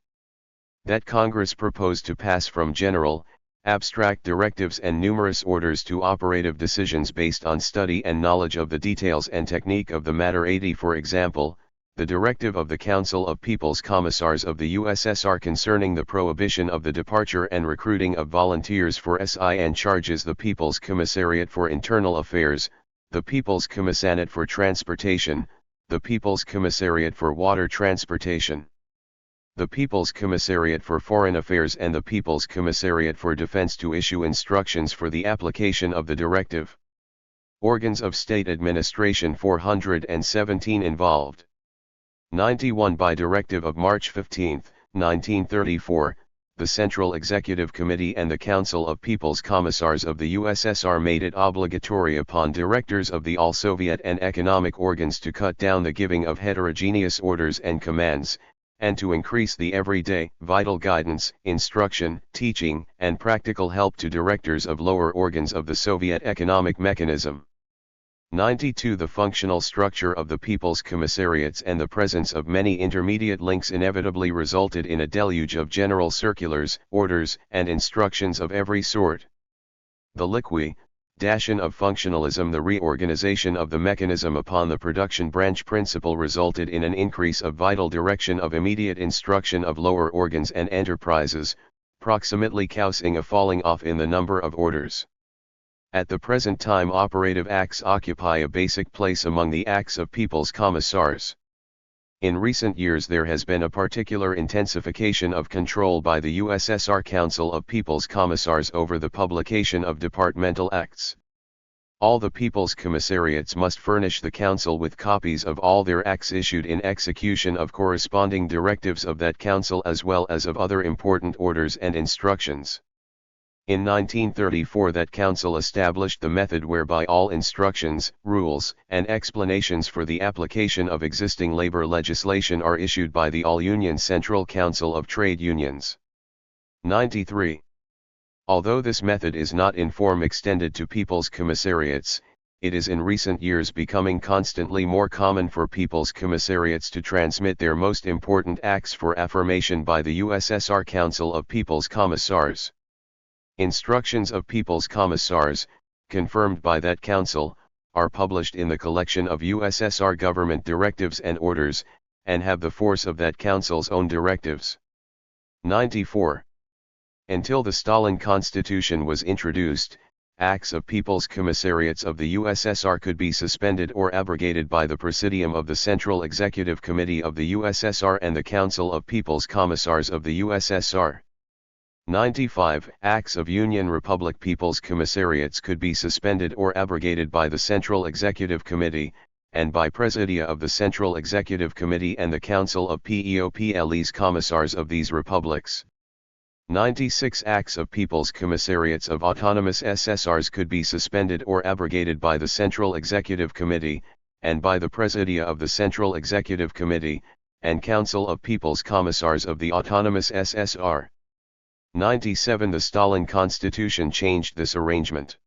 That Congress proposed to pass from general, abstract directives and numerous orders to operative decisions based on study and knowledge of the details and technique of the matter. 80 For example, the directive of the Council of People's Commissars of the USSR concerning the prohibition of the departure and recruiting of volunteers for SIN charges the People's Commissariat for Internal Affairs, the People's Commissariat for Transportation, the People's Commissariat for Water Transportation, the People's Commissariat for Foreign Affairs and the People's Commissariat for Defense to issue instructions for the application of the directive. Organs of state administration 417 involved. 91 By directive of March 15, 1934, the Central Executive Committee and the Council of People's Commissars of the USSR made it obligatory upon directors of the all-Soviet and economic organs to cut down the giving of heterogeneous orders and commands, and to increase the everyday, vital guidance, instruction, teaching, and practical help to directors of lower organs of the Soviet economic mechanism. 92 The functional structure of the People's Commissariats and the presence of many intermediate links inevitably resulted in a deluge of general circulars, orders, and instructions of every sort. The liquidation of functionalism, the reorganization of the mechanism upon the production branch principle, resulted in an increase of vital direction of immediate instruction of lower organs and enterprises, proximately causing a falling off in the number of orders. At the present time operative acts occupy a basic place among the acts of People's Commissars. In recent years there has been a particular intensification of control by the USSR Council of People's Commissars over the publication of departmental acts. All the People's Commissariats must furnish the Council with copies of all their acts issued in execution of corresponding directives of that Council as well as of other important orders and instructions. In 1934 that Council established the method whereby all instructions, rules, and explanations for the application of existing labor legislation are issued by the All-Union Central Council of Trade Unions. 93. Although this method is not in form extended to People's Commissariats, it is in recent years becoming constantly more common for People's Commissariats to transmit their most important acts for affirmation by the USSR Council of People's Commissars. Instructions of People's Commissars, confirmed by that council, are published in the collection of USSR government directives and orders, and have the force of that council's own directives. 94. Until the Stalin Constitution was introduced, acts of People's Commissariats of the USSR could be suspended or abrogated by the Presidium of the Central Executive Committee of the USSR and the Council of People's Commissars of the USSR. 95. Acts of Union Republic People's Commissariats could be suspended or abrogated by the Central Executive Committee, and by Presidia of the Central Executive Committee and the Council of PEOPLE's Commissars of these republics. 96. Acts of People's Commissariats of Autonomous SSRs could be suspended or abrogated by the Central Executive Committee, and by the Presidia of the Central Executive Committee, and Council of People's Commissars of the Autonomous SSR. 97. The Stalin Constitution changed this arrangement.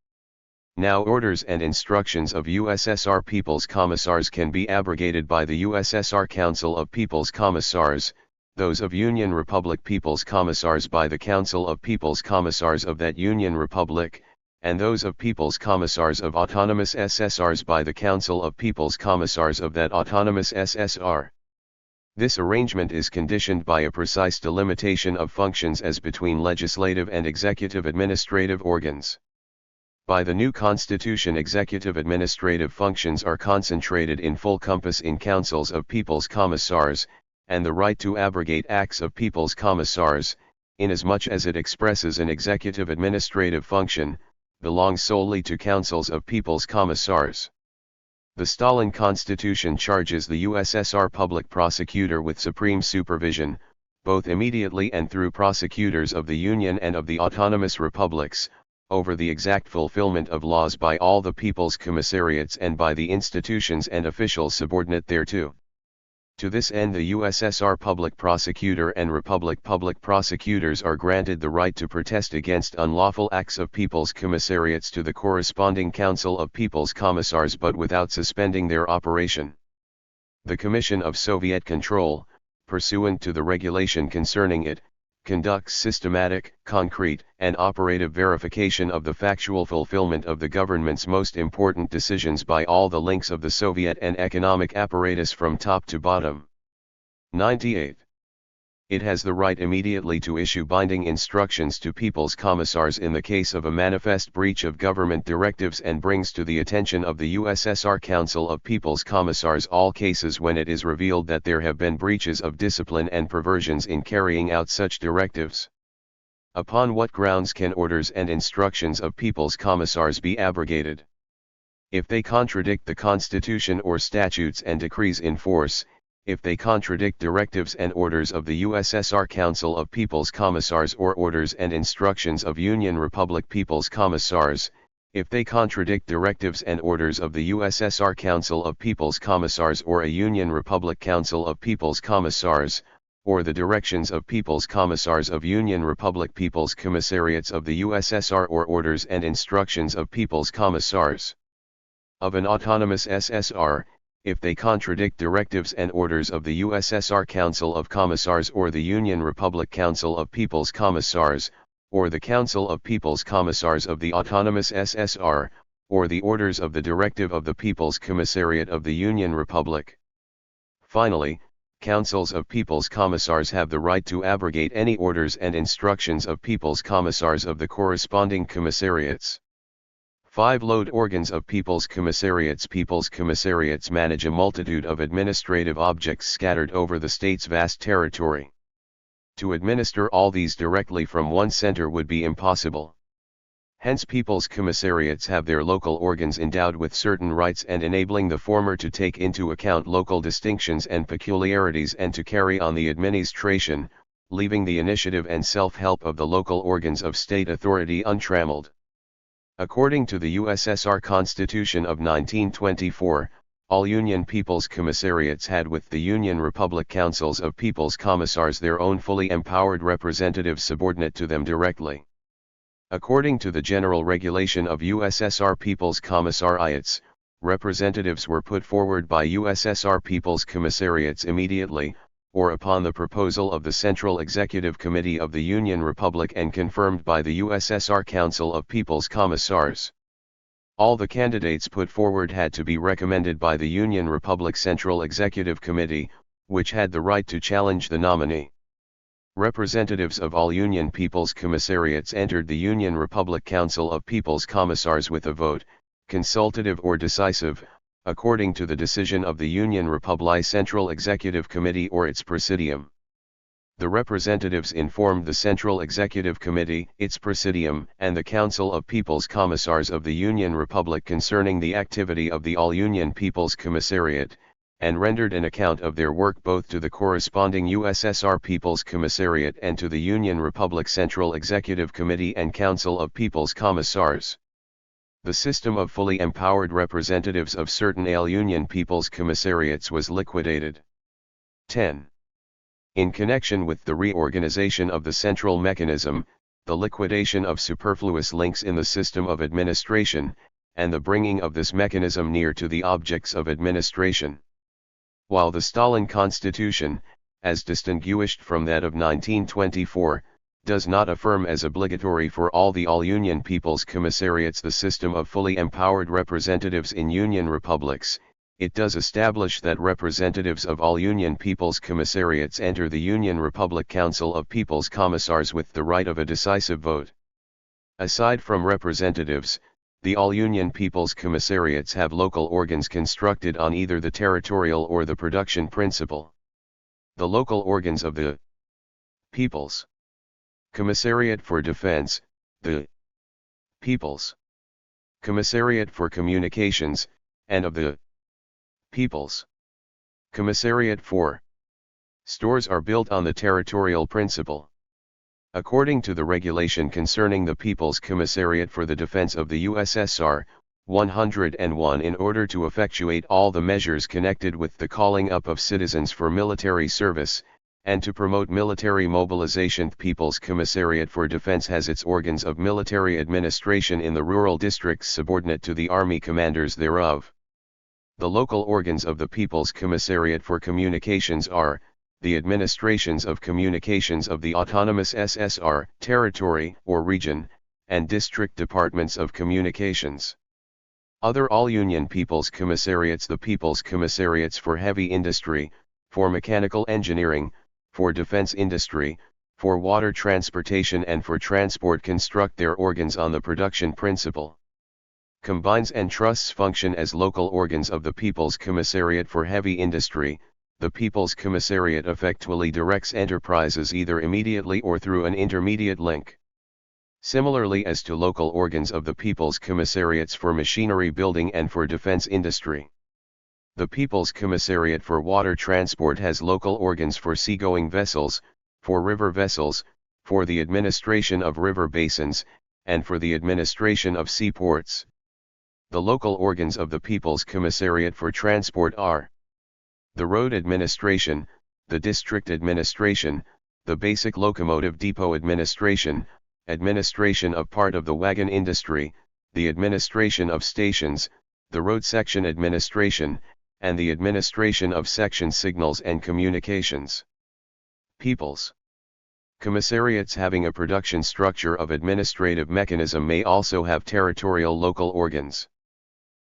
Now orders and instructions of USSR People's Commissars can be abrogated by the USSR Council of People's Commissars, those of Union Republic People's Commissars by the Council of People's Commissars of that Union Republic, and those of People's Commissars of Autonomous SSRs by the Council of People's Commissars of that Autonomous SSR. This arrangement is conditioned by a precise delimitation of functions as between legislative and executive administrative organs. By the new constitution, executive administrative functions are concentrated in full compass in councils of People's Commissars, and the right to abrogate acts of People's Commissars, inasmuch as it expresses an executive administrative function, belongs solely to councils of People's Commissars. The Stalin Constitution charges the USSR public prosecutor with supreme supervision, both immediately and through prosecutors of the Union and of the autonomous republics, over the exact fulfillment of laws by all the People's Commissariats and by the institutions and officials subordinate thereto. To this end, the USSR public prosecutor and republic public prosecutors are granted the right to protest against unlawful acts of People's Commissariats to the corresponding Council of People's Commissars, but without suspending their operation. The Commission of Soviet Control, pursuant to the regulation concerning it, conducts systematic, concrete, and operative verification of the factual fulfillment of the government's most important decisions by all the links of the Soviet and economic apparatus from top to bottom. 98. It has the right immediately to issue binding instructions to People's Commissars in the case of a manifest breach of government directives, and brings to the attention of the USSR Council of People's Commissars all cases when it is revealed that there have been breaches of discipline and perversions in carrying out such directives. Upon what grounds can orders and instructions of People's Commissars be abrogated? If they contradict the Constitution or statutes and decrees in force, if they contradict directives and orders of the USSR Council of People's Commissars or orders and instructions of Union Republic People's Commissars, if they contradict directives and orders of the USSR Council of People's Commissars or a Union Republic Council of People's Commissars, or the directions of People's Commissars of Union Republic People's Commissariats of the USSR or orders and instructions of People's Commissars of an autonomous SSR, if they contradict directives and orders of the USSR Council of Commissars or the Union Republic Council of People's Commissars, or the Council of People's Commissars of the Autonomous SSR, or the orders of the Directive of the People's Commissariat of the Union Republic. Finally, councils of People's Commissars have the right to abrogate any orders and instructions of People's Commissars of the corresponding commissariats. 5. Load organs of People's Commissariats. People's Commissariats manage a multitude of administrative objects scattered over the state's vast territory. To administer all these directly from one center would be impossible. Hence, People's Commissariats have their local organs endowed with certain rights and enabling the former to take into account local distinctions and peculiarities and to carry on the administration, leaving the initiative and self-help of the local organs of state authority untrammeled. According to the USSR Constitution of 1924, all Union People's Commissariats had with the Union Republic Councils of People's Commissars their own fully empowered representatives subordinate to them directly. According to the General Regulation of USSR People's Commissariats, representatives were put forward by USSR People's Commissariats immediately, or upon the proposal of the Central Executive Committee of the Union Republic and confirmed by the USSR Council of People's Commissars. All the candidates put forward had to be recommended by the Union Republic Central Executive Committee, which had the right to challenge the nominee. Representatives of all Union People's Commissariats entered the Union Republic Council of People's Commissars with a vote, consultative or decisive, according to the decision of the Union Republic Central Executive Committee or its Presidium. The representatives informed the Central Executive Committee, its Presidium, and the Council of People's Commissars of the Union Republic concerning the activity of the All-Union People's Commissariat, and rendered an account of their work both to the corresponding USSR People's Commissariat and to the Union Republic Central Executive Committee and Council of People's Commissars. The system of fully empowered representatives of certain All-Union People's Commissariats was liquidated. 10. In connection with the reorganization of the central mechanism, the liquidation of superfluous links in the system of administration, and the bringing of this mechanism near to the objects of administration. While the Stalin Constitution, as distinguished from that of 1924, does not affirm as obligatory for all the all-Union People's Commissariats the system of fully empowered representatives in Union republics. It does establish that representatives of all Union People's Commissariats enter the Union Republic Council of People's Commissars with the right of a decisive vote. Aside from representatives, the all-Union People's Commissariats have local organs constructed on either the territorial or the production principle. The local organs of the People's Commissariat for Defense, the People's Commissariat for Communications, and of the People's Commissariat for Stores are built on the territorial principle. According to the regulation concerning the People's Commissariat for the Defense of the USSR, 101, in order to effectuate all the measures connected with the calling up of citizens for military service, and to promote military mobilization, the People's Commissariat for Defense has its organs of military administration in the rural districts subordinate to the army commanders thereof. The local organs of the People's Commissariat for Communications are, the administrations of communications of the autonomous SSR, territory or region, and district departments of communications. Other all-Union People's Commissariats: the People's Commissariats for Heavy Industry, for Mechanical Engineering, for Defense Industry, for Water Transportation and for Transport construct their organs on the production principle. Combines and trusts function as local organs of the People's Commissariat for Heavy Industry. The People's Commissariat effectually directs enterprises either immediately or through an intermediate link. Similarly as to local organs of the People's Commissariats for Machinery Building and for Defense Industry. The People's Commissariat for Water Transport has local organs for seagoing vessels, for river vessels, for the administration of river basins, and for the administration of seaports. The local organs of the People's Commissariat for Transport are the Road Administration, the District Administration, the Basic Locomotive Depot Administration, administration of part of the wagon industry, the administration of stations, the Road Section Administration, and the administration of section signals and communications. People's Commissariats having a production structure of administrative mechanism may also have territorial local organs.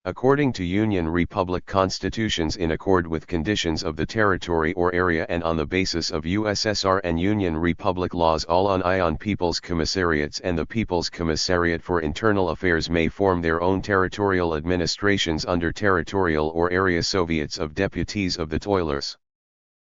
According to Union Republic constitutions in accord with conditions of the territory or area and on the basis of USSR and Union Republic laws, all on People's Commissariats and the People's Commissariat for Internal Affairs may form their own territorial administrations under territorial or area Soviets of deputies of the toilers.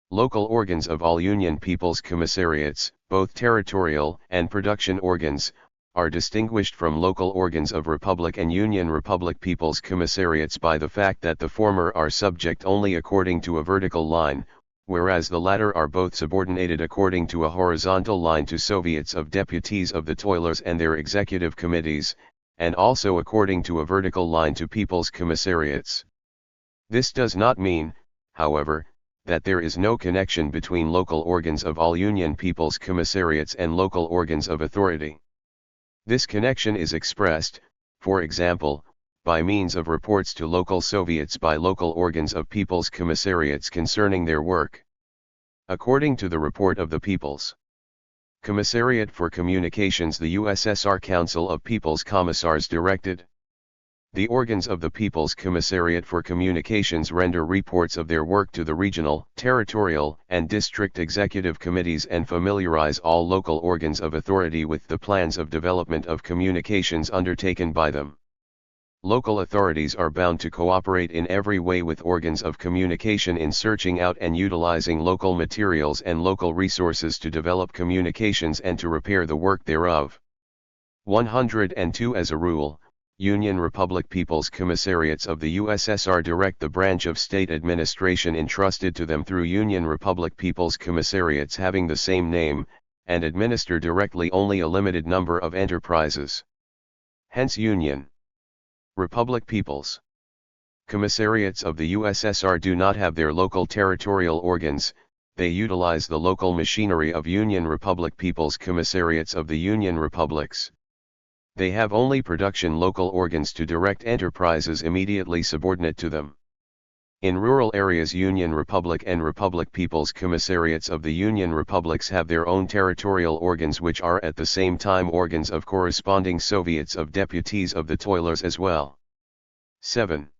Local organs of all Union People's Commissariats, both territorial and production organs, are distinguished from local organs of Republic and Union Republic People's Commissariats by the fact that the former are subject only according to a vertical line, whereas the latter are both subordinated according to a horizontal line to Soviets of deputies of the toilers and their executive committees, and also according to a vertical line to People's Commissariats. This does not mean, however, that there is no connection between local organs of all Union People's Commissariats and local organs of authority. This connection is expressed, for example, by means of reports to local Soviets by local organs of People's Commissariats concerning their work. According to the report of the People's Commissariat for Communications, the USSR Council of People's Commissars directed the organs of the People's Commissariat for Communications render reports of their work to the regional, territorial, and district executive committees and familiarize all local organs of authority with the plans of development of communications undertaken by them. Local authorities are bound to cooperate in every way with organs of communication in searching out and utilizing local materials and local resources to develop communications and to repair the work thereof. 102 As a rule, Union Republic People's Commissariats of the USSR direct the branch of state administration entrusted to them through Union Republic People's Commissariats having the same name, and administer directly only a limited number of enterprises. Hence Union Republic People's Commissariats of the USSR do not have their local territorial organs, they utilize the local machinery of Union Republic People's Commissariats of the Union Republics. They have only production local organs to direct enterprises immediately subordinate to them. In rural areas, Union Republic and Republic People's Commissariats of the Union Republics have their own territorial organs, which are at the same time organs of corresponding Soviets of Deputies of the Toilers as well. 7.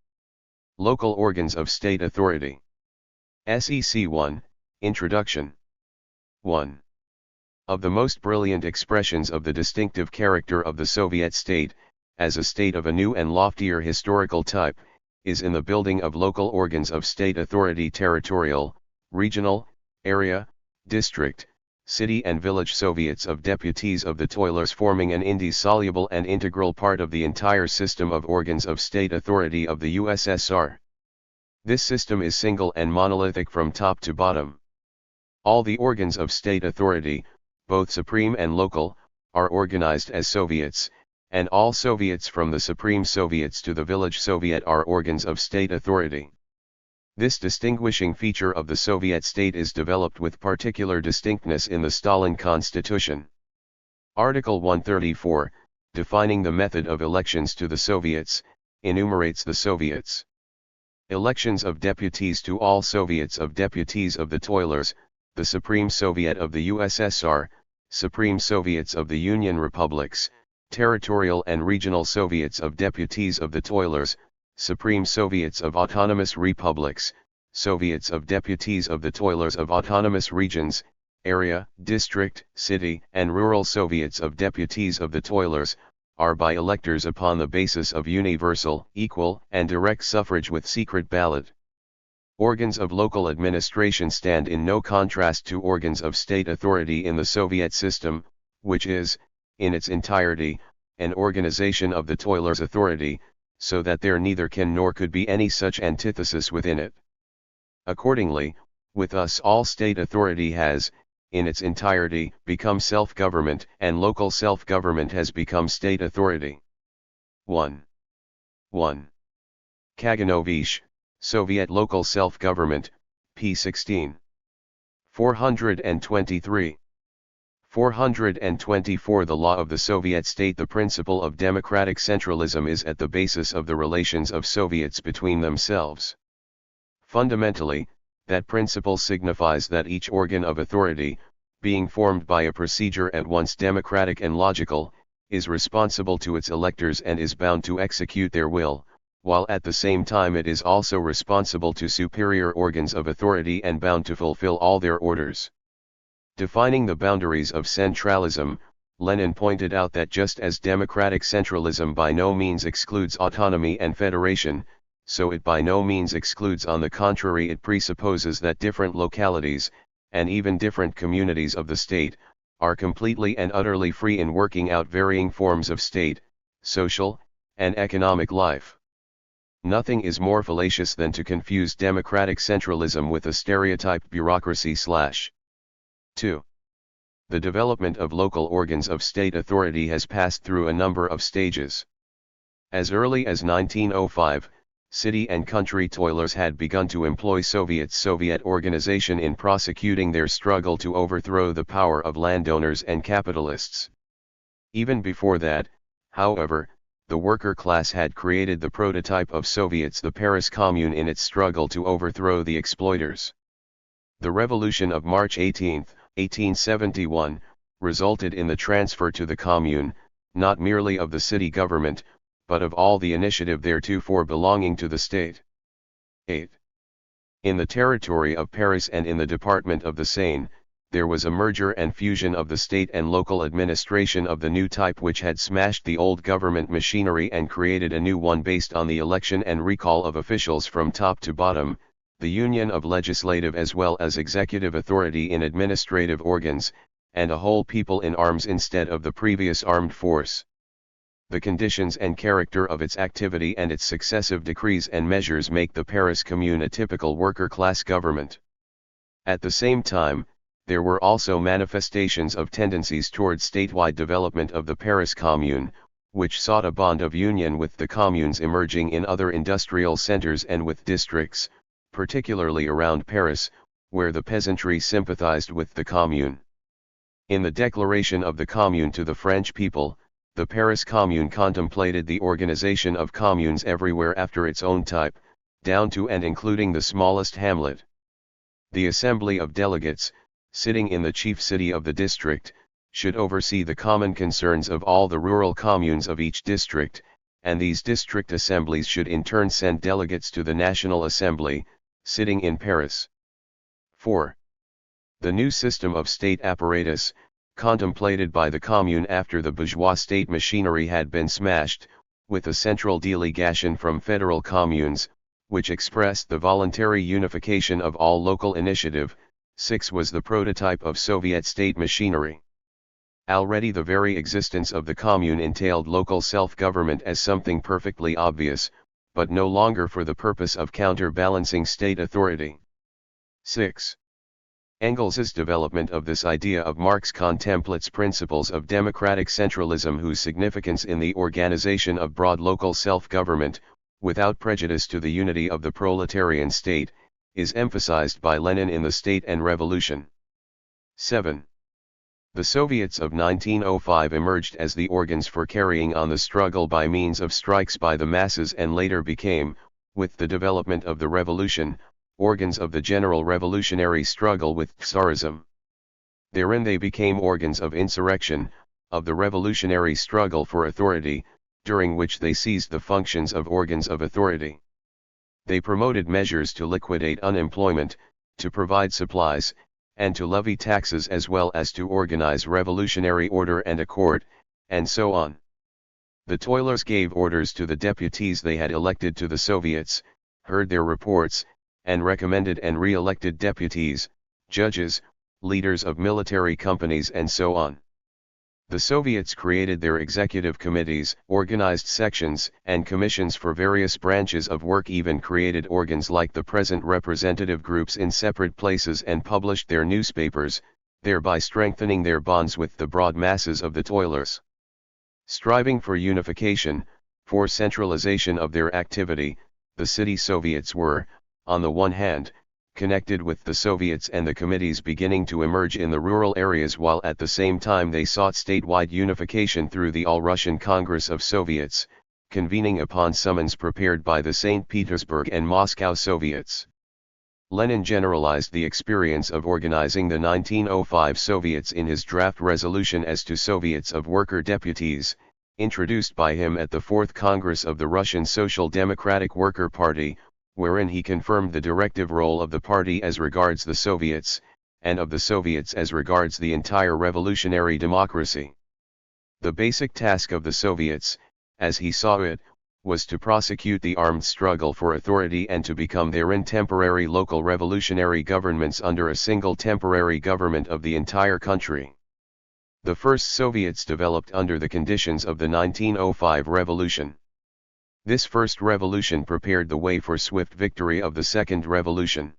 Local organs of state authority. SEC 1, Introduction. 1. Of the most brilliant expressions of the distinctive character of the Soviet state, as a state of a new and loftier historical type, is in the building of local organs of state authority: territorial, regional, area, district, city and village Soviets of Deputies of the Toilers, forming an indissoluble and integral part of the entire system of organs of state authority of the USSR. This system is single and monolithic from top to bottom. All the organs of state authority, both supreme and local, are organized as Soviets, and all Soviets from the Supreme Soviets to the Village Soviet are organs of state authority. This distinguishing feature of the Soviet state is developed with particular distinctness in the Stalin Constitution. Article 134, defining the method of elections to the Soviets, enumerates the Soviets. Elections of deputies to all Soviets of Deputies of the Toilers, the Supreme Soviet of the USSR, Supreme Soviets of the Union Republics, Territorial and Regional Soviets of Deputies of the Toilers, Supreme Soviets of Autonomous Republics, Soviets of Deputies of the Toilers of Autonomous Regions, Area, District, City and Rural Soviets of Deputies of the Toilers, are by electors upon the basis of universal, equal and direct suffrage with secret ballot. Organs of local administration stand in no contrast to organs of state authority in the Soviet system, which is, in its entirety, an organization of the Toilers' authority, so that there neither can nor could be any such antithesis within it. Accordingly, with us all state authority has, in its entirety, become self-government, and local self-government has become state authority. 1. Kaganovich, Soviet Local Self-Government, p. 16. 423. 424 The law of the Soviet state. The principle of democratic centralism is at the basis of the relations of Soviets between themselves. Fundamentally, that principle signifies that each organ of authority, being formed by a procedure at once democratic and logical, is responsible to its electors and is bound to execute their will, while at the same time it is also responsible to superior organs of authority and bound to fulfill all their orders. Defining the boundaries of centralism, Lenin pointed out that just as democratic centralism by no means excludes autonomy and federation, so it by no means excludes. On the contrary, it presupposes that different localities, and even different communities of the state, are completely and utterly free in working out varying forms of state, social, and economic life. Nothing is more fallacious than to confuse democratic centralism with a stereotyped bureaucracy. 2. The development of local organs of state authority has passed through a number of stages. As early as 1905, city and country toilers had begun to employ Soviet organization in prosecuting their struggle to overthrow the power of landowners and capitalists. Even before that, however, the worker class had created the prototype of Soviets, the Paris Commune, in its struggle to overthrow the exploiters. The Revolution of March 18, 1871, resulted in the transfer to the Commune, not merely of the city government, but of all the initiative theretofore belonging to the state. 8. In the territory of Paris and in the department of the Seine, there was a merger and fusion of the state and local administration of the new type, which had smashed the old government machinery and created a new one based on the election and recall of officials from top to bottom, the union of legislative as well as executive authority in administrative organs, and a whole people in arms instead of the previous armed force. The conditions and character of its activity and its successive decrees and measures make the Paris Commune a typical worker-class government. At the same time, there were also manifestations of tendencies toward statewide development of the Paris Commune, which sought a bond of union with the communes emerging in other industrial centers and with districts, particularly around Paris, where the peasantry sympathized with the Commune. In the declaration of the Commune to the French people, the Paris Commune contemplated the organization of communes everywhere after its own type, down to and including the smallest hamlet. The Assembly of Delegates, sitting in the chief city of the district, should oversee the common concerns of all the rural communes of each district, and these district assemblies should in turn send delegates to the National Assembly, sitting in Paris. 4. The new system of state apparatus, contemplated by the commune after the bourgeois state machinery had been smashed, with a central delegation from federal communes, which expressed the voluntary unification of all local initiative. 6. Was the prototype of Soviet state machinery. Already the very existence of the commune entailed local self-government as something perfectly obvious, but no longer for the purpose of counterbalancing state authority. 6. Engels's development of this idea of Marx contemplates principles of democratic centralism whose significance in the organization of broad local self-government, without prejudice to the unity of the proletarian state, is emphasized by Lenin in The State and Revolution. 7. The Soviets of 1905 emerged as the organs for carrying on the struggle by means of strikes by the masses and later became, with the development of the revolution, organs of the general revolutionary struggle with Tsarism. Therein they became organs of insurrection, of the revolutionary struggle for authority, during which they seized the functions of organs of authority. They promoted measures to liquidate unemployment, to provide supplies, and to levy taxes as well as to organize revolutionary order and accord, and so on. The toilers gave orders to the deputies they had elected to the Soviets, heard their reports, and recommended and re-elected deputies, judges, leaders of military companies and so on. The Soviets created their executive committees, organized sections and commissions for various branches of work, even created organs like the present representative groups in separate places and published their newspapers, thereby strengthening their bonds with the broad masses of the toilers. Striving for unification, for centralization of their activity, the city Soviets were, on the one hand, connected with the Soviets and the committees beginning to emerge in the rural areas, while at the same time they sought statewide unification through the All-Russian Congress of Soviets, convening upon summons prepared by the St. Petersburg and Moscow Soviets. Lenin generalized the experience of organizing the 1905 Soviets in his draft resolution as to Soviets of Worker Deputies, introduced by him at the Fourth Congress of the Russian Social Democratic Worker Party, wherein he confirmed the directive role of the party as regards the Soviets, and of the Soviets as regards the entire revolutionary democracy. The basic task of the Soviets, as he saw it, was to prosecute the armed struggle for authority and to become therein temporary local revolutionary governments under a single temporary government of the entire country. The first Soviets developed under the conditions of the 1905 revolution. This first revolution prepared the way for swift victory of the second revolution.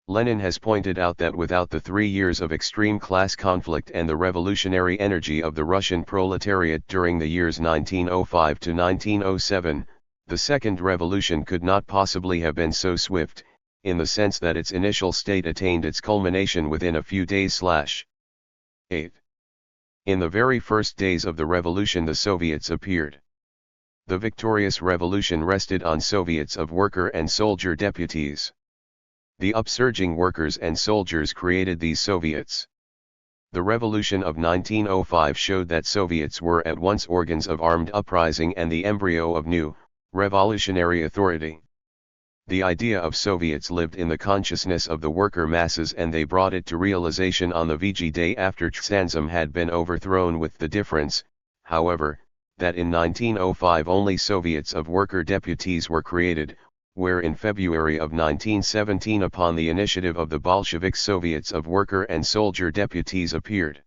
Lenin has pointed out that without the 3 years of extreme class conflict and the revolutionary energy of the Russian proletariat during the years 1905 to 1907, the second revolution could not possibly have been so swift, in the sense that its initial state attained its culmination within a few days. 8. In the very first days of the revolution the Soviets appeared. The victorious revolution rested on Soviets of worker and soldier deputies. The upsurging workers and soldiers created these Soviets. The revolution of 1905 showed that Soviets were at once organs of armed uprising and the embryo of new, revolutionary authority. The idea of Soviets lived in the consciousness of the worker masses, and they brought it to realization on the VG Day after Tsarism had been overthrown, with the difference, however, that in 1905 only Soviets of worker deputies were created, where in February of 1917 upon the initiative of the Bolshevik Soviets of worker and soldier deputies appeared.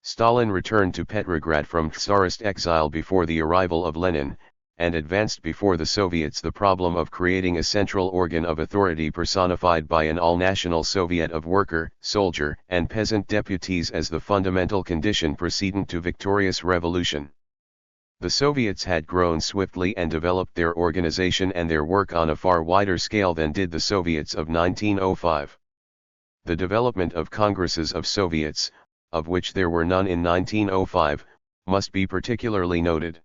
Stalin returned to Petrograd from Tsarist exile before the arrival of Lenin, and advanced before the Soviets the problem of creating a central organ of authority personified by an all-national Soviet of worker, soldier, and peasant deputies as the fundamental condition precedent to victorious revolution. The Soviets had grown swiftly and developed their organization and their work on a far wider scale than did the Soviets of 1905. The development of congresses of Soviets, of which there were none in 1905, must be particularly noted.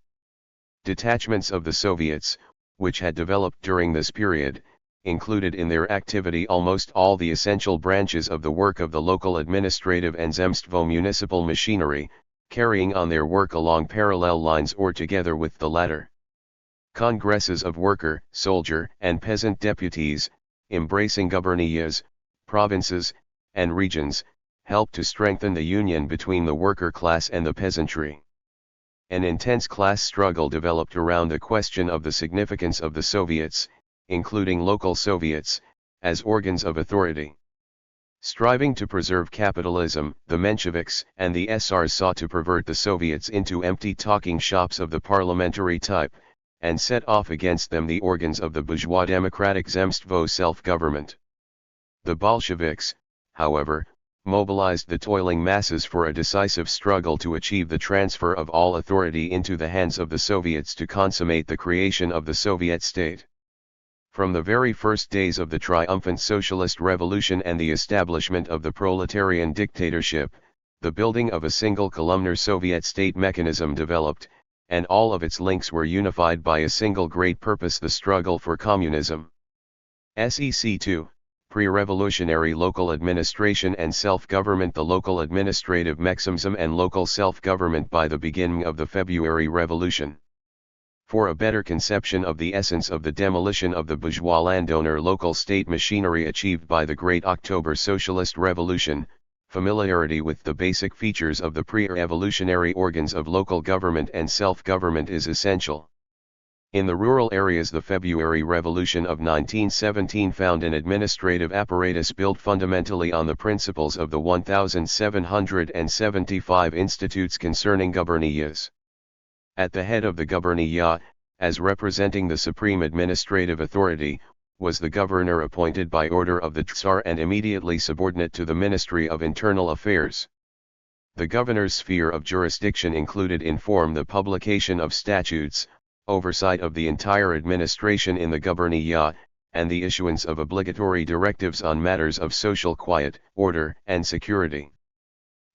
Detachments of the Soviets, which had developed during this period, included in their activity almost all the essential branches of the work of the local administrative and zemstvo municipal machinery, carrying on their work along parallel lines or together with the latter. Congresses of worker, soldier, and peasant deputies, embracing guberniyas, provinces, and regions, helped to strengthen the union between the worker class and the peasantry. An intense class struggle developed around the question of the significance of the Soviets, including local Soviets, as organs of authority. Striving to preserve capitalism, the Mensheviks and the SRs sought to pervert the Soviets into empty talking shops of the parliamentary type, and set off against them the organs of the bourgeois democratic zemstvo self-government. The Bolsheviks, however, mobilized the toiling masses for a decisive struggle to achieve the transfer of all authority into the hands of the Soviets to consummate the creation of the Soviet state. From the very first days of the triumphant socialist revolution and the establishment of the proletarian dictatorship, the building of a single columnar Soviet state mechanism developed, and all of its links were unified by a single great purpose: the struggle for communism. SEC 2. Pre-revolutionary local administration and self-government. The local administrative mechanism and local self-government by the beginning of the February Revolution. For a better conception of the essence of the demolition of the bourgeois landowner local state machinery achieved by the Great October Socialist Revolution, familiarity with the basic features of the pre-revolutionary organs of local government and self-government is essential. In the rural areas, the February Revolution of 1917 found an administrative apparatus built fundamentally on the principles of the 1775 institutes concerning guberniyas. At the head of the guberniya, as representing the supreme administrative authority, was the governor appointed by order of the Tsar and immediately subordinate to the Ministry of Internal Affairs. The governor's sphere of jurisdiction included in form the publication of statutes, oversight of the entire administration in the guberniya, and the issuance of obligatory directives on matters of social quiet, order, and security.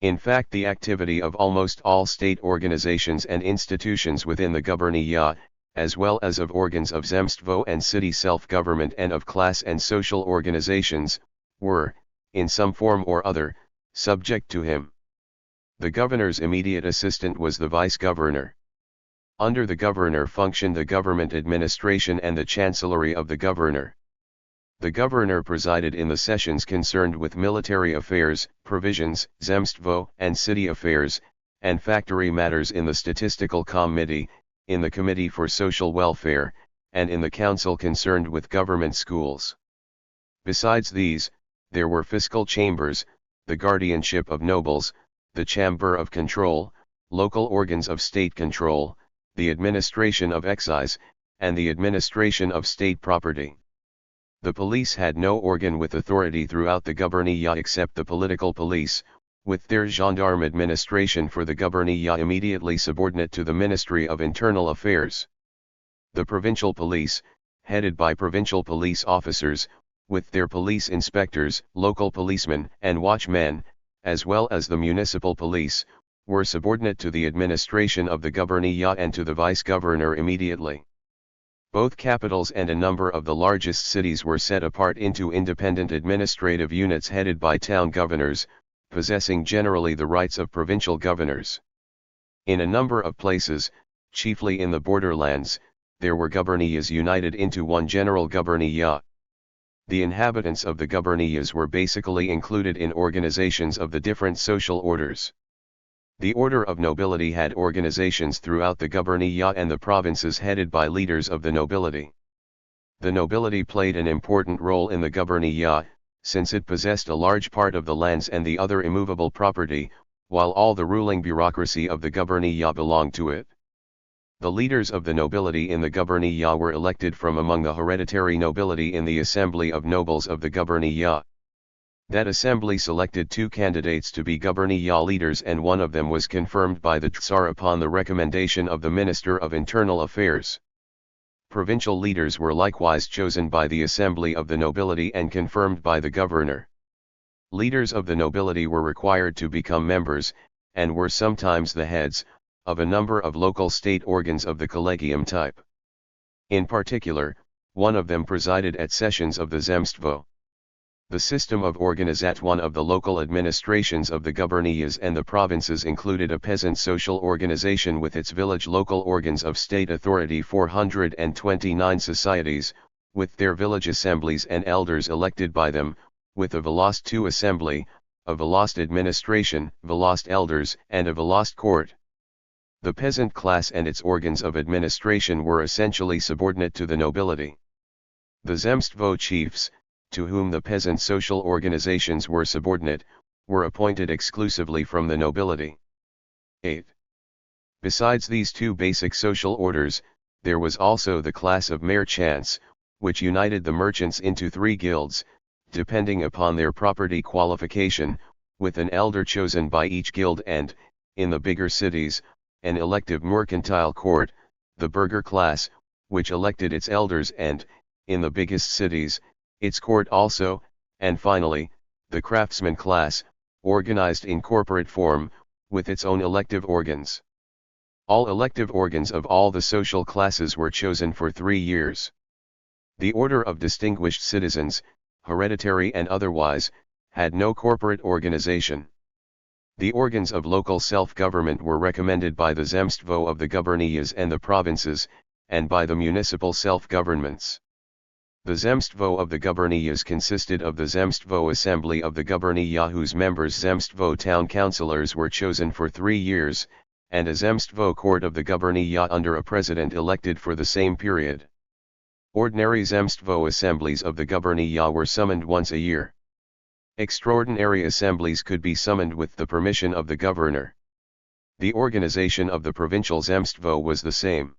In fact, the activity of almost all state organizations and institutions within the guberniya, as well as of organs of zemstvo and city self-government and of class and social organizations, were, in some form or other, subject to him. The governor's immediate assistant was the vice-governor. Under the governor functioned the government administration and the chancellery of the governor. The governor presided in the sessions concerned with military affairs, provisions, zemstvo, and city affairs, and factory matters in the statistical committee, in the committee for social welfare, and in the council concerned with government schools. Besides these, there were fiscal chambers, the guardianship of nobles, the chamber of control, local organs of state control, the administration of excise, and the administration of state property. The police had no organ with authority throughout the guberniya except the political police, with their gendarme administration for the guberniya immediately subordinate to the Ministry of Internal Affairs. The provincial police, headed by provincial police officers, with their police inspectors, local policemen, and watchmen, as well as the municipal police, were subordinate to the administration of the guberniya and to the vice-governor immediately. Both capitals and a number of the largest cities were set apart into independent administrative units headed by town governors, possessing generally the rights of provincial governors. In a number of places, chiefly in the borderlands, there were guberniyas united into one general guberniya. The inhabitants of the guberniyas were basically included in organizations of the different social orders. The order of nobility had organizations throughout the guberniya and the provinces headed by leaders of the nobility. The nobility played an important role in the guberniya, since it possessed a large part of the lands and the other immovable property, while all the ruling bureaucracy of the guberniya belonged to it. The leaders of the nobility in the guberniya were elected from among the hereditary nobility in the assembly of nobles of the guberniya. That assembly selected 2 candidates to be guberniya leaders, and one of them was confirmed by the Tsar upon the recommendation of the Minister of Internal Affairs. Provincial leaders were likewise chosen by the assembly of the nobility and confirmed by the governor. Leaders of the nobility were required to become members, and were sometimes the heads, of a number of local state organs of the collegium type. In particular, one of them presided at sessions of the Zemstvo. The system of organization of the local administrations of the guberniyas and the provinces included a peasant social organization with its village local organs of state authority, 429 societies, with their village assemblies and elders elected by them, with a Volost II assembly, a Volost administration, Volost elders, and a Volost court. The peasant class and its organs of administration were essentially subordinate to the nobility. The Zemstvo chiefs, to whom the peasant social organizations were subordinate, were appointed exclusively from the nobility. 8. Besides these two basic social orders, there was also the class of merchants, which united the merchants into 3 guilds, depending upon their property qualification, with an elder chosen by each guild and, in the bigger cities, an elective mercantile court, the burgher class, which elected its elders and, in the biggest cities, its court also, and finally, the craftsman class, organized in corporate form, with its own elective organs. All elective organs of all the social classes were chosen for 3 years. The order of distinguished citizens, hereditary and otherwise, had no corporate organization. The organs of local self-government were recommended by the Zemstvo of the guberniyas and the provinces, and by the municipal self-governments. The Zemstvo of the guberniyas consisted of the Zemstvo Assembly of the Gubernia, whose members Zemstvo town councillors were chosen for 3 years, and a Zemstvo court of the Gubernia under a president elected for the same period. Ordinary Zemstvo assemblies of the Gubernia were summoned once a year. Extraordinary assemblies could be summoned with the permission of the governor. The organization of the provincial Zemstvo was the same.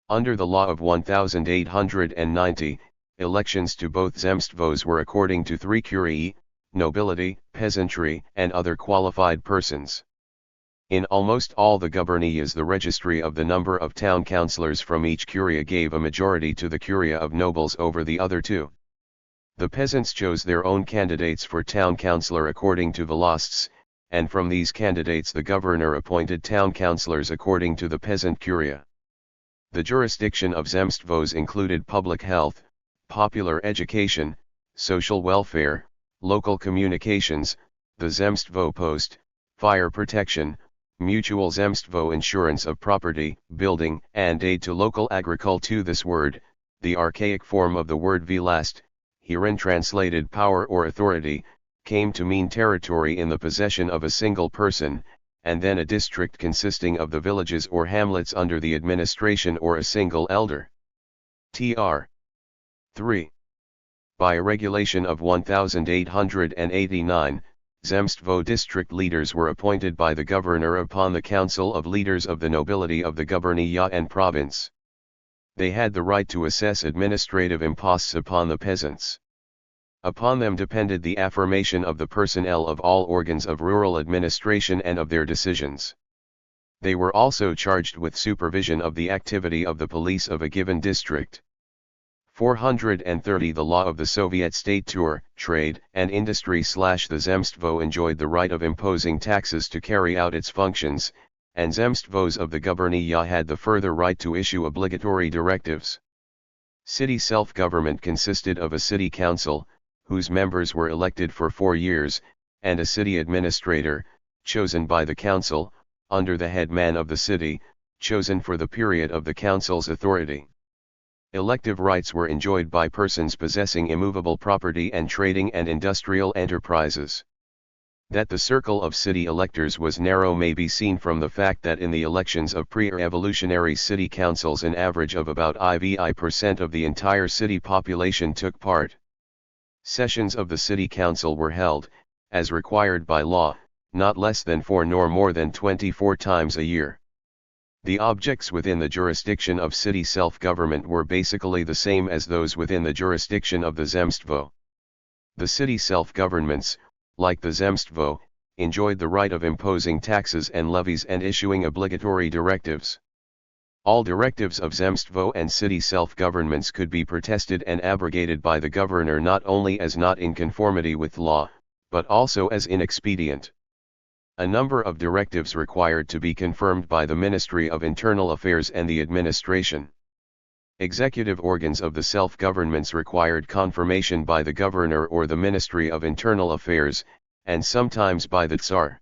Under the law of 1890, elections to both Zemstvos were according to 3 curiae, nobility, peasantry, and other qualified persons. In almost all the guberniyas the registry of the number of town councillors from each curia gave a majority to the curia of nobles over the other 2. The peasants chose their own candidates for town councillor according to Volosts, and from these candidates the governor appointed town councillors according to the peasant curia. The jurisdiction of Zemstvos included public health, popular education, social welfare, local communications, the Zemstvo post, fire protection, mutual Zemstvo insurance of property, building, and aid to local agriculture. This word, the archaic form of the word vlast, herein translated power or authority, came to mean territory in the possession of a single person, and then a district consisting of the villages or hamlets under the administration or a single elder. Tr. 3. By a regulation of 1889, Zemstvo district leaders were appointed by the governor upon the council of leaders of the nobility of the gubernia and province. They had the right to assess administrative imposts upon the peasants. Upon them depended the affirmation of the personnel of all organs of rural administration and of their decisions. They were also charged with supervision of the activity of the police of a given district. 430 The law of the Soviet state tour, trade and industry / the Zemstvo enjoyed the right of imposing taxes to carry out its functions, and Zemstvos of the gubernia had the further right to issue obligatory directives. City self-government consisted of a city council, whose members were elected for 4 years, and a city administrator, chosen by the council, under the head man of the city, chosen for the period of the council's authority. Elective rights were enjoyed by persons possessing immovable property and trading and industrial enterprises. That the circle of city electors was narrow may be seen from the fact that in the elections of pre-revolutionary city councils an average of about 5% of the entire city population took part. Sessions of the city council were held, as required by law, not less than 4 nor more than 24 times a year. The objects within the jurisdiction of city self-government were basically the same as those within the jurisdiction of the Zemstvo. The city self-governments, like the Zemstvo, enjoyed the right of imposing taxes and levies and issuing obligatory directives. All directives of Zemstvo and city self-governments could be protested and abrogated by the governor not only as not in conformity with law, but also as inexpedient. A number of directives required to be confirmed by the Ministry of Internal Affairs and the administration. Executive organs of the self-governments required confirmation by the governor or the Ministry of Internal Affairs, and sometimes by the Tsar.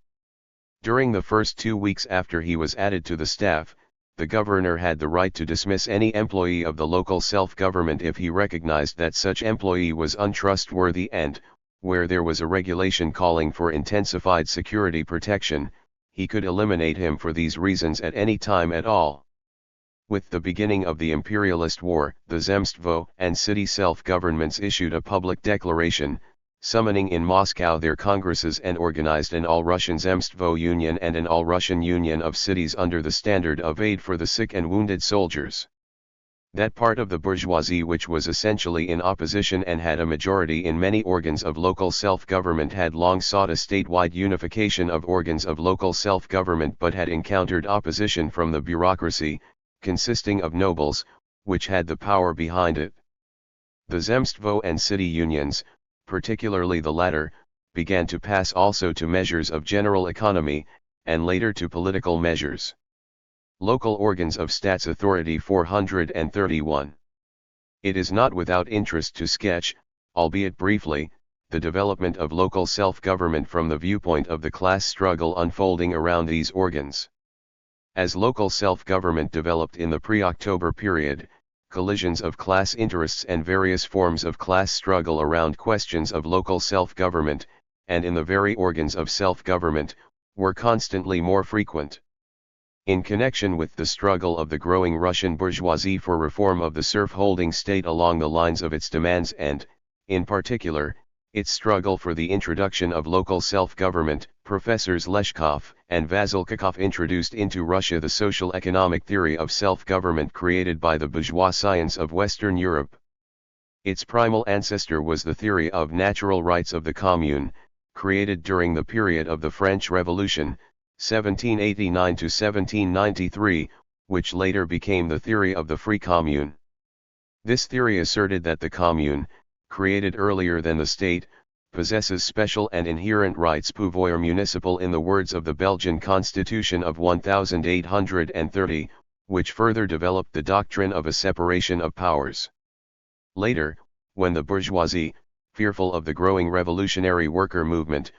During the first 2 weeks after he was added to the staff, the governor had the right to dismiss any employee of the local self-government if he recognized that such employee was untrustworthy and, where there was a regulation calling for intensified security protection, he could eliminate him for these reasons at any time at all. With the beginning of the imperialist war, the Zemstvo and city self-governments issued a public declaration, summoning in Moscow their congresses and organized an All-Russian Zemstvo Union and an All-Russian Union of cities under the standard of aid for the sick and wounded soldiers. That part of the bourgeoisie which was essentially in opposition and had a majority in many organs of local self-government had long sought a statewide unification of organs of local self-government but had encountered opposition from the bureaucracy, consisting of nobles, which had the power behind it. The Zemstvo and city unions, particularly the latter, began to pass also to measures of general economy, and later to political measures. Local organs of Stats Authority 431. It is not without interest to sketch, albeit briefly, the development of local self-government from the viewpoint of the class struggle unfolding around these organs. As local self-government developed in the pre-October period, collisions of class interests and various forms of class struggle around questions of local self-government, and in the very organs of self-government, were constantly more frequent. In connection with the struggle of the growing Russian bourgeoisie for reform of the serf-holding state along the lines of its demands and, in particular, its struggle for the introduction of local self-government, Professors Leshkov and Vasilkakov introduced into Russia the social economic theory of self-government created by the bourgeois science of Western Europe. Its primal ancestor was the theory of natural rights of the commune, created during the period of the French Revolution, 1789 to 1793, which later became the theory of the free commune. This theory asserted that the commune, created earlier than the state, possesses special and inherent rights pouvoir municipal in the words of the Belgian Constitution of 1830, which further developed the doctrine of a separation of powers. Later, when the bourgeoisie, fearful of the growing revolutionary worker movement,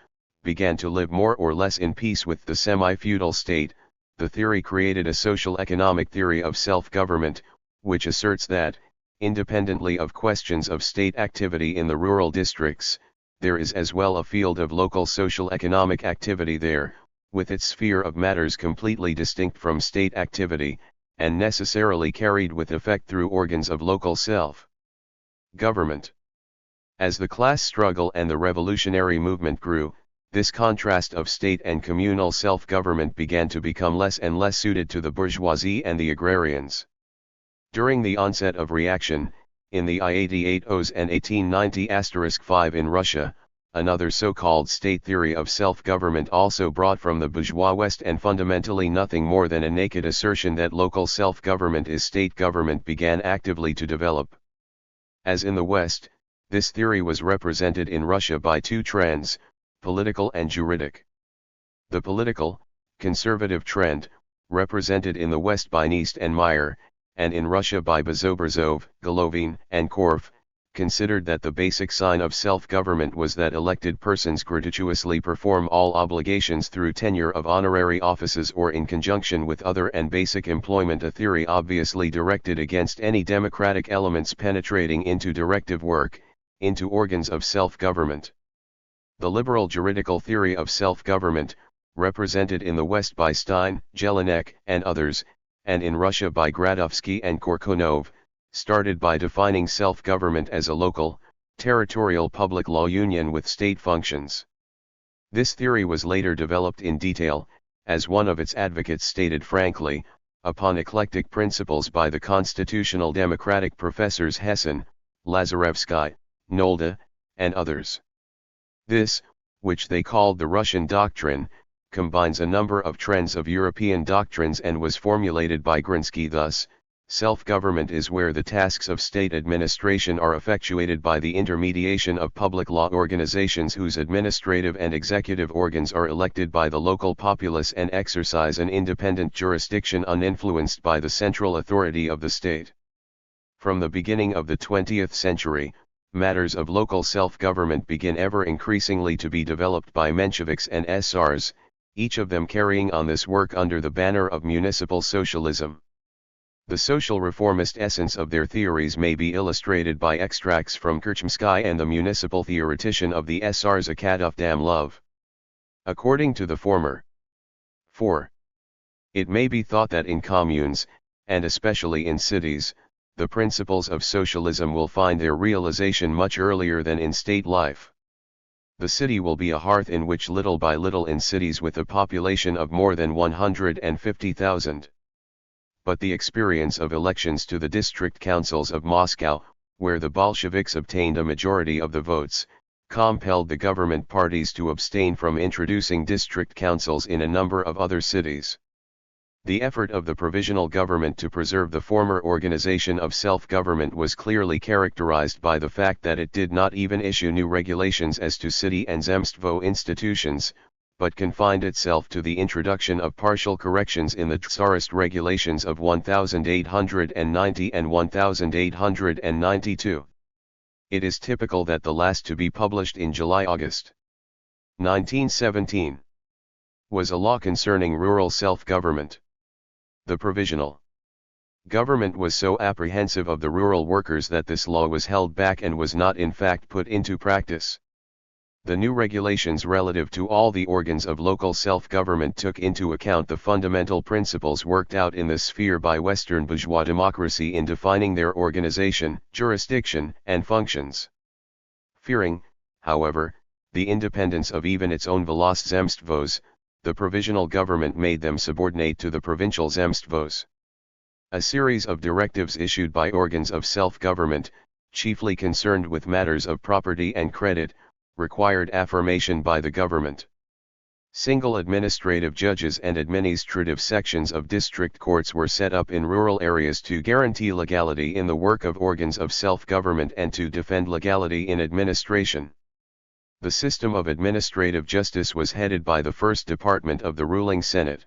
began to live more or less in peace with the semi-feudal state, the theory created a social economic theory of self-government, which asserts that, independently of questions of state activity in the rural districts, there is as well a field of local social economic activity there, with its sphere of matters completely distinct from state activity, and necessarily carried with effect through organs of local self-government. As the class struggle and the revolutionary movement grew, this contrast of state and communal self-government began to become less and less suited to the bourgeoisie and the agrarians. During the onset of reaction, in the I-88s and 1890*5 in Russia, another so-called state theory of self-government also brought from the bourgeois West and fundamentally nothing more than a naked assertion that local self-government is state government began actively to develop. As in the West, this theory was represented in Russia by two trends, political and juridic. The political, conservative trend, represented in the West by Neist and Meyer, and in Russia by Bezobrozov, Golovin, and Korf, considered that the basic sign of self-government was that elected persons gratuitously perform all obligations through tenure of honorary offices or in conjunction with other and basic employment, a theory obviously directed against any democratic elements penetrating into directive work, into organs of self-government. The liberal juridical theory of self-government, represented in the West by Stein, Jelinek, and others, and in Russia by Gradovsky and Korkunov, started by defining self-government as a local, territorial public law union with state functions. This theory was later developed in detail, as one of its advocates stated frankly, upon eclectic principles by the constitutional democratic professors Hessen, Lazarevsky, Nolde, and others. This, which they called the Russian doctrine, combines a number of trends of European doctrines and was formulated by Grinsky thus: self-government is where the tasks of state administration are effectuated by the intermediation of public law organizations whose administrative and executive organs are elected by the local populace and exercise an independent jurisdiction uninfluenced by the central authority of the state. From the beginning of the 20th century, matters of local self-government begin ever increasingly to be developed by Mensheviks and SRs, each of them carrying on this work under the banner of municipal socialism. The social reformist essence of their theories may be illustrated by extracts from Kerchmsky and the municipal theoretician of the SR's Akadov Damlov. According to the former, 4. It may be thought that in communes, and especially in cities, the principles of socialism will find their realization much earlier than in state life. The city will be a hearth in which little by little in cities with a population of more than 150,000. But the experience of elections to the district councils of Moscow, where the Bolsheviks obtained a majority of the votes, compelled the government parties to abstain from introducing district councils in a number of other cities. The effort of the provisional government to preserve the former organization of self-government was clearly characterized by the fact that it did not even issue new regulations as to city and zemstvo institutions, but confined itself to the introduction of partial corrections in the Tsarist regulations of 1890 and 1892. It is typical that the last to be published in July-August 1917 was a law concerning rural self-government. The provisional government was so apprehensive of the rural workers that this law was held back and was not in fact put into practice. The new regulations relative to all the organs of local self-government took into account the fundamental principles worked out in this sphere by Western bourgeois democracy in defining their organization, jurisdiction, and functions. Fearing, however, the independence of even its own Volostzemstvos, the provisional government made them subordinate to the provincial zemstvos. A series of directives issued by organs of self-government, chiefly concerned with matters of property and credit, required affirmation by the government. Single administrative judges and administrative sections of district courts were set up in rural areas to guarantee legality in the work of organs of self-government and to defend legality in administration. The system of administrative justice was headed by the first department of the ruling Senate.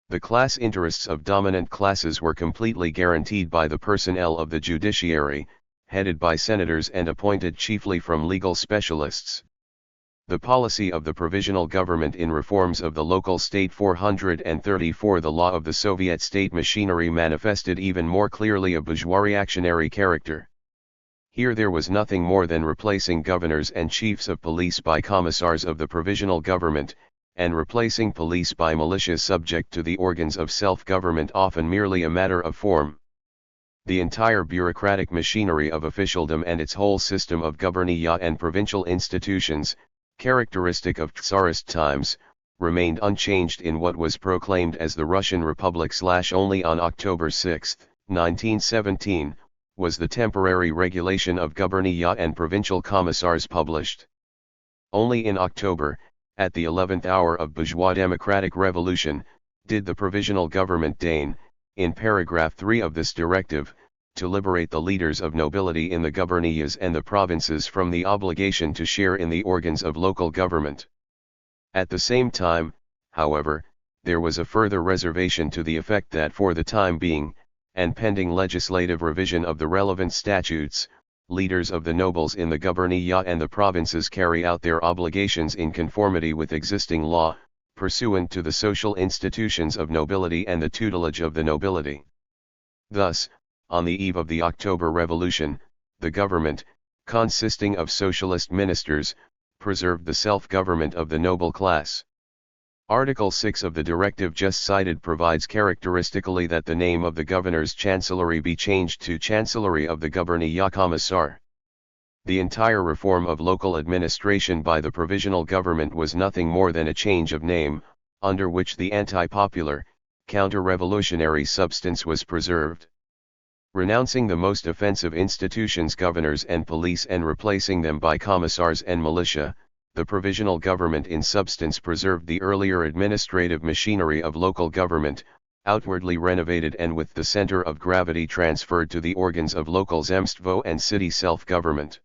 The class interests of dominant classes were completely guaranteed by the personnel of the judiciary, headed by senators and appointed chiefly from legal specialists. The policy of the provisional government in reforms of the local state 434, the law of the Soviet state machinery, manifested even more clearly a bourgeois reactionary character. Here there was nothing more than replacing governors and chiefs of police by commissars of the provisional government, and replacing police by militias subject to the organs of self-government, often merely a matter of form. The entire bureaucratic machinery of officialdom and its whole system of gubernia and provincial institutions, characteristic of Tsarist times, remained unchanged in what was proclaimed as the Russian Republic. Only on October 6, 1917, was the temporary regulation of gubernia and provincial commissars published. Only in October, at the 11th hour of bourgeois democratic revolution, did the provisional government deign, in paragraph 3 of this directive, to liberate the leaders of nobility in the gubernias and the provinces from the obligation to share in the organs of local government. At the same time, however, there was a further reservation to the effect that for the time being, and pending legislative revision of the relevant statutes, leaders of the nobles in the gubernia and the provinces carry out their obligations in conformity with existing law, pursuant to the social institutions of nobility and the tutelage of the nobility. Thus, on the eve of the October Revolution, the government, consisting of socialist ministers, preserved the self-government of the noble class. Article 6 of the directive just cited provides characteristically that the name of the governor's chancellery be changed to Chancellery of the Gubernia Commissar. The entire reform of local administration by the provisional government was nothing more than a change of name, under which the anti-popular, counter-revolutionary substance was preserved. Renouncing the most offensive institutions, governors and police, and replacing them by commissars and militia, the provisional government in substance preserved the earlier administrative machinery of local government, outwardly renovated and with the center of gravity transferred to the organs of local zemstvo and city self-government.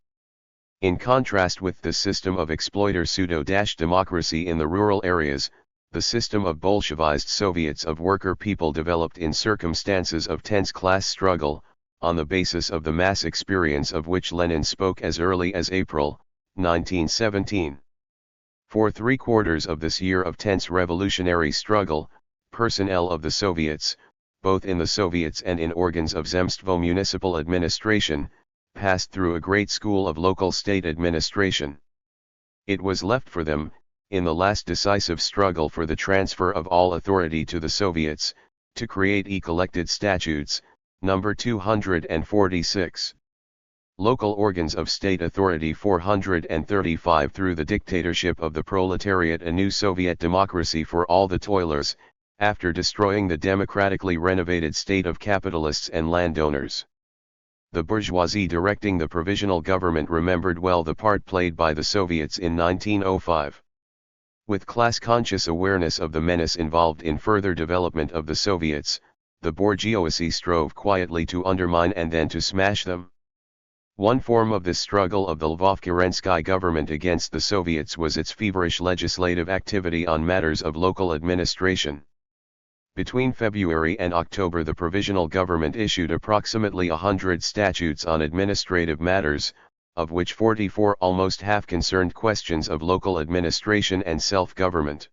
In contrast with the system of exploiter pseudo-democracy in the rural areas, the system of Bolshevized Soviets of worker people developed in circumstances of tense class struggle, on the basis of the mass experience of which Lenin spoke as early as April, 1917. For 3/4 of this year of tense revolutionary struggle, personnel of the Soviets, both in the Soviets and in organs of Zemstvo municipal administration, passed through a great school of local state administration. It was left for them, in the last decisive struggle for the transfer of all authority to the Soviets, to create e-collected statutes, number 246. Local organs of state authority 435 through the dictatorship of the proletariat, a new Soviet democracy for all the toilers, after destroying the democratically renovated state of capitalists and landowners. The bourgeoisie directing the provisional government remembered well the part played by the Soviets in 1905. With class-conscious awareness of the menace involved in further development of the Soviets, the bourgeoisie strove quietly to undermine and then to smash them. One form of this struggle of the Lvov-Kerensky government against the Soviets was its feverish legislative activity on matters of local administration. Between February and October the provisional government issued approximately 100 statutes on administrative matters, of which 44 almost half concerned questions of local administration and self-government.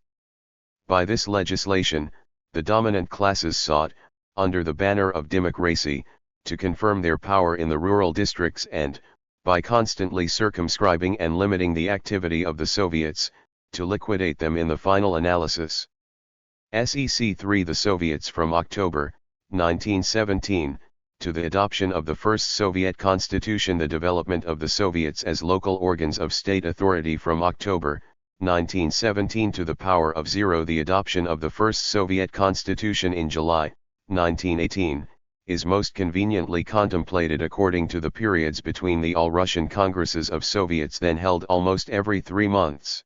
By this legislation, the dominant classes sought, under the banner of democracy, to confirm their power in the rural districts and, by constantly circumscribing and limiting the activity of the Soviets, to liquidate them in the final analysis. SEC 3 The Soviets from October, 1917, to the adoption of the first Soviet constitution. The development of the Soviets as local organs of state authority from October, 1917 to the power of zero. The adoption of the first Soviet constitution in July, 1918, is most conveniently contemplated according to the periods between the All-Russian Congresses of Soviets then held almost every 3 months.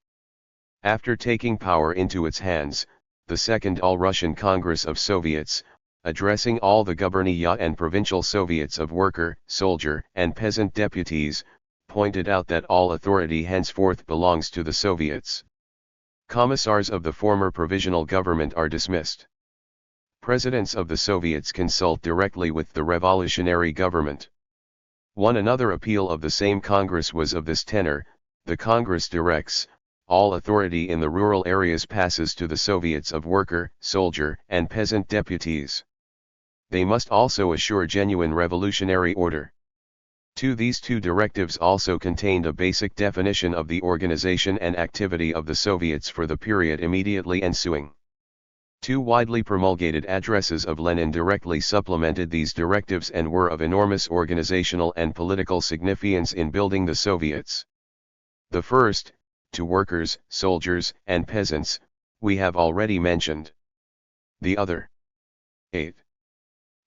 After taking power into its hands, the Second All-Russian Congress of Soviets, addressing all the gubernia and provincial Soviets of worker, soldier, and peasant deputies, pointed out that all authority henceforth belongs to the Soviets. Commissars of the former provisional government are dismissed. Presidents of the Soviets consult directly with the revolutionary government. Another appeal of the same Congress was of this tenor: the Congress directs, all authority in the rural areas passes to the Soviets of worker, soldier, and peasant deputies. They must also assure genuine revolutionary order. These two directives also contained a basic definition of the organization and activity of the Soviets for the period immediately ensuing. 2 widely promulgated addresses of Lenin directly supplemented these directives and were of enormous organizational and political significance in building the Soviets. The first, to workers, soldiers, and peasants, we have already mentioned. The other, 8,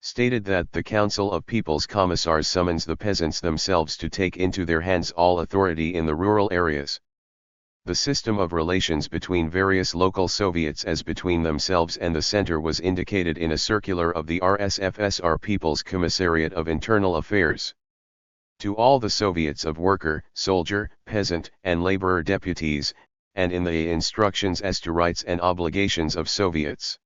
stated that the Council of People's Commissars summons the peasants themselves to take into their hands all authority in the rural areas. The system of relations between various local Soviets as between themselves and the center was indicated in a circular of the RSFSR People's Commissariat of Internal Affairs. To all the Soviets of worker, soldier, peasant, and laborer deputies, and in the instructions as to rights and obligations of Soviets.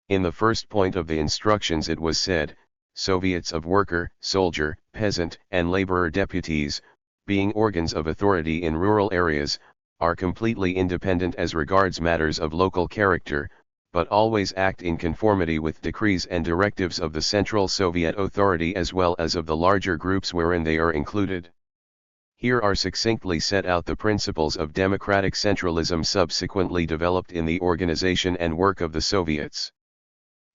In the first point of the instructions it was said, Soviets of worker, soldier, peasant, and laborer deputies, being organs of authority in rural areas, are completely independent as regards matters of local character, but always act in conformity with decrees and directives of the Central Soviet Authority as well as of the larger groups wherein they are included. Here are succinctly set out the principles of democratic centralism subsequently developed in the organization and work of the Soviets.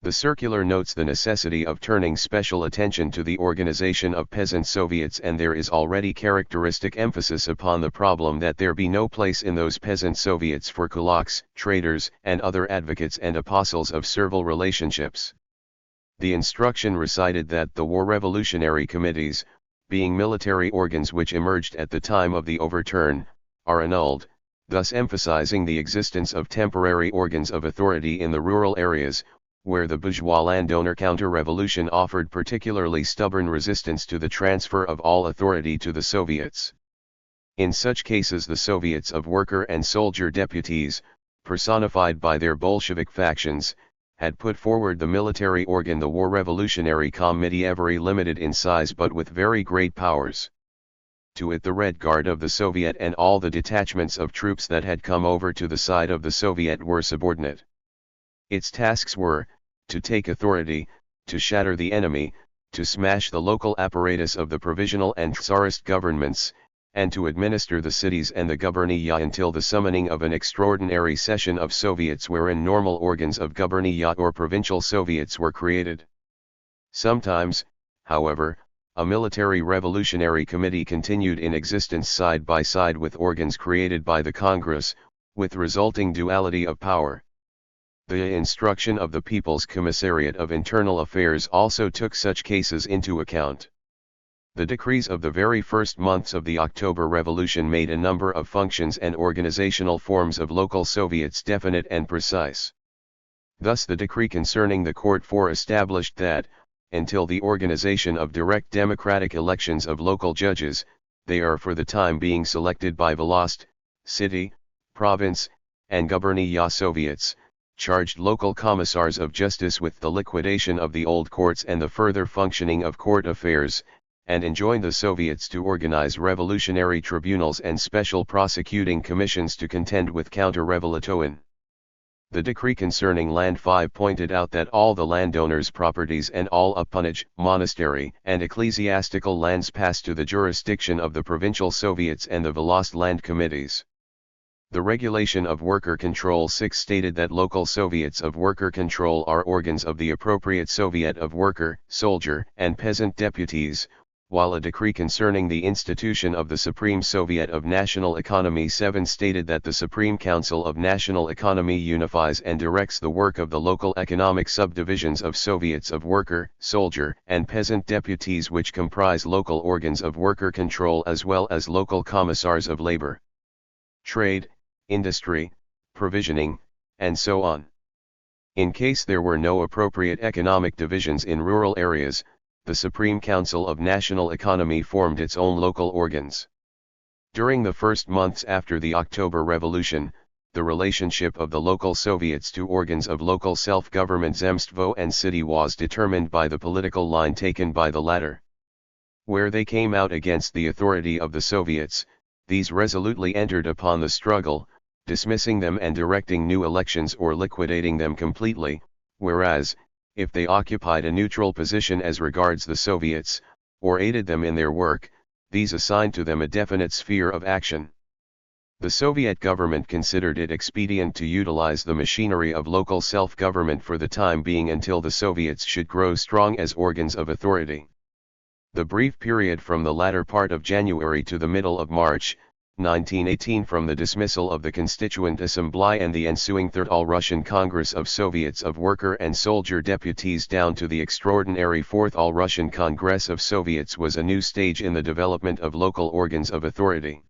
The circular notes the necessity of turning special attention to the organization of peasant Soviets, and there is already characteristic emphasis upon the problem that there be no place in those peasant Soviets for kulaks, traders, and other advocates and apostles of servile relationships. The instruction recited that the war revolutionary committees, being military organs which emerged at the time of the overturn, are annulled, thus emphasizing the existence of temporary organs of authority in the rural areas, where the bourgeois landowner counter-revolution offered particularly stubborn resistance to the transfer of all authority to the Soviets. In such cases the Soviets of worker and soldier deputies, personified by their Bolshevik factions, had put forward the military organ the War Revolutionary Committee, very limited in size but with very great powers. To it the Red Guard of the Soviet and all the detachments of troops that had come over to the side of the Soviet were subordinate. Its tasks were, to take authority, to shatter the enemy, to smash the local apparatus of the provisional and Tsarist governments, and to administer the cities and the gubernia until the summoning of an extraordinary session of Soviets wherein normal organs of gubernia or provincial Soviets were created. Sometimes, however, a military revolutionary committee continued in existence side by side with organs created by the Congress, with resulting duality of power. The instruction of the People's Commissariat of Internal Affairs also took such cases into account. The decrees of the very first months of the October Revolution made a number of functions and organizational forms of local Soviets definite and precise. Thus the decree concerning the Court 4 established that, until the organization of direct democratic elections of local judges, they are for the time being selected by Volost, city, province, and gubernia Soviets, charged local commissars of justice with the liquidation of the old courts and the further functioning of court affairs, and enjoined the Soviets to organize revolutionary tribunals and special prosecuting commissions to contend with counter-revolution. The decree concerning Land 5 pointed out that all the landowners' properties and all appanage, monastery, and ecclesiastical lands passed to the jurisdiction of the provincial Soviets and the Volost land committees. The regulation of worker control 6 stated that local Soviets of worker control are organs of the appropriate Soviet of worker, soldier, and peasant deputies, while a decree concerning the institution of the Supreme Soviet of National Economy 7 stated that the Supreme Council of National Economy unifies and directs the work of the local economic subdivisions of Soviets of worker, soldier, and peasant deputies, which comprise local organs of worker control as well as local commissars of labor, trade, industry, provisioning, and so on. In case there were no appropriate economic divisions in rural areas, the Supreme Council of National Economy formed its own local organs. During the first months after the October Revolution, the relationship of the local Soviets to organs of local self-government Zemstvo and city was determined by the political line taken by the latter. Where they came out against the authority of the Soviets, these resolutely entered upon the struggle, dismissing them and directing new elections or liquidating them completely, whereas, if they occupied a neutral position as regards the Soviets, or aided them in their work, these assigned to them a definite sphere of action. The Soviet government considered it expedient to utilize the machinery of local self-government for the time being until the Soviets should grow strong as organs of authority. The brief period from the latter part of January to the middle of March, 1918, from the dismissal of the Constituent Assembly and the ensuing Third All-Russian Congress of Soviets of Worker and Soldier Deputies down to the extraordinary Fourth All-Russian Congress of Soviets was a new stage in the development of local organs of authority.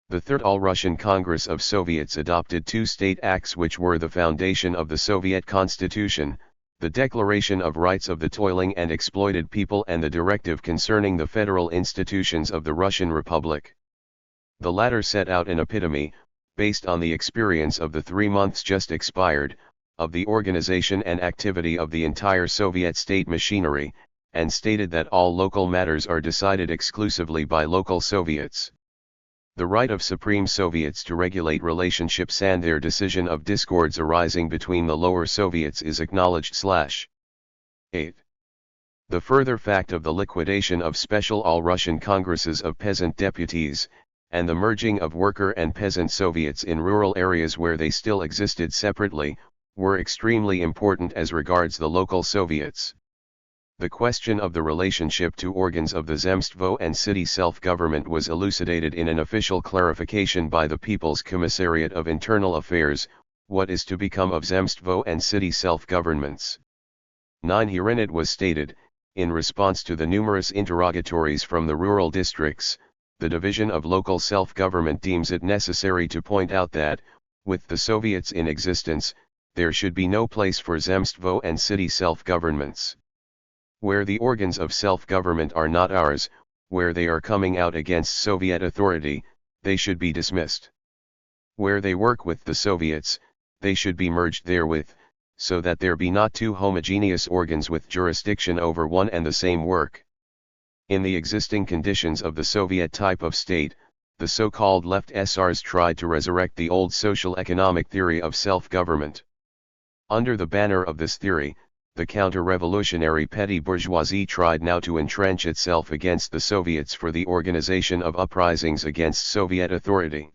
The Third All-Russian Congress of Soviets adopted 2 state acts which were the foundation of the Soviet Constitution, the Declaration of Rights of the Toiling and Exploited People and the Directive concerning the federal institutions of the Russian Republic. The latter set out an epitome, based on the experience of the 3 months just expired, of the organization and activity of the entire Soviet state machinery, and stated that all local matters are decided exclusively by local Soviets. The right of Supreme Soviets to regulate relationships and their decision of discords arising between the lower Soviets is acknowledged. 8. The further fact of the liquidation of special all-Russian congresses of peasant deputies, and the merging of worker and peasant Soviets in rural areas where they still existed separately, were extremely important as regards the local Soviets. The question of the relationship to organs of the Zemstvo and city self-government was elucidated in an official clarification by the People's Commissariat of Internal Affairs, what is to become of Zemstvo and city self-governments. 9. Herein it was stated, in response to the numerous interrogatories from the rural districts, the Division of Local Self-Government deems it necessary to point out that, with the Soviets in existence, there should be no place for Zemstvo and city self-governments. Where the organs of self-government are not ours, where they are coming out against Soviet authority, they should be dismissed. Where they work with the Soviets, they should be merged therewith, so that there be not two homogeneous organs with jurisdiction over one and the same work. In the existing conditions of the Soviet type of state, the so-called left SRs tried to resurrect the old social-economic theory of self-government. Under the banner of this theory, the counter-revolutionary petty bourgeoisie tried now to entrench itself against the Soviets for the organization of uprisings against Soviet authority.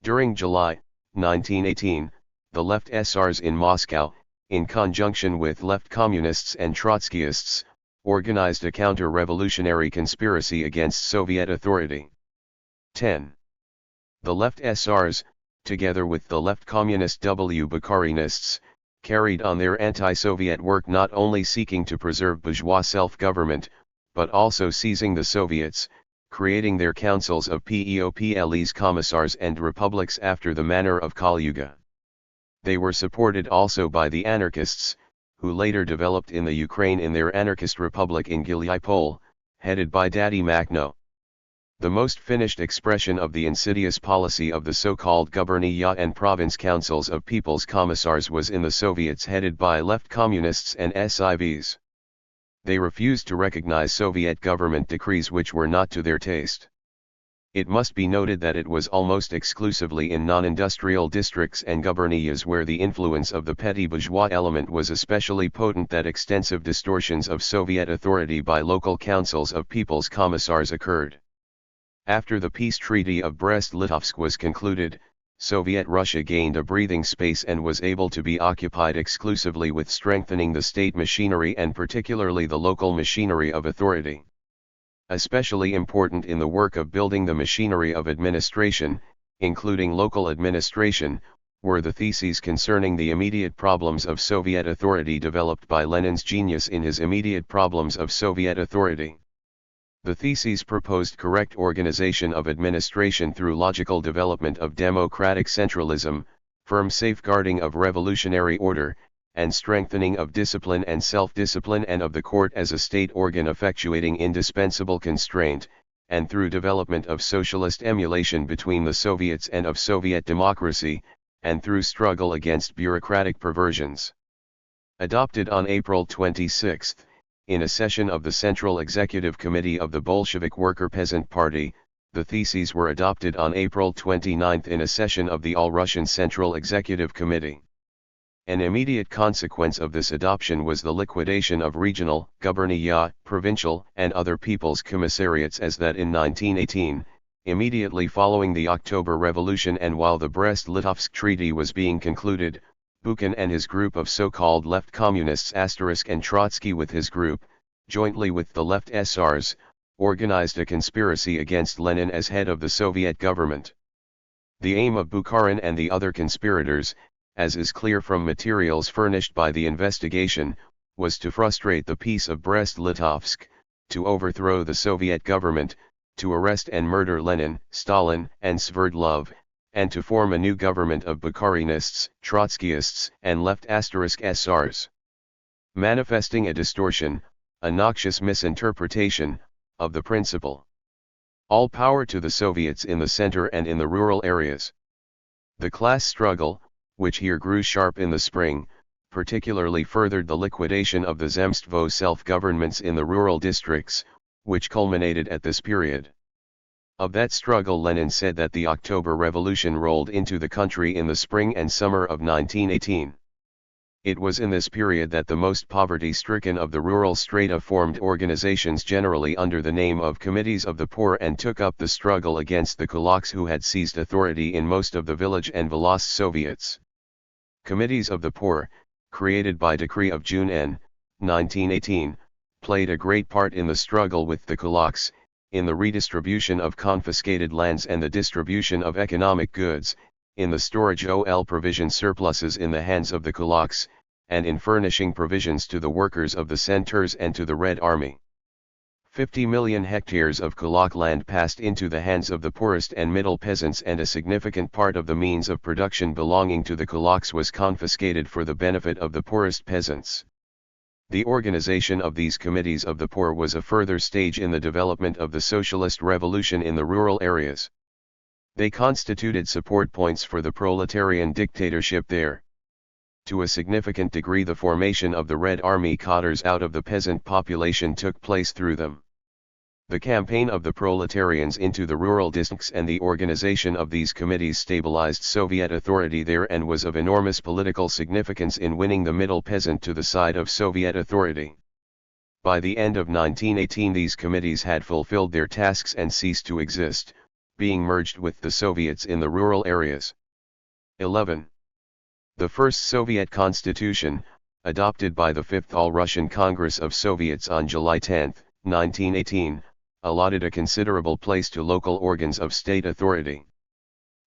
During July 1918, the left SRs in Moscow, in conjunction with left communists and Trotskyists, organized a counter-revolutionary conspiracy against Soviet authority. 10. The left SRs, together with the left communist Bukharinists, carried on their anti-Soviet work not only seeking to preserve bourgeois self-government, but also seizing the Soviets, creating their councils of PEOPLEs commissars and republics after the manner of Kalyuga. They were supported also by the anarchists, who later developed in the Ukraine in their anarchist republic in Gilyaipol, headed by Daddy Makhno. The most finished expression of the insidious policy of the so-called gubernia and province councils of people's commissars was in the Soviets headed by left communists and SIVs. They refused to recognize Soviet government decrees which were not to their taste. It must be noted that it was almost exclusively in non-industrial districts and gubernias where the influence of the petty bourgeois element was especially potent that extensive distortions of Soviet authority by local councils of people's commissars occurred. After the peace treaty of Brest-Litovsk was concluded, Soviet Russia gained a breathing space and was able to be occupied exclusively with strengthening the state machinery and particularly the local machinery of authority. Especially important in the work of building the machinery of administration, including local administration, were the theses concerning the immediate problems of Soviet authority developed by Lenin's genius in his Immediate Problems of Soviet Authority. The theses proposed correct organization of administration through logical development of democratic centralism, firm safeguarding of revolutionary order, and strengthening of discipline and self-discipline and of the court as a state organ effectuating indispensable constraint, and through development of socialist emulation between the Soviets and of Soviet democracy, and through struggle against bureaucratic perversions. Adopted on April 26, in a session of the Central Executive Committee of the Bolshevik Worker Peasant Party, the theses were adopted on April 29 in a session of the All-Russian Central Executive Committee. An immediate consequence of this adoption was the liquidation of regional, gubernia, provincial, and other people's commissariats as that in 1918, immediately following the October Revolution and while the Brest-Litovsk Treaty was being concluded, Bukhin and his group of so-called left communists and Trotsky with his group, jointly with the left SRs, organized a conspiracy against Lenin as head of the Soviet government. The aim of Bukharin and the other conspirators, as is clear from materials furnished by the investigation, was to frustrate the peace of Brest-Litovsk, to overthrow the Soviet government, to arrest and murder Lenin, Stalin, and Sverdlov, and to form a new government of Bukharinists, Trotskyists, and left SRs. Manifesting a distortion, a noxious misinterpretation, of the principle. All power to the Soviets in the center and in the rural areas. The class struggle, which here grew sharp in the spring, particularly furthered the liquidation of the Zemstvo self-governments in the rural districts, which culminated at this period. Of that struggle Lenin said that the October Revolution rolled into the country in the spring and summer of 1918. It was in this period that the most poverty-stricken of the rural strata formed organizations generally under the name of Committees of the Poor and took up the struggle against the kulaks who had seized authority in most of the village and Volast Soviets. Committees of the Poor, created by decree of June N. 1918, played a great part in the struggle with the kulaks, in the redistribution of confiscated lands and the distribution of economic goods, in the storage of provision surpluses in the hands of the kulaks, and in furnishing provisions to the workers of the centers and to the Red Army. 50 million hectares of kulak land passed into the hands of the poorest and middle peasants and a significant part of the means of production belonging to the kulaks was confiscated for the benefit of the poorest peasants. The organization of these committees of the poor was a further stage in the development of the socialist revolution in the rural areas. They constituted support points for the proletarian dictatorship there. To a significant degree the formation of the Red Army cadres out of the peasant population took place through them. The campaign of the proletarians into the rural districts and the organization of these committees stabilized Soviet authority there and was of enormous political significance in winning the middle peasant to the side of Soviet authority. By the end of 1918 these committees had fulfilled their tasks and ceased to exist, being merged with the Soviets in the rural areas. 11. The first Soviet constitution, adopted by the Fifth All-Russian Congress of Soviets on July 10, 1918, allotted a considerable place to local organs of state authority.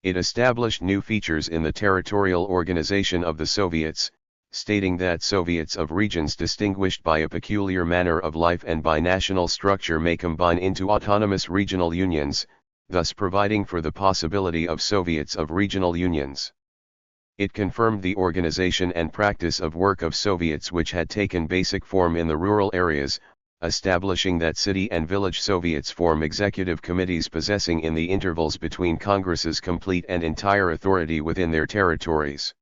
It established new features in the territorial organization of the Soviets, stating that Soviets of regions distinguished by a peculiar manner of life and by national structure may combine into autonomous regional unions, thus providing for the possibility of Soviets of regional unions. It confirmed the organization and practice of work of Soviets which had taken basic form in the rural areas, establishing that city and village Soviets form executive committees possessing in the intervals between congresses complete and entire authority within their territories.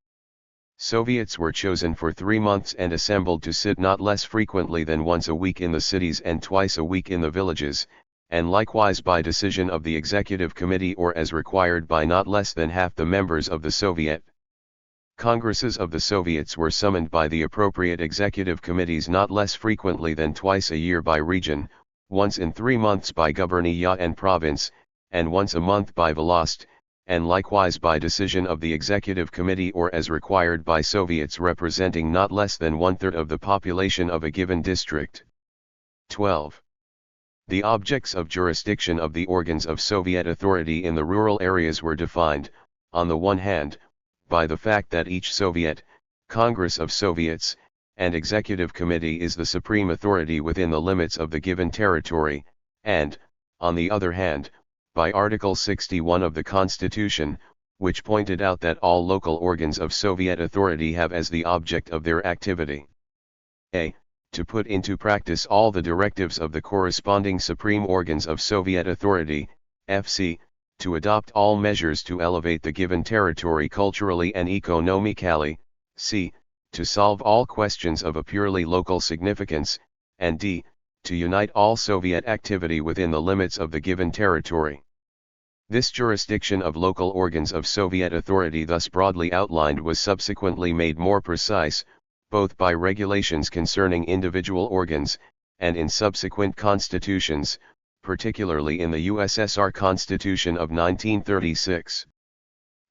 Soviets were chosen for 3 months and assembled to sit not less frequently than once a week in the cities and twice a week in the villages, and likewise by decision of the executive committee or as required by not less than half the members of the Soviet. Congresses of the Soviets were summoned by the appropriate executive committees not less frequently than twice a year by region, once in 3 months by gubernia and province, and once a month by Volost, and likewise by decision of the executive committee or as required by Soviets representing not less than 1/3 of the population of a given district. 12. The objects of jurisdiction of the organs of Soviet authority in the rural areas were defined, on the one hand, by the fact that each Soviet, Congress of Soviets, and Executive Committee is the supreme authority within the limits of the given territory, and, on the other hand, by Article 61 of the Constitution, which pointed out that all local organs of Soviet authority have as the object of their activity a. To put into practice all the directives of the corresponding supreme organs of Soviet authority, FC, to adopt all measures to elevate the given territory culturally and economically, c. To solve all questions of a purely local significance, and d. To unite all Soviet activity within the limits of the given territory. This jurisdiction of local organs of Soviet authority thus broadly outlined was subsequently made more precise, both by regulations concerning individual organs, and in subsequent constitutions, particularly in the USSR Constitution of 1936.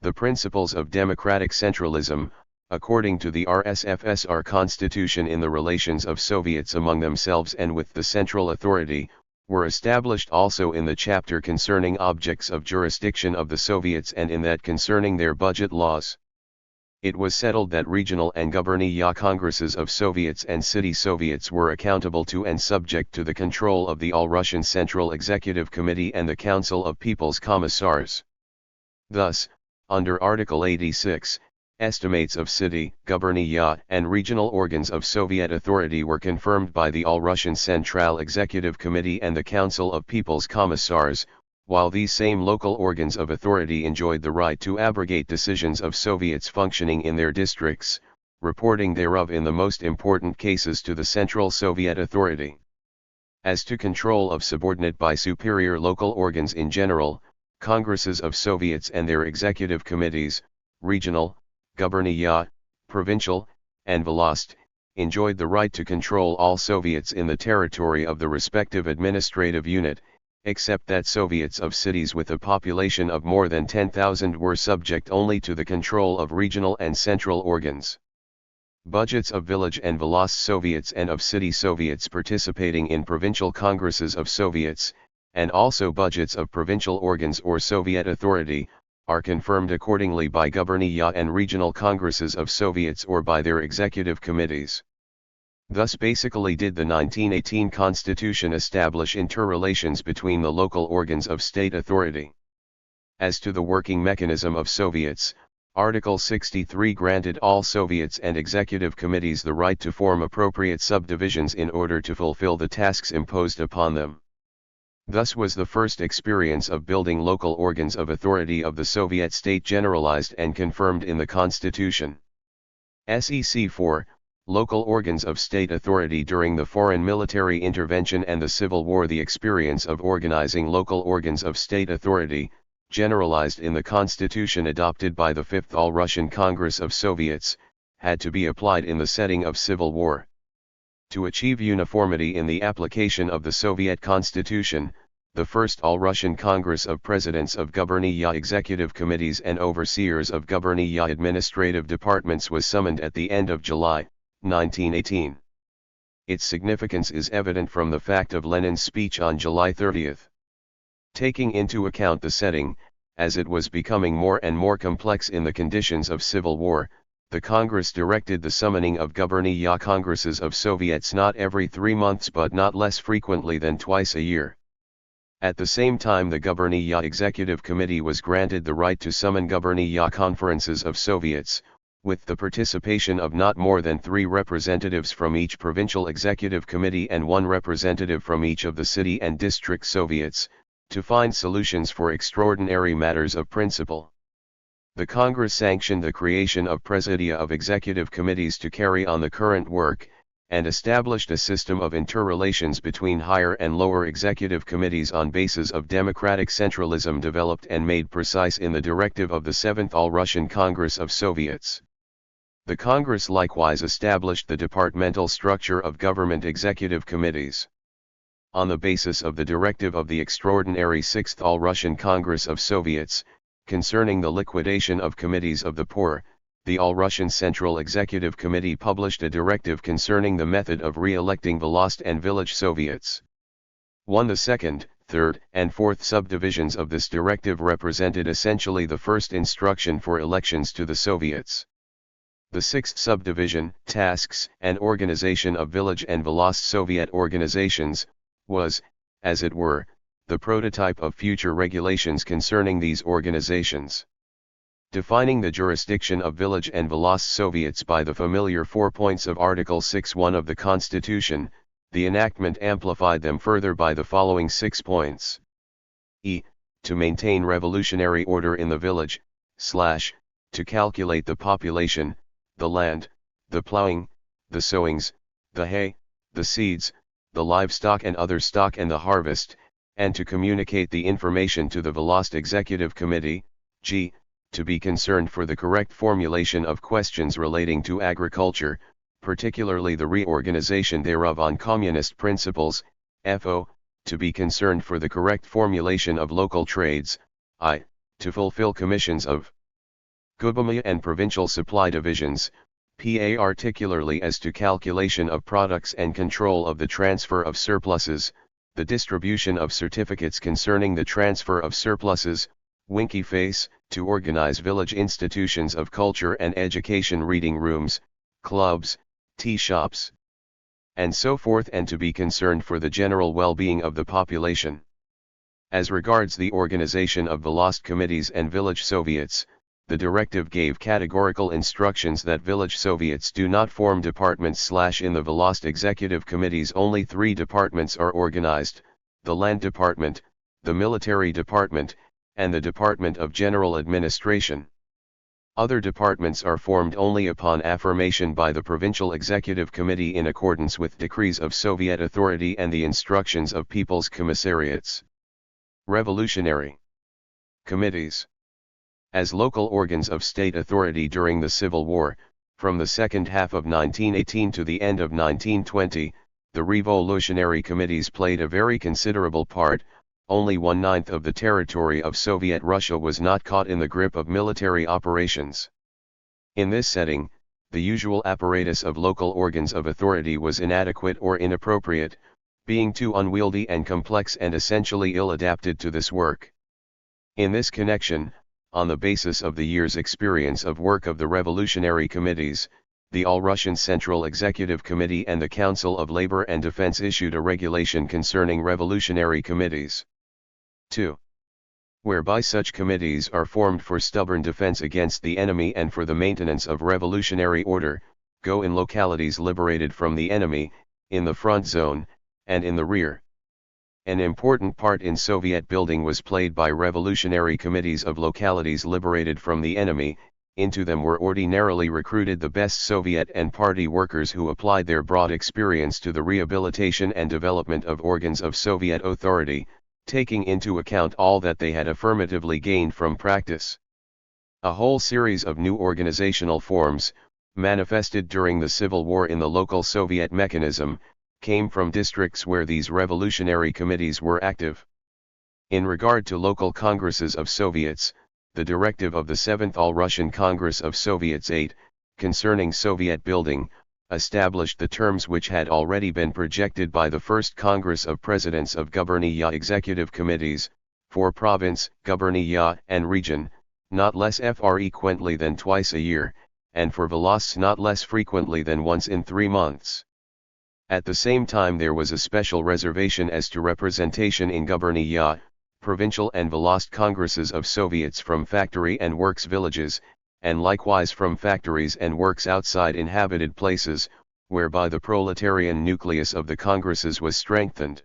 The principles of democratic centralism, according to the RSFSR Constitution in the relations of Soviets among themselves and with the central authority, were established also in the chapter concerning objects of jurisdiction of the Soviets and in that concerning their budget laws. It was settled that regional and gubernia congresses of Soviets and city Soviets were accountable to and subject to the control of the All-Russian Central Executive Committee and the Council of People's Commissars. Thus, under Article 86, estimates of city, gubernia, and regional organs of Soviet authority were confirmed by the All-Russian Central Executive Committee and the Council of People's Commissars, while these same local organs of authority enjoyed the right to abrogate decisions of Soviets functioning in their districts, reporting thereof in the most important cases to the Central Soviet Authority. As to control of subordinate by superior local organs in general, Congresses of Soviets and their executive committees, regional, gubernia, provincial, and Volost, enjoyed the right to control all Soviets in the territory of the respective administrative unit, except that Soviets of cities with a population of more than 10,000 were subject only to the control of regional and central organs. Budgets of village and Volost Soviets and of city Soviets participating in provincial congresses of Soviets, and also budgets of provincial organs or Soviet authority, are confirmed accordingly by gubernia and regional congresses of Soviets or by their executive committees. Thus basically did the 1918 Constitution establish interrelations between the local organs of state authority. As to the working mechanism of Soviets, Article 63 granted all Soviets and executive committees the right to form appropriate subdivisions in order to fulfill the tasks imposed upon them. Thus was the first experience of building local organs of authority of the Soviet state generalized and confirmed in the Constitution. SEC 4, Local Organs of State Authority during the Foreign Military Intervention and the Civil War. The experience of organizing local organs of state authority, generalized in the constitution adopted by the Fifth All-Russian Congress of Soviets, had to be applied in the setting of civil war. To achieve uniformity in the application of the Soviet Constitution, the First All-Russian Congress of Presidents of Gubernia Executive Committees and Overseers of Gubernia Administrative Departments was summoned at the end of July, 1918. Its significance is evident from the fact of Lenin's speech on July 30. Taking into account the setting, as it was becoming more and more complex in the conditions of civil war, the Congress directed the summoning of Gubernia Congresses of Soviets not every 3 months but not less frequently than twice a year. At the same time, the Gubernia Executive Committee was granted the right to summon Gubernia Conferences of Soviets, with the participation of not more than 3 representatives from each provincial executive committee and 1 representative from each of the city and district Soviets, to find solutions for extraordinary matters of principle. The Congress sanctioned the creation of presidia of executive committees to carry on the current work, and established a system of interrelations between higher and lower executive committees on basis of democratic centralism developed and made precise in the directive of the Seventh All-Russian Congress of Soviets. The Congress likewise established the departmental structure of government executive committees. On the basis of the directive of the extraordinary Sixth All-Russian Congress of Soviets, concerning the liquidation of committees of the poor, the All-Russian Central Executive Committee published a directive concerning the method of re-electing Volost and village Soviets. 1. The second, third, and fourth subdivisions of this directive represented essentially the first instruction for elections to the Soviets. The sixth subdivision, tasks and organization of village and Volost Soviet organizations, was, as it were, the prototype of future regulations concerning these organizations. Defining the jurisdiction of village and Volost Soviets by the familiar 4 points of Article 6.1 of the Constitution, the enactment amplified them further by the following 6 points. To maintain revolutionary order in the village, to calculate the population, the land, the plowing, the sowings, the hay, the seeds, the livestock and other stock and the harvest, and to communicate the information to the Volost Executive Committee, to be concerned for the correct formulation of questions relating to agriculture, particularly the reorganization thereof on communist principles, to be concerned for the correct formulation of local trades, to fulfill commissions of Gubernia and provincial supply divisions, particularly as to calculation of products and control of the transfer of surpluses, the distribution of certificates concerning the transfer of surpluses, winky face, to organize village institutions of culture and education, reading rooms, clubs, tea shops, and so forth, and to be concerned for the general well-being of the population. As regards the organization of Volost committees and village Soviets, the directive gave categorical instructions that village Soviets do not form departments. In the Volost executive committees only 3 departments are organized: the Land Department, the Military Department, and the Department of General Administration. Other departments are formed only upon affirmation by the Provincial Executive Committee in accordance with decrees of Soviet authority and the instructions of People's Commissariats. Revolutionary committees. As local organs of state authority during the Civil War, from the second half of 1918 to the end of 1920, the revolutionary committees played a very considerable part. Only 1/9 of the territory of Soviet Russia was not caught in the grip of military operations. In this setting, the usual apparatus of local organs of authority was inadequate or inappropriate, being too unwieldy and complex and essentially ill-adapted to this work. In this connection, on the basis of the year's experience of work of the revolutionary committees, the All-Russian Central Executive Committee and the Council of Labor and Defense issued a regulation concerning revolutionary committees. 2. Whereby such committees are formed for stubborn defense against the enemy and for the maintenance of revolutionary order, go in localities liberated from the enemy, in the front zone, and in the rear. An important part in Soviet building was played by revolutionary committees of localities liberated from the enemy, Into them were ordinarily recruited the best Soviet and party workers who applied their broad experience to the rehabilitation and development of organs of Soviet authority, taking into account all that they had affirmatively gained from practice. A whole series of new organizational forms, manifested during the Civil War in the local Soviet mechanism, came from districts where these revolutionary committees were active. In regard to local congresses of Soviets, the directive of the 7th All-Russian Congress of Soviets 8, concerning Soviet building, established the terms which had already been projected by the First Congress of Presidents of Gubernia Executive Committees, for province, gubernia, and region, not less frequently than twice a year, and for volosts not less frequently than once in 3 months. At the same time there was a special reservation as to representation in gubernia, provincial and volost congresses of Soviets from factory and works villages, and likewise from factories and works outside inhabited places, whereby the proletarian nucleus of the congresses was strengthened.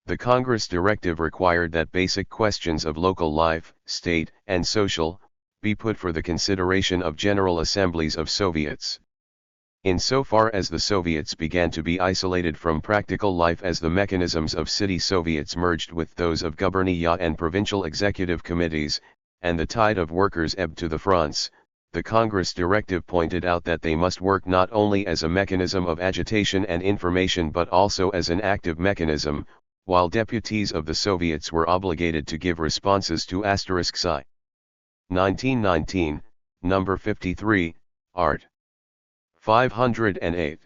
The Congress directive required that basic questions of local life, state, and social, be put for the consideration of General Assemblies of Soviets. In so far as the Soviets began to be isolated from practical life as the mechanisms of city Soviets merged with those of gubernia and provincial executive committees, and the tide of workers ebbed to the fronts, the Congress directive pointed out that they must work not only as a mechanism of agitation and information but also as an active mechanism, while deputies of the Soviets were obligated to give responses to *Psi. 1919, number 53, Art. 508.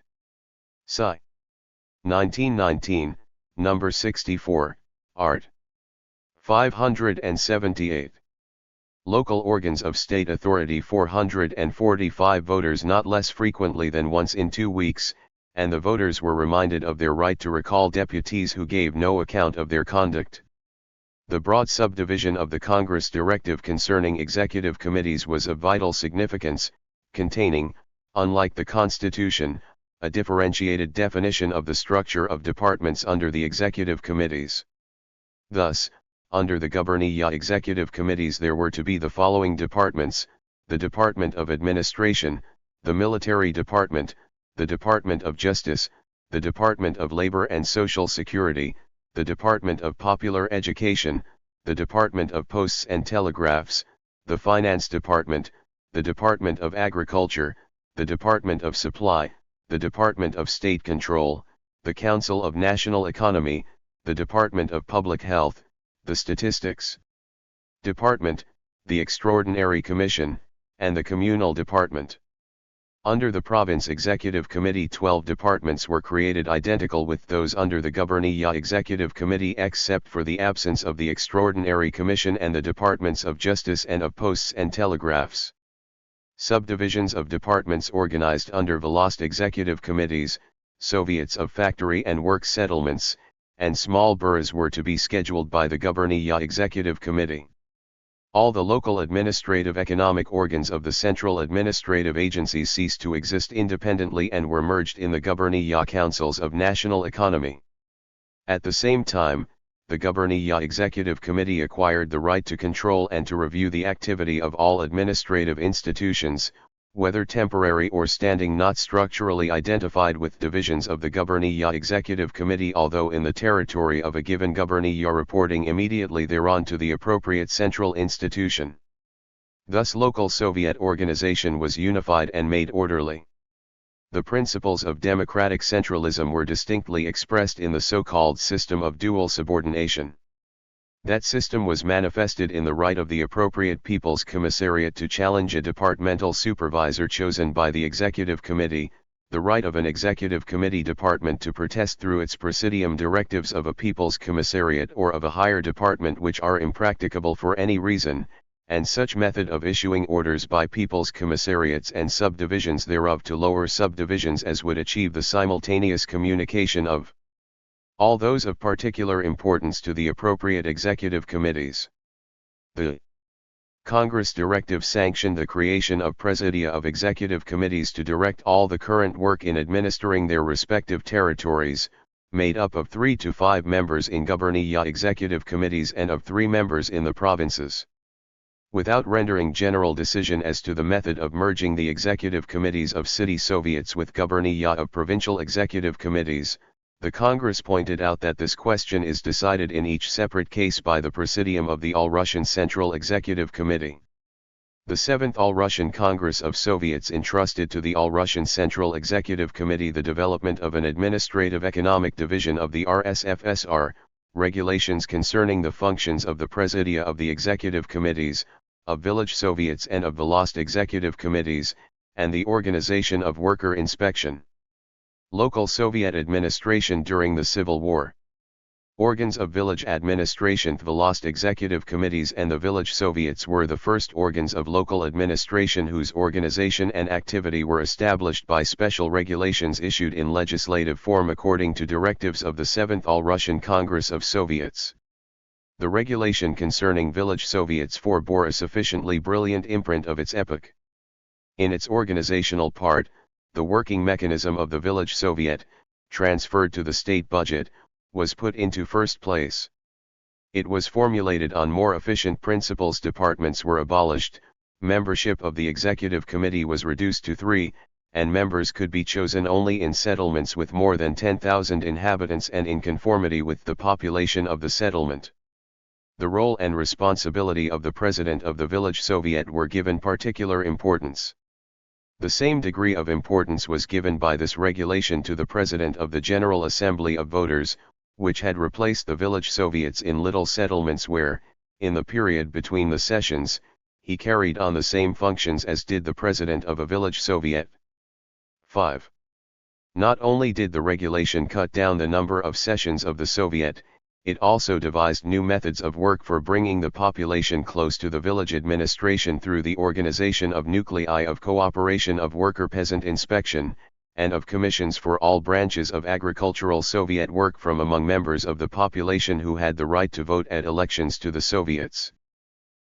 Psi. 1919, number 64, Art. 578. Local organs of state authority 445 voters not less frequently than once in 2 weeks, and the voters were reminded of their right to recall deputies who gave no account of their conduct. The broad subdivision of the Congress directive concerning executive committees was of vital significance, containing, unlike the Constitution, a differentiated definition of the structure of departments under the executive committees. Thus, under the gubernia executive committees there were to be the following departments: the Department of Administration, the Military Department, the Department of Justice, the Department of Labor and Social Security, the Department of Popular Education, the Department of Posts and Telegraphs, the Finance Department, the Department of Agriculture, the Department of Supply, the Department of State Control, the Council of National Economy, the Department of Public Health, the Statistics Department, the Extraordinary Commission, and the Communal Department. Under the Province Executive Committee 12 departments were created identical with those under the Gubernia Executive Committee except for the absence of the Extraordinary Commission and the Departments of Justice and of Posts and Telegraphs. Subdivisions of departments organized under Volost Executive Committees, Soviets of Factory and Work Settlements, and small boroughs were to be scheduled by the Gubernia Executive Committee. All the local administrative economic organs of the central administrative agencies ceased to exist independently and were merged in the Gubernia Councils of National Economy. At the same time, the Gubernia Executive Committee acquired the right to control and to review the activity of all administrative institutions, whether temporary or standing, not structurally identified with divisions of the Gubernia Executive Committee, although in the territory of a given gubernia reporting immediately thereon to the appropriate central institution. Thus local Soviet organization was unified and made orderly. The principles of democratic centralism were distinctly expressed in the so-called system of dual subordination. That system was manifested in the right of the appropriate People's Commissariat to challenge a departmental supervisor chosen by the Executive Committee, the right of an Executive Committee department to protest through its presidium directives of a People's Commissariat or of a higher department which are impracticable for any reason, and such method of issuing orders by People's Commissariats and subdivisions thereof to lower subdivisions as would achieve the simultaneous communication of all those of particular importance to the appropriate executive committees. The Congress directive sanctioned the creation of presidia of executive committees to direct all the current work in administering their respective territories, made up of 3 to 5 members in gubernia executive committees and of 3 members in the provinces. Without rendering general decision as to the method of merging the executive committees of city Soviets with gubernia of provincial executive committees, the Congress pointed out that this question is decided in each separate case by the Presidium of the All-Russian Central Executive Committee. The Seventh All-Russian Congress of Soviets entrusted to the All-Russian Central Executive Committee the development of an administrative economic division of the RSFSR, regulations concerning the functions of the presidia of the executive committees, of village Soviets and of Volost executive committees, and the organization of worker inspection. Local Soviet administration during the Civil War. Organs of village administration. Volost executive committees and the village Soviets were the first organs of local administration whose organization and activity were established by special regulations issued in legislative form according to directives of the Seventh All-Russian Congress of Soviets. The regulation concerning village Soviets forebore a sufficiently brilliant imprint of its epoch. In its organizational part, the working mechanism of the village Soviet, transferred to the state budget, was put into first place. It was formulated on more efficient principles. Departments were abolished, membership of the executive committee was reduced to 3, and members could be chosen only in settlements with more than 10,000 inhabitants and in conformity with the population of the settlement. The role and responsibility of the president of the village Soviet were given particular importance. The same degree of importance was given by this regulation to the president of the General Assembly of Voters, which had replaced the village Soviets in little settlements where, in the period between the sessions, he carried on the same functions as did the president of a village Soviet. 5. Not only did the regulation cut down the number of sessions of the Soviet, it also devised new methods of work for bringing the population close to the village administration through the organization of nuclei of cooperation of worker-peasant inspection, and of commissions for all branches of agricultural Soviet work from among members of the population who had the right to vote at elections to the Soviets.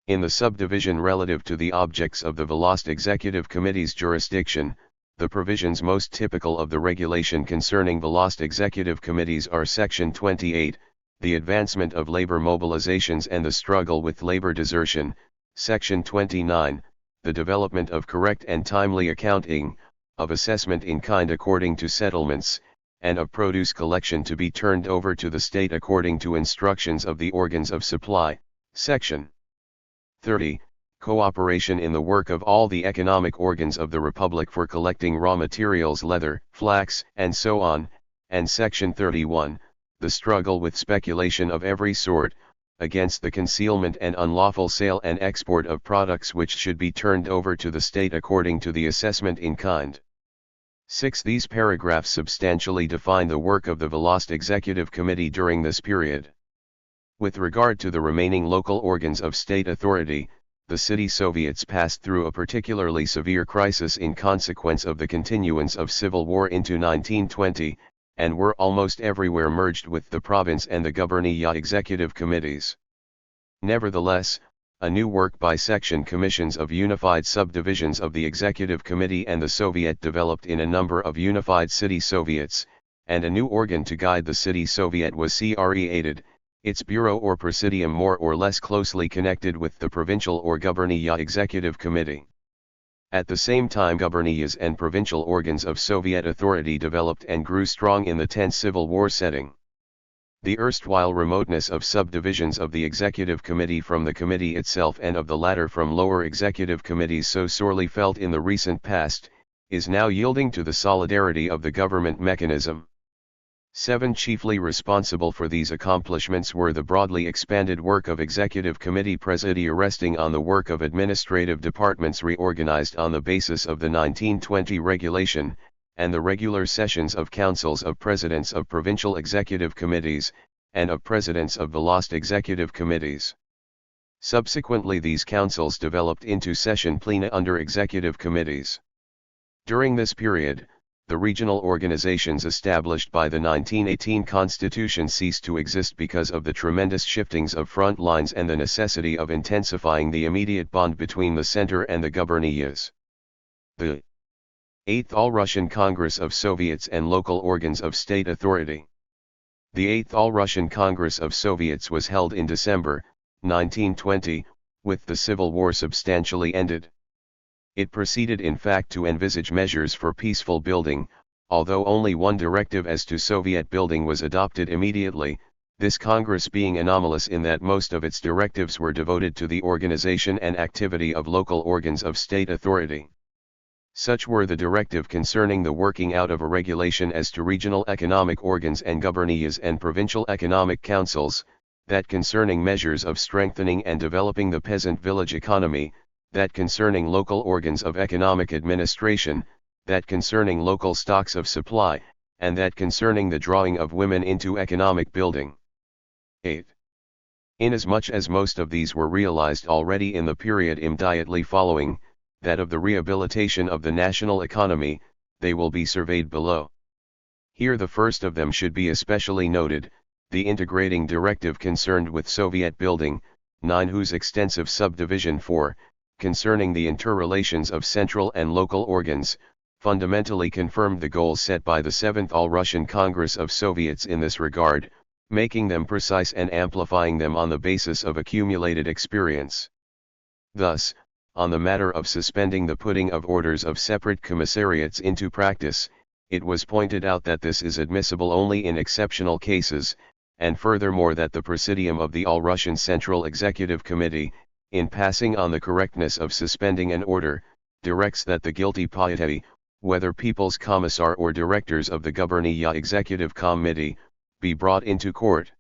In the subdivision relative to the objects of the Volost Executive Committee's jurisdiction, the provisions most typical of the regulation concerning Volost Executive Committees are Section 28, the advancement of labor mobilizations and the struggle with labor desertion, Section 29, the development of correct and timely accounting, of assessment in kind according to settlements, and of produce collection to be turned over to the state according to instructions of the organs of supply, Section 30, cooperation in the work of all the economic organs of the Republic for collecting raw materials leather, flax, and so on, and Section 31, the struggle with speculation of every sort, against the concealment and unlawful sale and export of products which should be turned over to the state according to the assessment in kind. 6. These paragraphs substantially define the work of the Volost Executive Committee during this period. With regard to the remaining local organs of state authority, the city Soviets passed through a particularly severe crisis in consequence of the continuance of civil war into 1920, and were almost everywhere merged with the province and the gubernia executive committees. Nevertheless, a new work by section commissions of unified subdivisions of the Executive Committee and the Soviet developed in a number of unified city Soviets, and a new organ to guide the city Soviet was created, its bureau or presidium more or less closely connected with the provincial or gubernia executive committee. At the same time, gubernias and provincial organs of Soviet authority developed and grew strong in the tense Civil War setting. The erstwhile remoteness of subdivisions of the Executive Committee from the committee itself and of the latter from lower executive committees so sorely felt in the recent past, is now yielding to the solidarity of the government mechanism. 7. Chiefly responsible for these accomplishments were the broadly expanded work of Executive Committee Presidia resting on the work of administrative departments reorganized on the basis of the 1920 regulation, and the regular sessions of councils of presidents of provincial executive committees, and of presidents of Volost executive committees. Subsequently these councils developed into session plena under executive committees. During this period, the regional organizations established by the 1918 Constitution ceased to exist because of the tremendous shiftings of front lines and the necessity of intensifying the immediate bond between the center and the gubernias. The 8th All-Russian Congress of Soviets and Local Organs of State Authority. The 8th All-Russian Congress of Soviets was held in December, 1920, with the Civil War substantially ended. It proceeded in fact to envisage measures for peaceful building, although only one directive as to Soviet building was adopted immediately, this Congress being anomalous in that most of its directives were devoted to the organization and activity of local organs of state authority. Such were the directive concerning the working out of a regulation as to regional economic organs and guberniyas and provincial economic councils, that concerning measures of strengthening and developing the peasant village economy, that concerning local organs of economic administration, that concerning local stocks of supply, and that concerning the drawing of women into economic building. 8. Inasmuch as most of these were realized already in the period immediately following, that of the rehabilitation of the national economy, they will be surveyed below. Here the first of them should be especially noted, the integrating directive concerned with Soviet building, 9, whose extensive subdivision 4, concerning the interrelations of central and local organs, fundamentally confirmed the goals set by the 7th All-Russian Congress of Soviets in this regard, making them precise and amplifying them on the basis of accumulated experience. Thus, on the matter of suspending the putting of orders of separate commissariats into practice, it was pointed out that this is admissible only in exceptional cases, and furthermore that the Presidium of the All-Russian Central Executive Committee, in passing on the correctness of suspending an order, directs that the guilty piety, whether People's Commissar or directors of the Gubernia Executive Committee, be brought into court.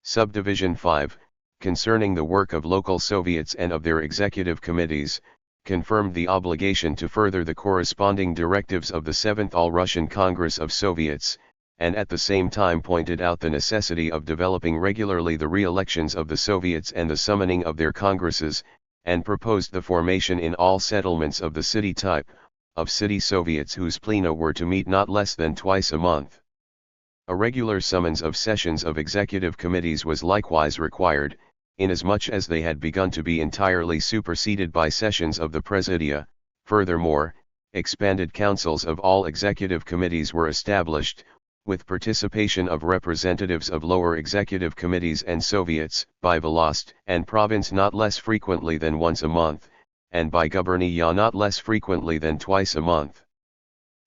Subdivision 5, concerning the work of local Soviets and of their executive committees, confirmed the obligation to further the corresponding directives of the 7th All-Russian Congress of Soviets, and at the same time pointed out the necessity of developing regularly the re-elections of the Soviets and the summoning of their congresses, and proposed the formation in all settlements of the city type, of city Soviets whose plena were to meet not less than twice a month. A regular summons of sessions of executive committees was likewise required, inasmuch as they had begun to be entirely superseded by sessions of the Presidia. Furthermore, expanded councils of all executive committees were established, with participation of representatives of lower executive committees and Soviets, by Volast and province not less frequently than once a month, and by gubernia not less frequently than twice a month.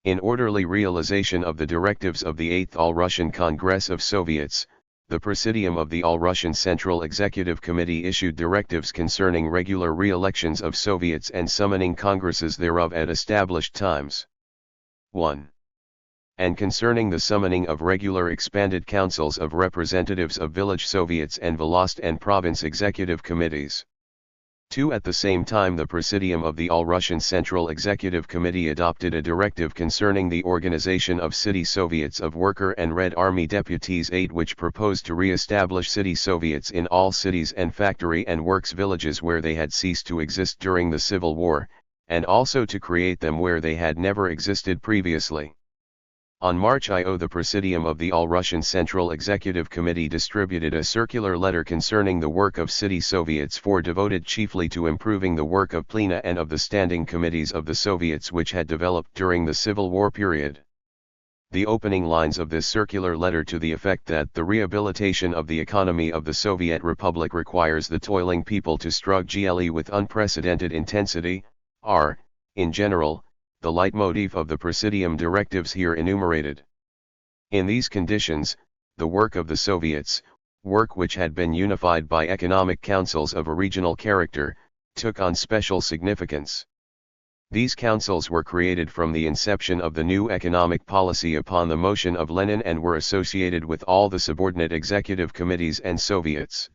In orderly realization of the directives of the 8th All-Russian Congress of Soviets, the Presidium of the All-Russian Central Executive Committee issued directives concerning regular re-elections of Soviets and summoning congresses thereof at established times. 1. And concerning the summoning of regular expanded councils of representatives of village Soviets and Volast and province executive committees. 2. At the same time the Presidium of the All-Russian Central Executive Committee adopted a directive concerning the organization of city Soviets of Worker and Red Army deputies 8, which proposed to re-establish city Soviets in all cities and factory and works villages where they had ceased to exist during the Civil War, and also to create them where they had never existed previously. On March I, the Presidium of the All-Russian Central Executive Committee distributed a circular letter concerning the work of city Soviets devoted chiefly to improving the work of plena and of the standing committees of the Soviets which had developed during the Civil War period. The opening lines of this circular letter to the effect that the rehabilitation of the economy of the Soviet Republic requires the toiling people to struggle with unprecedented intensity, are, in general, the leitmotif of the Presidium directives here enumerated. In these conditions, the work of the Soviets, work which had been unified by economic councils of a regional character, took on special significance. These councils were created from the inception of the new economic policy upon the motion of Lenin and were associated with all the subordinate executive committees and Soviets.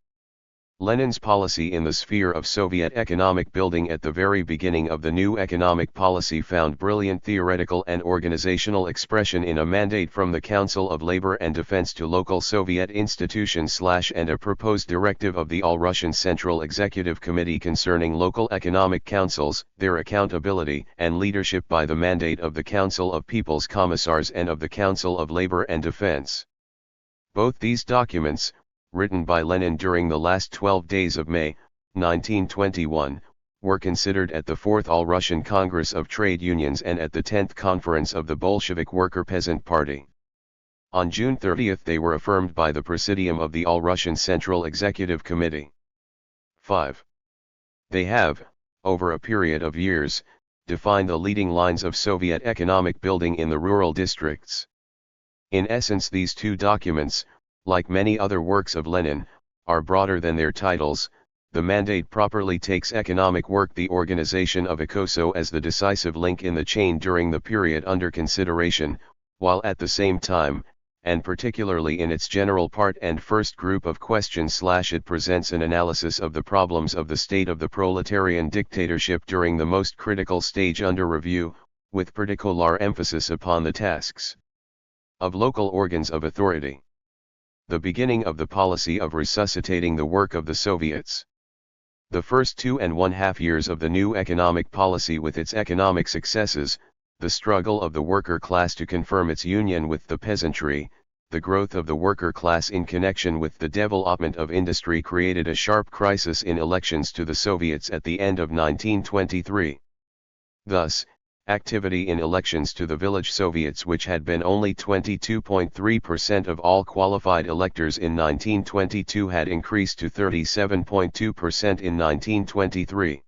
Lenin's policy in the sphere of Soviet economic building at the very beginning of the new economic policy found brilliant theoretical and organizational expression in a mandate from the Council of Labor and Defense to local Soviet institutions and a proposed directive of the All-Russian Central Executive Committee concerning local economic councils, their accountability and leadership by the mandate of the Council of People's Commissars and of the Council of Labor and Defense. Both these documents, written by Lenin during the last 12 days of May, 1921, were considered at the 4th All-Russian Congress of Trade Unions and at the 10th Conference of the Bolshevik Worker-Peasant Party. On June 30 they were affirmed by the Presidium of the All-Russian Central Executive Committee. 5. They have, over a period of years, defined the leading lines of Soviet economic building in the rural districts. In essence, these two documents, like many other works of Lenin, are broader than their titles. The mandate properly takes economic work, the organization of ECOSO, as the decisive link in the chain during the period under consideration, while at the same time, and particularly in its general part and first group of questions, it presents an analysis of the problems of the state of the proletarian dictatorship during the most critical stage under review, with particular emphasis upon the tasks of local organs of authority. The beginning of the policy of resuscitating the work of the Soviets. The first 2.5 years of the new economic policy, with its economic successes, the struggle of the worker class to confirm its union with the peasantry, the growth of the worker class in connection with the development of industry, created a sharp crisis in elections to the Soviets at the end of 1923. Thus, activity in elections to the village Soviets, which had been only 22.3% of all qualified electors in 1922, had increased to 37.2% in 1923.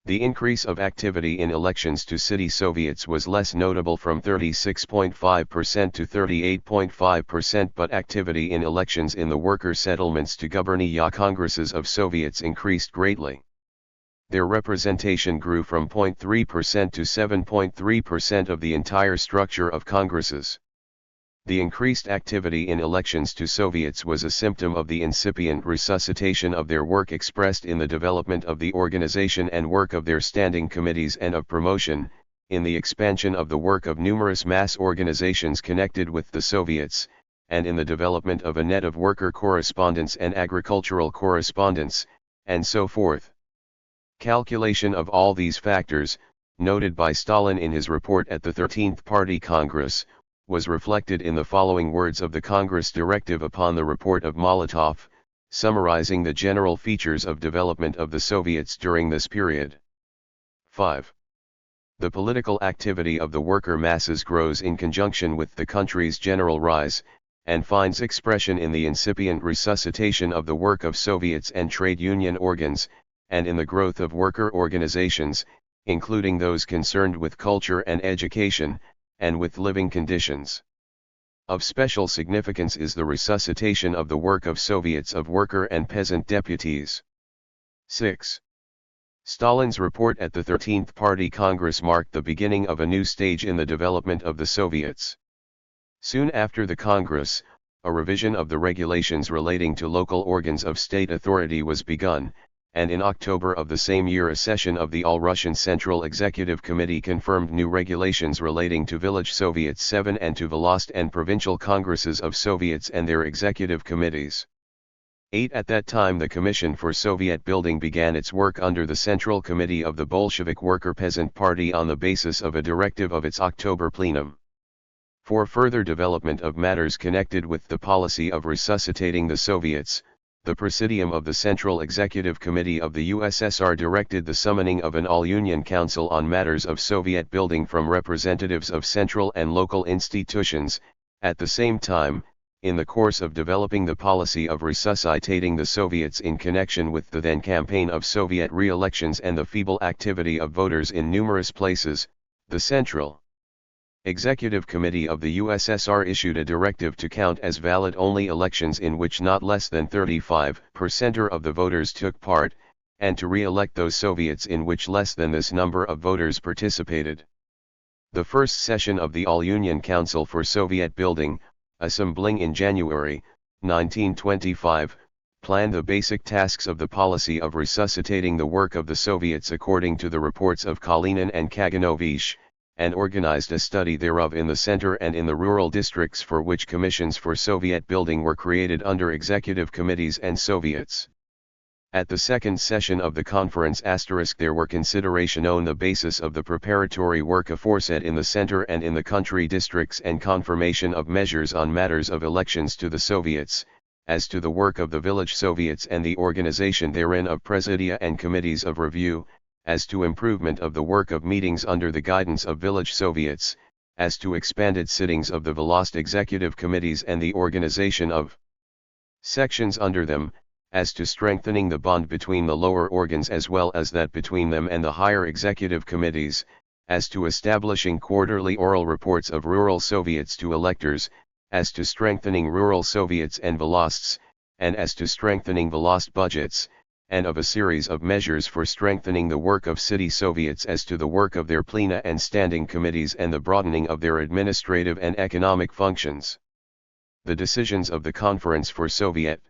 The increase of activity in elections to city Soviets was less notable, from 36.5% to 38.5%, but activity in elections in the worker settlements to gubernia congresses of Soviets increased greatly. Their representation grew from 0.3% to 7.3% of the entire structure of congresses. The increased activity in elections to Soviets was a symptom of the incipient resuscitation of their work, expressed in the development of the organization and work of their standing committees, and of promotion, in the expansion of the work of numerous mass organizations connected with the Soviets, and in the development of a net of worker correspondents and agricultural correspondents, and so forth. Calculation of all these factors, noted by Stalin in his report at the 13th Party Congress, was reflected in the following words of the Congress directive upon the report of Molotov, summarizing the general features of development of the Soviets during this period. 5. The political activity of the worker masses grows in conjunction with the country's general rise, and finds expression in the incipient resuscitation of the work of Soviets and trade union organs, and in the growth of worker organizations, including those concerned with culture and education, and with living conditions. Of special significance is the resuscitation of the work of Soviets of worker and peasant deputies. 6. Stalin's report at the 13th Party Congress marked the beginning of a new stage in the development of the Soviets. Soon after the Congress, a revision of the regulations relating to local organs of state authority was begun, and in October of the same year a session of the All-Russian Central Executive Committee confirmed new regulations relating to village Soviets 7 and to Volast and provincial congresses of Soviets and their executive committees. 8. At that time the Commission for Soviet Building began its work under the Central Committee of the Bolshevik Worker Peasant Party on the basis of a directive of its October plenum. For further development of matters connected with the policy of resuscitating the Soviets, the Presidium of the Central Executive Committee of the USSR directed the summoning of an all-union council on matters of Soviet building from representatives of central and local institutions. At the same time, in the course of developing the policy of resuscitating the Soviets in connection with the then campaign of Soviet re-elections and the feeble activity of voters in numerous places, the Central Executive Committee of the USSR issued a directive to count as valid only elections in which not less than 35% of the voters took part, and to re-elect those Soviets in which less than this number of voters participated. The first session of the All-Union Council for Soviet Building, assembling in January 1925, planned the basic tasks of the policy of resuscitating the work of the Soviets according to the reports of Kalinin and Kaganovich, and organized a study thereof in the center and in the rural districts, for which commissions for Soviet building were created under executive committees and Soviets. At the second session of the conference there were consideration on the basis of the preparatory work aforesaid in the center and in the country districts, and confirmation of measures on matters of elections to the Soviets, as to the work of the village Soviets and the organization therein of presidia and committees of review, as to improvement of the work of meetings under the guidance of village Soviets, as to expanded sittings of the Volast executive committees and the organization of sections under them, as to strengthening the bond between the lower organs as well as that between them and the higher executive committees, as to establishing quarterly oral reports of rural Soviets to electors, as to strengthening rural Soviets and Volosts, and as to strengthening Volost budgets, and of a series of measures for strengthening the work of city Soviets as to the work of their plena and standing committees and the broadening of their administrative and economic functions. The decisions of the Conference for Soviet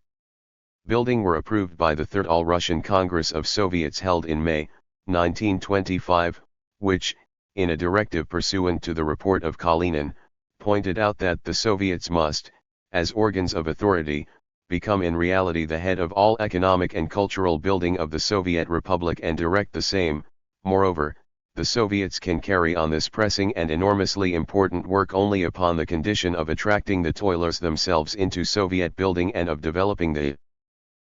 Building were approved by the Third All-Russian Congress of Soviets held in May, 1925, which, in a directive pursuant to the report of Kalinin, pointed out that the Soviets must, as organs of authority, become in reality the head of all economic and cultural building of the Soviet Republic and direct the same. Moreover, the Soviets can carry on this pressing and enormously important work only upon the condition of attracting the toilers themselves into Soviet building and of developing the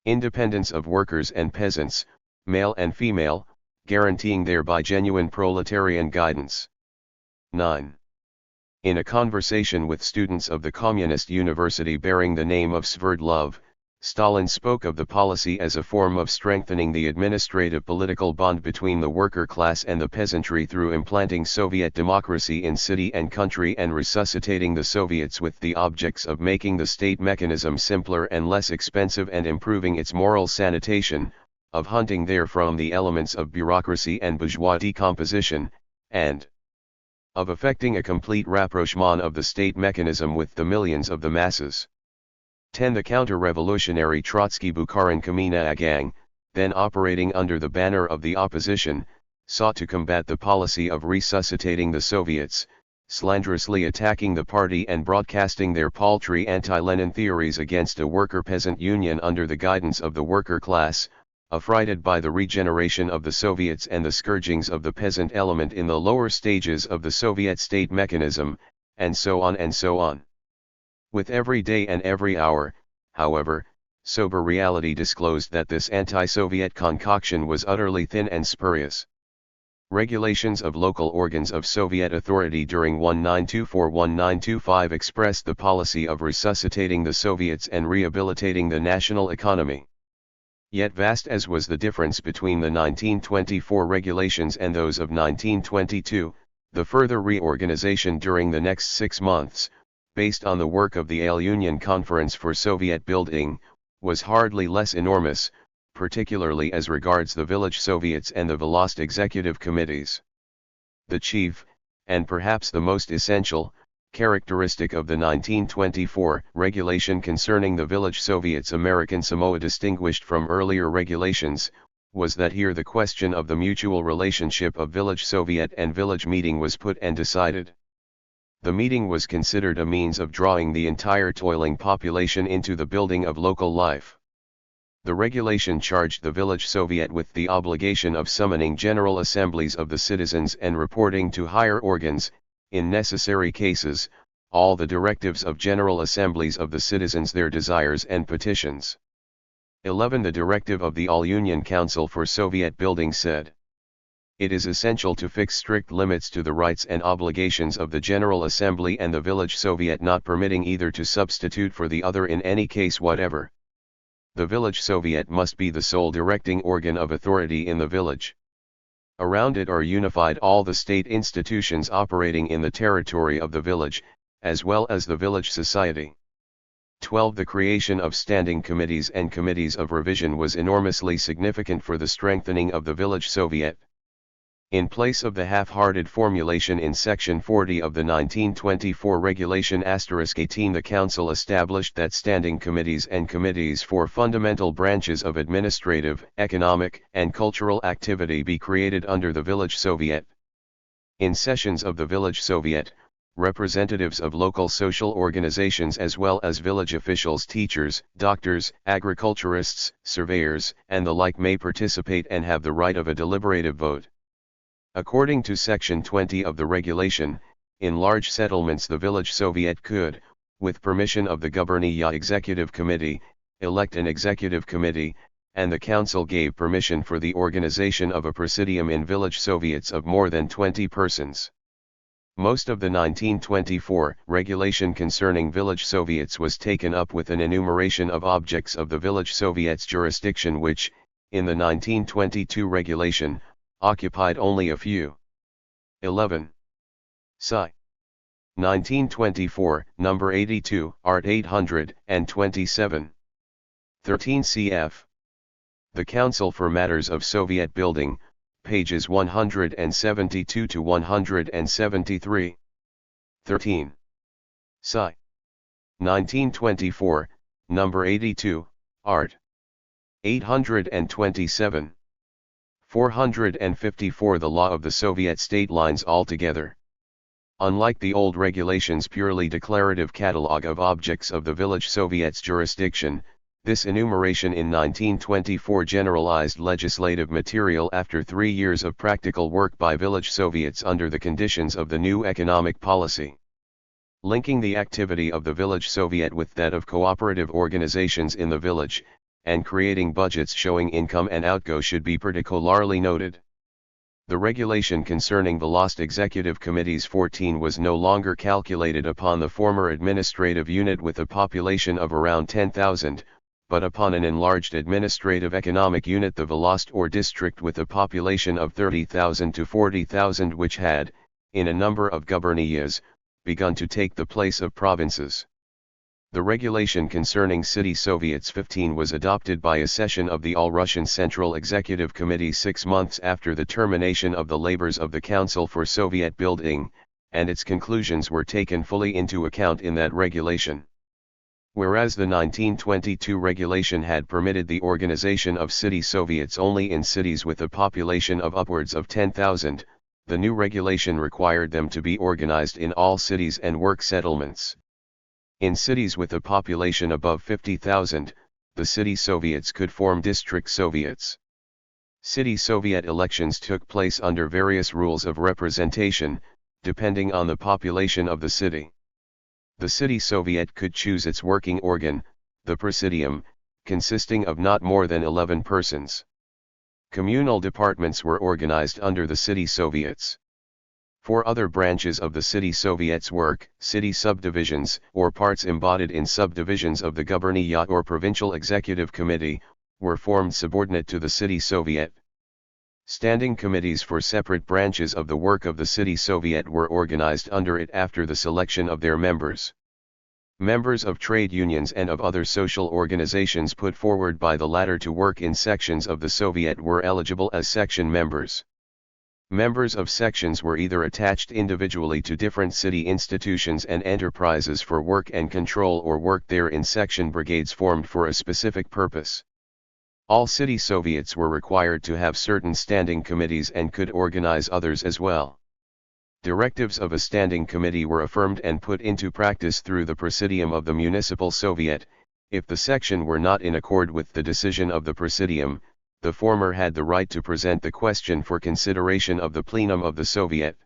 independence of workers and peasants, male and female, guaranteeing thereby genuine proletarian guidance. 9. In a conversation with students of the Communist University bearing the name of Sverdlov, Stalin spoke of the policy as a form of strengthening the administrative political bond between the worker class and the peasantry through implanting Soviet democracy in city and country and resuscitating the Soviets with the objects of making the state mechanism simpler and less expensive and improving its moral sanitation, of hunting therefrom the elements of bureaucracy and bourgeois decomposition, and of effecting a complete rapprochement of the state mechanism with the millions of the masses. 10. The counter-revolutionary Trotsky-Bukharin Kamina gang, then operating under the banner of the opposition, sought to combat the policy of resuscitating the Soviets, slanderously attacking the party and broadcasting their paltry anti-Lenin theories against a worker-peasant union under the guidance of the worker class, affrighted by the regeneration of the Soviets and the scourgings of the peasant element in the lower stages of the Soviet state mechanism, and so on and so on. With every day and every hour, however, sober reality disclosed that this anti-Soviet concoction was utterly thin and spurious. Regulations of local organs of Soviet authority during 1924-1925 expressed the policy of resuscitating the Soviets and rehabilitating the national economy. Yet vast as was the difference between the 1924 regulations and those of 1922, the further reorganization during the next 6 months, based on the work of the Ale Union Conference for Soviet Building, was hardly less enormous, particularly as regards the village Soviets and the Volost executive committees. The chief, and perhaps the most essential, characteristic of the 1924 regulation concerning the village Soviets American Samoa distinguished from earlier regulations, was that here the question of the mutual relationship of village Soviet and village meeting was put and decided. The meeting was considered a means of drawing the entire toiling population into the building of local life. The regulation charged the village Soviet with the obligation of summoning general assemblies of the citizens and reporting to higher organs, in necessary cases, all the directives of general assemblies of the citizens, their desires and petitions. 11. The directive of the All-Union Council for Soviet Building said, "It is essential to fix strict limits to the rights and obligations of the General Assembly and the village Soviet, not permitting either to substitute for the other in any case whatever. The village Soviet must be the sole directing organ of authority in the village. Around it are unified all the state institutions operating in the territory of the village, as well as the village society." 12. The creation of standing committees and committees of revision was enormously significant for the strengthening of the village Soviet. In place of the half-hearted formulation in Section 40 of the 1924 Regulation *18, the Council established that standing committees and committees for fundamental branches of administrative, economic, and cultural activity be created under the Village Soviet. In sessions of the Village Soviet, representatives of local social organizations as well as village officials, teachers, doctors, agriculturists, surveyors, and the like may participate and have the right of a deliberative vote. According to Section 20 of the regulation, in large settlements the village Soviet could, with permission of the Gubernia Executive Committee, elect an executive committee, and the council gave permission for the organization of a presidium in village Soviets of more than 20 persons. Most of the 1924 regulation concerning village Soviets was taken up with an enumeration of objects of the village Soviet's jurisdiction which, in the 1922 regulation, occupied only a few. 11. Sci. 1924, number 82, art 827. 13 cf. The Council for Matters of Soviet Building, pages 172 to 173. 13. Sci. 1924, number 82, art. 827. 454 The law of the Soviet state lines altogether. Unlike the old regulations' purely declarative catalogue of objects of the village Soviet's jurisdiction, this enumeration in 1924 generalized legislative material after 3 years of practical work by village Soviets under the conditions of the new economic policy. Linking the activity of the village Soviet with that of cooperative organizations in the village, and creating budgets showing income and outgo should be particularly noted. The regulation concerning the lost executive committees 14 was no longer calculated upon the former administrative unit with a population of around 10,000, but upon an enlarged administrative economic unit, the Volost or district, with a population of 30,000 to 40,000, which had, in a number of guberniyas, begun to take the place of provinces. The regulation concerning city Soviets 15 was adopted by a session of the All-Russian Central Executive Committee 6 months after the termination of the labors of the Council for Soviet Building, and its conclusions were taken fully into account in that regulation. Whereas the 1922 regulation had permitted the organization of city Soviets only in cities with a population of upwards of 10,000, the new regulation required them to be organized in all cities and work settlements. In cities with a population above 50,000, the city Soviets could form district Soviets. City Soviet elections took place under various rules of representation, depending on the population of the city. The city Soviet could choose its working organ, the Presidium, consisting of not more than 11 persons. Communal departments were organized under the city Soviets. 4 other branches of the city Soviets work, city subdivisions, or parts embodied in subdivisions of the Guberniyat or Provincial Executive Committee, were formed subordinate to the city Soviet. Standing committees for separate branches of the work of the city Soviet were organized under it after the selection of their members. Members of trade unions and of other social organizations put forward by the latter to work in sections of the Soviet were eligible as section members. Members of sections were either attached individually to different city institutions and enterprises for work and control, or worked there in section brigades formed for a specific purpose. All city Soviets were required to have certain standing committees and could organize others as well. Directives of a standing committee were affirmed and put into practice through the Presidium of the Municipal Soviet. If the section were not in accord with the decision of the Presidium, the former had the right to present the question for consideration of the plenum of the Soviet.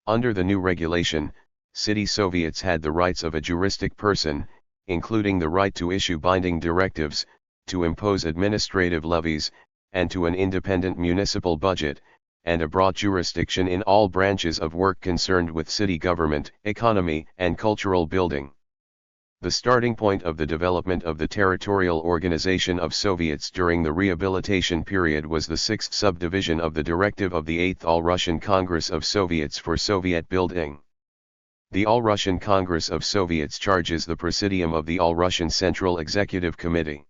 Under the new regulation, city Soviets had the rights of a juristic person, including the right to issue binding directives, to impose administrative levies, and to an independent municipal budget, and a broad jurisdiction in all branches of work concerned with city government, economy, and cultural building. The starting point of the development of the territorial organization of Soviets during the rehabilitation period was the 6th subdivision of the directive of the 8th All-Russian Congress of Soviets for Soviet Building. The All-Russian Congress of Soviets charges the Presidium of the All-Russian Central Executive Committee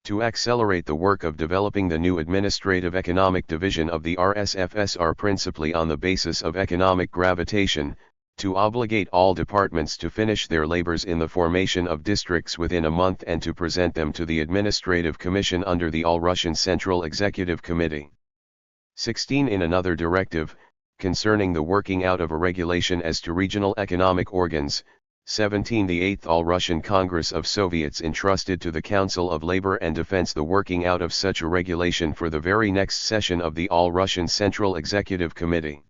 to accelerate the work of developing the new administrative economic division of the RSFSR principally on the basis of economic gravitation, to obligate all departments to finish their labors in the formation of districts within a month and to present them to the Administrative Commission under the All-Russian Central Executive Committee. 16 In another directive, concerning the working out of a regulation as to regional economic organs, 17 The 8th All-Russian Congress of Soviets entrusted to the Council of Labor and Defense the working out of such a regulation for the very next session of the All-Russian Central Executive Committee.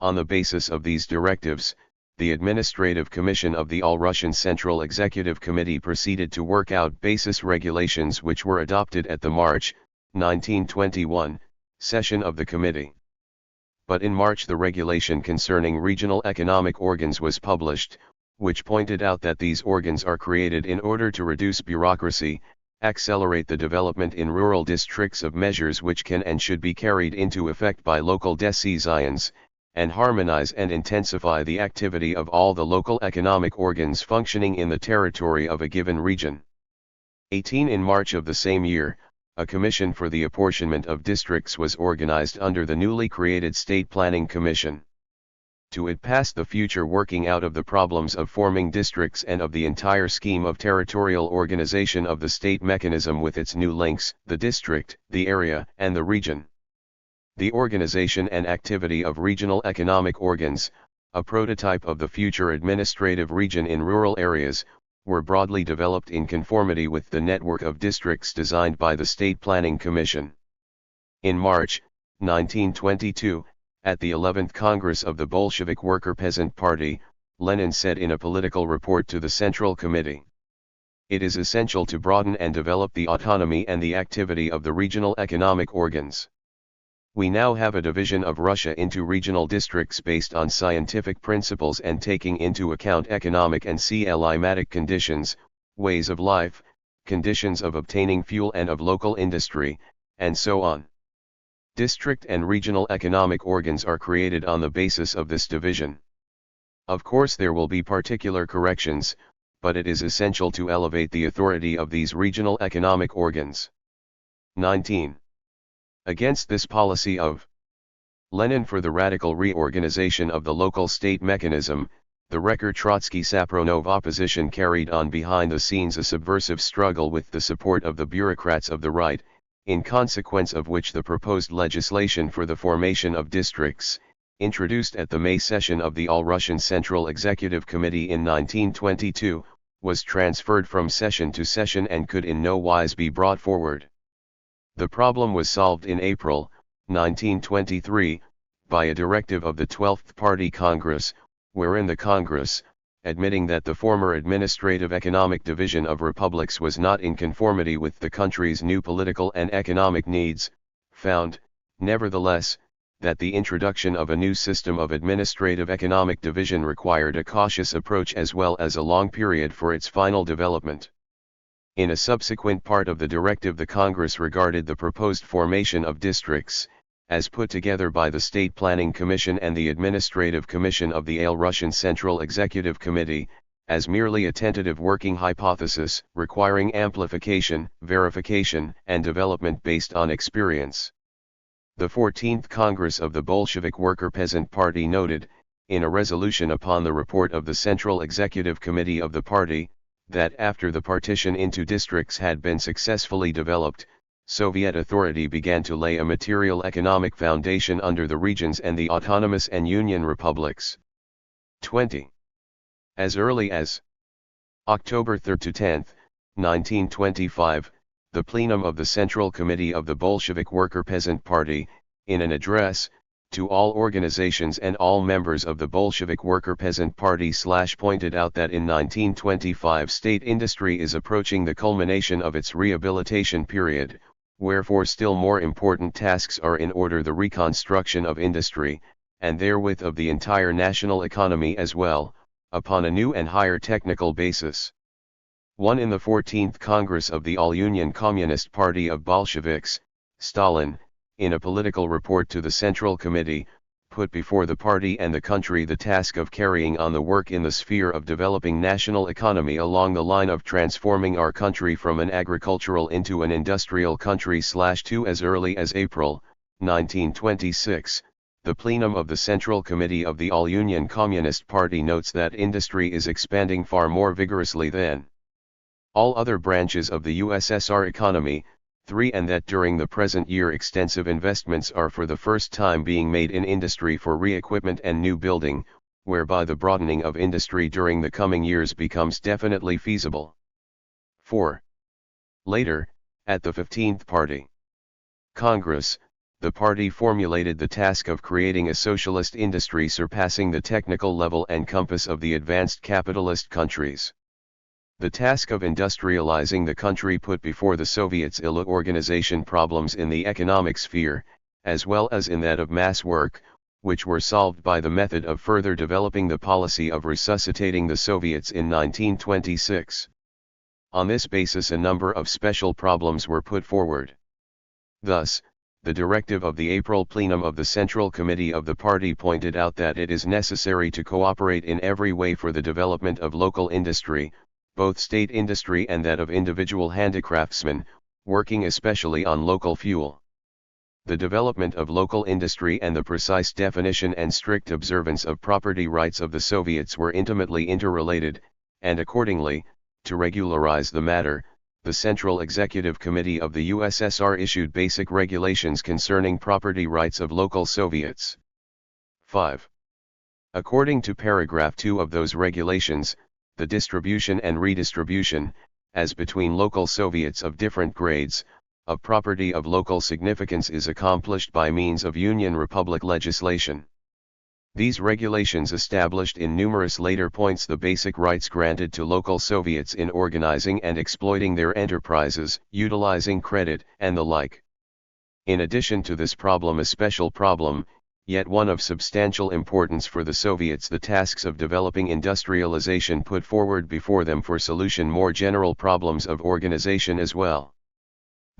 On the basis of these directives, the Administrative Commission of the All-Russian Central Executive Committee proceeded to work out basis regulations which were adopted at the March, 1921, session of the committee. but in March the regulation concerning regional economic organs was published, which pointed out that these organs are created in order to reduce bureaucracy, accelerate the development in rural districts of measures which can and should be carried into effect by local decisions, and harmonize and intensify the activity of all the local economic organs functioning in the territory of a given region. 18 In March of the same year, a commission for the apportionment of districts was organized under the newly created State Planning Commission. To it passed the future working out of the problems of forming districts and of the entire scheme of territorial organization of the state mechanism with its new links, the district, the area, and the region. The organization and activity of regional economic organs, a prototype of the future administrative region in rural areas, were broadly developed in conformity with the network of districts designed by the State Planning Commission. In March, 1922, at the 11th Congress of the Bolshevik Worker Peasant Party, Lenin said in a political report to the Central Committee, "It is essential to broaden and develop the autonomy and the activity of the regional economic organs. We now have a division of Russia into regional districts based on scientific principles and taking into account economic and climatic conditions, ways of life, conditions of obtaining fuel and of local industry, and so on. District and regional economic organs are created on the basis of this division. Of course there will be particular corrections, but it is essential to elevate the authority of these regional economic organs." 19. Against this policy of Lenin for the radical reorganization of the local state mechanism, the Wrecker Trotsky-Sapronov opposition carried on behind the scenes a subversive struggle with the support of the bureaucrats of the right, in consequence of which the proposed legislation for the formation of districts, introduced at the May session of the All-Russian Central Executive Committee in 1922, was transferred from session to session and could in no wise be brought forward. The problem was solved in April, 1923, by a directive of the 12th Party Congress, wherein the Congress, admitting that the former administrative economic division of republics was not in conformity with the country's new political and economic needs, found, nevertheless, that the introduction of a new system of administrative economic division required a cautious approach as well as a long period for its final development. In a subsequent part of the directive the Congress regarded the proposed formation of districts, as put together by the State Planning Commission and the Administrative Commission of the All-Russian Central Executive Committee, as merely a tentative working hypothesis, requiring amplification, verification, and development based on experience. The 14th Congress of the Bolshevik Worker Peasant Party noted, in a resolution upon the report of the Central Executive Committee of the party, that after the partition into districts had been successfully developed, Soviet authority began to lay a material economic foundation under the regions and the autonomous and union republics. 20. As early as October 3 to 10, 1925, the plenum of the Central Committee of the Bolshevik Worker Peasant Party, in an address, to all organizations and all members of the Bolshevik Worker Peasant Party pointed out that in 1925 state industry is approaching the culmination of its rehabilitation period, wherefore still more important tasks are in order: the reconstruction of industry, and therewith of the entire national economy as well, upon a new and higher technical basis. 1. In the 14th Congress of the All-Union Communist Party of Bolsheviks, Stalin, in a political report to the Central Committee, put before the party and the country the task of carrying on the work in the sphere of developing national economy along the line of transforming our country from an agricultural into an industrial country. 2. As early as April, 1926, the plenum of the Central Committee of the All-Union Communist Party notes that industry is expanding far more vigorously than all other branches of the USSR economy. 3. And that during the present year extensive investments are for the first time being made in industry for re-equipment and new building, whereby the broadening of industry during the coming years becomes definitely feasible. 4. Later, at the 15th Party Congress, the party formulated the task of creating a socialist industry surpassing the technical level and compass of the advanced capitalist countries. The task of industrializing the country put before the Soviets organization problems in the economic sphere, as well as in that of mass work, which were solved by the method of further developing the policy of resuscitating the Soviets in 1926. On this basis a number of special problems were put forward. Thus, the directive of the April plenum of the Central Committee of the party pointed out that it is necessary to cooperate in every way for the development of local industry, both state industry and that of individual handicraftsmen, working especially on local fuel. The development of local industry and the precise definition and strict observance of property rights of the Soviets were intimately interrelated, and accordingly, to regularize the matter, the Central Executive Committee of the USSR issued basic regulations concerning property rights of local Soviets. 5. According to paragraph 2 of those regulations, the distribution and redistribution, as between local Soviets of different grades, of property of local significance is accomplished by means of Union Republic legislation. These regulations established in numerous later points the basic rights granted to local Soviets in organizing and exploiting their enterprises, utilizing credit, and the like. In addition to this problem, a special problem, yet one of substantial importance for the Soviets, the tasks of developing industrialization put forward before them for solution more general problems of organization as well.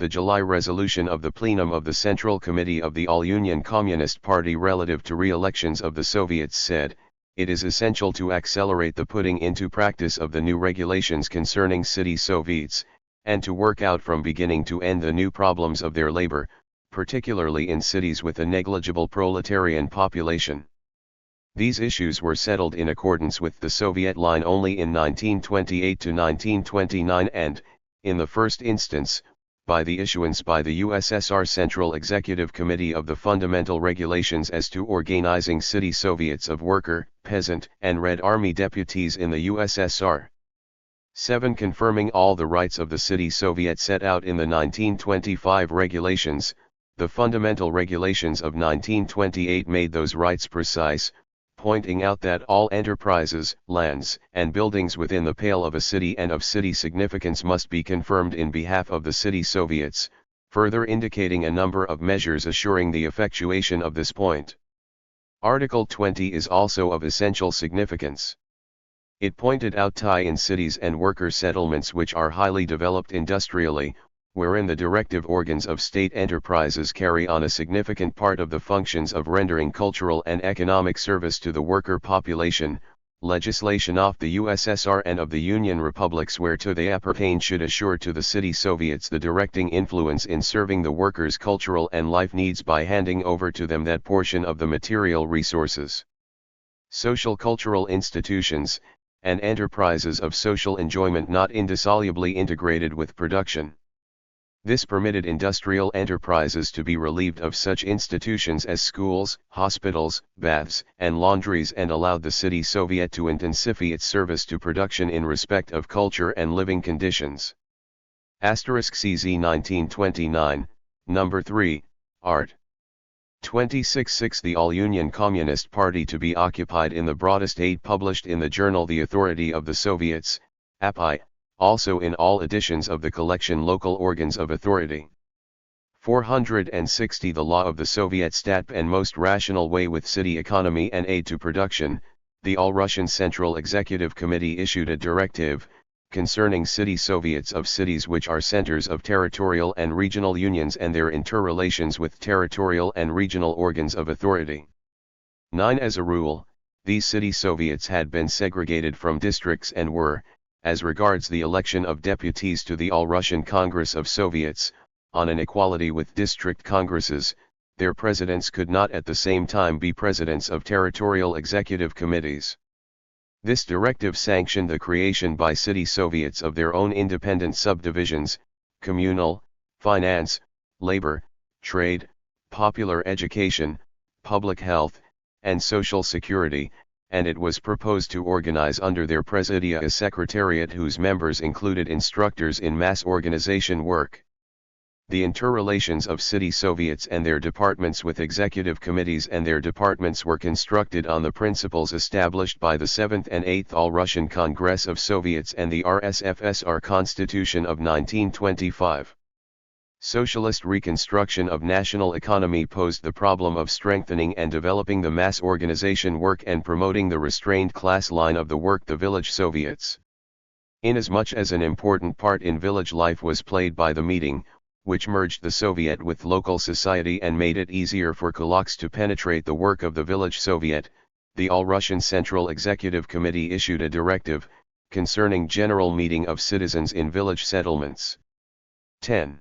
The July resolution of the plenum of the Central Committee of the All-Union Communist Party relative to re-elections of the Soviets said, it is essential to accelerate the putting into practice of the new regulations concerning city Soviets, and to work out from beginning to end the new problems of their labor, particularly in cities with a negligible proletarian population. These issues were settled in accordance with the Soviet line only in 1928 to 1929 and, in the first instance, by the issuance by the USSR Central Executive Committee of the fundamental regulations as to organizing city Soviets of worker, peasant, and Red Army deputies in the USSR. 7. Confirming all the rights of the city Soviet set out in the 1925 regulations, the fundamental regulations of 1928 made those rights precise, pointing out that all enterprises, lands, and buildings within the pale of a city and of city significance must be confirmed in behalf of the city Soviets, further indicating a number of measures assuring the effectuation of this point. Article 20 is also of essential significance. It pointed out tie-in cities and worker settlements which are highly developed industrially, wherein the directive organs of state enterprises carry on a significant part of the functions of rendering cultural and economic service to the worker population. Legislation of the USSR and of the Union Republics whereto they appertain should assure to the city Soviets the directing influence in serving the workers' cultural and life needs by handing over to them that portion of the material resources, social cultural institutions, and enterprises of social enjoyment not indissolubly integrated with production. This permitted industrial enterprises to be relieved of such institutions as schools, hospitals, baths, and laundries, and allowed the city Soviet to intensify its service to production in respect of culture and living conditions. CZ 1929, No. 3, Art. 26-6 The All-Union Communist Party to be occupied in the broadest aid published in the journal The Authority of the Soviets, API, also in all editions of the collection Local Organs of Authority. 460 The Law of the Soviet Stat and Most Rational Way with City Economy and Aid to Production. The All-Russian Central Executive Committee issued a directive, concerning city Soviets of cities which are centers of territorial and regional unions and their interrelations with territorial and regional organs of authority. 9 As a rule, these city Soviets had been segregated from districts and were, as regards the election of deputies to the All-Russian Congress of Soviets, on an equality with district congresses. Their presidents could not at the same time be presidents of territorial executive committees. This directive sanctioned the creation by city Soviets of their own independent subdivisions, communal, finance, labor, trade, popular education, public health, and social security, and it was proposed to organize under their presidia a secretariat whose members included instructors in mass organization work. The interrelations of city Soviets and their departments with executive committees and their departments were constructed on the principles established by the 7th and 8th All-Russian Congress of Soviets and the RSFSR Constitution of 1925. Socialist reconstruction of national economy posed the problem of strengthening and developing the mass organization work and promoting the restrained class line of the work, the village Soviets. Inasmuch as an important part in village life was played by the meeting, which merged the Soviet with local society and made it easier for kulaks to penetrate the work of the village Soviet, the All-Russian Central Executive Committee issued a directive, concerning general meeting of citizens in village settlements. 10.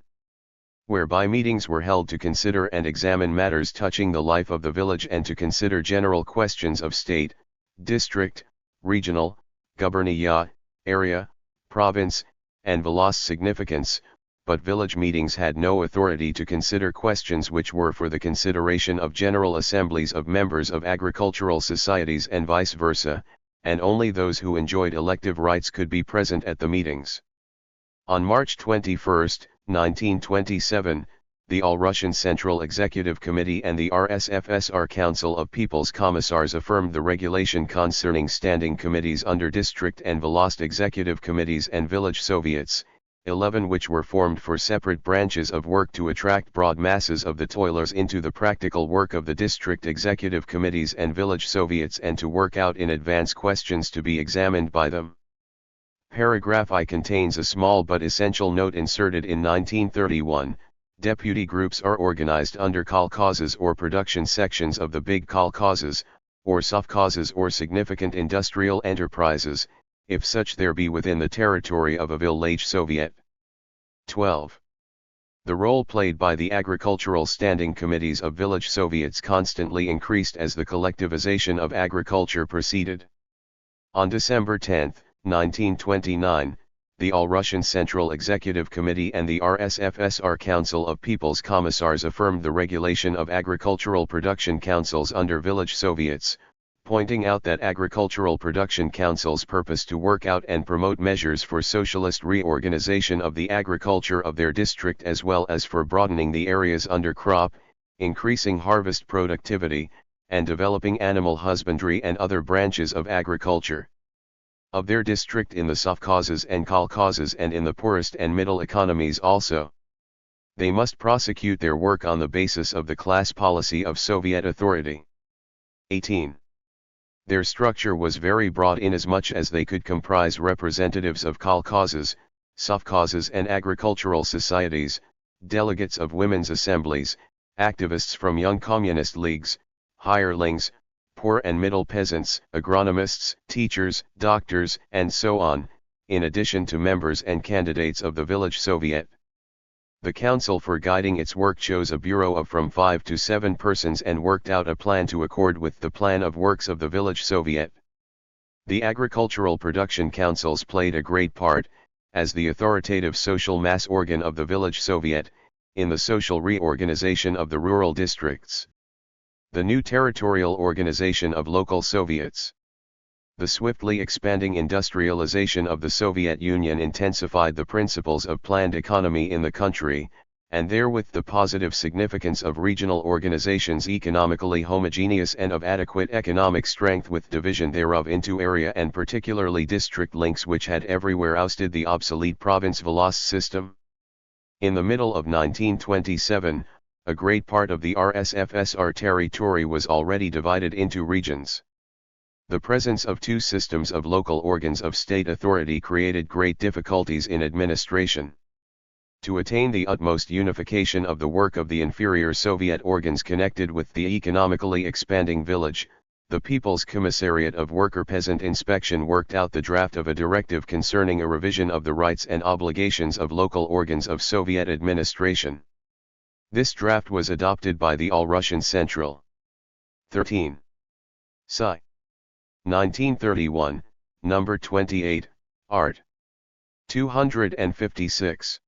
Whereby meetings were held to consider and examine matters touching the life of the village and to consider general questions of state, district, regional, gubernia, area, province, and Volos significance, but village meetings had no authority to consider questions which were for the consideration of general assemblies of members of agricultural societies and vice versa, and only those who enjoyed elective rights could be present at the meetings. On March 21, 1927, the All-Russian Central Executive Committee and the RSFSR Council of People's Commissars affirmed the regulation concerning standing committees under district and Volost executive committees and village Soviets, 11 which were formed for separate branches of work to attract broad masses of the toilers into the practical work of the district executive committees and village Soviets and to work out in advance questions to be examined by them. Paragraph I contains a small but essential note inserted in 1931. Deputy groups are organized under kolkhozes or production sections of the big kolkhozes, or sovkhozes or significant industrial enterprises, if such there be within the territory of a village Soviet. 12. The role played by the agricultural standing committees of village Soviets constantly increased as the collectivization of agriculture proceeded. On December 10, 1929, the All-Russian Central Executive Committee and the RSFSR Council of People's Commissars affirmed the regulation of agricultural production councils under village Soviets, pointing out that agricultural production councils purpose to work out and promote measures for socialist reorganization of the agriculture of their district as well as for broadening the areas under crop, increasing harvest productivity, and developing animal husbandry and other branches of agriculture of their district in the sovkhozes and kolkhozes and in the poorest and middle economies also. They must prosecute their work on the basis of the class policy of Soviet authority. 18. Their structure was very broad inasmuch as they could comprise representatives of kolkhozes, sovkhozes and agricultural societies, delegates of women's assemblies, activists from young communist leagues, hirelings, poor and middle peasants, agronomists, teachers, doctors, and so on, in addition to members and candidates of the village Soviet. The council for guiding its work chose a bureau of from 5 to 7 persons and worked out a plan to accord with the plan of works of the village Soviet. The agricultural production councils played a great part, as the authoritative social mass organ of the village Soviet, in the social reorganization of the rural districts. The new territorial organization of local Soviets. The swiftly expanding industrialization of the Soviet Union intensified the principles of planned economy in the country, and therewith the positive significance of regional organizations economically homogeneous and of adequate economic strength with division thereof into area and particularly district links which had everywhere ousted the obsolete province-Volos system. In the middle of 1927, a great part of the RSFSR territory was already divided into regions. The presence of two systems of local organs of state authority created great difficulties in administration. To attain the utmost unification of the work of the inferior Soviet organs connected with the economically expanding village, the People's Commissariat of Worker-Peasant Inspection worked out the draft of a directive concerning a revision of the rights and obligations of local organs of Soviet administration. This draft was adopted by the All-Russian Central. 13. Sci. 1931, number 28, Art. 256.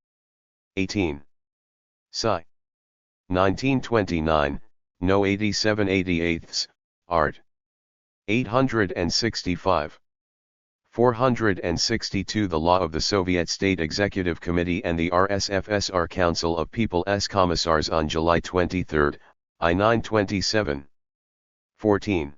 18. Sci. 1929, No 87/88, Art. 865. 462 The law of the Soviet State Executive Committee and the RSFSR Council of People's Commissars on July 23, I-927. 14.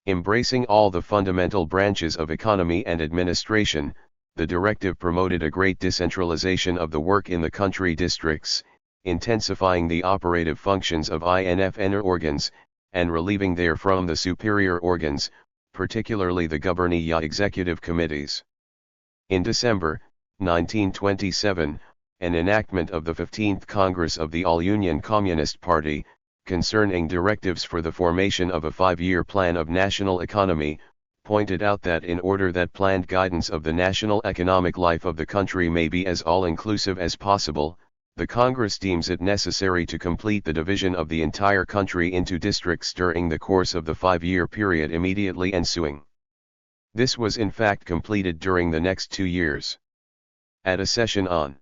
Embracing all the fundamental branches of economy and administration, the directive promoted a great decentralization of the work in the country districts, intensifying the operative functions of INFN organs, and relieving therefrom the superior organs, particularly the governing executive committees. In December 1927, an enactment of the 15th Congress of the All-Union Communist Party, concerning directives for the formation of a 5-year plan of national economy, pointed out that in order that planned guidance of the national economic life of the country may be as all-inclusive as possible, the Congress deems it necessary to complete the division of the entire country into districts during the course of the 5-year period immediately ensuing. This was in fact completed during the next 2 years. At a session on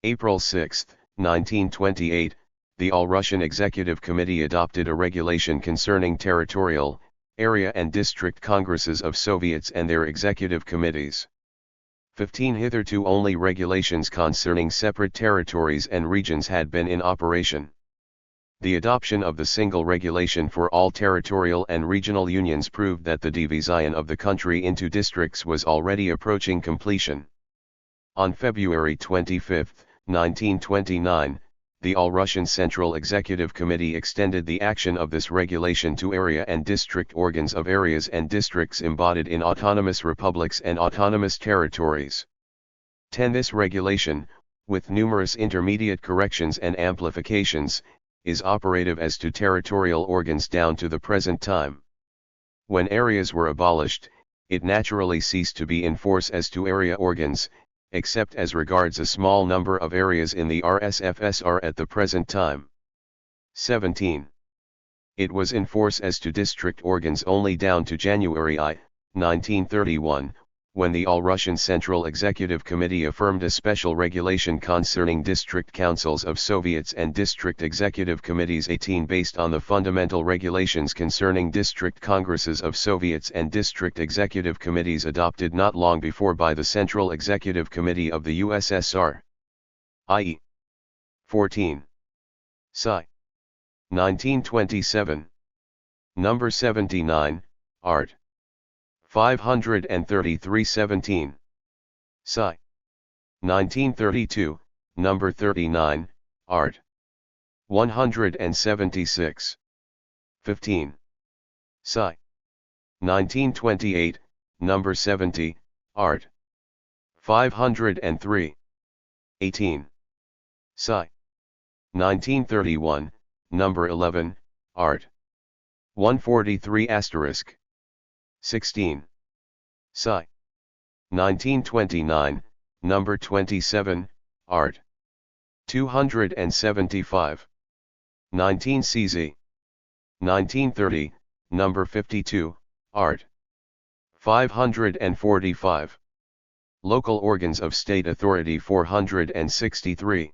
April 6, 1928, the All-Russian Executive Committee adopted a regulation concerning territorial, area and district congresses of Soviets and their executive committees. 15 hitherto only regulations concerning separate territories and regions had been in operation. The adoption of the single regulation for all territorial and regional unions proved that the division of the country into districts was already approaching completion. On February 25, 1929, the All-Russian Central Executive Committee extended the action of this regulation to area and district organs of areas and districts embodied in autonomous republics and autonomous territories. 10. This regulation, with numerous intermediate corrections and amplifications, is operative as to territorial organs down to the present time. When areas were abolished, it naturally ceased to be in force as to area organs, except as regards a small number of areas in the RSFSR at the present time. 17. It was in force as to district organs only down to January 1931, when the All-Russian Central Executive Committee affirmed a special regulation concerning district councils of Soviets and district executive committees 18 based on the fundamental regulations concerning district congresses of Soviets and district executive committees adopted not long before by the Central Executive Committee of the USSR. I.e. 14. Sci. 1927. Number 79, Art. 533-17. Sci. 1932, Number 39, Art. 176. 15. Sci. 1928, Number 70, Art. 503. 18. Sci. 1931, Number 11, Art. 143 asterisk. 16. Sci. 1929, Number 27, Art. 275. 19 CZ. 1930, Number 52, Art. 545. Local Organs of State Authority 463.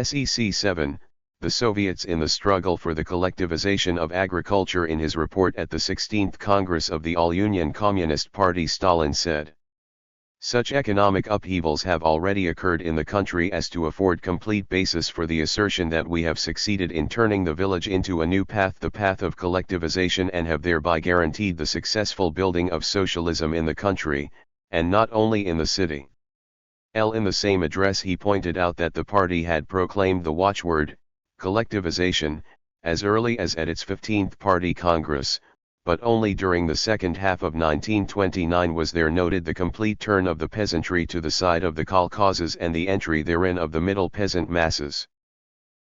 SEC 7, The Soviets in the Struggle for the Collectivization of Agriculture. In his report at the 16th Congress of the All-Union Communist Party, Stalin said, "Such economic upheavals have already occurred in the country as to afford complete basis for the assertion that we have succeeded in turning the village into a new path, the path of collectivization, and have thereby guaranteed the successful building of socialism in the country, and not only in the city." In the same address he pointed out that the party had proclaimed the watchword, collectivization, as early as at its 15th Party Congress, but only during the second half of 1929 was there noted the complete turn of the peasantry to the side of the kolkhozes and the entry therein of the middle peasant masses.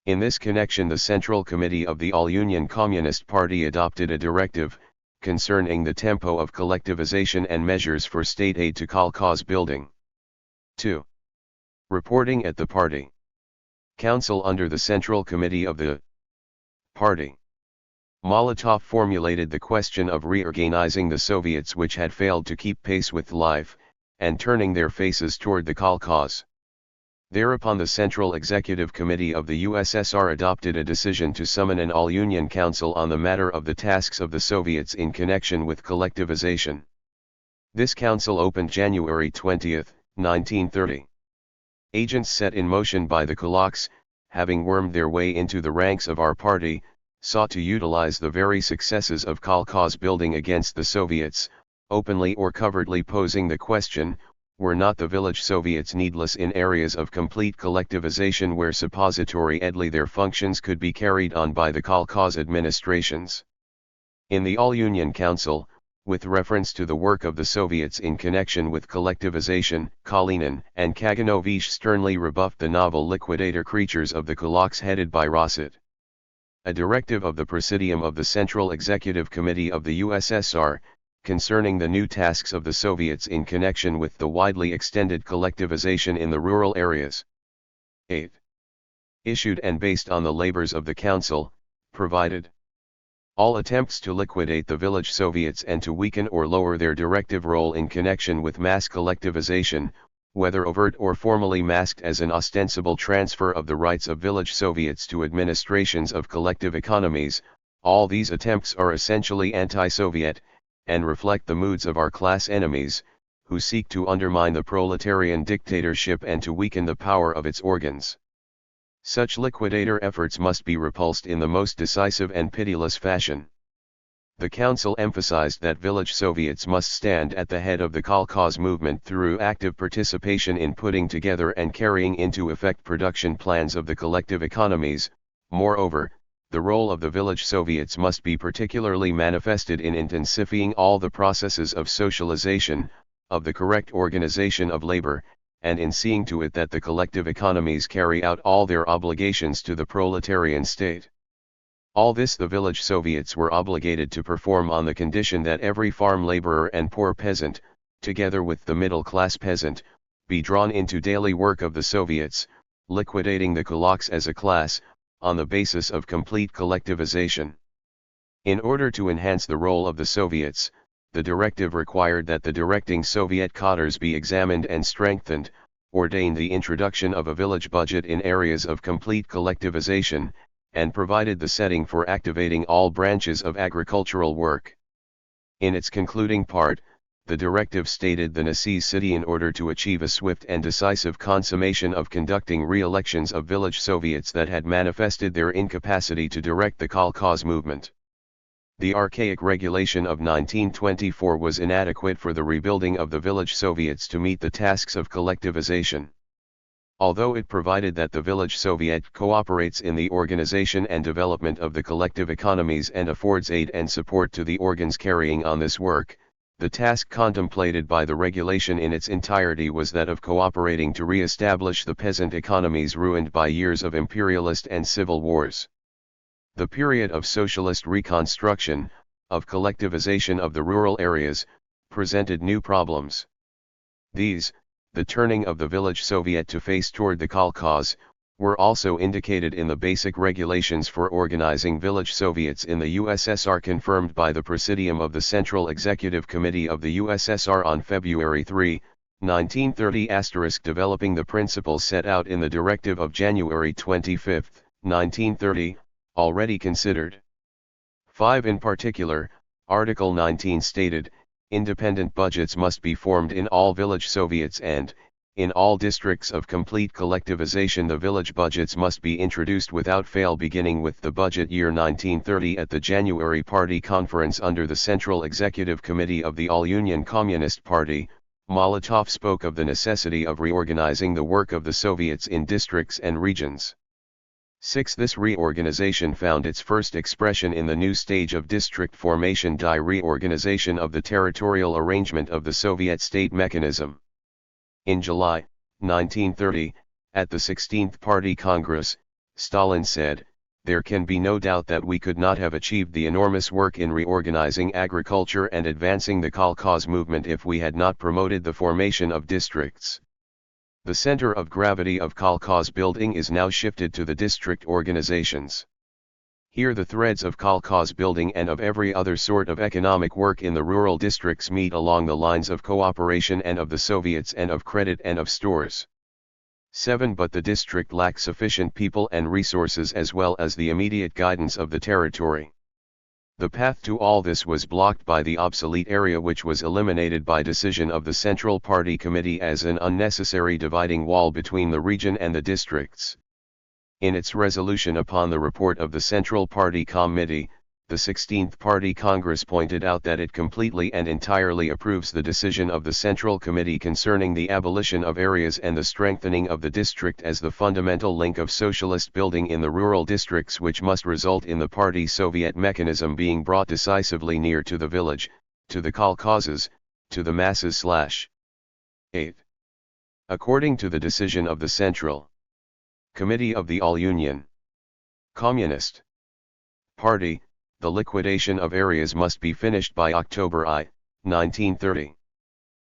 In this connection, the Central Committee of the All-Union Communist Party adopted a directive, concerning the tempo of collectivization and measures for state aid to kolkhoz building. 2. Reporting at the Party Council under the Central Committee of the Party. Molotov formulated the question of reorganizing the Soviets, which had failed to keep pace with life, and turning their faces toward the kolkhoz. Thereupon the Central Executive Committee of the USSR adopted a decision to summon an all-union council on the matter of the tasks of the Soviets in connection with collectivization. This council opened January 20, 1930. Agents set in motion by the kulaks, having wormed their way into the ranks of our party, sought to utilize the very successes of kolkhoz building against the Soviets, openly or covertly posing the question, were not the village Soviets needless in areas of complete collectivization where suppository-edly their functions could be carried on by the kolkhoz administrations? In the All-Union Council, with reference to the work of the Soviets in connection with collectivization, Kalinin and Kaganovich sternly rebuffed the novel liquidator creatures of the kulaks headed by Rossett. A directive of the Presidium of the Central Executive Committee of the USSR, concerning the new tasks of the Soviets in connection with the widely extended collectivization in the rural areas. 8. Issued and based on the labors of the Council, provided. All attempts to liquidate the village Soviets and to weaken or lower their directive role in connection with mass collectivization, whether overt or formally masked as an ostensible transfer of the rights of village Soviets to administrations of collective economies, all these attempts are essentially anti-Soviet, and reflect the moods of our class enemies, who seek to undermine the proletarian dictatorship and to weaken the power of its organs. Such liquidator efforts must be repulsed in the most decisive and pitiless fashion. The Council emphasized that village Soviets must stand at the head of the kolkhoz movement through active participation in putting together and carrying into effect production plans of the collective economies. Moreover, the role of the village Soviets must be particularly manifested in intensifying all the processes of socialization, of the correct organization of labor, and in seeing to it that the collective economies carry out all their obligations to the proletarian state. All this the village Soviets were obligated to perform on the condition that every farm laborer and poor peasant, together with the middle-class peasant, be drawn into daily work of the Soviets, liquidating the kulaks as a class, on the basis of complete collectivization. In order to enhance the role of the Soviets, the directive required that the directing Soviet cadres be examined and strengthened, ordained the introduction of a village budget in areas of complete collectivization, and provided the setting for activating all branches of agricultural work. In its concluding part, the directive stated the necessity in order to achieve a swift and decisive consummation of conducting re-elections of village Soviets that had manifested their incapacity to direct the kolkhoz movement. The archaic regulation of 1924 was inadequate for the rebuilding of the village Soviets to meet the tasks of collectivization. Although it provided that the village Soviet cooperates in the organization and development of the collective economies and affords aid and support to the organs carrying on this work, the task contemplated by the regulation in its entirety was that of cooperating to re-establish the peasant economies ruined by years of imperialist and civil wars. The period of socialist reconstruction, of collectivization of the rural areas, presented new problems. These, the turning of the village Soviet to face toward the kolkhoz, were also indicated in the basic regulations for organizing village Soviets in the USSR confirmed by the Presidium of the Central Executive Committee of the USSR on February 3, 1930 *, developing the principles set out in the directive of January 25, 1930, already considered. 5. In particular, Article 19 stated, independent budgets must be formed in all village Soviets and, in all districts of complete collectivization the village budgets must be introduced without fail beginning with the budget year 1930 at the January Party Conference under the Central Executive Committee of the All-Union Communist Party. Molotov spoke of the necessity of reorganizing the work of the Soviets in districts and regions. 6. This reorganization found its first expression in the new stage of district formation reorganization of the territorial arrangement of the Soviet state mechanism. In July, 1930, at the 16th Party Congress, Stalin said, "There can be no doubt that we could not have achieved the enormous work in reorganizing agriculture and advancing the kolkhoz movement if we had not promoted the formation of districts. The center of gravity of kolkhoz building is now shifted to the district organizations. Here the threads of kolkhoz building and of every other sort of economic work in the rural districts meet along the lines of cooperation and of the Soviets and of credit and of stores. 7. But the district lacks sufficient people and resources as well as the immediate guidance of the territory. The path to all this was blocked by the obsolete area which was eliminated by decision of the Central Party Committee as an unnecessary dividing wall between the region and the districts. In its resolution upon the report of the Central Party Committee, the 16th Party Congress pointed out that it completely and entirely approves the decision of the Central Committee concerning the abolition of areas and the strengthening of the district as the fundamental link of socialist building in the rural districts, which must result in the party-Soviet mechanism being brought decisively near to the village, to the kolkhozes, to the masses. 8. According to the decision of the Central Committee of the All-Union Communist Party, the liquidation of areas must be finished by October 1930.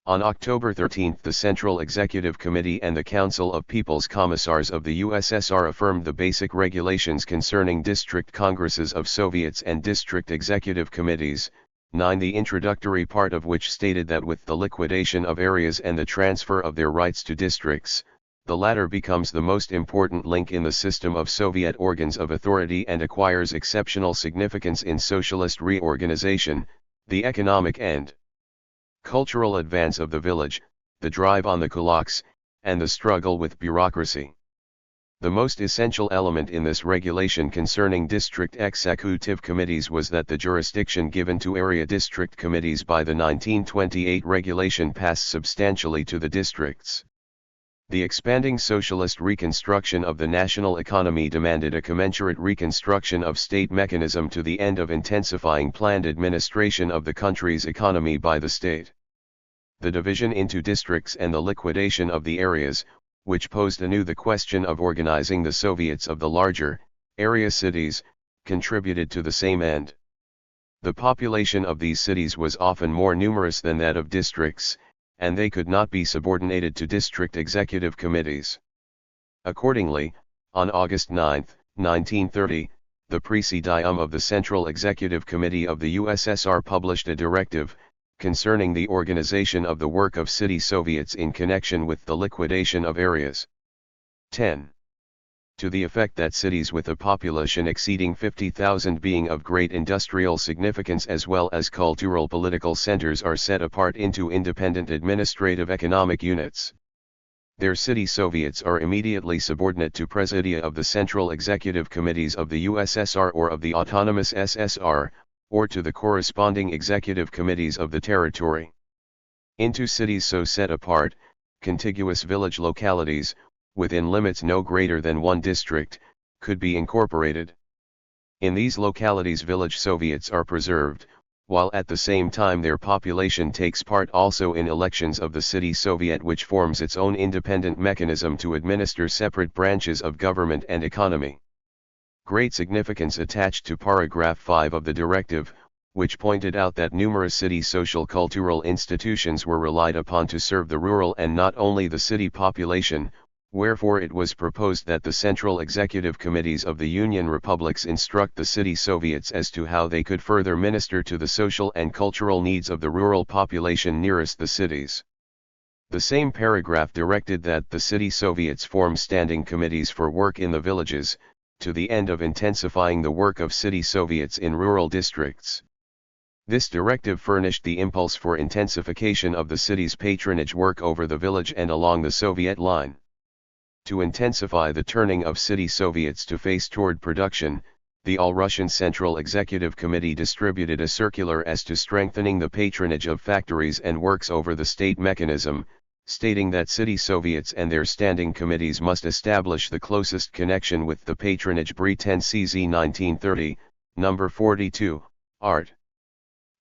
On October 13 the Central Executive Committee and the Council of People's Commissars of the USSR affirmed the basic regulations concerning district congresses of Soviets and district executive committees, 9 the introductory part of which stated that with the liquidation of areas and the transfer of their rights to districts, the latter becomes the most important link in the system of Soviet organs of authority and acquires exceptional significance in socialist reorganization, the economic and cultural advance of the village, the drive on the kulaks, and the struggle with bureaucracy. The most essential element in this regulation concerning district executive committees was that the jurisdiction given to area district committees by the 1928 regulation passed substantially to the districts. The expanding socialist reconstruction of the national economy demanded a commensurate reconstruction of state mechanism to the end of intensifying planned administration of the country's economy by the state. The division into districts and the liquidation of the areas, which posed anew the question of organizing the Soviets of the larger, area cities, contributed to the same end. The population of these cities was often more numerous than that of districts, and they could not be subordinated to district executive committees. Accordingly, on August 9, 1930, the Presidium of the Central Executive Committee of the USSR published a directive, concerning the organization of the work of city Soviets in connection with the liquidation of areas. 10. To the effect that cities with a population exceeding 50,000 being of great industrial significance as well as cultural political centers are set apart into independent administrative economic units. Their city Soviets are immediately subordinate to presidia of the Central Executive Committees of the USSR or of the Autonomous SSR, or to the corresponding executive committees of the territory. Into cities so set apart, contiguous village localities, within limits no greater than one district, could be incorporated. In these localities village Soviets are preserved, while at the same time their population takes part also in elections of the city Soviet, which forms its own independent mechanism to administer separate branches of government and economy. Great significance attached to paragraph 5 of the directive, which pointed out that numerous city social cultural institutions were relied upon to serve the rural and not only the city population, wherefore it was proposed that the Central Executive Committees of the Union Republics instruct the city Soviets as to how they could further minister to the social and cultural needs of the rural population nearest the cities. The same paragraph directed that the city Soviets form standing committees for work in the villages, to the end of intensifying the work of city Soviets in rural districts. This directive furnished the impulse for intensification of the city's patronage work over the village and along the Soviet line. To intensify the turning of city Soviets to face toward production, the All-Russian Central Executive Committee distributed a circular as to strengthening the patronage of factories and works over the state mechanism, stating that city Soviets and their standing committees must establish the closest connection with the patronage. Bre 10 CZ 1930, number 42, Art.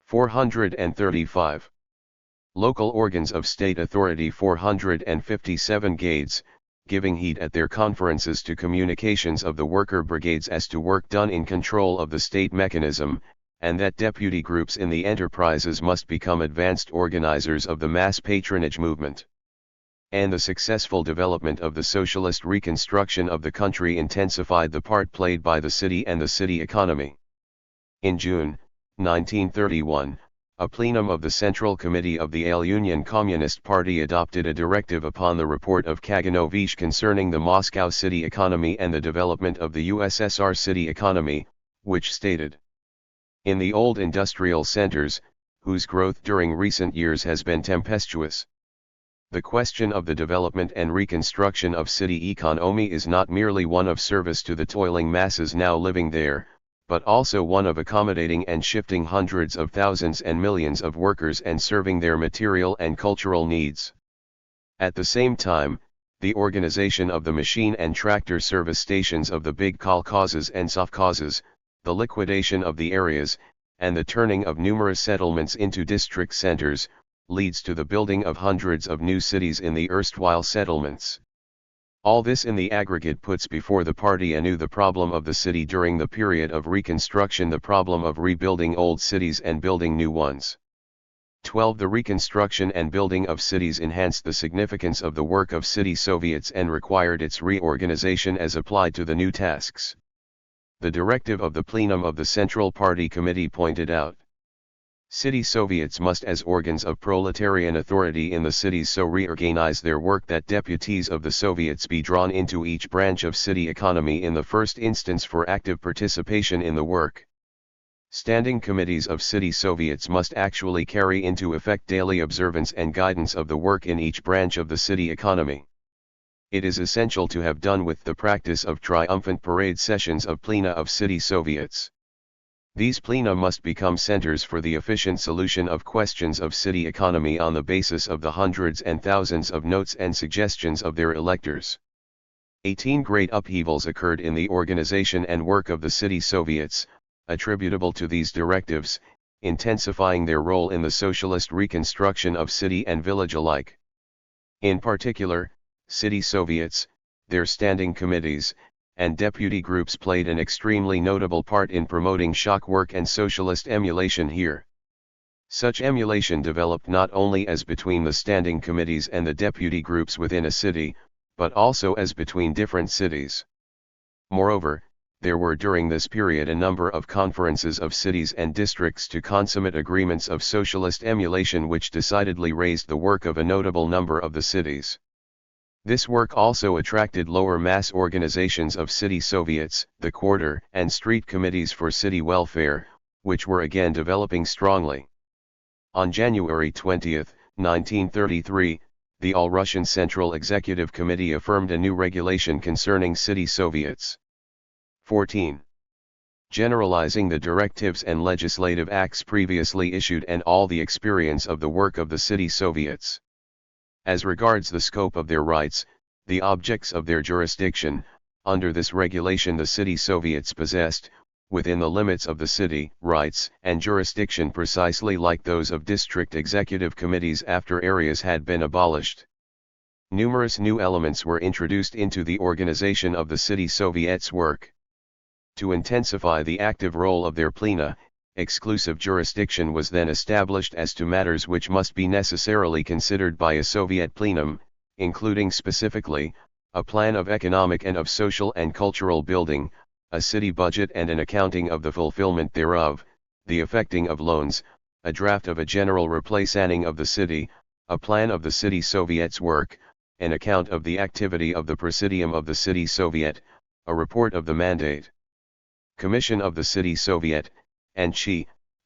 435. Local organs of state authority 457 Gades, giving heed at their conferences to communications of the worker brigades as to work done in control of the state mechanism, and that deputy groups in the enterprises must become advanced organizers of the mass patronage movement. And the successful development of the socialist reconstruction of the country intensified the part played by the city and the city economy. In June 1931, a plenum of the Central Committee of the All-Union Communist Party adopted a directive upon the report of Yanuaryevich concerning the Moscow city economy and the development of the USSR city economy, which stated: in the old industrial centers, whose growth during recent years has been tempestuous, the question of the development and reconstruction of city economy is not merely one of service to the toiling masses now living there, but also one of accommodating and shifting hundreds of thousands and millions of workers and serving their material and cultural needs. At the same time, the organization of the machine and tractor service stations of the big kolkhozes and sovkhozes, the liquidation of the areas, and the turning of numerous settlements into district centers, leads to the building of hundreds of new cities in the erstwhile settlements. All this in the aggregate puts before the party anew the problem of the city during the period of reconstruction, the problem of rebuilding old cities and building new ones. 12. The reconstruction and building of cities enhanced the significance of the work of city Soviets and required its reorganization as applied to the new tasks. The directive of the plenum of the Central Party Committee pointed out. City Soviets must as organs of proletarian authority in the cities so reorganize their work that deputies of the Soviets be drawn into each branch of city economy in the first instance for active participation in the work. Standing committees of city Soviets must actually carry into effect daily observance and guidance of the work in each branch of the city economy. It is essential to have done with the practice of triumphant parade sessions of plena of city Soviets. These plena must become centers for the efficient solution of questions of city economy on the basis of the hundreds and thousands of notes and suggestions of their electors. 18 great upheavals occurred in the organization and work of the city Soviets, attributable to these directives, intensifying their role in the socialist reconstruction of city and village alike. In particular, city Soviets, their standing committees, and deputy groups played an extremely notable part in promoting shock work and socialist emulation here. Such emulation developed not only as between the standing committees and the deputy groups within a city, but also as between different cities. Moreover, there were during this period a number of conferences of cities and districts to consummate agreements of socialist emulation which decidedly raised the work of a notable number of the cities. This work also attracted lower mass organizations of city Soviets, the quarter and street committees for city welfare, which were again developing strongly. On January 20, 1933, the All-Russian Central Executive Committee affirmed a new regulation concerning city Soviets. 14. Generalizing the directives and legislative acts previously issued and all the experience of the work of the city Soviets. As regards the scope of their rights, the objects of their jurisdiction, under this regulation the city Soviets possessed, within the limits of the city, rights and jurisdiction precisely like those of district executive committees after areas had been abolished. Numerous new elements were introduced into the organization of the city Soviets' work. To intensify the active role of their plena, exclusive jurisdiction was then established as to matters which must be necessarily considered by a Soviet plenum, including specifically, a plan of economic and of social and cultural building, a city budget and an accounting of the fulfillment thereof, the effecting of loans, a draft of a general replacing of the city, a plan of the city Soviet's work, an account of the activity of the Presidium of the City Soviet, a report of the mandate commission of the City Soviet, and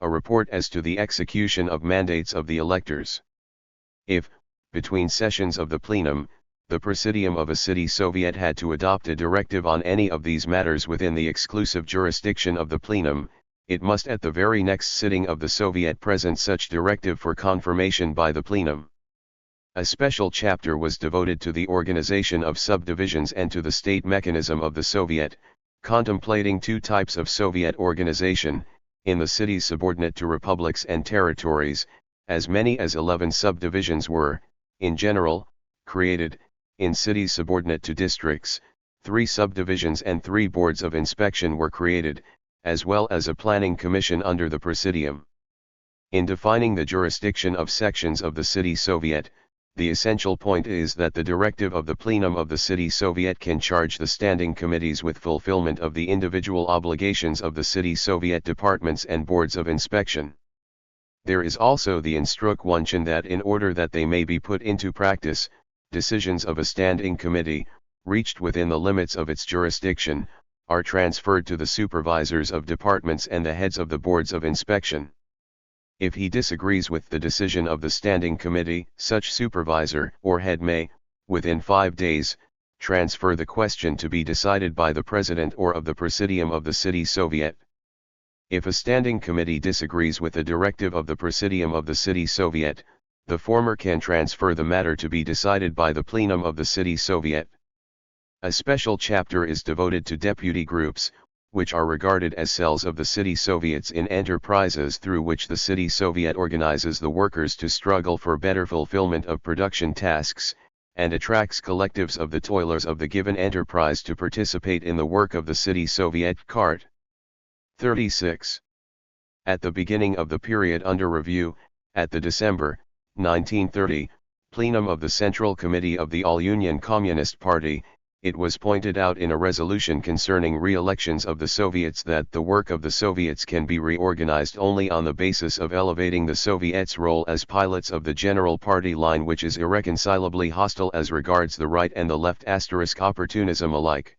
a report as to the execution of mandates of the electors. If, between sessions of the plenum, the Presidium of a City Soviet had to adopt a directive on any of these matters within the exclusive jurisdiction of the plenum, it must at the very next sitting of the Soviet present such directive for confirmation by the plenum. A special chapter was devoted to the organization of subdivisions and to the state mechanism of the Soviet, contemplating two types of Soviet organization, in the cities subordinate to republics and territories, as many as 11 subdivisions were, in general, created, in cities subordinate to districts, 3 subdivisions and 3 boards of inspection were created, as well as a planning commission under the Presidium. In defining the jurisdiction of sections of the City Soviet, the essential point is that the directive of the plenum of the City Soviet can charge the standing committees with fulfillment of the individual obligations of the City Soviet departments and boards of inspection. There is also the instruction that in order that they may be put into practice, decisions of a standing committee, reached within the limits of its jurisdiction, are transferred to the supervisors of departments and the heads of the boards of inspection. If he disagrees with the decision of the standing committee, such supervisor or head may, within 5 days, transfer the question to be decided by the president or of the Presidium of the City Soviet. If a standing committee disagrees with a directive of the Presidium of the City Soviet, the former can transfer the matter to be decided by the plenum of the City Soviet. A special chapter is devoted to deputy groups, which are regarded as cells of the City Soviets in enterprises through which the City Soviet organizes the workers to struggle for better fulfillment of production tasks, and attracts collectives of the toilers of the given enterprise to participate in the work of the City Soviet. Cart. 36. At the beginning of the period under review, at the December, 1930, plenum of the Central Committee of the All-Union Communist Party, it was pointed out in a resolution concerning re-elections of the Soviets that the work of the Soviets can be reorganized only on the basis of elevating the Soviets' role as pilots of the general party line, which is irreconcilably hostile as regards the right and the left. Opportunism alike.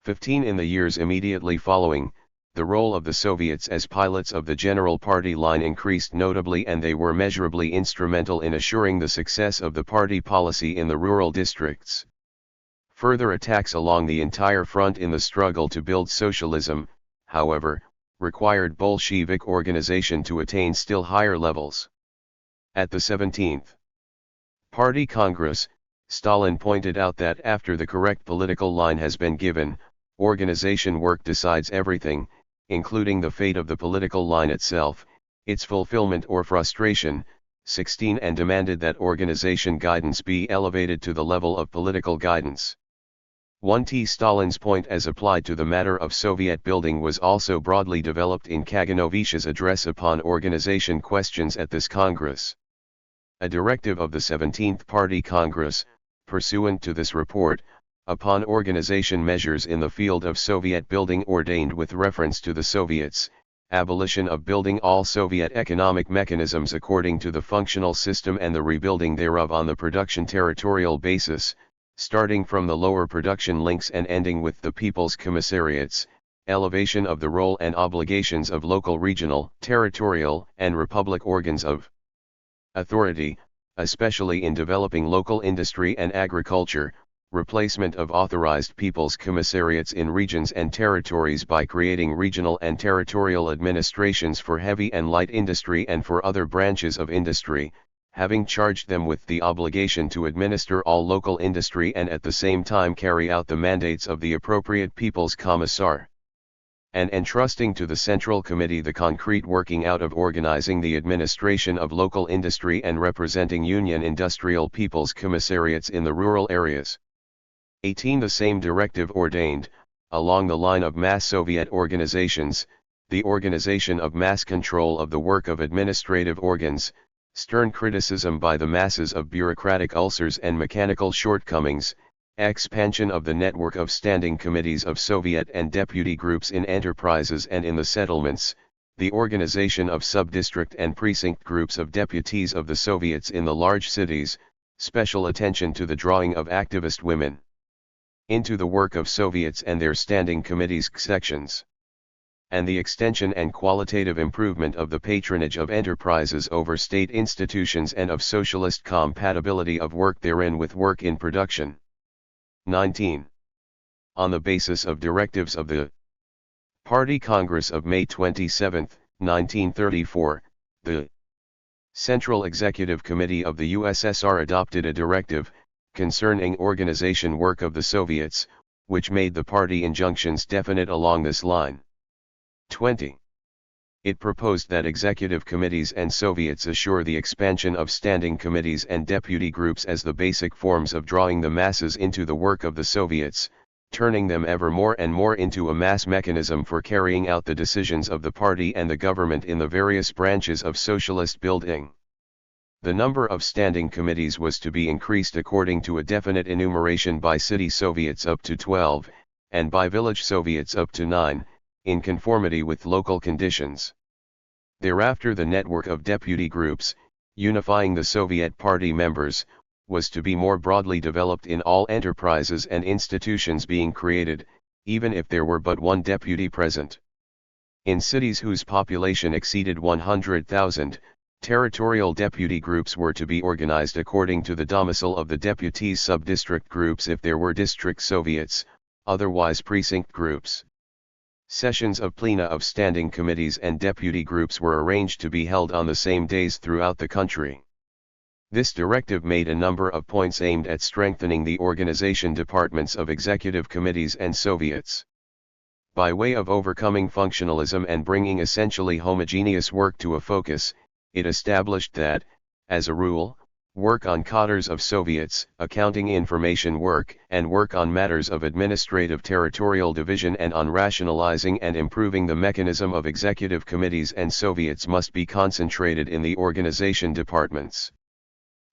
15. In the years immediately following, the role of the Soviets as pilots of the general party line increased notably, and they were measurably instrumental in assuring the success of the party policy in the rural districts. Further attacks along the entire front in the struggle to build socialism, however, required Bolshevik organization to attain still higher levels. At the 17th Party Congress, Stalin pointed out that after the correct political line has been given, organization work decides everything, including the fate of the political line itself, its fulfillment or frustration. 16. And demanded that organization guidance be elevated to the level of political guidance. 1. Stalin's point as applied to the matter of Soviet building was also broadly developed in Kaganovich's address upon organization questions at this Congress. A directive of the 17th Party Congress, pursuant to this report, upon organization measures in the field of Soviet building ordained with reference to the Soviets, abolition of building all Soviet economic mechanisms according to the functional system and the rebuilding thereof on the production territorial basis, starting from the lower production links and ending with the people's commissariats, elevation of the role and obligations of local, regional, territorial, and republic organs of authority, especially in developing local industry and agriculture, replacement of authorized people's commissariats in regions and territories by creating regional and territorial administrations for heavy and light industry and for other branches of industry, having charged them with the obligation to administer all local industry and at the same time carry out the mandates of the appropriate people's commissar. And entrusting to the Central Committee the concrete working out of organizing the administration of local industry and representing Union industrial people's commissariats in the rural areas. 18. The same directive ordained, along the line of mass Soviet organizations, the organization of mass control of the work of administrative organs, stern criticism by the masses of bureaucratic ulcers and mechanical shortcomings, expansion of the network of standing committees of Soviet and deputy groups in enterprises and in the settlements, the organization of sub-district and precinct groups of deputies of the Soviets in the large cities, special attention to the drawing of activist women into the work of Soviets and their standing committees sections, and the extension and qualitative improvement of the patronage of enterprises over state institutions and of socialist compatibility of work therein with work in production. 19. On the basis of directives of the Party Congress of May 27, 1934, the Central Executive Committee of the USSR adopted a directive concerning organization work of the Soviets, which made the party injunctions definite along this line. 20. It proposed that executive committees and Soviets assure the expansion of standing committees and deputy groups as the basic forms of drawing the masses into the work of the Soviets, turning them ever more and more into a mass mechanism for carrying out the decisions of the party and the government in the various branches of socialist building. The number of standing committees was to be increased according to a definite enumeration by city Soviets up to 12, and by village Soviets up to 9, in conformity with local conditions. Thereafter the network of deputy groups, unifying the Soviet party members, was to be more broadly developed in all enterprises and institutions being created, even if there were but one deputy present. In cities whose population exceeded 100,000, territorial deputy groups were to be organized according to the domicile of the deputies, sub-district groups if there were district Soviets, otherwise precinct groups. Sessions of plena of standing committees and deputy groups were arranged to be held on the same days throughout the country. This directive made a number of points aimed at strengthening the organization departments of executive committees and Soviets. By way of overcoming functionalism and bringing essentially homogeneous work to a focus, it established that, as a rule, work on cadres of Soviets, accounting information work, and work on matters of administrative territorial division and on rationalizing and improving the mechanism of executive committees and Soviets must be concentrated in the organization departments.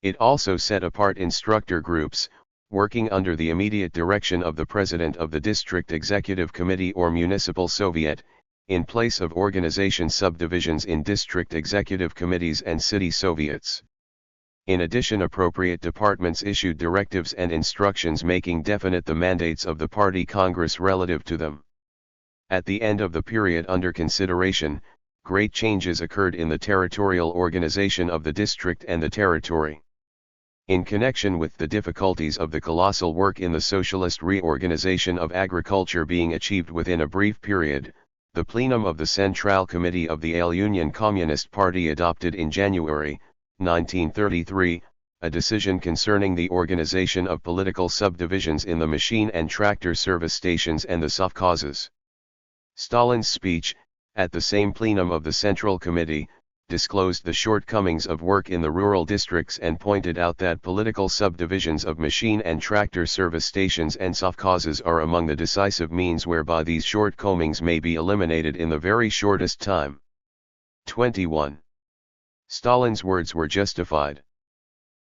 It also set apart instructor groups, working under the immediate direction of the president of the district executive committee or municipal Soviet, in place of organization subdivisions in district executive committees and city Soviets. In addition, appropriate departments issued directives and instructions making definite the mandates of the party Congress relative to them. At the end of the period under consideration, great changes occurred in the territorial organization of the district and the territory. In connection with the difficulties of the colossal work in the socialist reorganization of agriculture being achieved within a brief period, the plenum of the Central Committee of the All-Union Communist Party adopted in January 1933, a decision concerning the organization of political subdivisions in the machine and tractor service stations and the sovkhozes. Stalin's speech, at the same plenum of the Central Committee, disclosed the shortcomings of work in the rural districts and pointed out that political subdivisions of machine and tractor service stations and sovkhozes are among the decisive means whereby these shortcomings may be eliminated in the very shortest time. 21. Stalin's words were justified.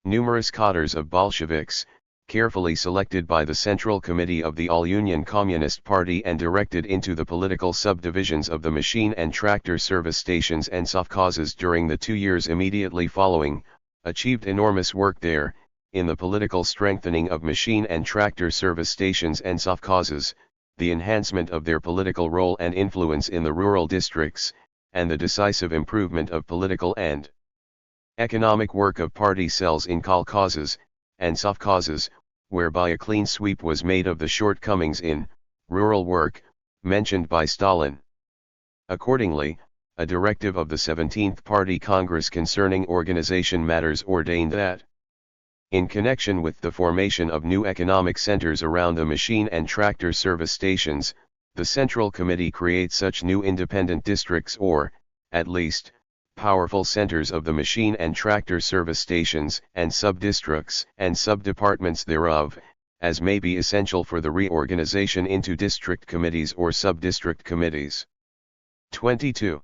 Numerous cadres of Bolsheviks, carefully selected by the Central Committee of the All-Union Communist Party and directed into the political subdivisions of the machine and tractor service stations and sovkhozes during the 2 years immediately following, achieved enormous work there, in the political strengthening of machine and tractor service stations and sovkhozes, the enhancement of their political role and influence in the rural districts, and the decisive improvement of political and economic work of party cells in kolkhozes and sovkhozes, whereby a clean sweep was made of the shortcomings in rural work mentioned by Stalin. Accordingly, a directive of the 17th Party Congress concerning organization matters ordained that, in connection with the formation of new economic centers around the machine and tractor service stations, the Central Committee create such new independent districts or, at least, powerful centers of the machine and tractor service stations and sub-districts and sub-departments thereof, as may be essential for the reorganization into district committees or sub-district committees. 22.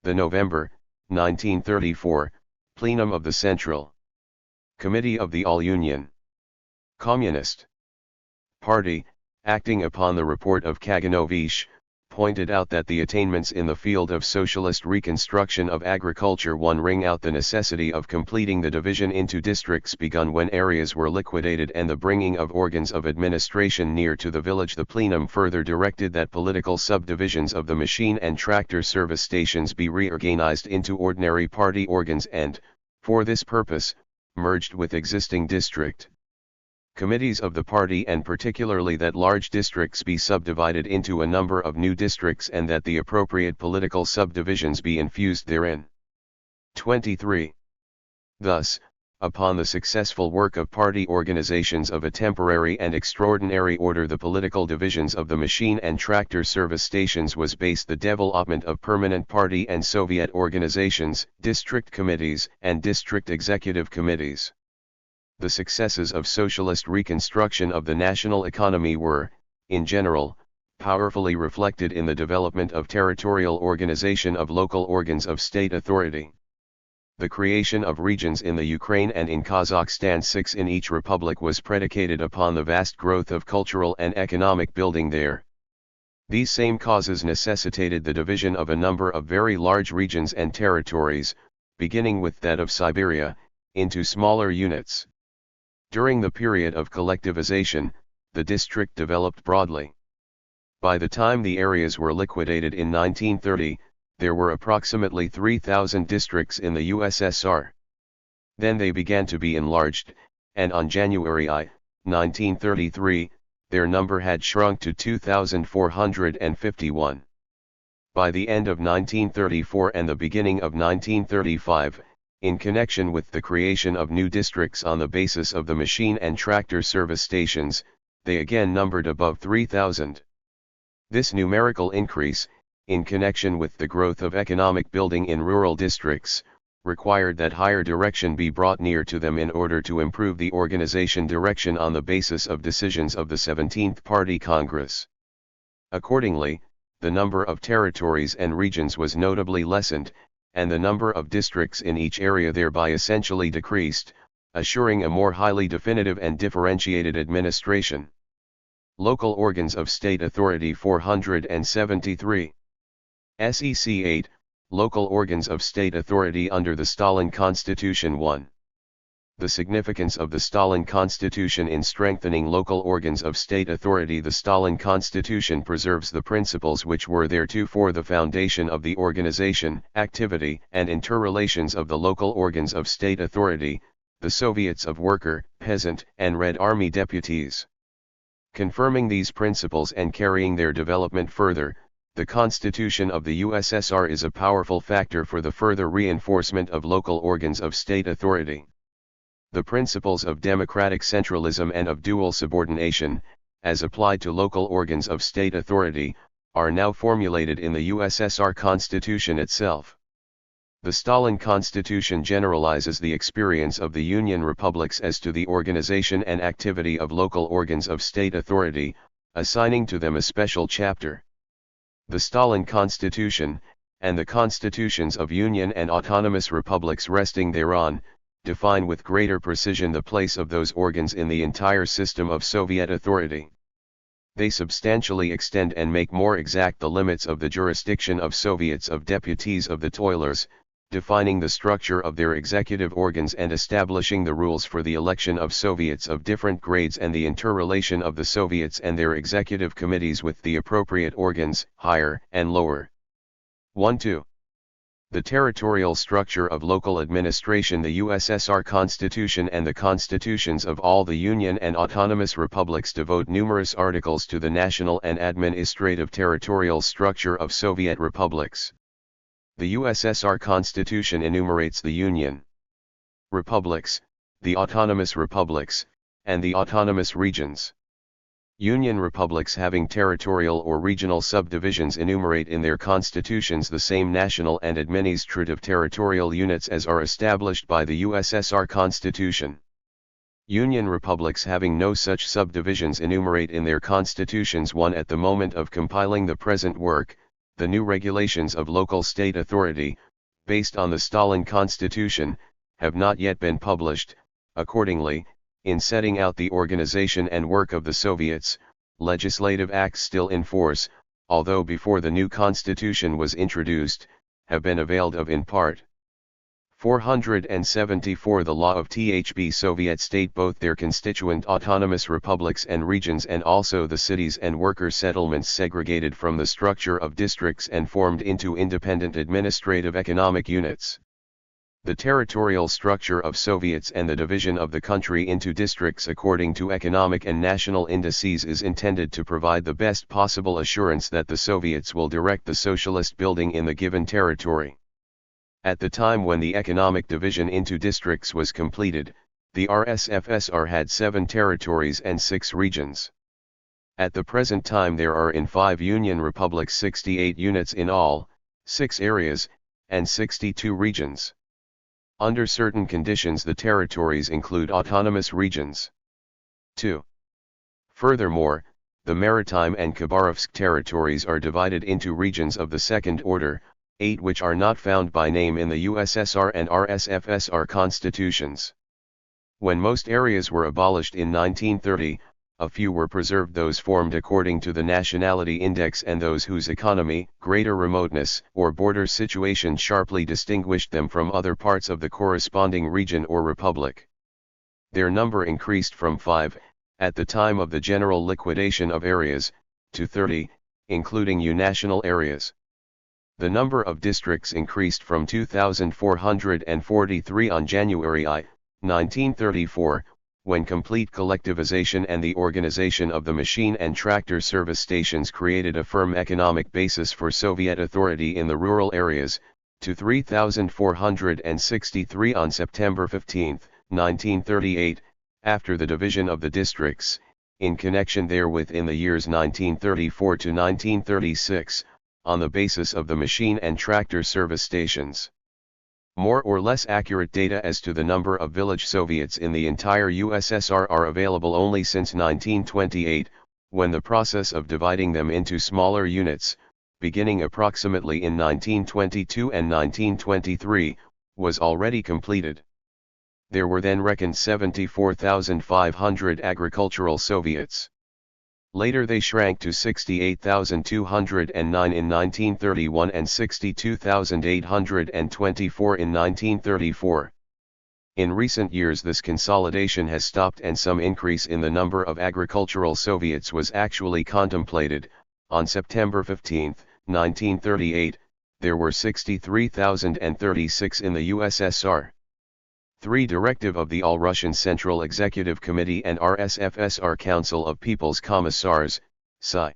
The November, 1934, Plenum of the Central Committee of the All-Union Communist Party, acting upon the report of Yanuaryevich, pointed out that the attainments in the field of socialist reconstruction of agriculture ring out the necessity of completing the division into districts begun when areas were liquidated and the bringing of organs of administration near to the village. The plenum further directed that political subdivisions of the machine and tractor service stations be reorganized into ordinary party organs and, for this purpose, merged with existing district committees of the party, and particularly that large districts be subdivided into a number of new districts and that the appropriate political subdivisions be infused therein. 23. Thus, upon the successful work of party organizations of a temporary and extraordinary order, the political divisions of the machine and tractor service stations was based the development of permanent party and Soviet organizations, district committees, and district executive committees. The successes of socialist reconstruction of the national economy were, in general, powerfully reflected in the development of territorial organization of local organs of state authority. The creation of regions in the Ukraine and in Kazakhstan, 6 in each republic, was predicated upon the vast growth of cultural and economic building there. These same causes necessitated the division of a number of very large regions and territories, beginning with that of Siberia, into smaller units. During the period of collectivization, the district developed broadly. By the time the areas were liquidated in 1930, there were approximately 3,000 districts in the USSR. Then they began to be enlarged, and on January 1933, their number had shrunk to 2,451. By the end of 1934 and the beginning of 1935, in connection with the creation of new districts on the basis of the machine and tractor service stations, they again numbered above 3,000. This numerical increase, in connection with the growth of economic building in rural districts, required that higher direction be brought near to them in order to improve the organization direction on the basis of decisions of the 17th Party Congress. Accordingly, the number of territories and regions was notably lessened, and the number of districts in each area thereby essentially decreased, assuring a more highly definitive and differentiated administration. Local organs of state authority 473. SEC 8. Local organs of state authority under the Stalin Constitution 1. The significance of the Stalin Constitution in strengthening local organs of state authority. The Stalin Constitution preserves the principles which were theretofore the foundation of the organization, activity, and interrelations of the local organs of state authority, the Soviets of worker, peasant, and Red Army deputies. Confirming these principles and carrying their development further, the Constitution of the USSR is a powerful factor for the further reinforcement of local organs of state authority. The principles of democratic centralism and of dual subordination, as applied to local organs of state authority, are now formulated in the USSR Constitution itself. The Stalin Constitution generalizes the experience of the Union republics as to the organization and activity of local organs of state authority, assigning to them a special chapter. The Stalin Constitution, and the constitutions of Union and autonomous republics resting thereon, define with greater precision the place of those organs in the entire system of Soviet authority. They substantially extend and make more exact the limits of the jurisdiction of Soviets of deputies of the toilers, defining the structure of their executive organs and establishing the rules for the election of Soviets of different grades and the interrelation of the Soviets and their executive committees with the appropriate organs, higher and lower. 1-2. The territorial structure of local administration. The USSR Constitution and the constitutions of all the Union and autonomous republics devote numerous articles to the national and administrative territorial structure of Soviet republics. The USSR Constitution enumerates the Union republics, the autonomous republics, and the autonomous regions. Union republics having territorial or regional subdivisions enumerate in their constitutions the same national and administrative territorial units as are established by the USSR Constitution. Union republics having no such subdivisions enumerate in their constitutions. 1. At the moment of compiling the present work, the new regulations of local state authority, based on the Stalin Constitution, have not yet been published. Accordingly, in setting out the organization and work of the Soviets, legislative acts still in force, although before the new constitution was introduced, have been availed of in part. 474. The law of THB Soviet state both their constituent autonomous republics and regions and also the cities and worker settlements segregated from the structure of districts and formed into independent administrative economic units. The territorial structure of Soviets and the division of the country into districts according to economic and national indices is intended to provide the best possible assurance that the Soviets will direct the socialist building in the given territory. At the time when the economic division into districts was completed, the RSFSR had 7 territories and 6 regions. At the present time there are in 5 Union republics 68 units in all, 6 areas, and 62 regions. Under certain conditions the territories include autonomous regions. 2. Furthermore, the Maritime and Khabarovsk territories are divided into regions of the second order, 8 which are not found by name in the USSR and RSFSR constitutions. When most areas were abolished in 1930, a few were preserved, those formed according to the nationality index and those whose economy, greater remoteness, or border situation sharply distinguished them from other parts of the corresponding region or republic. Their number increased from 5, at the time of the general liquidation of areas, to 30, including unational areas. The number of districts increased from 2,443 on January 1934, when complete collectivization and the organization of the machine and tractor service stations created a firm economic basis for Soviet authority in the rural areas, to 3,463 on September 15, 1938, after the division of the districts, in connection therewith in the years 1934 to 1936, on the basis of the machine and tractor service stations. More or less accurate data as to the number of village Soviets in the entire USSR are available only since 1928, when the process of dividing them into smaller units, beginning approximately in 1922 and 1923, was already completed. There were then reckoned 74,500 agricultural Soviets. Later they shrank to 68,209 in 1931 and 62,824 in 1934. In recent years this consolidation has stopped and some increase in the number of agricultural Soviets was actually contemplated. On September 15, 1938, there were 63,036 in the USSR. 3. Directive of the All-Russian Central Executive Committee and RSFSR Council of People's Commissars, Sci.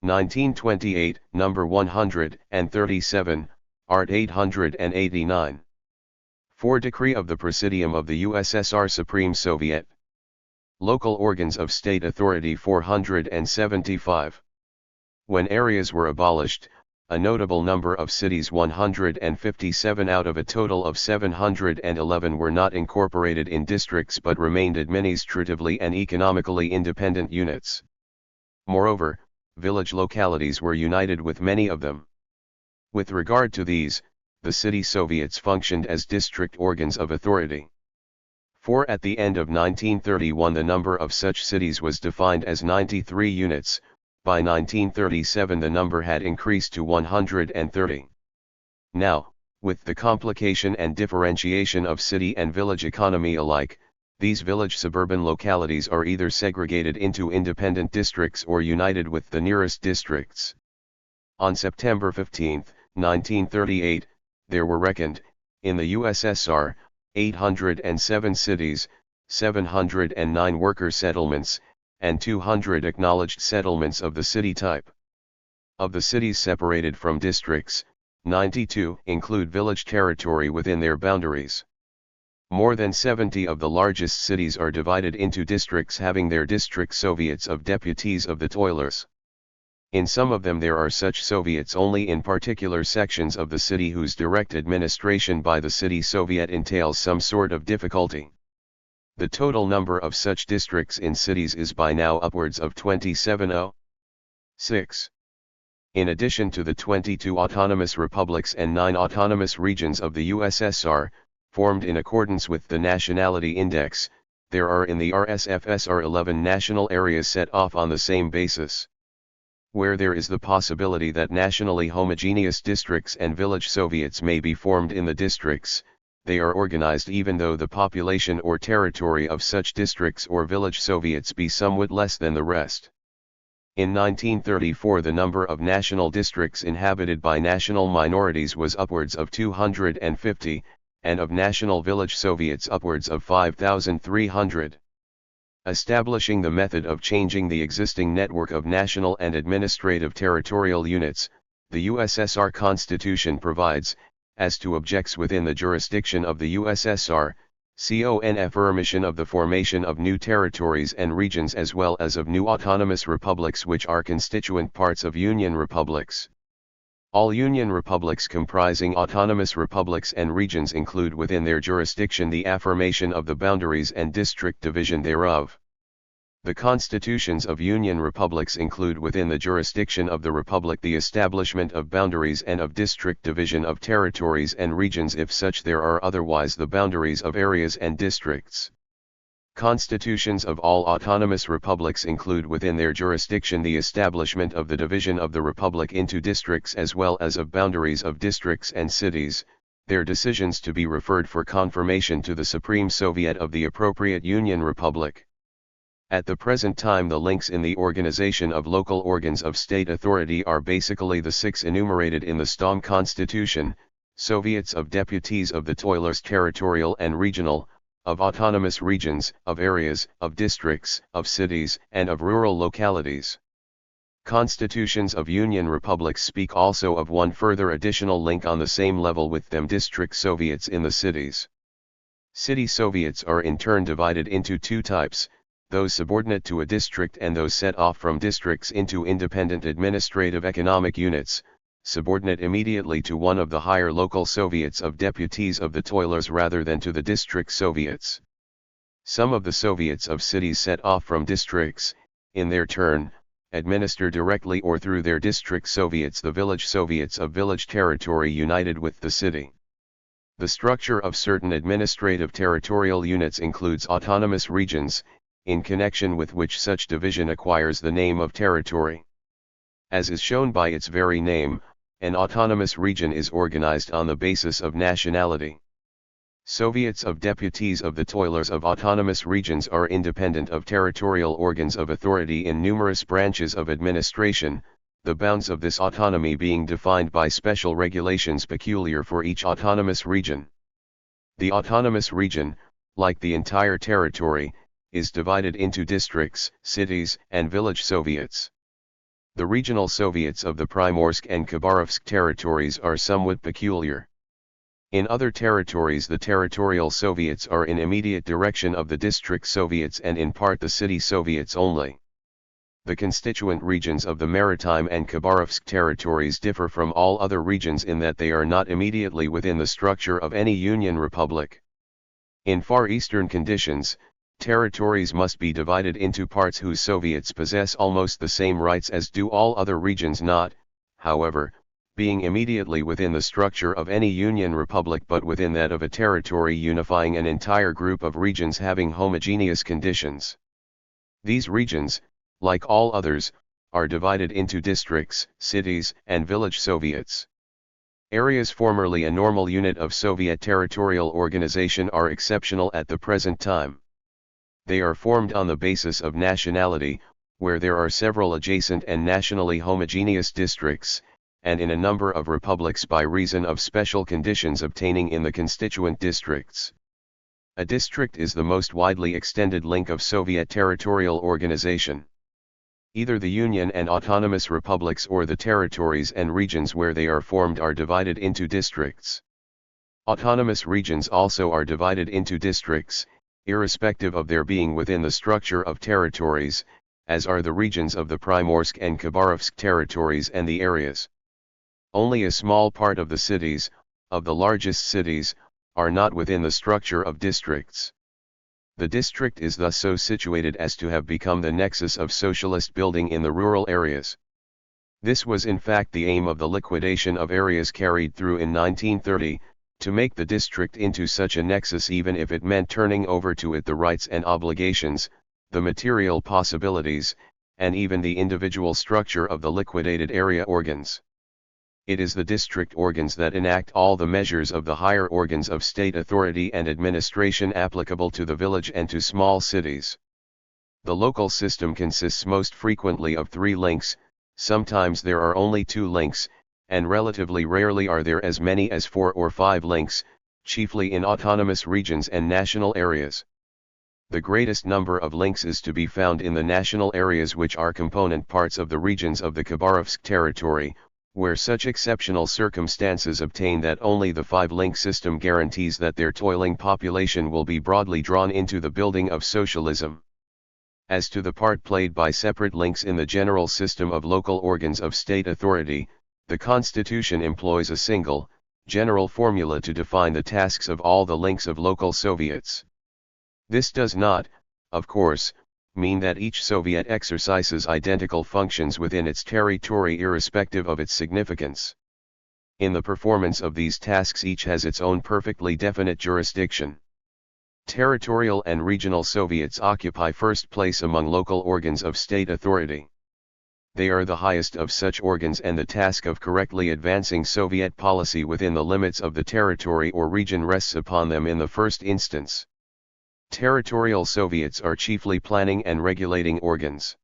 1928, number 137, Art 889. 4. Decree of the Presidium of the USSR Supreme Soviet. Local organs of state authority 475. When areas were abolished, a notable number of cities, 157 out of a total of 711, were not incorporated in districts but remained administratively and economically independent units. Moreover, village localities were united with many of them. With regard to these, the city Soviets functioned as district organs of authority. 4. At the end of 1931 the number of such cities was defined as 93 units. By 1937 the number had increased to 130. Now, with the complication and differentiation of city and village economy alike, these village suburban localities are either segregated into independent districts or united with the nearest districts. On September 15, 1938, there were reckoned, in the USSR, 807 cities, 709 worker settlements, and 200 acknowledged settlements of the city type. Of the cities separated from districts, 92 include village territory within their boundaries. More than 70 of the largest cities are divided into districts having their district Soviets of deputies of the toilers. In some of them there are such Soviets only in particular sections of the city whose direct administration by the city Soviet entails some sort of difficulty. The total number of such districts in cities is by now upwards of 27,006. In addition to the 22 autonomous republics and 9 autonomous regions of the USSR, formed in accordance with the Nationality Index, there are in the RSFSR 11 national areas set off on the same basis. Where there is the possibility that nationally homogeneous districts and village Soviets may be formed in the districts, they are organized even though the population or territory of such districts or village Soviets be somewhat less than the rest. In 1934 the number of national districts inhabited by national minorities was upwards of 250, and of national village Soviets upwards of 5,300. Establishing the method of changing the existing network of national and administrative territorial units, the USSR Constitution provides, as to objects within the jurisdiction of the USSR, affirmation of the formation of new territories and regions as well as of new autonomous republics which are constituent parts of Union republics. All Union republics comprising autonomous republics and regions include within their jurisdiction the affirmation of the boundaries and district division thereof. The constitutions of Union republics include within the jurisdiction of the republic the establishment of boundaries and of district division of territories and regions if such there are, otherwise the boundaries of areas and districts. Constitutions of all autonomous republics include within their jurisdiction the establishment of the division of the republic into districts as well as of boundaries of districts and cities, their decisions to be referred for confirmation to the Supreme Soviet of the appropriate Union republic. At the present time the links in the organization of local organs of state authority are basically the 6 enumerated in the STOM Constitution: Soviets of Deputies of the Toilers territorial and regional, of autonomous regions, of areas, of districts, of cities, and of rural localities. Constitutions of Union republics speak also of one further additional link on the same level with them: district soviets in the cities. City soviets are in turn divided into two types, those subordinate to a district and those set off from districts into independent administrative economic units, subordinate immediately to one of the higher local soviets of deputies of the toilers rather than to the district soviets. Some of the soviets of cities set off from districts, in their turn, administer directly or through their district soviets the village soviets of village territory united with the city. The structure of certain administrative territorial units includes autonomous regions, in connection with which such division acquires the name of territory. As is shown by its very name, an autonomous region is organized on the basis of nationality. Soviets of deputies of the toilers of autonomous regions are independent of territorial organs of authority in numerous branches of administration, the bounds of this autonomy being defined by special regulations peculiar for each autonomous region. The autonomous region, like the entire territory, is divided into districts, cities, and village soviets. The regional soviets of the Primorsk and Khabarovsk territories are somewhat peculiar. In other territories the territorial soviets are in immediate direction of the district soviets and in part the city soviets only. The constituent regions of the Maritime and Khabarovsk territories differ from all other regions in that they are not immediately within the structure of any Union republic. In Far Eastern conditions, territories must be divided into parts whose soviets possess almost the same rights as do all other regions not, however, being immediately within the structure of any Union republic but within that of a territory unifying an entire group of regions having homogeneous conditions. These regions, like all others, are divided into districts, cities, and village soviets. Areas formerly a normal unit of Soviet territorial organization are exceptional at the present time. They are formed on the basis of nationality, where there are several adjacent and nationally homogeneous districts, and in a number of republics by reason of special conditions obtaining in the constituent districts. A district is the most widely extended link of Soviet territorial organization. Either the Union and autonomous republics or the territories and regions where they are formed are divided into districts. Autonomous regions also are divided into districts, irrespective of their being within the structure of territories, as are the regions of the Primorsk and Khabarovsk territories and the areas. Only a small part of the cities, of the largest cities, are not within the structure of districts. The district is thus so situated as to have become the nexus of socialist building in the rural areas. This was in fact the aim of the liquidation of areas carried through in 1930, to make the district into such a nexus even if it meant turning over to it the rights and obligations, the material possibilities, and even the individual structure of the liquidated area organs. It is the district organs that enact all the measures of the higher organs of state authority and administration applicable to the village and to small cities. The local system consists most frequently of 3 links, sometimes there are only 2 links, and relatively rarely are there as many as 4 or 5 links, chiefly in autonomous regions and national areas. The greatest number of links is to be found in the national areas which are component parts of the regions of the Khabarovsk territory, where such exceptional circumstances obtain that only the 5-link system guarantees that their toiling population will be broadly drawn into the building of socialism. As to the part played by separate links in the general system of local organs of state authority, the Constitution employs a single, general formula to define the tasks of all the links of local Soviets. This does not, of course, mean that each Soviet exercises identical functions within its territory irrespective of its significance. In the performance of these tasks each has its own perfectly definite jurisdiction. Territorial and regional Soviets occupy first place among local organs of state authority. They are the highest of such organs and the task of correctly advancing Soviet policy within the limits of the territory or region rests upon them in the first instance. Territorial Soviets are chiefly planning and regulating organs.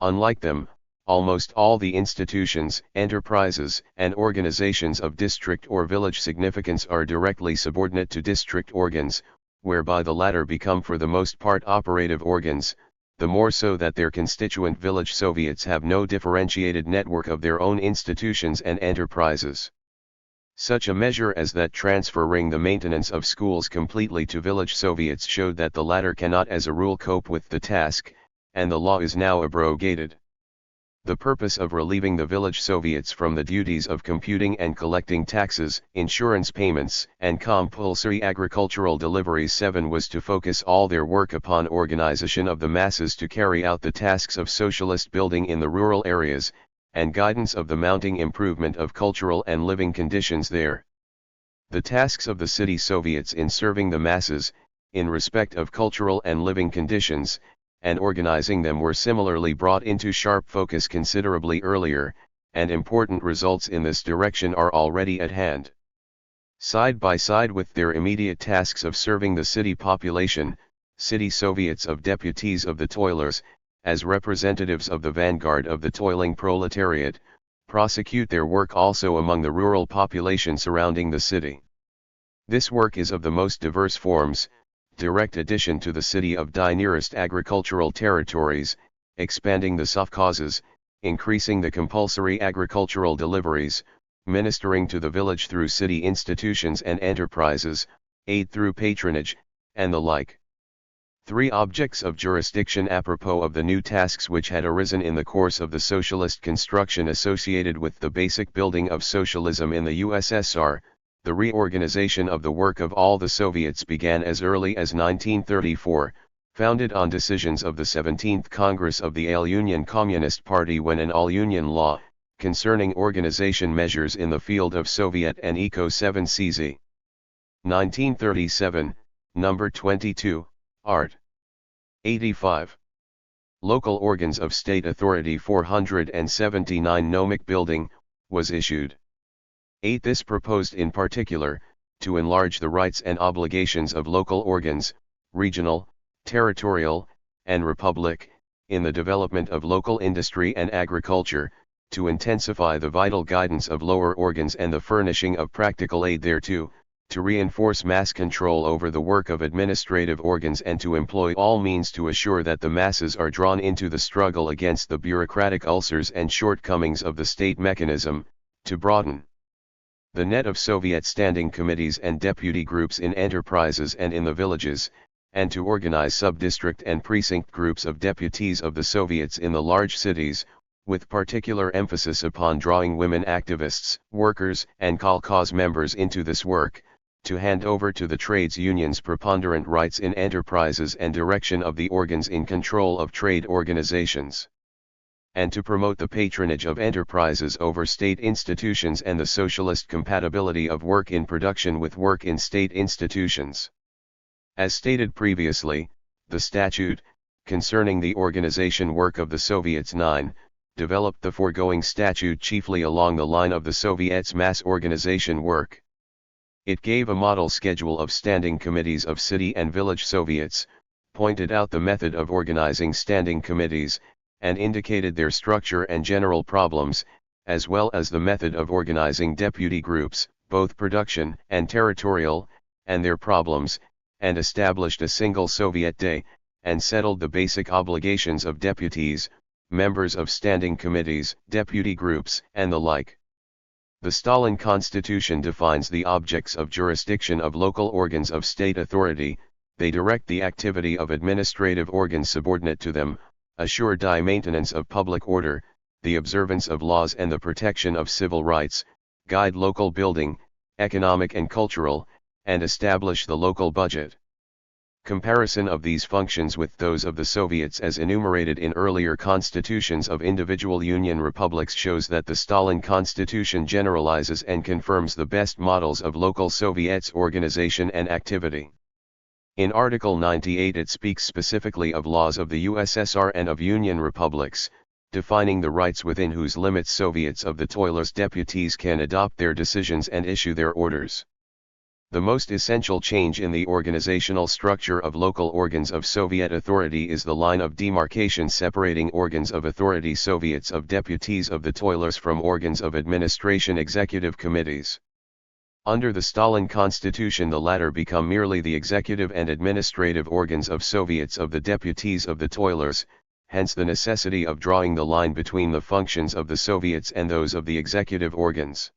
Unlike them, almost all the institutions, enterprises, and organizations of district or village significance are directly subordinate to district organs, whereby the latter become for the most part operative organs, the more so that their constituent village Soviets have no differentiated network of their own institutions and enterprises. Such a measure as that transferring the maintenance of schools completely to village Soviets showed that the latter cannot as a rule cope with the task, and the law is now abrogated. The purpose of relieving the village Soviets from the duties of computing and collecting taxes, insurance payments, and compulsory agricultural deliveries 7 was to focus all their work upon organization of the masses to carry out the tasks of socialist building in the rural areas, and guidance of the mounting improvement of cultural and living conditions there. The tasks of the city Soviets in serving the masses, in respect of cultural and living conditions, and organizing them were similarly brought into sharp focus considerably earlier, and important results in this direction are already at hand. Side by side with their immediate tasks of serving the city population, city Soviets of deputies of the toilers, as representatives of the vanguard of the toiling proletariat, prosecute their work also among the rural population surrounding the city. This work is of the most diverse forms: direct addition to the city of the nearest agricultural territories, expanding the sovkhozes, increasing the compulsory agricultural deliveries, ministering to the village through city institutions and enterprises, aid through patronage, and the like. 3 objects of jurisdiction apropos of the new tasks which had arisen in the course of the socialist construction associated with the basic building of socialism in the USSR. The reorganization of the work of all the Soviets began as early as 1934, founded on decisions of the 17th Congress of the All-Union Communist Party, when an all-union law, concerning organization measures in the field of Soviet and Eco 7 CZ. 1937, number 22, Art. 85. Local Organs of State Authority 479 Nomic Building, was issued. 8. This proposed in particular, to enlarge the rights and obligations of local organs, regional, territorial, and republic, in the development of local industry and agriculture, to intensify the vital guidance of lower organs and the furnishing of practical aid thereto, to reinforce mass control over the work of administrative organs, and to employ all means to assure that the masses are drawn into the struggle against the bureaucratic ulcers and shortcomings of the state mechanism, to broaden the net of Soviet standing committees and deputy groups in enterprises and in the villages, and to organize sub-district and precinct groups of deputies of the Soviets in the large cities, with particular emphasis upon drawing women activists, workers, and kolkhoz members into this work, to hand over to the trades unions preponderant rights in enterprises and direction of the organs in control of trade organizations, and to promote the patronage of enterprises over state institutions and the socialist compatibility of work in production with work in state institutions. As stated previously, the statute, concerning the organization work of the Soviets 9, developed the foregoing statute chiefly along the line of the Soviets' mass organization work. It gave a model schedule of standing committees of city and village Soviets, pointed out the method of organizing standing committees, and indicated their structure and general problems, as well as the method of organizing deputy groups, both production and territorial, and their problems, and established a single Soviet day, and settled the basic obligations of deputies, members of standing committees, deputy groups, and the like. The Stalin Constitution defines the objects of jurisdiction of local organs of state authority. They direct the activity of administrative organs subordinate to them, assure the maintenance of public order, the observance of laws and the protection of civil rights, guide local building, economic and cultural, and establish the local budget. Comparison of these functions with those of the Soviets as enumerated in earlier constitutions of individual Union republics shows that the Stalin Constitution generalizes and confirms the best models of local Soviets' organization and activity. In Article 98 it speaks specifically of laws of the USSR and of Union republics, defining the rights within whose limits Soviets of the toilers' deputies can adopt their decisions and issue their orders. The most essential change in the organizational structure of local organs of Soviet authority is the line of demarcation separating organs of authority Soviets of deputies of the toilers from organs of administration executive committees. Under the Stalin Constitution, the latter become merely the executive and administrative organs of Soviets of the deputies of the toilers, hence the necessity of drawing the line between the functions of the Soviets and those of the executive organs.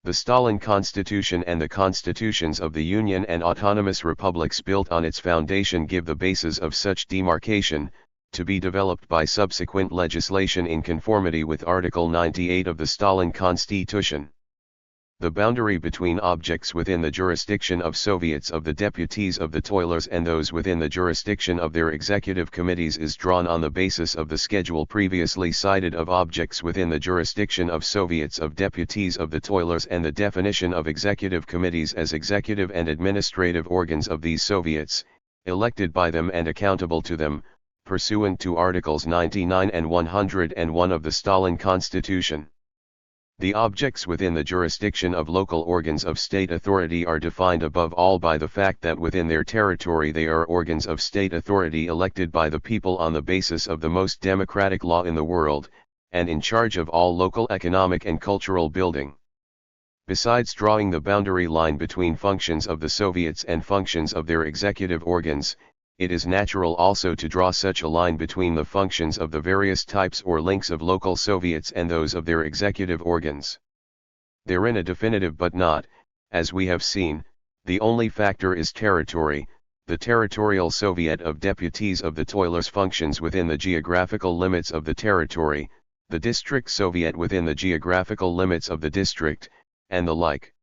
The Stalin Constitution and the constitutions of the Union and autonomous republics built on its foundation give the basis of such demarcation, to be developed by subsequent legislation in conformity with Article 98 of the Stalin Constitution. The boundary between objects within the jurisdiction of Soviets of the deputies of the toilers and those within the jurisdiction of their executive committees is drawn on the basis of the schedule previously cited of objects within the jurisdiction of Soviets of deputies of the toilers and the definition of executive committees as executive and administrative organs of these Soviets, elected by them and accountable to them, pursuant to Articles 99 and 101 of the Stalin Constitution. The objects within the jurisdiction of local organs of state authority are defined above all by the fact that within their territory they are organs of state authority elected by the people on the basis of the most democratic law in the world, and in charge of all local economic and cultural building. Besides drawing the boundary line between functions of the Soviets and functions of their executive organs, it is natural also to draw such a line between the functions of the various types or links of local Soviets and those of their executive organs. Therein a definitive but not, as we have seen, the only factor is territory. The territorial Soviet of deputies of the toilers functions within the geographical limits of the territory, the district Soviet within the geographical limits of the district, and the like.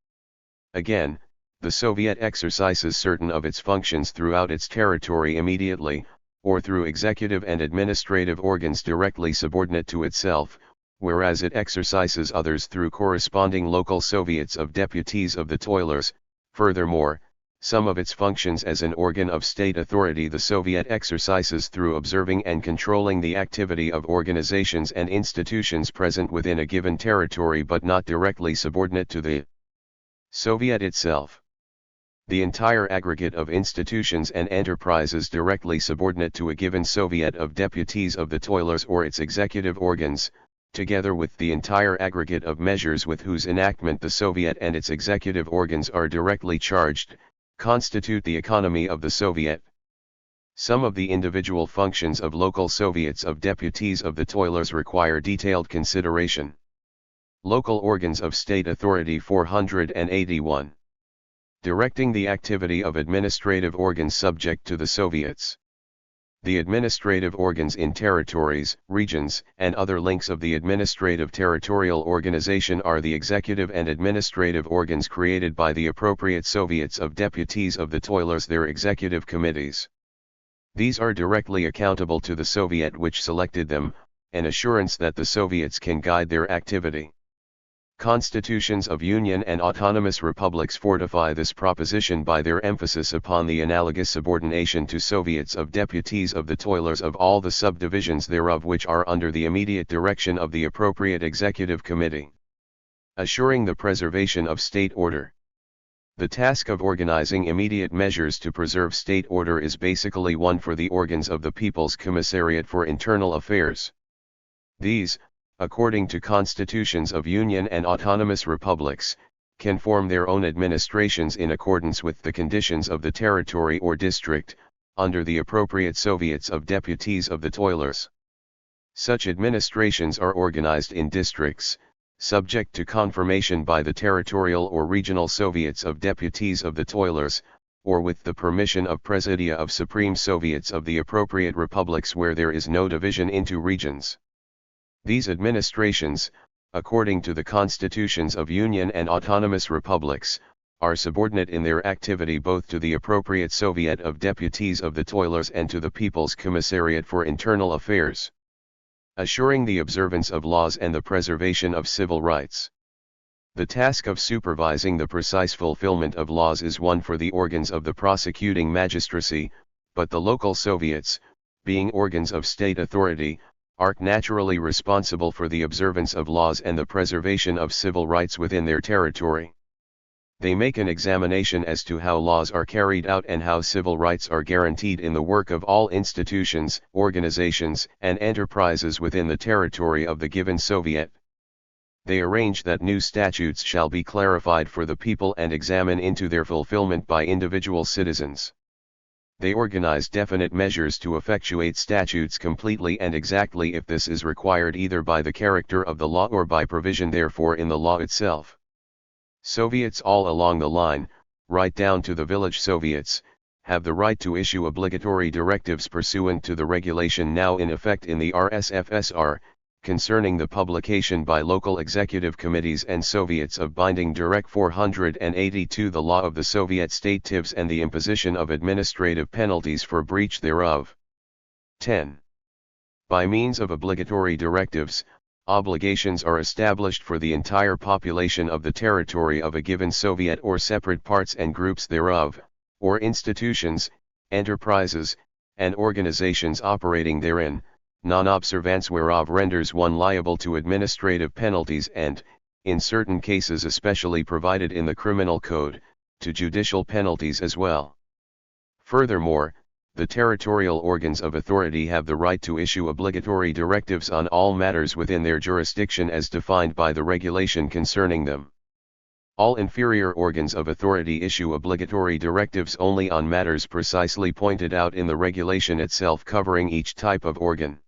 Again, the Soviet exercises certain of its functions throughout its territory immediately, or through executive and administrative organs directly subordinate to itself, whereas it exercises others through corresponding local Soviets of deputies of the toilers. Furthermore, some of its functions as an organ of state authority the Soviet exercises through observing and controlling the activity of organizations and institutions present within a given territory but not directly subordinate to the Soviet itself. The entire aggregate of institutions and enterprises directly subordinate to a given Soviet of deputies of the toilers or its executive organs, together with the entire aggregate of measures with whose enactment the Soviet and its executive organs are directly charged, constitute the economy of the Soviet. Some of the individual functions of local Soviets of deputies of the toilers require detailed consideration. Local organs of state authority 481. Directing the activity of administrative organs subject to the Soviets. The administrative organs in territories, regions, and other links of the administrative territorial organization are the executive and administrative organs created by the appropriate Soviets of deputies of the toilers, their executive committees. These are directly accountable to the Soviet which selected them, an assurance that the Soviets can guide their activity. Constitutions of Union and autonomous republics fortify this proposition by their emphasis upon the analogous subordination to Soviets of deputies of the toilers of all the subdivisions thereof which are under the immediate direction of the appropriate executive committee. Assuring the preservation of state order. The task of organizing immediate measures to preserve state order is basically one for the organs of the People's Commissariat for Internal Affairs. These, according to constitutions of Union and autonomous republics, can form their own administrations in accordance with the conditions of the territory or district, under the appropriate Soviets of deputies of the toilers. Such administrations are organized in districts, subject to confirmation by the territorial or regional Soviets of deputies of the toilers, or with the permission of Presidia of Supreme Soviets of the appropriate republics where there is no division into regions. These administrations, according to the constitutions of Union and autonomous republics, are subordinate in their activity both to the appropriate Soviet of deputies of the toilers and to the People's Commissariat for Internal Affairs. Assuring the observance of laws and the preservation of civil rights. The task of supervising the precise fulfillment of laws is one for the organs of the prosecuting magistracy, but the local Soviets, being organs of state authority, are naturally responsible for the observance of laws and the preservation of civil rights within their territory. They make an examination as to how laws are carried out and how civil rights are guaranteed in the work of all institutions, organizations, and enterprises within the territory of the given Soviet. They arrange that new statutes shall be clarified for the people and examine into their fulfillment by individual citizens. They organize definite measures to effectuate statutes completely and exactly if this is required either by the character of the law or by provision therefore in the law itself. Soviets all along the line, right down to the village Soviets, have the right to issue obligatory directives pursuant to the regulation now in effect in the RSFSR, concerning the publication by local executive committees and Soviets of binding Direct 482 the law of the Soviet state TIVs and the imposition of administrative penalties for breach thereof. 10. By means of obligatory directives, obligations are established for the entire population of the territory of a given Soviet or separate parts and groups thereof, or institutions, enterprises, and organizations operating therein, non-observance whereof renders one liable to administrative penalties and, in certain cases especially provided in the Criminal Code, to judicial penalties as well. Furthermore, the territorial organs of authority have the right to issue obligatory directives on all matters within their jurisdiction as defined by the regulation concerning them. All inferior organs of authority issue obligatory directives only on matters precisely pointed out in the regulation itself covering each type of organ.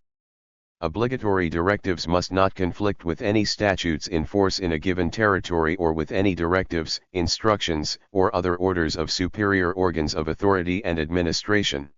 Obligatory directives must not conflict with any statutes in force in a given territory or with any directives, instructions, or other orders of superior organs of authority and administration.